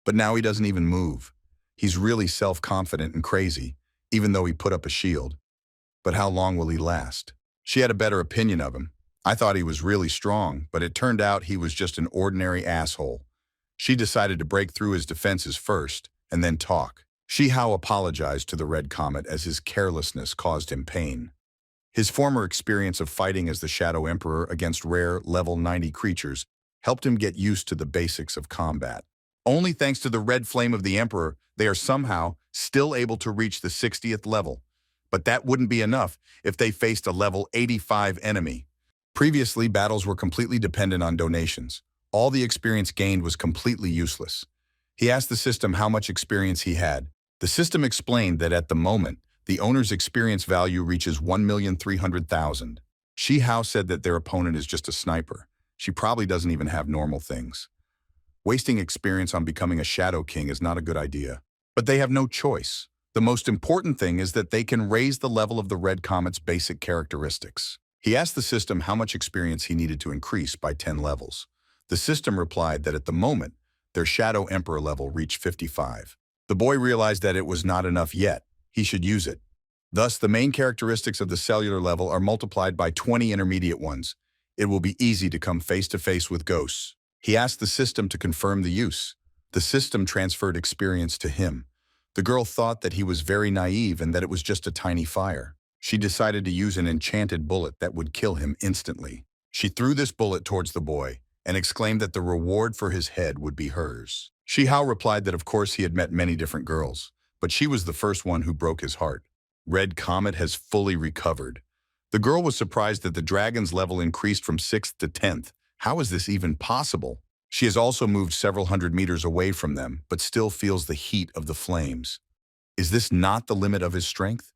S1: but now he doesn't even move. He's really self-confident and crazy, even though he put up a shield. But how long will he last? She had a better opinion of him. I thought he was really strong, but it turned out he was just an ordinary asshole. She decided to break through his defenses first, and then talk. Shihao apologized to the Red Comet as his carelessness caused him pain. His former experience of fighting as the Shadow Emperor against rare, level 90 creatures helped him get used to the basics of combat. Only thanks to the red flame of the Emperor, they are somehow still able to reach the 60th level. But that wouldn't be enough if they faced a level 85 enemy. Previously, battles were completely dependent on donations. All the experience gained was completely useless. He asked the system how much experience he had. The system explained that at the moment, the owner's experience value reaches 1,300,000. Shihao said that their opponent is just a sniper. She probably doesn't even have normal things. Wasting experience on becoming a Shadow King is not a good idea. But they have no choice. The most important thing is that they can raise the level of the Red Comet's basic characteristics. He asked the system how much experience he needed to increase by 10 levels. The system replied that at the moment, their Shadow Emperor level reached 55. The boy realized that it was not enough yet. He should use it. Thus, the main characteristics of the cellular level are multiplied by 20 intermediate ones. It will be easy to come face-to-face with ghosts. He asked the system to confirm the use. The system transferred experience to him. The girl thought that he was very naive and that it was just a tiny fire. She decided to use an enchanted bullet that would kill him instantly. She threw this bullet towards the boy and exclaimed that the reward for his head would be hers. Shihao replied that of course he had met many different girls, but she was the first one who broke his heart. Red Comet has fully recovered. The girl was surprised that the dragon's level increased from 6th to 10th. How is this even possible? She has also moved several hundred meters away from them, but still feels the heat of the flames. Is this not the limit of his strength?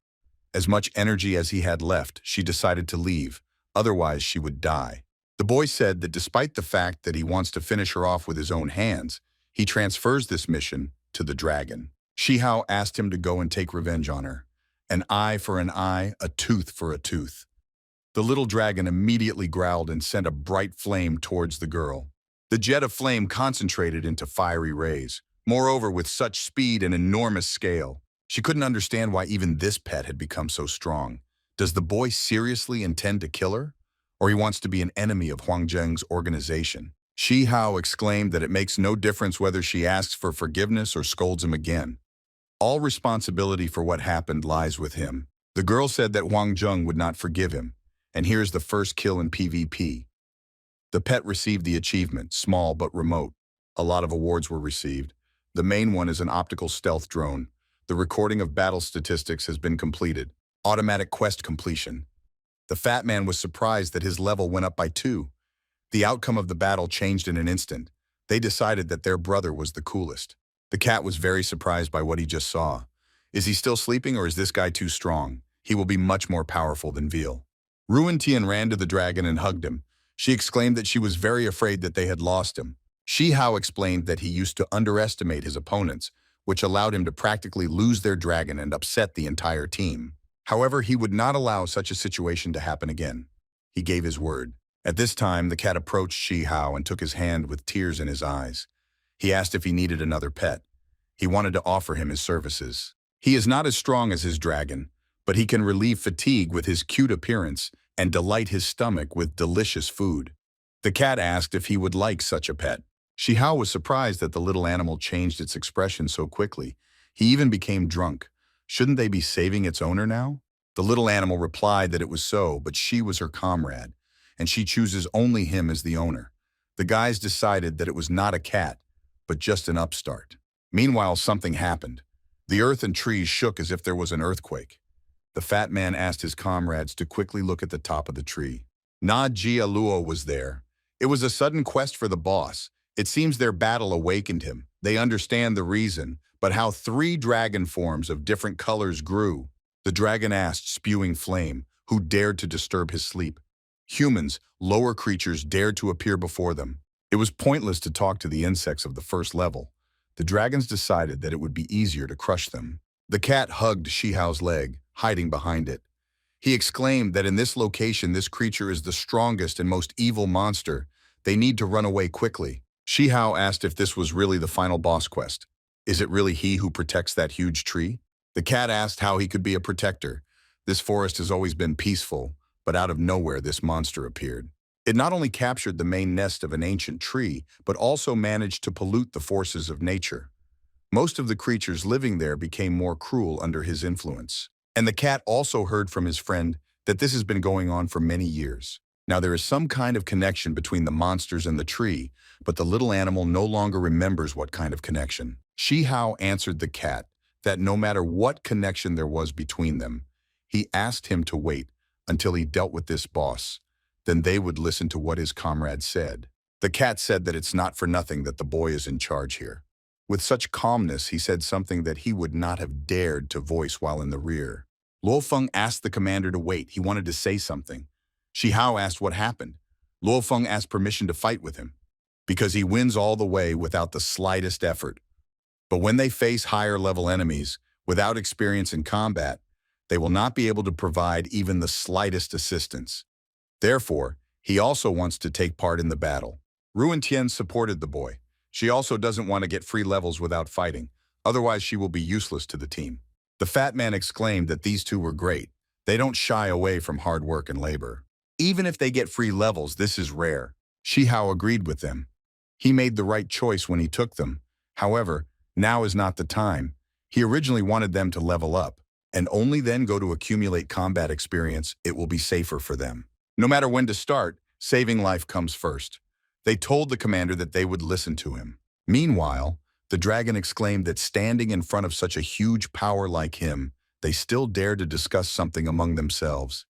S1: As much energy as he had left, she decided to leave. Otherwise, she would die. The boy said that despite the fact that he wants to finish her off with his own hands, he transfers this mission to the dragon. Shihao asked him to go and take revenge on her. An eye for an eye, a tooth for a tooth. The little dragon immediately growled and sent a bright flame towards the girl. The jet of flame concentrated into fiery rays. Moreover, with such speed and enormous scale, she couldn't understand why even this pet had become so strong. Does the boy seriously intend to kill her? Or he wants to be an enemy of Huang Zheng's organization? Shihao exclaimed that it makes no difference whether she asks for forgiveness or scolds him again. All responsibility for what happened lies with him. The girl said that Huang Zheng would not forgive him, and here's the first kill in PvP. The pet received the achievement, small but remote. A lot of awards were received. The main one is an optical stealth drone. The recording of battle statistics has been completed. Automatic quest completion. The fat man was surprised that his level went up by 2. The outcome of the battle changed in an instant. They decided that their brother was the coolest. The cat was very surprised by what he just saw. Is he still sleeping or is this guy too strong? He will be much more powerful than Veal. Ruin Tian ran to the dragon and hugged him. She exclaimed that she was very afraid that they had lost him. Shihao explained that he used to underestimate his opponents, which allowed him to practically lose their dragon and upset the entire team. However, he would not allow such a situation to happen again. He gave his word. At this time, the cat approached Shihao and took his hand with tears in his eyes. He asked if he needed another pet. He wanted to offer him his services. He is not as strong as his dragon, but he can relieve fatigue with his cute appearance and delight his stomach with delicious food. The cat asked if he would like such a pet. Shihao was surprised that the little animal changed its expression so quickly. He even became drunk. Shouldn't they be saving its owner now? The little animal replied that it was so, but she was her comrade, and she chooses only him as the owner. The guys decided that it was not a cat, but just an upstart. Meanwhile, something happened. The earth and trees shook as if there was an earthquake. The fat man asked his comrades to quickly look at the top of the tree. Na Jia Luo was there. It was a sudden quest for the boss. It seems their battle awakened him. They understand the reason, but how 3 dragon forms of different colors grew. The dragon asked, spewing flame, who dared to disturb his sleep. Humans, lower creatures, dared to appear before them. It was pointless to talk to the insects of the first level. The dragons decided that it would be easier to crush them. The cat hugged Shihao's leg, hiding behind it. He exclaimed that in this location this creature is the strongest and most evil monster. They need to run away quickly. Shihao asked if this was really the final boss quest. Is it really he who protects that huge tree? The cat asked how he could be a protector. This forest has always been peaceful, but out of nowhere this monster appeared. It not only captured the main nest of an ancient tree, but also managed to pollute the forces of nature. Most of the creatures living there became more cruel under his influence. And the cat also heard from his friend that this has been going on for many years. Now there is some kind of connection between the monsters and the tree, but the little animal no longer remembers what kind of connection. Shihao answered the cat that no matter what connection there was between them, he asked him to wait until he dealt with this boss. Then they would listen to what his comrade said. The cat said that it's not for nothing that the boy is in charge here. With such calmness, he said something that he would not have dared to voice while in the rear. Luo Feng asked the commander to wait. He wanted to say something. Shihao asked what happened. Luo Feng asked permission to fight with him, because he wins all the way without the slightest effort. But when they face higher-level enemies, without experience in combat, they will not be able to provide even the slightest assistance. Therefore, he also wants to take part in the battle. Ruan Tian supported the boy. She also doesn't want to get free levels without fighting, otherwise she will be useless to the team. The fat man exclaimed that these two were great. They don't shy away from hard work and labor. Even if they get free levels, this is rare. Shihao agreed with them. He made the right choice when he took them. However, now is not the time. He originally wanted them to level up, and only then go to accumulate combat experience. It will be safer for them. No matter when to start, saving life comes first. They told the commander that they would listen to him. Meanwhile, the dragon exclaimed that standing in front of such a huge power like him, they still dared to discuss something among themselves.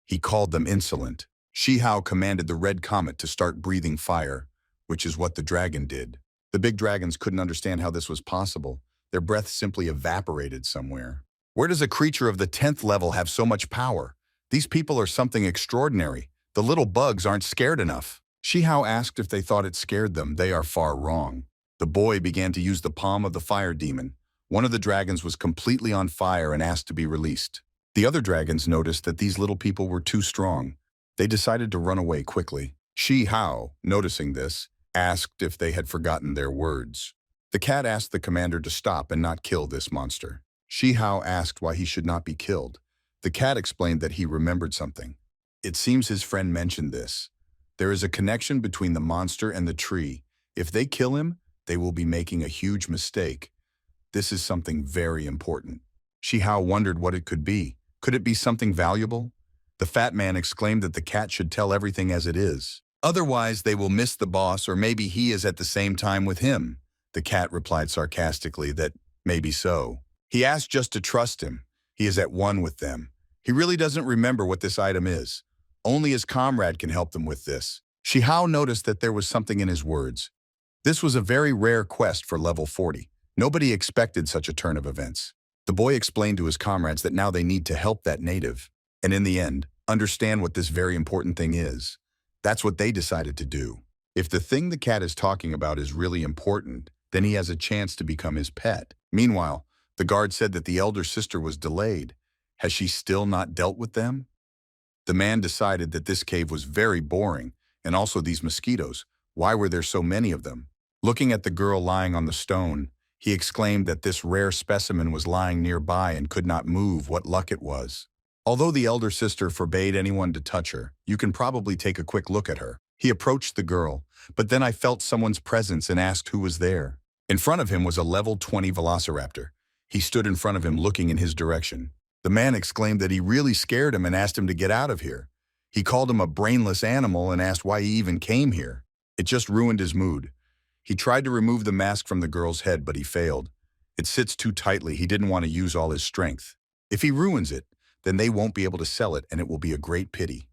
S1: He called them insolent. Shihao commanded the red comet to start breathing fire, which is what the dragon did. The big dragons couldn't understand how this was possible. Their breath simply evaporated somewhere. Where does a creature of the 10th level have so much power? These people are something extraordinary. The little bugs aren't scared enough. Shihao asked if they thought it scared them. They are far wrong. The boy began to use the palm of the fire demon. One of the dragons was completely on fire and asked to be released. The other dragons noticed that these little people were too strong. They decided to run away quickly. Shihao, noticing this, asked if they had forgotten their words. The cat asked the commander to stop and not kill this monster. Shihao asked why he should not be killed. The cat explained that he remembered something. It seems his friend mentioned this. There is a connection between the monster and the tree. If they kill him, they will be making a huge mistake. This is something very important. Shihao wondered what it could be. Could it be something valuable? The fat man exclaimed that the cat should tell everything as it is. Otherwise, they will miss the boss, or maybe he is at the same time with him. The cat replied sarcastically that maybe so. He asked just to trust him. He is at one with them. He really doesn't remember what this item is. Only his comrade can help them with this. Shihao noticed that there was something in his words. This was a very rare quest for level 40. Nobody expected such a turn of events. The boy explained to his comrades that now they need to help that native, and in the end, understand what this very important thing is. That's what they decided to do. If the thing the cat is talking about is really important, then he has a chance to become his pet. Meanwhile, the guard said that the elder sister was delayed. Has she still not dealt with them? The man decided that this cave was very boring, and also these mosquitoes. Why were there so many of them? Looking at the girl lying on the stone, he exclaimed that this rare specimen was lying nearby and could not move. What luck it was. Although the elder sister forbade anyone to touch her, you can probably take a quick look at her. He approached the girl, but then I felt someone's presence and asked who was there. In front of him was a level 20 velociraptor. He stood in front of him looking in his direction. The man exclaimed that he really scared him and asked him to get out of here. He called him a brainless animal and asked why he even came here. It just ruined his mood. He tried to remove the mask from the girl's head, but he failed. It sits too tightly. He didn't want to use all his strength. If he ruins it, then they won't be able to sell it, and it will be a great pity.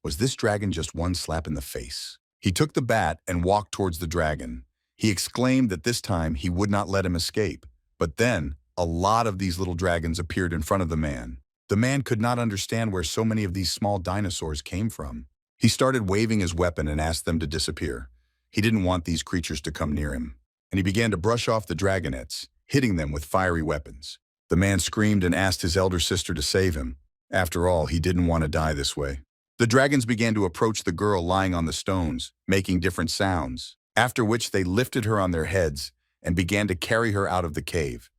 S1: Was this dragon just one slap in the face? He took the bat and walked towards the dragon. He exclaimed that this time he would not let him escape. But then, a lot of these little dragons appeared in front of the man. The man could not understand where so many of these small dinosaurs came from. He started waving his weapon and asked them to disappear. He didn't want these creatures to come near him. and he began to brush off the dragonettes, hitting them with fiery weapons. The man screamed and asked his elder sister to save him. After all, he didn't want to die this way. The dragons began to approach the girl lying on the stones, making different sounds, after which they lifted her on their heads and began to carry her out of the cave.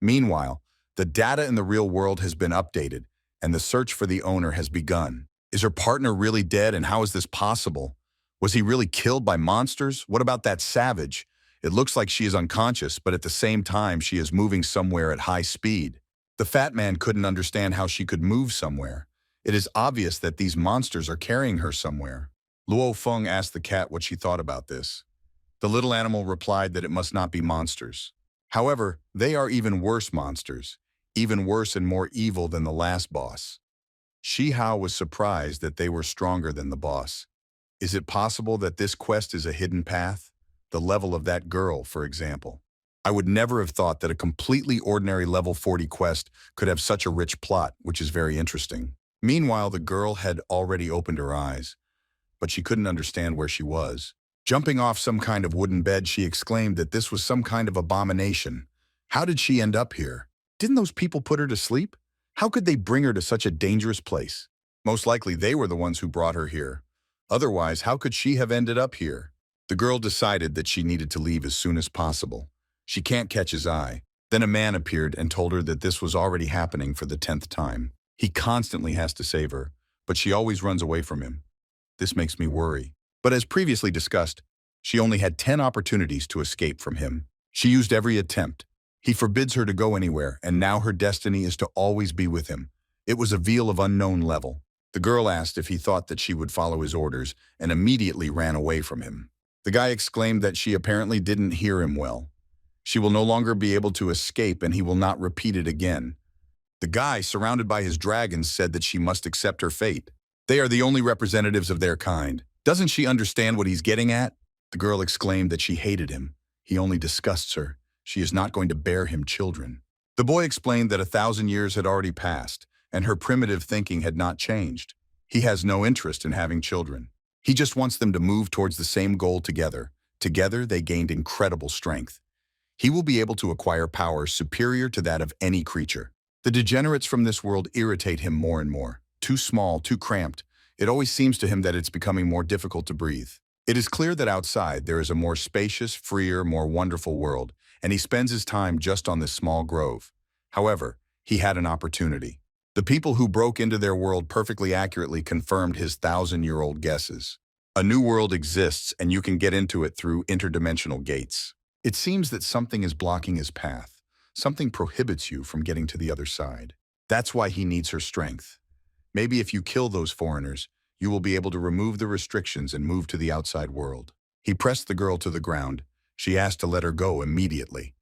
S1: Meanwhile, the data in the real world has been updated, and the search for the owner has begun. Is her partner really dead, and how is this possible? Was he really killed by monsters? What about that savage? It looks like she is unconscious, but at the same time she is moving somewhere at high speed. The fat man couldn't understand how she could move somewhere. It is obvious that these monsters are carrying her somewhere. Luo Feng asked the cat what she thought about this. The little animal replied that it must not be monsters. However, they are even worse monsters, even worse and more evil than the last boss. Shi Hao was surprised that they were stronger than the boss. Is it possible that this quest is a hidden path? The level of that girl, for example. I would never have thought that a completely ordinary level 40 quest could have such a rich plot, which is very interesting. Meanwhile, the girl had already opened her eyes, but she couldn't understand where she was. Jumping off some kind of wooden bed, she exclaimed that this was some kind of abomination. How did she end up here? Didn't those people put her to sleep? How could they bring her to such a dangerous place? Most likely they were the ones who brought her here. Otherwise, how could she have ended up here? The girl decided that she needed to leave as soon as possible. She can't catch his eye. Then a man appeared and told her that this was already happening for the 10th time. He constantly has to save her, but she always runs away from him. This makes me worry. But as previously discussed, she only had 10 opportunities to escape from him. She used every attempt. He forbids her to go anywhere, and now her destiny is to always be with him. It was a veil of unknown level. The girl asked if he thought that she would follow his orders and immediately ran away from him. The guy exclaimed that she apparently didn't hear him well. She will no longer be able to escape and he will not repeat it again. The guy, surrounded by his dragons, said that she must accept her fate. They are the only representatives of their kind. Doesn't she understand what he's getting at? The girl exclaimed that she hated him. He only disgusts her. She is not going to bear him children. The boy explained that 1,000 years had already passed, and her primitive thinking had not changed. He has no interest in having children. He just wants them to move towards the same goal together. Together, they gained incredible strength. He will be able to acquire power superior to that of any creature. The degenerates from this world irritate him more and more. Too small, too cramped. It always seems to him that it's becoming more difficult to breathe. It is clear that outside there is a more spacious, freer, more wonderful world, and he spends his time just on this small grove. However, he had an opportunity. The people who broke into their world perfectly accurately confirmed his 1,000-year-old guesses. A new world exists, and you can get into it through interdimensional gates. It seems that something is blocking his path. Something prohibits you from getting to the other side. That's why he needs her strength. Maybe if you kill those foreigners, you will be able to remove the restrictions and move to the outside world. He pressed the girl to the ground. She asked to let her go immediately.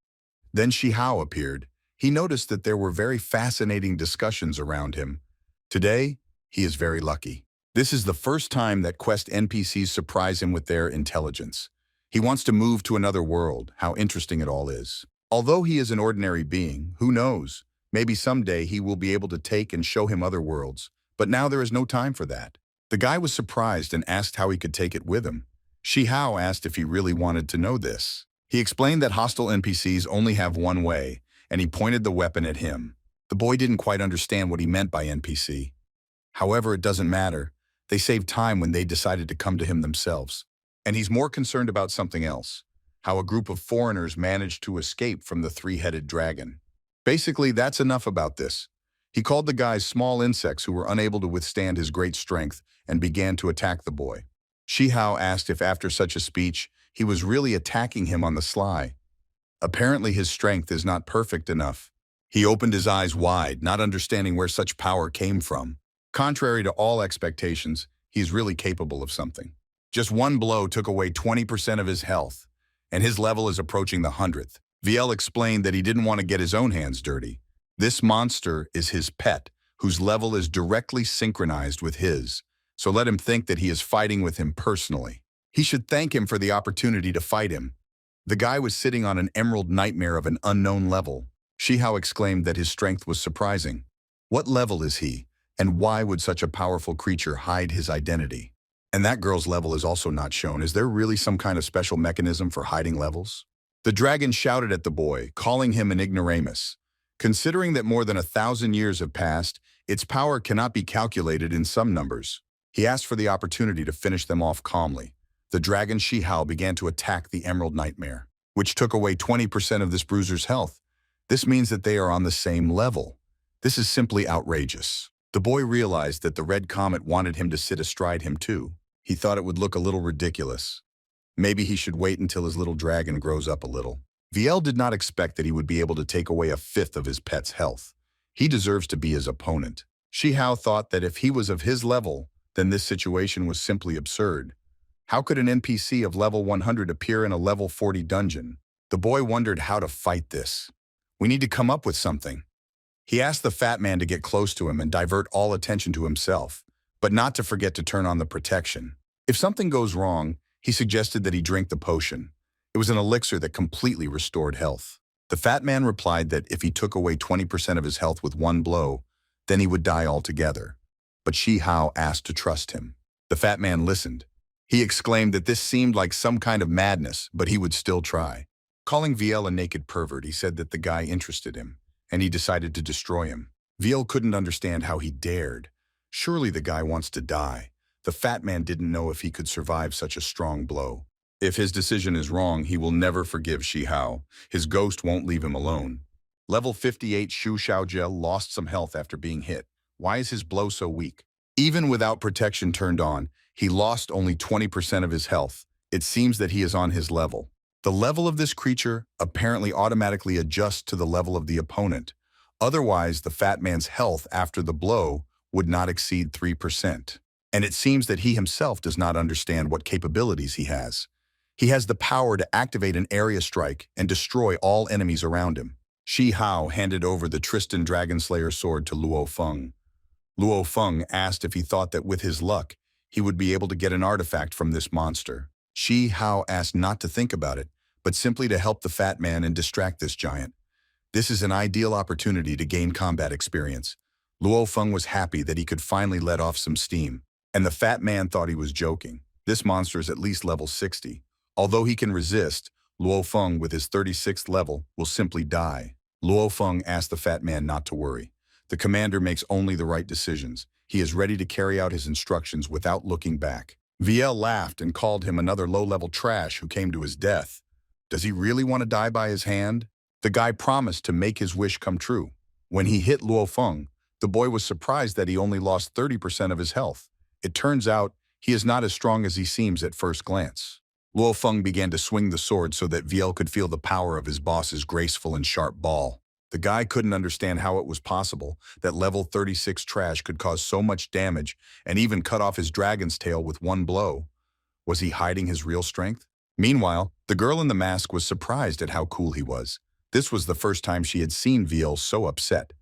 S1: Then Shi Hao appeared. He noticed that there were very fascinating discussions around him. Today, he is very lucky. This is the first time that Quest NPCs surprise him with their intelligence. He wants to move to another world. How interesting it all is. Although he is an ordinary being, who knows? Maybe someday he will be able to take and show him other worlds. But now there is no time for that. The guy was surprised and asked how he could take it with him. Shi Hao asked if he really wanted to know this. He explained that hostile NPCs only have one way, and he pointed the weapon at him. The boy didn't quite understand what he meant by NPC. However, it doesn't matter. They saved time when they decided to come to him themselves. And he's more concerned about something else. How a group of foreigners managed to escape from the three-headed dragon. Basically, that's enough about this. He called the guys small insects who were unable to withstand his great strength and began to attack the boy. Shi Hao asked if after such a speech, he was really attacking him on the sly. Apparently his strength is not perfect enough. He opened his eyes wide, not understanding where such power came from. Contrary to all expectations, he is really capable of something. Just one blow took away 20% of his health, and his level is approaching the 100th. VL explained that he didn't want to get his own hands dirty. This monster is his pet, whose level is directly synchronized with his, so let him think that he is fighting with him personally. He should thank him for the opportunity to fight him. The guy was sitting on an emerald nightmare of an unknown level. Shi Hao exclaimed that his strength was surprising. What level is he, and why would such a powerful creature hide his identity? And that girl's level is also not shown. Is there really some kind of special mechanism for hiding levels? The dragon shouted at the boy, calling him an ignoramus. Considering that more than 1,000 years have passed, its power cannot be calculated in some numbers. He asked for the opportunity to finish them off calmly. The dragon Shihao began to attack the Emerald Nightmare, which took away 20% of this bruiser's health. This means that they are on the same level. This is simply outrageous. The boy realized that the Red Comet wanted him to sit astride him too. He thought it would look a little ridiculous. Maybe he should wait until his little dragon grows up a little. VL did not expect that he would be able to take away 1/5 of his pet's health. He deserves to be his opponent. Shihao thought that if he was of his level, then this situation was simply absurd. How could an NPC of level 100 appear in a level 40 dungeon? The boy wondered how to fight this. We need to come up with something. He asked the fat man to get close to him and divert all attention to himself, but not to forget to turn on the protection. If something goes wrong, he suggested that he drink the potion. It was an elixir that completely restored health. The fat man replied that if he took away 20% of his health with one blow, then he would die altogether. But Shihao asked to trust him. The fat man listened. He exclaimed that this seemed like some kind of madness, but he would still try. Calling VL a naked pervert, he said that the guy interested him, and he decided to destroy him. VL couldn't understand how he dared. Surely the guy wants to die. The fat man didn't know if he could survive such a strong blow. If his decision is wrong, he will never forgive Shihao. His ghost won't leave him alone. Level 58 Shu Xiaojie lost some health after being hit. Why is his blow so weak? Even without protection turned on, he lost only 20% of his health. It seems that he is on his level. The level of this creature apparently automatically adjusts to the level of the opponent. Otherwise, the fat man's health after the blow would not exceed 3%. And it seems that he himself does not understand what capabilities he has. He has the power to activate an area strike and destroy all enemies around him. Shihao handed over the Tristan Dragonslayer sword to Luo Feng. Luo Feng asked if he thought that with his luck, he would be able to get an artifact from this monster. Shihao asked not to think about it, but simply to help the fat man and distract this giant. This is an ideal opportunity to gain combat experience. Luo Feng was happy that he could finally let off some steam, and the fat man thought he was joking. This monster is at least level 60. Although he can resist, Luo Feng with his 36th level will simply die. Luo Feng asked the fat man not to worry. The commander makes only the right decisions. He is ready to carry out his instructions without looking back. VL laughed and called him another low-level trash who came to his death. Does he really want to die by his hand? The guy promised to make his wish come true. When he hit Luo Feng, the boy was surprised that he only lost 30% of his health. It turns out he is not as strong as he seems at first glance. Luo Feng began to swing the sword so that VL could feel the power of his boss's graceful and sharp ball. The guy couldn't understand how it was possible that level 36 trash could cause so much damage and even cut off his dragon's tail with one blow. Was he hiding his real strength? Meanwhile, the girl in the mask was surprised at how cool he was. This was the first time she had seen VL so upset.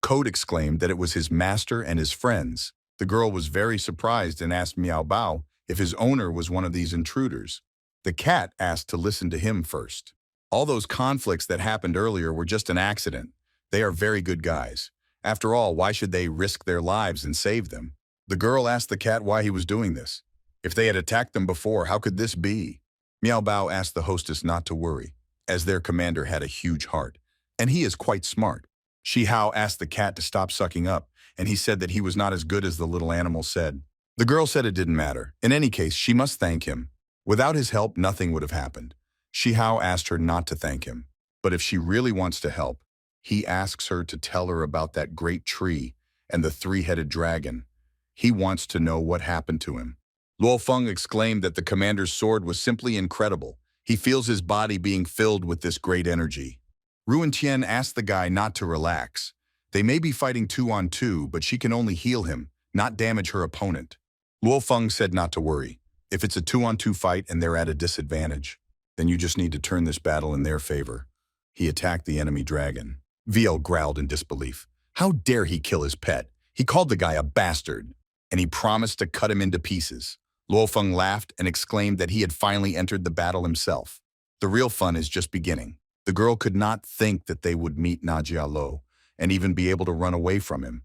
S1: Code exclaimed that it was his master and his friends. The girl was very surprised and asked Miao Bao if his owner was one of these intruders. The cat asked to listen to him first. All those conflicts that happened earlier were just an accident. They are very good guys. After all, why should they risk their lives and save them? The girl asked the cat why he was doing this. If they had attacked them before, how could this be? Miao Bao asked the hostess not to worry, as their commander had a huge heart, and he is quite smart. Shihao asked the cat to stop sucking up, and he said that he was not as good as the little animal said. The girl said it didn't matter. In any case, she must thank him. Without his help, nothing would have happened. Shihao asked her not to thank him, but if she really wants to help, he asks her to tell her about that great tree and the three-headed dragon. He wants to know what happened to him. Luo Feng exclaimed that the commander's sword was simply incredible. He feels his body being filled with this great energy. Ruan Tian asked the guy not to relax. They may be fighting 2-on-2, but she can only heal him, not damage her opponent. Luo Feng said not to worry. If it's a 2-on-2 fight and they're at a disadvantage, then you just need to turn this battle in their favor. He attacked the enemy dragon. VL growled in disbelief. How dare he kill his pet? He called the guy a bastard, and he promised to cut him into pieces. Luo Feng laughed and exclaimed that he had finally entered the battle himself. The real fun is just beginning. The girl could not think that they would meet Na Jialo and even be able to run away from him.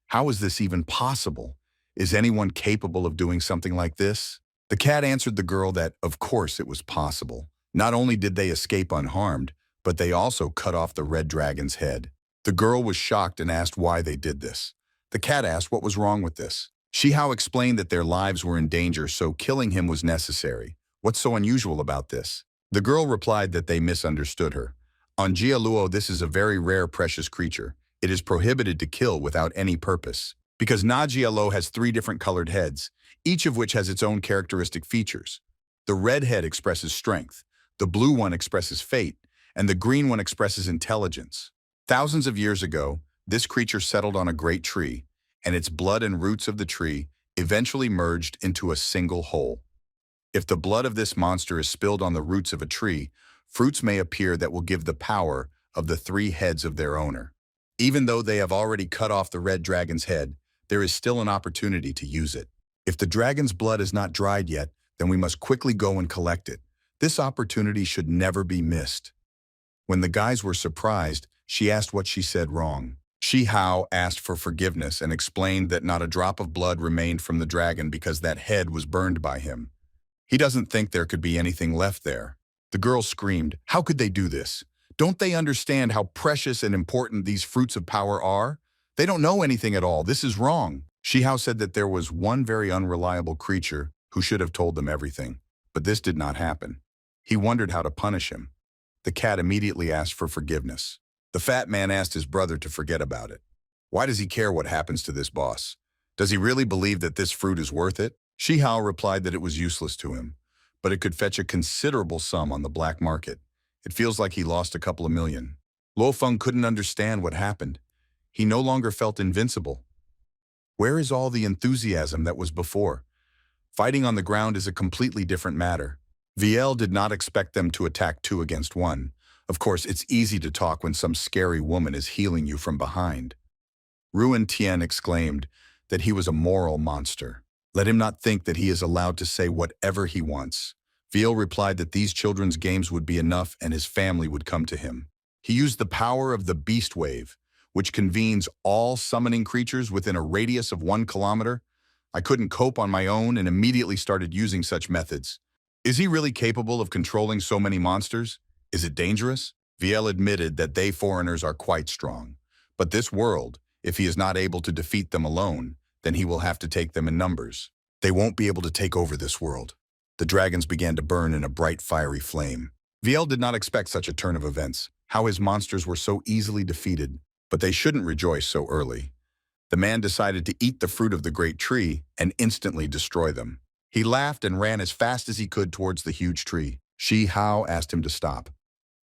S1: How is this even possible? Is anyone capable of doing something like this? The cat answered the girl that, of course, it was possible. Not only did they escape unharmed, but they also cut off the red dragon's head. The girl was shocked and asked why they did this. The cat asked what was wrong with this. Shihao explained that their lives were in danger, so killing him was necessary. What's so unusual about this? The girl replied that they misunderstood her. On Jialuo, this is a very rare precious creature. It is prohibited to kill without any purpose. Because Na Jialuo has 3 different colored heads, each of which has its own characteristic features. The red head expresses strength, the blue one expresses fate, and the green one expresses intelligence. Thousands of years ago, this creature settled on a great tree, and its blood and roots of the tree eventually merged into a single whole. If the blood of this monster is spilled on the roots of a tree, fruits may appear that will give the power of the 3 heads of their owner. Even though they have already cut off the red dragon's head, there is still an opportunity to use it. If the dragon's blood is not dried yet, then we must quickly go and collect it. This opportunity should never be missed. When the guys were surprised, she asked what she said wrong. Shihao asked for forgiveness and explained that not a drop of blood remained from the dragon because that head was burned by him. He doesn't think there could be anything left there. The girl screamed, "How could they do this? Don't they understand how precious and important these fruits of power are? They don't know anything at all. This is wrong." Shihao said that there was one very unreliable creature who should have told them everything, but this did not happen. He wondered how to punish him. The cat immediately asked for forgiveness. The fat man asked his brother to forget about it. Why does he care what happens to this boss? Does he really believe that this fruit is worth it? Shihao replied that it was useless to him, but it could fetch a considerable sum on the black market. It feels like he lost a couple of million. Luo Feng couldn't understand what happened. He no longer felt invincible. Where is all the enthusiasm that was before? Fighting on the ground is a completely different matter. VL did not expect them to attack 2 against 1. Of course, it's easy to talk when some scary woman is healing you from behind. Ruin Tian exclaimed that he was a moral monster. Let him not think that he is allowed to say whatever he wants. VL replied that these children's games would be enough and his family would come to him. He used the power of the beast wave, which convenes all summoning creatures within a radius of 1 kilometer. I couldn't cope on my own and immediately started using such methods. Is he really capable of controlling so many monsters? Is it dangerous? VL admitted that they foreigners are quite strong. But this world, if he is not able to defeat them alone, then he will have to take them in numbers. They won't be able to take over this world. The dragons began to burn in a bright fiery flame. VL did not expect such a turn of events, how his monsters were so easily defeated, but they shouldn't rejoice so early. The man decided to eat the fruit of the great tree and instantly destroy them. He laughed and ran as fast as he could towards the huge tree. Shihao asked him to stop.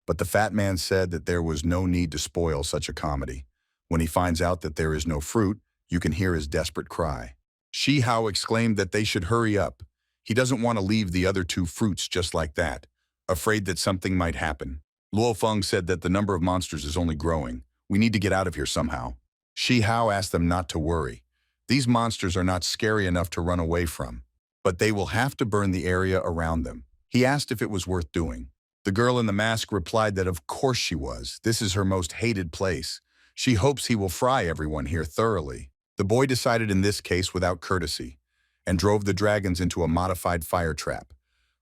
S1: But the fat man said that there was no need to spoil such a comedy. When he finds out that there is no fruit, you can hear his desperate cry. Shihao exclaimed that they should hurry up. He doesn't want to leave the other 2 fruits just like that, afraid that something might happen. Luo Feng said that the number of monsters is only growing. We need to get out of here somehow. Shihao asked them not to worry. These monsters are not scary enough to run away from, but they will have to burn the area around them. He asked if it was worth doing. The girl in the mask replied that of course she was. This is her most hated place. She hopes he will fry everyone here thoroughly. The boy decided in this case without courtesy and drove the dragons into a modified fire trap.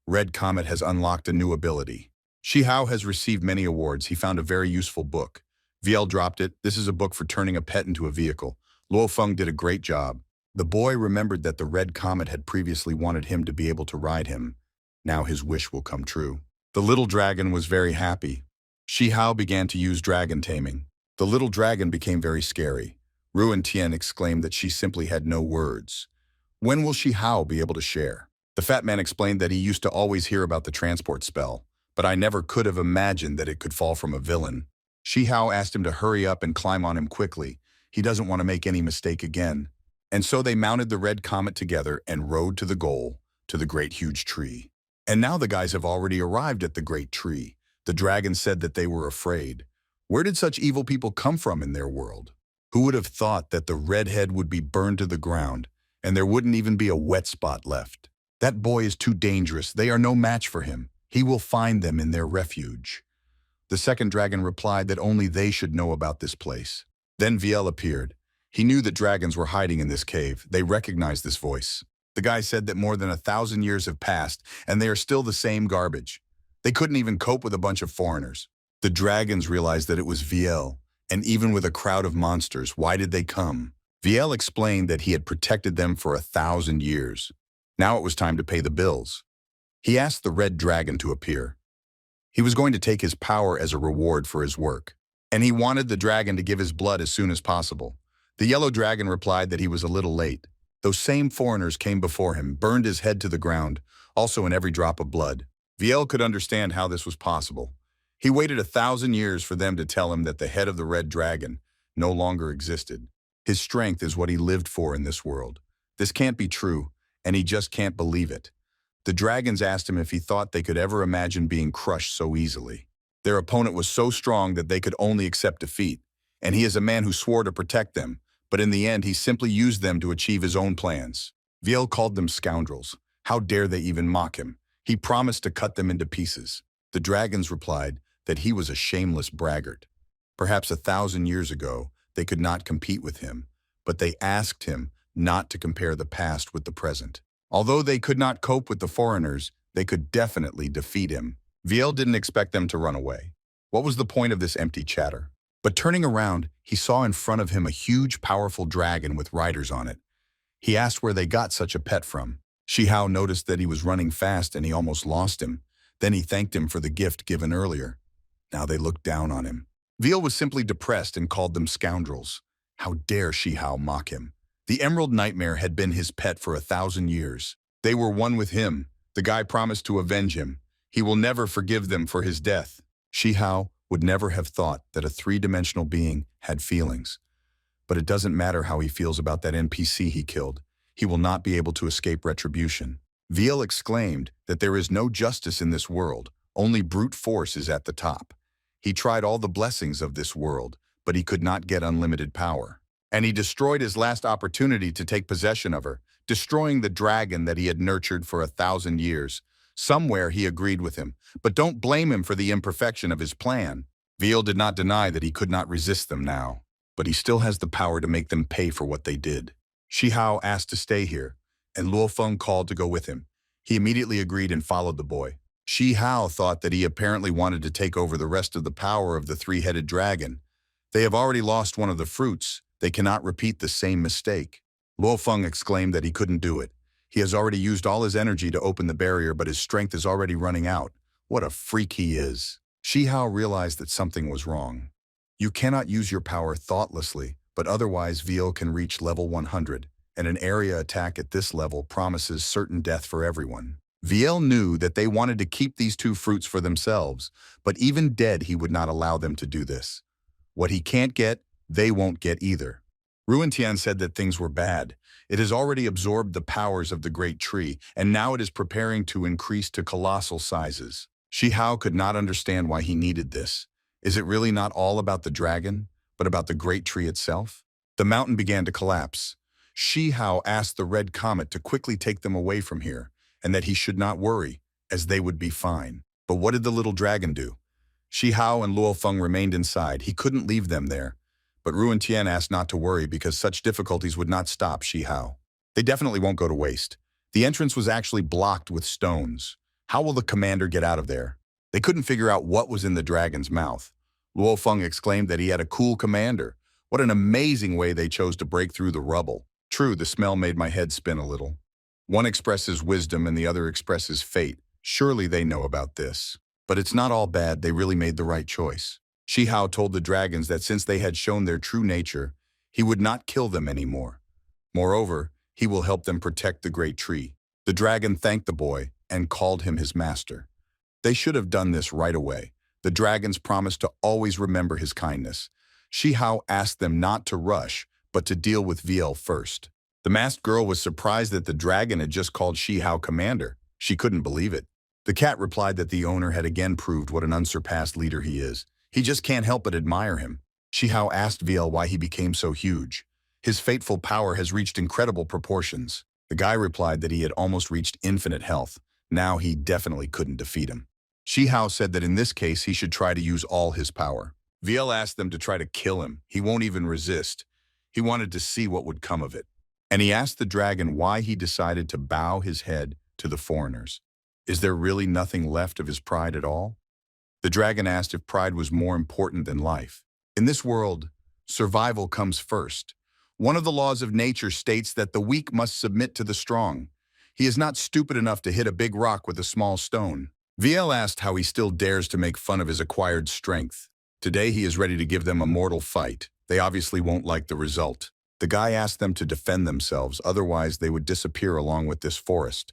S1: Red Comet has unlocked a new ability. Shihao has received many awards. He found a very useful book. VL dropped it. This is a book for turning a pet into a vehicle. Luo Feng did a great job. The boy remembered that the Red Comet had previously wanted him to be able to ride him. Now his wish will come true. The little dragon was very happy. Shihao began to use dragon taming. The little dragon became very scary. Ruin Tian exclaimed that she simply had no words. When will Shihao be able to share? The fat man explained that he used to always hear about the transport spell, but I never could have imagined that it could fall from a villain. Shihao asked him to hurry up and climb on him quickly. He doesn't want to make any mistake again. And so they mounted the Red Comet together and rode to the goal, to the great huge tree. And now the guys have already arrived at the great tree. The dragon said that they were afraid. Where did such evil people come from in their world? Who would have thought that the redhead would be burned to the ground, and there wouldn't even be a wet spot left? That boy is too dangerous. They are no match for him. He will find them in their refuge. The second dragon replied that only they should know about this place. Then VL appeared. He knew that dragons were hiding in this cave. They recognized this voice. The guy said that more than 1,000 years have passed, and they are still the same garbage. They couldn't even cope with a bunch of foreigners. The dragons realized that it was Viel, and even with a crowd of monsters, why did they come? Viel explained that he had protected them for 1,000 years. Now it was time to pay the bills. He asked the red dragon to appear. He was going to take his power as a reward for his work, and he wanted the dragon to give his blood as soon as possible. The yellow dragon replied that he was a little late. Those same foreigners came before him, burned his head to the ground, also in every drop of blood. Viel could understand how this was possible. He waited 1,000 years for them to tell him that the head of the red dragon no longer existed. His strength is what he lived for in this world. This can't be true, and he just can't believe it. The dragons asked him if he thought they could ever imagine being crushed so easily. Their opponent was so strong that they could only accept defeat, and he is a man who swore to protect them, but in the end he simply used them to achieve his own plans. Viel called them scoundrels. How dare they even mock him? He promised to cut them into pieces. The dragons replied that he was a shameless braggart. Perhaps 1,000 years ago, they could not compete with him, but they asked him not to compare the past with the present. Although they could not cope with the foreigners, they could definitely defeat him. Viel didn't expect them to run away. What was the point of this empty chatter? But turning around, he saw in front of him a huge, powerful dragon with riders on it. He asked where they got such a pet from. Shihao noticed that he was running fast and he almost lost him. Then he thanked him for the gift given earlier. Now they looked down on him. Viel was simply depressed and called them scoundrels. How dare Shihao mock him? The Emerald Nightmare had been his pet for 1,000 years. They were one with him. The guy promised to avenge him. He will never forgive them for his death. Shihao would never have thought that a three-dimensional being had feelings. But it doesn't matter how he feels about that NPC he killed. He will not be able to escape retribution. Viel exclaimed that there is no justice in this world. Only brute force is at the top. He tried all the blessings of this world, but he could not get unlimited power. And he destroyed his last opportunity to take possession of her, destroying the dragon that he had nurtured for 1,000 years. Somewhere he agreed with him, but don't blame him for the imperfection of his plan. Viel did not deny that he could not resist them now, but he still has the power to make them pay for what they did. Shihao asked to stay here, and Luofeng called to go with him. He immediately agreed and followed the boy. Shihao thought that he apparently wanted to take over the rest of the power of the three-headed dragon. They have already lost one of the fruits. They cannot repeat the same mistake. Luofeng exclaimed that he couldn't do it. He has already used all his energy to open the barrier, but his strength is already running out. What a freak he is. Shihao realized that something was wrong. You cannot use your power thoughtlessly, but otherwise Viel can reach level 100, and an area attack at this level promises certain death for everyone. Viel knew that they wanted to keep these two fruits for themselves, but even dead he would not allow them to do this. What he can't get, they won't get either. Ruintian said that things were bad. It has already absorbed the powers of the great tree, and now it is preparing to increase to colossal sizes. Shihao could not understand why he needed this. Is it really not all about the dragon, but about the great tree itself? The mountain began to collapse. Shihao asked the red comet to quickly take them away from here, and that he should not worry, as they would be fine. But what did the little dragon do? Shihao and Luofeng remained inside. He couldn't leave them there. But Ruintian asked not to worry because such difficulties would not stop Shihao. They definitely won't go to waste. The entrance was actually blocked with stones. How will the commander get out of there? They couldn't figure out what was in the dragon's mouth. Luofeng exclaimed that he had a cool commander. What an amazing way they chose to break through the rubble. True, the smell made my head spin a little. One expresses wisdom and the other expresses fate. Surely they know about this. But it's not all bad. They really made the right choice. Shihao told the dragons that since they had shown their true nature, he would not kill them anymore. Moreover, he will help them protect the great tree. The dragon thanked the boy and called him his master. They should have done this right away. The dragons promised to always remember his kindness. Shihao asked them not to rush, but to deal with Viel first. The masked girl was surprised that the dragon had just called Shihao commander. She couldn't believe it. The cat replied that the owner had again proved what an unsurpassed leader he is. He just can't help but admire him. Shihao asked Viel why he became so huge. His fateful power has reached incredible proportions. The guy replied that he had almost reached infinite health. Now he definitely couldn't defeat him. Shihao said that in this case he should try to use all his power. Viel asked them to try to kill him. He won't even resist. He wanted to see what would come of it. And he asked the dragon why he decided to bow his head to the foreigners. Is there really nothing left of his pride at all? The dragon asked if pride was more important than life. In this world, survival comes first. One of the laws of nature states that the weak must submit to the strong. He is not stupid enough to hit a big rock with a small stone. VL asked how he still dares to make fun of his acquired strength. Today he is ready to give them a mortal fight. They obviously won't like the result. The guy asked them to defend themselves, otherwise they would disappear along with this forest.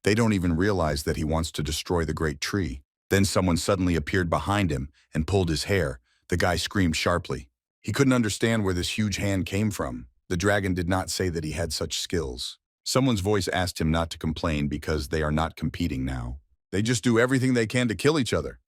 S1: They don't even realize that he wants to destroy the great tree. Then someone suddenly appeared behind him and pulled his hair. The guy screamed sharply. He couldn't understand where this huge hand came from. The dragon did not say that he had such skills. Someone's voice asked him not to complain because they are not competing now. They just do everything they can to kill each other.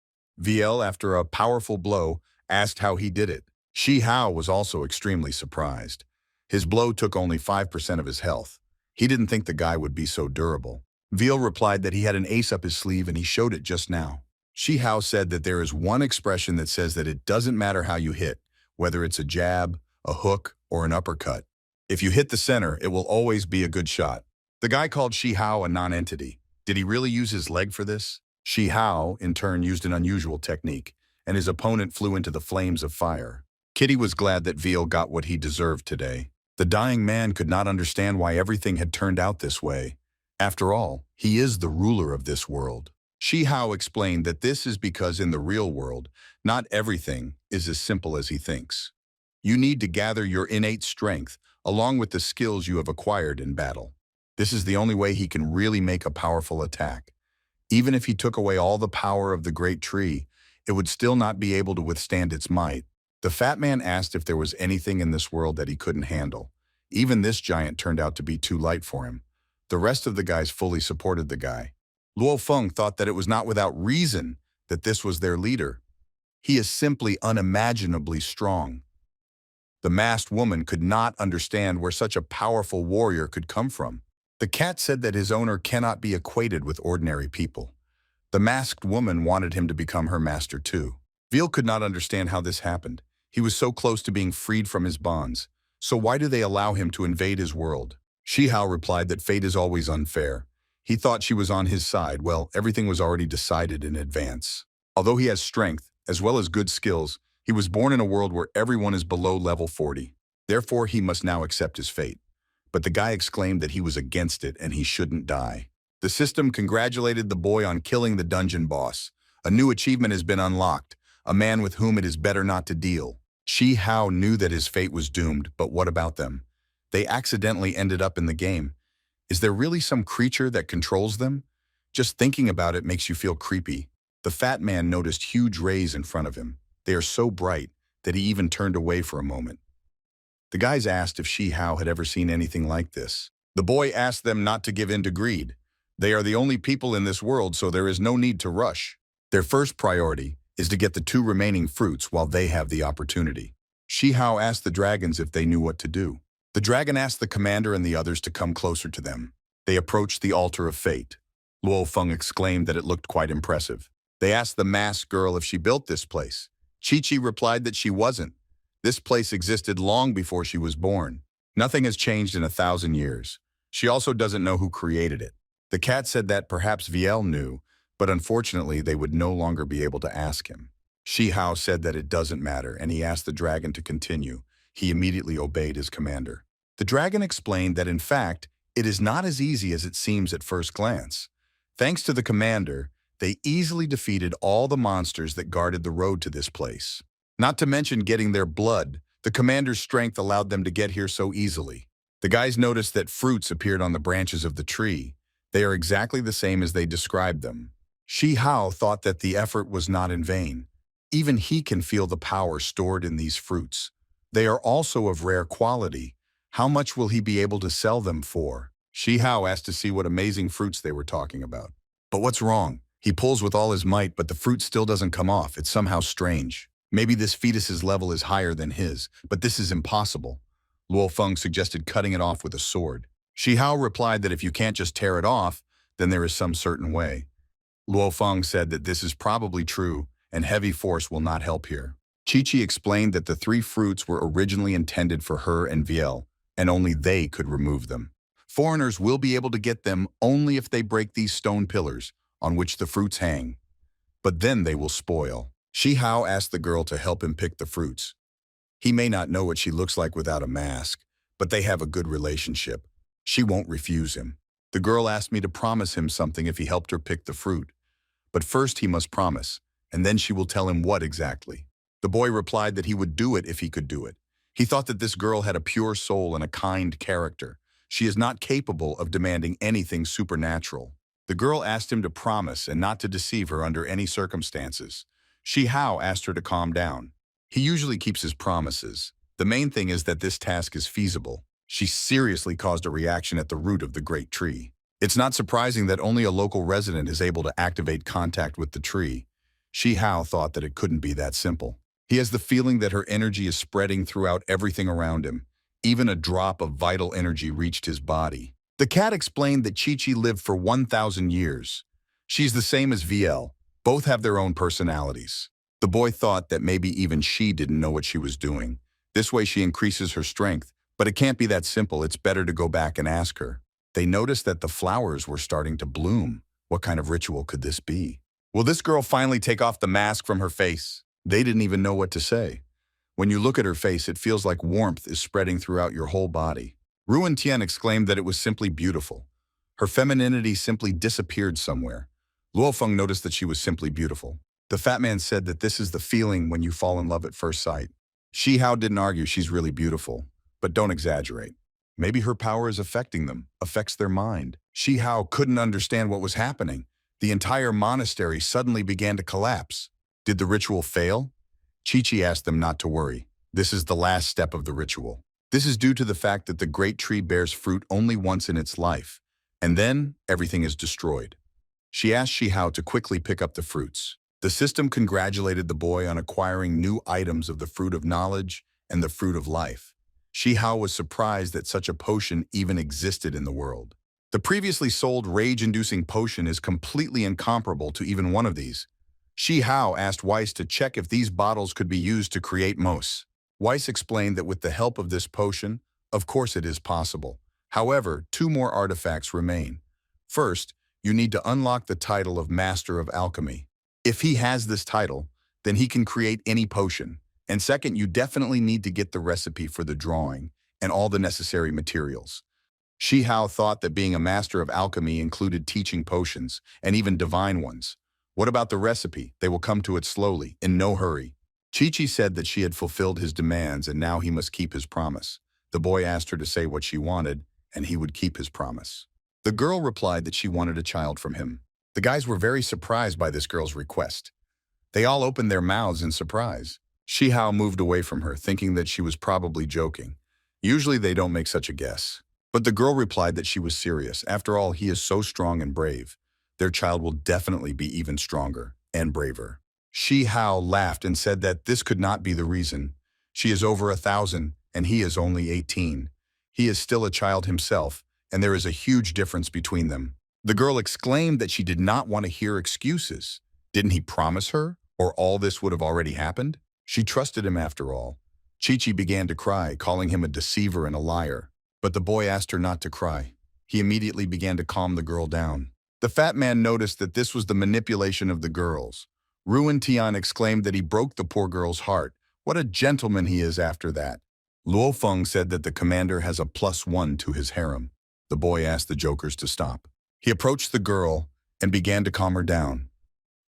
S1: VL, after a powerful blow, asked how he did it. Shi Hao was also extremely surprised. His blow took only 5% of his health. He didn't think the guy would be so durable. VL replied that he had an ace up his sleeve and he showed it just now. Shi Hao said that there is one expression that says that it doesn't matter how you hit, whether it's a jab, a hook, or an uppercut. If you hit the center, it will always be a good shot. The guy called Shi Hao a non-entity. Did he really use his leg for this? Shi Hao, in turn, used an unusual technique, and his opponent flew into the flames of fire. Kitty was glad that Veal got what he deserved today. The dying man could not understand why everything had turned out this way. After all, he is the ruler of this world. Shi Hao explained that this is because in the real world, not everything is as simple as he thinks. You need to gather your innate strength along with the skills you have acquired in battle. This is the only way he can really make a powerful attack. Even if he took away all the power of the great tree, it would still not be able to withstand its might. The fat man asked if there was anything in this world that he couldn't handle. Even this giant turned out to be too light for him. The rest of the guys fully supported the guy. Luo Feng thought that it was not without reason that this was their leader. He is simply unimaginably strong. The masked woman could not understand where such a powerful warrior could come from. The cat said that his owner cannot be equated with ordinary people. The masked woman wanted him to become her master too. Veal could not understand how this happened. He was so close to being freed from his bonds. So why do they allow him to invade his world? Shi Hao replied that fate is always unfair. He thought she was on his side. Well, everything was already decided in advance. Although he has strength, as well as good skills, he was born in a world where everyone is below level 40. Therefore, he must now accept his fate. But the guy exclaimed that he was against it and he shouldn't die. The system congratulated the boy on killing the dungeon boss. A new achievement has been unlocked, a man with whom it is better not to deal. Shi Hao knew that his fate was doomed, but what about them? They accidentally ended up in the game. Is there really some creature that controls them? Just thinking about it makes you feel creepy. The fat man noticed huge rays in front of him. They are so bright that he even turned away for a moment. The guys asked if Shi Hao had ever seen anything like this. The boy asked them not to give in to greed. They are the only people in this world, so there is no need to rush. Their first priority is to get the 2 remaining fruits while they have the opportunity. Shi Hao asked the dragons if they knew what to do. The dragon asked the commander and the others to come closer to them. They approached the altar of fate. Luo Feng exclaimed that it looked quite impressive. They asked the masked girl if she built this place. Chi-Chi replied that she wasn't. This place existed long before she was born. Nothing has changed in 1,000 years. She also doesn't know who created it. The cat said that perhaps Viel knew, but unfortunately they would no longer be able to ask him. Shi Hao said that it doesn't matter, and he asked the dragon to continue. He immediately obeyed his commander. The dragon explained that in fact, it is not as easy as it seems at first glance. Thanks to the commander, they easily defeated all the monsters that guarded the road to this place. Not to mention getting their blood, the commander's strength allowed them to get here so easily. The guys noticed that fruits appeared on the branches of the tree. They are exactly the same as they described them. Shi Hao thought that the effort was not in vain. Even he can feel the power stored in these fruits. They are also of rare quality. How much will he be able to sell them for? Shi Hao asked to see what amazing fruits they were talking about. But what's wrong? He pulls with all his might, but the fruit still doesn't come off. It's somehow strange. Maybe this fetus's level is higher than his, but this is impossible. Luo Feng suggested cutting it off with a sword. Shi Hao replied that if you can't just tear it off, then there is some certain way. Luo Feng said that this is probably true, and heavy force will not help here. Chi-Chi explained that the 3 fruits were originally intended for her and Viel, and only they could remove them. Foreigners will be able to get them only if they break these stone pillars. on which the fruits hang. But then they will spoil. Shi Hao asked the girl to help him pick the fruits. He may not know what she looks like without a mask, but they have a good relationship. She won't refuse him. The girl asked me to promise him something if he helped her pick the fruit. But first he must promise, and then she will tell him what exactly. The boy replied that he would do it if he could do it. He thought that this girl had a pure soul and a kind character. She is not capable of demanding anything supernatural. The girl asked him to promise and not to deceive her under any circumstances. Shi Hao asked her to calm down. He usually keeps his promises. The main thing is that this task is feasible. She seriously caused a reaction at the root of the great tree. It's not surprising that only a local resident is able to activate contact with the tree. Shi Hao thought that it couldn't be that simple. He has the feeling that her energy is spreading throughout everything around him. Even a drop of vital energy reached his body. The cat explained that Chi-Chi lived for 1,000 years. She's the same as VL. Both have their own personalities. The boy thought that maybe even she didn't know what she was doing. This way she increases her strength. But it can't be that simple. It's better to go back and ask her. They noticed that the flowers were starting to bloom. What kind of ritual could this be? Will this girl finally take off the mask from her face? They didn't even know what to say. When you look at her face, it feels like warmth is spreading throughout your whole body. Ruan Tian exclaimed that it was simply beautiful. Her femininity simply disappeared somewhere. Luo Feng noticed that she was simply beautiful. The fat man said that this is the feeling when you fall in love at first sight. Shi Hao didn't argue she's really beautiful, but don't exaggerate. Maybe her power is affecting them, affects their mind. Shi Hao couldn't understand what was happening. The entire monastery suddenly began to collapse. Did the ritual fail? Chi-Chi asked them not to worry. This is the last step of the ritual. This is due to the fact that the great tree bears fruit only once in its life, and then everything is destroyed. She asked Shi Hao to quickly pick up the fruits. The system congratulated the boy on acquiring new items of the fruit of knowledge and the fruit of life. Shi Hao was surprised that such a potion even existed in the world. The previously sold rage-inducing potion is completely incomparable to even one of these. Shi Hao asked Weiss to check if these bottles could be used to create mousse. Weiss explained that with the help of this potion, of course it is possible. However, 2 more artifacts remain. First, you need to unlock the title of Master of Alchemy. If he has this title, then he can create any potion. And second, you definitely need to get the recipe for the drawing and all the necessary materials. Shi Hao thought that being a master of alchemy included teaching potions, and even divine ones. What about the recipe? They will come to it slowly, in no hurry. Chi-Chi said that she had fulfilled his demands and now he must keep his promise. The boy asked her to say what she wanted, and he would keep his promise. The girl replied that she wanted a child from him. The guys were very surprised by this girl's request. They all opened their mouths in surprise. Shi Hao moved away from her, thinking that she was probably joking. Usually they don't make such a guess. But the girl replied that she was serious. After all, he is so strong and brave. Their child will definitely be even stronger and braver. Shi Hao laughed and said that this could not be the reason. She is over 1,000 and he is only 18. He is still a child himself, and there is a huge difference between them. The girl exclaimed that she did not want to hear excuses. Didn't he promise her, or all this would have already happened? She trusted him after all. Chi-Chi began to cry, calling him a deceiver and a liar. But the boy asked her not to cry. He immediately began to calm the girl down. The fat man noticed that this was the manipulation of the girls. Ruan Tian exclaimed that he broke the poor girl's heart. What a gentleman he is after that. Luo Feng said that the commander has a +1 to his harem. The boy asked the jokers to stop. He approached the girl and began to calm her down.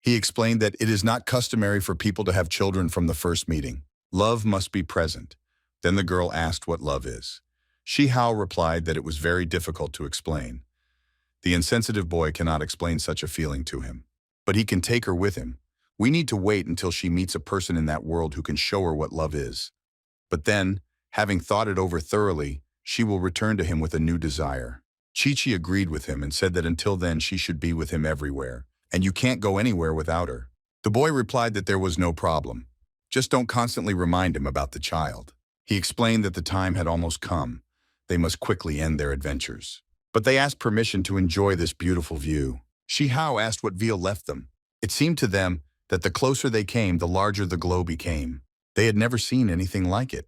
S1: He explained that it is not customary for people to have children from the first meeting. Love must be present. Then the girl asked what love is. Shi Hao replied that it was very difficult to explain. The insensitive boy cannot explain such a feeling to him. But he can take her with him. We need to wait until she meets a person in that world who can show her what love is. But then, having thought it over thoroughly, she will return to him with a new desire. Chi-Chi agreed with him and said that until then she should be with him everywhere, and you can't go anywhere without her. The boy replied that there was no problem. Just don't constantly remind him about the child. He explained that the time had almost come. They must quickly end their adventures. But they asked permission to enjoy this beautiful view. Shi Hao asked what veal left them. It seemed to them that the closer they came, the larger the glow became. They had never seen anything like it.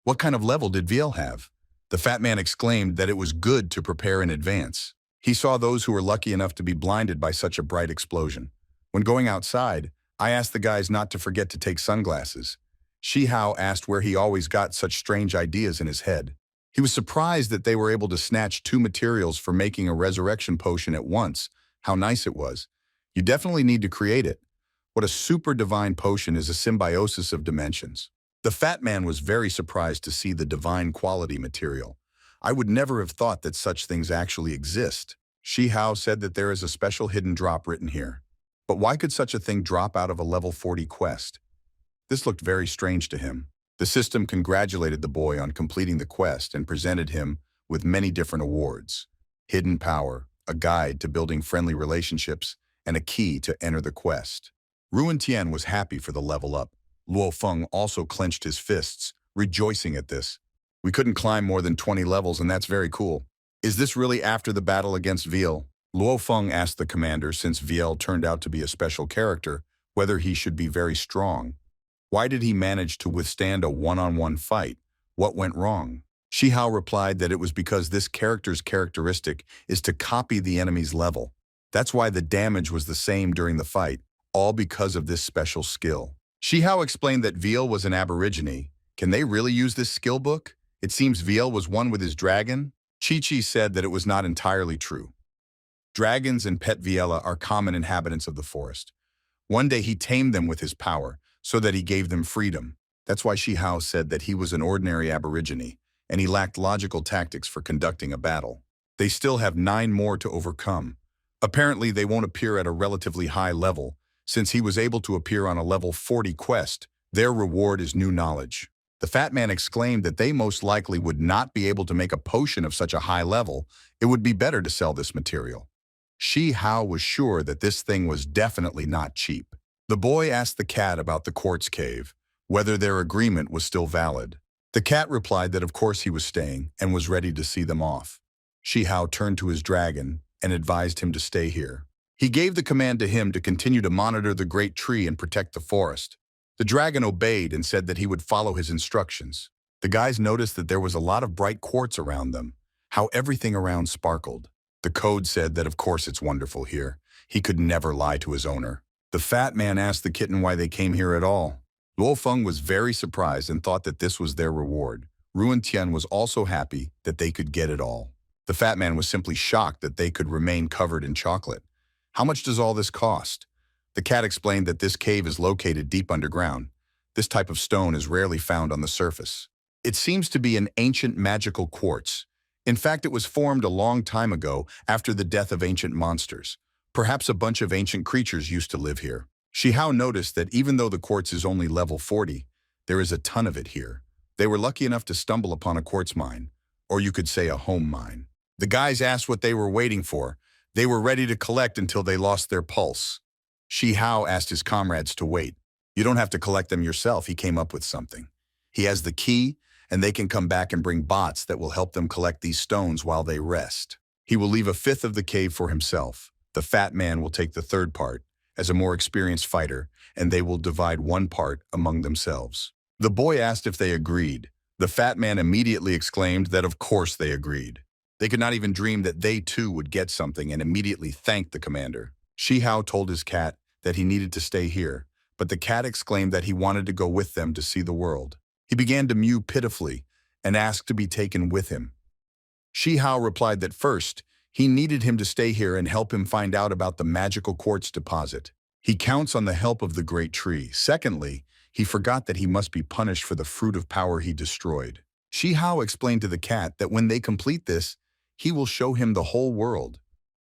S1: What kind of level did veal have? The fat man exclaimed that it was good to prepare in advance. He saw those who were lucky enough to be blinded by such a bright explosion. When going outside, I asked the guys not to forget to take sunglasses. Shihao asked where he always got such strange ideas in his head. He was surprised that they were able to snatch two materials for making a resurrection potion at once. How nice it was. You definitely need to create it. What a super divine potion is a symbiosis of dimensions. The fat man was very surprised to see the divine quality material. I would never have thought that such things actually exist. Shihao said that there is a special hidden drop written here. But why could such a thing drop out of a level 40 quest? This looked very strange to him. The system congratulated the boy on completing the quest and presented him with many different awards. Hidden power, a guide to building friendly relationships, and a key to enter the quest. Ruan Tian was happy for the level up. Luo Feng also clenched his fists, rejoicing at this. We couldn't climb more than 20 levels, and that's very cool. Is this really after the battle against Viel? Luo Feng asked the commander, since Viel turned out to be a special character, whether he should be very strong. Why did he manage to withstand a one-on-one fight? What went wrong? Shihao replied that it was because this character's characteristic is to copy the enemy's level. That's why the damage was the same during the fight, all because of this special skill. Shihao explained that Viel was an aborigine. Can they really use this skill book? It seems Viel was one with his dragon. Chi-Chi said that it was not entirely true. Dragons and pet Viella are common inhabitants of the forest. One day he tamed them with his power, so that he gave them freedom. That's why Shihao said that he was an ordinary aborigine, and he lacked logical tactics for conducting a battle. They still have 9 more to overcome. Apparently they won't appear at a relatively high level. Since he was able to appear on a level 40 quest, their reward is new knowledge. The fat man exclaimed that they most likely would not be able to make a potion of such a high level. It would be better to sell this material. Shihao was sure that this thing was definitely not cheap. The boy asked the cat about the quartz cave, whether their agreement was still valid. The cat replied that of course he was staying and was ready to see them off. Shihao turned to his dragon and advised him to stay here. He gave the command to him to continue to monitor the great tree and protect the forest. The dragon obeyed and said that he would follow his instructions. The guys noticed that there was a lot of bright quartz around them, how everything around sparkled. The code said that of course it's wonderful here. He could never lie to his owner. The fat man asked the kitten why they came here at all. Luo Feng was very surprised and thought that this was their reward. Ruan Tian was also happy that they could get it all. The fat man was simply shocked that they could remain covered in chocolate. How much does all this cost? The cat explained that this cave is located deep underground. This type of stone is rarely found on the surface. It seems to be an ancient magical quartz. In fact, it was formed a long time ago after the death of ancient monsters. Perhaps a bunch of ancient creatures used to live here. Shihao noticed that even though the quartz is only level 40, there is a ton of it here. They were lucky enough to stumble upon a quartz mine, or you could say a home mine. The guys asked what they were waiting for. They were ready to collect until they lost their pulse. Shihao asked his comrades to wait. You don't have to collect them yourself, he came up with something. He has the key, and they can come back and bring bots that will help them collect these stones while they rest. He will leave a 1/5 of the cave for himself. The fat man will take the 3rd part, as a more experienced fighter, and they will divide 1 part among themselves. The boy asked if they agreed. The fat man immediately exclaimed that of course they agreed. They could not even dream that they too would get something and immediately thanked the commander. Shihao told his cat that he needed to stay here, but the cat exclaimed that he wanted to go with them to see the world. He began to mew pitifully and asked to be taken with him. Shihao replied that first, he needed him to stay here and help him find out about the magical quartz deposit. He counts on the help of the great tree. Secondly, he forgot that he must be punished for the fruit of power he destroyed. Shihao explained to the cat that when they complete this, he will show him the whole world.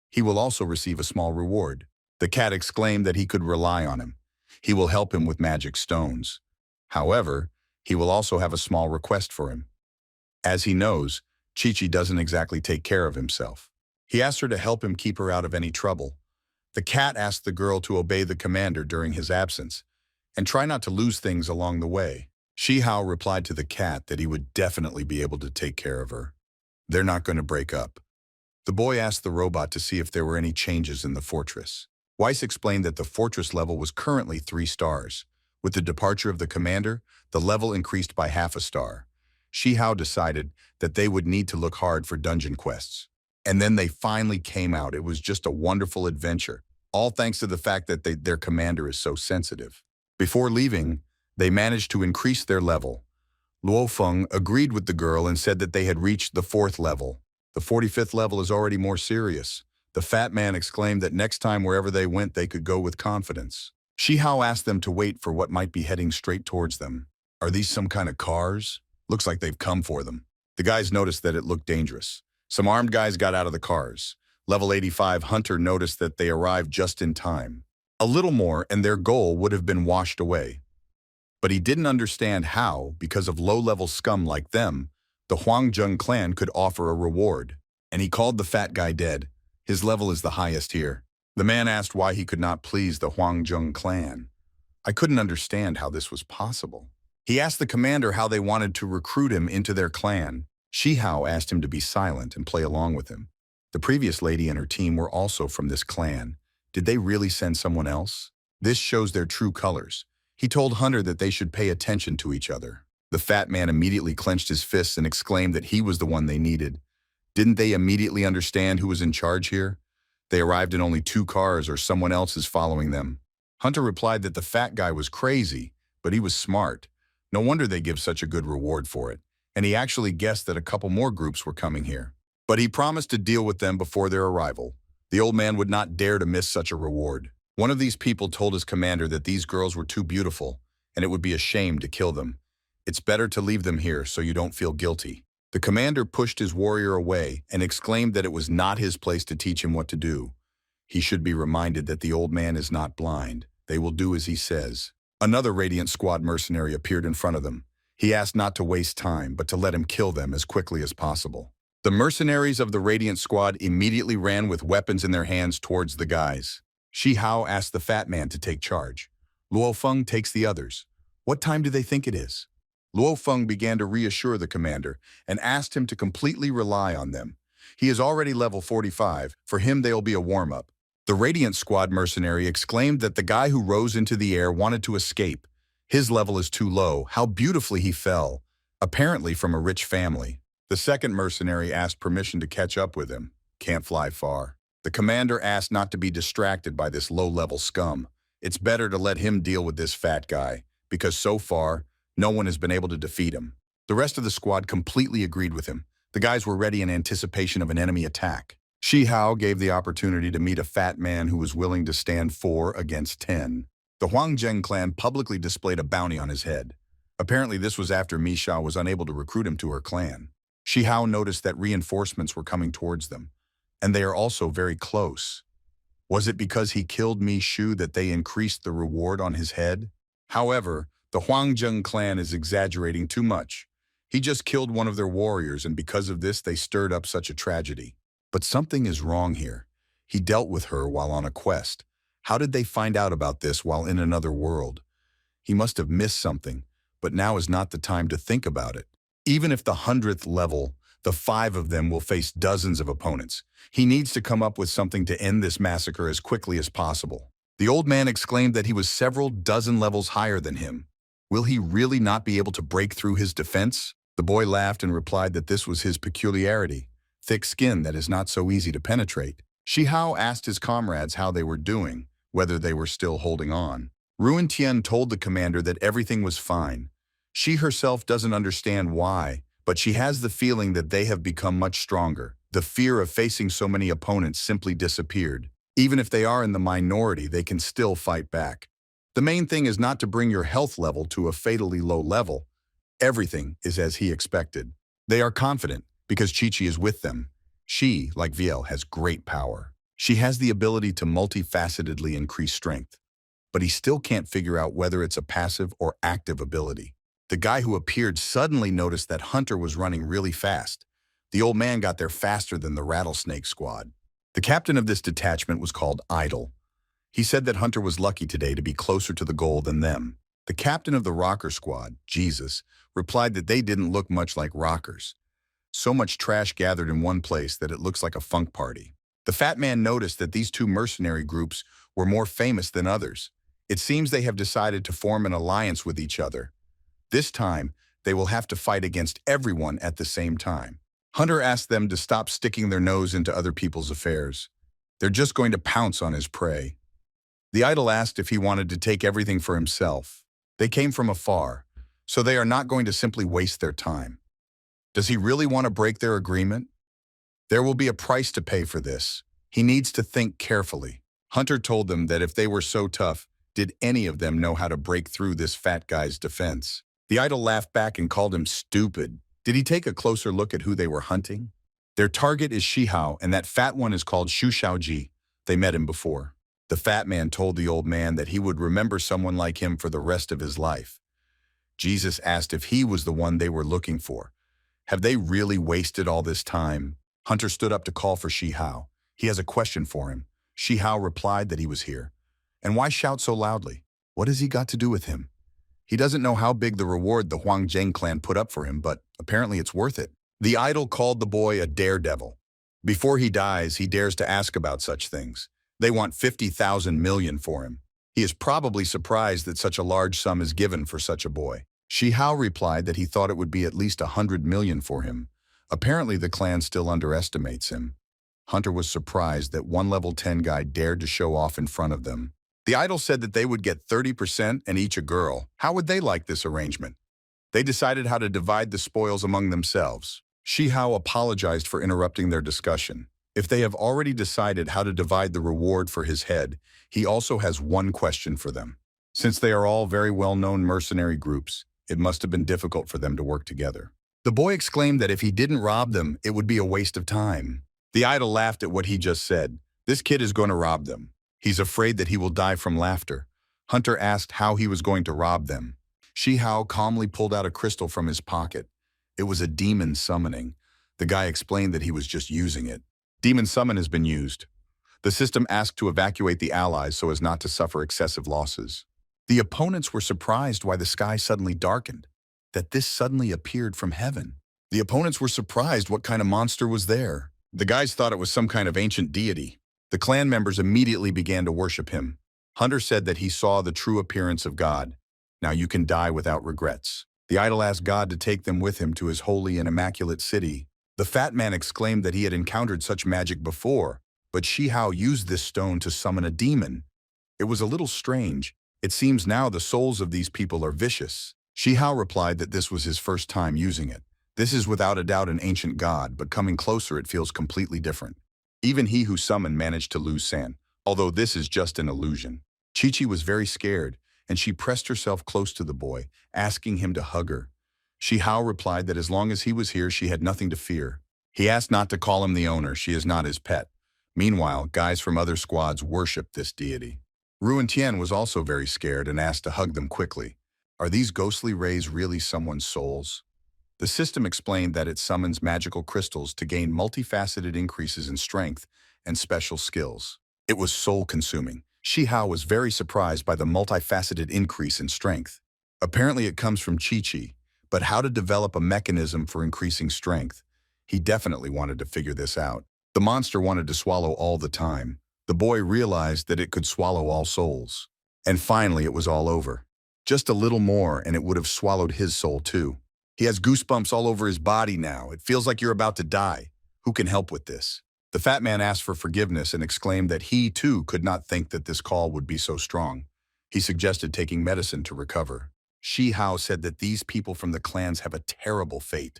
S1: He will also receive a small reward. The cat exclaimed that he could rely on him. He will help him with magic stones. However, he will also have a small request for him. As he knows, Chi-Chi doesn't exactly take care of himself. He asked her to help him keep her out of any trouble. The cat asked the girl to obey the commander during his absence and try not to lose things along the way. Shihao replied to the cat that he would definitely be able to take care of her. They're not going to break up. The boy asked the robot to see if there were any changes in the fortress. Weiss explained that the fortress level was currently 3 stars. With the departure of the commander, the level increased by half a star. Shihao decided that they would need to look hard for dungeon quests. And then they finally came out. It was just a wonderful adventure, all thanks to the fact that their commander is so sensitive. Before leaving, they managed to increase their level. Luo Feng agreed with the girl and said that they had reached the 4th level. The 45th level is already more serious. The fat man exclaimed that next time wherever they went, they could go with confidence. Shi Hao asked them to wait for what might be heading straight towards them. Are these some kind of cars? Looks like they've come for them. The guys noticed that it looked dangerous. Some armed guys got out of the cars. Level 85 Hunter noticed that they arrived just in time. A little more and their goal would have been washed away. But he didn't understand how, because of low-level scum like them, the Huangjung clan could offer a reward. And he called the fat guy dead. His level is the highest here. The man asked why he could not please the Huangjung clan. I couldn't understand how this was possible. He asked the commander how they wanted to recruit him into their clan. Shi Hao asked him to be silent and play along with him. The previous lady and her team were also from this clan. Did they really send someone else? This shows their true colors. He told Hunter that they should pay attention to each other. The fat man immediately clenched his fists and exclaimed that he was the one they needed. Didn't they immediately understand who was in charge here? They arrived in only 2 cars or someone else is following them. Hunter replied that the fat guy was crazy, but he was smart. No wonder they give such a good reward for it. And he actually guessed that a couple more groups were coming here. But he promised to deal with them before their arrival. The old man would not dare to miss such a reward. One of these people told his commander that these girls were too beautiful, and it would be a shame to kill them. It's better to leave them here so you don't feel guilty. The commander pushed his warrior away and exclaimed that it was not his place to teach him what to do. He should be reminded that the old man is not blind. They will do as he says. Another Radiant Squad mercenary appeared in front of them. He asked not to waste time, but to let him kill them as quickly as possible. The mercenaries of the Radiant Squad immediately ran with weapons in their hands towards the guys. Shi Hao asked the fat man to take charge. Luo Feng takes the others. What time do they think it is? Luo Feng began to reassure the commander and asked him to completely rely on them. He is already level 45. For him, they'll be a warm-up. The Radiant Squad mercenary exclaimed that the guy who rose into the air wanted to escape. His level is too low. How beautifully he fell. Apparently from a rich family. The second mercenary asked permission to catch up with him. Can't fly far. The commander asked not to be distracted by this low-level scum. It's better to let him deal with this fat guy, because so far, no one has been able to defeat him. The rest of the squad completely agreed with him. The guys were ready in anticipation of an enemy attack. Shi Hao gave the opportunity to meet a fat man who was willing to stand 4 against 10. The Huangjung clan publicly displayed a bounty on his head. Apparently this was after Mi Shao was unable to recruit him to her clan. Shi Hao noticed that reinforcements were coming towards them, and they are also very close. Was it because he killed Mi Shu that they increased the reward on his head? However, the Huangjung clan is exaggerating too much. He just killed one of their warriors, and because of this they stirred up such a tragedy. But something is wrong here. He dealt with her while on a quest. How did they find out about this while in another world? He must have missed something, but now is not the time to think about it. Even if the 100th level, the 5 of them will face dozens of opponents. He needs to come up with something to end this massacre as quickly as possible. The old man exclaimed that he was several dozen levels higher than him. Will he really not be able to break through his defense? The boy laughed and replied that this was his peculiarity. Thick skin that is not so easy to penetrate. Shi Hao asked his comrades how they were doing, whether they were still holding on. Ruin Tian told the commander that everything was fine. She herself doesn't understand why, but she has the feeling that they have become much stronger. The fear of facing so many opponents simply disappeared. Even if they are in the minority, they can still fight back. The main thing is not to bring your health level to a fatally low level. Everything is as he expected. They are confident because Chi-Chi is with them. She, like Viel, has great power. She has the ability to multifacetedly increase strength. But he still can't figure out whether it's a passive or active ability. The guy who appeared suddenly noticed that Hunter was running really fast. The old man got there faster than the Rattlesnake squad. The captain of this detachment was called Idol. He said that Hunter was lucky today to be closer to the goal than them. The captain of the Rocker squad, Jesus, replied that they didn't look much like rockers. So much trash gathered in one place that it looks like a funk party. The fat man noticed that these 2 mercenary groups were more famous than others. It seems they have decided to form an alliance with each other. This time, they will have to fight against everyone at the same time. Hunter asked them to stop sticking their nose into other people's affairs. They're just going to pounce on his prey. The idol asked if he wanted to take everything for himself. They came from afar, so they are not going to simply waste their time. Does he really want to break their agreement? There will be a price to pay for this. He needs to think carefully. Hunter told them that if they were so tough, did any of them know how to break through this fat guy's defense? The idol laughed back and called him stupid. Did he take a closer look at who they were hunting? Their target is Shihao, and that fat one is called Shu Shaoji. They met him before. The fat man told the old man that he would remember someone like him for the rest of his life. Jesus asked if he was the one they were looking for. Have they really wasted all this time? Hunter stood up to call for Shihao. He has a question for him. Shihao replied that he was here. And why shout so loudly? What has he got to do with him? He doesn't know how big the reward the Huangzheng clan put up for him, but apparently it's worth it. The idol called the boy a daredevil. Before he dies, he dares to ask about such things. They want 50,000 million for him. He is probably surprised that such a large sum is given for such a boy. Shihao replied that he thought it would be at least 100 million for him. Apparently the clan still underestimates him. Hunter was surprised that one level 10 guy dared to show off in front of them. The idol said that they would get 30% and each a girl. How would they like this arrangement? They decided how to divide the spoils among themselves. Shihao apologized for interrupting their discussion. If they have already decided how to divide the reward for his head, he also has one question for them. Since they are all very well-known mercenary groups, it must have been difficult for them to work together. The boy exclaimed that if he didn't rob them, it would be a waste of time. The idol laughed at what he just said. This kid is going to rob them. He's afraid that he will die from laughter. Hunter asked how he was going to rob them. Shihao calmly pulled out a crystal from his pocket. It was a demon summoning. The guy explained that he was just using it. Demon summon has been used. The system asked to evacuate the allies so as not to suffer excessive losses. The opponents were surprised why the sky suddenly darkened, that this suddenly appeared from heaven. The opponents were surprised what kind of monster was there. The guys thought it was some kind of ancient deity. The clan members immediately began to worship him. Hunter said that he saw the true appearance of God. Now you can die without regrets. The idol asked God to take them with him to his holy and immaculate city. The fat man exclaimed that he had encountered such magic before, but Shihao used this stone to summon a demon. It was a little strange. It seems now the souls of these people are vicious. Shihao replied that this was his first time using it. This is without a doubt an ancient god, but coming closer it feels completely different. Even he who summoned managed to lose San, although this is just an illusion. Chi-Chi was very scared, and she pressed herself close to the boy, asking him to hug her. Shihao replied that as long as he was here, she had nothing to fear. He asked not to call him the owner, she is not his pet. Meanwhile, guys from other squads worshipped this deity. Ruan Tian was also very scared and asked to hug them quickly. Are these ghostly rays really someone's souls? The system explained that it summons magical crystals to gain multifaceted increases in strength and special skills. It was soul-consuming. Shihao was very surprised by the multifaceted increase in strength. Apparently it comes from Chi-Chi, but how to develop a mechanism for increasing strength? He definitely wanted to figure this out. The monster wanted to swallow all the time. The boy realized that it could swallow all souls. And finally it was all over. Just a little more and it would have swallowed his soul too. He has goosebumps all over his body now. It feels like you're about to die. Who can help with this? The fat man asked for forgiveness and exclaimed that he too could not think that this call would be so strong. He suggested taking medicine to recover. Shihao said that these people from the clans have a terrible fate.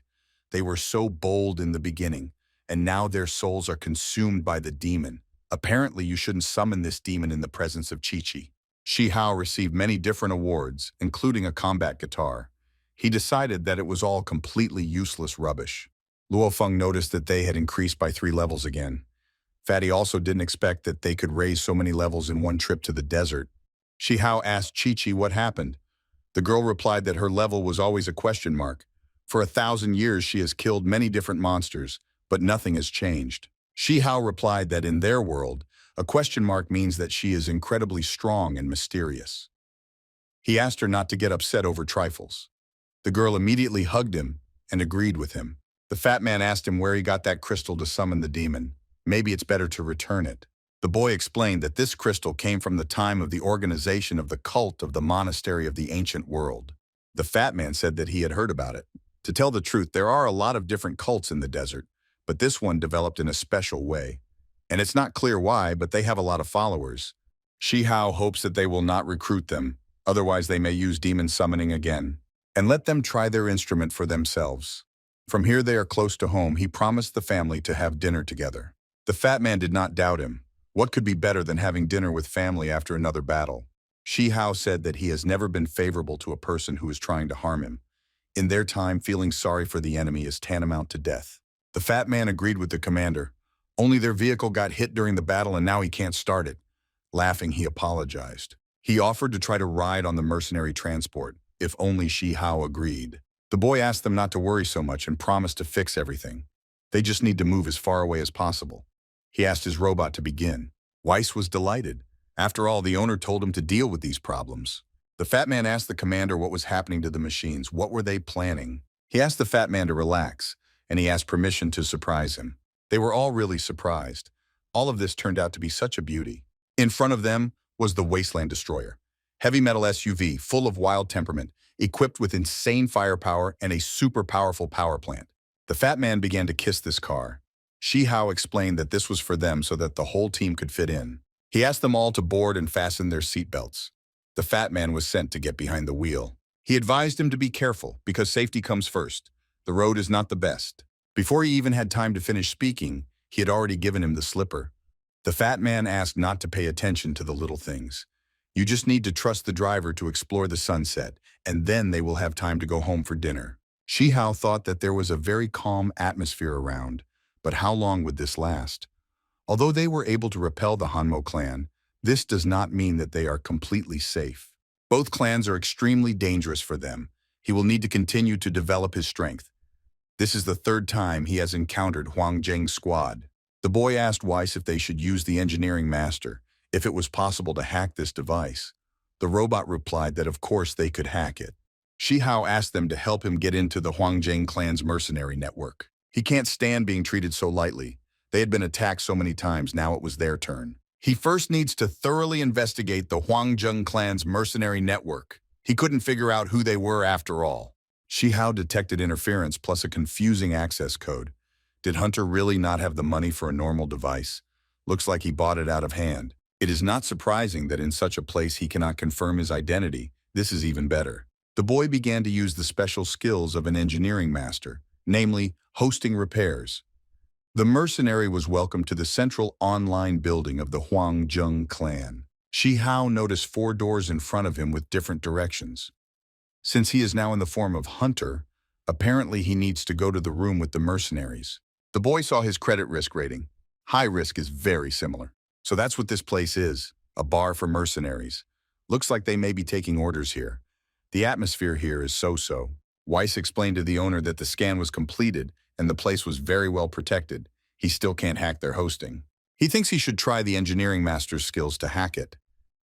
S1: They were so bold in the beginning, and now their souls are consumed by the demon. Apparently you shouldn't summon this demon in the presence of Chi-Chi. Shihao received many different awards, including a combat guitar. He decided that it was all completely useless rubbish. Luo Feng noticed that they had increased by 3 levels again. Fatty also didn't expect that they could raise so many levels in one trip to the desert. Shihao asked Chi-Chi what happened. The girl replied that her level was always a question mark. For 1,000 years she has killed many different monsters, but nothing has changed. Shihao replied that in their world, a question mark means that she is incredibly strong and mysterious. He asked her not to get upset over trifles. The girl immediately hugged him and agreed with him. The fat man asked him where he got that crystal to summon the demon. Maybe it's better to return it. The boy explained that this crystal came from the time of the organization of the cult of the monastery of the ancient world. The fat man said that he had heard about it. To tell the truth, there are a lot of different cults in the desert, but this one developed in a special way. And it's not clear why, but they have a lot of followers. Shihao hopes that they will not recruit them, otherwise they may use demon summoning again, and let them try their instrument for themselves. From here they are close to home. He promised the family to have dinner together. The fat man did not doubt him. What could be better than having dinner with family after another battle? Shihao said that he has never been favorable to a person who is trying to harm him. In their time, feeling sorry for the enemy is tantamount to death. The fat man agreed with the commander. Only their vehicle got hit during the battle and now he can't start it. Laughing, he apologized. He offered to try to ride on the mercenary transport, if only Shihao agreed. The boy asked them not to worry so much and promised to fix everything. They just need to move as far away as possible. He asked his robot to begin. Weiss was delighted. After all, the owner told him to deal with these problems. The fat man asked the commander what was happening to the machines. What were they planning? He asked the fat man to relax, and he asked permission to surprise him. They were all really surprised. All of this turned out to be such a beauty. In front of them was the Wasteland Destroyer. Heavy metal SUV, full of wild temperament, equipped with insane firepower and a super powerful power plant. The fat man began to kiss this car. Shihao explained that this was for them so that the whole team could fit in. He asked them all to board and fasten their seatbelts. The fat man was sent to get behind the wheel. He advised him to be careful because safety comes first. The road is not the best. Before he even had time to finish speaking, he had already given him the slipper. The fat man asked not to pay attention to the little things. You just need to trust the driver to explore the sunset, and then they will have time to go home for dinner. Shihao thought that there was a very calm atmosphere around, but how long would this last? Although they were able to repel the Hanmo clan, this does not mean that they are completely safe. Both clans are extremely dangerous for them. He will need to continue to develop his strength. This is the third time he has encountered Huang Zheng's squad. The boy asked Weiss if they should use the engineering master, if it was possible to hack this device. The robot replied that of course they could hack it. Shihao asked them to help him get into the Huang Zheng clan's mercenary network. He can't stand being treated so lightly. They had been attacked so many times, now it was their turn. He first needs to thoroughly investigate the Huang Zheng clan's mercenary network. He couldn't figure out who they were after all. Shihao detected interference plus a confusing access code. Did Hunter really not have the money for a normal device? Looks like he bought it out of hand. It is not surprising that in such a place he cannot confirm his identity. This is even better. The boy began to use the special skills of an engineering master, namely hosting repairs. The mercenary was welcomed to the central online building of the Huang Zheng clan. Shihao noticed 4 doors in front of him with different directions. Since he is now in the form of Hunter, apparently he needs to go to the room with the mercenaries. The boy saw his credit risk rating. High risk is very similar. So that's what this place is, a bar for mercenaries. Looks like they may be taking orders here. The atmosphere here is so-so. Weiss explained to the owner that the scan was completed and the place was very well protected. He still can't hack their hosting. He thinks he should try the engineering master's skills to hack it.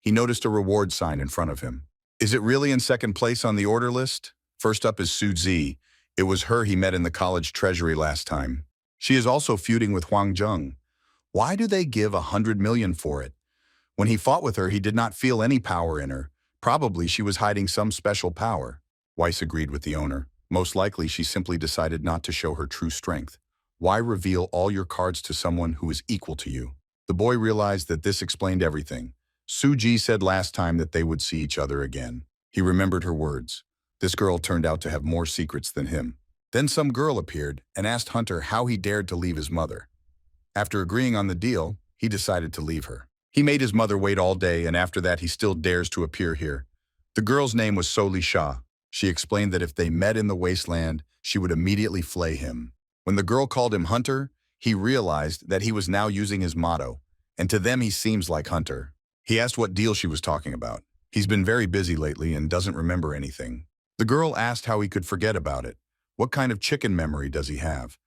S1: He noticed a reward sign in front of him. Is it really in second place on the order list? First up is Su Zi. It was her he met in the college treasury last time. She is also feuding with Huang Zheng. Why do they give 100 million for it? When he fought with her, he did not feel any power in her. Probably she was hiding some special power. Weiss agreed with the owner. Most likely she simply decided not to show her true strength. Why reveal all your cards to someone who is equal to you? The boy realized that this explained everything. Su Ji said last time that they would see each other again. He remembered her words. This girl turned out to have more secrets than him. Then some girl appeared and asked Hunter how he dared to leave his mother. After agreeing on the deal, he decided to leave her. He made his mother wait all day, and after that he still dares to appear here. The girl's name was Soli Shah. She explained that if they met in the wasteland, she would immediately flay him. When the girl called him Hunter, he realized that he was now using his motto, and to them he seems like Hunter. He asked what deal she was talking about. He's been very busy lately and doesn't remember anything. The girl asked how he could forget about it. What kind of chicken memory does he have?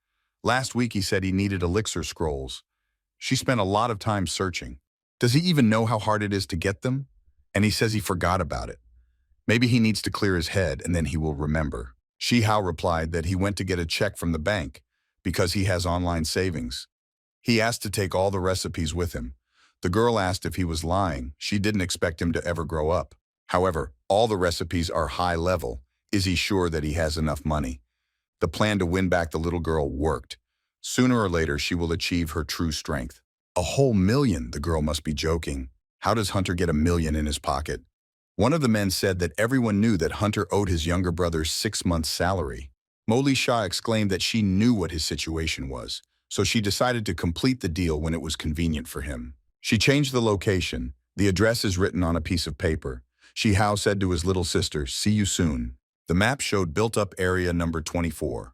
S1: Last week he said he needed elixir scrolls. She spent a lot of time searching. Does he even know how hard it is to get them? And he says he forgot about it. Maybe he needs to clear his head and then he will remember. Shihao replied that he went to get a check from the bank because he has online savings. He asked to take all the recipes with him. The girl asked if he was lying. She didn't expect him to ever grow up. However, all the recipes are high level. Is he sure that he has enough money? The plan to win back the little girl worked. Sooner or later, she will achieve her true strength. A whole million, the girl must be joking. How does Hunter get $1 million in his pocket? One of the men said that everyone knew that Hunter owed his younger brother 6 months' salary. Molly Shah exclaimed that she knew what his situation was, so she decided to complete the deal when it was convenient for him. She changed the location. The address is written on a piece of paper. Shihao said to his little sister, "See you soon." The map showed built-up area number 24.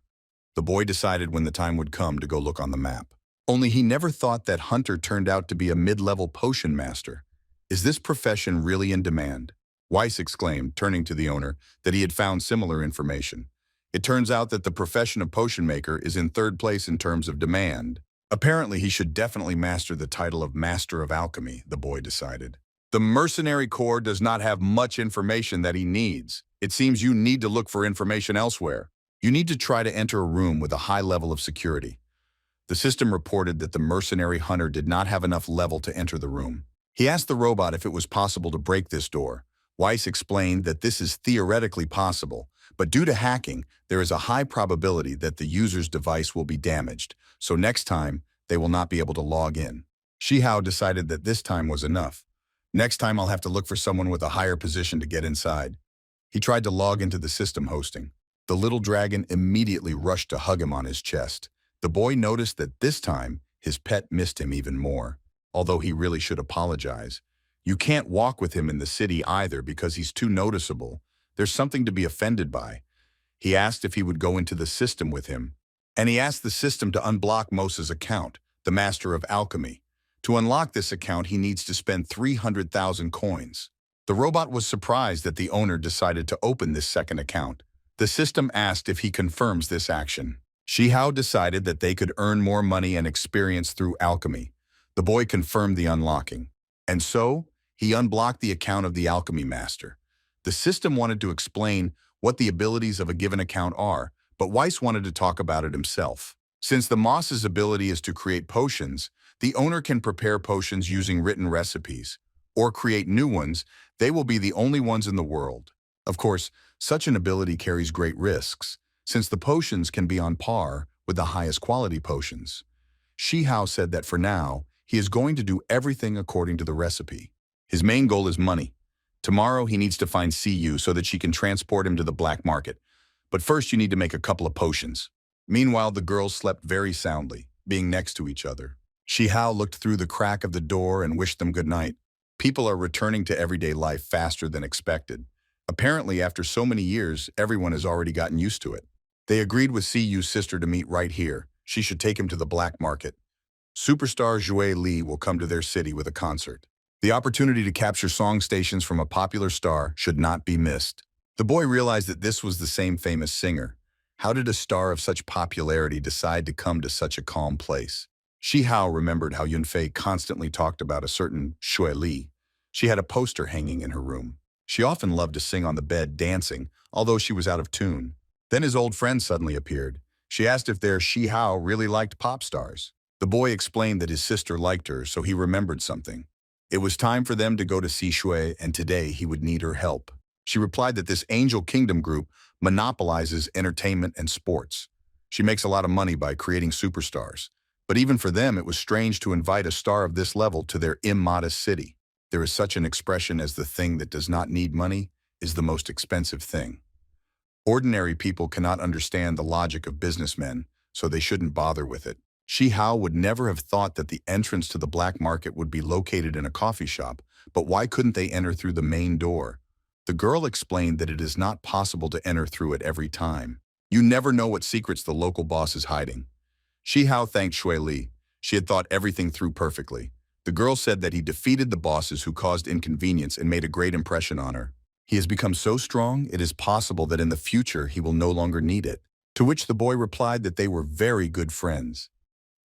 S1: The boy decided when the time would come to go look on the map. Only he never thought that Hunter turned out to be a mid-level potion master. Is this profession really in demand? Weiss exclaimed, turning to the owner, that he had found similar information. It turns out that the profession of potion maker is in 3rd place in terms of demand. Apparently, he should definitely master the title of Master of Alchemy, the boy decided. The mercenary corps does not have much information that he needs. It seems you need to look for information elsewhere. You need to try to enter a room with a high level of security. The system reported that the mercenary hunter did not have enough level to enter the room. He asked the robot if it was possible to break this door. Weiss explained that this is theoretically possible, but due to hacking, there is a high probability that the user's device will be damaged, so next time, they will not be able to log in. Shihao decided that this time was enough. Next time I'll have to look for someone with a higher position to get inside. He tried to log into the system hosting. The little dragon immediately rushed to hug him on his chest. The boy noticed that this time, his pet missed him even more, although he really should apologize. You can't walk with him in the city either because he's too noticeable. There's something to be offended by. He asked if he would go into the system with him, and he asked the system to unblock Mosa's account, the Master of Alchemy. To unlock this account, he needs to spend 300,000 coins. The robot was surprised that the owner decided to open this second account. The system asked if he confirms this action. Shihao decided that they could earn more money and experience through alchemy. The boy confirmed the unlocking. And so, he unblocked the account of the alchemy master. The system wanted to explain what the abilities of a given account are, but Weiss wanted to talk about it himself. Since the Moss's ability is to create potions, the owner can prepare potions using written recipes, or create new ones. They will be the only ones in the world. Of course, such an ability carries great risks, since the potions can be on par with the highest quality potions. Shihao said that for now, he is going to do everything according to the recipe. His main goal is money. Tomorrow he needs to find CU so that she can transport him to the black market. But first you need to make a couple of potions. Meanwhile, the girls slept very soundly, being next to each other. Shihao looked through the crack of the door and wished them good night. People are returning to everyday life faster than expected. Apparently, after so many years, everyone has already gotten used to it. They agreed with CU's sister to meet right here. She should take him to the black market. Superstar Zhui Li will come to their city with a concert. The opportunity to capture song stations from a popular star should not be missed. The boy realized that this was the same famous singer. How did a star of such popularity decide to come to such a calm place? Shihao remembered how Yunfei constantly talked about a certain Zhui Li. She had a poster hanging in her room. She often loved to sing on the bed dancing, although she was out of tune. Then his old friend suddenly appeared. She asked if their Shihao really liked pop stars. The boy explained that his sister liked her, so he remembered something. It was time for them to go to see Shui, and today he would need her help. She replied that this Angel Kingdom group monopolizes entertainment and sports. She makes a lot of money by creating superstars. But even for them, it was strange to invite a star of this level to their immodest city. There is such an expression as the thing that does not need money is the most expensive thing. Ordinary people cannot understand the logic of businessmen, so they shouldn't bother with it. Shihao would never have thought that the entrance to the black market would be located in a coffee shop, but why couldn't they enter through the main door? The girl explained that it is not possible to enter through it every time. You never know what secrets the local boss is hiding. Shihao thanked Shui Li. She had thought everything through perfectly. The girl said that he defeated the bosses who caused inconvenience and made a great impression on her. He has become so strong, it is possible that in the future he will no longer need it. To which the boy replied that they were very good friends.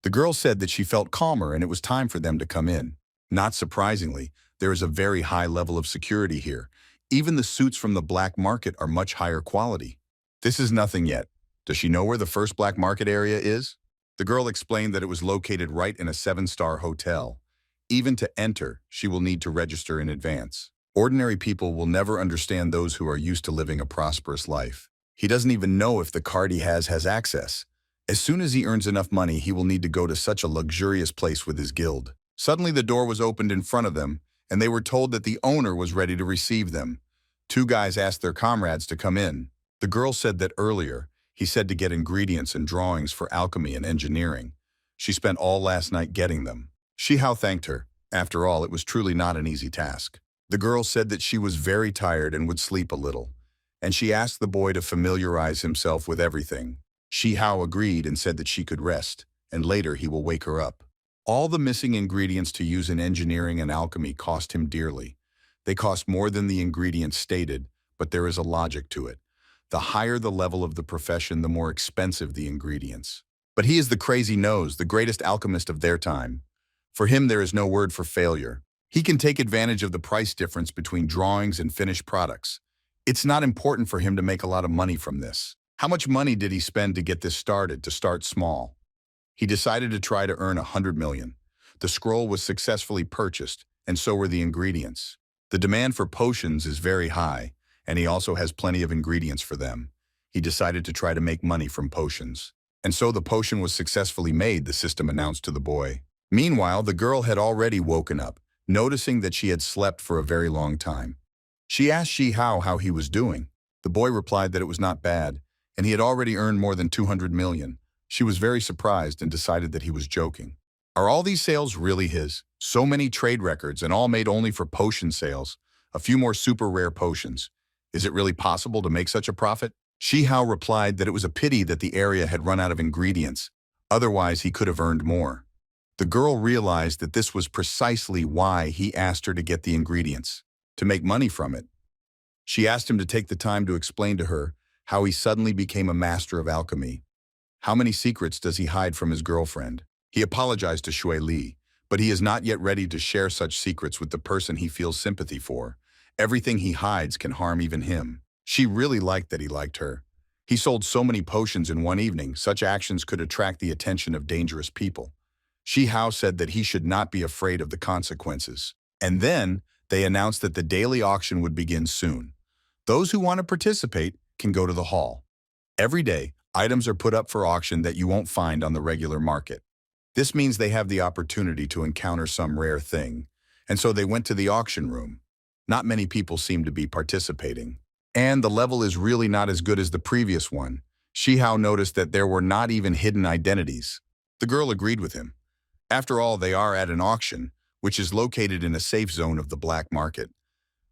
S1: The girl said that she felt calmer and it was time for them to come in. Not surprisingly, there is a very high level of security here. Even the suits from the black market are much higher quality. This is nothing yet. Does she know where the first black market area is? The girl explained that it was located right in a 7-star hotel. Even to enter, she will need to register in advance. Ordinary people will never understand those who are used to living a prosperous life. He doesn't even know if the card he has access. As soon as he earns enough money, he will need to go to such a luxurious place with his guild. Suddenly the door was opened in front of them, and they were told that the owner was ready to receive them. Two guys asked their comrades to come in. The girl said that earlier, he said to get ingredients and drawings for alchemy and engineering. She spent all last night getting them. Shihao thanked her. After all, it was truly not an easy task. The girl said that she was very tired and would sleep a little, and she asked the boy to familiarize himself with everything. Shihao agreed and said that she could rest, and later he will wake her up. All the missing ingredients to use in engineering and alchemy cost him dearly. They cost more than the ingredients stated, but there is a logic to it. The higher the level of the profession, the more expensive the ingredients. But he is the crazy nose, the greatest alchemist of their time. For him, there is no word for failure. He can take advantage of the price difference between drawings and finished products. It's not important for him to make a lot of money from this. How much money did he spend to get this started, to start small? He decided to try to earn 100 million. The scroll was successfully purchased, and so were the ingredients. The demand for potions is very high, and he also has plenty of ingredients for them. He decided to try to make money from potions. And so the potion was successfully made, the system announced to the boy. Meanwhile, the girl had already woken up, noticing that she had slept for a very long time. She asked Shihao how he was doing. The boy replied that it was not bad, and he had already earned more than 200 million. She was very surprised and decided that he was joking. Are all these sales really his? So many trade records, and all made only for potion sales. A few more super rare potions. Is it really possible to make such a profit? Shihao replied that it was a pity that the area had run out of ingredients. Otherwise, he could have earned more. The girl realized that this was precisely why he asked her to get the ingredients, to make money from it. She asked him to take the time to explain to her how he suddenly became a master of alchemy. How many secrets does he hide from his girlfriend? He apologized to Shui Li, but he is not yet ready to share such secrets with the person he feels sympathy for. Everything he hides can harm even him. She really liked that he liked her. He sold so many potions in one evening, such actions could attract the attention of dangerous people. Shihao said that he should not be afraid of the consequences. And then, they announced that the daily auction would begin soon. Those who want to participate can go to the hall. Every day, items are put up for auction that you won't find on the regular market. This means they have the opportunity to encounter some rare thing. And so they went to the auction room. Not many people seem to be participating. And the level is really not as good as the previous one. Shihao noticed that there were not even hidden identities. The girl agreed with him. After all, they are at an auction, which is located in a safe zone of the black market.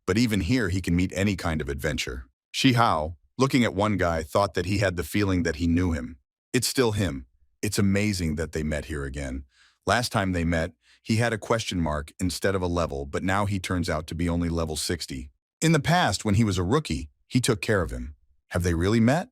S1: But even here, he can meet any kind of adventure. Shihao, looking at one guy, thought that he had the feeling that he knew him. It's still him. It's amazing that they met here again. Last time they met, he had a question mark instead of a level, but now he turns out to be only level 60. In the past, when he was a rookie, he took care of him. Have they really met?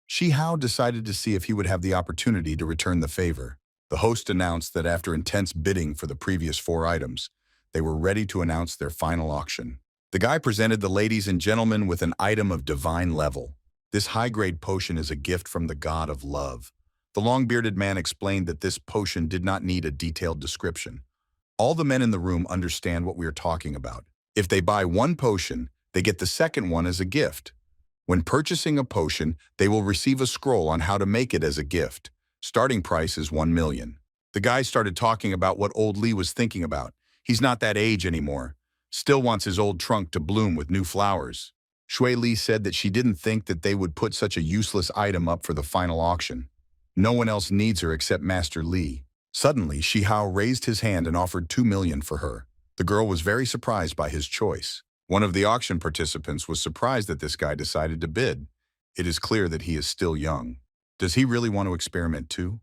S1: Shihao decided to see if he would have the opportunity to return the favor. The host announced that after intense bidding for the previous 4 items, they were ready to announce their final auction. The guy presented the ladies and gentlemen with an item of divine level. This high-grade potion is a gift from the god of love. The long-bearded man explained that this potion did not need a detailed description. All the men in the room understand what we are talking about. If they buy one potion, they get the second one as a gift. When purchasing a potion, they will receive a scroll on how to make it as a gift. Starting price is 1 million. The guy started talking about what old Lee was thinking about. He's not that age anymore. Still wants his old trunk to bloom with new flowers. Shui Li said that she didn't think that they would put such a useless item up for the final auction. No one else needs her except Master Li. Suddenly, Shihao raised his hand and offered 2 million for her. The girl was very surprised by his choice. One of the auction participants was surprised that this guy decided to bid. It is clear that he is still young. Does he really want to experiment too?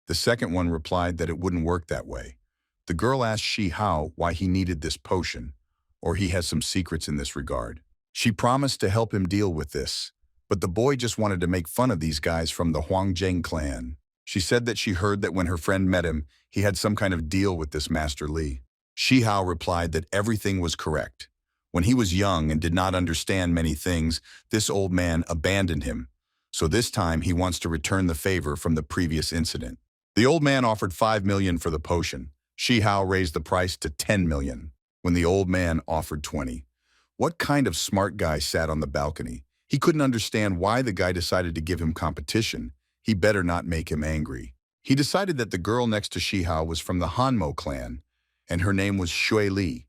S1: The second one replied that it wouldn't work that way. The girl asked Shihao why he needed this potion, or he has some secrets in this regard. She promised to help him deal with this, but the boy just wanted to make fun of these guys from the Huangjing clan. She said that she heard that when her friend met him, he had some kind of deal with this Master Li. Shihao replied that everything was correct. When he was young and did not understand many things, this old man abandoned him. So this time he wants to return the favor from the previous incident. The old man offered 5 million for the potion. Shihao raised the price to 10 million, when the old man offered 20. What kind of smart guy sat on the balcony? He couldn't understand why the guy decided to give him competition. He better not make him angry. He decided that the girl next to Shihao was from the Hanmo clan, and her name was Shui Li.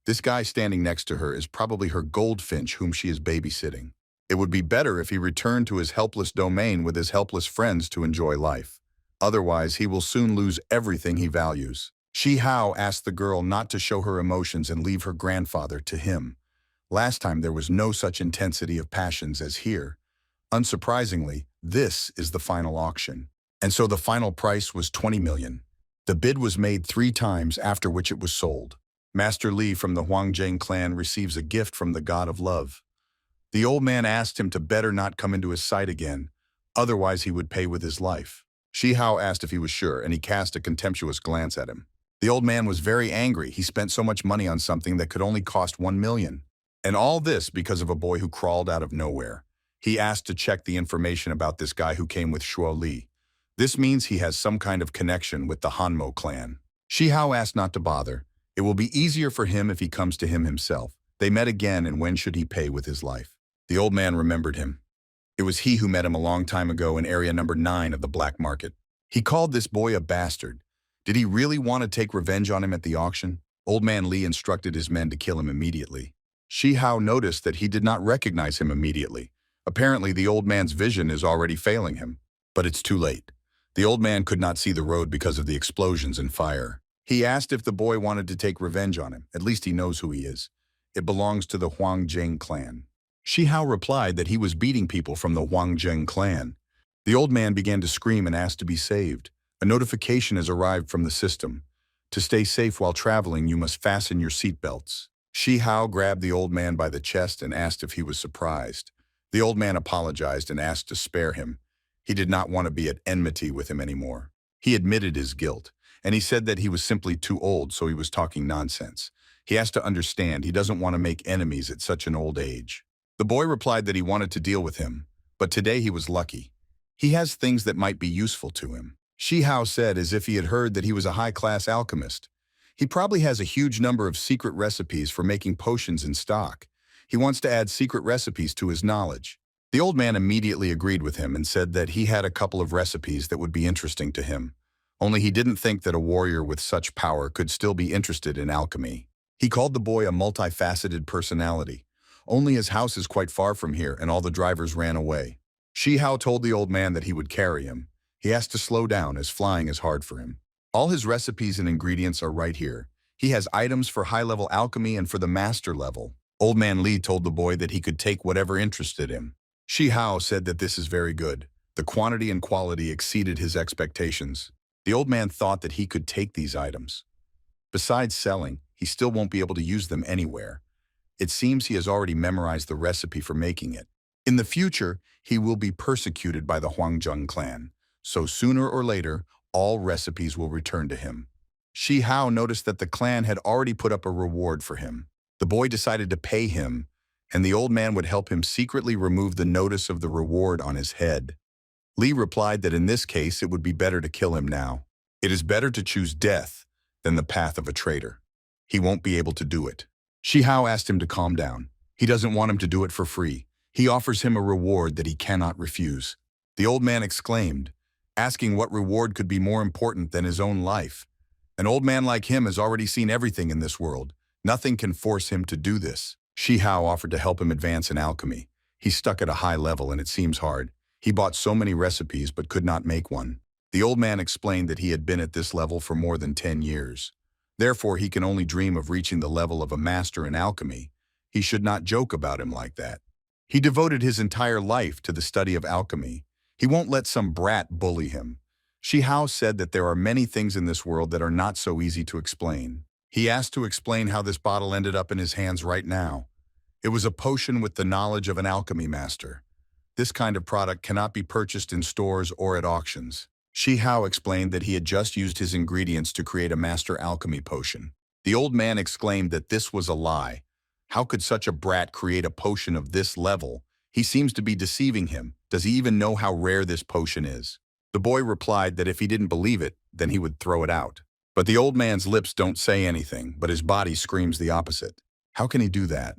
S1: This guy standing next to her is probably her goldfinch whom she is babysitting. It would be better if he returned to his helpless domain with his helpless friends to enjoy life. Otherwise, he will soon lose everything he values. Shihao asked the girl not to show her emotions and leave her grandfather to him. Last time there was no such intensity of passions as here. Unsurprisingly, this is the final auction. And so the final price was 20 million. The bid was made 3 times, after which it was sold. Master Li from the Huangjing clan receives a gift from the god of love. The old man asked him to better not come into his sight again, otherwise he would pay with his life. Shihao asked if he was sure, and he cast a contemptuous glance at him. The old man was very angry. He spent so much money on something that could only cost 1 million. And all this because of a boy who crawled out of nowhere. He asked to check the information about this guy who came with Shuo Li. This means he has some kind of connection with the Hanmo clan. Shihao asked not to bother. It will be easier for him if he comes to him himself. They met again, and when should he pay with his life? The old man remembered him. It was he who met him a long time ago in area number 9 of the black market. He called this boy a bastard. Did he really want to take revenge on him at the auction? Old man Li instructed his men to kill him immediately. Shihao noticed that he did not recognize him immediately. Apparently, the old man's vision is already failing him. But it's too late. The old man could not see the road because of the explosions and fire. He asked if the boy wanted to take revenge on him. At least he knows who he is. It belongs to the Huangjing clan. Shihao replied that he was beating people from the Huangjing clan. The old man began to scream and asked to be saved. A notification has arrived from the system. To stay safe while traveling, you must fasten your seatbelts. Shihao grabbed the old man by the chest and asked if he was surprised. The old man apologized and asked to spare him. He did not want to be at enmity with him anymore. He admitted his guilt, and he said that he was simply too old, so he was talking nonsense. He has to understand he doesn't want to make enemies at such an old age. The boy replied that he wanted to deal with him, but today he was lucky. He has things that might be useful to him. Shihao said as if he had heard that he was a high-class alchemist. He probably has a huge number of secret recipes for making potions in stock. He wants to add secret recipes to his knowledge. The old man immediately agreed with him and said that he had a couple of recipes that would be interesting to him. Only he didn't think that a warrior with such power could still be interested in alchemy. He called the boy a multifaceted personality. Only his house is quite far from here, and all the drivers ran away. Shihao told the old man that he would carry him. He has to slow down as flying is hard for him. All his recipes and ingredients are right here. He has items for high-level alchemy and for the master level. Old man Li told the boy that he could take whatever interested him. Shihao said that this is very good. The quantity and quality exceeded his expectations. The old man thought that he could take these items. Besides selling, he still won't be able to use them anywhere. It seems he has already memorized the recipe for making it. In the future, he will be persecuted by the Huangjing clan. So sooner or later, all recipes will return to him. Shihao noticed that the clan had already put up a reward for him. The boy decided to pay him, and the old man would help him secretly remove the notice of the reward on his head. Li replied that in this case it would be better to kill him now. It is better to choose death than the path of a traitor. He won't be able to do it. Shihao asked him to calm down. He doesn't want him to do it for free. He offers him a reward that he cannot refuse. The old man exclaimed, asking what reward could be more important than his own life. An old man like him has already seen everything in this world. Nothing can force him to do this. Shihao offered to help him advance in alchemy. He's stuck at a high level and it seems hard. He bought so many recipes but could not make one. The old man explained that he had been at this level for more than 10 years. Therefore, he can only dream of reaching the level of a master in alchemy. He should not joke about him like that. He devoted his entire life to the study of alchemy. He won't let some brat bully him. Shihao said that there are many things in this world that are not so easy to explain. He asked to explain how this bottle ended up in his hands right now. It was a potion with the knowledge of an alchemy master. This kind of product cannot be purchased in stores or at auctions. Shihao explained that he had just used his ingredients to create a master alchemy potion. The old man exclaimed that this was a lie. How could such a brat create a potion of this level? He seems to be deceiving him. Does he even know how rare this potion is? The boy replied that if he didn't believe it, then he would throw it out. But the old man's lips don't say anything, but his body screams the opposite. How can he do that?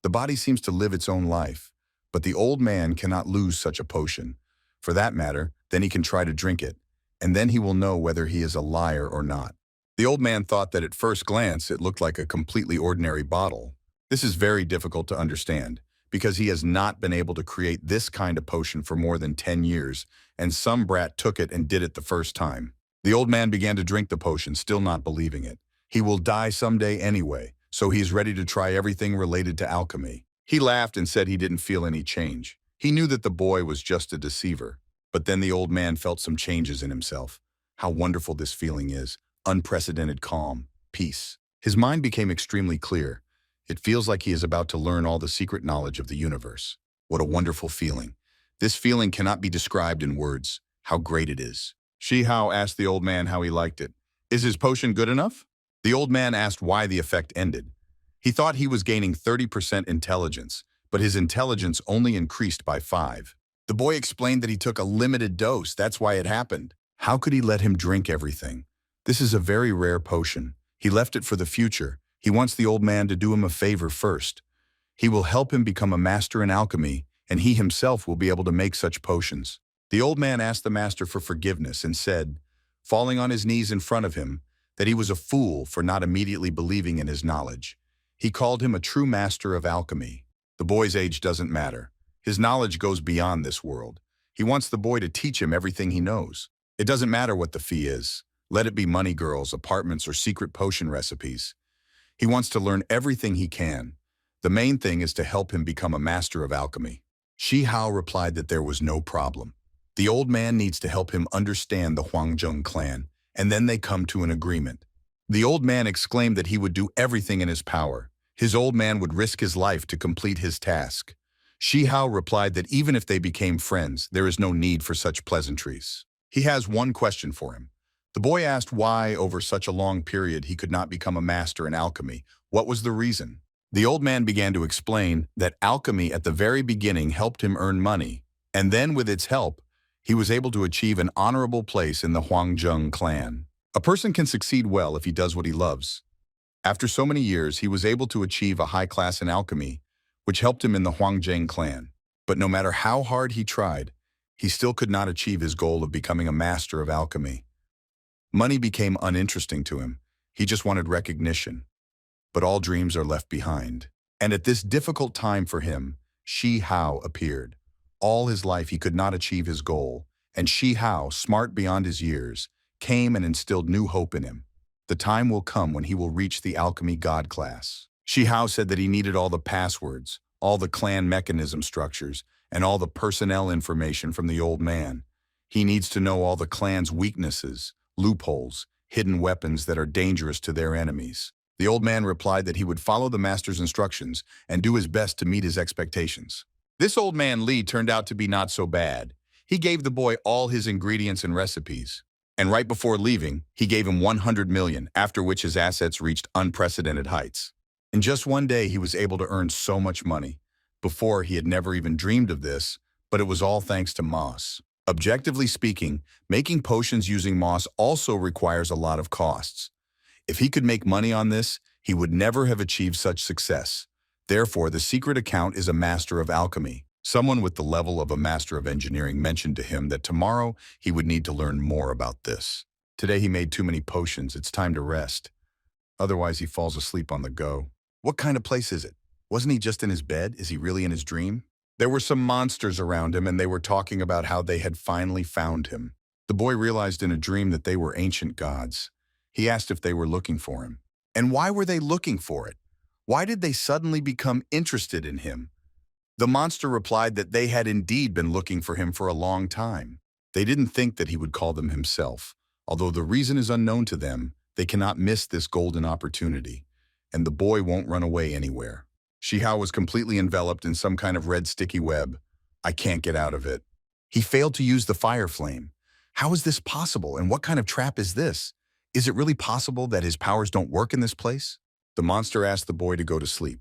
S1: The body seems to live its own life, But the old man cannot lose such a potion. For that matter, then he can try to drink it, and then he will know whether he is a liar or not. The old man thought that at first glance it looked like a completely ordinary bottle. This is very difficult to understand, because he has not been able to create this kind of potion for more than 10 years, and some brat took it and did it the first time. The old man began to drink the potion, still not believing it. He will die someday anyway, so he is ready to try everything related to alchemy. He laughed and said he didn't feel any change. He knew that the boy was just a deceiver. But then the old man felt some changes in himself. How wonderful this feeling is. Unprecedented calm, peace. His mind became extremely clear. It feels like he is about to learn all the secret knowledge of the universe. What a wonderful feeling. This feeling cannot be described in words. How great it is. Shi Hao asked the old man how he liked it. Is his potion good enough? The old man asked why the effect ended. He thought he was gaining 30% intelligence, but his intelligence only increased by 5. The boy explained that he took a limited dose, that's why it happened. How could he let him drink everything? This is a very rare potion. He left it for the future. He wants the old man to do him a favor first. He will help him become a master in alchemy, and he himself will be able to make such potions. The old man asked the master for forgiveness and said, falling on his knees in front of him, that he was a fool for not immediately believing in his knowledge. He called him a true master of alchemy. The boy's age doesn't matter. His knowledge goes beyond this world. He wants the boy to teach him everything he knows. It doesn't matter what the fee is. Let it be money girls, apartments, or secret potion recipes. He wants to learn everything he can. The main thing is to help him become a master of alchemy. Shi Hao replied that there was no problem. The old man needs to help him understand the Huangjong clan, and then they come to an agreement. The old man exclaimed that he would do everything in his power. His old man would risk his life to complete his task. Shi Hao replied that even if they became friends, there is no need for such pleasantries. He has one question for him. The boy asked why, over such a long period, he could not become a master in alchemy. What was the reason? The old man began to explain that alchemy at the very beginning helped him earn money, and then with its help, he was able to achieve an honorable place in the Huangjong clan. A person can succeed well if he does what he loves. After so many years, he was able to achieve a high class in alchemy, which helped him in the Huangjong clan. But no matter how hard he tried, he still could not achieve his goal of becoming a master of alchemy. Money became uninteresting to him. He just wanted recognition. But all dreams are left behind. And at this difficult time for him, Shi Hao appeared. All his life he could not achieve his goal, and Shi Hao, smart beyond his years, came and instilled new hope in him. The time will come when he will reach the alchemy god class. Shi Hao said that he needed all the passwords, all the clan mechanism structures, and all the personnel information from the old man. He needs to know all the clan's weaknesses, loopholes, hidden weapons that are dangerous to their enemies. The old man replied that he would follow the master's instructions and do his best to meet his expectations. This old man Li turned out to be not so bad. He gave the boy all his ingredients and recipes. And right before leaving, he gave him 100 million, after which his assets reached unprecedented heights. In just one day, he was able to earn so much money. Before, he had never even dreamed of this, but it was all thanks to moss. Objectively speaking, making potions using moss also requires a lot of costs. If he could make money on this, he would never have achieved such success. Therefore, the secret account is a master of alchemy. Someone with the level of a master of engineering mentioned to him that tomorrow he would need to learn more about this. Today he made too many potions, it's time to rest. Otherwise he falls asleep on the go. What kind of place is it? Wasn't he just in his bed? Is he really in his dream? There were some monsters around him and they were talking about how they had finally found him. The boy realized in a dream that they were ancient gods. He asked if they were looking for him. And why were they looking for it? Why did they suddenly become interested in him? The monster replied that they had indeed been looking for him for a long time. They didn't think that he would call them himself. Although the reason is unknown to them, they cannot miss this golden opportunity. And the boy won't run away anywhere. Shi Hao was completely enveloped in some kind of red sticky web. I can't get out of it. He failed to use the fire flame. How is this possible, and what kind of trap is this? Is it really possible that his powers don't work in this place? The monster asked the boy to go to sleep.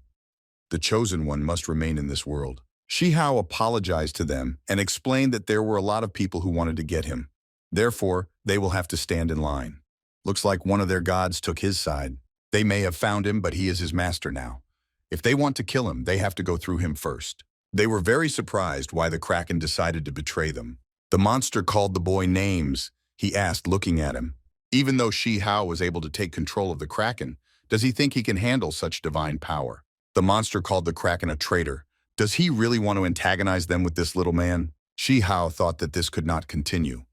S1: The chosen one must remain in this world. Shi Hao apologized to them and explained that there were a lot of people who wanted to get him. Therefore, they will have to stand in line. Looks like one of their gods took his side. They may have found him, but he is his master now. If they want to kill him, they have to go through him first. They were very surprised why the Kraken decided to betray them. The monster called the boy names. He asked, looking at him. Even though Shi Hao was able to take control of the Kraken, does he think he can handle such divine power? The monster called the Kraken a traitor. Does he really want to antagonize them with this little man? Shi Hao thought that this could not continue.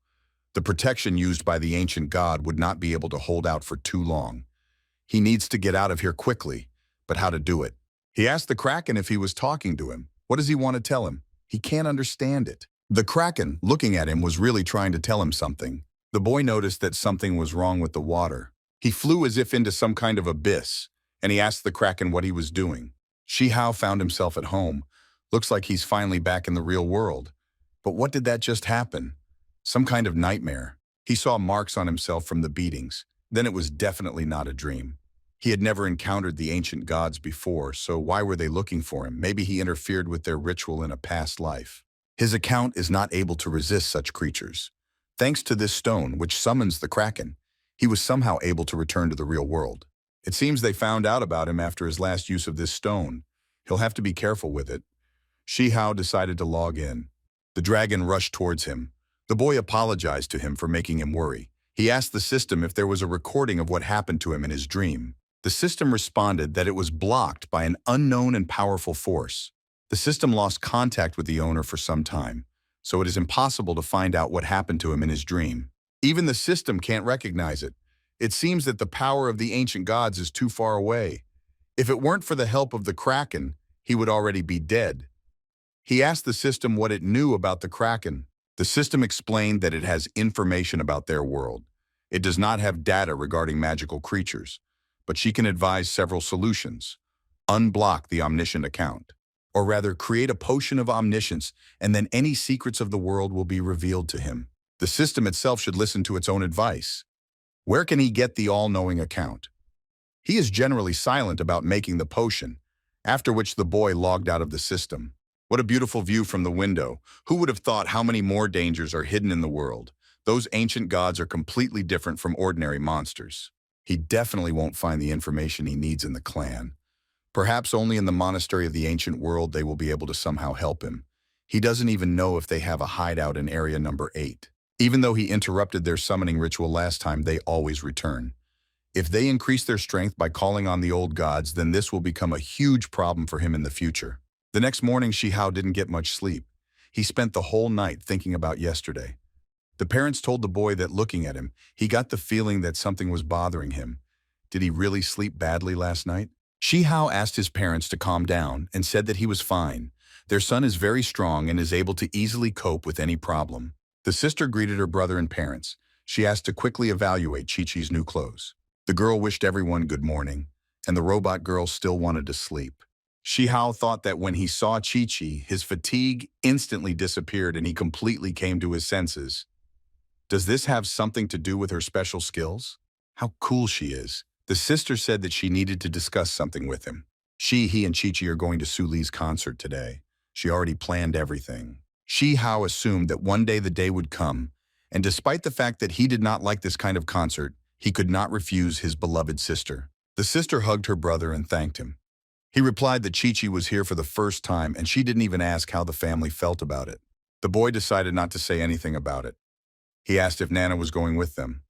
S1: The protection used by the ancient god would not be able to hold out for too long. He needs to get out of here quickly, but how to do it? He asked the Kraken if he was talking to him. What does he want to tell him? He can't understand it. The Kraken, looking at him, was really trying to tell him something. The boy noticed that something was wrong with the water. He flew as if into some kind of abyss, and he asked the Kraken what he was doing. Shi Hao found himself at home. Looks like he's finally back in the real world. But what did that just happen? Some kind of nightmare. He saw marks on himself from the beatings. Then it was definitely not a dream. He had never encountered the ancient gods before, so why were they looking for him? Maybe he interfered with their ritual in a past life. His account is not able to resist such creatures. Thanks to this stone, which summons the Kraken, he was somehow able to return to the real world. It seems they found out about him after his last use of this stone. He'll have to be careful with it. Shi Hao decided to log in. The dragon rushed towards him. The boy apologized to him for making him worry. He asked the system if there was a recording of what happened to him in his dream. The system responded that it was blocked by an unknown and powerful force. The system lost contact with the owner for some time, so it is impossible to find out what happened to him in his dream. Even the system can't recognize it. It seems that the power of the ancient gods is too far away. If it weren't for the help of the Kraken, he would already be dead. He asked the system what it knew about the Kraken. The system explained that it has information about their world. It does not have data regarding magical creatures, but she can advise several solutions. Unblock the omniscient account, or rather create a potion of omniscience, and then any secrets of the world will be revealed to him. The system itself should listen to its own advice. Where can he get the all-knowing account? He is generally silent about making the potion, after which the boy logged out of the system. What a beautiful view from the window. Who would have thought how many more dangers are hidden in the world? Those ancient gods are completely different from ordinary monsters. He definitely won't find the information he needs in the clan. Perhaps only in the monastery of the ancient world they will be able to somehow help him. He doesn't even know if they have a hideout in area number 8. Even though he interrupted their summoning ritual last time, they always return. If they increase their strength by calling on the old gods, then this will become a huge problem for him in the future. The next morning, Shi Hao didn't get much sleep. He spent the whole night thinking about yesterday. The parents told the boy that looking at him, he got the feeling that something was bothering him. Did he really sleep badly last night? Shi Hao asked his parents to calm down and said that he was fine. Their son is very strong and is able to easily cope with any problem. The sister greeted her brother and parents. She asked to quickly evaluate Chi-Chi's new clothes. The girl wished everyone good morning, and the robot girl still wanted to sleep. Shi Hao thought that when he saw Chi-Chi, his fatigue instantly disappeared and he completely came to his senses. Does this have something to do with her special skills? How cool she is. The sister said that she needed to discuss something with him. He and Chi-Chi are going to Su Li's concert today. She already planned everything. Shi Hao assumed that one day the day would come, and despite the fact that he did not like this kind of concert, he could not refuse his beloved sister. The sister hugged her brother and thanked him. He replied that Chi-Chi was here for the first time and she didn't even ask how the family felt about it. The boy decided not to say anything about it. He asked if Nana was going with them.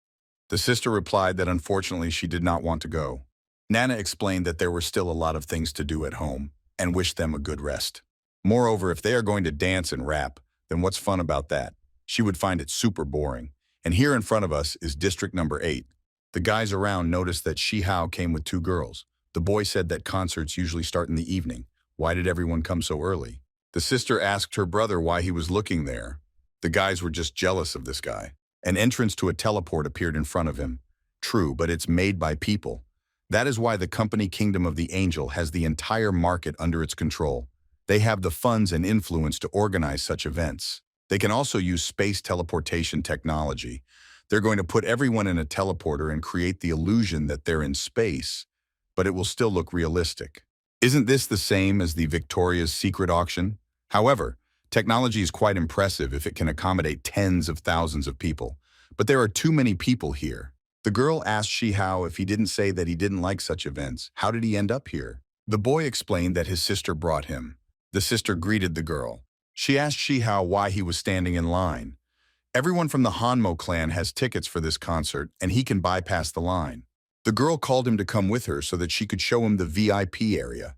S1: The sister replied that unfortunately she did not want to go. Nana explained that there were still a lot of things to do at home and wished them a good rest. Moreover, if they are going to dance and rap, then what's fun about that? She would find it super boring. And here in front of us is district number 8. The guys around noticed that Shi Hao came with 2 girls. The boy said that concerts usually start in the evening. Why did everyone come so early? The sister asked her brother why he was looking there. The guys were just jealous of this guy. An entrance to a teleport appeared in front of him. True, but it's made by people. That is why the company Kingdom of the Angel has the entire market under its control. They have the funds and influence to organize such events. They can also use space teleportation technology. They're going to put everyone in a teleporter and create the illusion that they're in space, but it will still look realistic. Isn't this the same as the Victoria's Secret auction? However, technology is quite impressive if it can accommodate tens of thousands of people. But there are too many people here. The girl asked Shi Hao if he didn't say that he didn't like such events. How did he end up here? The boy explained that his sister brought him. The sister greeted the girl. She asked Shihao why he was standing in line. Everyone from the Hanmo clan has tickets for this concert, and he can bypass the line. The girl called him to come with her so that she could show him the VIP area.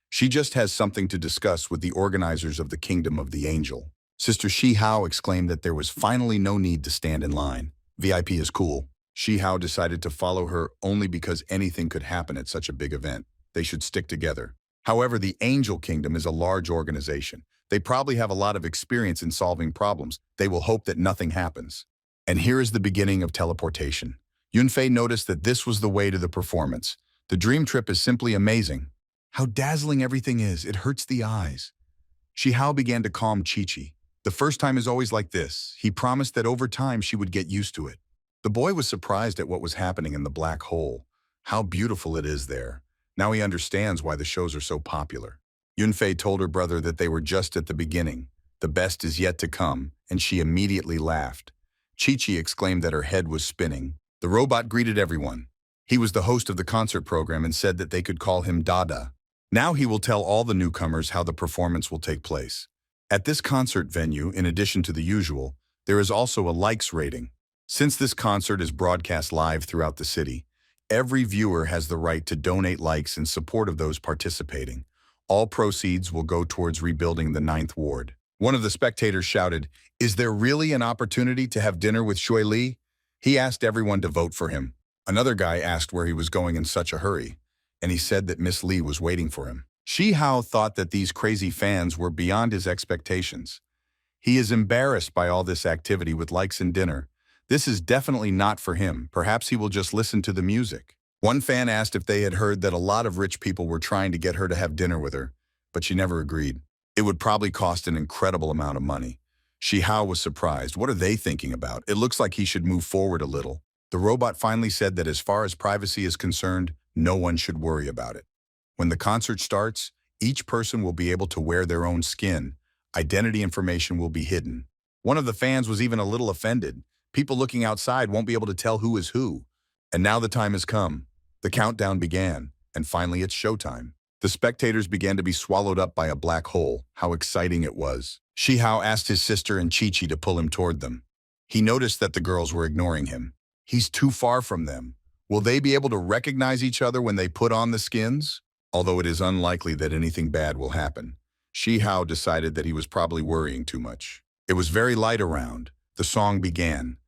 S1: She just has something to discuss with the organizers of the Kingdom of the Angel. Sister Shihao exclaimed that there was finally no need to stand in line. VIP is cool. Shihao decided to follow her only because anything could happen at such a big event. They should stick together. However, the Angel Kingdom is a large organization. They probably have a lot of experience in solving problems. They will hope that nothing happens. And here is the beginning of teleportation. Yunfei noticed that this was the way to the performance. The dream trip is simply amazing. How dazzling everything is, it hurts the eyes. Shihao began to calm Chi-Chi. The first time is always like this. He promised that over time she would get used to it. The boy was surprised at what was happening in the black hole. How beautiful it is there. Now he understands why the shows are so popular. Yunfei told her brother that they were just at the beginning. The best is yet to come, and she immediately laughed. Chi-Chi exclaimed that her head was spinning. The robot greeted everyone. He was the host of the concert program and said that they could call him Dada. Now he will tell all the newcomers how the performance will take place. At this concert venue, in addition to the usual, there is also a likes rating. Since this concert is broadcast live throughout the city, every viewer has the right to donate likes in support of those participating. All proceeds will go towards rebuilding the 9th ward. One of the spectators shouted, "Is there really an opportunity to have dinner with Shui Li?" He asked everyone to vote for him. Another guy asked where he was going in such a hurry, and he said that Miss Li was waiting for him. Shihao thought that these crazy fans were beyond his expectations. He is embarrassed by all this activity with likes and dinner. This is definitely not for him. Perhaps he will just listen to the music. One fan asked if they had heard that a lot of rich people were trying to get her to have dinner with her, but she never agreed. It would probably cost an incredible amount of money. Shihao was surprised. What are they thinking about? It looks like he should move forward a little. The robot finally said that as far as privacy is concerned, no one should worry about it. When the concert starts, each person will be able to wear their own skin. Identity information will be hidden. One of the fans was even a little offended. People looking outside won't be able to tell who is who. And now the time has come. The countdown began, and finally it's showtime. The spectators began to be swallowed up by a black hole. How exciting it was. Shihao asked his sister and Chi-Chi to pull him toward them. He noticed that the girls were ignoring him. He's too far from them. Will they be able to recognize each other when they put on the skins? Although it is unlikely that anything bad will happen. Shihao decided that he was probably worrying too much. It was very light around. The song began.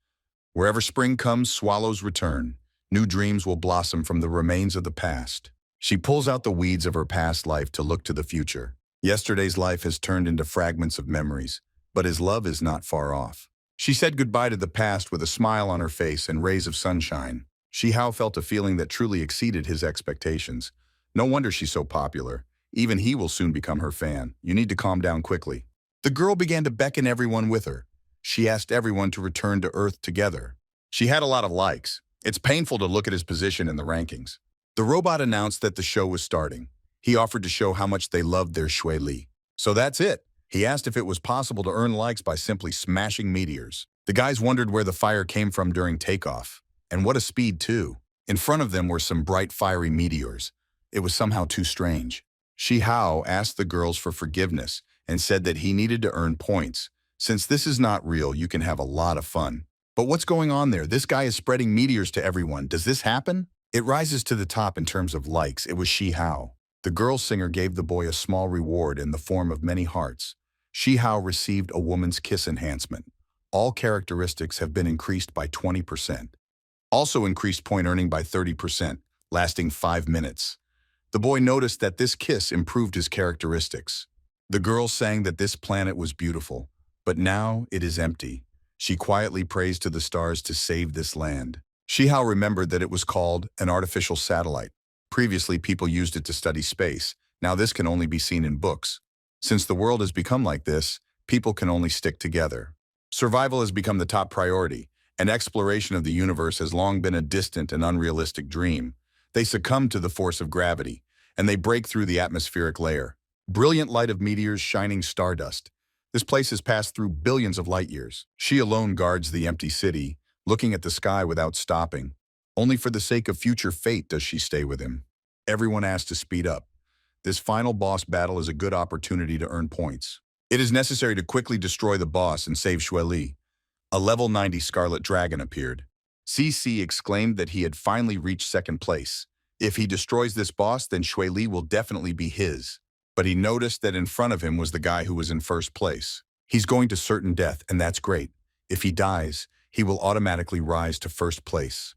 S1: Wherever spring comes, swallows return. New dreams will blossom from the remains of the past. She pulls out the weeds of her past life to look to the future. Yesterday's life has turned into fragments of memories, but his love is not far off. She said goodbye to the past with a smile on her face and rays of sunshine. Shihao felt a feeling that truly exceeded his expectations. No wonder she's so popular. Even he will soon become her fan. You need to calm down quickly. The girl began to beckon everyone with her. She asked everyone to return to Earth together. She had a lot of likes. It's painful to look at his position in the rankings. The robot announced that the show was starting. He offered to show how much they loved their Shui Li. So that's it. He asked if it was possible to earn likes by simply smashing meteors. The guys wondered where the fire came from during takeoff. And what a speed, too. In front of them were some bright, fiery meteors. It was somehow too strange. Shihao asked the girls for forgiveness and said that he needed to earn points. Since this is not real, you can have a lot of fun. But what's going on there? This guy is spreading meteors to everyone. Does this happen? It rises to the top in terms of likes. It was Shihao. The girl singer gave the boy a small reward in the form of many hearts. Shihao received a woman's kiss enhancement. All characteristics have been increased by 20%. Also increased point earning by 30%, lasting 5 minutes. The boy noticed that this kiss improved his characteristics. The girl sang that this planet was beautiful, but now it is empty. She quietly prays to the stars to save this land. Shihao remembered that it was called an artificial satellite. Previously, people used it to study space. Now this can only be seen in books. Since the world has become like this, people can only stick together. Survival has become the top priority, and exploration of the universe has long been a distant and unrealistic dream. They succumb to the force of gravity, and they break through the atmospheric layer. Brilliant light of meteors shining stardust. This place has passed through billions of light years. She alone guards the empty city, looking at the sky without stopping. Only for the sake of future fate does she stay with him. Everyone asked to speed up. This final boss battle is a good opportunity to earn points. It is necessary to quickly destroy the boss and save Xueli. A level 90 Scarlet Dragon appeared. CC exclaimed that he had finally reached second place. If he destroys this boss, then Xueli will definitely be his. But he noticed that in front of him was the guy who was in first place. He's going to certain death, and that's great. If he dies, he will automatically rise to first place.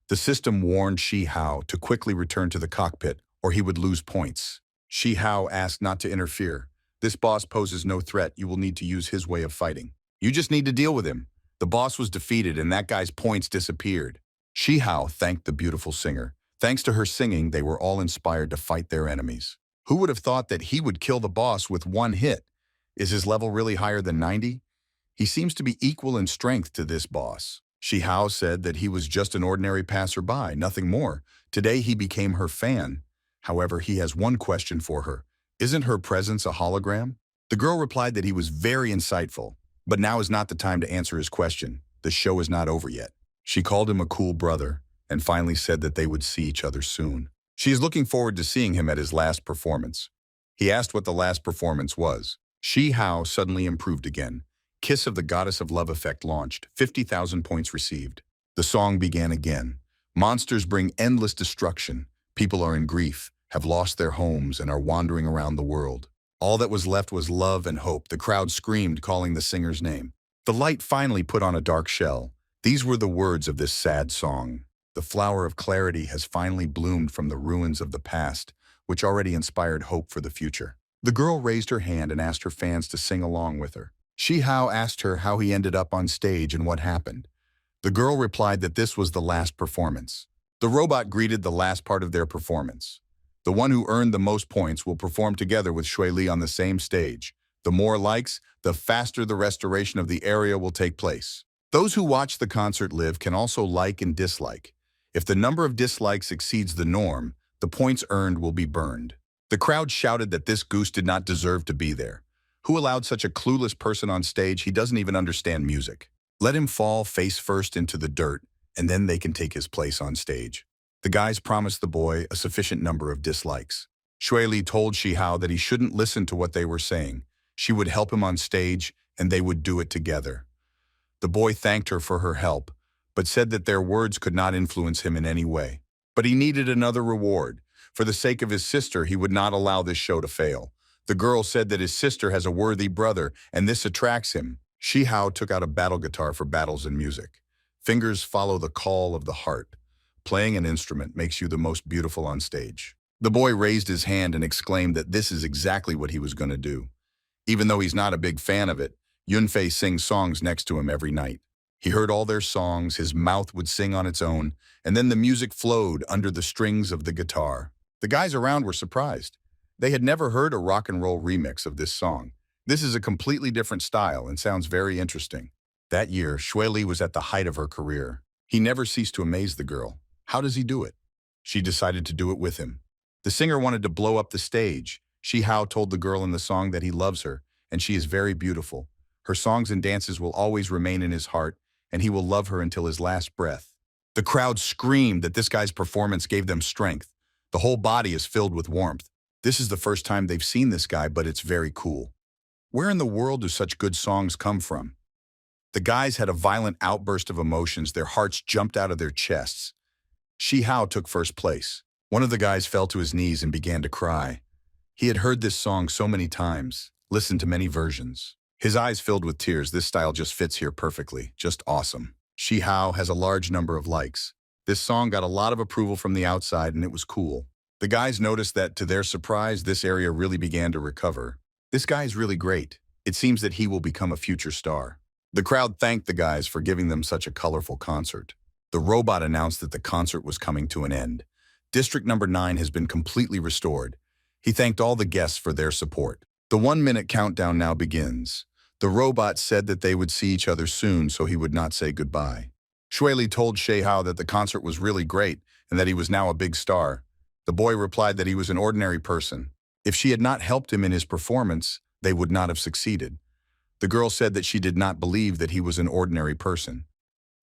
S1: The system warned Shi Hao to quickly return to the cockpit, or he would lose points. Shi Hao asked not to interfere. This boss poses no threat. You will need to use his way of fighting. You just need to deal with him. The boss was defeated and that guy's points disappeared. Shi Hao thanked the beautiful singer. Thanks to her singing, they were all inspired to fight their enemies. Who would have thought that he would kill the boss with one hit? Is his level really higher than 90? He seems to be equal in strength to this boss. Shi Hao said that he was just an ordinary passerby, nothing more. Today he became her fan. However, he has one question for her. Isn't her presence a hologram? The girl replied that he was very insightful, but now is not the time to answer his question. The show is not over yet. She called him a cool brother and finally said that they would see each other soon. She is looking forward to seeing him at his last performance. He asked what the last performance was. Shi Hao suddenly improved again. Kiss of the Goddess of Love effect launched. 50,000 points received. The song began again. Monsters bring endless destruction. People are in grief, have lost their homes, and are wandering around the world. All that was left was love and hope. The crowd screamed, calling the singer's name. The light finally put on a dark shell. These were the words of this sad song. The flower of clarity has finally bloomed from the ruins of the past, which already inspired hope for the future. The girl raised her hand and asked her fans to sing along with her. Shi Hao asked her how he ended up on stage and what happened. The girl replied that this was the last performance. The robot greeted the last part of their performance. The one who earned the most points will perform together with Xueli on the same stage. The more likes, the faster the restoration of the area will take place. Those who watch the concert live can also like and dislike. If the number of dislikes exceeds the norm, the points earned will be burned. The crowd shouted that this goose did not deserve to be there. Who allowed such a clueless person on stage? He doesn't even understand music. Let him fall face first into the dirt, and then they can take his place on stage. The guys promised the boy a sufficient number of dislikes. Xueli told Shi Hao that he shouldn't listen to what they were saying. She would help him on stage, and they would do it together. The boy thanked her for her help, but said that their words could not influence him in any way. But he needed another reward. For the sake of his sister, he would not allow this show to fail. The girl said that his sister has a worthy brother, and this attracts him. Shi Hao took out a battle guitar for battles and music. Fingers follow the call of the heart. Playing an instrument makes you the most beautiful on stage. The boy raised his hand and exclaimed that this is exactly what he was going to do. Even though he's not a big fan of it, Yunfei sings songs next to him every night. He heard all their songs, his mouth would sing on its own, and then the music flowed under the strings of the guitar. The guys around were surprised. They had never heard a rock and roll remix of this song. This is a completely different style and sounds very interesting. That year, Xueli was at the height of her career. He never ceased to amaze the girl. How does he do it? She decided to do it with him. The singer wanted to blow up the stage. Shi Hao told the girl in the song that he loves her, and she is very beautiful. Her songs and dances will always remain in his heart, and he will love her until his last breath. The crowd screamed that this guy's performance gave them strength. The whole body is filled with warmth. This is the first time they've seen this guy, but it's very cool. Where in the world do such good songs come from? The guys had a violent outburst of emotions. Their hearts jumped out of their chests. Shi Hao took first place. One of the guys fell to his knees and began to cry. He had heard this song so many times, listened to many versions. His eyes filled with tears. This style just fits here perfectly. Just awesome. Shi Hao has a large number of likes. This song got a lot of approval from the outside and it was cool. The guys noticed that, to their surprise, this area really began to recover. This guy is really great. It seems that he will become a future star. The crowd thanked the guys for giving them such a colorful concert. The robot announced that the concert was coming to an end. District number 9 has been completely restored. He thanked all the guests for their support. The 1-minute countdown now begins. The robot said that they would see each other soon, so he would not say goodbye. Xueli told Shi Hao that the concert was really great and that he was now a big star. The boy replied that he was an ordinary person. If she had not helped him in his performance, they would not have succeeded. The girl said that she did not believe that he was an ordinary person.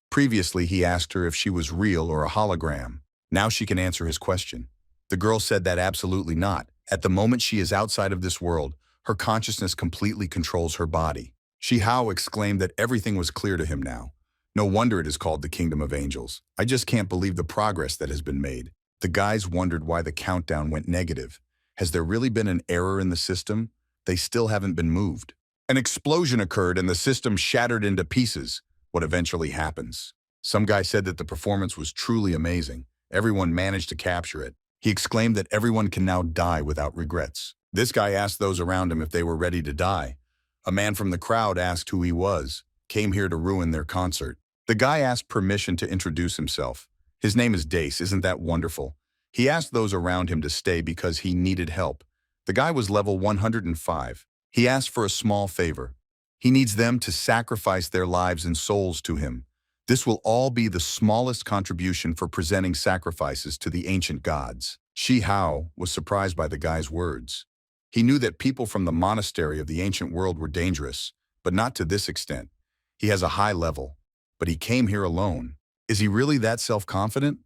S1: Previously, he asked her if she was real or a hologram. Now she can answer his question. The girl said that absolutely not. At the moment she is outside of this world, her consciousness completely controls her body. Shi Hao exclaimed that everything was clear to him now. No wonder it is called the Kingdom of Angels. I just can't believe the progress that has been made. The guys wondered why the countdown went negative. Has there really been an error in the system? They still haven't been moved. An explosion occurred and the system shattered into pieces. What eventually happens? Some guy said that the performance was truly amazing. Everyone managed to capture it. He exclaimed that everyone can now die without regrets. This guy asked those around him if they were ready to die. A man from the crowd asked who he was, came here to ruin their concert. The guy asked permission to introduce himself. His name is Dace, isn't that wonderful? He asked those around him to stay because he needed help. The guy was level 105. He asked for a small favor. He needs them to sacrifice their lives and souls to him. This will all be the smallest contribution for presenting sacrifices to the ancient gods. Shi Hao was surprised by the guy's words. He knew that people from the monastery of the ancient world were dangerous, but not to this extent. He has a high level, but he came here alone. Is he really that self-confident?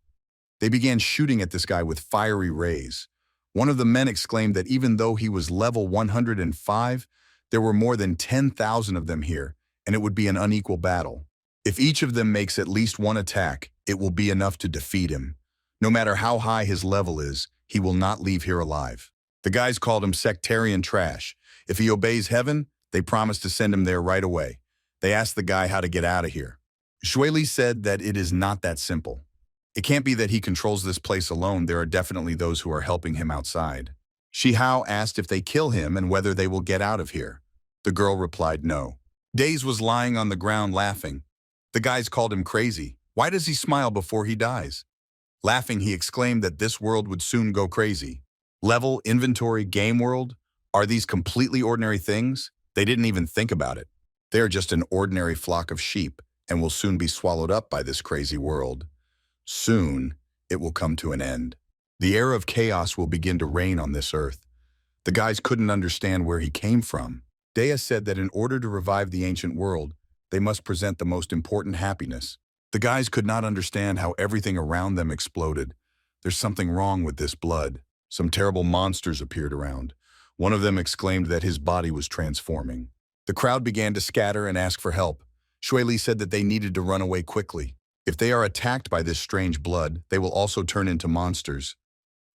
S1: They began shooting at this guy with fiery rays. One of the men exclaimed that even though he was level 105, there were more than 10,000 of them here, and it would be an unequal battle. If each of them makes at least one attack, it will be enough to defeat him. No matter how high his level is, he will not leave here alive. The guys called him sectarian trash. If he obeys heaven, they promise to send him there right away. They asked the guy how to get out of here. Shui Li said that it is not that simple. It can't be that he controls this place alone. There are definitely those who are helping him outside. Shi Hao asked if they kill him and whether they will get out of here. The girl replied no. Daze was lying on the ground laughing. The guys called him crazy. Why does he smile before he dies? Laughing, he exclaimed that this world would soon go crazy. Level, inventory, game world? Are these completely ordinary things? They didn't even think about it. They are just an ordinary flock of sheep and will soon be swallowed up by this crazy world. Soon, it will come to an end. The era of chaos will begin to reign on this earth. The guys couldn't understand where he came from. Dea said that in order to revive the ancient world, they must present the most important happiness. The guys could not understand how everything around them exploded. There's something wrong with this blood. Some terrible monsters appeared around. One of them exclaimed that his body was transforming. The crowd began to scatter and ask for help. Shui Li said that they needed to run away quickly. If they are attacked by this strange blood, they will also turn into monsters.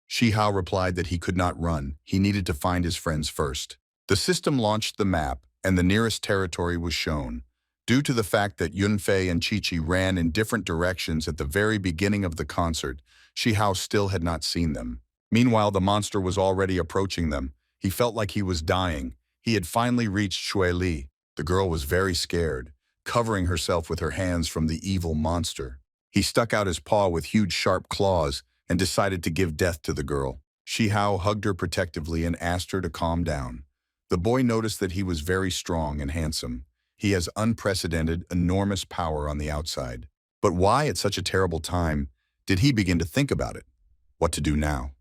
S1: Shi Hao replied that he could not run. He needed to find his friends first. The system launched the map, and the nearest territory was shown. Due to the fact that Yunfei and Chi-Chi ran in different directions at the very beginning of the concert, Shi Hao still had not seen them. Meanwhile, the monster was already approaching them. He felt like he was dying. He had finally reached Shui Li. The girl was very scared, covering herself with her hands from the evil monster. He stuck out his paw with huge sharp claws and decided to give death to the girl. Shi Hao hugged her protectively and asked her to calm down. The boy noticed that he was very strong and handsome. He has unprecedented, enormous power on the outside. But why at such a terrible time did he begin to think about it? What to do now?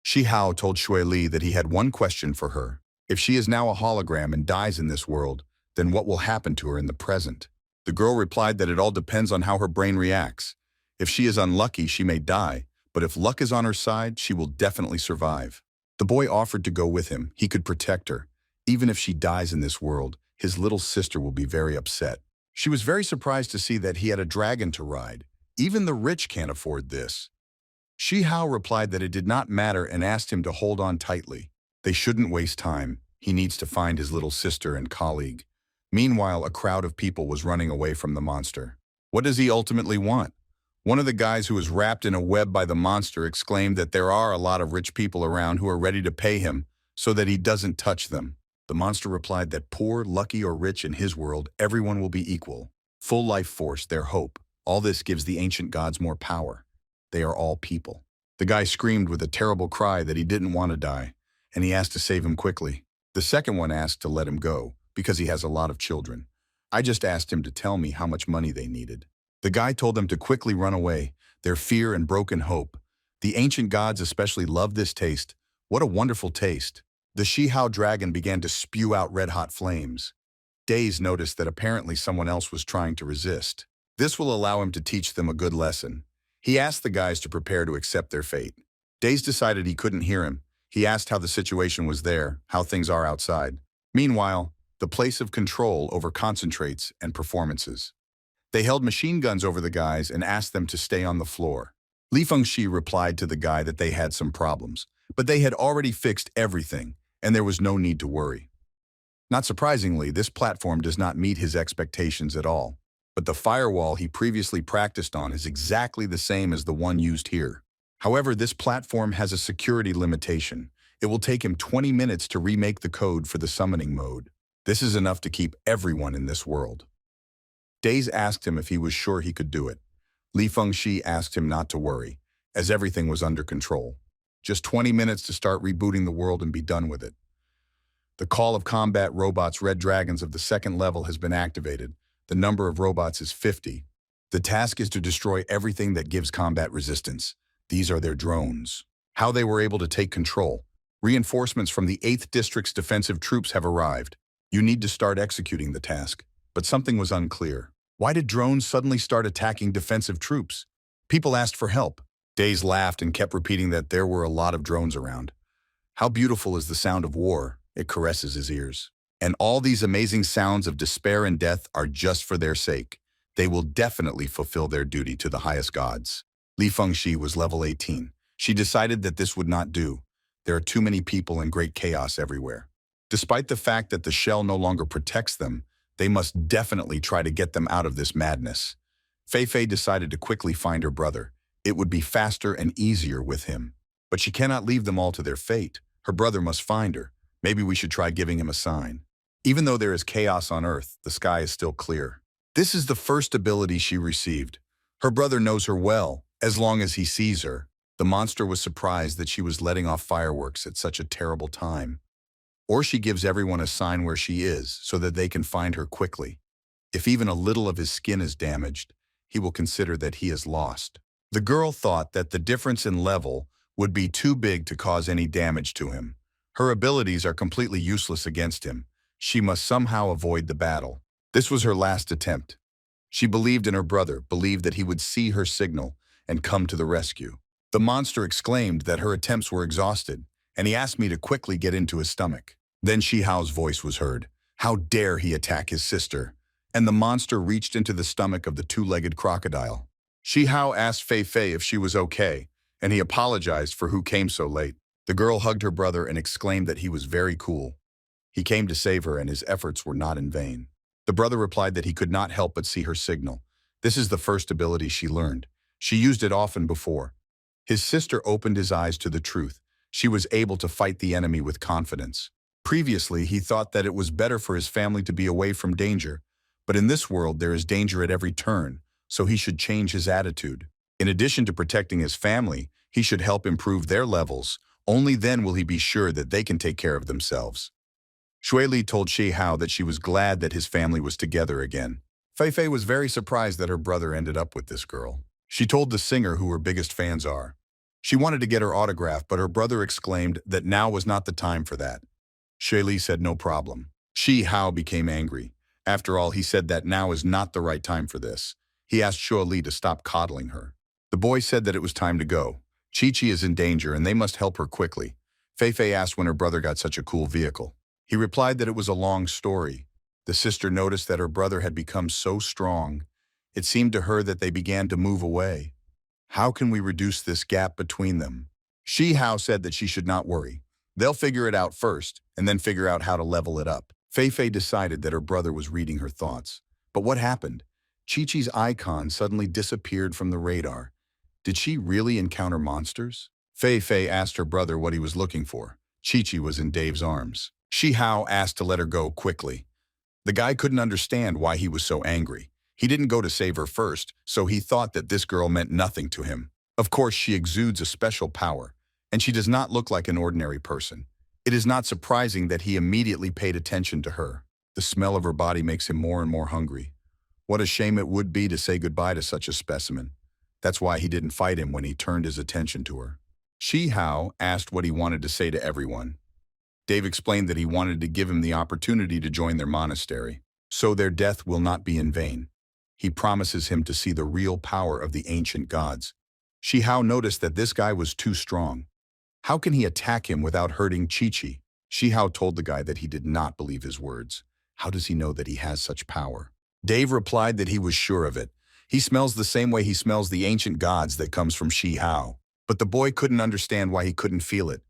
S1: Shi Hao told Shui Li that he had one question for her. If she is now a hologram and dies in this world, then what will happen to her in the present? The girl replied that it all depends on how her brain reacts. If she is unlucky, she may die, but if luck is on her side, she will definitely survive. The boy offered to go with him. He could protect her. Even if she dies in this world, his little sister will be very upset. She was very surprised to see that he had a dragon to ride. Even the rich can't afford this. Shi Hao replied that it did not matter and asked him to hold on tightly. They shouldn't waste time. He needs to find his little sister and colleague. Meanwhile, a crowd of people was running away from the monster. What does he ultimately want? One of the guys who was wrapped in a web by the monster exclaimed that there are a lot of rich people around who are ready to pay him so that he doesn't touch them. The monster replied that poor, lucky, or rich in his world, everyone will be equal. Full life force, their hope. All this gives the ancient gods more power. They are all people. The guy screamed with a terrible cry that he didn't want to die, and he asked to save him quickly. The second one asked to let him go, because he has a lot of children. I just asked him to tell me how much money they needed. The guy told them to quickly run away, their fear and broken hope. The ancient gods especially loved this taste. What a wonderful taste. The Shi Hao dragon began to spew out red-hot flames. Daze noticed that apparently someone else was trying to resist. This will allow him to teach them a good lesson. He asked the guys to prepare to accept their fate. Daze decided he couldn't hear him. He asked how the situation was there, how things are outside. Meanwhile, the place of control over concentrates and performances. They held machine guns over the guys and asked them to stay on the floor. Li Fengxi replied to the guy that they had some problems, but they had already fixed everything, and there was no need to worry. Not surprisingly, this platform does not meet his expectations at all, but the firewall he previously practiced on is exactly the same as the one used here. However, this platform has a security limitation. It will take him 20 minutes to remake the code for the summoning mode. This is enough to keep everyone in this world. Days asked him if he was sure he could do it. Li Fengxi asked him not to worry, as everything was under control. Just 20 minutes to start rebooting the world and be done with it. The Call of Combat Robots Red Dragons of the second level has been activated. The number of robots is 50. The task is to destroy everything that gives combat resistance. These are their drones. How they were able to take control. Reinforcements from the 8th District's defensive troops have arrived. You need to start executing the task. But something was unclear. Why did drones suddenly start attacking defensive troops? People asked for help. Days laughed and kept repeating that there were a lot of drones around. How beautiful is the sound of war. It caresses his ears. And all these amazing sounds of despair and death are just for their sake. They will definitely fulfill their duty to the highest gods. Li Fengxi was level 18. She decided that this would not do. There are too many people and great chaos everywhere. Despite the fact that the shell no longer protects them, they must definitely try to get them out of this madness. Fei Fei decided to quickly find her brother. It would be faster and easier with him. But she cannot leave them all to their fate. Her brother must find her. Maybe we should try giving him a sign. Even though there is chaos on Earth, the sky is still clear. This is the first ability she received. Her brother knows her well, as long as he sees her. The monster was surprised that she was letting off fireworks at such a terrible time. Or she gives everyone a sign where she is, so that they can find her quickly. If even a little of his skin is damaged, he will consider that he is lost. The girl thought that the difference in level would be too big to cause any damage to him. Her abilities are completely useless against him. She must somehow avoid the battle. This was her last attempt. She believed in her brother, believed that he would see her signal and come to the rescue. The monster exclaimed that her attempts were exhausted, and he asked me to quickly get into his stomach. Then Shi Hao's voice was heard. How dare he attack his sister? And the monster reached into the stomach of the two-legged crocodile. Shi Hao asked Fei Fei if she was okay, and he apologized for who came so late. The girl hugged her brother and exclaimed that he was very cool. He came to save her and his efforts were not in vain. The brother replied that he could not help but see her signal. This is the first ability she learned. She used it often before. His sister opened his eyes to the truth. She was able to fight the enemy with confidence. Previously, he thought that it was better for his family to be away from danger, but in this world there is danger at every turn, so he should change his attitude. In addition to protecting his family, he should help improve their levels. Only then will he be sure that they can take care of themselves. Shui Li told Shi Hao that she was glad that his family was together again. Fei Fei was very surprised that her brother ended up with this girl. She told the singer who her biggest fans are. She wanted to get her autograph, but her brother exclaimed that now was not the time for that. Shui Li said no problem. Shi Hao became angry. After all, he said that now is not the right time for this. He asked Shui Li to stop coddling her. The boy said that it was time to go. Chi-Chi is in danger and they must help her quickly. Fei Fei asked when her brother got such a cool vehicle. He replied that it was a long story. The sister noticed that her brother had become so strong. It seemed to her that they began to move away. How can we reduce this gap between them? Shi Hao said that she should not worry. They'll figure it out first, and then figure out how to level it up. Fei Fei decided that her brother was reading her thoughts. But what happened? Chi-Chi's icon suddenly disappeared from the radar. Did she really encounter monsters? Fei Fei asked her brother what he was looking for. Chi-Chi was in Dave's arms. Shi Hao asked to let her go quickly. The guy couldn't understand why he was so angry. He didn't go to save her first, so he thought that this girl meant nothing to him. Of course, she exudes a special power, and she does not look like an ordinary person. It is not surprising that he immediately paid attention to her. The smell of her body makes him more and more hungry. What a shame it would be to say goodbye to such a specimen. That's why he didn't fight him when he turned his attention to her. Shi Hao asked what he wanted to say to everyone. Dave explained that he wanted to give him the opportunity to join their monastery, so their death will not be in vain. He promises him to see the real power of the ancient gods. Shi Hao noticed that this guy was too strong. How can he attack him without hurting Chi-Chi? Shihao told the guy that he did not believe his words. How does he know that he has such power? Dave replied that he was sure of it. He smells the same way he smells the ancient gods that comes from Shihao. But the boy couldn't understand why he couldn't feel it.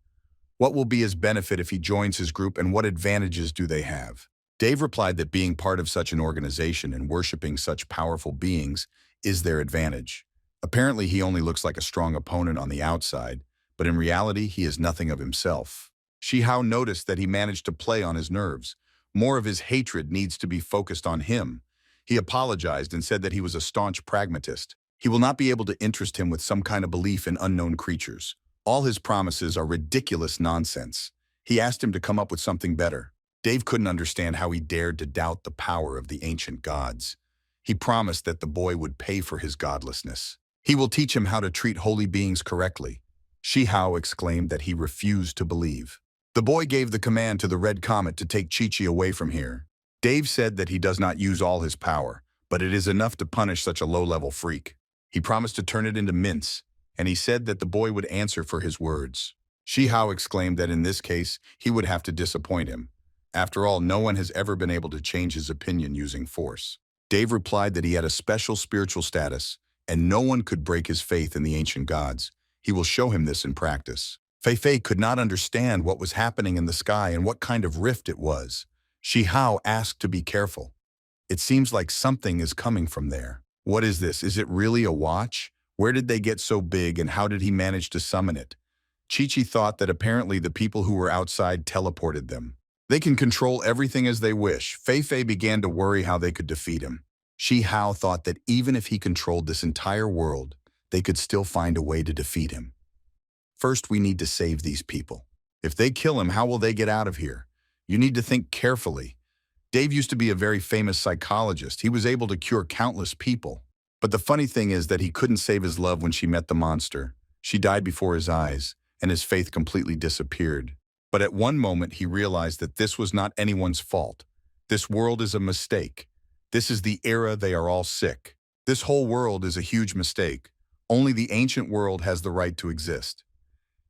S1: What will be his benefit if he joins his group, and what advantages do they have? Dave replied that being part of such an organization and worshipping such powerful beings is their advantage. Apparently, he only looks like a strong opponent on the outside, but in reality, he is nothing of himself. Shihao noticed that he managed to play on his nerves. More of his hatred needs to be focused on him. He apologized and said that he was a staunch pragmatist. He will not be able to interest him with some kind of belief in unknown creatures. All his promises are ridiculous nonsense. He asked him to come up with something better. Dave couldn't understand how he dared to doubt the power of the ancient gods. He promised that the boy would pay for his godlessness. He will teach him how to treat holy beings correctly. Shihao exclaimed that he refused to believe. The boy gave the command to the Red Comet to take Chi-Chi away from here. Dave said that he does not use all his power, but it is enough to punish such a low-level freak. He promised to turn it into mince, and he said that the boy would answer for his words. Shihao exclaimed that in this case, he would have to disappoint him. After all, no one has ever been able to change his opinion using force. Dave replied that he had a special spiritual status, and no one could break his faith in the ancient gods. He will show him this in practice. Fei could not understand what was happening in the sky and what kind of rift it was. Shihao asked to be careful. It seems like something is coming from there. What is this? Is it really a watch? Where did they get so big, and how did he manage to summon it? Chi-Chi thought that apparently the people who were outside teleported them. They can control everything as they wish. Fei began to worry how they could defeat him. Shihao thought that even if he controlled this entire world, they could still find a way to defeat him. First, we need to save these people. If they kill him, how will they get out of here? You need to think carefully. Dave used to be a very famous psychologist. He was able to cure countless people. But the funny thing is that he couldn't save his love when she met the monster. She died before his eyes, and his faith completely disappeared. But at one moment, he realized that this was not anyone's fault. This world is a mistake. This is the era they are all sick. This whole world is a huge mistake. Only the ancient world has the right to exist.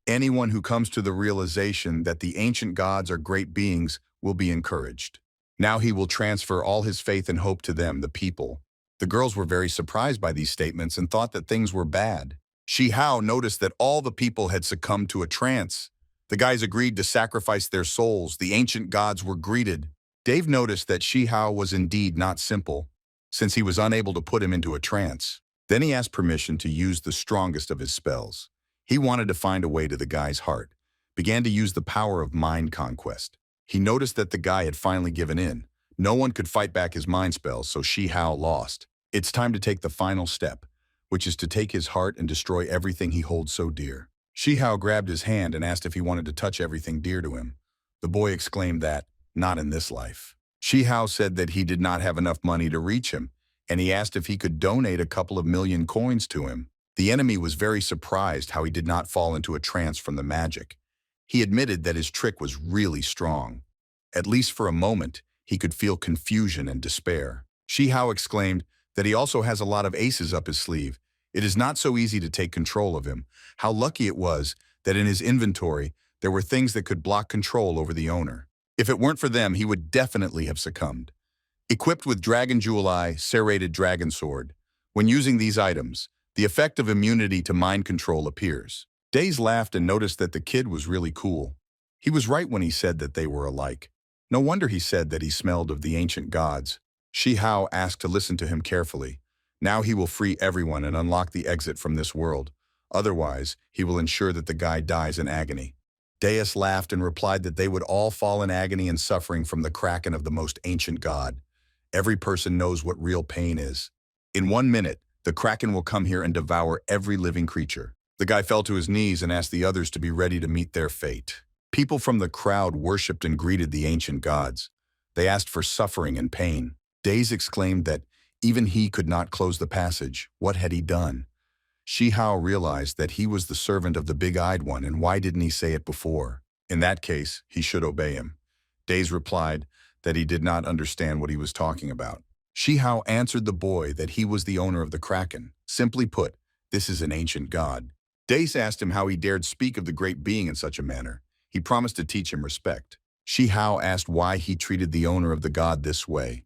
S1: Anyone who comes to the realization that the ancient gods are great beings will be encouraged. Now he will transfer all his faith and hope to them, the people. The girls were very surprised by these statements and thought that things were bad. Shihao noticed that all the people had succumbed to a trance. The guys agreed to sacrifice their souls. The ancient gods were greeted. Dave noticed that Shihao was indeed not simple, since he was unable to put him into a trance. Then he asked permission to use the strongest of his spells. He wanted to find a way to the guy's heart, began to use the power of mind conquest. He noticed that the guy had finally given in. No one could fight back his mind spells, so Shihao lost. It's time to take the final step, which is to take his heart and destroy everything he holds so dear. Shihao grabbed his hand and asked if he wanted to touch everything dear to him. The boy exclaimed that, not in this life. Shihao said that he did not have enough money to reach him, and he asked if he could donate a couple of million coins to him. The enemy was very surprised how he did not fall into a trance from the magic. He admitted that his trick was really strong. At least for a moment, he could feel confusion and despair. Shihao exclaimed that he also has a lot of aces up his sleeve. It is not so easy to take control of him. How lucky it was that in his inventory, there were things that could block control over the owner. If it weren't for them, he would definitely have succumbed. Equipped with Dragon Jewel Eye, Serrated Dragon Sword, when using these items, the effect of immunity to mind control appears. Daze laughed and noticed that the kid was really cool. He was right when he said that they were alike. No wonder he said that he smelled of the ancient gods. Shihao asked to listen to him carefully. Now he will free everyone and unlock the exit from this world. Otherwise, he will ensure that the guy dies in agony. Deus laughed and replied that they would all fall in agony and suffering from the kraken of the most ancient god. Every person knows what real pain is. In 1 minute, the kraken will come here and devour every living creature. The guy fell to his knees and asked the others to be ready to meet their fate. People from the crowd worshipped and greeted the ancient gods. They asked for suffering and pain. Daze exclaimed that even he could not close the passage. What had he done? Shihao realized that he was the servant of the big-eyed one, and why didn't he say it before? In that case, he should obey him. Daze replied that he did not understand what he was talking about. Shihao answered the boy that he was the owner of the kraken. Simply put, this is an ancient god. Dace asked him how he dared speak of the great being in such a manner. He promised to teach him respect. Shi Hao asked why he treated the owner of the god this way.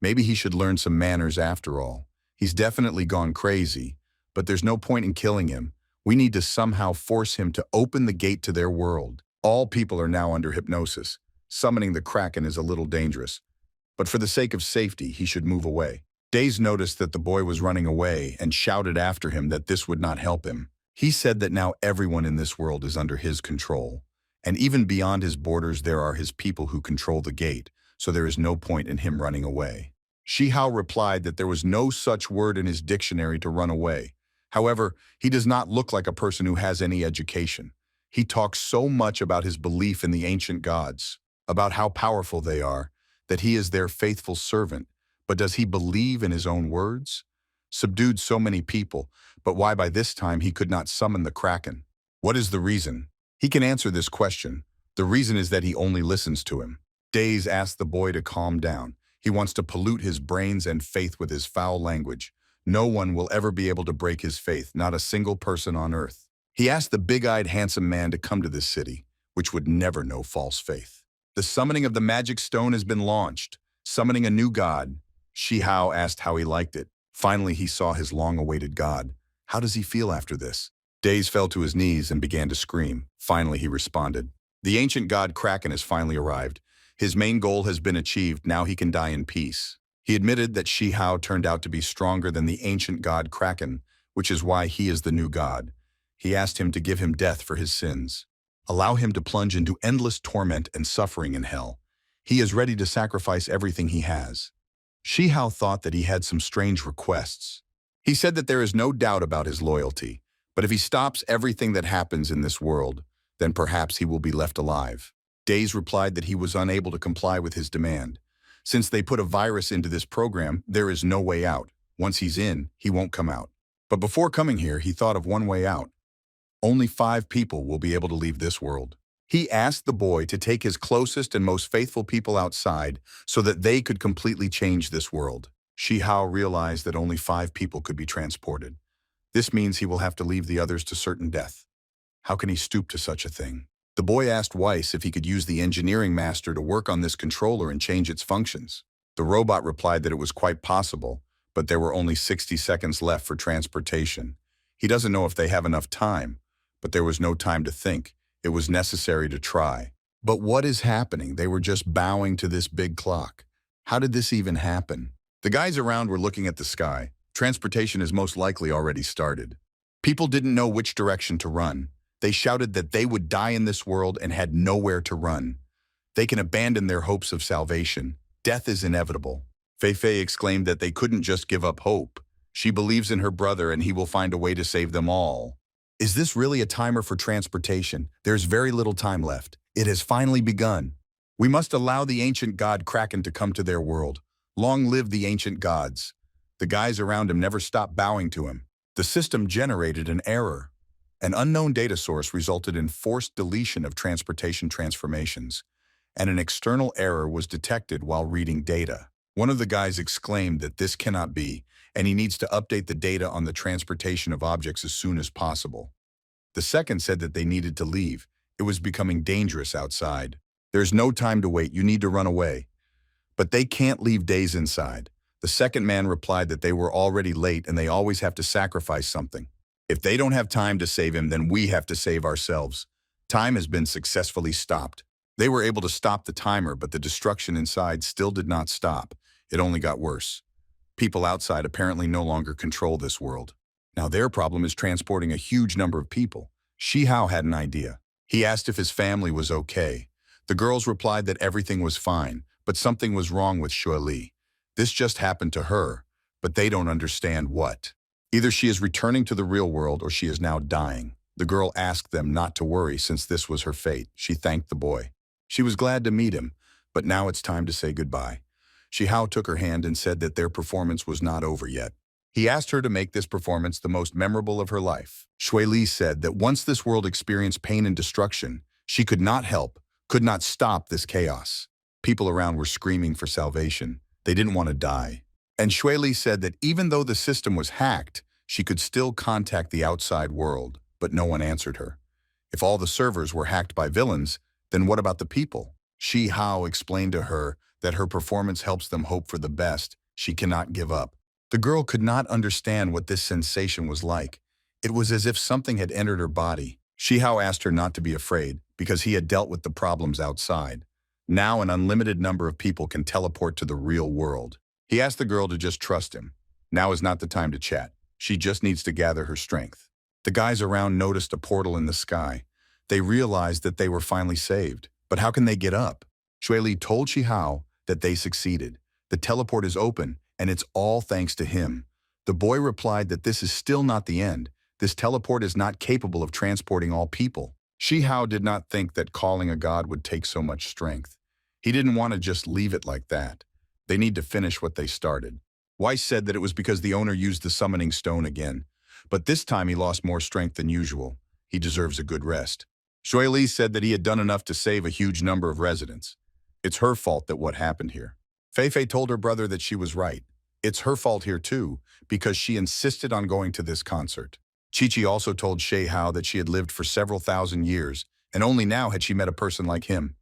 S1: Maybe he should learn some manners after all. He's definitely gone crazy, but there's no point in killing him. We need to somehow force him to open the gate to their world. All people are now under hypnosis. Summoning the Kraken is a little dangerous, but for the sake of safety, he should move away. Daze noticed that the boy was running away and shouted after him that this would not help him. He said that now everyone in this world is under his control, and even beyond his borders there are his people who control the gate, so there is no point in him running away. Shi Hao replied that there was no such word in his dictionary to run away. However, he does not look like a person who has any education. He talks so much about his belief in the ancient gods, about how powerful they are, that he is their faithful servant. But does he believe in his own words? Subdued so many people, but why by this time he could not summon the Kraken? What is the reason? He can answer this question. The reason is that he only listens to him. Daze asked the boy to calm down. He wants to pollute his brains and faith with his foul language. No one will ever be able to break his faith, not a single person on earth. He asked the big-eyed handsome man to come to this city, which would never know false faith. The summoning of the magic stone has been launched, summoning a new god. Shi Hao asked how he liked it. Finally, he saw his long-awaited god. How does he feel after this? Daze fell to his knees and began to scream. Finally, he responded. The ancient god Kraken has finally arrived. His main goal has been achieved. Now he can die in peace. He admitted that Shi Hao turned out to be stronger than the ancient god Kraken, which is why he is the new god. He asked him to give him death for his sins. Allow him to plunge into endless torment and suffering in hell. He is ready to sacrifice everything he has. Shi Hao thought that he had some strange requests. He said that there is no doubt about his loyalty, but if he stops everything that happens in this world, then perhaps he will be left alive. Daze replied that he was unable to comply with his demand. Since they put a virus into this program, there is no way out. Once he's in, he won't come out. But before coming here, he thought of one way out. Only 5 people will be able to leave this world. He asked the boy to take his closest and most faithful people outside so that they could completely change this world. Shi Hao realized that only 5 people could be transported. This means he will have to leave the others to certain death. How can he stoop to such a thing? The boy asked Weiss if he could use the engineering master to work on this controller and change its functions. The robot replied that it was quite possible, but there were only 60 seconds left for transportation. He doesn't know if they have enough time, but there was no time to think. It was necessary to try. But what is happening? They were just bowing to this big clock. How did this even happen? The guys around were looking at the sky. Transportation is most likely already started. People didn't know which direction to run. They shouted that they would die in this world and had nowhere to run. They can abandon their hopes of salvation. Death is inevitable. Fei exclaimed that they couldn't just give up hope. She believes in her brother and he will find a way to save them all. Is this really a timer for transportation? There's very little time left. It has finally begun. We must allow the ancient god Kraken to come to their world. Long live the ancient gods. The guys around him never stopped bowing to him. The system generated an error. An unknown data source resulted in forced deletion of transportation transformations, and an external error was detected while reading data. One of the guys exclaimed that this cannot be, and he needs to update the data on the transportation of objects as soon as possible. The second said that they needed to leave. It was becoming dangerous outside. There's no time to wait. You need to run away. But they can't leave Daze inside. The second man replied that they were already late and they always have to sacrifice something. If they don't have time to save him, then we have to save ourselves. Time has been successfully stopped. They were able to stop the timer, but the destruction inside still did not stop. It only got worse. People outside apparently no longer control this world. Now their problem is transporting a huge number of people. Shi Hao had an idea. He asked if his family was okay. The girls replied that everything was fine, but something was wrong with Shui Li. This just happened to her, but they don't understand what. Either she is returning to the real world or she is now dying. The girl asked them not to worry since this was her fate. She thanked the boy. She was glad to meet him, but now it's time to say goodbye. Shi Hao took her hand and said that their performance was not over yet. He asked her to make this performance the most memorable of her life. Shui Li said that once this world experienced pain and destruction, she could not help, could not stop this chaos. People around were screaming for salvation. They didn't want to die. And Shui Li said that even though the system was hacked, she could still contact the outside world. but no one answered her. If all the servers were hacked by villains, then what about the people? Shi Hao explained to her that her performance helps them hope for the best. She cannot give up. The girl could not understand what this sensation was like. It was as if something had entered her body. Shi Hao asked her not to be afraid, because he had dealt with the problems outside. Now an unlimited number of people can teleport to the real world. He asked the girl to just trust him. Now is not the time to chat. She just needs to gather her strength. The guys around noticed a portal in the sky. They realized that they were finally saved. But how can they get up? Shui Li told Shi Hao that they succeeded. The teleport is open, and it's all thanks to him. The boy replied that this is still not the end. This teleport is not capable of transporting all people. Shi Hao did not think that calling a god would take so much strength. He didn't want to just leave it like that. They need to finish what they started. Weiss said that it was because the owner used the summoning stone again. But this time he lost more strength than usual. He deserves a good rest. Shui Li said that he had done enough to save a huge number of residents. It's her fault that what happened here. Fei Fei told her brother that she was right. It's her fault here too, because she insisted on going to this concert. Chi Chi also told Shi Hao that she had lived for several thousand years, and only now had she met a person like him.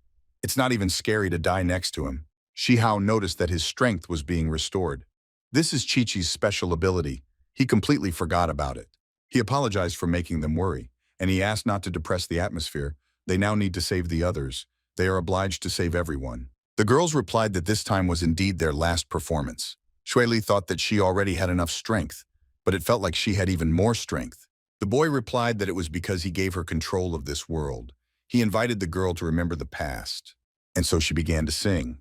S1: It's not even scary to die next to him. Shi Hao noticed that his strength was being restored. This is Chi Chi's special ability. He completely forgot about it. He apologized for making them worry, and he asked not to depress the atmosphere. They now need to save the others. They are obliged to save everyone. The girls replied that this time was indeed their last performance. Shui Li thought that she already had enough strength, but it felt like she had even more strength. The boy replied that it was because he gave her control of this world. He invited the girl to remember the past, and so she began to sing.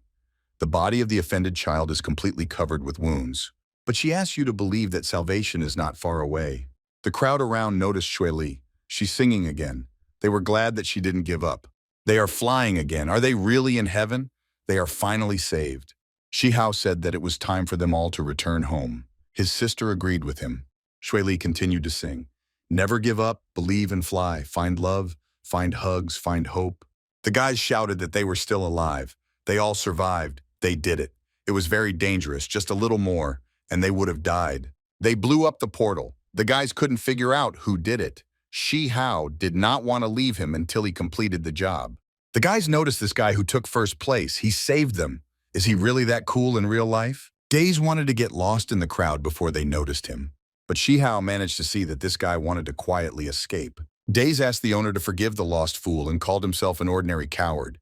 S1: The body of the offended child is completely covered with wounds, but she asks you to believe that salvation is not far away. The crowd around noticed Shui Li. She's singing again. They were glad that she didn't give up. They are flying again. Are they really in heaven? They are finally saved. Shi Hao said that it was time for them all to return home. His sister agreed with him. Shui Li continued to sing. Never give up, believe and fly, find love, find hugs, find hope. The guys shouted that they were still alive. They all survived. They did it. It was very dangerous, just a little more, and they would have died. They blew up the portal. The guys couldn't figure out who did it. Shi Hao did not want to leave him until he completed the job. The guys noticed this guy who took first place. He saved them. Is he really that cool in real life? Days wanted to get lost in the crowd before they noticed him. But Shi Hao managed to see that this guy wanted to quietly escape. Days asked the owner to forgive the lost fool and called himself an ordinary coward.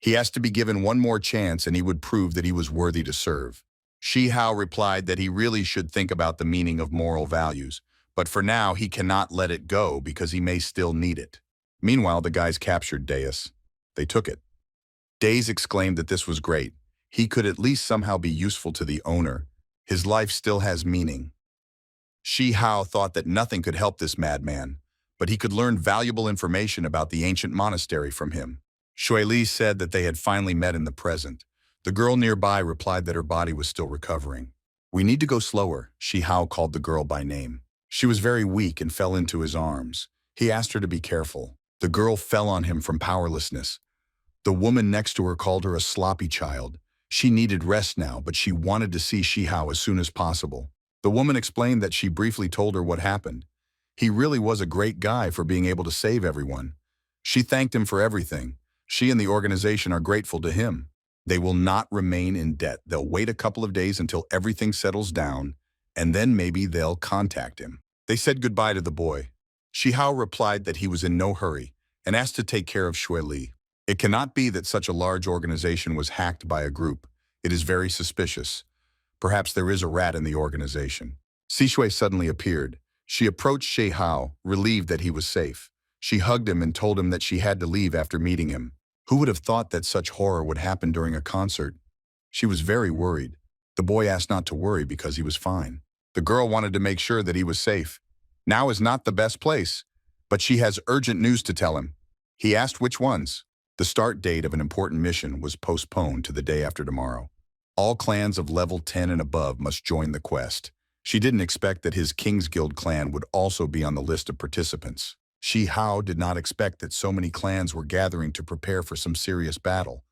S1: He asked to be given one more chance and he would prove that he was worthy to serve. Shi Hao replied that he really should think about the meaning of moral values, but for now he cannot let it go because he may still need it. Meanwhile, the guys captured Deus. They took it. Days exclaimed that this was great. He could at least somehow be useful to the owner. His life still has meaning. Shi Hao thought that nothing could help this madman, but he could learn valuable information about the ancient monastery from him. Shui Li said that they had finally met in the present. The girl nearby replied that her body was still recovering. We need to go slower, Shi Hao called the girl by name. She was very weak and fell into his arms. He asked her to be careful. The girl fell on him from powerlessness. The woman next to her called her a sloppy child. She needed rest now, but she wanted to see Shi Hao as soon as possible. The woman explained that she briefly told her what happened. He really was a great guy for being able to save everyone. She thanked him for everything. She and the organization are grateful to him. They will not remain in debt. They'll wait a couple of days until everything settles down, and then maybe they'll contact him. They said goodbye to the boy. Shi Hao replied that he was in no hurry and asked to take care of Shui Li. It cannot be that such a large organization was hacked by a group. It is very suspicious. Perhaps there is a rat in the organization. Sishui suddenly appeared. She approached Shi Hao, relieved that he was safe. She hugged him and told him that she had to leave after meeting him. Who would have thought that such horror would happen during a concert? She was very worried. The boy asked not to worry because he was fine. The girl wanted to make sure that he was safe. Now is not the best place, but she has urgent news to tell him. He asked which ones. The start date of an important mission was postponed to the day after tomorrow. All clans of level 10 and above must join the quest. She didn't expect that his King's Guild clan would also be on the list of participants. Shi Hao did not expect that so many clans were gathering to prepare for some serious battle.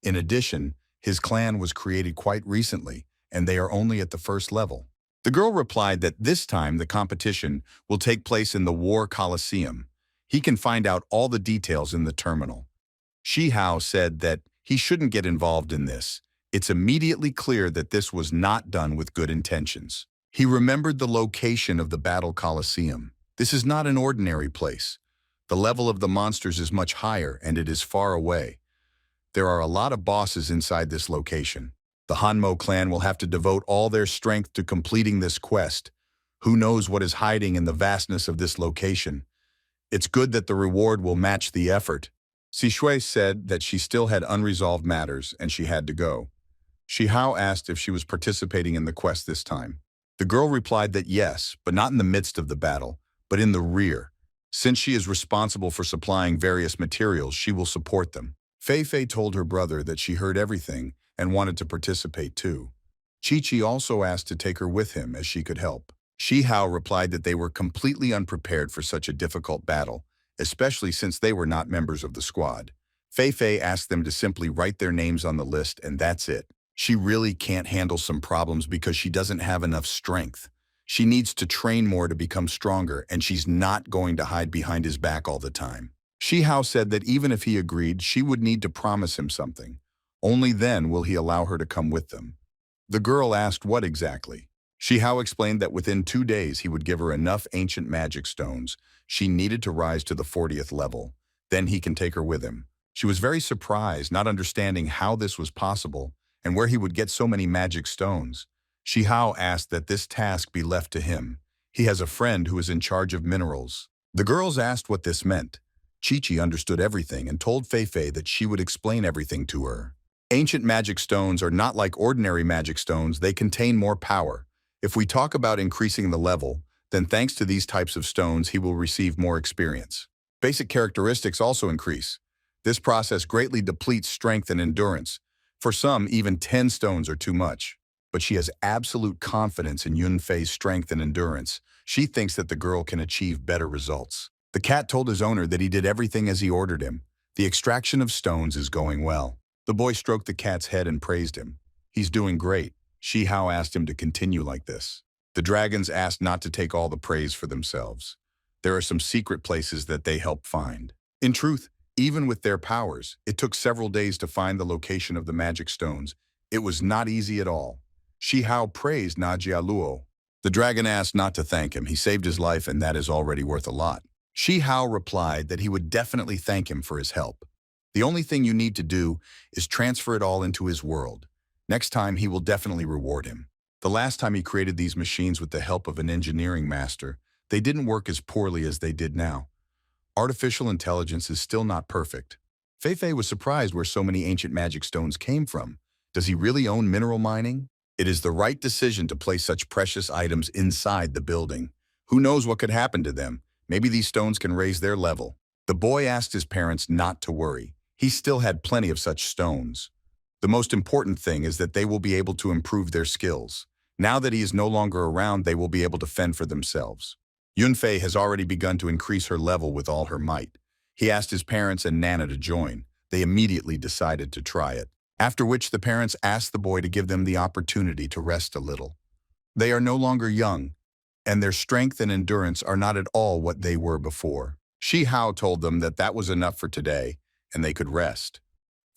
S1: In addition, his clan was created quite recently, and they are only at the first level. The girl replied that this time the competition will take place in the War Coliseum. He can find out all the details in the terminal. Shi Hao said that he shouldn't get involved in this. It's immediately clear that this was not done with good intentions. He remembered the location of the Battle Coliseum. This is not an ordinary place. The level of the monsters is much higher and it is far away. There are a lot of bosses inside this location. The Hanmo clan will have to devote all their strength to completing this quest. Who knows what is hiding in the vastness of this location? It's good that the reward will match the effort. Sishui said that she still had unresolved matters and she had to go. Shi Hao asked if she was participating in the quest this time. The girl replied that yes, but not in the midst of the battle, but in the rear. Since she is responsible for supplying various materials, she will support them. Fei Fei told her brother that she heard everything and wanted to participate too. Chi-Chi also asked to take her with him as she could help. Shi Hao replied that they were completely unprepared for such a difficult battle, especially since they were not members of the squad. Fei Fei asked them to simply write their names on the list and that's it. She really can't handle some problems because she doesn't have enough strength. She needs to train more to become stronger and she's not going to hide behind his back all the time. Shi Hao said that even if he agreed, she would need to promise him something. Only then will he allow her to come with them. The girl asked what exactly. Shi Hao explained that within 2 days he would give her enough ancient magic stones. She needed to rise to the 40th level. Then he can take her with him. She was very surprised, not understanding how this was possible and where he would get so many magic stones. Shi Hao asked that this task be left to him. He has a friend who is in charge of minerals. The girls asked what this meant. Chi-Chi understood everything and told Fei Fei that she would explain everything to her. Ancient magic stones are not like ordinary magic stones, they contain more power. If we talk about increasing the level, then thanks to these types of stones he will receive more experience. Basic characteristics also increase. This process greatly depletes strength and endurance. For some, even 10 stones are too much. But she has absolute confidence in Yunfei's strength and endurance. She thinks that the girl can achieve better results. The cat told his owner that he did everything as he ordered him. The extraction of stones is going well. The boy stroked the cat's head and praised him. He's doing great. Shi Hao asked him to continue like this. The dragons asked not to take all the praise for themselves. There are some secret places that they help find. In truth, even with their powers, it took several days to find the location of the magic stones. It was not easy at all. Shi Hao praised Najia Luo. The dragon asked not to thank him. He saved his life and that is already worth a lot. Shi Hao replied that he would definitely thank him for his help. The only thing you need to do is transfer it all into his world. Next time he will definitely reward him. The last time he created these machines with the help of an engineering master, they didn't work as poorly as they did now. Artificial intelligence is still not perfect. Fei Fei was surprised where so many ancient magic stones came from. Does he really own mineral mining? It is the right decision to place such precious items inside the building. Who knows what could happen to them? Maybe these stones can raise their level. The boy asked his parents not to worry. He still had plenty of such stones. The most important thing is that they will be able to improve their skills. Now that he is no longer around, they will be able to fend for themselves. Yunfei has already begun to increase her level with all her might. He asked his parents and Nana to join. They immediately decided to try it. After which the parents asked the boy to give them the opportunity to rest a little. They are no longer young, and their strength and endurance are not at all what they were before. Shi Hao told them that that was enough for today, and they could rest.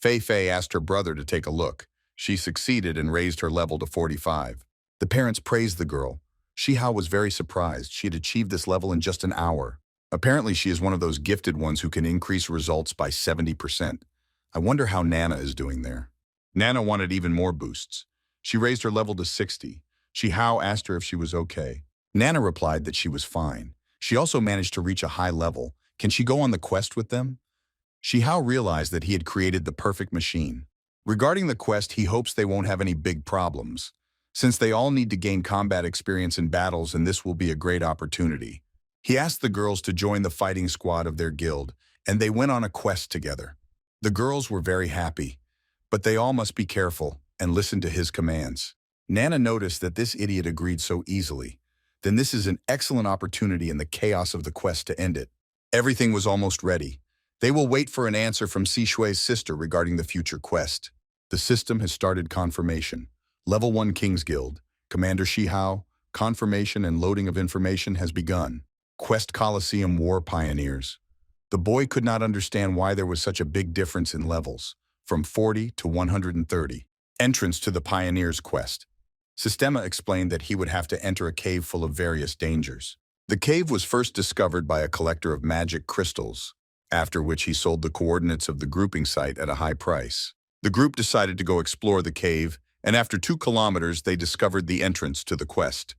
S1: Fei Fei asked her brother to take a look. She succeeded and raised her level to 45. The parents praised the girl. Shi Hao was very surprised. She had achieved this level in just an hour. Apparently, she is one of those gifted ones who can increase results by 70%. I wonder how Nana is doing there. Nana wanted even more boosts. She raised her level to 60. Shi Hao asked her if she was okay. Nana replied that she was fine. She also managed to reach a high level. Can she go on the quest with them? Shi Hao realized that he had created the perfect machine. Regarding the quest, he hopes they won't have any big problems, since they all need to gain combat experience in battles and this will be a great opportunity. He asked the girls to join the fighting squad of their guild, and they went on a quest together. The girls were very happy, but they all must be careful and listen to his commands. Nana noticed that this idiot agreed so easily. Then this is an excellent opportunity in the chaos of the quest to end it. Everything was almost ready. They will wait for an answer from Sishui's sister regarding the future quest. The system has started confirmation. Level 1 King's Guild, Commander Shi Hao, confirmation and loading of information has begun. Quest Coliseum War Pioneers. The boy could not understand why there was such a big difference in levels, from 40 to 130. Entrance to the Pioneer's Quest. Sistema explained that he would have to enter a cave full of various dangers. The cave was first discovered by a collector of magic crystals, after which he sold the coordinates of the grouping site at a high price. The group decided to go explore the cave, and after 2 kilometers they discovered the entrance to the quest.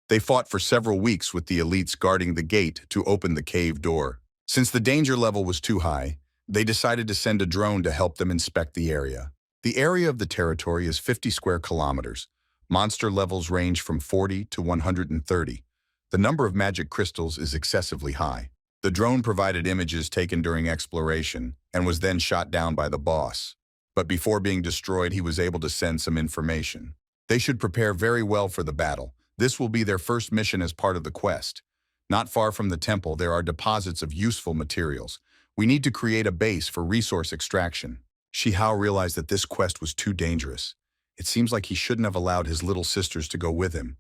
S1: They fought for several weeks with the elites guarding the gate to open the cave door. Since the danger level was too high, they decided to send a drone to help them inspect the area. The area of the territory is 50 square kilometers. Monster levels range from 40 to 130. The number of magic crystals is excessively high. The drone provided images taken during exploration and was then shot down by the boss. But before being destroyed, he was able to send some information. They should prepare very well for the battle. This will be their first mission as part of the quest. Not far from the temple, there are deposits of useful materials. We need to create a base for resource extraction. Shi Hao realized that this quest was too dangerous. It seems like he shouldn't have allowed his little sisters to go with him.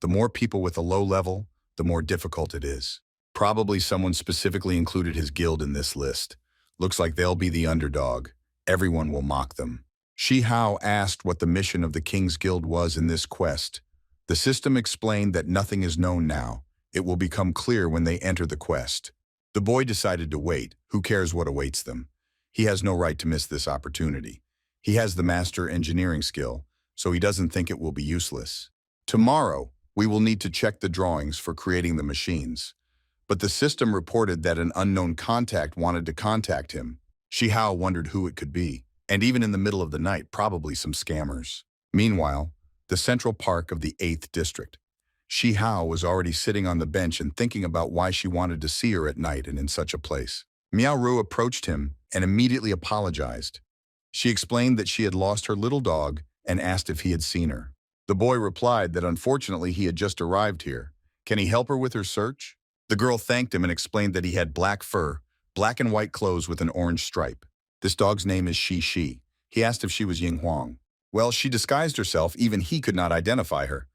S1: The more people with a low level, the more difficult it is. Probably someone specifically included his guild in this list. Looks like they'll be the underdog. Everyone will mock them. Shi Hao asked what the mission of the King's Guild was in this quest. The system explained that nothing is known now. It will become clear when they enter the quest. The boy decided to wait. Who cares what awaits them? He has no right to miss this opportunity. He has the master engineering skill, so he doesn't think it will be useless. Tomorrow, we will need to check the drawings for creating the machines. But the system reported that an unknown contact wanted to contact him. Shi Hao wondered who it could be, and even in the middle of the night, probably some scammers. Meanwhile, the Central Park of the 8th District. Shi Hao was already sitting on the bench and thinking about why she wanted to see her at night and in such a place. Miao Ru approached him and immediately apologized. She explained that she had lost her little dog and asked if he had seen her. The boy replied that unfortunately he had just arrived here. Can he help her with her search? The girl thanked him and explained that he had black fur, black and white clothes with an orange stripe. This dog's name is Shi. He asked if she was Ying Huang. Well, she disguised herself, even he could not identify her.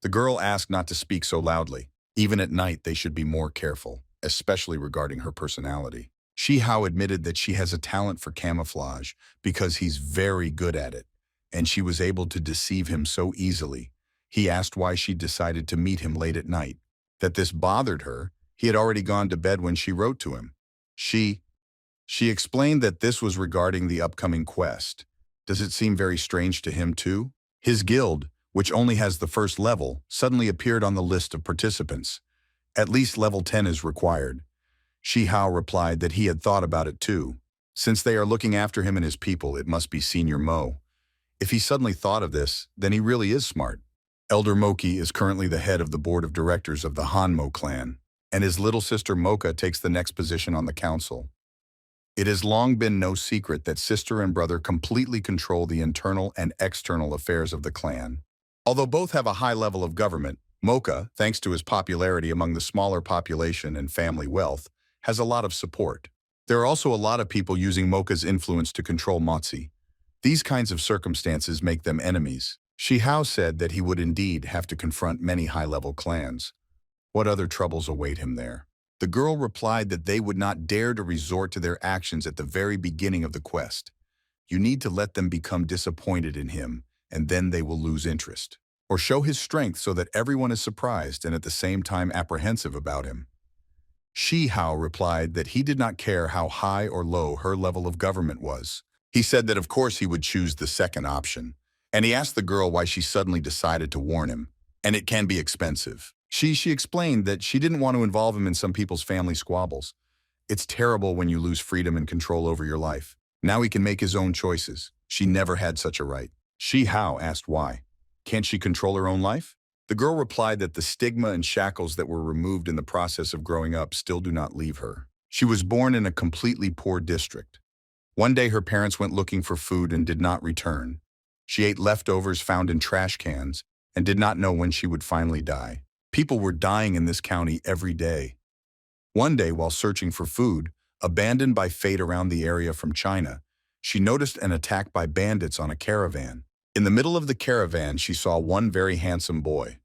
S1: The girl asked not to speak so loudly. Even at night, they should be more careful, especially regarding her personality. Shi Hao admitted that she has a talent for camouflage because he's very good at it, and she was able to deceive him so easily. He asked why she decided to meet him late at night. That this bothered her. He had already gone to bed when she wrote to him. She explained that this was regarding the upcoming quest. Does it seem very strange to him too? His guild, which only has the first level, suddenly appeared on the list of participants. At least level 10 is required. Shi Hao replied that he had thought about it too. Since they are looking after him and his people, it must be Senior Mo. If he suddenly thought of this, then he really is smart. Elder Moki is currently the head of the board of directors of the Hanmo clan, and his little sister Mocha takes the next position on the council. It has long been no secret that sister and brother completely control the internal and external affairs of the clan. Although both have a high level of government, Mocha, thanks to his popularity among the smaller population and family wealth, has a lot of support. There are also a lot of people using Mocha's influence to control Motsi. These kinds of circumstances make them enemies. Shi Hao said that he would indeed have to confront many high-level clans. What other troubles await him there? The girl replied that they would not dare to resort to their actions at the very beginning of the quest. You need to let them become disappointed in him, and then they will lose interest. Or show his strength so that everyone is surprised and at the same time apprehensive about him. Shi Hao replied that he did not care how high or low her level of government was. He said that of course he would choose the second option, and he asked the girl why she suddenly decided to warn him. And it can be expensive. She explained that she didn't want to involve him in some people's family squabbles. It's terrible when you lose freedom and control over your life. Now he can make his own choices. She never had such a right. Shi Hao asked why. Can't she control her own life? The girl replied that the stigma and shackles that were removed in the process of growing up still do not leave her. She was born in a completely poor district. One day her parents went looking for food and did not return. She ate leftovers found in trash cans and did not know when she would finally die. People were dying in this county every day. One day, while searching for food, abandoned by fate around the area from China, she noticed an attack by bandits on a caravan. In the middle of the caravan, she saw one very handsome boy.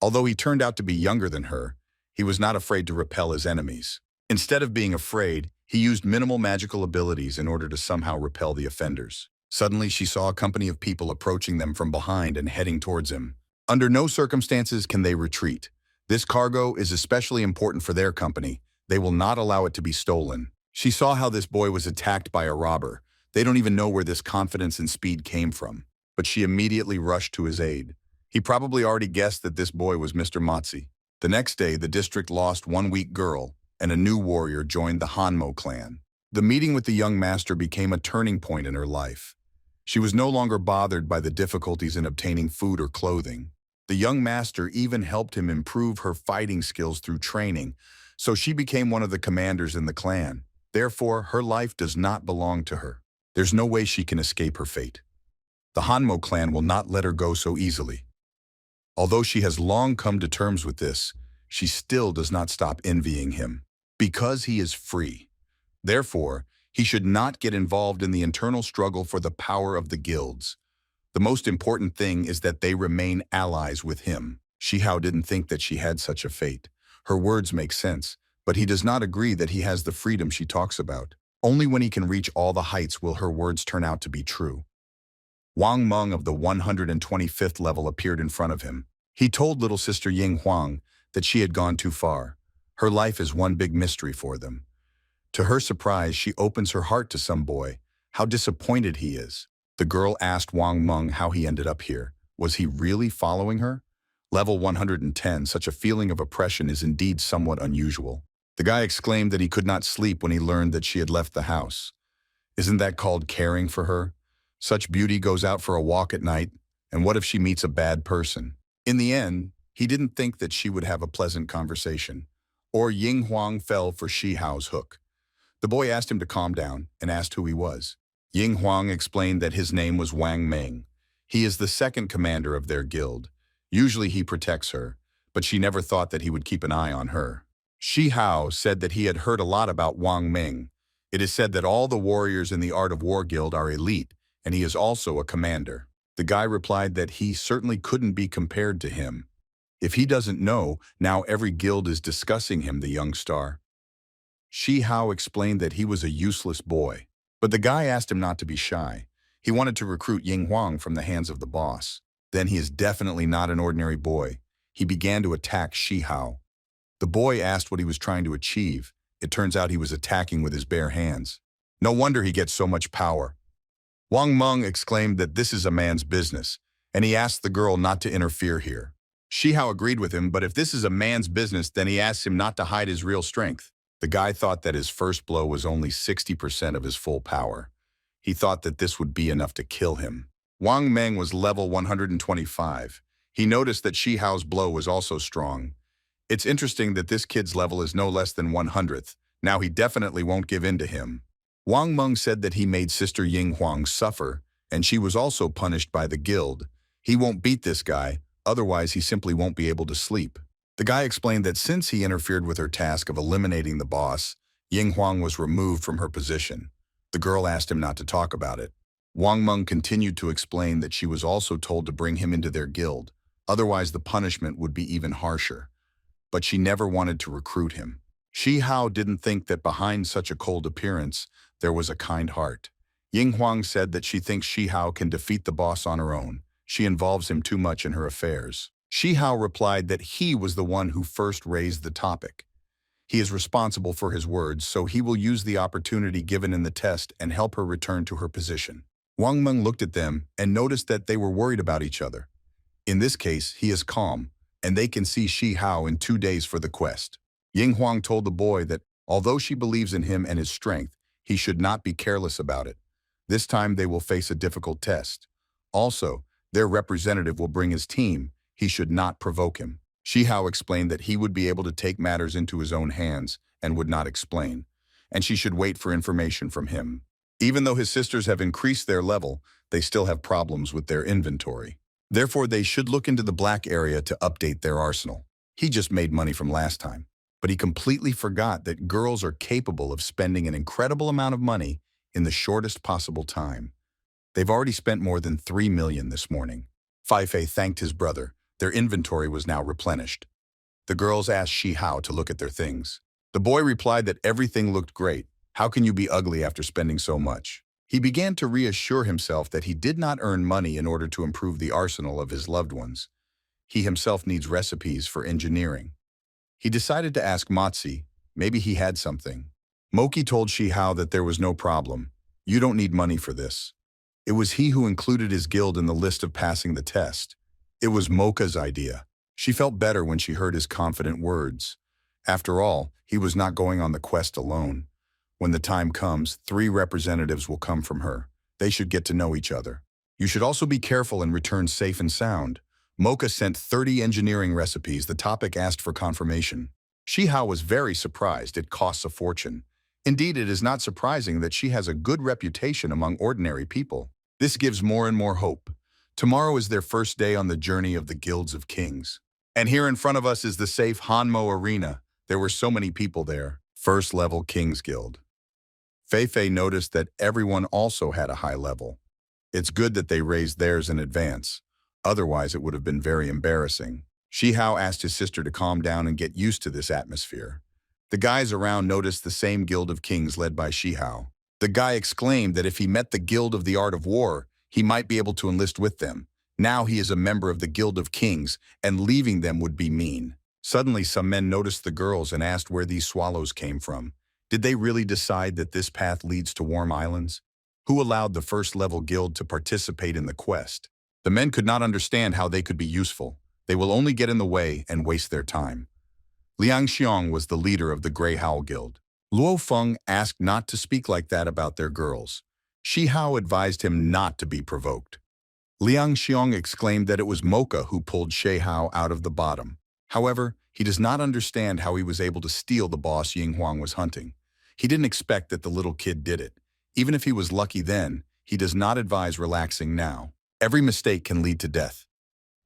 S1: Although he turned out to be younger than her, he was not afraid to repel his enemies. Instead of being afraid, he used minimal magical abilities in order to somehow repel the offenders. Suddenly, she saw a company of people approaching them from behind and heading towards him. Under no circumstances can they retreat. This cargo is especially important for their company. They will not allow it to be stolen. She saw how this boy was attacked by a robber. They don't even know where this confidence and speed came from. But she immediately rushed to his aid. He probably already guessed that this boy was Mr. Matsi. The next day, the district lost one weak girl, and a new warrior joined the Hanmo clan. The meeting with the young master became a turning point in her life. She was no longer bothered by the difficulties in obtaining food or clothing. The young master even helped him improve her fighting skills through training, so she became one of the commanders in the clan. Therefore, her life does not belong to her. There's no way she can escape her fate. The Hanmo clan will not let her go so easily. Although she has long come to terms with this, she still does not stop envying him. Because he is free. Therefore, he should not get involved in the internal struggle for the power of the guilds. The most important thing is that they remain allies with him. Shihao didn't think that she had such a fate. Her words make sense, but he does not agree that he has the freedom she talks about. Only when he can reach all the heights will her words turn out to be true. Wang Meng of the 125th level appeared in front of him. He told little sister Ying Huang that she had gone too far. Her life is one big mystery for them. To her surprise, she opens her heart to some boy. How disappointed he is. The girl asked Wang Meng how he ended up here. Was he really following her? Level 110, such a feeling of oppression is indeed somewhat unusual. The guy exclaimed that he could not sleep when he learned that she had left the house. Isn't that called caring for her? Such beauty goes out for a walk at night, and what if she meets a bad person? In the end, he didn't think that she would have a pleasant conversation. Or Ying Huang fell for Shihao's hook. The boy asked him to calm down and asked who he was. Ying Huang explained that his name was Wang Meng. He is the second commander of their guild. Usually he protects her, but she never thought that he would keep an eye on her. Shihao said that he had heard a lot about Wang Meng. It is said that all the warriors in the Art of War Guild are elite, and he is also a commander. The guy replied that he certainly couldn't be compared to him. If he doesn't know, now every guild is discussing him, the young star. Shihao explained that he was a useless boy, but the guy asked him not to be shy. He wanted to recruit Ying Huang from the hands of the boss. Then he is definitely not an ordinary boy. He began to attack Shihao. The boy asked what he was trying to achieve. It turns out he was attacking with his bare hands. No wonder he gets so much power. Wang Meng exclaimed that this is a man's business, and he asked the girl not to interfere here. Shihao agreed with him, but if this is a man's business, then he asked him not to hide his real strength. The guy thought that his first blow was only 60% of his full power. He thought that this would be enough to kill him. Wang Meng was level 125. He noticed that Shihao's blow was also strong. It's interesting that this kid's level is no less than 100th. Now he definitely won't give in to him. Wang Meng said that he made Sister Ying Huang suffer, and she was also punished by the guild. He won't beat this guy, otherwise he simply won't be able to sleep. The guy explained that since he interfered with her task of eliminating the boss, Ying Huang was removed from her position. The girl asked him not to talk about it. Wang Meng continued to explain that she was also told to bring him into their guild, otherwise the punishment would be even harsher. But she never wanted to recruit him. Shihao didn't think that behind such a cold appearance, there was a kind heart. Ying Huang said that she thinks Shihao can defeat the boss on her own. She involves him too much in her affairs. Shihao replied that he was the one who first raised the topic. He is responsible for his words, so he will use the opportunity given in the test and help her return to her position. Wang Meng looked at them and noticed that they were worried about each other. In this case, he is calm, and they can see Shihao in 2 days for the quest. Ying Huang told the boy that, although she believes in him and his strength, he should not be careless about it. This time they will face a difficult test. Also, their representative will bring his team. He should not provoke him. Shihao explained that he would be able to take matters into his own hands and would not explain, and she should wait for information from him. Even though his sisters have increased their level, they still have problems with their inventory. Therefore, they should look into the black area to update their arsenal. He just made money from last time, but he completely forgot that girls are capable of spending an incredible amount of money in the shortest possible time. They've already spent more than 3 million this morning. Fei Fei thanked his brother. Their inventory was now replenished. The girls asked Shi Hao to look at their things. The boy replied that everything looked great. How can you be ugly after spending so much? He began to reassure himself that he did not earn money in order to improve the arsenal of his loved ones. He himself needs recipes for engineering. He decided to ask Motsi. Maybe he had something. Moki told Shi Hao that there was no problem. You don't need money for this. It was he who included his guild in the list of passing the test. It was Mocha's idea. She felt better when she heard his confident words. After all, he was not going on the quest alone. When the time comes, 3 representatives will come from her. They should get to know each other. You should also be careful and return safe and sound. Mocha sent 30 engineering recipes. The topic asked for confirmation. Shi Hao was very surprised. It costs a fortune. Indeed, it is not surprising that she has a good reputation among ordinary people. This gives more and more hope. Tomorrow is their first day on the journey of the Guilds of Kings. And here in front of us is the safe Hanmo Arena. There were so many people there. First level King's Guild. Fei Fei noticed that everyone also had a high level. It's good that they raised theirs in advance. Otherwise, it would have been very embarrassing. Shi Hao asked his sister to calm down and get used to this atmosphere. The guys around noticed the same Guild of Kings led by Shi Hao. The guy exclaimed that if he met the Guild of the Art of War, he might be able to enlist with them. Now he is a member of the Guild of Kings, and leaving them would be mean. Suddenly, some men noticed the girls and asked where these swallows came from. Did they really decide that this path leads to warm islands? Who allowed the first-level guild to participate in the quest? The men could not understand how they could be useful. They will only get in the way and waste their time. Liang Xiong was the leader of the Grey Howl Guild. Luo Feng asked not to speak like that about their girls. Shi Hao advised him not to be provoked. Liang Xiong exclaimed that it was Mocha who pulled Shi Hao out of the bottom. However, he does not understand how he was able to steal the boss Ying Huang was hunting. He didn't expect that the little kid did it. Even if he was lucky then, he does not advise relaxing now. Every mistake can lead to death.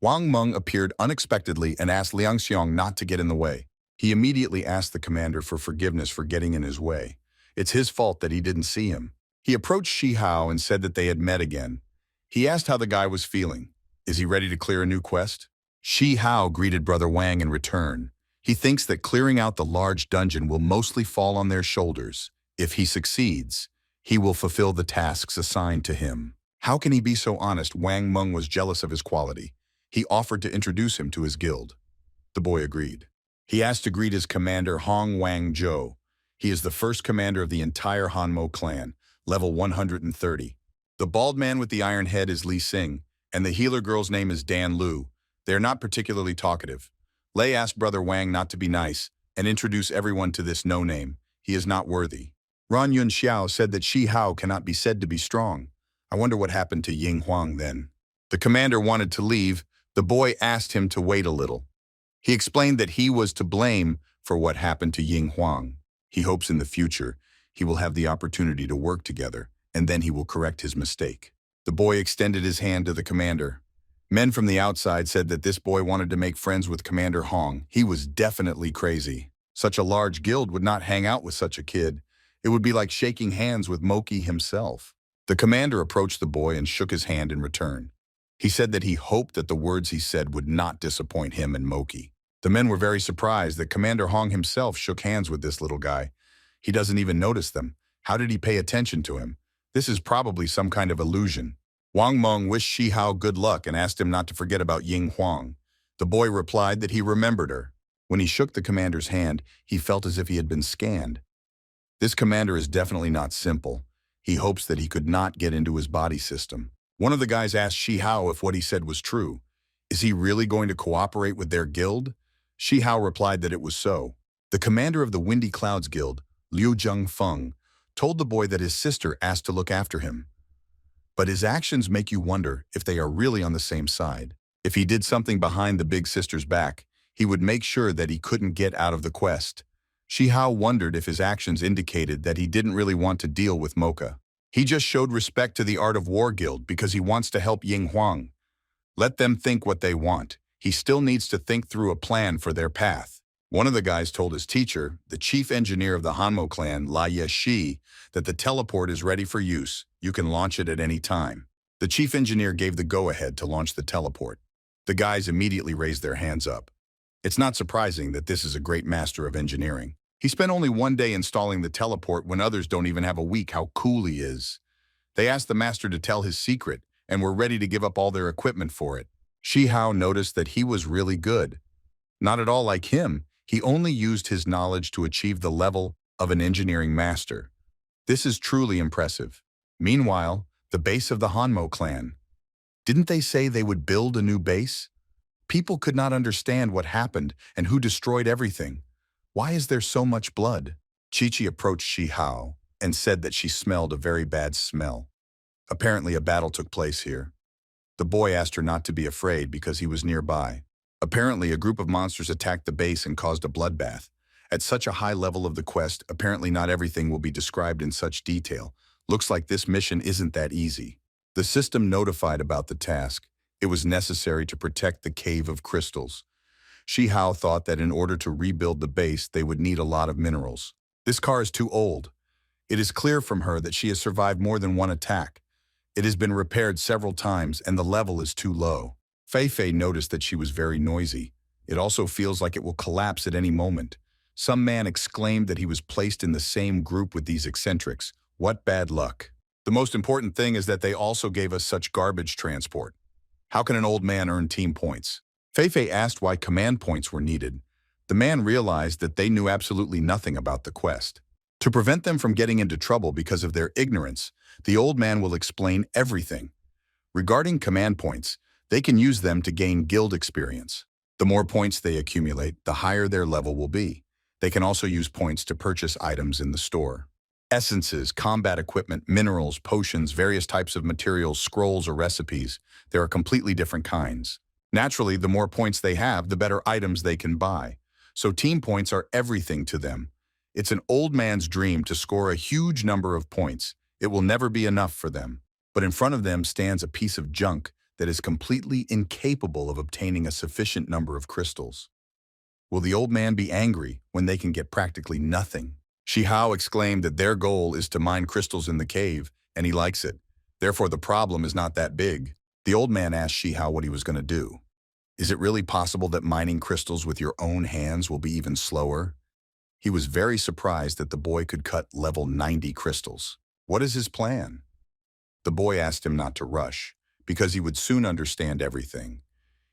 S1: Wang Meng appeared unexpectedly and asked Liang Xiong not to get in the way. He immediately asked the commander for forgiveness for getting in his way. It's his fault that he didn't see him. He approached Shi Hao and said that they had met again. He asked how the guy was feeling. Is he ready to clear a new quest? Shi Hao greeted Brother Wang in return. He thinks that clearing out the large dungeon will mostly fall on their shoulders. If he succeeds, he will fulfill the tasks assigned to him. How can he be so honest? Wang Meng was jealous of his quality. He offered to introduce him to his guild. The boy agreed. He asked to greet his commander Hong Wang Zhou. He is the first commander of the entire Hanmo clan, level 130. The bald man with the iron head is Li Xing, and the healer girl's name is Dan Lu. They are not particularly talkative. Lei asked Brother Wang not to be nice and introduce everyone to this no-name. He is not worthy. Ran Yun Xiao said that Shi Hao cannot be said to be strong. I wonder what happened to Ying Huang then. The commander wanted to leave. The boy asked him to wait a little. He explained that he was to blame for what happened to Ying Huang. He hopes in the future he will have the opportunity to work together, and then he will correct his mistake. The boy extended his hand to the commander. Men from the outside said that this boy wanted to make friends with Commander Hong. He was definitely crazy. Such a large guild would not hang out with such a kid. It would be like shaking hands with Moki himself. The commander approached the boy and shook his hand in return. He said that he hoped that the words he said would not disappoint him and Moki. The men were very surprised that Commander Hong himself shook hands with this little guy. He doesn't even notice them. How did he pay attention to him? This is probably some kind of illusion. Wang Meng wished Shi Hao good luck and asked him not to forget about Ying Huang. The boy replied that he remembered her. When he shook the commander's hand, he felt as if he had been scanned. This commander is definitely not simple. He hopes that he could not get into his body system. One of the guys asked Shi Hao if what he said was true. Is he really going to cooperate with their guild? Shi Hao replied that it was so. The commander of the Windy Clouds Guild, Liu Zhengfeng, told the boy that his sister asked to look after him. But his actions make you wonder if they are really on the same side. If he did something behind the big sister's back, he would make sure that he couldn't get out of the quest. Shi Hao wondered if his actions indicated that he didn't really want to deal with Mocha. He just showed respect to the Art of War Guild because he wants to help Ying Huang. Let them think what they want. He still needs to think through a plan for their path. One of the guys told his teacher, the chief engineer of the Hanmo clan, La Yeshi, that the teleport is ready for use. You can launch it at any time. The chief engineer gave the go-ahead to launch the teleport. The guys immediately raised their hands up. It's not surprising that this is a great master of engineering. He spent only one day installing the teleport when others don't even have a week. How cool he is. They asked the master to tell his secret and were ready to give up all their equipment for it. Shi Hao noticed that he was really good. Not at all like him, he only used his knowledge to achieve the level of an engineering master. This is truly impressive. Meanwhile, the base of the Hanmo clan. Didn't they say they would build a new base? People could not understand what happened and who destroyed everything. Why is there so much blood? Chi-Chi approached Shi Hao and said that she smelled a very bad smell. Apparently a battle took place here. The boy asked her not to be afraid because he was nearby. Apparently a group of monsters attacked the base and caused a bloodbath. At such a high level of the quest, apparently not everything will be described in such detail. Looks like this mission isn't that easy. The system notified about the task. It was necessary to protect the Cave of Crystals. Shi Hao thought that in order to rebuild the base, they would need a lot of minerals. This car is too old. It is clear from her that she has survived more than one attack. It has been repaired several times and the level is too low. Fei Fei noticed that she was very noisy. It also feels like it will collapse at any moment. Some man exclaimed that he was placed in the same group with these eccentrics. What bad luck. The most important thing is that they also gave us such garbage transport. How can an old man earn team points? Fei Fei asked why command points were needed. The man realized that they knew absolutely nothing about the quest. To prevent them from getting into trouble because of their ignorance, the old man will explain everything. Regarding command points, they can use them to gain guild experience. The more points they accumulate, the higher their level will be. They can also use points to purchase items in the store. Essences, combat equipment, minerals, potions, various types of materials, scrolls, or recipes. There are completely different kinds. Naturally, the more points they have, the better items they can buy. So team points are everything to them. It's an old man's dream to score a huge number of points. It will never be enough for them. But in front of them stands a piece of junk that is completely incapable of obtaining a sufficient number of crystals. Will the old man be angry when they can get practically nothing? Shi Hao exclaimed that their goal is to mine crystals in the cave, and he likes it. Therefore, the problem is not that big. The old man asked Shi Hao what he was going to do. Is it really possible that mining crystals with your own hands will be even slower? He was very surprised that the boy could cut level 90 crystals. What is his plan? The boy asked him not to rush, because he would soon understand everything.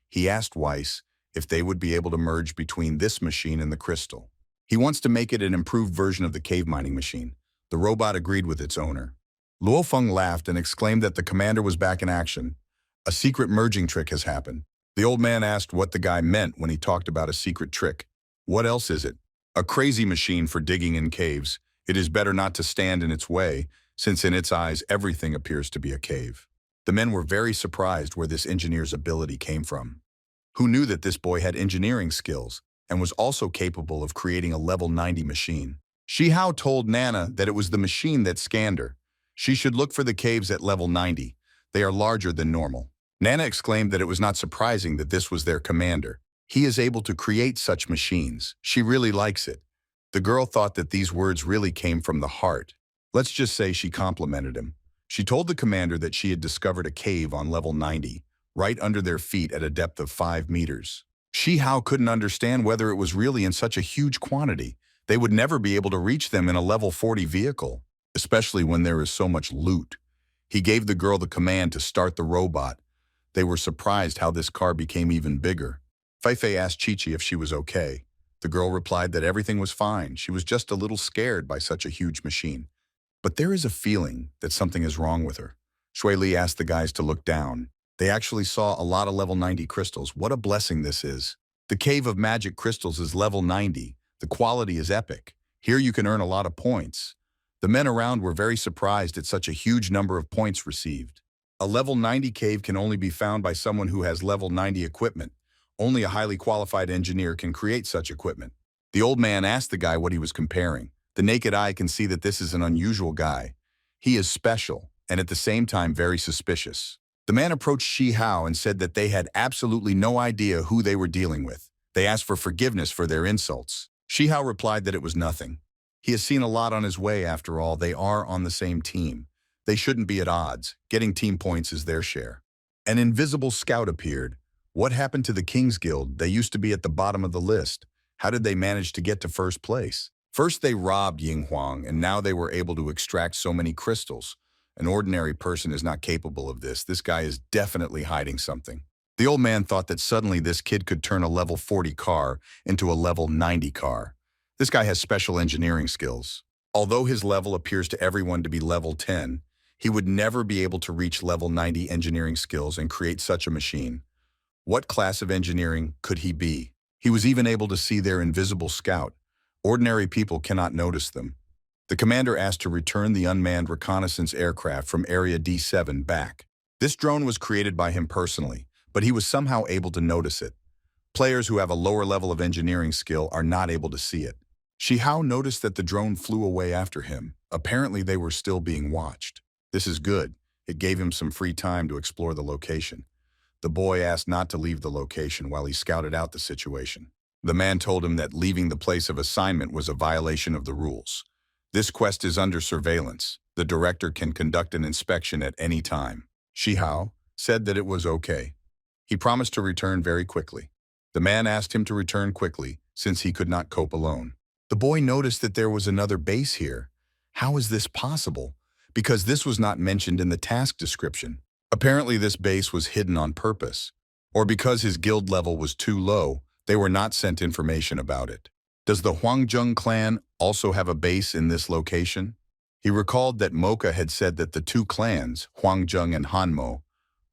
S1: He asked Weiss if they would be able to merge between this machine and the crystal. He wants to make it an improved version of the cave mining machine. The robot agreed with its owner. Luo Feng laughed and exclaimed that the commander was back in action. A secret merging trick has happened. The old man asked what the guy meant when he talked about a secret trick. What else is it? A crazy machine for digging in caves. It is better not to stand in its way, since in its eyes everything appears to be a cave. The men were very surprised where this engineer's ability came from. Who knew that this boy had engineering skills and was also capable of creating a level 90 machine? Shi Hao told Nana that it was the machine that scanned her. She should look for the caves at level 90. They are larger than normal. Nana exclaimed that it was not surprising that this was their commander. He is able to create such machines. She really likes it. The girl thought that these words really came from the heart. Let's just say she complimented him. She told the commander that she had discovered a cave on level 90, right under their feet at a depth of 5 meters. Shi Hao couldn't understand whether it was really in such a huge quantity. They would never be able to reach them in a level 40 vehicle, especially when there is so much loot. He gave the girl the command to start the robot. They were surprised how this car became even bigger. Fei Fei asked Chi-Chi if she was okay. The girl replied that everything was fine. She was just a little scared by such a huge machine. But there is a feeling that something is wrong with her. Shui Li asked the guys to look down. They actually saw a lot of level 90 crystals. What a blessing this is. The Cave of Magic Crystals is level 90. The quality is epic. Here you can earn a lot of points. The men around were very surprised at such a huge number of points received. A level 90 cave can only be found by someone who has level 90 equipment. Only a highly qualified engineer can create such equipment. The old man asked the guy what he was comparing. The naked eye can see that this is an unusual guy. He is special, and at the same time very suspicious. The man approached Shi Hao and said that they had absolutely no idea who they were dealing with. They asked for forgiveness for their insults. Shi Hao replied that it was nothing. He has seen a lot on his way after all. They are on the same team. They shouldn't be at odds. Getting team points is their share. An invisible scout appeared. What happened to the King's Guild? They used to be at the bottom of the list. How did they manage to get to first place? First they robbed Ying Huang, and now they were able to extract so many crystals. An ordinary person is not capable of this. This guy is definitely hiding something. The old man thought that suddenly this kid could turn a level 40 car into a level 90 car. This guy has special engineering skills. Although his level appears to everyone to be level 10, he would never be able to reach level 90 engineering skills and create such a machine. What class of engineering could he be? He was even able to see their invisible scout. Ordinary people cannot notice them. The commander asked to return the unmanned reconnaissance aircraft from Area D7 back. This drone was created by him personally, but he was somehow able to notice it. Players who have a lower level of engineering skill are not able to see it. Shihao noticed that the drone flew away after him. Apparently they were still being watched. This is good. It gave him some free time to explore the location. The boy asked not to leave the location while he scouted out the situation. The man told him that leaving the place of assignment was a violation of the rules. This quest is under surveillance. The director can conduct an inspection at any time. Shihao said that it was okay. He promised to return very quickly. The man asked him to return quickly, since he could not cope alone. The boy noticed that there was another base here. How is this possible? Because this was not mentioned in the task description. Apparently this base was hidden on purpose. Or because his guild level was too low, they were not sent information about it. Does the Huangjung clan also have a base in this location? He recalled that Mocha had said that the two clans, Huangjung and Hanmo,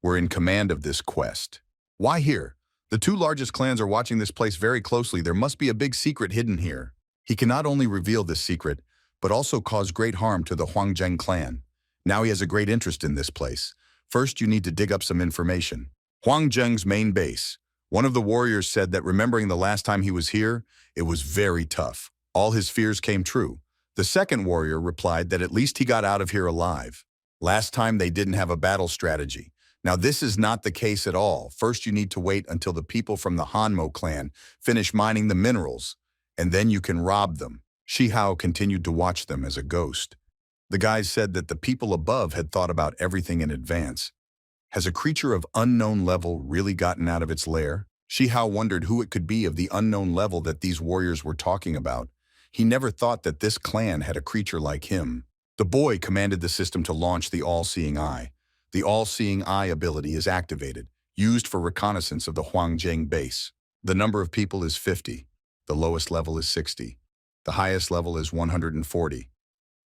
S1: were in command of this quest. Why here? The two largest clans are watching this place very closely. There must be a big secret hidden here. He can not only reveal this secret, but also cause great harm to the Huangjung clan. Now he has a great interest in this place. First, you need to dig up some information. Huangjung's main base. One of the warriors said that remembering the last time he was here, it was very tough. All his fears came true. The second warrior replied that at least he got out of here alive. Last time they didn't have a battle strategy. Now this is not the case at all. First you need to wait until the people from the Hanmo clan finish mining the minerals, and then you can rob them. Shihao continued to watch them as a ghost. The guys said that the people above had thought about everything in advance. Has a creature of unknown level really gotten out of its lair? Shihao wondered who it could be of the unknown level that these warriors were talking about. He never thought that this clan had a creature like him. The boy commanded the system to launch the All-Seeing Eye. The All-Seeing Eye ability is activated, used for reconnaissance of the Huangjung base. The number of people is 50. The lowest level is 60. The highest level is 140.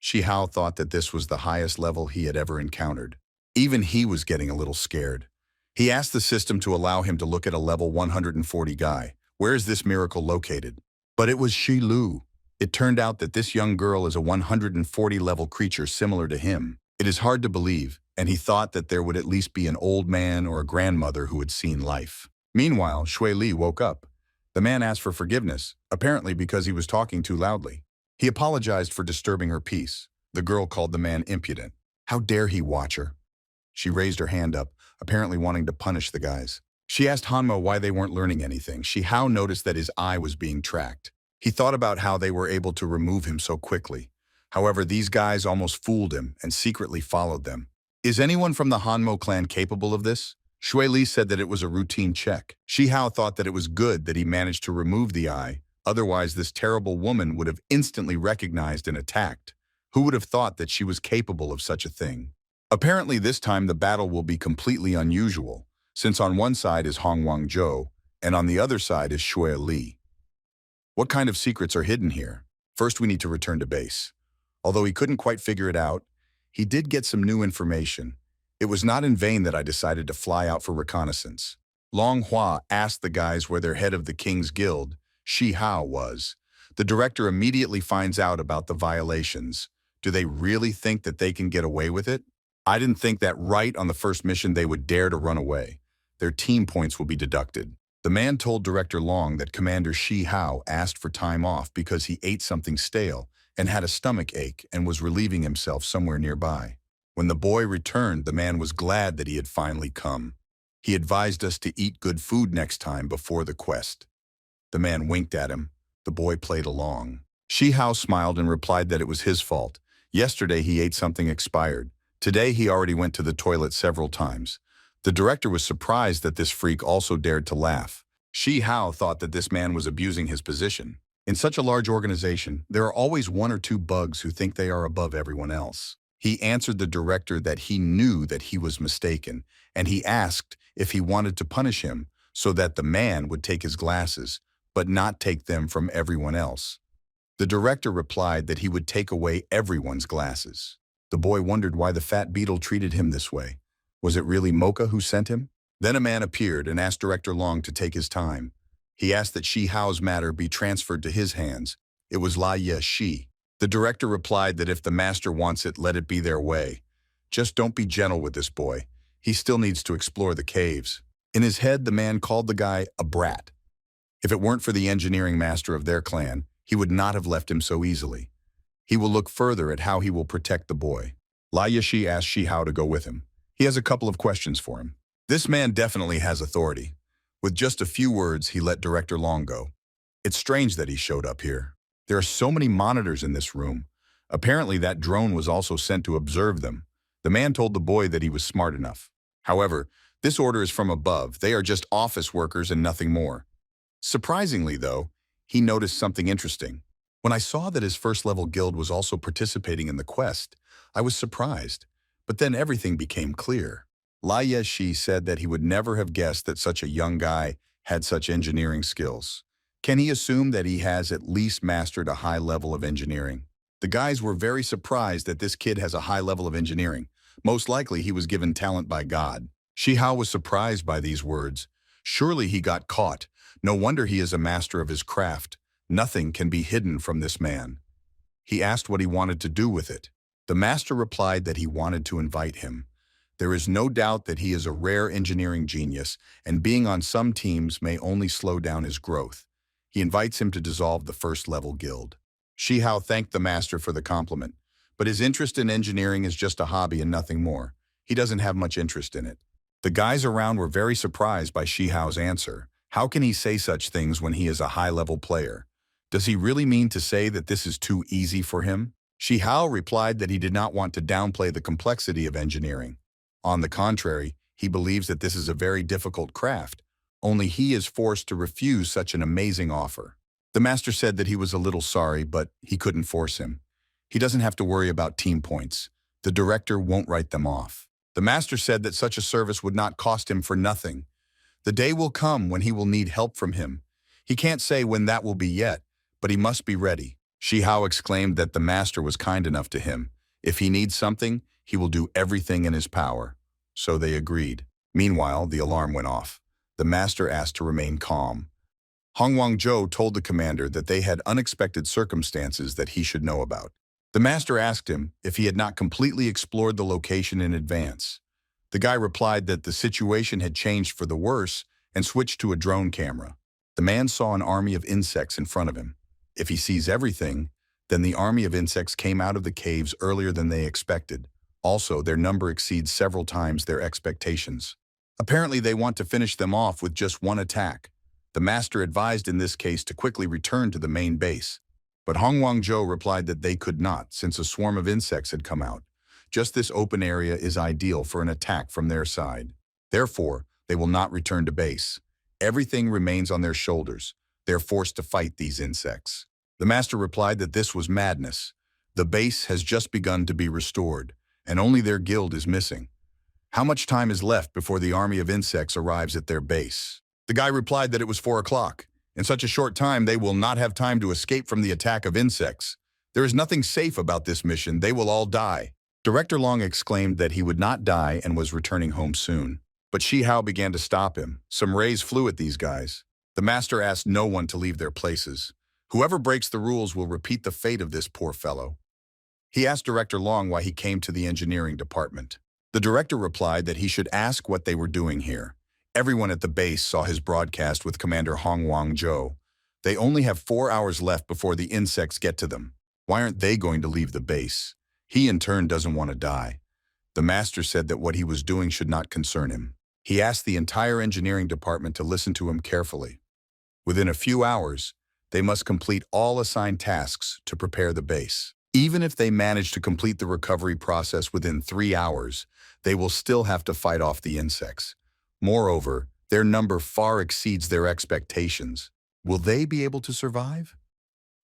S1: Shihao thought that this was the highest level he had ever encountered. Even he was getting a little scared. He asked the system to allow him to look at a level 140 guy. Where is this miracle located? But it was Shi Lu. It turned out that this young girl is a 140 level creature similar to him. It is hard to believe, and he thought that there would at least be an old man or a grandmother who had seen life. Meanwhile, Shui Li woke up. The man asked for forgiveness, apparently because he was talking too loudly. He apologized for disturbing her peace. The girl called the man impudent. How dare he watch her? She raised her hand up, apparently wanting to punish the guys. She asked Hanmo why they weren't learning anything. Shihao noticed that his eye was being tracked. He thought about how they were able to remove him so quickly. However, these guys almost fooled him and secretly followed them. Is anyone from the Hanmo clan capable of this? Shui Li said that it was a routine check. Shihao thought that it was good that he managed to remove the eye. Otherwise, this terrible woman would have instantly recognized and attacked. Who would have thought that she was capable of such a thing? Apparently, this time the battle will be completely unusual, since on one side is Hong Wangzhou, and on the other side is Shui Li. What kind of secrets are hidden here? First, we need to return to base. Although he couldn't quite figure it out, he did get some new information. It was not in vain that I decided to fly out for reconnaissance. Long Hua asked the guys where their head of the King's Guild, Shihao, was. The director immediately finds out about the violations. Do they really think that they can get away with it? I didn't think that right on the first mission they would dare to run away. Their team points will be deducted. The man told Director Long that Commander Shihao asked for time off because he ate something stale and had a stomach ache and was relieving himself somewhere nearby. When the boy returned, the man was glad that he had finally come. He advised us to eat good food next time before the quest. The man winked at him. The boy played along. Shihao smiled and replied that it was his fault. Yesterday he ate something expired. Today he already went to the toilet several times. The director was surprised that this freak also dared to laugh. Shi Hao thought that this man was abusing his position. In such a large organization, there are always one or two bugs who think they are above everyone else. He answered the director that he knew that he was mistaken, and he asked if he wanted to punish him so that the man would take his glasses, but not take them from everyone else. The director replied that he would take away everyone's glasses. The boy wondered why the fat beetle treated him this way. Was it really Mocha who sent him? Then a man appeared and asked Director Long to take his time. He asked that Shi Hao's matter be transferred to his hands. It was La Ye Shi. The director replied that if the master wants it, let it be their way. Just don't be gentle with this boy. He still needs to explore the caves. In his head, the man called the guy a brat. If it weren't for the engineering master of their clan, he would not have left him so easily. He will look further at how he will protect the boy. La Ye Shi asked Shi Hao to go with him. He has a couple of questions for him. This man definitely has authority. With just a few words, he let Director Long go. It's strange that he showed up here. There are so many monitors in this room. Apparently that drone was also sent to observe them. The man told the boy that he was smart enough. However, this order is from above. They are just office workers and nothing more. Surprisingly, though, he noticed something interesting. When I saw that his first-level guild was also participating in the quest, I was surprised. But then everything became clear. La Ye Shi said that he would never have guessed that such a young guy had such engineering skills. Can he assume that he has at least mastered a high level of engineering? The guys were very surprised that this kid has a high level of engineering. Most likely he was given talent by God. Shi Hao was surprised by these words. Surely he got caught. No wonder he is a master of his craft. Nothing can be hidden from this man. He asked what he wanted to do with it. The master replied that he wanted to invite him. There is no doubt that he is a rare engineering genius, and being on some teams may only slow down his growth. He invites him to dissolve the first-level guild. Shi Hao thanked the master for the compliment, but his interest in engineering is just a hobby and nothing more. He doesn't have much interest in it. The guys around were very surprised by Shi Hao's answer. How can he say such things when he is a high-level player? Does he really mean to say that this is too easy for him? Shi Hao replied that he did not want to downplay the complexity of engineering. On the contrary, he believes that this is a very difficult craft. Only he is forced to refuse such an amazing offer. The master said that he was a little sorry, but he couldn't force him. He doesn't have to worry about team points. The director won't write them off. The master said that such a service would not cost him for nothing. The day will come when he will need help from him. He can't say when that will be yet, but he must be ready. Shi Hao exclaimed that the master was kind enough to him. If he needs something, he will do everything in his power. So they agreed. Meanwhile, the alarm went off. The master asked to remain calm. Hongwang-zhou told the commander that they had unexpected circumstances that he should know about. The master asked him if he had not completely explored the location in advance. The guy replied that the situation had changed for the worse and switched to a drone camera. The man saw an army of insects in front of him. If he sees everything, then the army of insects came out of the caves earlier than they expected. Also, their number exceeds several times their expectations. Apparently, they want to finish them off with just one attack. The master advised in this case to quickly return to the main base. But Hongwang-zhou replied that they could not, since a swarm of insects had come out. Just this open area is ideal for an attack from their side. Therefore, they will not return to base. Everything remains on their shoulders. They are forced to fight these insects. The master replied that this was madness. The base has just begun to be restored, and only their guild is missing. How much time is left before the army of insects arrives at their base? The guy replied that it was 4 o'clock. In such a short time, they will not have time to escape from the attack of insects. There is nothing safe about this mission. They will all die. Director Long exclaimed that he would not die and was returning home soon. But Shi Hao began to stop him. Some rays flew at these guys. The master asked no one to leave their places. Whoever breaks the rules will repeat the fate of this poor fellow. He asked Director Long why he came to the engineering department. The director replied that he should ask what they were doing here. Everyone at the base saw his broadcast with Commander Hongwang-zhou. They only have 4 hours left before the insects get to them. Why aren't they going to leave the base? He in turn doesn't want to die. The master said that what he was doing should not concern him. He asked the entire engineering department to listen to him carefully. Within a few hours, they must complete all assigned tasks to prepare the base. Even if they manage to complete the recovery process within 3 hours, they will still have to fight off the insects. Moreover, their number far exceeds their expectations. Will they be able to survive?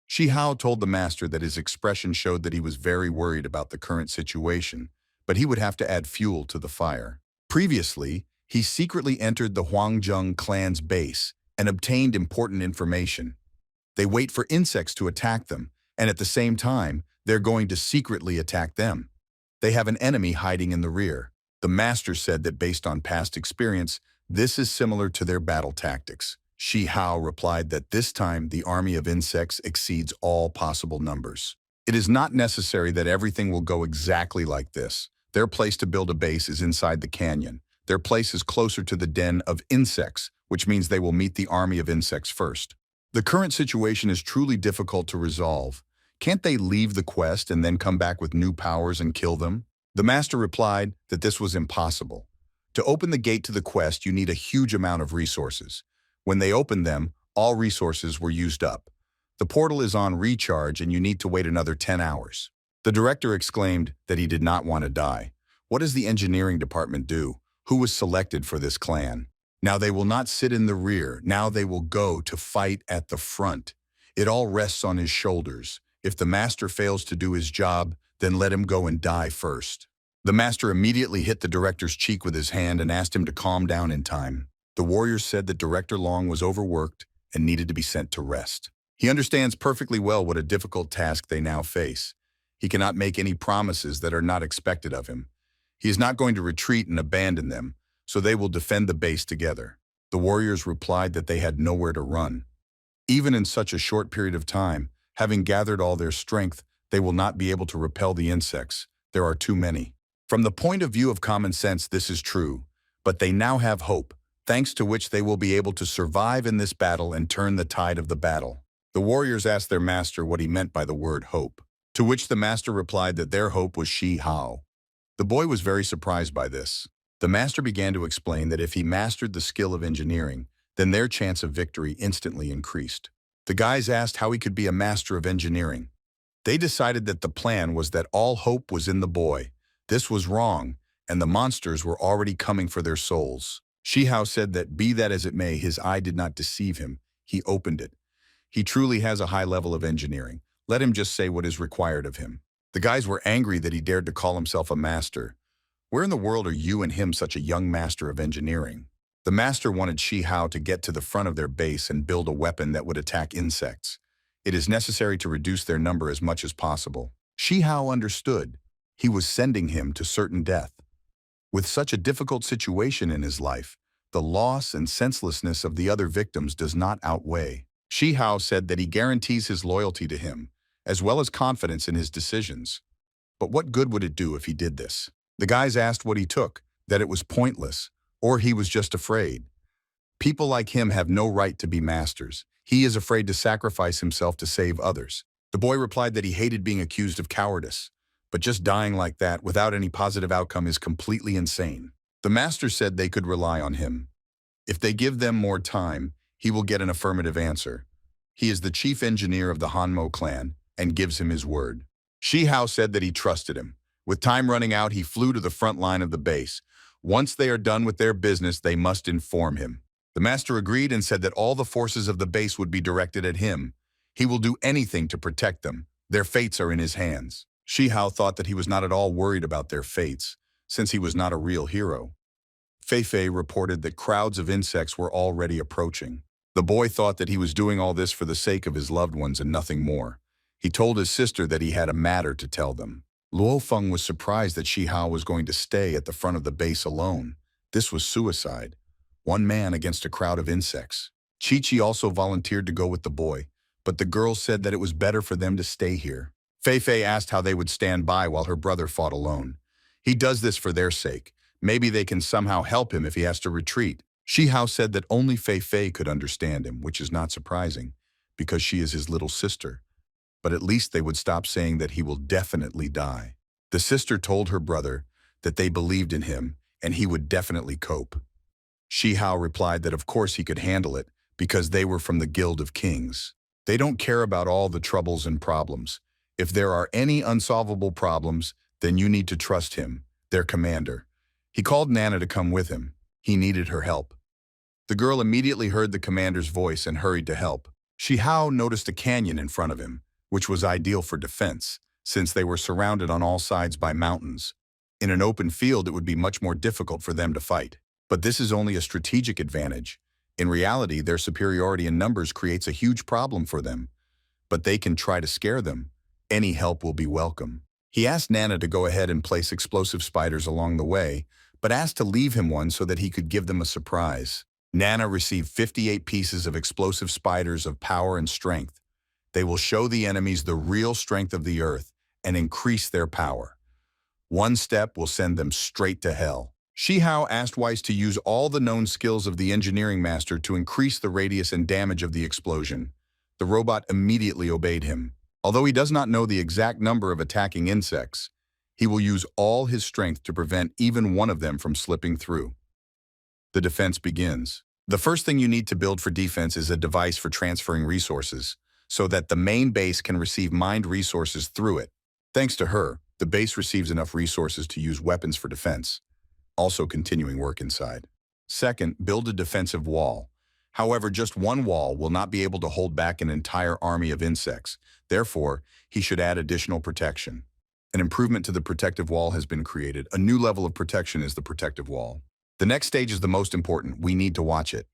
S1: Shi Hao told the master that his expression showed that he was very worried about the current situation, but he would have to add fuel to the fire. Previously, he secretly entered the Huangjung clan's base and obtained important information. They wait for insects to attack them, and at the same time, they're going to secretly attack them. They have an enemy hiding in the rear. The master said that based on past experience, this is similar to their battle tactics. Shi Hao replied that this time the army of insects exceeds all possible numbers. It is not necessary that everything will go exactly like this. Their place to build a base is inside the canyon. Their place is closer to the den of insects, which means they will meet the army of insects first. The current situation is truly difficult to resolve. Can't they leave the quest and then come back with new powers and kill them? The master replied that this was impossible. To open the gate to the quest, you need a huge amount of resources. When they opened them, all resources were used up. The portal is on recharge and you need to wait another 10 hours. The director exclaimed that he did not want to die. What does the engineering department do? Who was selected for this clan? Now they will not sit in the rear. Now they will go to fight at the front. It all rests on his shoulders. If the master fails to do his job, then let him go and die first. The master immediately hit the director's cheek with his hand and asked him to calm down in time. The warriors said that Director Long was overworked and needed to be sent to rest. He understands perfectly well what a difficult task they now face. He cannot make any promises that are not expected of him. He is not going to retreat and abandon them, so they will defend the base together. The warriors replied that they had nowhere to run. Even in such a short period of time, having gathered all their strength, they will not be able to repel the insects. There are too many. From the point of view of common sense, this is true, but they now have hope, thanks to which they will be able to survive in this battle and turn the tide of the battle. The warriors asked their master what he meant by the word hope, to which the master replied that their hope was Shi Hao. The boy was very surprised by this. The master began to explain that if he mastered the skill of engineering, then their chance of victory instantly increased. The guys asked how he could be a master of engineering. They decided that the plan was that all hope was in the boy. This was wrong, and the monsters were already coming for their souls. Shi Hao said that, be that as it may, his eye did not deceive him. He opened it. He truly has a high level of engineering. Let him just say what is required of him. The guys were angry that he dared to call himself a master. Where in the world are you and him such a young master of engineering? The master wanted Shi Hao to get to the front of their base and build a weapon that would attack insects. It is necessary to reduce their number as much as possible. Shi Hao understood. He was sending him to certain death. With such a difficult situation in his life, the loss and senselessness of the other victims does not outweigh. Shi Hao said that he guarantees his loyalty to him, as well as confidence in his decisions. But what good would it do if he did this? The guys asked what he took, that it was pointless, or he was just afraid. People like him have no right to be masters. He is afraid to sacrifice himself to save others. The boy replied that he hated being accused of cowardice. But just dying like that without any positive outcome is completely insane. The master said they could rely on him. If they give them more time, he will get an affirmative answer. He is the chief engineer of the Manhwa clan and gives him his word. Shi Hao said that he trusted him. With time running out, he flew to the front line of the base. Once they are done with their business, they must inform him. The master agreed and said that all the forces of the base would be directed at him. He will do anything to protect them. Their fates are in his hands. Shi Hao thought that he was not at all worried about their fates, since he was not a real hero. Fei Fei reported that crowds of insects were already approaching. The boy thought that he was doing all this for the sake of his loved ones and nothing more. He told his sister that he had a matter to tell them. Luo Feng was surprised that Shi Hao was going to stay at the front of the base alone. This was suicide. One man against a crowd of insects. Chi Chi also volunteered to go with the boy, but the girl said that it was better for them to stay here. Fei Fei asked how they would stand by while her brother fought alone. He does this for their sake. Maybe they can somehow help him if he has to retreat. Shi Hao said that only Fei Fei could understand him, which is not surprising, because she is his little sister. But at least they would stop saying that he will definitely die. The sister told her brother that they believed in him and he would definitely cope. Shi Hao replied that of course he could handle it because they were from the Guild of Kings. They don't care about all the troubles and problems. If there are any unsolvable problems, then you need to trust him, their commander. He called Nana to come with him. He needed her help. The girl immediately heard the commander's voice and hurried to help. Shihao noticed a canyon in front of him, which was ideal for defense, since they were surrounded on all sides by mountains. In an open field, it would be much more difficult for them to fight. But this is only a strategic advantage. In reality, their superiority in numbers creates a huge problem for them. But they can try to scare them. Any help will be welcome. He asked Nana to go ahead and place explosive spiders along the way, but asked to leave him one so that he could give them a surprise. Nana received 58 pieces of explosive spiders of power and strength. They will show the enemies the real strength of the earth and increase their power. One step will send them straight to hell. Shihao asked Weiss to use all the known skills of the engineering master to increase the radius and damage of the explosion. The robot immediately obeyed him. Although he does not know the exact number of attacking insects, he will use all his strength to prevent even one of them from slipping through. The defense begins. The first thing you need to build for defense is a device for transferring resources, so that the main base can receive mined resources through it. Thanks to her, the base receives enough resources to use weapons for defense, also continuing work inside. Second, build a defensive wall. However, just one wall will not be able to hold back an entire army of insects. Therefore, he should add additional protection. An improvement to the protective wall has been created. A new level of protection is the protective wall. The next stage is the most important. We need to watch it.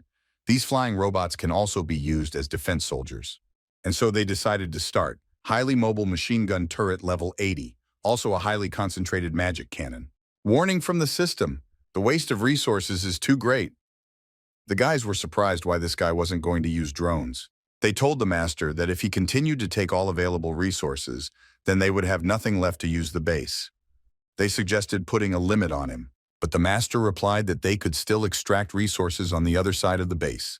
S1: These flying robots can also be used as defense soldiers. And so they decided to start. Highly mobile machine gun turret level 80. Also a highly concentrated magic cannon. Warning from the system. The waste of resources is too great. The guys were surprised why this guy wasn't going to use drones. They told the master that if he continued to take all available resources, then they would have nothing left to use the base. They suggested putting a limit on him, but the master replied that they could still extract resources on the other side of the base.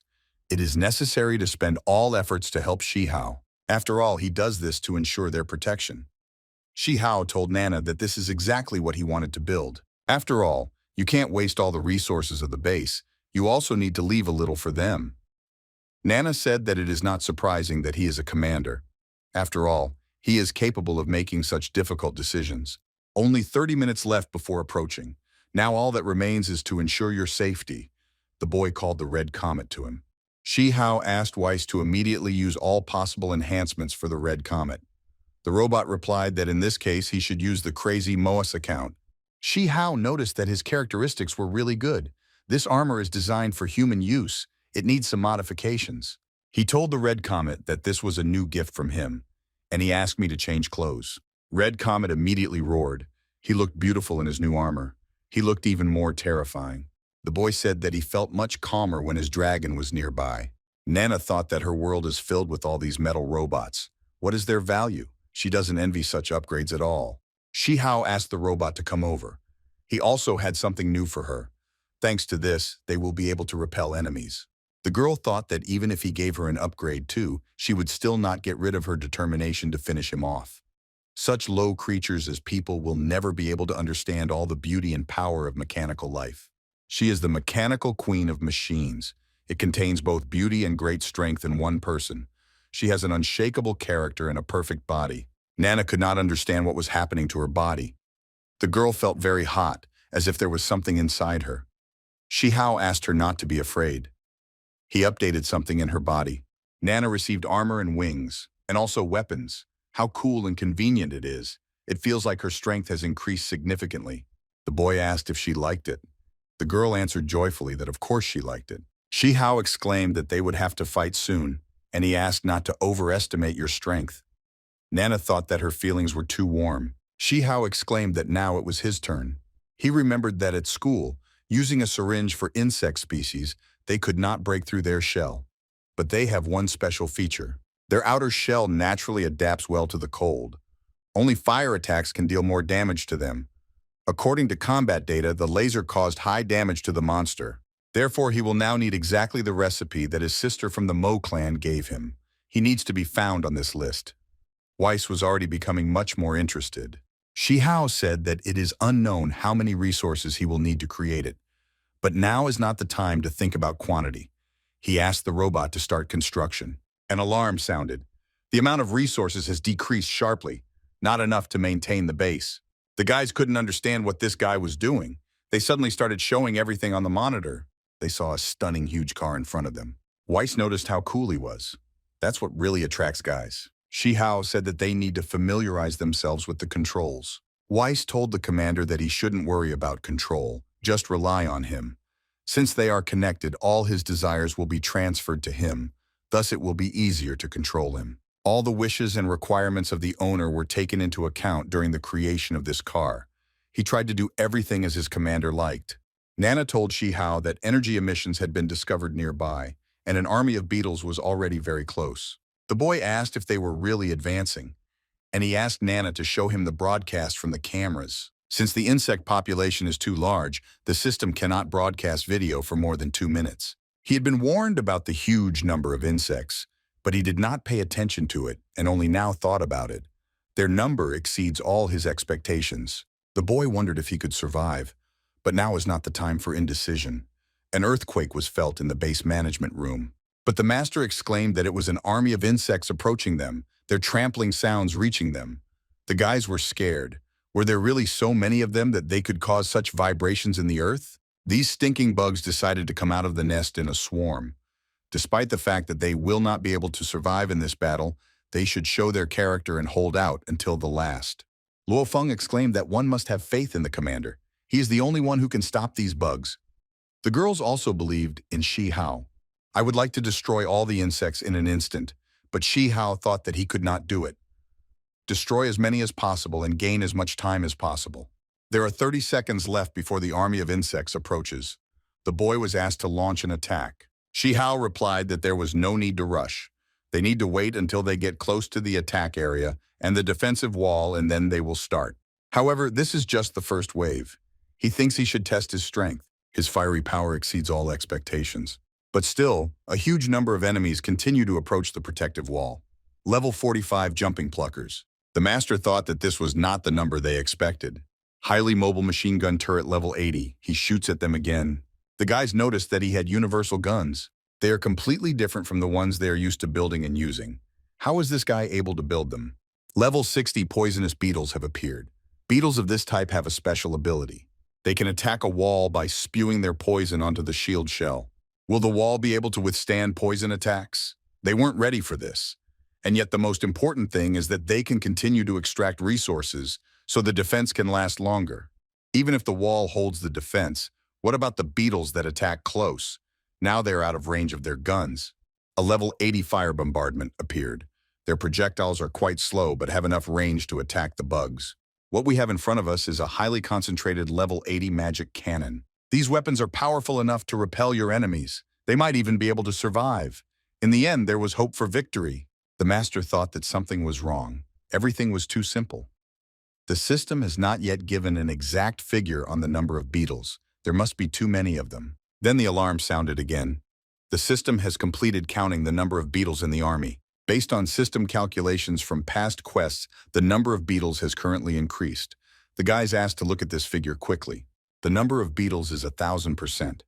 S1: It is necessary to spend all efforts to help Shihao. After all, he does this to ensure their protection. Shihao told Nana that this is exactly what he wanted to build. After all, you can't waste all the resources of the base. You also need to leave a little for them. Nana said that it is not surprising that he is a commander. After all, he is capable of making such difficult decisions. Only 30 minutes left before approaching. Now all that remains is to ensure your safety. The boy called the Red Comet to him. Shihao asked Weiss to immediately use all possible enhancements for the Red Comet. The robot replied that in this case he should use the crazy Moas account. Shihao noticed that his characteristics were really good. This armor is designed for human use. It needs some modifications. He told the Red Comet that this was a new gift from him, and he asked me to change clothes. Red Comet immediately roared. He looked beautiful in his new armor. He looked even more terrifying. The boy said that he felt much calmer when his dragon was nearby. Nana thought that her world is filled with all these metal robots. What is their value? She doesn't envy such upgrades at all. Shihao asked the robot to come over. He also had something new for her. Thanks to this, they will be able to repel enemies. The girl thought that even if he gave her an upgrade too, she would still not get rid of her determination to finish him off. Such low creatures as people will never be able to understand all the beauty and power of mechanical life. She is the mechanical queen of machines. It contains both beauty and great strength in one person. She has an unshakable character and a perfect body. Nana could not understand what was happening to her body. The girl felt very hot, as if there was something inside her. Shihao asked her not to be afraid. He updated something in her body. Nana received armor and wings, and also weapons. How cool and convenient it is. It feels like her strength has increased significantly. The boy asked if she liked it. The girl answered joyfully that of course she liked it. Shihao exclaimed that they would have to fight soon, and he asked not to overestimate your strength. Nana thought that her feelings were too warm. Shihao exclaimed that now it was his turn. He remembered that at school, using a syringe for insect species, they could not break through their shell. But they have one special feature. Their outer shell naturally adapts well to the cold. Only fire attacks can deal more damage to them. According to combat data, the laser caused high damage to the monster. Therefore, he will now need exactly the recipe that his sister from the Mo clan gave him. He needs to be found on this list. Weiss was already becoming much more interested. Shihao said that it is unknown how many resources he will need to create it. But now is not the time to think about quantity. He asked the robot to start construction. An alarm sounded. The amount of resources has decreased sharply. not enough to maintain the base. The guys couldn't understand what this guy was doing. They suddenly started showing everything on the monitor. They saw a stunning huge car in front of them. Weiss noticed how cool he was. That's what really attracts guys. Shihao said that they need to familiarize themselves with the controls. Weiss told the commander that he shouldn't worry about control, just rely on him. Since they are connected, all his desires will be transferred to him, thus it will be easier to control him. All the wishes and requirements of the owner were taken into account during the creation of this car. He tried to do everything as his commander liked. Nana told Shihao that energy emissions had been discovered nearby, and an army of beetles was already very close. The boy asked if they were really advancing, and he asked Nana to show him the broadcast from the cameras. Since the insect population is too large, the system cannot broadcast video for more than 2 minutes. He had been warned about the huge number of insects, but he did not pay attention to it and only now thought about it. Their number exceeds all his expectations. The boy wondered if he could survive, but now is not the time for indecision. An earthquake was felt in the base management room. But the master exclaimed that it was an army of insects approaching them, their trampling sounds reaching them. The guys were scared. Were there really so many of them that they could cause such vibrations in the earth? These stinking bugs decided to come out of the nest in a swarm. Despite the fact that they will not be able to survive in this battle, they should show their character and hold out until the last. Luo Feng exclaimed that one must have faith in the commander. He is the only one who can stop these bugs. The girls also believed in Shihao. I would like to destroy all the insects in an instant, but Shihao thought that he could not do it. Destroy as many as possible and gain as much time as possible. There are 30 seconds left before the army of insects approaches. The boy was asked to launch an attack. Shihao replied that there was no need to rush. They need to wait until they get close to the attack area and the defensive wall, and then they will start. However, this is just the first wave. He thinks he should test his strength. His fiery power exceeds all expectations. But still, a huge number of enemies continue to approach the protective wall. Level 45 jumping pluckers. The master thought that this was not the number they expected. Highly mobile machine gun turret level 80. He shoots at them again. The guys noticed that he had universal guns. They are completely different from the ones they are used to building and using. How is this guy able to build them? Level 60 poisonous beetles have appeared. Beetles of this type have a special ability. They can attack a wall by spewing their poison onto the shield shell. Will the wall be able to withstand poison attacks? They weren't ready for this. And yet the most important thing is that they can continue to extract resources so the defense can last longer. Even if the wall holds the defense, what about the beetles that attack close? Now they are out of range of their guns. A level 80 fire bombardment appeared. Their projectiles are quite slow but have enough range to attack the bugs. What we have in front of us is a highly concentrated level 80 magic cannon. These weapons are powerful enough to repel your enemies. They might even be able to survive. In the end, there was hope for victory. The master thought that something was wrong. Everything was too simple. The system has not yet given an exact figure on the number of beetles. There must be too many of them. Then the alarm sounded again. The system has completed counting the number of beetles in the army. Based on system calculations from past quests, the number of beetles has currently increased. The guys asked to look at this figure quickly. The number of beetles is 1,000%.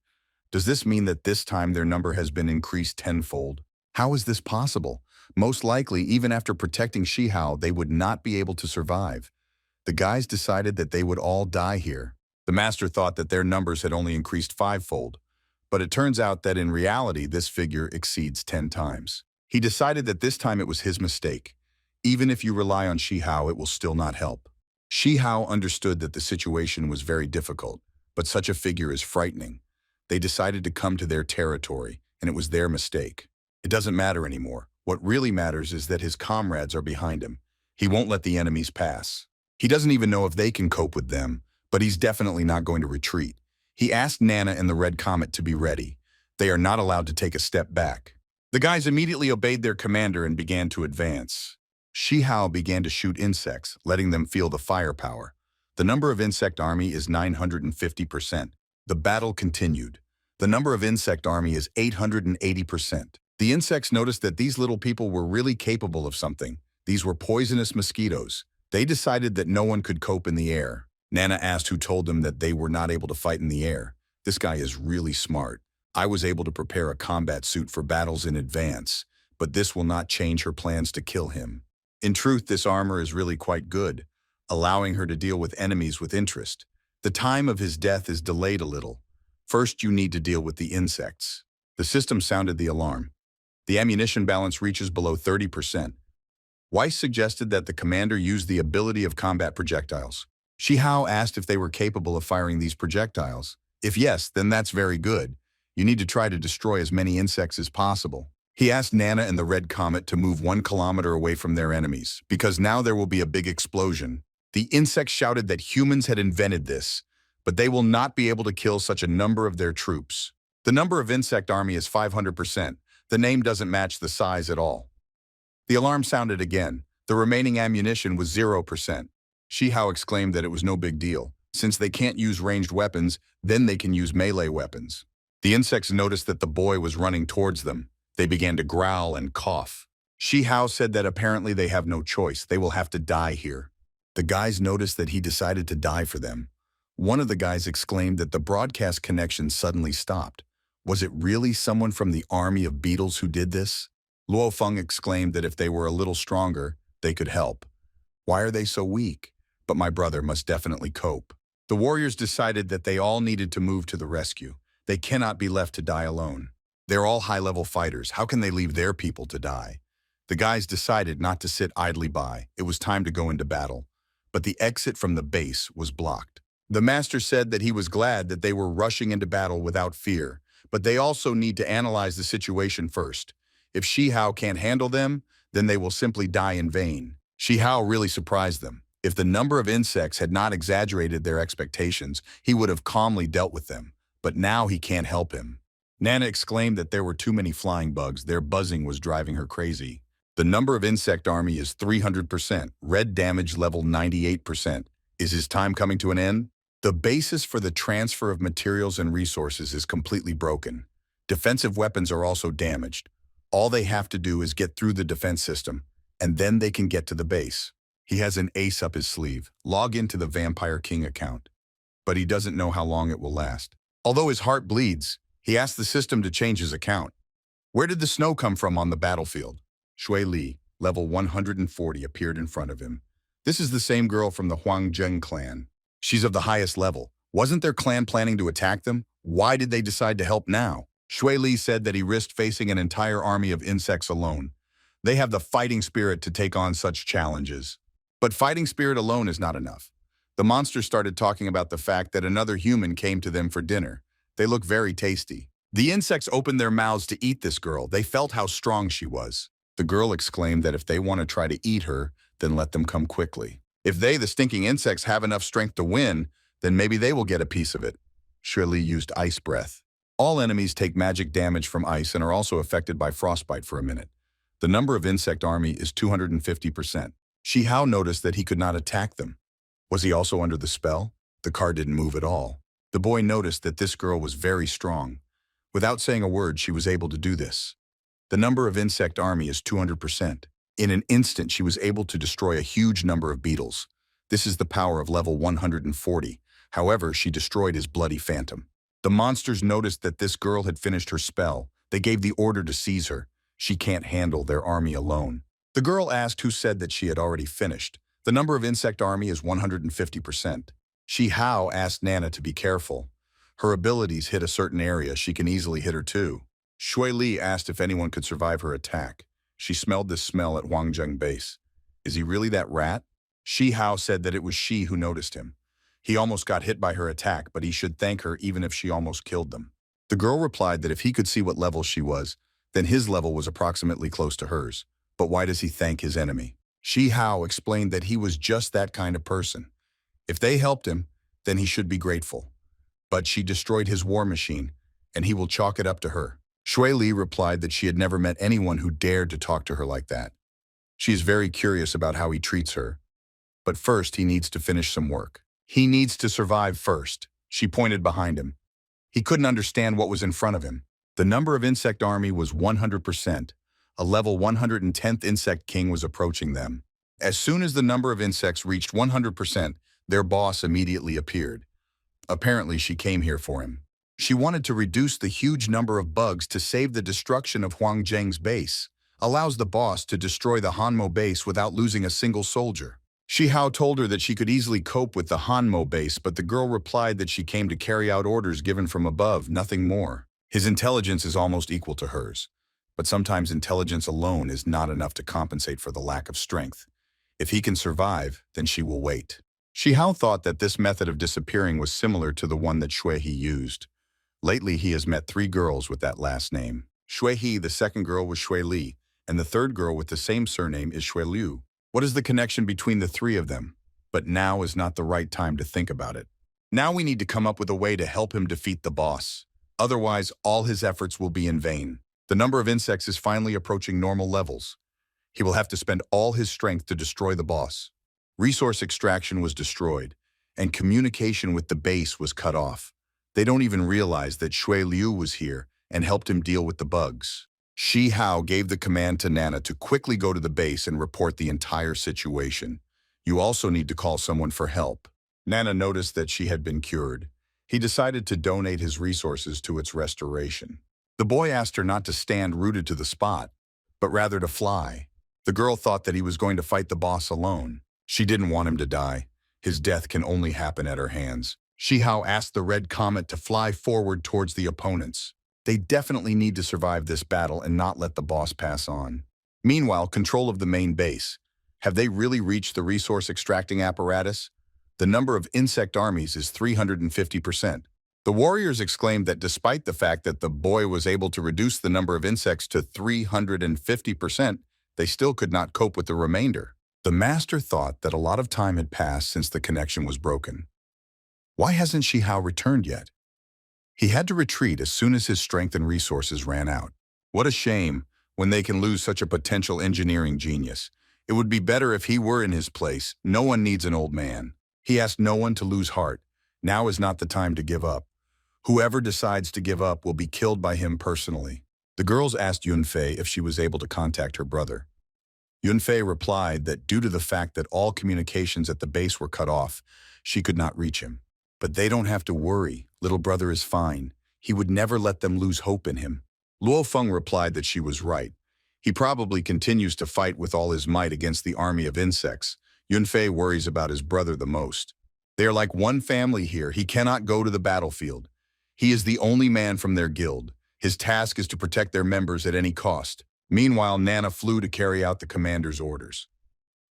S1: Does this mean that this time their number has been increased tenfold? How is this possible? Most likely, even after protecting Shihao, they would not be able to survive. The guys decided that they would all die here. The master thought that their numbers had only increased 5-fold, but it turns out that in reality, this figure exceeds 10 times. He decided that this time it was his mistake. Even if you rely on Shihao, it will still not help. Shihao understood that the situation was very difficult, but such a figure is frightening. They decided to come to their territory, and it was their mistake. It doesn't matter anymore. What really matters is that his comrades are behind him. He won't let the enemies pass. He doesn't even know if they can cope with them, but he's definitely not going to retreat. He asked Nana and the Red Comet to be ready. They are not allowed to take a step back. The guys immediately obeyed their commander and began to advance. Shihao began to shoot insects, letting them feel the firepower. The number of insect army is 950%. The battle continued. The number of insect army is 880%. The insects noticed that these little people were really capable of something. These were poisonous mosquitoes. They decided that no one could cope in the air. Nana asked who told them that they were not able to fight in the air. This guy is really smart. I was able to prepare a combat suit for battles in advance, but this will not change her plans to kill him. In truth, this armor is really quite good, allowing her to deal with enemies with interest. The time of his death is delayed a little. First, you need to deal with the insects. The system sounded the alarm. The ammunition balance reaches below 30%. Weiss suggested that the commander use the ability of combat projectiles. Shihao asked if they were capable of firing these projectiles. If yes, then that's very good. You need to try to destroy as many insects as possible. He asked Nana and the Red Comet to move 1 kilometer away from their enemies, because now there will be a big explosion. The insects shouted that humans had invented this, but they will not be able to kill such a number of their troops. The number of insect army is 500%. The name doesn't match the size at all. The alarm sounded again. The remaining ammunition was 0%. Shihao exclaimed that it was no big deal. Since they can't use ranged weapons, then they can use melee weapons. The insects noticed that the boy was running towards them. They began to growl and cough. Shihao said that apparently they have no choice. They will have to die here. The guys noticed that he decided to die for them. One of the guys exclaimed that the broadcast connection suddenly stopped. Was it really someone from the army of beetles who did this? Luo Feng exclaimed that if they were a little stronger, they could help. Why are they so weak? But my brother must definitely cope. The warriors decided that they all needed to move to the rescue. They cannot be left to die alone. They're all high-level fighters. How can they leave their people to die? The guys decided not to sit idly by. It was time to go into battle. But the exit from the base was blocked. The master said that he was glad that they were rushing into battle without fear, but they also need to analyze the situation first. If Shihao can't handle them, then they will simply die in vain. Shihao really surprised them. If the number of insects had not exaggerated their expectations, he would have calmly dealt with them. But now he can't help him. Nana exclaimed that there were too many flying bugs. Their buzzing was driving her crazy. The number of insect army is 300%. Red damage level 98%. Is his time coming to an end? The basis for the transfer of materials and resources is completely broken. Defensive weapons are also damaged. All they have to do is get through the defense system, and then they can get to the base. He has an ace up his sleeve. Log into the Vampire King account. But he doesn't know how long it will last. Although his heart bleeds, he asked the system to change his account. Where did the snow come from on the battlefield? Shui Li, level 140, appeared in front of him. This is the same girl from the Huangjing clan. She's of the highest level. Wasn't their clan planning to attack them? Why did they decide to help now? Shui Li said that he risked facing an entire army of insects alone. They have the fighting spirit to take on such challenges. But fighting spirit alone is not enough. The monster started talking about the fact that another human came to them for dinner. They look very tasty. The insects opened their mouths to eat this girl. They felt how strong she was. The girl exclaimed that if they want to try to eat her, then let them come quickly. If they, the stinking insects, have enough strength to win, then maybe they will get a piece of it. Shui Li used ice breath. All enemies take magic damage from ice and are also affected by frostbite for a minute. The number of insect army is 250%. Shihao noticed that he could not attack them. Was he also under the spell? The car didn't move at all. The boy noticed that this girl was very strong. Without saying a word, she was able to do this. The number of insect army is 200%. In an instant, she was able to destroy a huge number of beetles. This is the power of level 140. However, she destroyed his bloody phantom. The monsters noticed that this girl had finished her spell. They gave the order to seize her. She can't handle their army alone. The girl asked who said that she had already finished. The number of insect army is 150%. Shihao asked Nana to be careful. Her abilities hit a certain area. She can easily hit her too. Shui Li asked if anyone could survive her attack. She smelled this smell at Huangjing base. Is he really that rat? Shihao said that it was she who noticed him. He almost got hit by her attack, but he should thank her even if she almost killed them. The girl replied that if he could see what level she was, then his level was approximately close to hers. But why does he thank his enemy? Shihao explained that he was just that kind of person. If they helped him, then he should be grateful. But she destroyed his war machine, and he will chalk it up to her. Shui Li replied that she had never met anyone who dared to talk to her like that. She is very curious about how he treats her. But first, he needs to finish some work. He needs to survive first. She pointed behind him. He couldn't understand what was in front of him. The number of insect army was 100%. A level 110th insect king was approaching them. As soon as the number of insects reached 100%, their boss immediately appeared. Apparently, she came here for him. She wanted to reduce the huge number of bugs to save the destruction of Huangjing's base. allows the boss to destroy the Hanmo base without losing a single soldier. Shihao told her that she could easily cope with the Hanmo base, but the girl replied that she came to carry out orders given from above, nothing more. His intelligence is almost equal to hers, but sometimes intelligence alone is not enough to compensate for the lack of strength. If he can survive, then she will wait. Shihao thought that this method of disappearing was similar to the one that Xuehe used. Lately, he has met 3 girls with that last name. Xuehe, the second girl, was Xueli, and the third girl with the same surname is Xueliu. What is the connection between the 3 of them? But now is not the right time to think about it. Now we need to come up with a way to help him defeat the boss. Otherwise, all his efforts will be in vain. The number of insects is finally approaching normal levels. He will have to spend all his strength to destroy the boss. Resource extraction was destroyed, and communication with the base was cut off. They don't even realize that Xue Liu was here and helped him deal with the bugs. Shi Hao gave the command to Nana to quickly go to the base and report the entire situation. You also need to call someone for help. Nana noticed that she had been cured. He decided to donate his resources to its restoration. The boy asked her not to stand rooted to the spot, but rather to fly. The girl thought that he was going to fight the boss alone. She didn't want him to die. His death can only happen at her hands. Shihao asked the red comet to fly forward towards the opponents. They definitely need to survive this battle and not let the boss pass on. Meanwhile, control of the main base. Have they really reached the resource extracting apparatus? The number of insect armies is 350%. The warriors exclaimed that despite the fact that the boy was able to reduce the number of insects to 350%, they still could not cope with the remainder. The master thought that a lot of time had passed since the connection was broken. Why hasn't Shihao returned yet? He had to retreat as soon as his strength and resources ran out. What a shame when they can lose such a potential engineering genius. It would be better if he were in his place. No one needs an old man. He asked no one to lose heart. Now is not the time to give up. Whoever decides to give up will be killed by him personally. The girls asked Yunfei if she was able to contact her brother. Yunfei replied that due to the fact that all communications at the base were cut off, she could not reach him. But they don't have to worry. Little brother is fine. He would never let them lose hope in him. Luo Feng replied that she was right. He probably continues to fight with all his might against the army of insects. Yunfei worries about his brother the most. They are like one family here. He cannot go to the battlefield. He is the only man from their guild. His task is to protect their members at any cost. Meanwhile, Nana flew to carry out the commander's orders.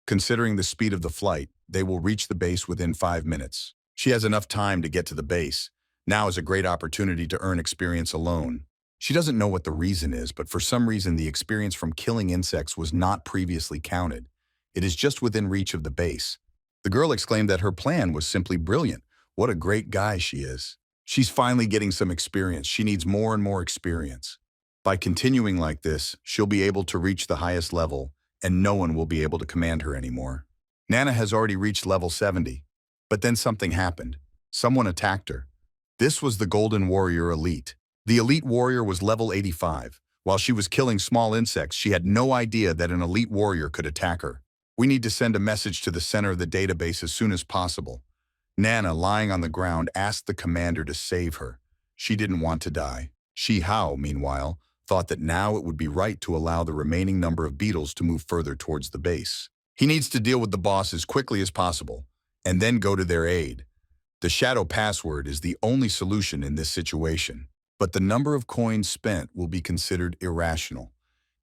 S1: Considering the speed of the flight, they will reach the base within 5 minutes. She has enough time to get to the base. Now is a great opportunity to earn experience alone. She doesn't know what the reason is, but for some reason the experience from killing insects was not previously counted. It is just within reach of the base. The girl exclaimed that her plan was simply brilliant. What a great guy she is. She's finally getting some experience. She needs more and more experience. By continuing like this, she'll be able to reach the highest level, and no one will be able to command her anymore. Nana has already reached level 70, but then something happened. Someone attacked her. This was the Golden Warrior Elite. The Elite Warrior was level 85. While she was killing small insects, she had no idea that an Elite Warrior could attack her. We need to send a message to the center of the database as soon as possible. Nana, lying on the ground, asked the commander to save her. She didn't want to die. Shi Hao, meanwhile, thought that now it would be right to allow the remaining number of beetles to move further towards the base. He needs to deal with the boss as quickly as possible, and then go to their aid. The shadow password is the only solution in this situation. But the number of coins spent will be considered irrational.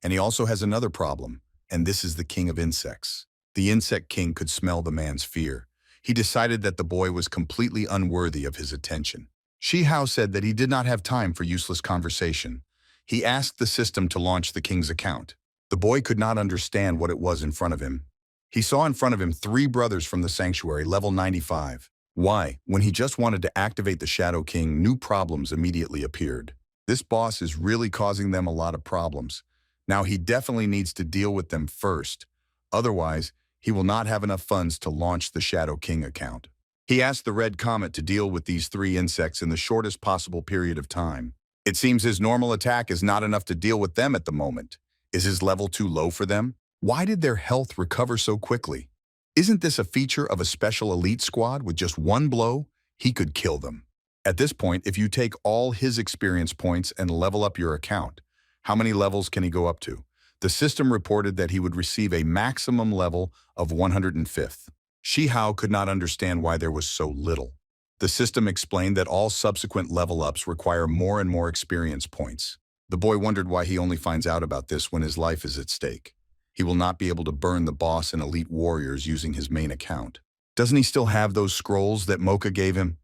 S1: And he also has another problem, and this is the king of insects. The insect king could smell the man's fear. He decided that the boy was completely unworthy of his attention. Shi Hao said that he did not have time for useless conversation. He asked the system to launch the king's account. The boy could not understand what it was in front of him. He saw in front of him 3 brothers from the sanctuary, level 95. Why? When he just wanted to activate the Shadow King, new problems immediately appeared. This boss is really causing them a lot of problems. Now he definitely needs to deal with them first. Otherwise, he will not have enough funds to launch the Shadow King account. He asked the Red Comet to deal with these 3 insects in the shortest possible period of time. It seems his normal attack is not enough to deal with them at the moment. Is his level too low for them? Why did their health recover so quickly? Isn't this a feature of a special elite squad? With just one blow, he could kill them. At this point, if you take all his experience points and level up your account, how many levels can he go up to? The system reported that he would receive a maximum level of 105th. Shi Hao could not understand why there was so little. The system explained that all subsequent level-ups require more and more experience points. The boy wondered why he only finds out about this when his life is at stake. He will not be able to burn the boss and elite warriors using his main account. Doesn't he still have those scrolls that Mocha gave him?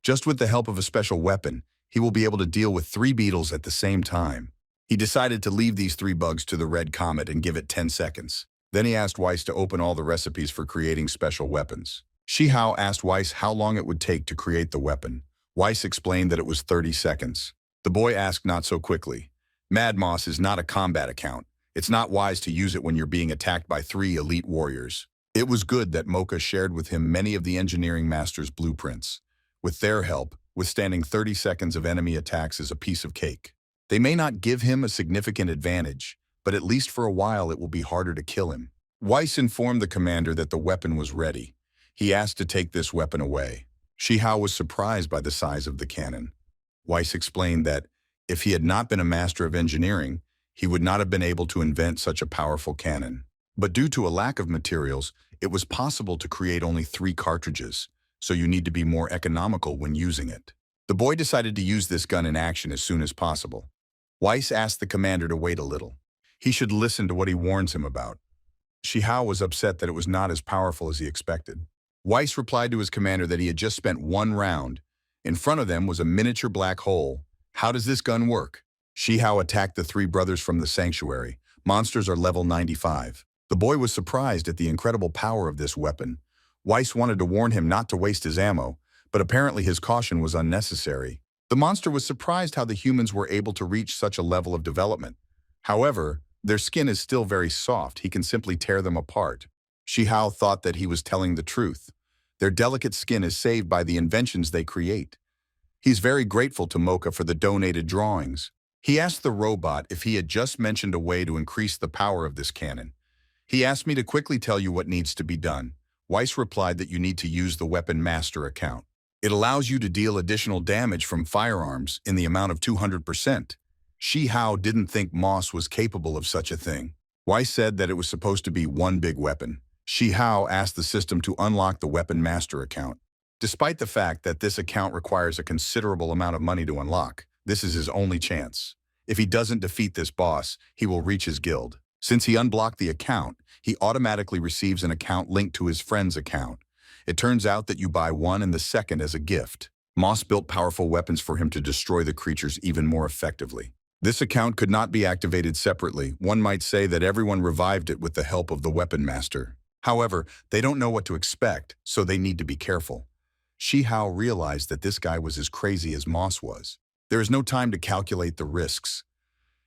S1: Just with the help of a special weapon, he will be able to deal with 3 beetles at the same time. He decided to leave these 3 bugs to the Red Comet and give it 10 seconds. Then he asked Weiss to open all the recipes for creating special weapons. Shi Hao asked Weiss how long it would take to create the weapon. Weiss explained that it was 30 seconds. The boy asked not so quickly. Mad Moss is not a combat account. It's not wise to use it when you're being attacked by 3 elite warriors. It was good that Mocha shared with him many of the engineering master's blueprints. With their help, withstanding 30 seconds of enemy attacks is a piece of cake. They may not give him a significant advantage, but at least for a while it will be harder to kill him. Weiss informed the commander that the weapon was ready. He asked to take this weapon away. Shi Hao was surprised by the size of the cannon. Weiss explained that if he had not been a master of engineering, he would not have been able to invent such a powerful cannon. But due to a lack of materials, it was possible to create only 3 cartridges, so you need to be more economical when using it. The boy decided to use this gun in action as soon as possible. Weiss asked the commander to wait a little. He should listen to what he warns him about. Shi Hao was upset that it was not as powerful as he expected. Weiss replied to his commander that he had just spent 1 round. In front of them was a miniature black hole. How does this gun work? Shi Hao attacked the 3 brothers from the sanctuary. Monsters are level 95. The boy was surprised at the incredible power of this weapon. Weiss wanted to warn him not to waste his ammo, but apparently his caution was unnecessary. The monster was surprised how the humans were able to reach such a level of development. However, their skin is still very soft. He can simply tear them apart. Shi Hao thought that he was telling the truth. Their delicate skin is saved by the inventions they create. He's very grateful to Mocha for the donated drawings. He asked the robot if he had just mentioned a way to increase the power of this cannon. He asked me to quickly tell you what needs to be done. Weiss replied that you need to use the Weapon Master account. It allows you to deal additional damage from firearms in the amount of 200%. Shi Hao didn't think Moss was capable of such a thing. Weiss said that it was supposed to be one big weapon. Shi Hao asked the system to unlock the Weapon Master account. Despite the fact that this account requires a considerable amount of money to unlock, this is his only chance. If he doesn't defeat this boss, he will reach his guild. Since he unblocked the account, he automatically receives an account linked to his friend's account. It turns out that you buy one and the second as a gift. Moss built powerful weapons for him to destroy the creatures even more effectively. This account could not be activated separately. One might say that everyone revived it with the help of the Weapon Master. However, they don't know what to expect, so they need to be careful. Shi Hao realized that this guy was as crazy as Moss was. There is no time to calculate the risks.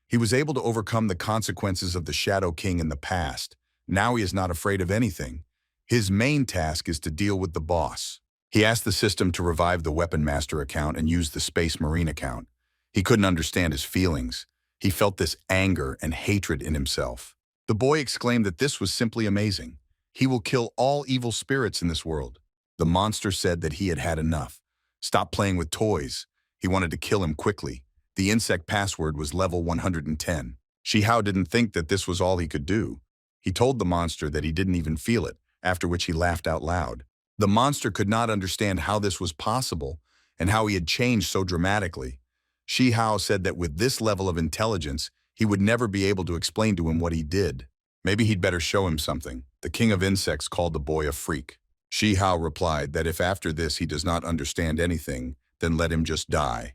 S1: He was able to overcome the consequences of the Shadow King in the past. Now he is not afraid of anything. His main task is to deal with the boss. He asked the system to revive the Weapon Master account and use the Space Marine account. He couldn't understand his feelings. He felt this anger and hatred in himself. The boy exclaimed that this was simply amazing. He will kill all evil spirits in this world. The monster said that he had had enough. Stop playing with toys. He wanted to kill him quickly. The insect password was level 110. Shi Hao didn't think that this was all he could do. He told the monster that he didn't even feel it, after which he laughed out loud. The monster could not understand how this was possible and how he had changed so dramatically. Shi Hao said that with this level of intelligence, he would never be able to explain to him what he did. Maybe he'd better show him something. The king of insects called the boy a freak. Shi Hao replied that if after this he does not understand anything, then let him just die.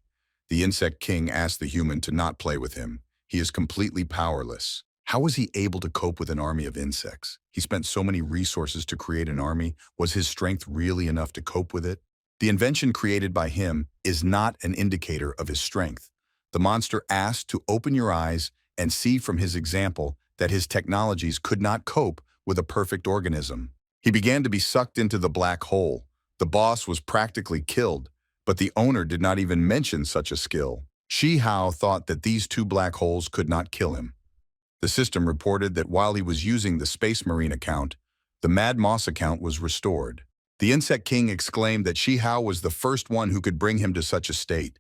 S1: The insect king asked the human to not play with him. He is completely powerless. How was he able to cope with an army of insects? He spent so many resources to create an army. Was his strength really enough to cope with it? The invention created by him is not an indicator of his strength. The monster asked to open your eyes and see from his example that his technologies could not cope with a perfect organism. He began to be sucked into the black hole. The boss was practically killed, but the owner did not even mention such a skill. Shi Hao thought that these 2 black holes could not kill him. The system reported that while he was using the Space Marine account, the Mad Moss account was restored. The Insect King exclaimed that Shi Hao was the first one who could bring him to such a state.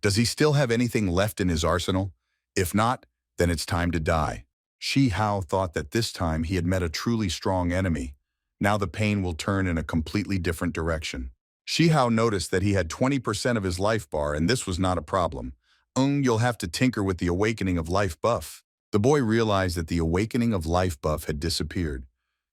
S1: Does he still have anything left in his arsenal? If not, then it's time to die. Shi Hao thought that this time he had met a truly strong enemy. Now the pain will turn in a completely different direction. Shi Hao noticed that he had 20% of his life bar, and this was not a problem. You'll have to tinker with the awakening of life buff. The boy realized that the awakening of life buff had disappeared.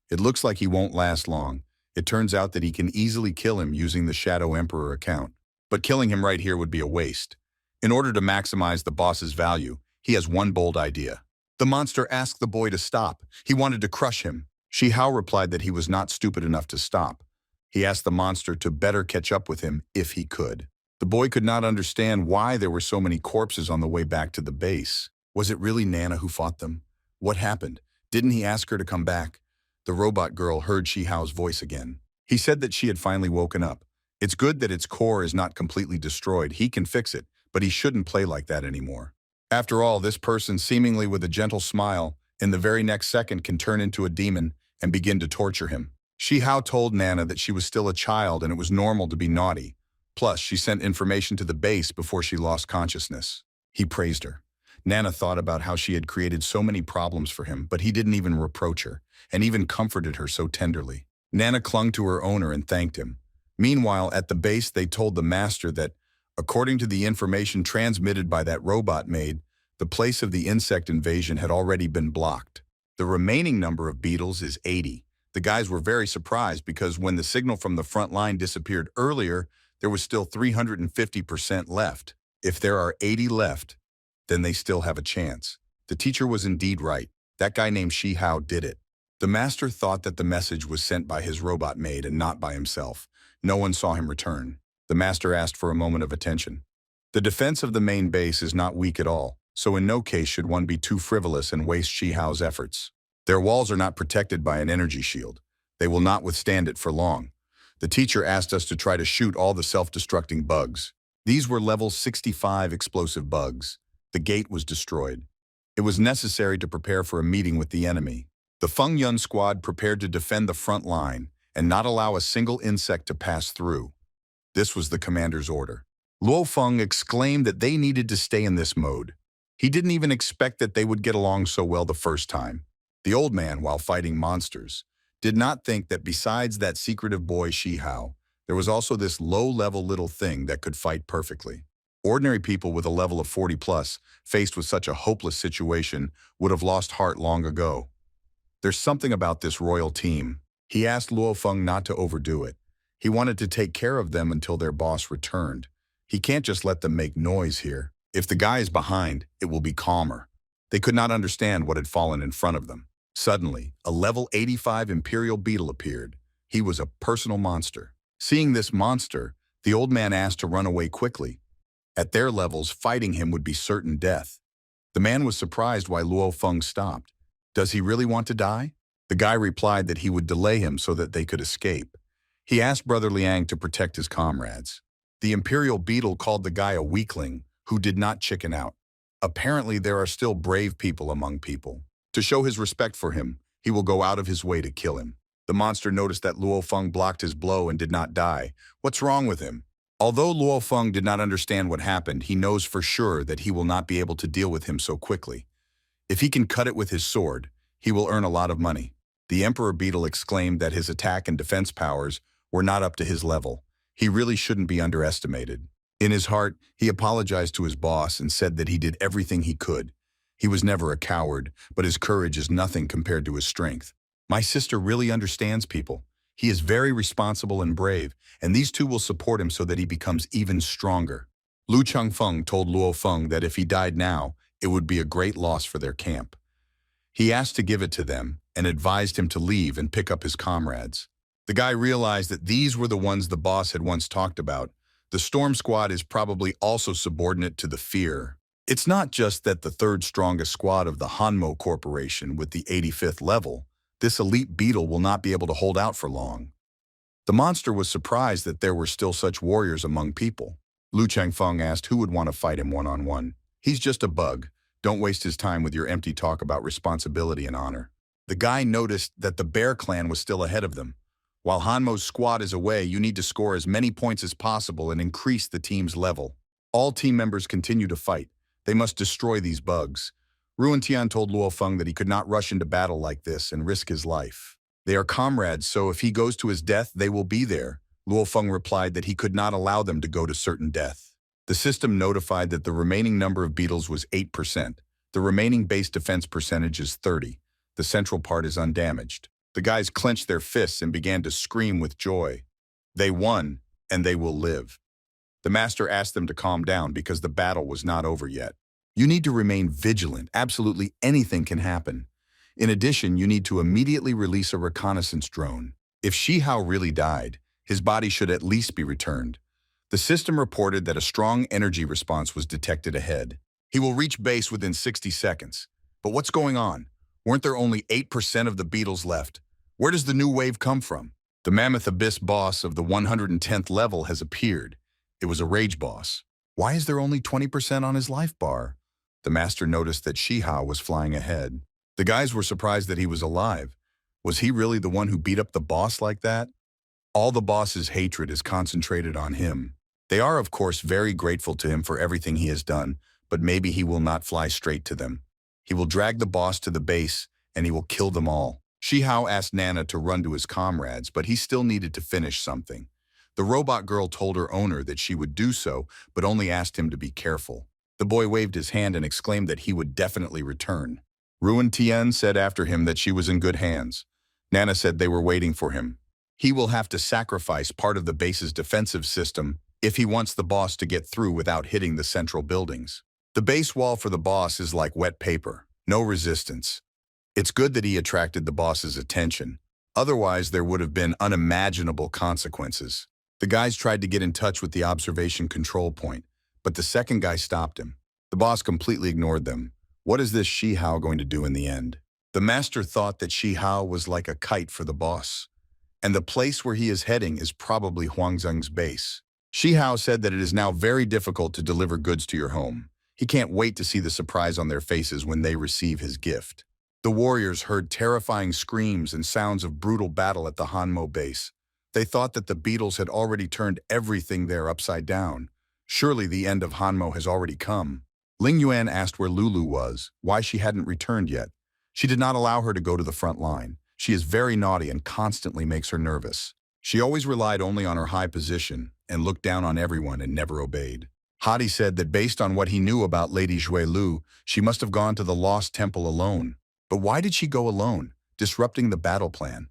S1: It looks like he won't last long. It turns out that he can easily kill him using the Shadow Emperor account. But killing him right here would be a waste. In order to maximize the boss's value, he has one bold idea. The monster asked the boy to stop. He wanted to crush him. Shi Hao replied that he was not stupid enough to stop. He asked the monster to better catch up with him if he could. The boy could not understand why there were so many corpses on the way back to the base. Was it really Nana who fought them? What happened? Didn't he ask her to come back? The robot girl heard Shi Hao's voice again. He said that she had finally woken up. It's good that its core is not completely destroyed. He can fix it, but he shouldn't play like that anymore. After all, this person, seemingly with a gentle smile, in the very next second can turn into a demon and begin to torture him. Shi Hao told Nana that she was still a child and it was normal to be naughty. Plus, she sent information to the base before she lost consciousness. He praised her. Nana thought about how she had created so many problems for him, but he didn't even reproach her, and even comforted her so tenderly. Nana clung to her owner and thanked him. Meanwhile, at the base, they told the master that, according to the information transmitted by that robot maid, the place of the insect invasion had already been blocked. The remaining number of beetles is 80. The guys were very surprised because when the signal from the front line disappeared earlier, there was still 350% left. If there are 80 left, then they still have a chance. The teacher was indeed right. That guy named Shi Hao did it. The master thought that the message was sent by his robot maid and not by himself. No one saw him return. The master asked for a moment of attention. The defense of the main base is not weak at all, so in no case should one be too frivolous and waste Shi Hao's efforts. Their walls are not protected by an energy shield. They will not withstand it for long. The teacher asked us to try to shoot all the self-destructing bugs. These were level 65 explosive bugs. The gate was destroyed. It was necessary to prepare for a meeting with the enemy. The Feng Yun squad prepared to defend the front line and not allow a single insect to pass through. This was the commander's order. Luo Feng exclaimed that they needed to stay in this mode. He didn't even expect that they would get along so well the first time. The old man, while fighting monsters, did not think that besides that secretive boy Shi Hao, there was also this low-level little thing that could fight perfectly. Ordinary people with a level of 40 plus, faced with such a hopeless situation, would have lost heart long ago. There's something about this royal team. He asked Luo Feng not to overdo it. He wanted to take care of them until their boss returned. He can't just let them make noise here. If the guy is behind, it will be calmer. They could not understand what had fallen in front of them. Suddenly, a level 85 Imperial Beetle appeared. He was a personal monster. Seeing this monster, the old man asked to run away quickly. At their levels, fighting him would be certain death. The man was surprised why Luo Feng stopped. Does he really want to die? The guy replied that he would delay him so that they could escape. He asked Brother Liang to protect his comrades. The Imperial Beetle called the guy a weakling who did not chicken out. Apparently, there are still brave people among people. To show his respect for him, he will go out of his way to kill him. The monster noticed that Luo Feng blocked his blow and did not die. What's wrong with him? Although Luo Feng did not understand what happened, he knows for sure that he will not be able to deal with him so quickly. If he can cut it with his sword, he will earn a lot of money. The Emperor Beetle exclaimed that his attack and defense powers were not up to his level. He really shouldn't be underestimated. In his heart, he apologized to his boss and said that he did everything he could. He was never a coward, but his courage is nothing compared to his strength. My sister really understands people. He is very responsible and brave, and these two will support him so that he becomes even stronger. Lu Changfeng told Luo Feng that if he died now, it would be a great loss for their camp. He asked to give it to them and advised him to leave and pick up his comrades. The guy realized that these were the ones the boss had once talked about. The Storm Squad is probably also subordinate to the Fear. It's not just that the third strongest squad of the Hanmo Corporation with the 85th level, this elite beetle will not be able to hold out for long. The monster was surprised that there were still such warriors among people. Lu Changfeng asked who would want to fight him one-on-one. He's just a bug. Don't waste his time with your empty talk about responsibility and honor. The guy noticed that the Bear Clan was still ahead of them. While Hanmo's squad is away, you need to score as many points as possible and increase the team's level. All team members continue to fight. They must destroy these bugs. Ruan Tian told Luo Feng that he could not rush into battle like this and risk his life. They are comrades, so if he goes to his death, they will be there. Luo Feng replied that he could not allow them to go to certain death. The system notified that the remaining number of beetles was 8%. The remaining base defense percentage is 30. The central part is undamaged. The guys clenched their fists and began to scream with joy. They won, and they will live. The master asked them to calm down because the battle was not over yet. You need to remain vigilant. Absolutely anything can happen. In addition, you need to immediately release a reconnaissance drone. If Shi Hao really died, his body should at least be returned. The system reported that a strong energy response was detected ahead. He will reach base within 60 seconds. But what's going on? Weren't there only 8% of the beetles left? Where does the new wave come from? The Mammoth Abyss boss of the 110th level has appeared. It was a rage boss. Why is there only 20% on his life bar? The master noticed that Shi Hao was flying ahead. The guys were surprised that he was alive. Was he really the one who beat up the boss like that? All the boss's hatred is concentrated on him. They are, of course, very grateful to him for everything he has done, but maybe he will not fly straight to them. He will drag the boss to the base, and he will kill them all. Shi Hao asked Nana to run to his comrades, but he still needed to finish something. The robot girl told her owner that she would do so, but only asked him to be careful. The boy waved his hand and exclaimed that he would definitely return. Ruan Tian said after him that she was in good hands. Nana said they were waiting for him. He will have to sacrifice part of the base's defensive system if he wants the boss to get through without hitting the central buildings. The base wall for the boss is like wet paper, no resistance. It's good that he attracted the boss's attention. Otherwise, there would have been unimaginable consequences. The guys tried to get in touch with the observation control point, but the second guy stopped him. The boss completely ignored them. What is this Shi Hao going to do in the end? The master thought that Shi Hao was like a kite for the boss, and the place where he is heading is probably Huangzheng's base. Shi Hao said that it is now very difficult to deliver goods to your home. He can't wait to see the surprise on their faces when they receive his gift. The warriors heard terrifying screams and sounds of brutal battle at the Hanmo base. They thought that the beetles had already turned everything there upside down. Surely the end of Hanmo has already come. Ling Yuan asked where Lulu was, why she hadn't returned yet. She did not allow her to go to the front line. She is very naughty and constantly makes her nervous. She always relied only on her high position and looked down on everyone and never obeyed. Hadi said that based on what he knew about Lady Xuelu, she must have gone to the Lost Temple alone. But why did she go alone, disrupting the battle plan?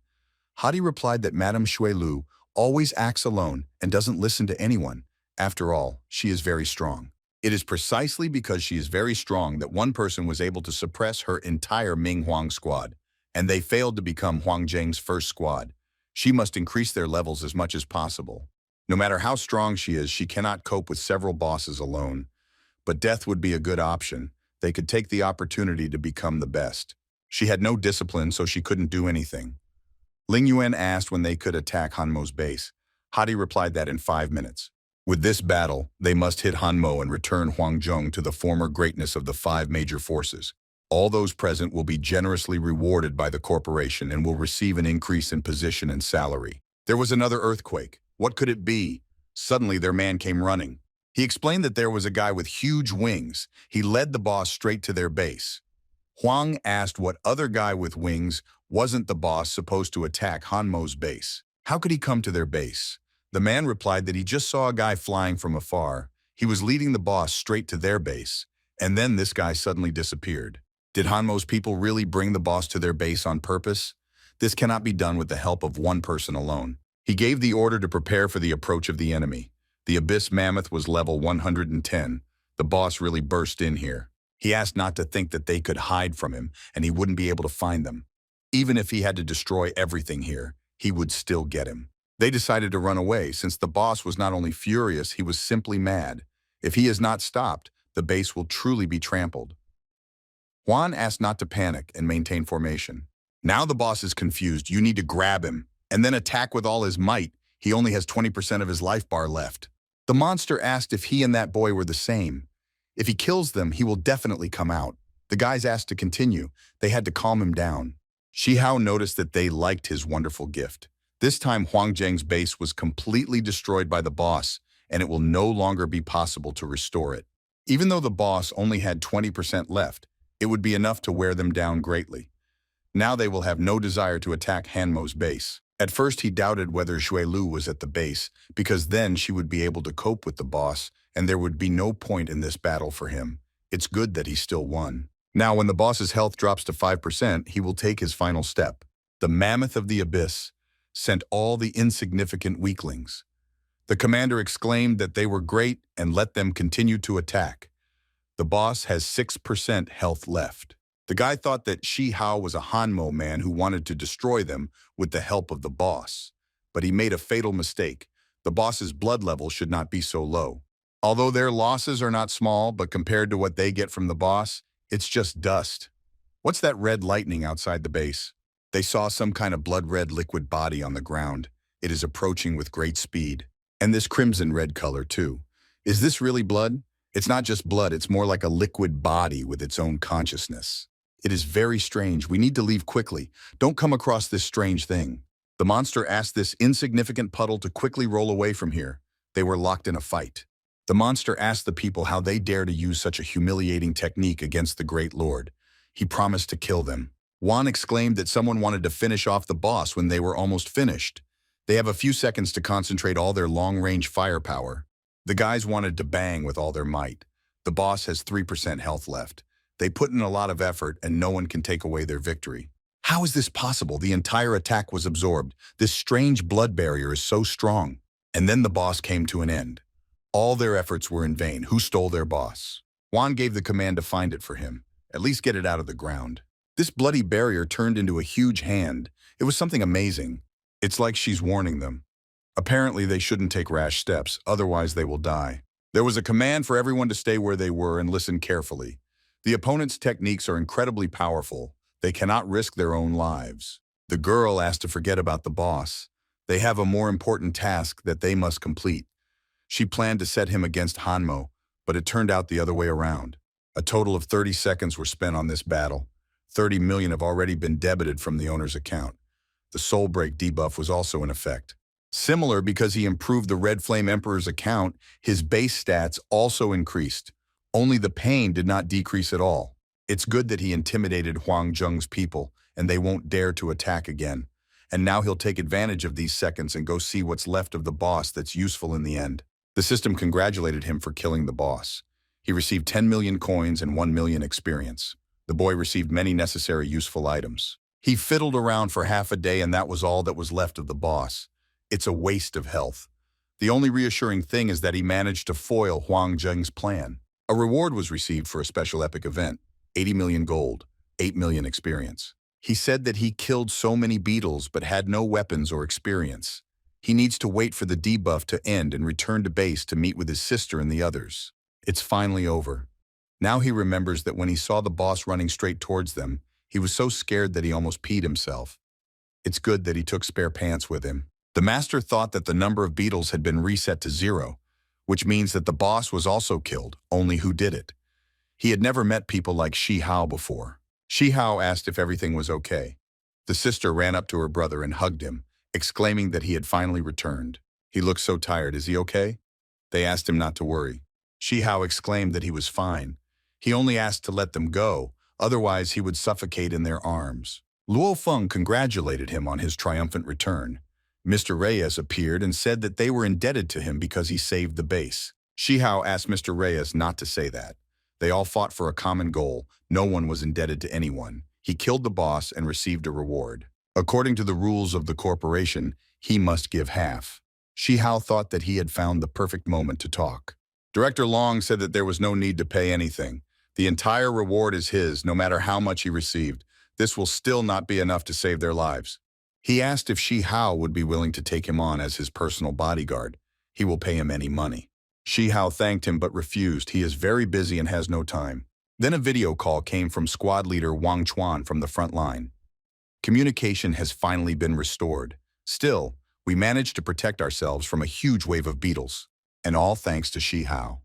S1: Hadi replied that Madame Xuelu always acts alone and doesn't listen to anyone. After all, she is very strong. It is precisely because she is very strong that one person was able to suppress her entire Ming Huang squad, and they failed to become Huang Zheng's first squad. She must increase their levels as much as possible. No matter how strong she is, she cannot cope with several bosses alone. But death would be a good option. They could take the opportunity to become the best. She had no discipline, so she couldn't do anything. Ling Yuan asked when they could attack Hanmo's base. Hadi replied that in 5 minutes. With this battle, they must hit Hanmo and return Huangzhong to the former greatness of the 5 major forces. All those present will be generously rewarded by the corporation and will receive an increase in position and salary. There was another earthquake. What could it be? Suddenly their man came running. He explained that there was a guy with huge wings. He led the boss straight to their base. Huang asked what other guy with wings wasn't the boss supposed to attack Hanmo's base. How could he come to their base? The man replied that he just saw a guy flying from afar. He was leading the boss straight to their base, and then this guy suddenly disappeared. Did Hanmo's people really bring the boss to their base on purpose? This cannot be done with the help of one person alone. He gave the order to prepare for the approach of the enemy. The Abyss Mammoth was level 110. The boss really burst in here. He asked not to think that they could hide from him, and he wouldn't be able to find them. Even if he had to destroy everything here, he would still get him. They decided to run away, since the boss was not only furious, he was simply mad. If he is not stopped, the base will truly be trampled. Juan asked not to panic and maintain formation. Now the boss is confused. You need to grab him, and then attack with all his might. He only has 20% of his life bar left. The monster asked if he and that boy were the same. If he kills them, he will definitely come out. The guys asked to continue. They had to calm him down. Shi Hao noticed that they liked his wonderful gift. This time, Huang Zheng's base was completely destroyed by the boss, and it will no longer be possible to restore it. Even though the boss only had 20% left, It would be enough to wear them down greatly. Now they will have no desire to attack Hanmo's base. At first he doubted whether Xuelu was at the base, because then she would be able to cope with the boss, and there would be no point in this battle for him. It's good that he still won. Now when the boss's health drops to 5%, he will take his final step. The Mammoth of the Abyss sent all the insignificant weaklings. The commander exclaimed that they were great and let them continue to attack. The boss has 6% health left. The guy thought that Shi Hao was a Hanmo man who wanted to destroy them with the help of the boss. But he made a fatal mistake. The boss's blood level should not be so low. Although their losses are not small, but compared to what they get from the boss, it's just dust. What's that red lightning outside the base? They saw some kind of blood-red liquid body on the ground. It is approaching with great speed. And this crimson red color too. Is this really blood? It's not just blood, it's more like a liquid body with its own consciousness. It is very strange. We need to leave quickly. Don't come across this strange thing. The monster asked this insignificant puddle to quickly roll away from here. They were locked in a fight. The monster asked the people how they dare to use such a humiliating technique against the Great Lord. He promised to kill them. Juan exclaimed that someone wanted to finish off the boss when they were almost finished. They have a few seconds to concentrate all their long-range firepower. The guys wanted to bang with all their might. The boss has 3% health left. They put in a lot of effort and no one can take away their victory. How is this possible? The entire attack was absorbed. This strange blood barrier is so strong. And then the boss came to an end. All their efforts were in vain. Who stole their boss? Juan gave the command to find it for him. At least get it out of the ground. This bloody barrier turned into a huge hand. It was something amazing. It's like she's warning them. Apparently they shouldn't take rash steps, otherwise they will die. There was a command for everyone to stay where they were and listen carefully. The opponent's techniques are incredibly powerful. They cannot risk their own lives. The girl asked to forget about the boss. They have a more important task that they must complete. She planned to set him against Hanmo, but it turned out the other way around. A total of 30 seconds were spent on this battle. 30 million have already been debited from the owner's account. The Soul Break debuff was also in effect. Similar, because he improved the Red Flame Emperor's account, his base stats also increased. Only the pain did not decrease at all. It's good that he intimidated Huang Zheng's people, and they won't dare to attack again. And now he'll take advantage of these seconds and go see what's left of the boss that's useful in the end. The system congratulated him for killing the boss. He received 10 million coins and 1 million experience. The boy received many necessary useful items. He fiddled around for half a day and that was all that was left of the boss. It's a waste of health. The only reassuring thing is that he managed to foil Huang Zheng's plan. A reward was received for a special epic event, 80 million gold, 8 million experience. He said that he killed so many beetles but had no weapons or experience. He needs to wait for the debuff to end and return to base to meet with his sister and the others. It's finally over. Now he remembers that when he saw the boss running straight towards them, he was so scared that he almost peed himself. It's good that he took spare pants with him. The master thought that the number of beetles had been reset to 0, which means that the boss was also killed, only who did it. He had never met people like Shi Hao before. Shi Hao asked if everything was okay. The sister ran up to her brother and hugged him, exclaiming that he had finally returned. He looked so tired. Is he okay? They asked him not to worry. Shi Hao exclaimed that he was fine. He only asked to let them go, otherwise he would suffocate in their arms. Luo Feng congratulated him on his triumphant return. Mr. Reyes appeared and said that they were indebted to him because he saved the base. Shi Hao asked Mr. Reyes not to say that. They all fought for a common goal. No one was indebted to anyone. He killed the boss and received a reward. According to the rules of the corporation, he must give half. Shi Hao thought that he had found the perfect moment to talk. Director Long said that there was no need to pay anything. The entire reward is his, no matter how much he received. This will still not be enough to save their lives. He asked if Shi Hao would be willing to take him on as his personal bodyguard. He will pay him any money. Shi Hao thanked him but refused. He is very busy and has no time. Then a video call came from squad leader Wang Chuan from the front line. Communication has finally been restored. Still, we managed to protect ourselves from a huge wave of beetles, and all thanks to Shi Hao.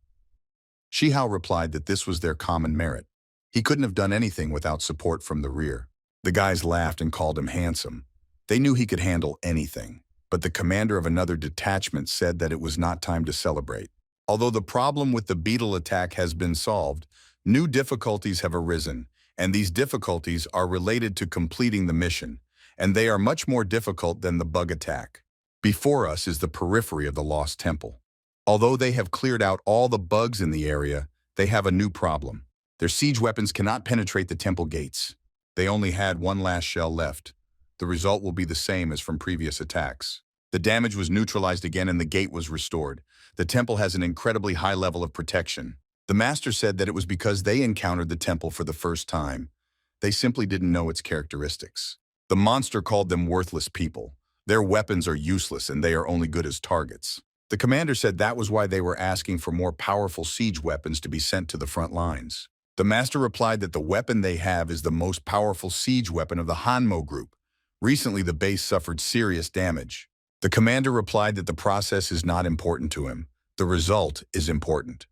S1: Shi Hao replied that this was their common merit. He couldn't have done anything without support from the rear. The guys laughed and called him handsome. They knew he could handle anything, but the commander of another detachment said that it was not time to celebrate. Although the problem with the beetle attack has been solved, new difficulties have arisen, and these difficulties are related to completing the mission, and they are much more difficult than the bug attack. Before us is the periphery of the Lost Temple. Although they have cleared out all the bugs in the area, they have a new problem. Their siege weapons cannot penetrate the temple gates. They only had one last shell left. The result will be the same as from previous attacks. The damage was neutralized again and the gate was restored. The temple has an incredibly high level of protection. The master said that it was because they encountered the temple for the first time. They simply didn't know its characteristics. The monster called them worthless people. Their weapons are useless and they are only good as targets. The commander said that was why they were asking for more powerful siege weapons to be sent to the front lines. The master replied that the weapon they have is the most powerful siege weapon of the Hanmo group. Recently, the base suffered serious damage. The commander replied that the process is not important to him. The result is important.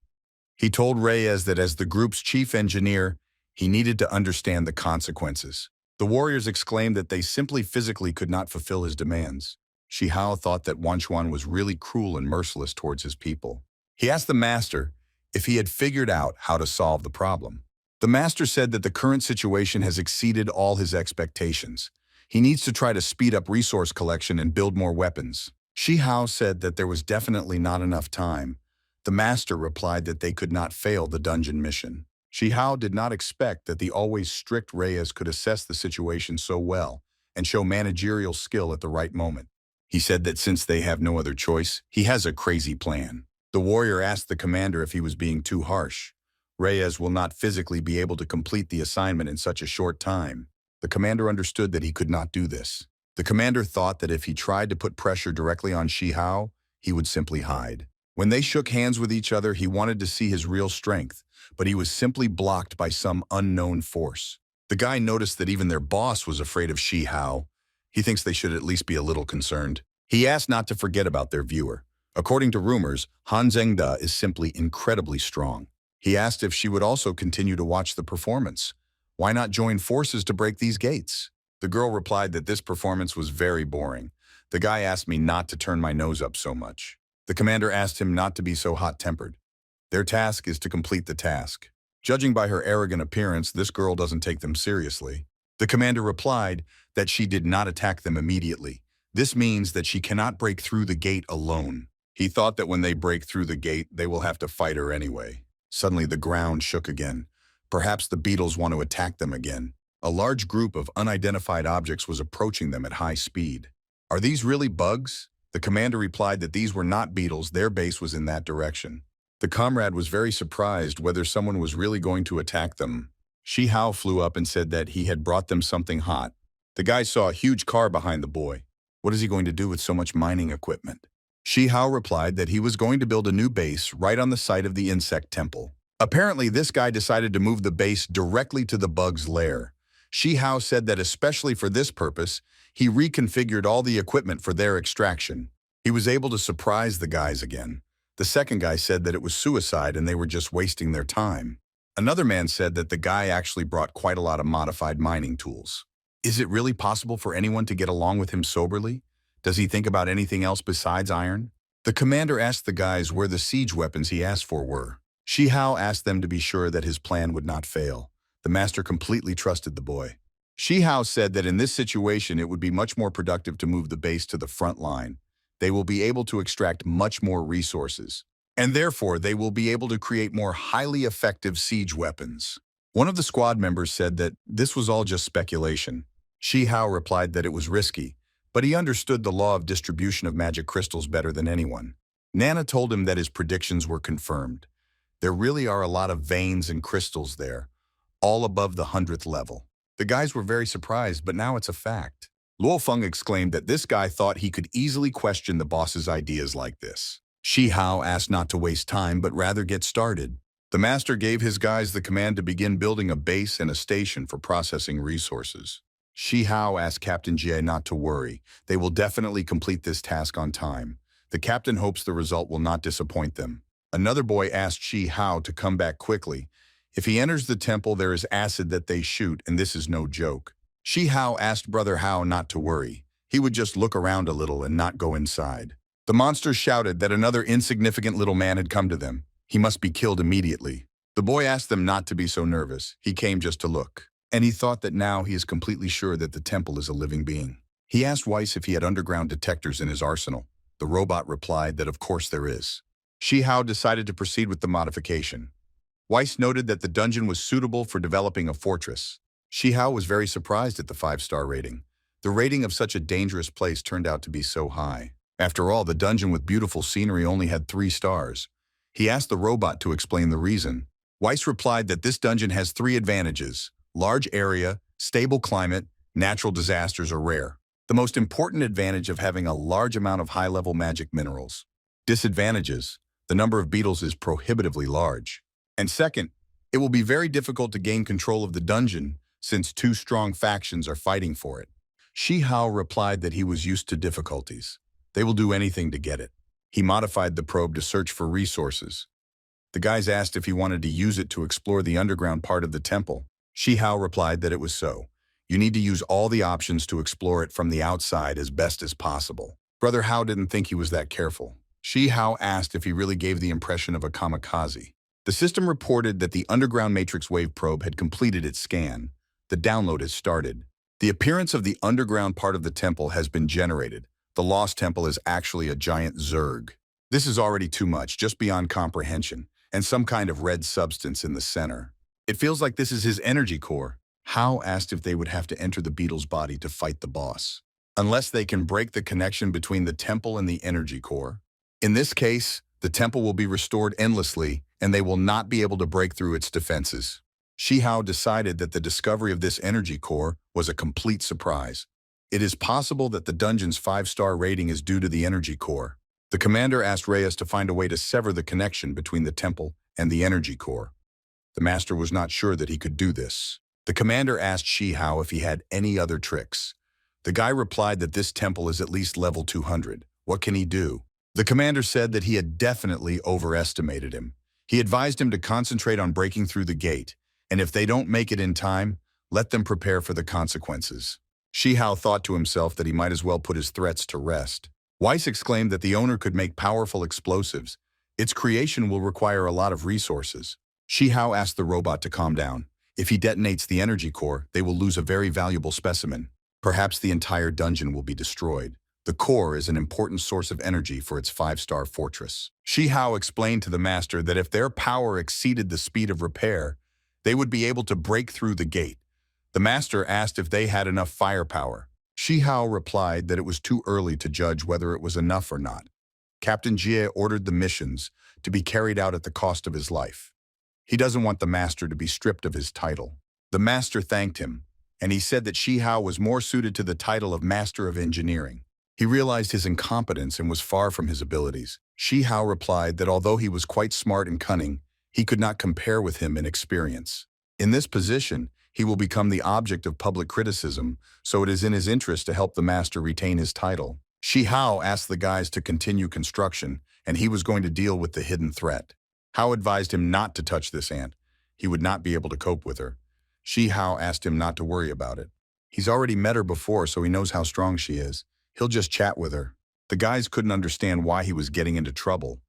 S1: He told Reyes that as the group's chief engineer, he needed to understand the consequences. The warriors exclaimed that they simply physically could not fulfill his demands. Shihao thought that Wanchuan was really cruel and merciless towards his people. He asked the master if he had figured out how to solve the problem. The master said that the current situation has exceeded all his expectations. He needs to try to speed up resource collection and build more weapons. Shihao said that there was definitely not enough time. The master replied that they could not fail the dungeon mission. Shihao did not expect that the always strict Reyes could assess the situation so well and show managerial skill at the right moment. He said that since they have no other choice, he has a crazy plan. The warrior asked the commander if he was being too harsh. Reyes will not physically be able to complete the assignment in such a short time. The commander understood that he could not do this. The commander thought that if he tried to put pressure directly on Shihao, he would simply hide. When they shook hands with each other, he wanted to see his real strength, but he was simply blocked by some unknown force. The guy noticed that even their boss was afraid of Shihao. He thinks they should at least be a little concerned. He asked not to forget about their viewer. According to rumors, Han Zhengda is simply incredibly strong. He asked if she would also continue to watch the performance. Why not join forces to break these gates? The girl replied that this performance was very boring. The guy asked me not to turn my nose up so much. The commander asked him not to be so hot-tempered. Their task is to complete the task. Judging by her arrogant appearance, this girl doesn't take them seriously. The commander replied that she did not attack them immediately. This means that she cannot break through the gate alone. He thought that when they break through the gate, they will have to fight her anyway. Suddenly, the ground shook again. Perhaps the beetles want to attack them again. A large group of unidentified objects was approaching them at high speed. Are these really bugs? The commander replied that these were not beetles, their base was in that direction. The comrade was very surprised whether someone was really going to attack them. Shihao flew up and said that he had brought them something hot. The guy saw a huge car behind the boy. What is he going to do with so much mining equipment? Shihao replied that he was going to build a new base right on the site of the insect temple. Apparently, this guy decided to move the base directly to the bug's lair. Shihao said that especially for this purpose, he reconfigured all the equipment for their extraction. He was able to surprise the guys again. The second guy said that it was suicide and they were just wasting their time. Another man said that the guy actually brought quite a lot of modified mining tools. Is it really possible for anyone to get along with him soberly? Does he think about anything else besides iron? The commander asked the guys where the siege weapons he asked for were. Shihao asked them to be sure that his plan would not fail. The master completely trusted the boy. Shihao said that in this situation it would be much more productive to move the base to the front line. They will be able to extract much more resources, and therefore they will be able to create more highly effective siege weapons. One of the squad members said that this was all just speculation. Shihao replied that it was risky, but he understood the law of distribution of magic crystals better than anyone. Nana told him that his predictions were confirmed. There really are a lot of veins and crystals there, all above the 100th level. The guys were very surprised, but now it's a fact. Luo Feng exclaimed that this guy thought he could easily question the boss's ideas like this. Shihao asked not to waste time, but rather get started. The master gave his guys the command to begin building a base and a station for processing resources. Shihao asked Captain Jie not to worry. They will definitely complete this task on time. The captain hopes the result will not disappoint them. Another boy asked Shihao to come back quickly. If he enters the temple, there is acid that they shoot, and this is no joke. Shihao asked Brother Hao not to worry. He would just look around a little and not go inside. The monsters shouted that another insignificant little man had come to them. He must be killed immediately. The boy asked them not to be so nervous. He came just to look. and he thought that now he is completely sure that the temple is a living being. He asked Weiss if he had underground detectors in his arsenal. The robot replied that of course there is. Shi Hao decided to proceed with the modification. Weiss noted that the dungeon was suitable for developing a fortress. Shi Hao was very surprised at the 5-star rating. The rating of such a dangerous place turned out to be so high. After all, the dungeon with beautiful scenery only had 3 stars. He asked the robot to explain the reason. Weiss replied that this dungeon has 3 advantages: large area, stable climate, natural disasters are rare. The most important advantage of having a large amount of high-level magic minerals. Disadvantages: the number of beetles is prohibitively large. And second, it will be very difficult to gain control of the dungeon since 2 strong factions are fighting for it. Shi Hao replied that he was used to difficulties. They will do anything to get it. He modified the probe to search for resources. The guys asked if he wanted to use it to explore the underground part of the temple. Shi Hao replied that it was so. You need to use all the options to explore it from the outside as best as possible. Brother Hao didn't think he was that careful. Shi Hao asked if he really gave the impression of a kamikaze. The system reported that the underground matrix wave probe had completed its scan. The download has started. The appearance of the underground part of the temple has been generated. The lost temple is actually a giant zerg. This is already too much, just beyond comprehension, and some kind of red substance in the center. It feels like this is his energy core. Hao asked if they would have to enter the beetle's body to fight the boss. Unless they can break the connection between the temple and the energy core. In this case, the temple will be restored endlessly, and they will not be able to break through its defenses. Shi Hao decided that the discovery of this energy core was a complete surprise. It is possible that the dungeon's 5-star rating is due to the energy core. The commander asked Reyes to find a way to sever the connection between the temple and the energy core. The master was not sure that he could do this. The commander asked Shi Hao if he had any other tricks. The guy replied that this temple is at least level 200. What can he do? The commander said that he had definitely overestimated him. He advised him to concentrate on breaking through the gate, and if they don't make it in time, let them prepare for the consequences. Shi Hao thought to himself that he might as well put his threats to rest. Weiss exclaimed that the owner could make powerful explosives. Its creation will require a lot of resources. Shi Hao asked the robot to calm down. If he detonates the energy core, they will lose a very valuable specimen. Perhaps the entire dungeon will be destroyed. The core is an important source of energy for its 5-star fortress. Shi Hao explained to the master that if their power exceeded the speed of repair, they would be able to break through the gate. The master asked if they had enough firepower. Shi Hao replied that it was too early to judge whether it was enough or not. Captain Jie ordered the missions to be carried out at the cost of his life. He doesn't want the master to be stripped of his title. The master thanked him, and he said that Shi Hao was more suited to the title of Master of Engineering. He realized his incompetence and was far from his abilities. Shi Hao replied that although he was quite smart and cunning, he could not compare with him in experience. In this position, he will become the object of public criticism, so it is in his interest to help the master retain his title. Shi Hao asked the guys to continue construction, and he was going to deal with the hidden threat. Hao advised him not to touch this ant. He would not be able to cope with her. Shi Hao asked him not to worry about it. He's already met her before, so he knows how strong she is. He'll just chat with her. The guys couldn't understand why he was getting into trouble.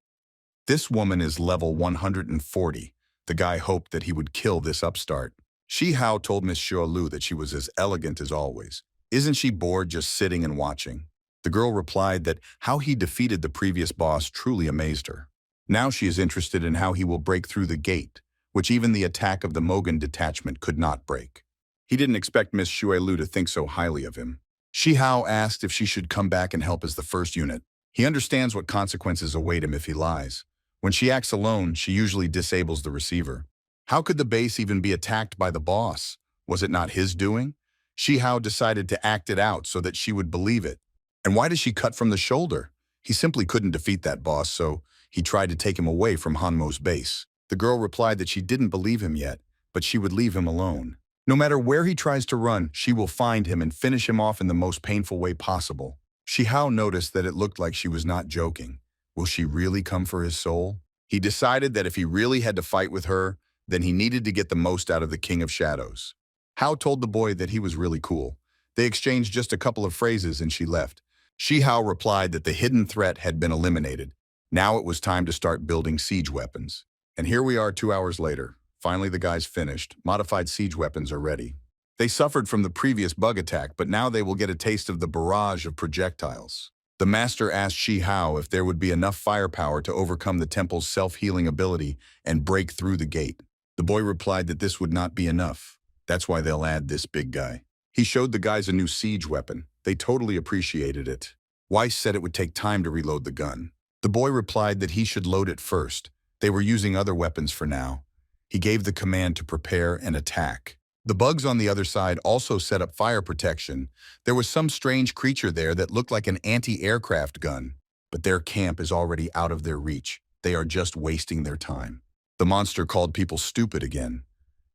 S1: This woman is level 140. The guy hoped that he would kill this upstart. Shi Hao told Miss Xiaolu that she was as elegant as always. Isn't she bored just sitting and watching? The girl replied that how he defeated the previous boss truly amazed her. Now she is interested in how he will break through the gate, which even the attack of the Mogan detachment could not break. He didn't expect Miss Xiaolu to think so highly of him. Shi Hao asked if she should come back and help as the first unit. He understands what consequences await him if he lies. When she acts alone, she usually disables the receiver. How could the base even be attacked by the boss? Was it not his doing? Shi Hao decided to act it out so that she would believe it. And why does she cut from the shoulder? He simply couldn't defeat that boss, so he tried to take him away from Hanmo's base. The girl replied that she didn't believe him yet, but she would leave him alone. No matter where he tries to run, she will find him and finish him off in the most painful way possible. Shi Hao noticed that it looked like she was not joking. Will she really come for his soul? He decided that if he really had to fight with her, then he needed to get the most out of the King of Shadows. Hao told the boy that he was really cool. They exchanged just a couple of phrases and she left. Shi Hao replied that the hidden threat had been eliminated. Now it was time to start building siege weapons. And here we are 2 hours later. Finally, the guys finished. Modified siege weapons are ready. They suffered from the previous bug attack, but now they will get a taste of the barrage of projectiles. The master asked Shi Hao if there would be enough firepower to overcome the temple's self-healing ability and break through the gate. The boy replied that this would not be enough. That's why they'll add this big guy. He showed the guys a new siege weapon. They totally appreciated it. Weiss said it would take time to reload the gun. The boy replied that he should load it first. They were using other weapons for now. He gave the command to prepare and attack. The bugs on the other side also set up fire protection. There was some strange creature there that looked like an anti-aircraft gun. But their camp is already out of their reach. They are just wasting their time. The monster called people stupid again.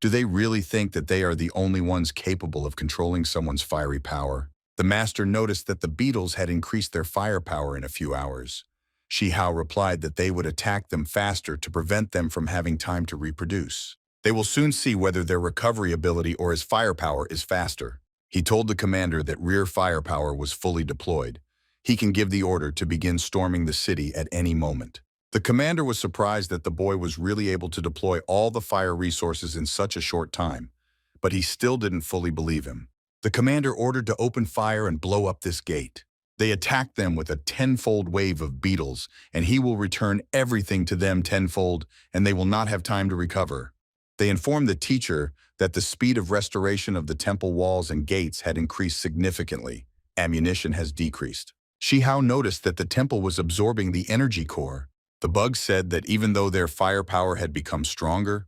S1: Do they really think that they are the only ones capable of controlling someone's fiery power? The master noticed that the beetles had increased their firepower in a few hours. Shi Hao replied that they would attack them faster to prevent them from having time to reproduce. They will soon see whether their recovery ability or his firepower is faster. He told the commander that rear firepower was fully deployed. He can give the order to begin storming the city at any moment. The commander was surprised that the boy was really able to deploy all the fire resources in such a short time, but he still didn't fully believe him. The commander ordered to open fire and blow up this gate. They attacked them with a tenfold wave of beetles, and he will return everything to them tenfold, and they will not have time to recover. They informed the teacher that the speed of restoration of the temple walls and gates had increased significantly. Ammunition has decreased. Shi Hao noticed that the temple was absorbing the energy core. The bugs said that even though their firepower had become stronger,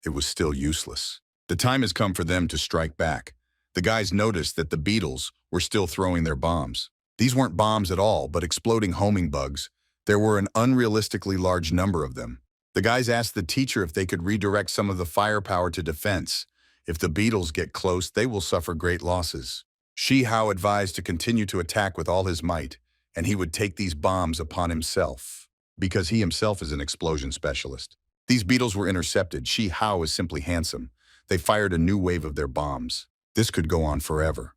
S1: it was still useless. The time has come for them to strike back. The guys noticed that the beetles were still throwing their bombs. These weren't bombs at all, but exploding homing bugs. There were an unrealistically large number of them. The guys asked the teacher if they could redirect some of the firepower to defense. If the beetles get close, they will suffer great losses. Shi Hao advised to continue to attack with all his might, and he would take these bombs upon himself, because he himself is an explosion specialist. These beetles were intercepted. Shi Hao is simply handsome. They fired a new wave of their bombs. This could go on forever.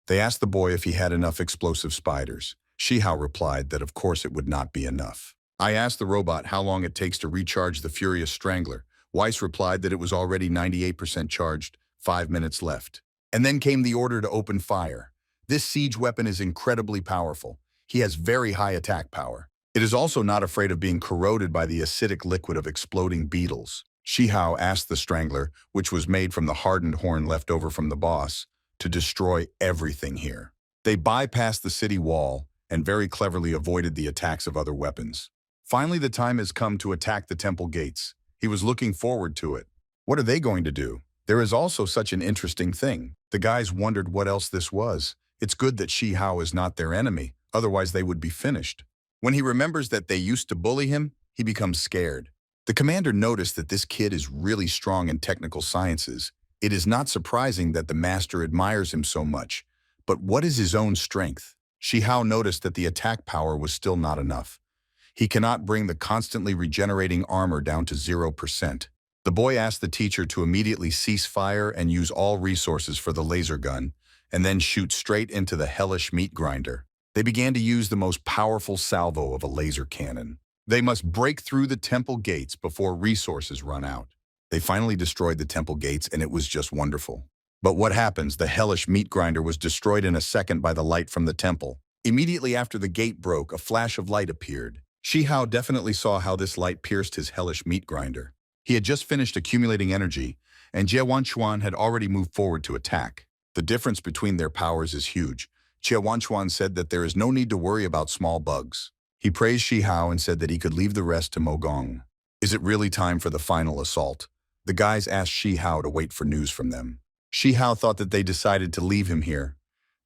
S1: They asked the boy if he had enough explosive spiders. Shi Hao replied that of course it would not be enough. I asked the robot how long it takes to recharge the Furious Strangler. Weiss replied that it was already 98% charged, 5 minutes left. And then came the order to open fire. This siege weapon is incredibly powerful. He has very high attack power. It is also not afraid of being corroded by the acidic liquid of exploding beetles. Shi Hao asked the Strangler, which was made from the hardened horn left over from the boss, to destroy everything here. They bypassed the city wall and very cleverly avoided the attacks of other weapons. Finally, the time has come to attack the temple gates. He was looking forward to it. What are they going to do? There is also such an interesting thing. The guys wondered what else this was. It's good that Shi Hao is not their enemy, otherwise they would be finished. When he remembers that they used to bully him, he becomes scared. The commander noticed that this kid is really strong in technical sciences. It is not surprising that the master admires him so much. But what is his own strength? Shi Hao noticed that the attack power was still not enough. He cannot bring the constantly regenerating armor down to 0%. The boy asked the teacher to immediately cease fire and use all resources for the laser gun, and then shoot straight into the hellish meat grinder. They began to use the most powerful salvo of a laser cannon. They must break through the temple gates before resources run out. They finally destroyed the temple gates, and it was just wonderful. But what happens? The hellish meat grinder was destroyed in a second by the light from the temple. Immediately after the gate broke, a flash of light appeared. Shi Hao definitely saw how this light pierced his hellish meat grinder. He had just finished accumulating energy, and Jie Wanchuan had already moved forward to attack. The difference between their powers is huge. Jie Wanchuan said that there is no need to worry about small bugs. He praised Shi Hao and said that he could leave the rest to Mo Gong. Is it really time for the final assault? The guys asked Shi Hao to wait for news from them. Shi Hao thought that they decided to leave him here.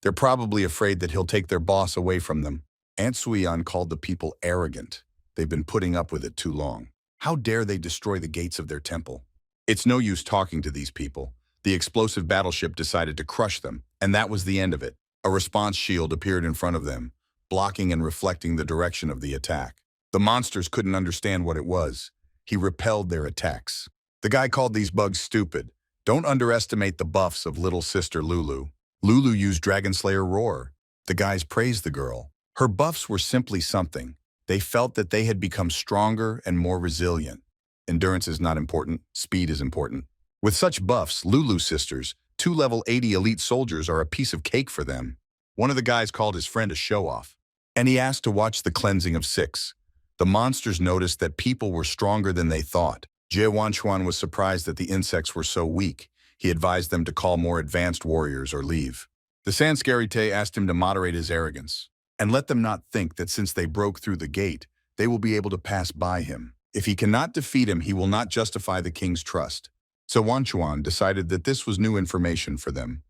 S1: They're probably afraid that he'll take their boss away from them. Aunt Suiyan called the people arrogant. They've been putting up with it too long. How dare they destroy the gates of their temple? It's no use talking to these people. The explosive battleship decided to crush them, and that was the end of it. A response shield appeared in front of them, blocking and reflecting the direction of the attack. The monsters couldn't understand what it was. He repelled their attacks. The guy called these bugs stupid. Don't underestimate the buffs of little sister Lulu. Lulu used Dragon Slayer Roar. The guys praised the girl. Her buffs were simply something. They felt that they had become stronger and more resilient. Endurance is not important, speed is important. With such buffs, Lulu sisters, 2 level 80 elite soldiers are a piece of cake for them. One of the guys called his friend a show-off, and he asked to watch the cleansing of 6. The monsters noticed that people were stronger than they thought. Jie Wanchuan was surprised that the insects were so weak. He advised them to call more advanced warriors or leave. The Sanscarite asked him to moderate his arrogance and let them not think that since they broke through the gate, they will be able to pass by him. If he cannot defeat him, he will not justify the king's trust. So Wanchuan decided that this was new information for them.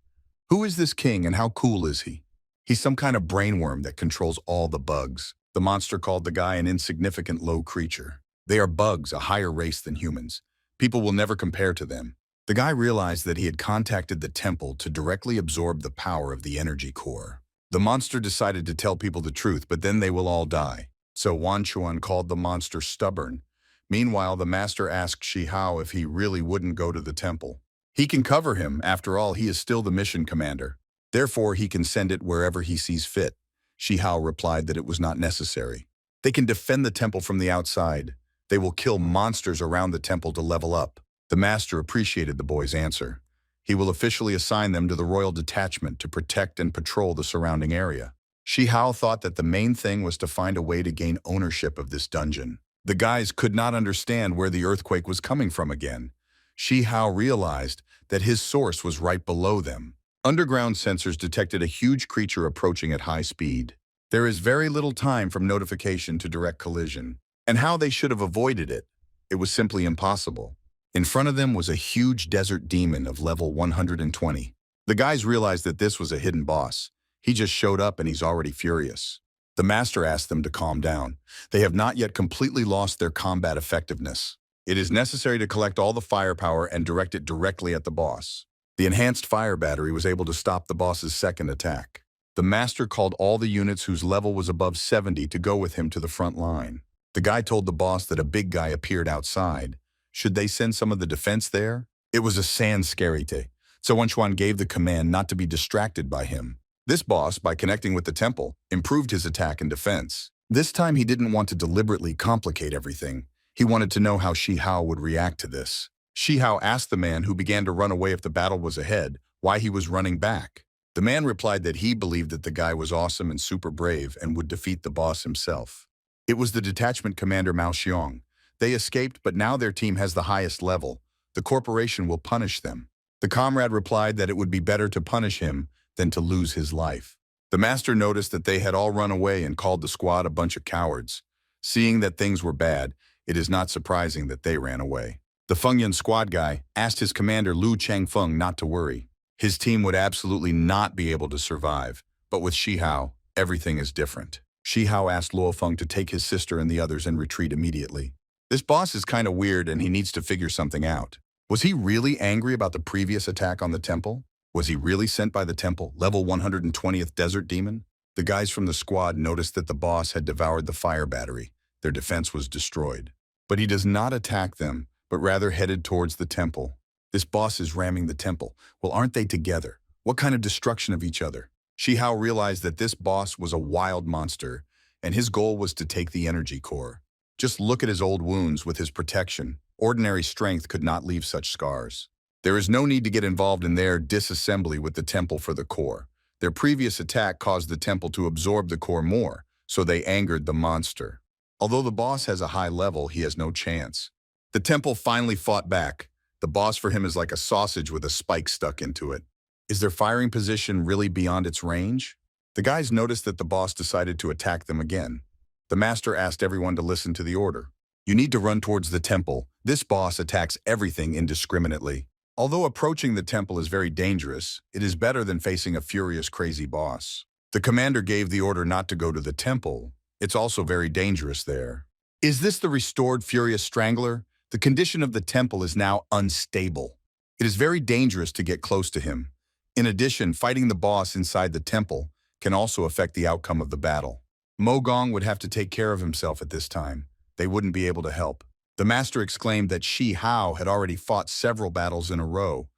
S1: Who is this king and how cool is he? He's some kind of brainworm that controls all the bugs. The monster called the guy an insignificant low creature. They are bugs, a higher race than humans. People will never compare to them. The guy realized that he had contacted the temple to directly absorb the power of the energy core. The monster decided to tell people the truth, but then they will all die. So Wanchuan called the monster stubborn. Meanwhile, the master asked Shi Hao if he really wouldn't go to the temple. He can cover him, after all, he is still the mission commander. Therefore, he can send it wherever he sees fit. Shi Hao replied that it was not necessary. They can defend the temple from the outside. They will kill monsters around the temple to level up. The master appreciated the boy's answer. He will officially assign them to the royal detachment to protect and patrol the surrounding area. Shi Hao thought that the main thing was to find a way to gain ownership of this dungeon. The guys could not understand where the earthquake was coming from again. Shi Hao realized that his source was right below them. Underground sensors detected a huge creature approaching at high speed. There is very little time from notification to direct collision. And how they should have avoided it? It was simply impossible. In front of them was a huge desert demon of level 120. The guys realized that this was a hidden boss. He just showed up and he's already furious. The master asked them to calm down. They have not yet completely lost their combat effectiveness. It is necessary to collect all the firepower and direct it directly at the boss. The enhanced fire battery was able to stop the boss's second attack. The master called all the units whose level was above 70 to go with him to the front line. The guy told the boss that a big guy appeared outside. Should they send some of the defense there? It was a Sanscarite, so Wanchuan gave the command not to be distracted by him. This boss, by connecting with the temple, improved his attack and defense. This time he didn't want to deliberately complicate everything. He wanted to know how Shi Hao would react to this. Shi Hao asked the man who began to run away if the battle was ahead, why he was running back. The man replied that he believed that the guy was awesome and super brave and would defeat the boss himself. It was the detachment commander Mao Xiong. They escaped, but now their team has the highest level. The corporation will punish them. The comrade replied that it would be better to punish him than to lose his life. The master noticed that they had all run away and called the squad a bunch of cowards. Seeing that things were bad, it is not surprising that they ran away. The Fengyan squad guy asked his commander Lu Changfeng not to worry. His team would absolutely not be able to survive, but with Shi Hao, everything is different. Shi Hao asked Luo Feng to take his sister and the others and retreat immediately. This boss is kind of weird and he needs to figure something out. Was he really angry about the previous attack on the temple? Was he really sent by the temple, level 120th desert demon? The guys from the squad noticed that the boss had devoured the fire battery. Their defense was destroyed. But he does not attack them, but rather headed towards the temple. This boss is ramming the temple. Well, aren't they together? What kind of destruction of each other? Shi Hao realized that this boss was a wild monster, and his goal was to take the energy core. Just look at his old wounds with his protection. Ordinary strength could not leave such scars. There is no need to get involved in their disassembly with the temple for the core. Their previous attack caused the temple to absorb the core more, so they angered the monster. Although the boss has a high level, he has no chance. The temple finally fought back. The boss for him is like a sausage with a spike stuck into it. Is their firing position really beyond its range? The guys noticed that the boss decided to attack them again. The master asked everyone to listen to the order. You need to run towards the temple. This boss attacks everything indiscriminately. Although approaching the temple is very dangerous, it is better than facing a furious, crazy boss. The commander gave the order not to go to the temple. It's also very dangerous there. Is this the restored Furious Strangler? The condition of the temple is now unstable. It is very dangerous to get close to him. In addition, fighting the boss inside the temple can also affect the outcome of the battle. Mo Gong would have to take care of himself at this time. They wouldn't be able to help. The master exclaimed that Shi Hao had already fought several battles in a row.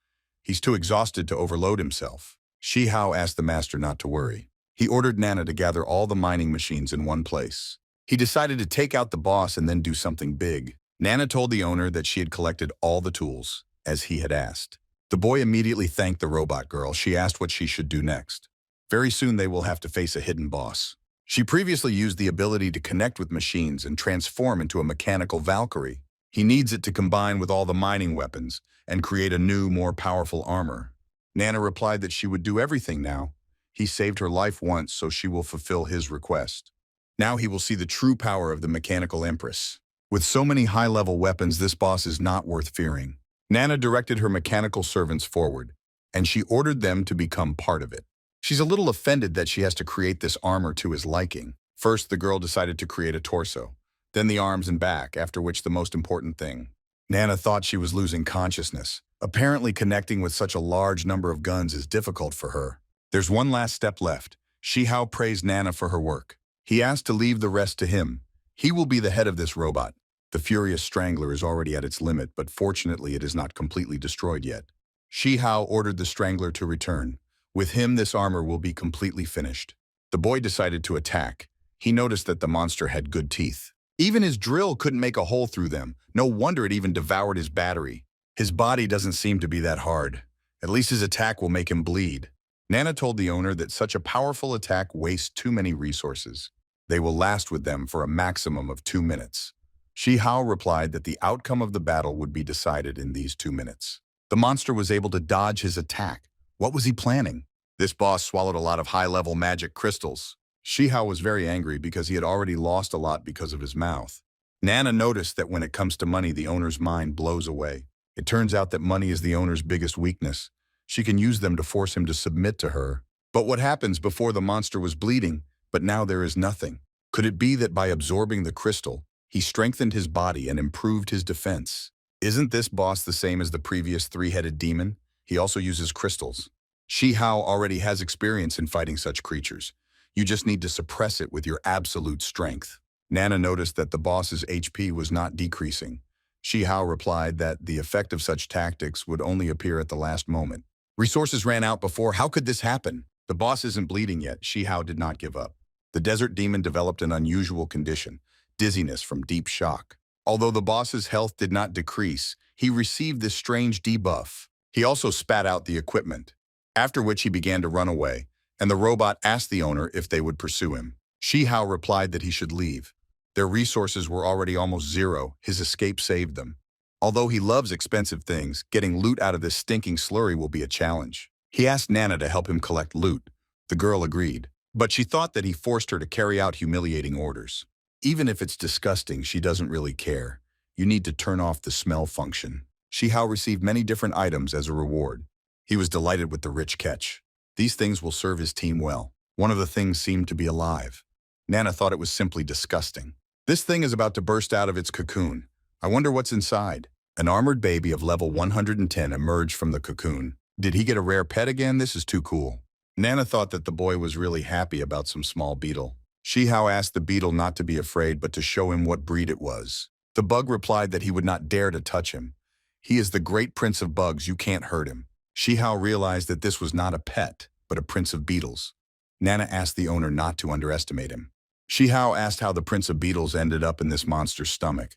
S1: He's too exhausted to overload himself. Shi Hao asked the master not to worry. He ordered Nana to gather all the mining machines in one place. He decided to take out the boss and then do something big. Nana told the owner that she had collected all the tools, as he had asked. The boy immediately thanked the robot girl. She asked what she should do next. Very soon they will have to face a hidden boss. She previously used the ability to connect with machines and transform into a mechanical Valkyrie. He needs it to combine with all the mining weapons and create a new, more powerful armor. Nana replied that she would do everything now. He saved her life once, so she will fulfill his request. Now he will see the true power of the mechanical empress. With so many high-level weapons, this boss is not worth fearing. Nana directed her mechanical servants forward, and she ordered them to become part of it. She's a little offended that she has to create this armor to his liking. First, the girl decided to create a torso, then the arms and back, after which the most important thing. Nana thought she was losing consciousness. Apparently, connecting with such a large number of guns is difficult for her. There's one last step left. Shihao praised Nana for her work. He asked to leave the rest to him. He will be the head of this robot. The furious strangler is already at its limit, but fortunately it is not completely destroyed yet. Shihao ordered the strangler to return. With him, this armor will be completely finished. The boy decided to attack. He noticed that the monster had good teeth. Even his drill couldn't make a hole through them. No wonder it even devoured his battery. His body doesn't seem to be that hard. At least his attack will make him bleed. Nana told the owner that such a powerful attack wastes too many resources. They will last with them for a maximum of 2 minutes. Shihao replied that the outcome of the battle would be decided in these 2 minutes. The monster was able to dodge his attack. What was he planning? This boss swallowed a lot of high-level magic crystals. Shihao was very angry because he had already lost a lot because of his mouth. Nana noticed that when it comes to money, the owner's mind blows away. It turns out that money is the owner's biggest weakness. She can use them to force him to submit to her. But what happens before the monster was bleeding, but now there is nothing? Could it be that by absorbing the crystal, he strengthened his body and improved his defense? Isn't this boss the same as the previous three-headed demon? He also uses crystals. Shihao already has experience in fighting such creatures. You just need to suppress it with your absolute strength. Nana noticed that the boss's HP was not decreasing. Shihao replied that the effect of such tactics would only appear at the last moment. Resources ran out before. How could this happen? The boss isn't bleeding yet. Shihao did not give up. The desert demon developed an unusual condition, dizziness from deep shock. Although the boss's health did not decrease, he received this strange debuff. He also spat out the equipment, after which he began to run away, and the robot asked the owner if they would pursue him. Shihao replied that he should leave. Their resources were already almost zero. His escape saved them. Although he loves expensive things, getting loot out of this stinking slurry will be a challenge. He asked Nana to help him collect loot. The girl agreed, but she thought that he forced her to carry out humiliating orders. Even if it's disgusting, she doesn't really care. You need to turn off the smell function. Shihao received many different items as a reward. He was delighted with the rich catch. These things will serve his team well. One of the things seemed to be alive. Nana thought it was simply disgusting. This thing is about to burst out of its cocoon. I wonder what's inside. An armored baby of level 110 emerged from the cocoon. Did he get a rare pet again? This is too cool. Nana thought that the boy was really happy about some small beetle. Shihao asked the beetle not to be afraid but to show him what breed it was. The bug replied that he would not dare to touch him. He is the great prince of bugs, you can't hurt him. Shihao realized that this was not a pet, but a prince of beetles. Nana asked the owner not to underestimate him. Shihao asked how the prince of beetles ended up in this monster's stomach.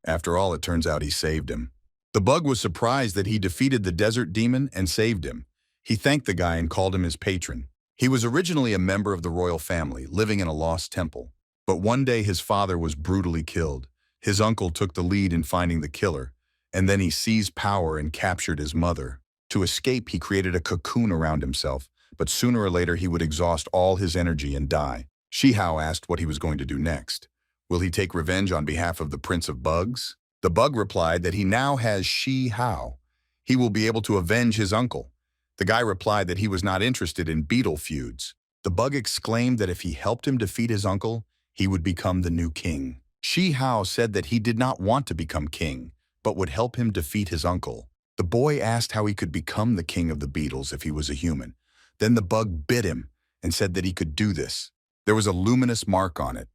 S1: After all, it turns out he saved him. The bug was surprised that he defeated the desert demon and saved him. He thanked the guy and called him his patron. He was originally a member of the royal family, living in a lost temple. But one day his father was brutally killed. His uncle took the lead in finding the killer, and then he seized power and captured his mother. To escape, he created a cocoon around himself, but sooner or later he would exhaust all his energy and die. Shihao asked what he was going to do next. Will he take revenge on behalf of the Prince of Bugs? The bug replied that he now has Shihao. He will be able to avenge his uncle. The guy replied that he was not interested in beetle feuds. The bug exclaimed that if he helped him defeat his uncle, he would become the new king. Shihao said that he did not want to become king, but would help him defeat his uncle. The boy asked how he could become the king of the beetles if he was a human. Then the bug bit him and said that he could do this. There was a luminous mark on it.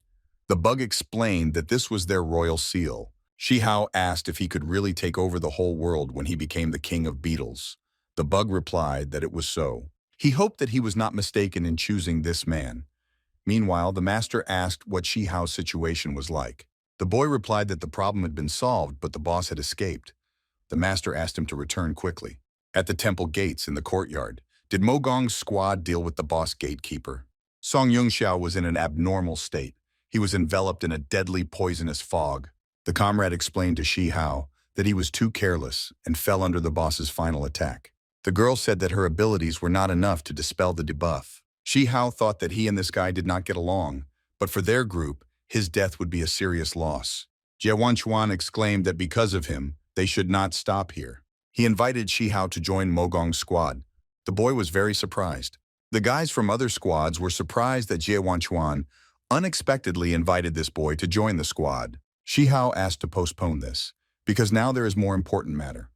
S1: The bug explained that this was their royal seal. Shihao asked if he could really take over the whole world when he became the king of beetles. The bug replied that it was so. He hoped that he was not mistaken in choosing this man. Meanwhile, the master asked what Shihao's situation was like. The boy replied that the problem had been solved, but the boss had escaped. The master asked him to return quickly. At the temple gates in the courtyard, did Mogong's squad deal with the boss gatekeeper? Song Yungxiao was in an abnormal state. He was enveloped in a deadly poisonous fog. The comrade explained to Shi Hao that he was too careless and fell under the boss's final attack. The girl said that her abilities were not enough to dispel the debuff. Shi Hao thought that he and this guy did not get along, but for their group, his death would be a serious loss. Jie Wanchuan exclaimed that because of him, they should not stop here. He invited Shi Hao to join Mogong's squad. The boy was very surprised. The guys from other squads were surprised that Jie Wanchuan unexpectedly invited this boy to join the squad. Shi Hao asked to postpone this, because now there is more important matter.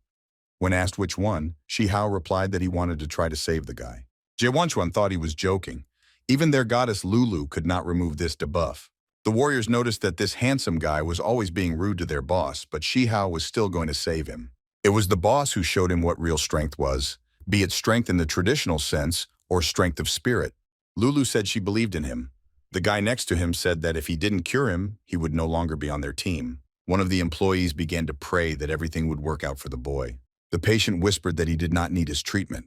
S1: When asked which one, Shi Hao replied that he wanted to try to save the guy. Jie Wanchuan thought he was joking. Even their goddess Lulu could not remove this debuff. The warriors noticed that this handsome guy was always being rude to their boss, but Shi Hao was still going to save him. It was the boss who showed him what real strength was, be it strength in the traditional sense or strength of spirit. Lulu said she believed in him. The guy next to him said that if he didn't cure him, he would no longer be on their team. One of the employees began to pray that everything would work out for the boy. The patient whispered that he did not need his treatment,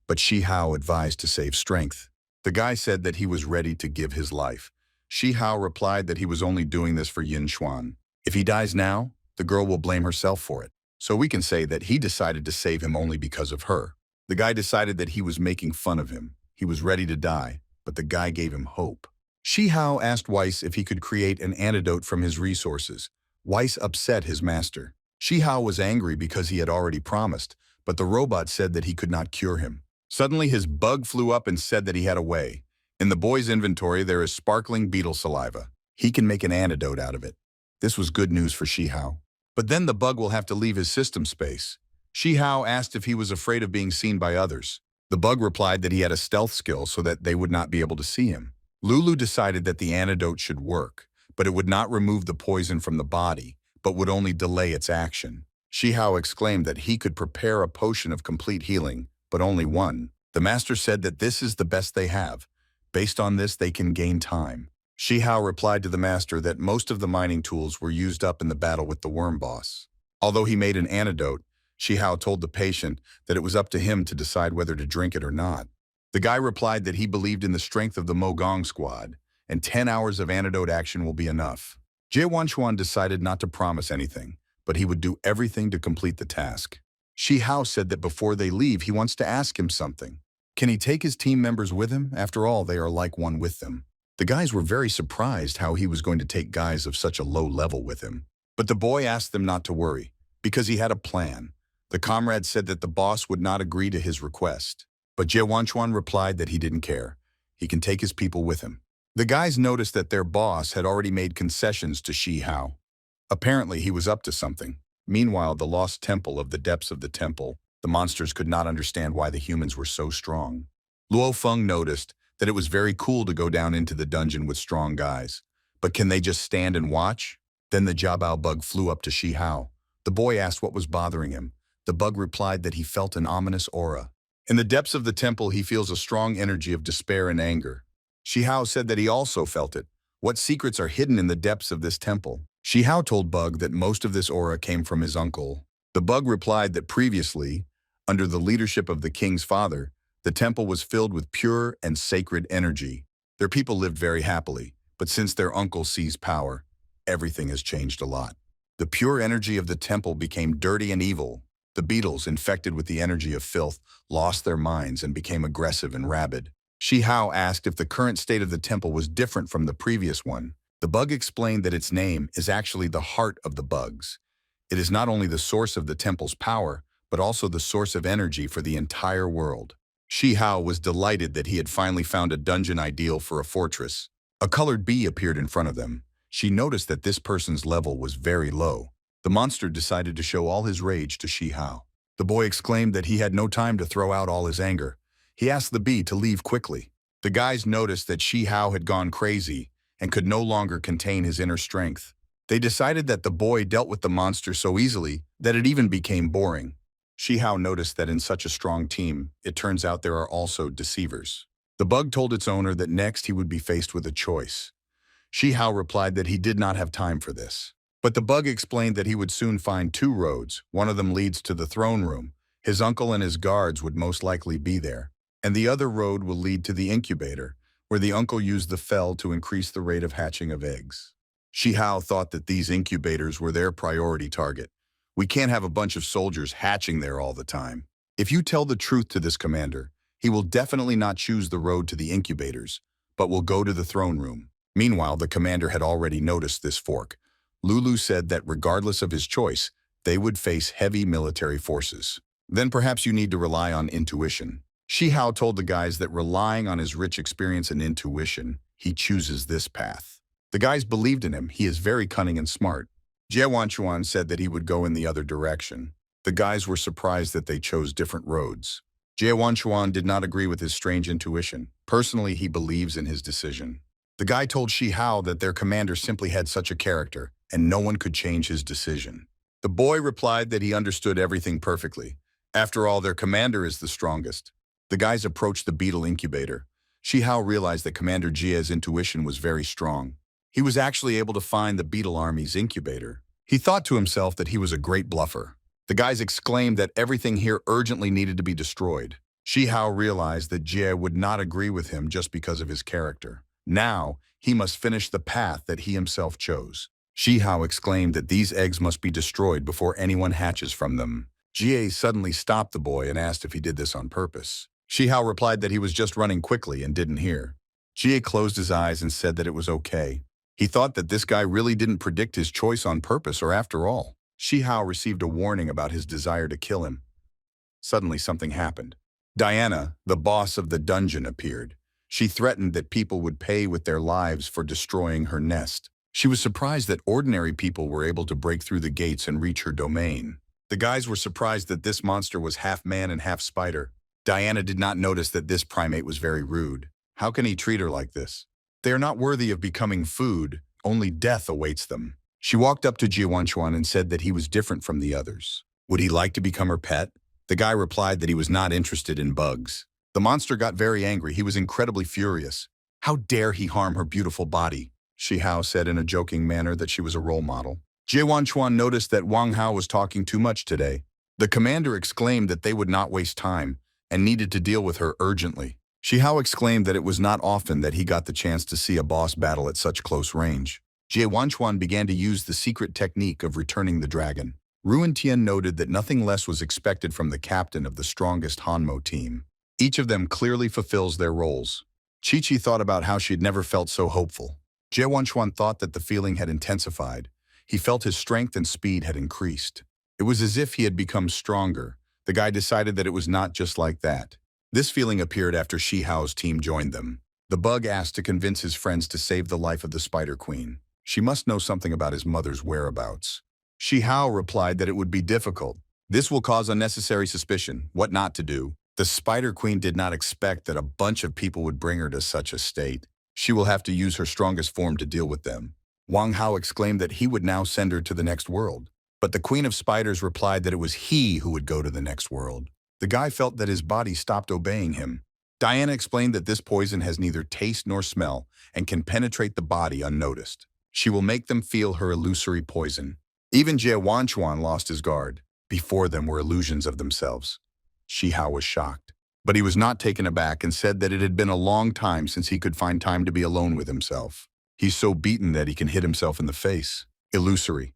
S1: but Shi Hao advised to save strength. The guy said that he was ready to give his life. Shi Hao replied that he was only doing this for Yin Xuan. If he dies now, the girl will blame herself for it. So we can say that he decided to save him only because of her. The guy decided that he was making fun of him. He was ready to die, but the guy gave him hope. Shi Hao asked Weiss if he could create an antidote from his resources. Weiss upset his master. Shi Hao was angry because he had already promised, but the robot said that he could not cure him. Suddenly his bug flew up and said that he had a way. In the boy's inventory there is sparkling beetle saliva. He can make an antidote out of it. This was good news for Shi Hao. But then the bug will have to leave his system space. Shi Hao asked if he was afraid of being seen by others. The bug replied that he had a stealth skill so that they would not be able to see him. Lulu decided that the antidote should work, but it would not remove the poison from the body, but would only delay its action. Shi Hao exclaimed that he could prepare a potion of complete healing, but only one. The master said that this is the best they have. Based on this, they can gain time. Shi Hao replied to the master that most of the mining tools were used up in the battle with the worm boss. Although he made an antidote, Shi Hao told the patient that it was up to him to decide whether to drink it or not. The guy replied that he believed in the strength of the Mogong squad, and 10 hours of antidote action will be enough. Jie Wanchuan decided not to promise anything, but he would do everything to complete the task. Shi Hao said that before they leave, he wants to ask him something. Can he take his team members with him? After all, they are like one with them. The guys were very surprised how he was going to take guys of such a low level with him. But the boy asked them not to worry, because he had a plan. The comrade said that the boss would not agree to his request. But Jie Wanchuan replied that he didn't care. He can take his people with him. The guys noticed that their boss had already made concessions to Shi Hao. Apparently, he was up to something. Meanwhile, the lost temple of the depths of the temple, the monsters could not understand why the humans were so strong. Luo Feng noticed that it was very cool to go down into the dungeon with strong guys. But can they just stand and watch? Then the Jiabao bug flew up to Shi Hao. The boy asked what was bothering him. The bug replied that he felt an ominous aura. In the depths of the temple, he feels a strong energy of despair and anger. Shi Hao said that he also felt it. What secrets are hidden in the depths of this temple? Shi Hao told Bug that most of this aura came from his uncle. The Bug replied that previously, under the leadership of the king's father, the temple was filled with pure and sacred energy. Their people lived very happily, but since their uncle seized power, everything has changed a lot. The pure energy of the temple became dirty and evil. The beetles, infected with the energy of filth, lost their minds and became aggressive and rabid. Shi Hao asked if the current state of the temple was different from the previous one. The bug explained that its name is actually the heart of the bugs. It is not only the source of the temple's power, but also the source of energy for the entire world. Shi Hao was delighted that he had finally found a dungeon ideal for a fortress. A colored bee appeared in front of them. She noticed that this person's level was very low. The monster decided to show all his rage to Shi Hao. The boy exclaimed that he had no time to throw out all his anger. He asked the bee to leave quickly. The guys noticed that Shi Hao had gone crazy and could no longer contain his inner strength. They decided that the boy dealt with the monster so easily that it even became boring. Shi Hao noticed that in such a strong team, it turns out there are also deceivers. The bug told its owner that next he would be faced with a choice. Shi Hao replied that he did not have time for this. But the bug explained that he would soon find two roads. One of them leads to the throne room. His uncle and his guards would most likely be there, and the other road will lead to the incubator, where the uncle used the fel to increase the rate of hatching of eggs. Shihao thought that these incubators were their priority target. We can't have a bunch of soldiers hatching there all the time. If you tell the truth to this commander, he will definitely not choose the road to the incubators, but will go to the throne room. Meanwhile, the commander had already noticed this fork. Lulu said that regardless of his choice, they would face heavy military forces. Then perhaps you need to rely on intuition. Shihao told the guys that relying on his rich experience and intuition, he chooses this path. The guys believed in him. He is very cunning and smart. Jie Wanchuan said that he would go in the other direction. The guys were surprised that they chose different roads. Jie Wanchuan did not agree with his strange intuition. Personally, he believes in his decision. The guy told Shihao that their commander simply had such a character, and no one could change his decision. The boy replied that he understood everything perfectly. After all, their commander is the strongest. The guys approached the beetle incubator. Shihao realized that Commander Jie's intuition was very strong. He was actually able to find the beetle army's incubator. He thought to himself that he was a great bluffer. The guys exclaimed that everything here urgently needed to be destroyed. Shihao realized that Jie would not agree with him just because of his character. Now, he must finish the path that he himself chose. Shihao exclaimed that these eggs must be destroyed before anyone hatches from them. Jie suddenly stopped the boy and asked if he did this on purpose. Shihao replied that he was just running quickly and didn't hear. Jie closed his eyes and said that it was okay. He thought that this guy really didn't predict his choice on purpose, or after all. Shihao received a warning about his desire to kill him. Suddenly something happened. Diana, the boss of the dungeon, appeared. She threatened that people would pay with their lives for destroying her nest. She was surprised that ordinary people were able to break through the gates and reach her domain. The guys were surprised that this monster was half man and half spider. Diana did not notice that this primate was very rude. How can he treat her like this? They are not worthy of becoming food. Only death awaits them. She walked up to Jie Wanchuan and said that he was different from the others. Would he like to become her pet? The guy replied that he was not interested in bugs. The monster got very angry. He was incredibly furious. How dare he harm her beautiful body? Shihao said in a joking manner that she was a role model. Jie Wanchuan noticed that Wang Hao was talking too much today. The commander exclaimed that they would not waste time and needed to deal with her urgently. Shihao exclaimed that it was not often that he got the chance to see a boss battle at such close range. Jie Wanchuan began to use the secret technique of returning the dragon. Ruan Tian noted that nothing less was expected from the captain of the strongest Hanmo team. Each of them clearly fulfills their roles. Chi-Chi thought about how she had never felt so hopeful. Jie Wanchuan thought that the feeling had intensified. He felt his strength and speed had increased. It was as if he had become stronger. The guy decided that it was not just like that. This feeling appeared after Shihao's team joined them. The bug asked to convince his friends to save the life of the Spider Queen. She must know something about his mother's whereabouts. Shihao replied that it would be difficult. This will cause unnecessary suspicion. What not to do? The Spider Queen did not expect that a bunch of people would bring her to such a state. She will have to use her strongest form to deal with them. Wang Hao exclaimed that he would now send her to the next world. But the Queen of Spiders replied that it was he who would go to the next world. The guy felt that his body stopped obeying him. Diana explained that this poison has neither taste nor smell and can penetrate the body unnoticed. She will make them feel her illusory poison. Even Jie Wanchuan lost his guard. Before them were illusions of themselves. Shihao was shocked. But he was not taken aback and said that it had been a long time since he could find time to be alone with himself. He's so beaten that he can hit himself in the face. Illusory.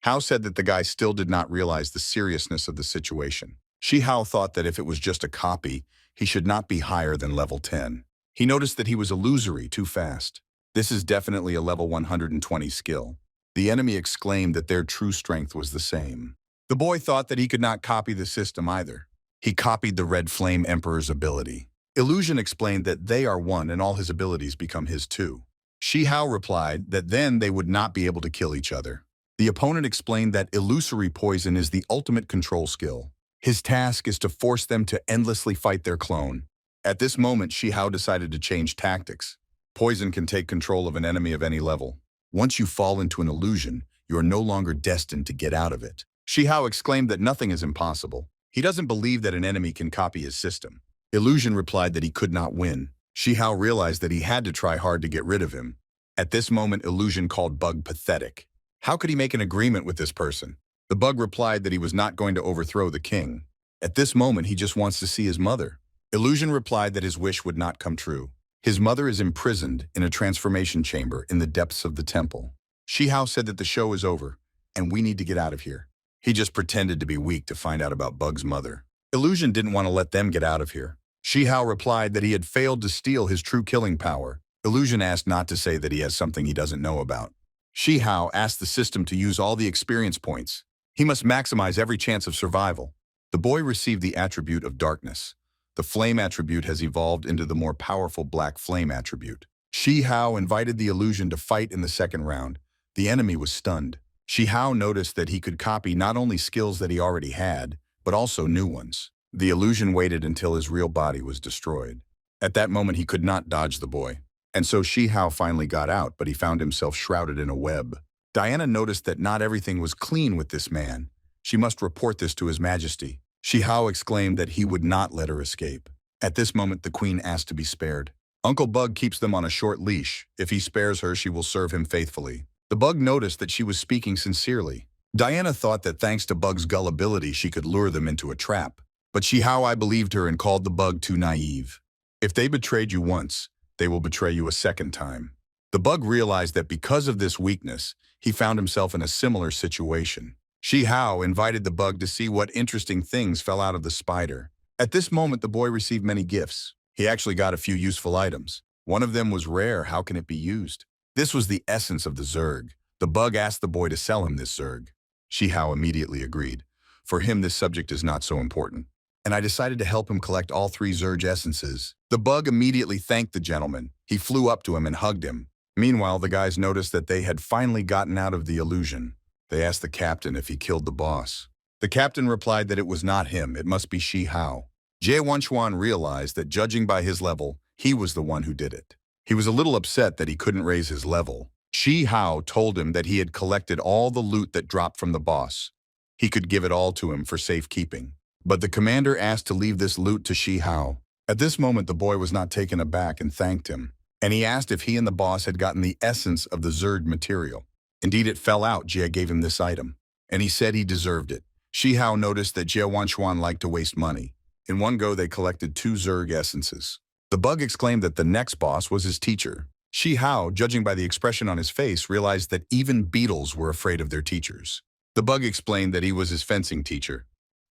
S1: Hao said that the guy still did not realize the seriousness of the situation. Shihao thought that if it was just a copy, he should not be higher than level 10. He noticed that he was illusory too fast. This is definitely a level 120 skill. The enemy exclaimed that their true strength was the same. The boy thought that he could not copy the system either. He copied the Red Flame Emperor's ability. Illusion explained that they are one and all his abilities become his too. Shihao replied that then they would not be able to kill each other. The opponent explained that illusory poison is the ultimate control skill. His task is to force them to endlessly fight their clone. At this moment, Shihao decided to change tactics. Poison can take control of an enemy of any level. Once you fall into an illusion, you are no longer destined to get out of it. Shihao exclaimed that nothing is impossible. He doesn't believe that an enemy can copy his system. Illusion replied that he could not win. Shihao realized that he had to try hard to get rid of him. At this moment, Illusion called Bug pathetic. How could he make an agreement with this person? The bug replied that he was not going to overthrow the king. At this moment, he just wants to see his mother. Illusion replied that his wish would not come true. His mother is imprisoned in a transformation chamber in the depths of the temple. Shihao said that the show is over, and we need to get out of here. He just pretended to be weak to find out about Bug's mother. Illusion didn't want to let them get out of here. Shihao replied that he had failed to steal his true killing power. Illusion asked not to say that he has something he doesn't know about. Shihao asked the system to use all the experience points. He must maximize every chance of survival. The boy received the attribute of darkness. The flame attribute has evolved into the more powerful black flame attribute. Shihao invited the illusion to fight in the second round. The enemy was stunned. Shihao noticed that he could copy not only skills that he already had, but also new ones. The illusion waited until his real body was destroyed. At that moment, he could not dodge the boy. And so Shihao finally got out, but he found himself shrouded in a web. Diana noticed that not everything was clean with this man. She must report this to His Majesty. Shihao exclaimed that he would not let her escape. At this moment, the queen asked to be spared. Uncle Bug keeps them on a short leash. If he spares her, she will serve him faithfully. The bug noticed that she was speaking sincerely. Diana thought that thanks to Bug's gullibility, she could lure them into a trap. But Shihao believed her and called the bug too naive. If they betrayed you once, they will betray you a second time. The bug realized that because of this weakness, he found himself in a similar situation. Shihao invited the bug to see what interesting things fell out of the spider. At this moment, the boy received many gifts. He actually got a few useful items. One of them was rare. How can it be used? This was the essence of the Zerg. The bug asked the boy to sell him this Zerg. Shihao immediately agreed. For him, this subject is not so important. And I decided to help him collect all 3 Zerg essences. The bug immediately thanked the gentleman. He flew up to him and hugged him. Meanwhile, the guys noticed that they had finally gotten out of the illusion. They asked the captain if he killed the boss. The captain replied that it was not him, it must be Shihao. Jie Wenchuan realized that judging by his level, he was the one who did it. He was a little upset that he couldn't raise his level. Shihao told him that he had collected all the loot that dropped from the boss. He could give it all to him for safekeeping. But the commander asked to leave this loot to Shihao. At this moment, the boy was not taken aback and thanked him. And he asked if he and the boss had gotten the essence of the Zerg material. Indeed, it fell out. Jie gave him this item. And he said he deserved it. Shihao noticed that Jie Wenchuan liked to waste money. In one go, they collected 2 Zerg essences. The bug exclaimed that the next boss was his teacher. Shihao, judging by the expression on his face, realized that even beetles were afraid of their teachers. The bug explained that he was his fencing teacher,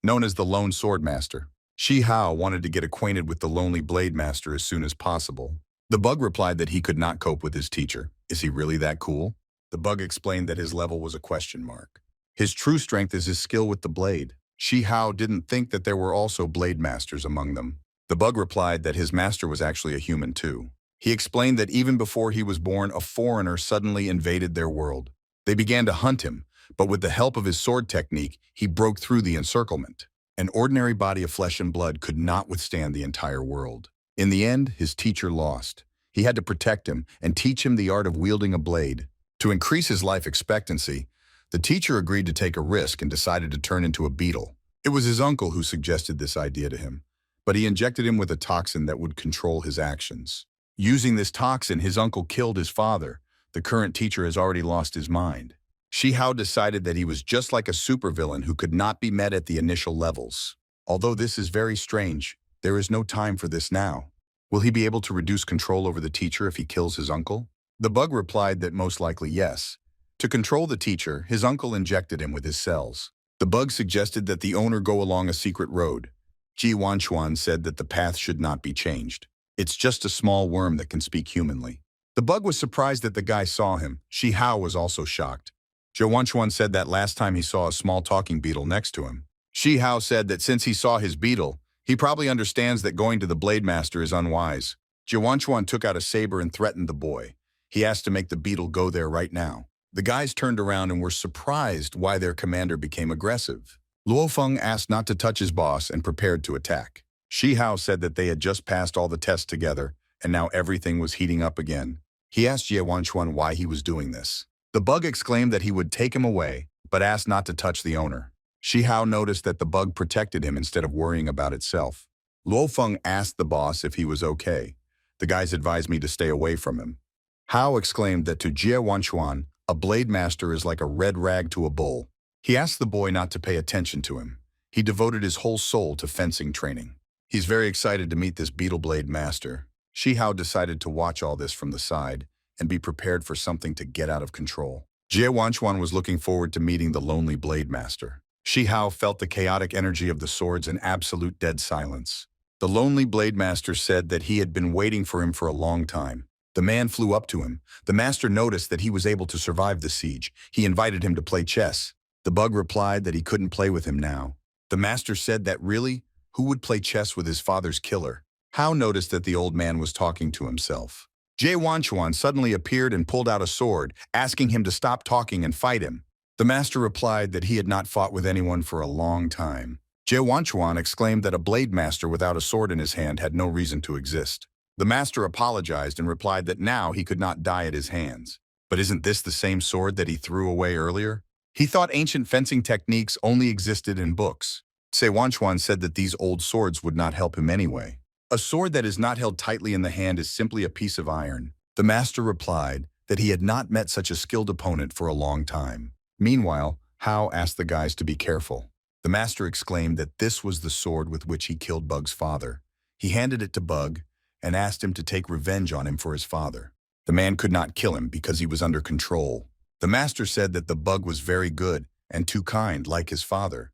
S1: known as the Lone Sword Master. Shihao wanted to get acquainted with the Lonely Blade Master as soon as possible. The bug replied that he could not cope with his teacher. Is he really that cool? The bug explained that his level was a question mark. His true strength is his skill with the blade. Shihao didn't think that there were also blade masters among them. The bug replied that his master was actually a human too. He explained that even before he was born, a foreigner suddenly invaded their world. They began to hunt him, but with the help of his sword technique, he broke through the encirclement. An ordinary body of flesh and blood could not withstand the entire world. In the end, his teacher lost. He had to protect him and teach him the art of wielding a blade. To increase his life expectancy, the teacher agreed to take a risk and decided to turn into a beetle. It was his uncle who suggested this idea to him, but he injected him with a toxin that would control his actions. Using this toxin, his uncle killed his father. The current teacher has already lost his mind. Shihao decided that he was just like a supervillain who could not be met at the initial levels. Although this is very strange, there is no time for this now. Will he be able to reduce control over the teacher if he kills his uncle? The bug replied that most likely yes. To control the teacher, his uncle injected him with his cells. The bug suggested that the owner go along a secret road. Jie Wenchuan said that the path should not be changed. It's just a small worm that can speak humanly. The bug was surprised that the guy saw him. Shihao was also shocked. Jie Wenchuan said that last time he saw a small talking beetle next to him. Shihao said that since he saw his beetle, he probably understands that going to the Blade Master is unwise. Jie Wenchuan took out a saber and threatened the boy. He asked to make the beetle go there right now. The guys turned around and were surprised why their commander became aggressive. Luo Feng asked not to touch his boss and prepared to attack. Shihao said that they had just passed all the tests together, and now everything was heating up again. He asked Jie Wenchuan why he was doing this. The bug exclaimed that he would take him away, but asked not to touch the owner. Shihao noticed that the bug protected him instead of worrying about itself. Luo Feng asked the boss if he was okay. The guys advised me to stay away from him. Hao exclaimed that to Jie Wenchuan, a blade master is like a red rag to a bull. He asked the boy not to pay attention to him. He devoted his whole soul to fencing training. He's very excited to meet this beetle blade master. Shihao decided to watch all this from the side and be prepared for something to get out of control. Jie Wanchuan was looking forward to meeting the lonely blade master. Shihao felt the chaotic energy of the swords in absolute dead silence. The lonely blade master said that he had been waiting for him for a long time. The man flew up to him. The master noticed that he was able to survive the siege. He invited him to play chess. The bug replied that he couldn't play with him now. The master said that really, who would play chess with his father's killer? Hao noticed that the old man was talking to himself. Jie Wanchuan suddenly appeared and pulled out a sword, asking him to stop talking and fight him. The master replied that he had not fought with anyone for a long time. Jie Wanchuan exclaimed that a blade master without a sword in his hand had no reason to exist. The master apologized and replied that now he could not die at his hands. But isn't this the same sword that he threw away earlier? He thought ancient fencing techniques only existed in books. Jie Wanchuan said that these old swords would not help him anyway. A sword that is not held tightly in the hand is simply a piece of iron. The master replied that he had not met such a skilled opponent for a long time. Meanwhile, Hao asked the guys to be careful. The master exclaimed that this was the sword with which he killed Bug's father. He handed it to Bug and asked him to take revenge on him for his father. The man could not kill him because he was under control. The master said that the Bug was very good and too kind, like his father.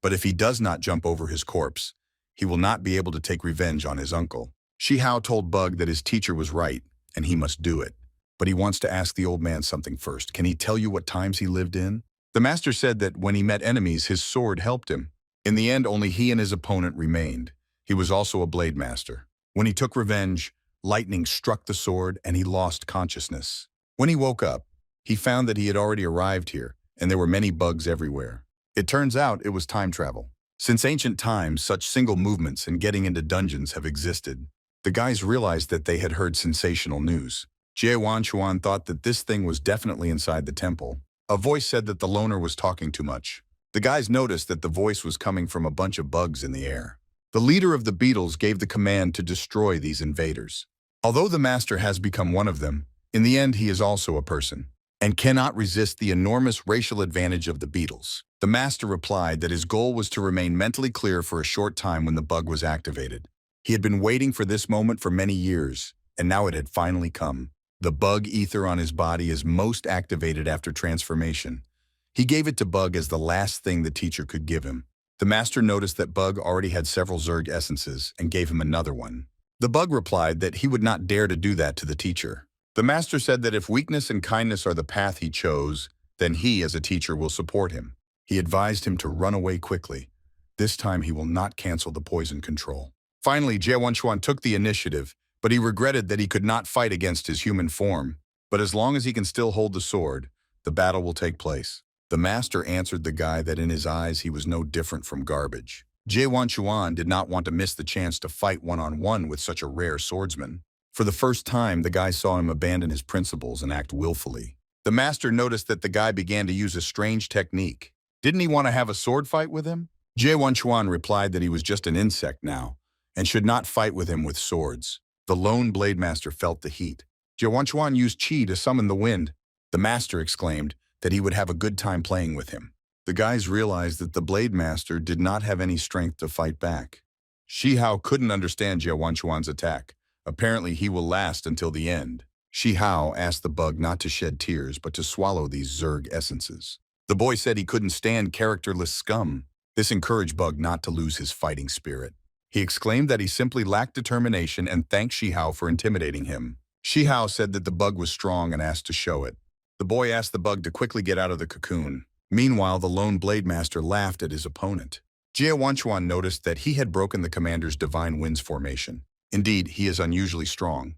S1: But if he does not jump over his corpse, he will not be able to take revenge on his uncle. Shihao told Bug that his teacher was right and he must do it. But he wants to ask the old man something first. Can he tell you what times he lived in? The master said that when he met enemies, his sword helped him. In the end, only he and his opponent remained. He was also a blade master. When he took revenge, lightning struck the sword and he lost consciousness. When he woke up, he found that he had already arrived here and there were many bugs everywhere. It turns out it was time travel. Since ancient times, such single movements and getting into dungeons have existed. The guys realized that they had heard sensational news. Jie Wanchuan thought that this thing was definitely inside the temple. A voice said that the loner was talking too much. The guys noticed that the voice was coming from a bunch of bugs in the air. The leader of the beetles gave the command to destroy these invaders. Although the master has become one of them, in the end he is also a person, and cannot resist the enormous racial advantage of the beetles. The master replied that his goal was to remain mentally clear for a short time when the bug was activated. He had been waiting for this moment for many years, and now it had finally come. The bug ether on his body is most activated after transformation. He gave it to Bug as the last thing the teacher could give him. The master noticed that Bug already had several Zerg essences and gave him another one. The bug replied that he would not dare to do that to the teacher. The master said that if weakness and kindness are the path he chose, then he, as a teacher, will support him. He advised him to run away quickly. This time he will not cancel the poison control. Finally, Jie Wanchuan took the initiative, but he regretted that he could not fight against his human form. But as long as he can still hold the sword, the battle will take place. The master answered the guy that in his eyes he was no different from garbage. Jie Wanchuan did not want to miss the chance to fight one-on-one with such a rare swordsman. For the first time, the guy saw him abandon his principles and act willfully. The master noticed that the guy began to use a strange technique. Didn't he want to have a sword fight with him? Jie Wanchuan replied that he was just an insect now, and should not fight with him with swords. The lone blade master felt the heat. Jie Wanchuan used qi to summon the wind. The master exclaimed that he would have a good time playing with him. The guys realized that the blade master did not have any strength to fight back. Shihao couldn't understand Jie Wanchuan's attack. Apparently he will last until the end. Shihao asked the bug not to shed tears but to swallow these Zerg essences. The boy said he couldn't stand characterless scum. This encouraged Bug not to lose his fighting spirit. He exclaimed that he simply lacked determination and thanked Shihao for intimidating him. Shihao said that the bug was strong and asked to show it. The boy asked the bug to quickly get out of the cocoon. Meanwhile, the lone blade master laughed at his opponent. Jie Wanchuan noticed that he had broken the commander's divine winds formation. Indeed, he is unusually strong.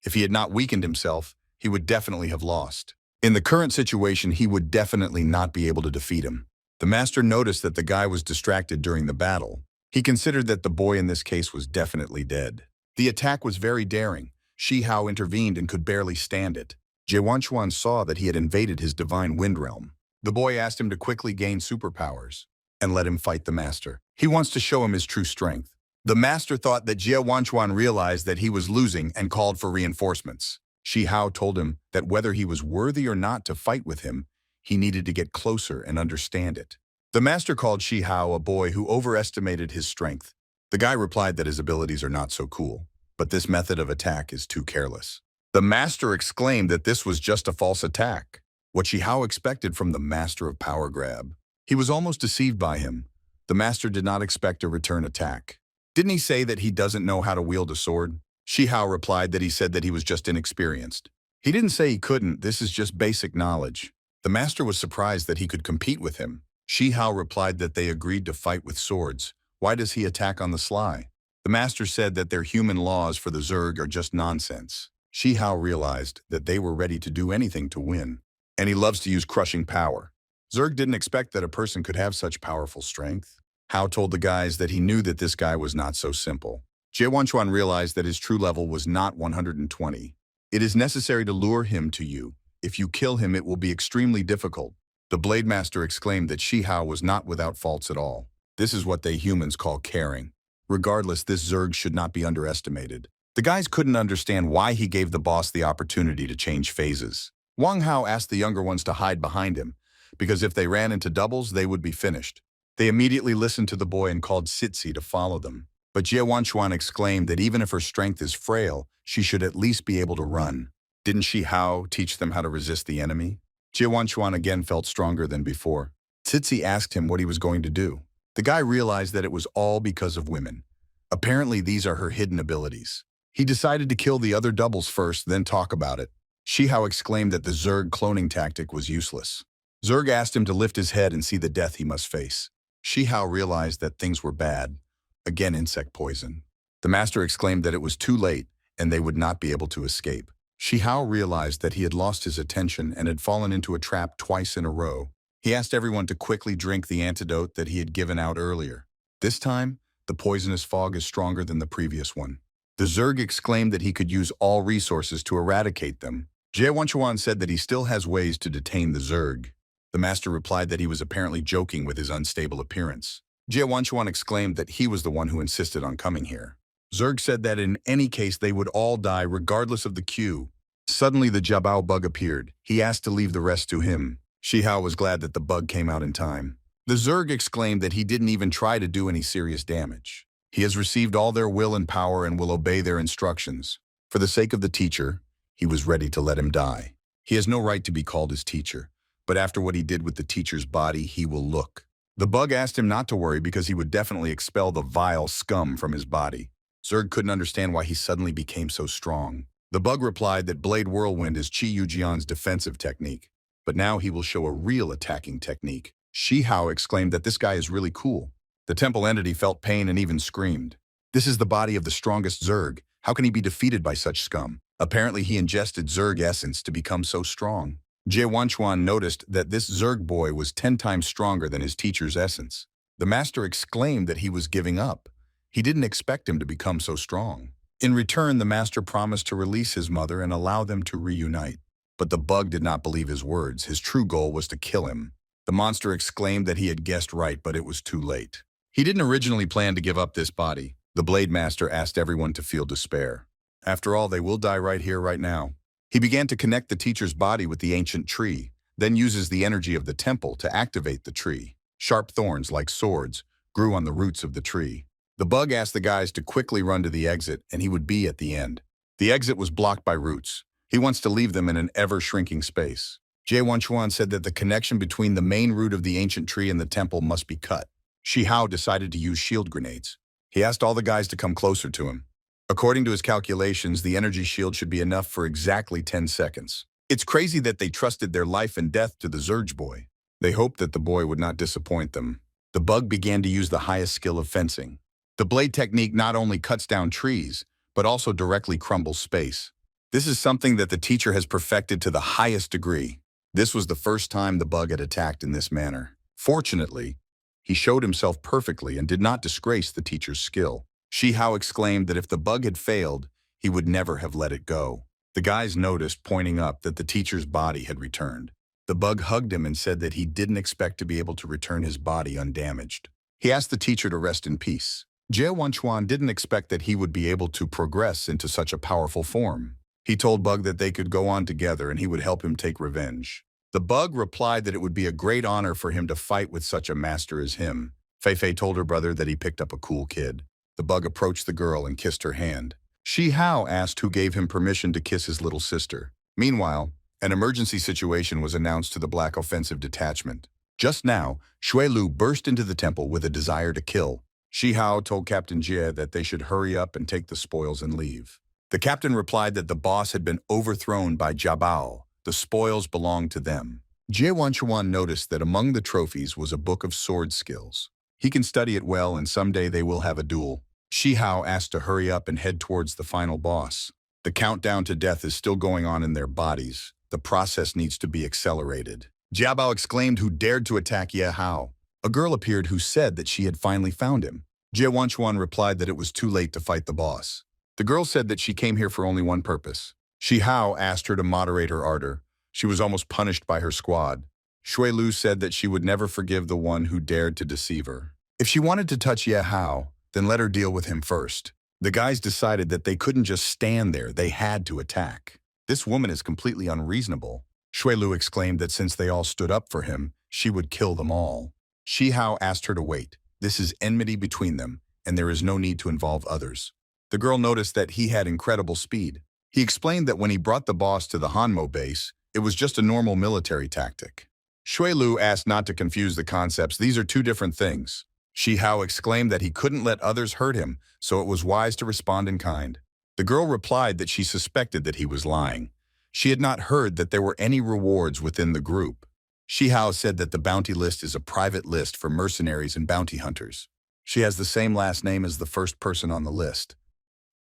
S1: If he had not weakened himself, he would definitely have lost. In the current situation, he would definitely not be able to defeat him. The master noticed that the guy was distracted during the battle. He considered that the boy in this case was definitely dead. The attack was very daring. Shihao intervened and could barely stand it. Jie Wanchuan saw that he had invaded his divine wind realm. The boy asked him to quickly gain superpowers and let him fight the master. He wants to show him his true strength. The master thought that Jie Wanchuan realized that he was losing and called for reinforcements. Shihao told him that whether he was worthy or not to fight with him, He needed to get closer and understand it. The master called Shi Hao a boy who overestimated his strength. The guy replied that his abilities are not so cool, but this method of attack is too careless. The master exclaimed that this was just a false attack, what Shi Hao expected from the master of power grab. He was almost deceived by him. The master did not expect a return attack. Didn't he say that he doesn't know how to wield a sword? Shi Hao replied that he said that he was just inexperienced. He didn't say he couldn't, this is just basic knowledge. The master was surprised that he could compete with him. Shi Hao replied that they agreed to fight with swords. Why does he attack on the sly? The master said that their human laws for the Zerg are just nonsense. Shi Hao realized that they were ready to do anything to win, and he loves to use crushing power. Zerg didn't expect that a person could have such powerful strength. Hao told the guys that he knew that this guy was not so simple. Jie Wanchuan realized that his true level was not 120. It is necessary to lure him to you. If you kill him, it will be extremely difficult. The Blade Master exclaimed that Shi Hao was not without faults at all. This is what they humans call caring. Regardless, this Zerg should not be underestimated. The guys couldn't understand why he gave the boss the opportunity to change phases. Wang Hao asked the younger ones to hide behind him, because if they ran into doubles, they would be finished. They immediately listened to the boy and called Sitsi to follow them. But Jie Wanchuan exclaimed that even if her strength is frail, she should at least be able to run. Didn't Shi Hao teach them how to resist the enemy? Jie Wanchuan again felt stronger than before. Sitsi asked him what he was going to do. The guy realized that it was all because of women. Apparently these are her hidden abilities. He decided to kill the other doubles first, then talk about it. Shi Hao exclaimed that the Zerg cloning tactic was useless. Zerg asked him to lift his head and see the death he must face. Shi Hao realized that things were bad. Again, insect poison. The master exclaimed that it was too late and they would not be able to escape. Shi Hao realized that he had lost his attention and had fallen into a trap twice in a row. He asked everyone to quickly drink the antidote that he had given out earlier. This time, the poisonous fog is stronger than the previous one. The Zerg exclaimed that he could use all resources to eradicate them. Jie Wanchuan said that he still has ways to detain the Zerg. The master replied that he was apparently joking with his unstable appearance. Jie Wanchuan exclaimed that he was the one who insisted on coming here. Zerg said that in any case they would all die regardless of the queue. Suddenly the Jiabao bug appeared. He asked to leave the rest to him. Shi Hao was glad that the bug came out in time. The Zerg exclaimed that he didn't even try to do any serious damage. He has received all their will and power and will obey their instructions. For the sake of the teacher, he was ready to let him die. He has no right to be called his teacher, but after what he did with the teacher's body, he will look. The bug asked him not to worry because he would definitely expel the vile scum from his body. Zerg couldn't understand why he suddenly became so strong. The bug replied that Blade Whirlwind is Qi Yujian's defensive technique, but now he will show a real attacking technique. Shi Hao exclaimed that this guy is really cool. The temple entity felt pain and even screamed. This is the body of the strongest Zerg. How can he be defeated by such scum? Apparently he ingested Zerg essence to become so strong. Jie Wanchuan noticed that this Zerg boy was 10 times stronger than his teacher's essence. The master exclaimed that he was giving up. He didn't expect him to become so strong. In return, the master promised to release his mother and allow them to reunite. But the bug did not believe his words. His true goal was to kill him. The monster exclaimed that he had guessed right, but it was too late. He didn't originally plan to give up this body. The Blade Master asked everyone to feel despair. After all, they will die right here, right now. He began to connect the teacher's body with the ancient tree, then uses the energy of the temple to activate the tree. Sharp thorns, like swords, grew on the roots of the tree. The bug asked the guys to quickly run to the exit, and he would be at the end. The exit was blocked by roots. He wants to leave them in an ever-shrinking space. Jie Wanchuan said that the connection between the main root of the ancient tree and the temple must be cut. Shi Hao decided to use shield grenades. He asked all the guys to come closer to him. According to his calculations, the energy shield should be enough for exactly 10 seconds. It's crazy that they trusted their life and death to the Zerg boy. They hoped that the boy would not disappoint them. The bug began to use the highest skill of fencing. The blade technique not only cuts down trees, but also directly crumbles space. This is something that the teacher has perfected to the highest degree. This was the first time the bug had attacked in this manner. Fortunately, he showed himself perfectly and did not disgrace the teacher's skill. Shi Hao exclaimed that if the bug had failed, he would never have let it go. The guys noticed, pointing up, that the teacher's body had returned. The bug hugged him and said that he didn't expect to be able to return his body undamaged. He asked the teacher to rest in peace. Jie Wanchuan didn't expect that he would be able to progress into such a powerful form. He told Bug that they could go on together and he would help him take revenge. The bug replied that it would be a great honor for him to fight with such a master as him. Fei Fei told her brother that he picked up a cool kid. The bug approached the girl and kissed her hand. Shi Hao asked who gave him permission to kiss his little sister. Meanwhile, an emergency situation was announced to the Black Offensive Detachment. Just now, Shui Lu burst into the temple with a desire to kill. Shi Hao told Captain Jie that they should hurry up and take the spoils and leave. The captain replied that the boss had been overthrown by Jiabao. The spoils belonged to them. Jie Wanchuan noticed that among the trophies was a book of sword skills. He can study it well and someday they will have a duel. Shi Hao asked to hurry up and head towards the final boss. The countdown to death is still going on in their bodies. The process needs to be accelerated. Jiabao exclaimed who dared to attack Ye Hao. A girl appeared who said that she had finally found him. Jie Wanchuan replied that it was too late to fight the boss. The girl said that she came here for only one purpose. Shi Hao asked her to moderate her ardor. She was almost punished by her squad. Shui Lu said that she would never forgive the one who dared to deceive her. If she wanted to touch Ye Hao, then let her deal with him first. The guys decided that they couldn't just stand there, they had to attack. This woman is completely unreasonable. Shui Lu exclaimed that since they all stood up for him, she would kill them all. Shi Hao asked her to wait. This is enmity between them, and there is no need to involve others. The girl noticed that he had incredible speed. He explained that when he brought the boss to the Hanmo base, it was just a normal military tactic. Shui Lu asked not to confuse the concepts. These are two different things. Shi Hao exclaimed that he couldn't let others hurt him, so it was wise to respond in kind. The girl replied that she suspected that he was lying. She had not heard that there were any rewards within the group. Shi Hao said that the bounty list is a private list for mercenaries and bounty hunters. She has the same last name as the first person on the list.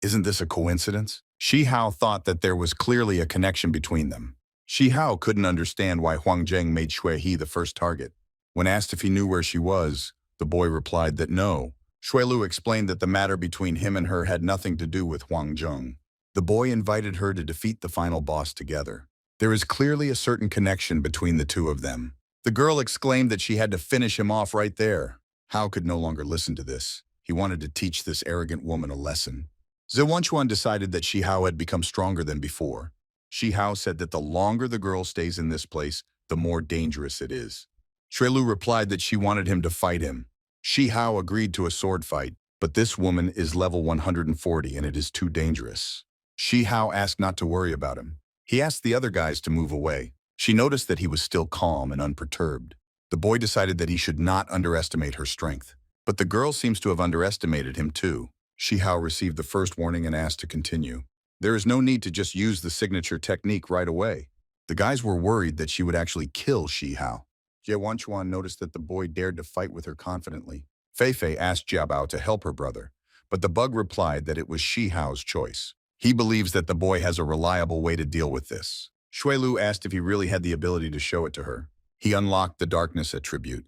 S1: Isn't this a coincidence? Shi Hao thought that there was clearly a connection between them. Shi Hao couldn't understand why Huang Zheng made Shui He the first target. When asked if he knew where she was, the boy replied that no. Shui Lu explained that the matter between him and her had nothing to do with Huang Zheng. The boy invited her to defeat the final boss together. There is clearly a certain connection between the two of them. The girl exclaimed that she had to finish him off right there. Hao could no longer listen to this. He wanted to teach this arrogant woman a lesson. Zhe Wanchuan decided that Shi Hao had become stronger than before. Shi Hao said that the longer the girl stays in this place, the more dangerous it is. Shui Lu replied that she wanted him to fight him. Shi Hao agreed to a sword fight, but this woman is level 140 and it is too dangerous. Shi Hao asked not to worry about him. He asked the other guys to move away. She noticed that he was still calm and unperturbed. The boy decided that he should not underestimate her strength. But the girl seems to have underestimated him too. Shi Hao received the first warning and asked to continue. There is no need to just use the signature technique right away. The guys were worried that she would actually kill Shi Hao. Jie Wanchuan noticed that the boy dared to fight with her confidently. Fei Fei asked Jiabao to help her brother, but the bug replied that it was Shi Hao's choice. He believes that the boy has a reliable way to deal with this. Shui Lu asked if he really had the ability to show it to her. He unlocked the darkness attribute,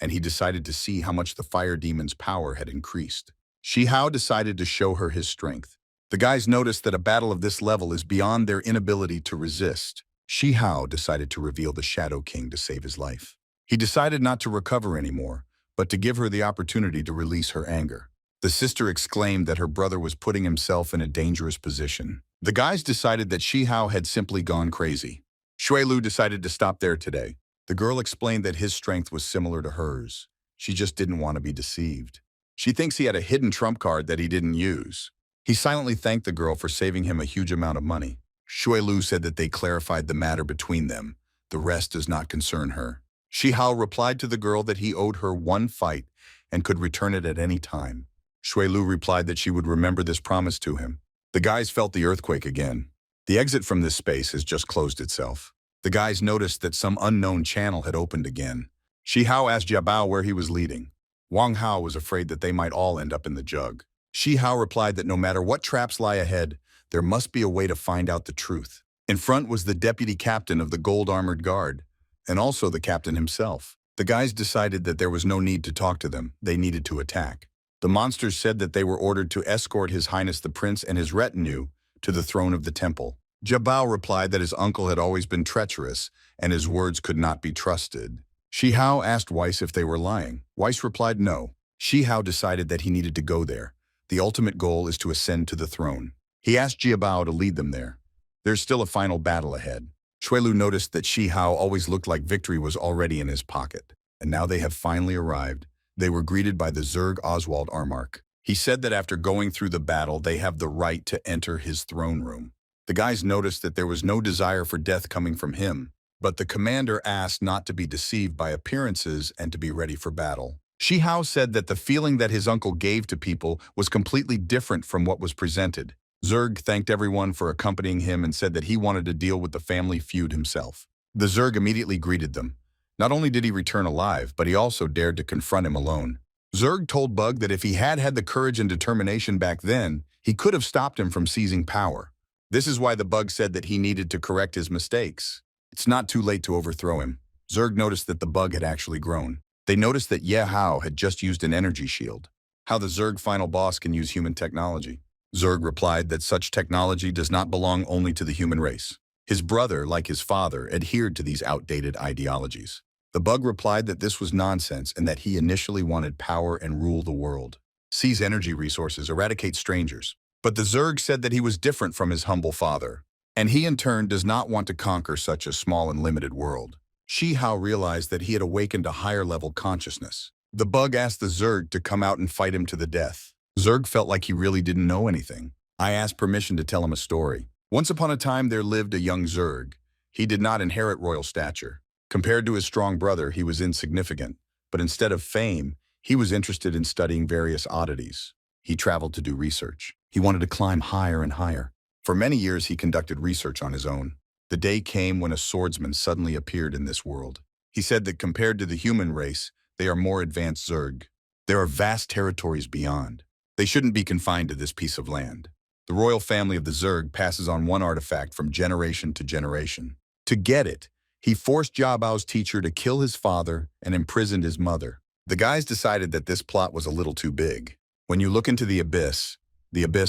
S1: and he decided to see how much the fire demon's power had increased. Shi Hao decided to show her his strength. The guys noticed that a battle of this level is beyond their inability to resist. Shi Hao decided to reveal the Shadow King to save his life. He decided not to recover anymore, but to give her the opportunity to release her anger. The sister exclaimed that her brother was putting himself in a dangerous position. The guys decided that Shi Hao had simply gone crazy. Shui Lu decided to stop there today. The girl explained that his strength was similar to hers. She just didn't want to be deceived. She thinks he had a hidden trump card that he didn't use. He silently thanked the girl for saving him a huge amount of money. Shui Lu said that they clarified the matter between them. The rest does not concern her. Shi Hao replied to the girl that he owed her one fight and could return it at any time. Shui Lu replied that she would remember this promise to him. The guys felt the earthquake again. The exit from this space has just closed itself. The guys noticed that some unknown channel had opened again. Shi Hao asked Jiabao where he was leading. Wang Hao was afraid that they might all end up in the jug. Shi Hao replied that no matter what traps lie ahead, there must be a way to find out the truth. In front was the deputy captain of the gold-armored guard, and also the captain himself. The guys decided that there was no need to talk to them. They needed to attack. The monsters said that they were ordered to escort His Highness the Prince and his retinue to the throne of the temple. Jiabao replied that his uncle had always been treacherous and his words could not be trusted. Shi Hao asked Weiss if they were lying. Weiss replied no. Shi Hao decided that he needed to go there. The ultimate goal is to ascend to the throne. He asked Jiabao to lead them there. There's still a final battle ahead. Shuilu noticed that Shi Hao always looked like victory was already in his pocket. And now they have finally arrived. They were greeted by the Zerg Oswald Armark. He said that after going through the battle, they have the right to enter his throne room. The guys noticed that there was no desire for death coming from him, but the commander asked not to be deceived by appearances and to be ready for battle. Shi Hao said that the feeling that his uncle gave to people was completely different from what was presented. Zerg thanked everyone for accompanying him and said that he wanted to deal with the family feud himself. The Zerg immediately greeted them. Not only did he return alive, but he also dared to confront him alone. Zerg told Bug that if he had had the courage and determination back then, he could have stopped him from seizing power. This is why the Bug said that he needed to correct his mistakes. It's not too late to overthrow him. Zerg noticed that the Bug had actually grown. They noticed that Ye Hao had just used an energy shield. How the Zerg final boss can use human technology. Zerg replied that such technology does not belong only to the human race. His brother, like his father, adhered to these outdated ideologies. The Bug replied that this was nonsense and that he initially wanted power and rule the world. Seize energy resources, eradicate strangers. But the Zerg said that he was different from his humble father, and he in turn does not want to conquer such a small and limited world. Shi Hao realized that he had awakened a higher-level consciousness. The Bug asked the Zerg to come out and fight him to the death. Zerg felt like he really didn't know anything. I asked permission to tell him a story. Once upon a time there lived a young Zerg. He did not inherit royal stature. Compared to his strong brother, he was insignificant. But instead of fame, he was interested in studying various oddities. He traveled to do research. He wanted to climb higher and higher. For many years he conducted research on his own. The day came when a swordsman suddenly appeared in this world. He said that compared to the human race, they are more advanced Zerg. There are vast territories beyond. They shouldn't be confined to this piece of land. The royal family of the Zerg passes on one artifact from generation to generation. To get it, he forced Jiabao's teacher to kill his father and imprisoned his mother. The guys decided that this plot was a little too big. When you look into the abyss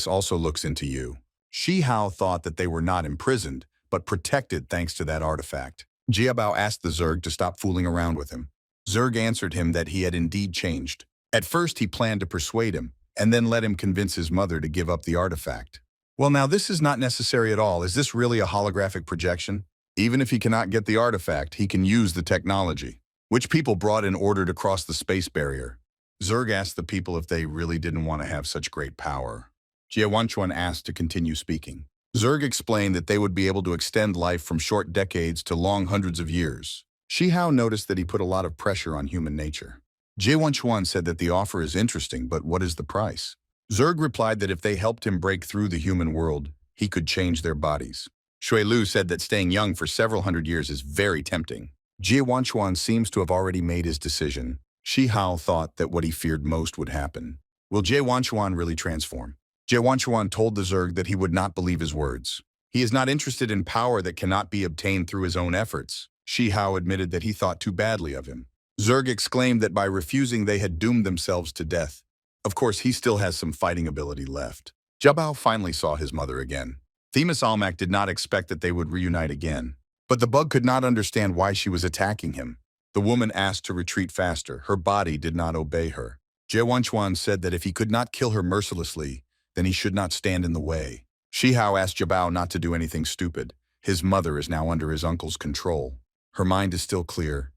S1: also looks into you. Shi Hao thought that they were not imprisoned, but protected thanks to that artifact. Jiabao asked the Zerg to stop fooling around with him. Zerg answered him that he had indeed changed. At first he planned to persuade him, and then let him convince his mother to give up the artifact. Well, now this is not necessary at all. Is this really a holographic projection? Even if he cannot get the artifact, he can use the technology, which people brought in order to cross the space barrier. Zerg asked the people if they really didn't want to have such great power. Jie Wanchuan asked to continue speaking. Zerg explained that they would be able to extend life from short decades to long hundreds of years. Shi Hao noticed that he put a lot of pressure on human nature. Jie Wanchuan said that the offer is interesting, but what is the price? Zerg replied that if they helped him break through the human world, he could change their bodies. Shui Lu said that staying young for several hundred years is very tempting. Jie Wanchuan seems to have already made his decision. Shi Hao thought that what he feared most would happen. Will Jie Wanchuan really transform? Jie Wanchuan told the Zerg that he would not believe his words. He is not interested in power that cannot be obtained through his own efforts. Shi Hao admitted that he thought too badly of him. Zerg exclaimed that by refusing they had doomed themselves to death. Of course, he still has some fighting ability left. Jiabao finally saw his mother again. Themis Almac did not expect that they would reunite again. But the Bug could not understand why she was attacking him. The woman asked to retreat faster. Her body did not obey her. Jie Wanchuan said that if he could not kill her mercilessly, then he should not stand in the way. Shi Hao asked Jiabao not to do anything stupid. His mother is now under his uncle's control. Her mind is still clear,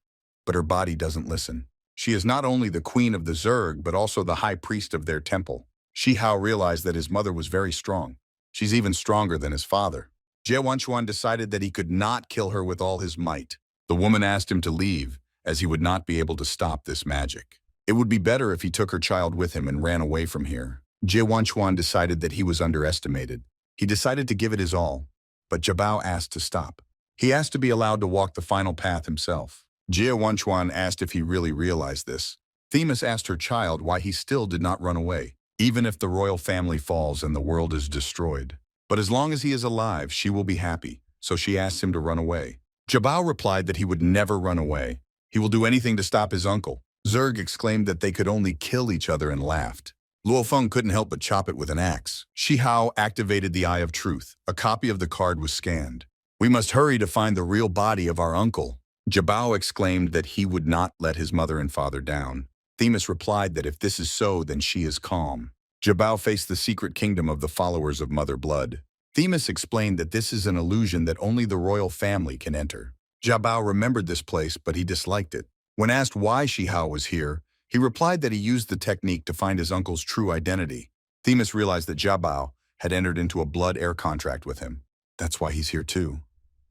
S1: but her body doesn't listen. She is not only the queen of the Zerg, but also the high priest of their temple. Shi Hao realized that his mother was very strong. She's even stronger than his father. Jie Wanchuan decided that he could not kill her with all his might. The woman asked him to leave, as he would not be able to stop this magic. It would be better if he took her child with him and ran away from here. Jie Wanchuan decided that he was underestimated. He decided to give it his all, but Jiabao asked to stop. He asked to be allowed to walk the final path himself. Jie Wanchuan asked if he really realized this. Themis asked her child why he still did not run away, even if the royal family falls and the world is destroyed. But as long as he is alive, she will be happy, so she asked him to run away. Jiabao replied that he would never run away. He will do anything to stop his uncle. Zerg exclaimed that they could only kill each other and laughed. Luo Feng couldn't help but chop it with an axe. Shi Hao activated the Eye of Truth. A copy of the card was scanned. We must hurry to find the real body of our uncle. Jiabao exclaimed that he would not let his mother and father down. Themis replied that if this is so, then she is calm. Jiabao faced the secret kingdom of the followers of Mother Blood. Themis explained that this is an illusion that only the royal family can enter. Jiabao remembered this place, but he disliked it. When asked why Shihao was here, he replied that he used the technique to find his uncle's true identity. Themis realized that Jiabao had entered into a blood-air contract with him. That's why he's here too.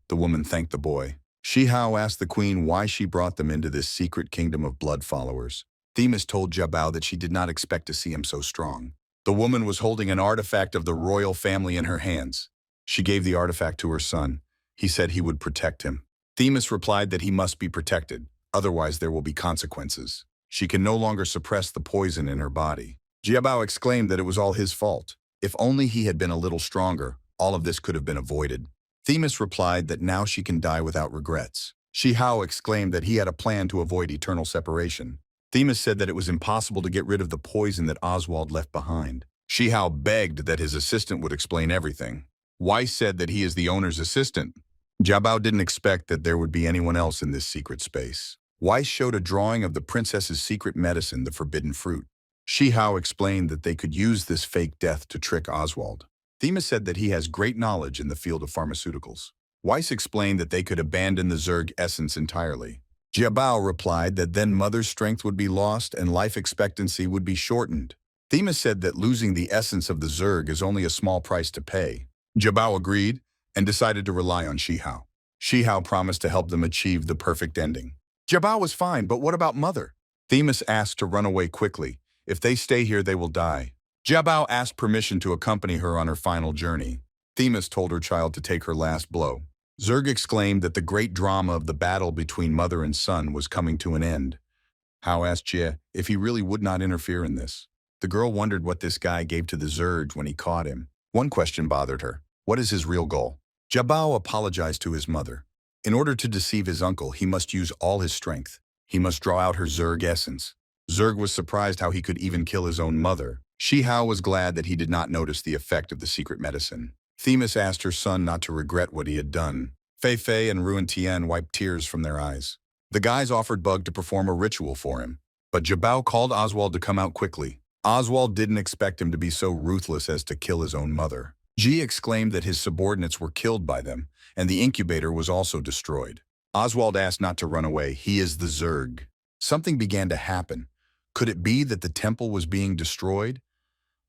S1: The woman thanked the boy. Shihao asked the queen why she brought them into this secret kingdom of blood followers. Themis told Jiabao that she did not expect to see him so strong. The woman was holding an artifact of the royal family in her hands. She gave the artifact to her son. He said he would protect him. Themis replied that he must be protected, otherwise there will be consequences. She can no longer suppress the poison in her body. Jiabao exclaimed that it was all his fault. If only he had been a little stronger, all of this could have been avoided. Themis replied that now she can die without regrets. Shihao exclaimed that he had a plan to avoid eternal separation. Themis said that it was impossible to get rid of the poison that Oswald left behind. Shihao begged that his assistant would explain everything. Weiss said that he is the owner's assistant. Jiabao didn't expect that there would be anyone else in this secret space. Weiss showed a drawing of the princess's secret medicine, the forbidden fruit. Shihao explained that they could use this fake death to trick Oswald. Themis said that he has great knowledge in the field of pharmaceuticals. Weiss explained that they could abandon the Zerg essence entirely. Jiabao replied that then mother's strength would be lost and life expectancy would be shortened. Themis said that losing the essence of the Zerg is only a small price to pay. Jiabao agreed and decided to rely on Shihao. Shihao promised to help them achieve the perfect ending. Jiabao was fine, but what about mother? Themis asked to run away quickly. If they stay here, they will die. Jiabao asked permission to accompany her on her final journey. Themis told her child to take her last blow. Zerg exclaimed that the great drama of the battle between mother and son was coming to an end. Hao asked Jie if he really would not interfere in this. The girl wondered what this guy gave to the Zerg when he caught him. One question bothered her. What is his real goal? Jiabao apologized to his mother. In order to deceive his uncle, he must use all his strength. He must draw out her Zerg essence. Zerg was surprised how he could even kill his own mother. Shihao was glad that he did not notice the effect of the secret medicine. Themis asked her son not to regret what he had done. Fei Fei and Ruan Tian wiped tears from their eyes. The guys offered Bug to perform a ritual for him, but Jiabao called Oswald to come out quickly. Oswald didn't expect him to be so ruthless as to kill his own mother. Ji exclaimed that his subordinates were killed by them, and the incubator was also destroyed. Oswald asked not to run away. He is the Zerg. Something began to happen. Could it be that the temple was being destroyed?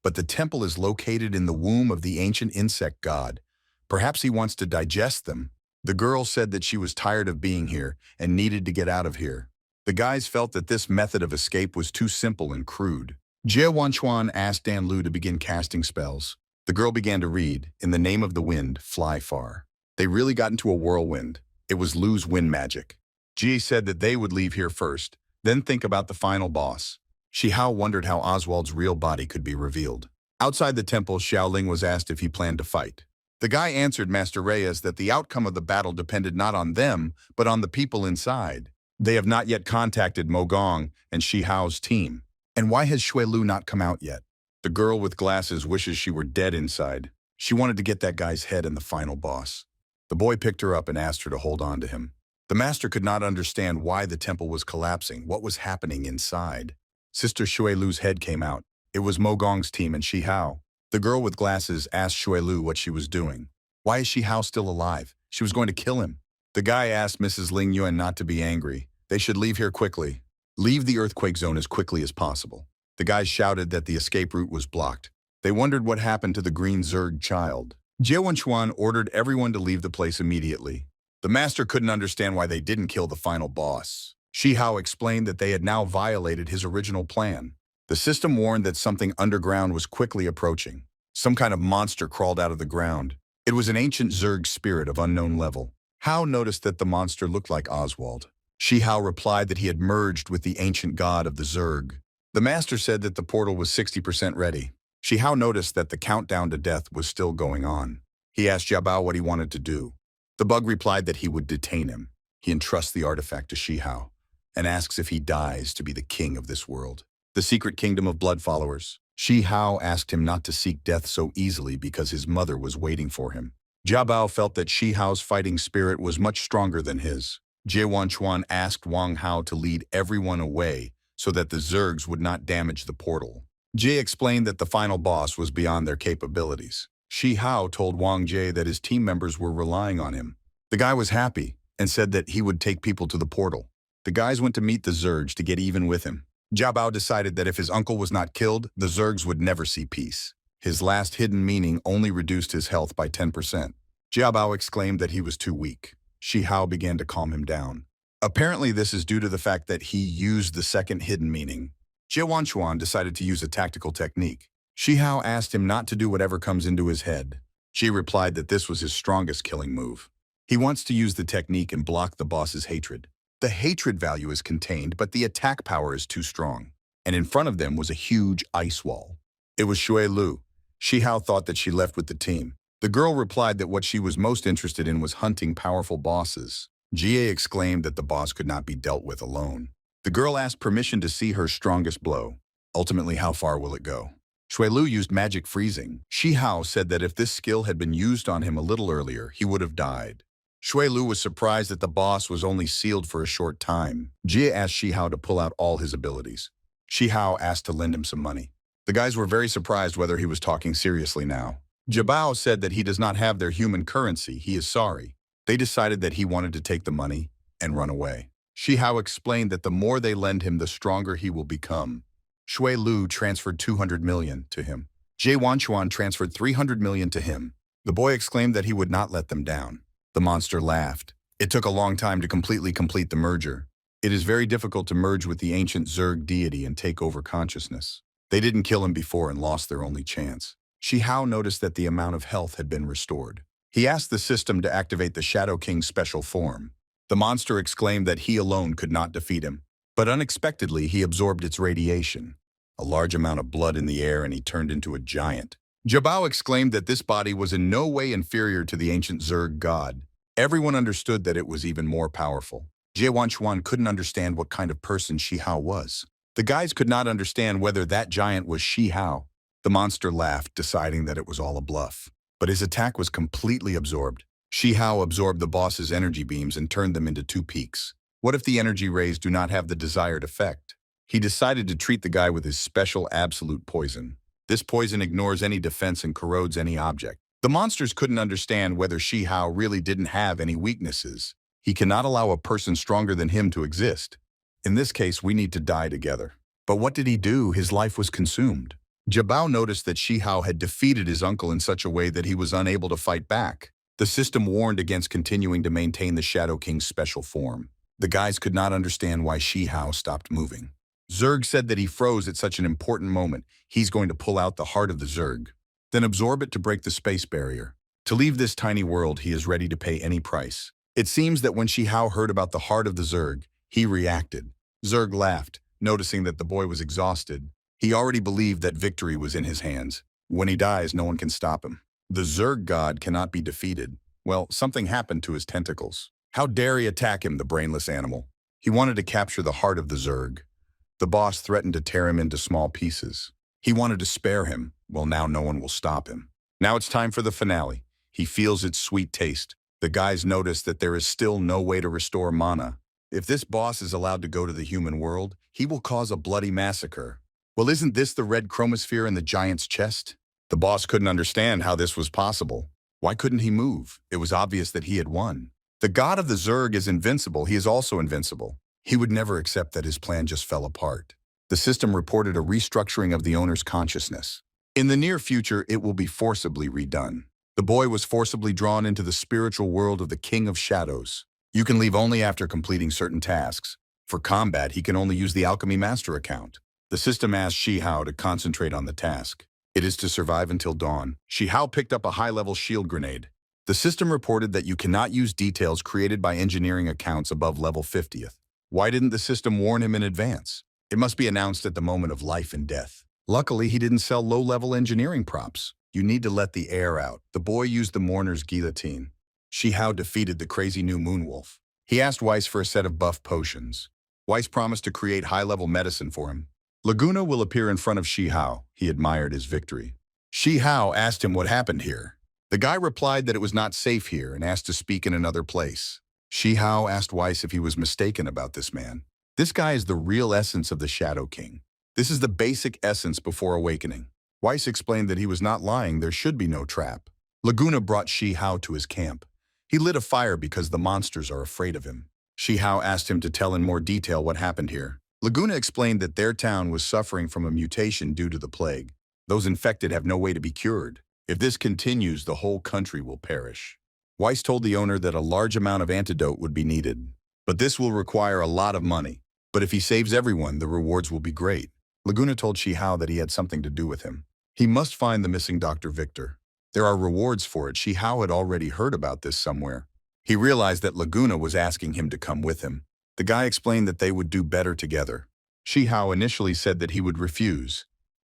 S1: But the temple is located in the womb of the ancient insect god. Perhaps he wants to digest them. The girl said that she was tired of being here and needed to get out of here. The guys felt that this method of escape was too simple and crude. Jie Wanchuan asked Dan Lu to begin casting spells. The girl began to read, "In the name of the wind, fly far." They really got into a whirlwind. It was Lu's wind magic. Jie said that they would leave here first, then think about the final boss. Shihao wondered how Oswald's real body could be revealed. Outside the temple, Xiaoling was asked if he planned to fight. The guy answered Master Reyes that the outcome of the battle depended not on them, but on the people inside. They have not yet contacted Mo Gong and Shihao's team. And why has Shui Lu not come out yet? The girl with glasses wishes she were dead inside. She wanted to get that guy's head in the final boss. The boy picked her up and asked her to hold on to him. The master could not understand why the temple was collapsing, what was happening inside. Sister Shui Lu's head came out. It was Mo Gong's team and Shihao. The girl with glasses asked Shui Lu what she was doing. Why is Shihao still alive? She was going to kill him. The guy asked Mrs. Ling Yuan not to be angry. They should leave here quickly. Leave the earthquake zone as quickly as possible. The guys shouted that the escape route was blocked. They wondered what happened to the green Zerg child. Jie Wenchuan ordered everyone to leave the place immediately. The master couldn't understand why they didn't kill the final boss. Shihao explained that they had now violated his original plan. The system warned that something underground was quickly approaching. Some kind of monster crawled out of the ground. It was an ancient Zerg spirit of unknown level. Hao noticed that the monster looked like Oswald. Shihao replied that he had merged with the ancient god of the Zerg. The master said that the portal was 60% ready. Shihao noticed that the countdown to death was still going on. He asked Jiabao what he wanted to do. The bug replied that he would detain him. He entrusts the artifact to Shihao and asks if he dies to be the king of this world. The secret kingdom of blood followers. Shihao asked him not to seek death so easily because his mother was waiting for him. Jiabao felt that Shihao's fighting spirit was much stronger than his. Jie Wanchuan asked Wang Hao to lead everyone away so that the Zergs would not damage the portal. Jie explained that the final boss was beyond their capabilities. Shi Hao told Wang Jie that his team members were relying on him. The guy was happy and said that he would take people to the portal. The guys went to meet the Zergs to get even with him. Jia Bao decided that if his uncle was not killed, the Zergs would never see peace. His last hidden meaning only reduced his health by 10%. Jia Bao exclaimed that he was too weak. Shi Hao began to calm him down. Apparently this is due to the fact that he used the second hidden meaning. Jie Wanchuan decided to use a tactical technique. Shi Hao asked him not to do whatever comes into his head. Jie replied that this was his strongest killing move. He wants to use the technique and block the boss's hatred. The hatred value is contained, but the attack power is too strong. And in front of them was a huge ice wall. It was Shui Lu. Shi Hao thought that she left with the team. The girl replied that what she was most interested in was hunting powerful bosses. Jie exclaimed that the boss could not be dealt with alone. The girl asked permission to see her strongest blow. Ultimately, how far will it go? Shui Lu used magic freezing. Shi Hao said that if this skill had been used on him a little earlier, he would have died. Shui Lu was surprised that the boss was only sealed for a short time. Jie asked Shi Hao to pull out all his abilities. Shi Hao asked to lend him some money. The guys were very surprised whether he was talking seriously now. Jia Bao said that he does not have their human currency, he is sorry. They decided that he wanted to take the money and run away. Shi Hao explained that the more they lend him, the stronger he will become. Shui Lu transferred 200 million to him. Jie Wanchuan transferred 300 million to him. The boy exclaimed that he would not let them down. The monster laughed. It took a long time to completely complete the merger. It is very difficult to merge with the ancient Zerg deity and take over consciousness. They didn't kill him before and lost their only chance. Shi Hao noticed that the amount of health had been restored. He asked the system to activate the Shadow King's special form. The monster exclaimed that he alone could not defeat him. But unexpectedly, he absorbed its radiation. A large amount of blood in the air and he turned into a giant. Jia Bao exclaimed that this body was in no way inferior to the ancient Zerg god. Everyone understood that it was even more powerful. Jie Wanchuan couldn't understand what kind of person Shi Hao was. The guys could not understand whether that giant was Shi Hao. The monster laughed, deciding that it was all a bluff. But his attack was completely absorbed. Shi Hao absorbed the boss's energy beams and turned them into two peaks. What if the energy rays do not have the desired effect? He decided to treat the guy with his special absolute poison. This poison ignores any defense and corrodes any object. The monsters couldn't understand whether Shi Hao really didn't have any weaknesses. He cannot allow a person stronger than him to exist. In this case, we need to die together. But what did he do? His life was consumed. Jia Bao noticed that Shi Hao had defeated his uncle in such a way that he was unable to fight back. The system warned against continuing to maintain the Shadow King's special form. The guys could not understand why Shi Hao stopped moving. Zerg said that he froze at such an important moment. He's going to pull out the heart of the Zerg, then absorb it to break the space barrier. To leave this tiny world, he is ready to pay any price. It seems that when Shi Hao heard about the heart of the Zerg, he reacted. Zerg laughed, noticing that the boy was exhausted. He already believed that victory was in his hands. When he dies, no one can stop him. The Zerg god cannot be defeated. Well, something happened to his tentacles. How dare he attack him, the brainless animal? He wanted to capture the heart of the Zerg. The boss threatened to tear him into small pieces. He wanted to spare him. Well, now no one will stop him. Now it's time for the finale. He feels its sweet taste. The guys notice that there is still no way to restore mana. If this boss is allowed to go to the human world, he will cause a bloody massacre. Well, isn't this the red chromosphere in the giant's chest? The boss couldn't understand how this was possible. Why couldn't he move? It was obvious that he had won. The god of the Zerg is invincible. He is also invincible. He would never accept that his plan just fell apart. The system reported a restructuring of the owner's consciousness. In the near future, it will be forcibly redone. The boy was forcibly drawn into the spiritual world of the King of Shadows. You can leave only after completing certain tasks. For combat, he can only use the Alchemy Master account. The system asked Shi Hao to concentrate on the task. It is to survive until dawn. Shi Hao picked up a high-level shield grenade. The system reported that you cannot use details created by engineering accounts above level 50th. Why didn't the system warn him in advance? It must be announced at the moment of life and death. Luckily, he didn't sell low-level engineering props. You need to let the air out. The boy used the mourner's guillotine. Shi Hao defeated the crazy new Moonwolf. He asked Weiss for a set of buff potions. Weiss promised to create high-level medicine for him. Laguna will appear in front of Shi Hao. He admired his victory. Shi Hao asked him what happened here. The guy replied that it was not safe here and asked to speak in another place. Shi Hao asked Weiss if he was mistaken about this man. This guy is the real essence of the Shadow King. This is the basic essence before awakening. Weiss explained that he was not lying, there should be no trap. Laguna brought Shi Hao to his camp. He lit a fire because the monsters are afraid of him. Shi Hao asked him to tell in more detail what happened here. Laguna explained that their town was suffering from a mutation due to the plague. Those infected have no way to be cured. If this continues, the whole country will perish. Weiss told the owner that a large amount of antidote would be needed. But this will require a lot of money. But if he saves everyone, the rewards will be great. Laguna told Shi Hao that he had something to do with him. He must find the missing Dr. Victor. There are rewards for it. Shi Hao had already heard about this somewhere. He realized that Laguna was asking him to come with him. The guy explained that they would do better together. Shi Hao initially said that he would refuse.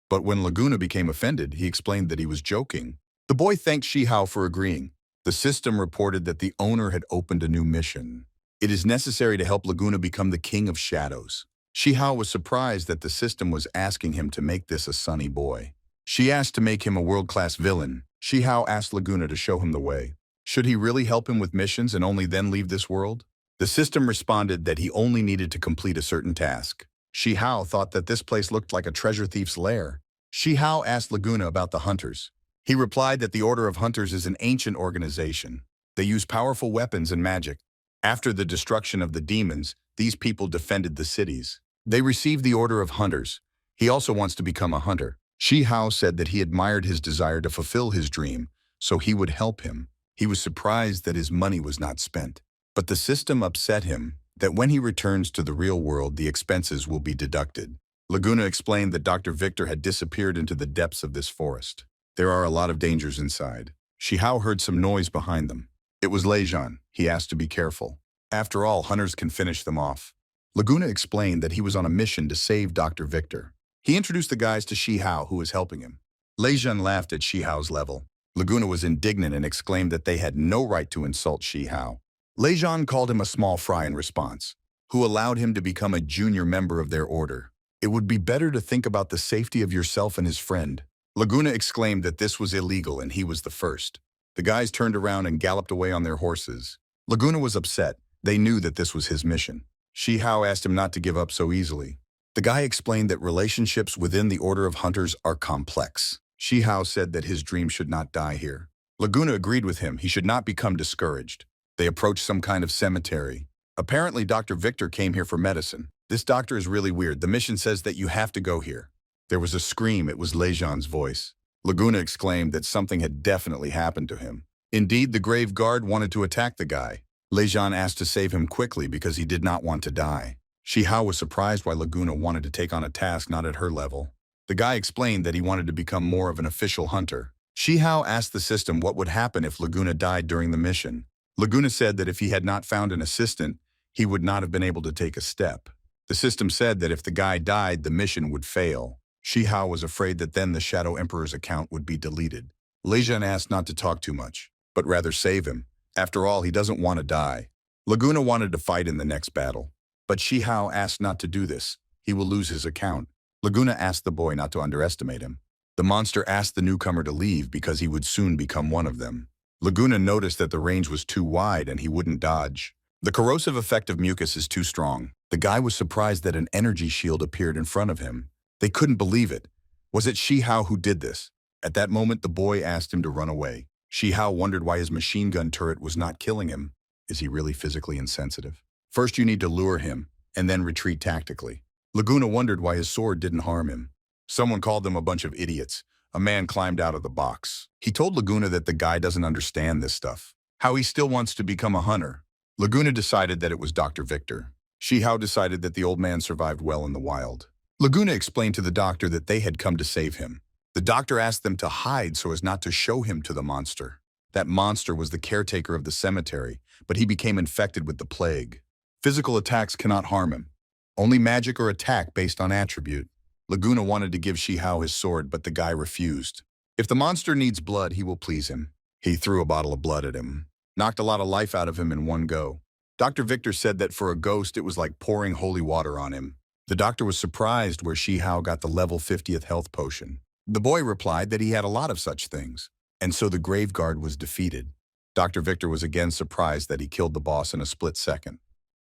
S1: But when Laguna became offended, he explained that he was joking. The boy thanked Shi Hao for agreeing. The system reported that the owner had opened a new mission. It is necessary to help Laguna become the king of shadows. Shi Hao was surprised that the system was asking him to make this a sunny boy. She asked to make him a world-class villain. Shi Hao asked Laguna to show him the way. Should he really help him with missions and only then leave this world? The system responded that he only needed to complete a certain task. Shi Hao thought that this place looked like a treasure thief's lair. Shi Hao asked Laguna about the hunters. He replied that the Order of Hunters is an ancient organization. They use powerful weapons and magic. After the destruction of the demons, these people defended the cities. They received the Order of Hunters. He also wants to become a hunter. Shi Hao said that he admired his desire to fulfill his dream, so he would help him. He was surprised that his money was not spent. But the system upset him that when he returns to the real world, the expenses will be deducted. Laguna explained that Dr. Victor had disappeared into the depths of this forest. There are a lot of dangers inside. Shi Hao heard some noise behind them. It was Leijian. He asked to be careful. After all, hunters can finish them off. Laguna explained that he was on a mission to save Dr. Victor. He introduced the guys to Shi Hao, who was helping him. Leijian laughed at Shi Hao's level. Laguna was indignant and exclaimed that they had no right to insult Shi Hao. Leijian called him a small fry in response, who allowed him to become a junior member of their order. It would be better to think about the safety of yourself and his friend. Laguna exclaimed that this was illegal and he was the first. The guys turned around and galloped away on their horses. Laguna was upset. They knew that this was his mission. Shi Hao asked him not to give up so easily. The guy explained that relationships within the Order of Hunters are complex. Shi Hao said that his dream should not die here. Laguna agreed with him. He should not become discouraged. They approached some kind of cemetery. Apparently, Dr. Victor came here for medicine. This doctor is really weird. The mission says that you have to go here. There was a scream. It was Leijian's voice. Laguna exclaimed that something had definitely happened to him. Indeed, the grave guard wanted to attack the guy. Leijian asked to save him quickly because he did not want to die. Shi Hao was surprised why Laguna wanted to take on a task not at her level. The guy explained that he wanted to become more of an official hunter. Shi Hao asked the system what would happen if Laguna died during the mission. Laguna said that if he had not found an assistant, he would not have been able to take a step. The system said that if the guy died, the mission would fail. Shi Hao was afraid that then the Shadow Emperor's account would be deleted. Leijian asked not to talk too much, but rather save him. After all, he doesn't want to die. Laguna wanted to fight in the next battle. But Shi Hao asked not to do this. He will lose his account. Laguna asked the boy not to underestimate him. The monster asked the newcomer to leave because he would soon become one of them. Laguna noticed that the range was too wide and he wouldn't dodge. The corrosive effect of mucus is too strong. The guy was surprised that an energy shield appeared in front of him. They couldn't believe it. Was it Shi Hao who did this? At that moment, the boy asked him to run away. Shi Hao wondered why his machine gun turret was not killing him. Is he really physically insensitive? First, you need to lure him, and then retreat tactically. Laguna wondered why his sword didn't harm him. Someone called them a bunch of idiots. A man climbed out of the box. He told Laguna that the guy doesn't understand this stuff. How he still wants to become a hunter. Laguna decided that it was Dr. Victor. Shi Hao decided that the old man survived well in the wild. Laguna explained to the doctor that they had come to save him. The doctor asked them to hide so as not to show him to the monster. That monster was the caretaker of the cemetery, but he became infected with the plague. Physical attacks cannot harm him. Only magic or attack based on attribute. Laguna wanted to give Shi Hao his sword, but the guy refused. If the monster needs blood, he will please him. He threw a bottle of blood at him, knocked a lot of life out of him in one go. Dr. Victor said that for a ghost, it was like pouring holy water on him. The doctor was surprised where Shi Hao got the level 50th health potion. The boy replied that he had a lot of such things, and so the grave guard was defeated. Dr. Victor was again surprised that he killed the boss in a split second.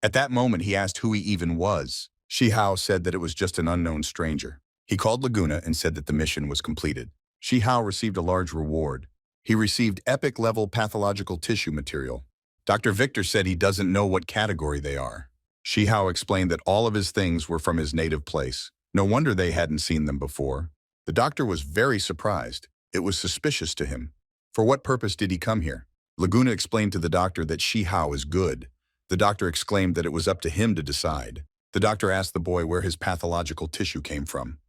S1: At that moment, he asked who he even was. Shi Hao said that it was just an unknown stranger. He called Laguna and said that the mission was completed. Shi Hao received a large reward. He received epic-level pathological tissue material. Dr. Victor said he doesn't know what category they are. Shi Hao explained that all of his things were from his native place. No wonder they hadn't seen them before. The doctor was very surprised. It was suspicious to him. For what purpose did he come here? Laguna explained to the doctor that Shi Hao is good. The doctor exclaimed that it was up to him to decide. The doctor asked the boy where his pathological tissue came from.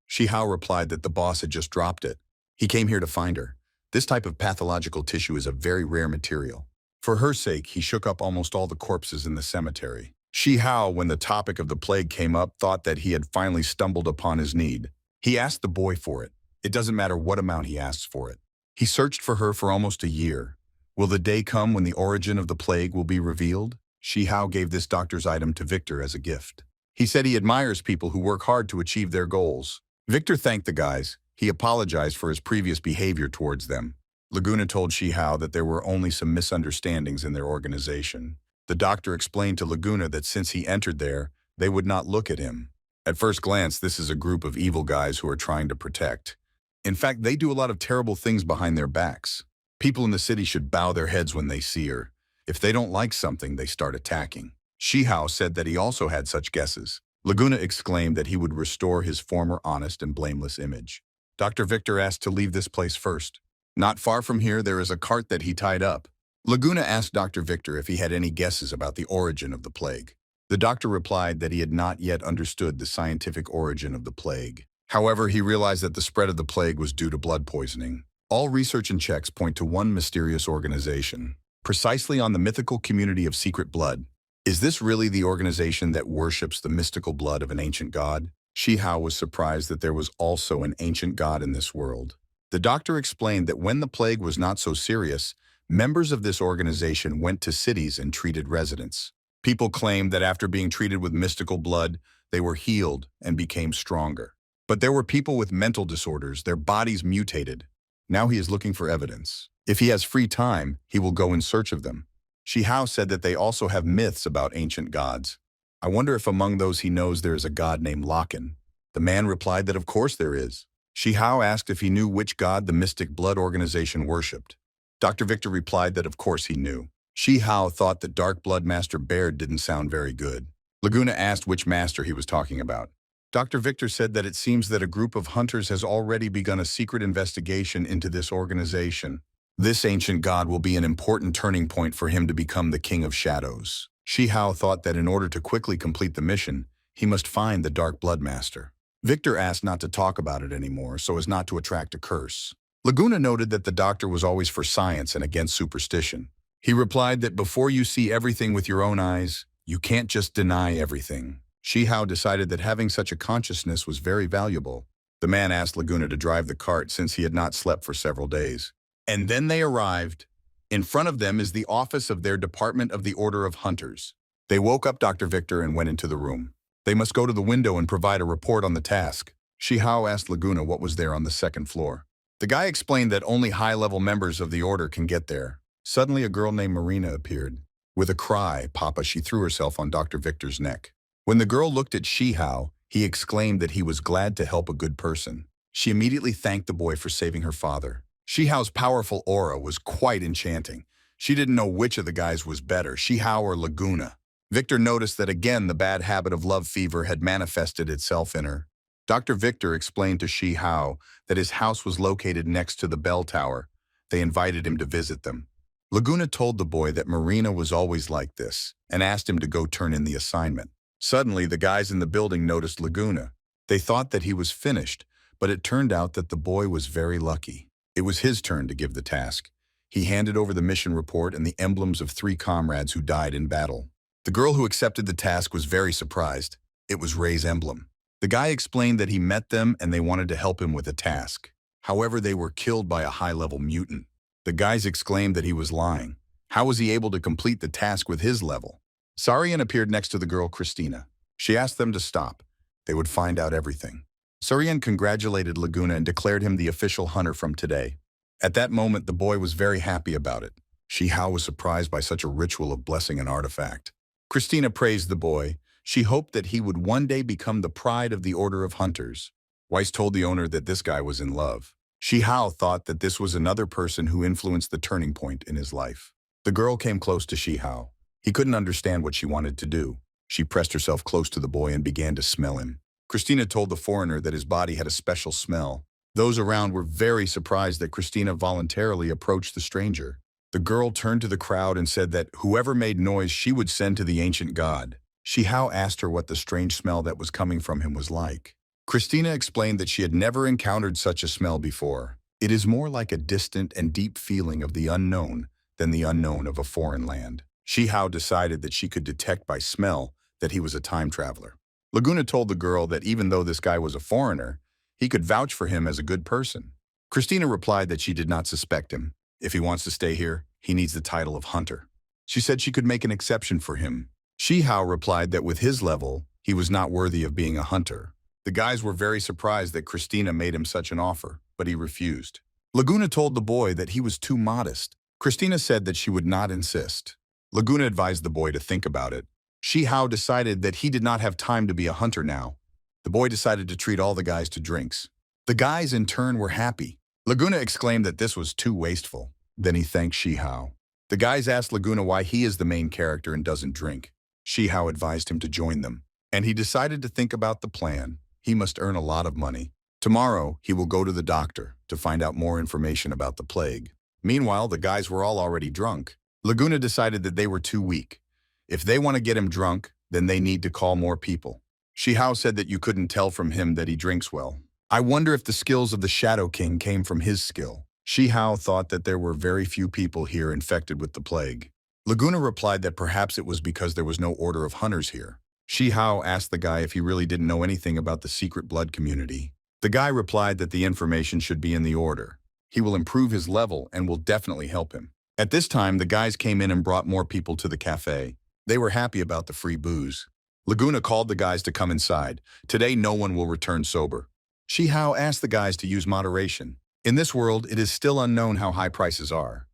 S1: Shi Hao replied that the boss had just dropped it. He came here to find her. This type of pathological tissue is a very rare material. For her sake, he shook up almost all the corpses in the cemetery. Shi Hao, when the topic of the plague came up, thought that he had finally stumbled upon his need. He asked the boy for it. It doesn't matter what amount he asks for it. He searched for her for almost a year. Will the day come when the origin of the plague will be revealed? Shi Hao gave this doctor's item to Victor as a gift. He said he admires people who work hard to achieve their goals. Victor thanked the guys. He apologized for his previous behavior towards them. Laguna told Shi Hao that there were only some misunderstandings in their organization. The doctor explained to Laguna that since he entered there, they would not look at him. At first glance, this is a group of evil guys who are trying to protect. In fact, they do a lot of terrible things behind their backs. People in the city should bow their heads when they see her. If they don't like something, they start attacking. Shi Hao said that he also had such guesses. Laguna exclaimed that he would restore his former honest and blameless image. Dr. Victor asked to leave this place first. Not far from here, there is a cart that he tied up. Laguna asked Dr. Victor if he had any guesses about the origin of the plague. The doctor replied that he had not yet understood the scientific origin of the plague. However, he realized that the spread of the plague was due to blood poisoning. All research and checks point to one mysterious organization, precisely on the mythical community of secret blood. Is this really the organization that worships the mystical blood of an ancient god? Shi Hao was surprised that there was also an ancient god in this world. The doctor explained that when the plague was not so serious, members of this organization went to cities and treated residents. People claimed that after being treated with mystical blood, they were healed and became stronger. But there were people with mental disorders, their bodies mutated. Now he is looking for evidence. If he has free time, he will go in search of them. Shi Hao said that they also have myths about ancient gods. I wonder if among those he knows there is a god named Loken. The man replied that of course there is. Shi Hao asked if he knew which god the mystic blood organization worshipped. Dr. Victor replied that of course he knew. Shi Hao thought that Dark Blood Master Baird didn't sound very good. Laguna asked which master he was talking about. Dr. Victor said that it seems that a group of hunters has already begun a secret investigation into this organization. This ancient god will be an important turning point for him to become the King of Shadows. Shi Hao thought that in order to quickly complete the mission, he must find the Dark Blood Master. Victor asked not to talk about it anymore so as not to attract a curse. Laguna noted that the doctor was always for science and against superstition. He replied that before you see everything with your own eyes, you can't just deny everything. Shi Hao decided that having such a consciousness was very valuable. The man asked Laguna to drive the cart since he had not slept for several days. And then they arrived. In front of them is the office of their Department of the Order of Hunters. They woke up Dr. Victor and went into the room. They must go to the window and provide a report on the task. Shi Hao asked Laguna what was there on the second floor. The guy explained that only high-level members of the order can get there. Suddenly, a girl named Marina appeared. With a cry, she threw herself on Dr. Victor's neck. When the girl looked at Shi Hao, he exclaimed that he was glad to help a good person. She immediately thanked the boy for saving her father. Shi Hao's powerful aura was quite enchanting. She didn't know which of the guys was better, Shi Hao or Laguna. Victor noticed that again the bad habit of love fever had manifested itself in her. Dr. Victor explained to Shi Hao that his house was located next to the bell tower. They invited him to visit them. Laguna told the boy that Marina was always like this and asked him to go turn in the assignment. Suddenly, the guys in the building noticed Laguna. They thought that he was finished, but it turned out that the boy was very lucky. It was his turn to give the task. He handed over the mission report and the emblems of 3 comrades who died in battle. The girl who accepted the task was very surprised. It was Ray's emblem. The guy explained that he met them and they wanted to help him with a task. However, they were killed by a high-level mutant. The guys exclaimed that he was lying. How was he able to complete the task with his level? Sarian appeared next to the girl Christina. She asked them to stop. They would find out everything. Sarian congratulated Laguna and declared him the official hunter from today. At that moment, the boy was very happy about it. Shi Hao was surprised by such a ritual of blessing an artifact. Christina praised the boy. She hoped that he would one day become the pride of the Order of Hunters. Weiss told the owner that this guy was in love. Shi Hao thought that this was another person who influenced the turning point in his life. The girl came close to Shi Hao. He couldn't understand what she wanted to do. She pressed herself close to the boy and began to smell him. Christina told the foreigner that his body had a special smell. Those around were very surprised that Christina voluntarily approached the stranger. The girl turned to the crowd and said that whoever made noise she would send to the ancient god. Shi Hao asked her what the strange smell that was coming from him was like. Christina explained that she had never encountered such a smell before. It is more like a distant and deep feeling of the unknown than the unknown of a foreign land. Shi Hao decided that she could detect by smell that he was a time traveler. Laguna told the girl that even though this guy was a foreigner, he could vouch for him as a good person. Christina replied that she did not suspect him. If he wants to stay here, he needs the title of hunter. She said she could make an exception for him. Shi Hao replied that with his level, he was not worthy of being a hunter. The guys were very surprised that Christina made him such an offer, but he refused. Laguna told the boy that he was too modest. Christina said that she would not insist. Laguna advised the boy to think about it. Shi Hao decided that he did not have time to be a hunter now. The boy decided to treat all the guys to drinks. The guys in turn were happy. Laguna exclaimed that this was too wasteful. Then he thanked Shi Hao. The guys asked Laguna why he is the main character and doesn't drink. Shi Hao advised him to join them, and he decided to think about the plan. He must earn a lot of money. Tomorrow, he will go to the doctor to find out more information about the plague. Meanwhile, the guys were all already drunk. Laguna decided that they were too weak. If they want to get him drunk, then they need to call more people. Shi Hao said that you couldn't tell from him that he drinks well. I wonder if the skills of the Shadow King came from his skill. Shi Hao thought that there were very few people here infected with the plague. Laguna replied that perhaps it was because there was no order of hunters here. Shi Hao asked the guy if he really didn't know anything about the secret blood community. The guy replied that the information should be in the order. He will improve his level and will definitely help him. At this time, the guys came in and brought more people to the cafe. They were happy about the free booze. Laguna called the guys to come inside. Today, no one will return sober. Shi Hao asked the guys to use moderation. In this world, it is still unknown how high prices are.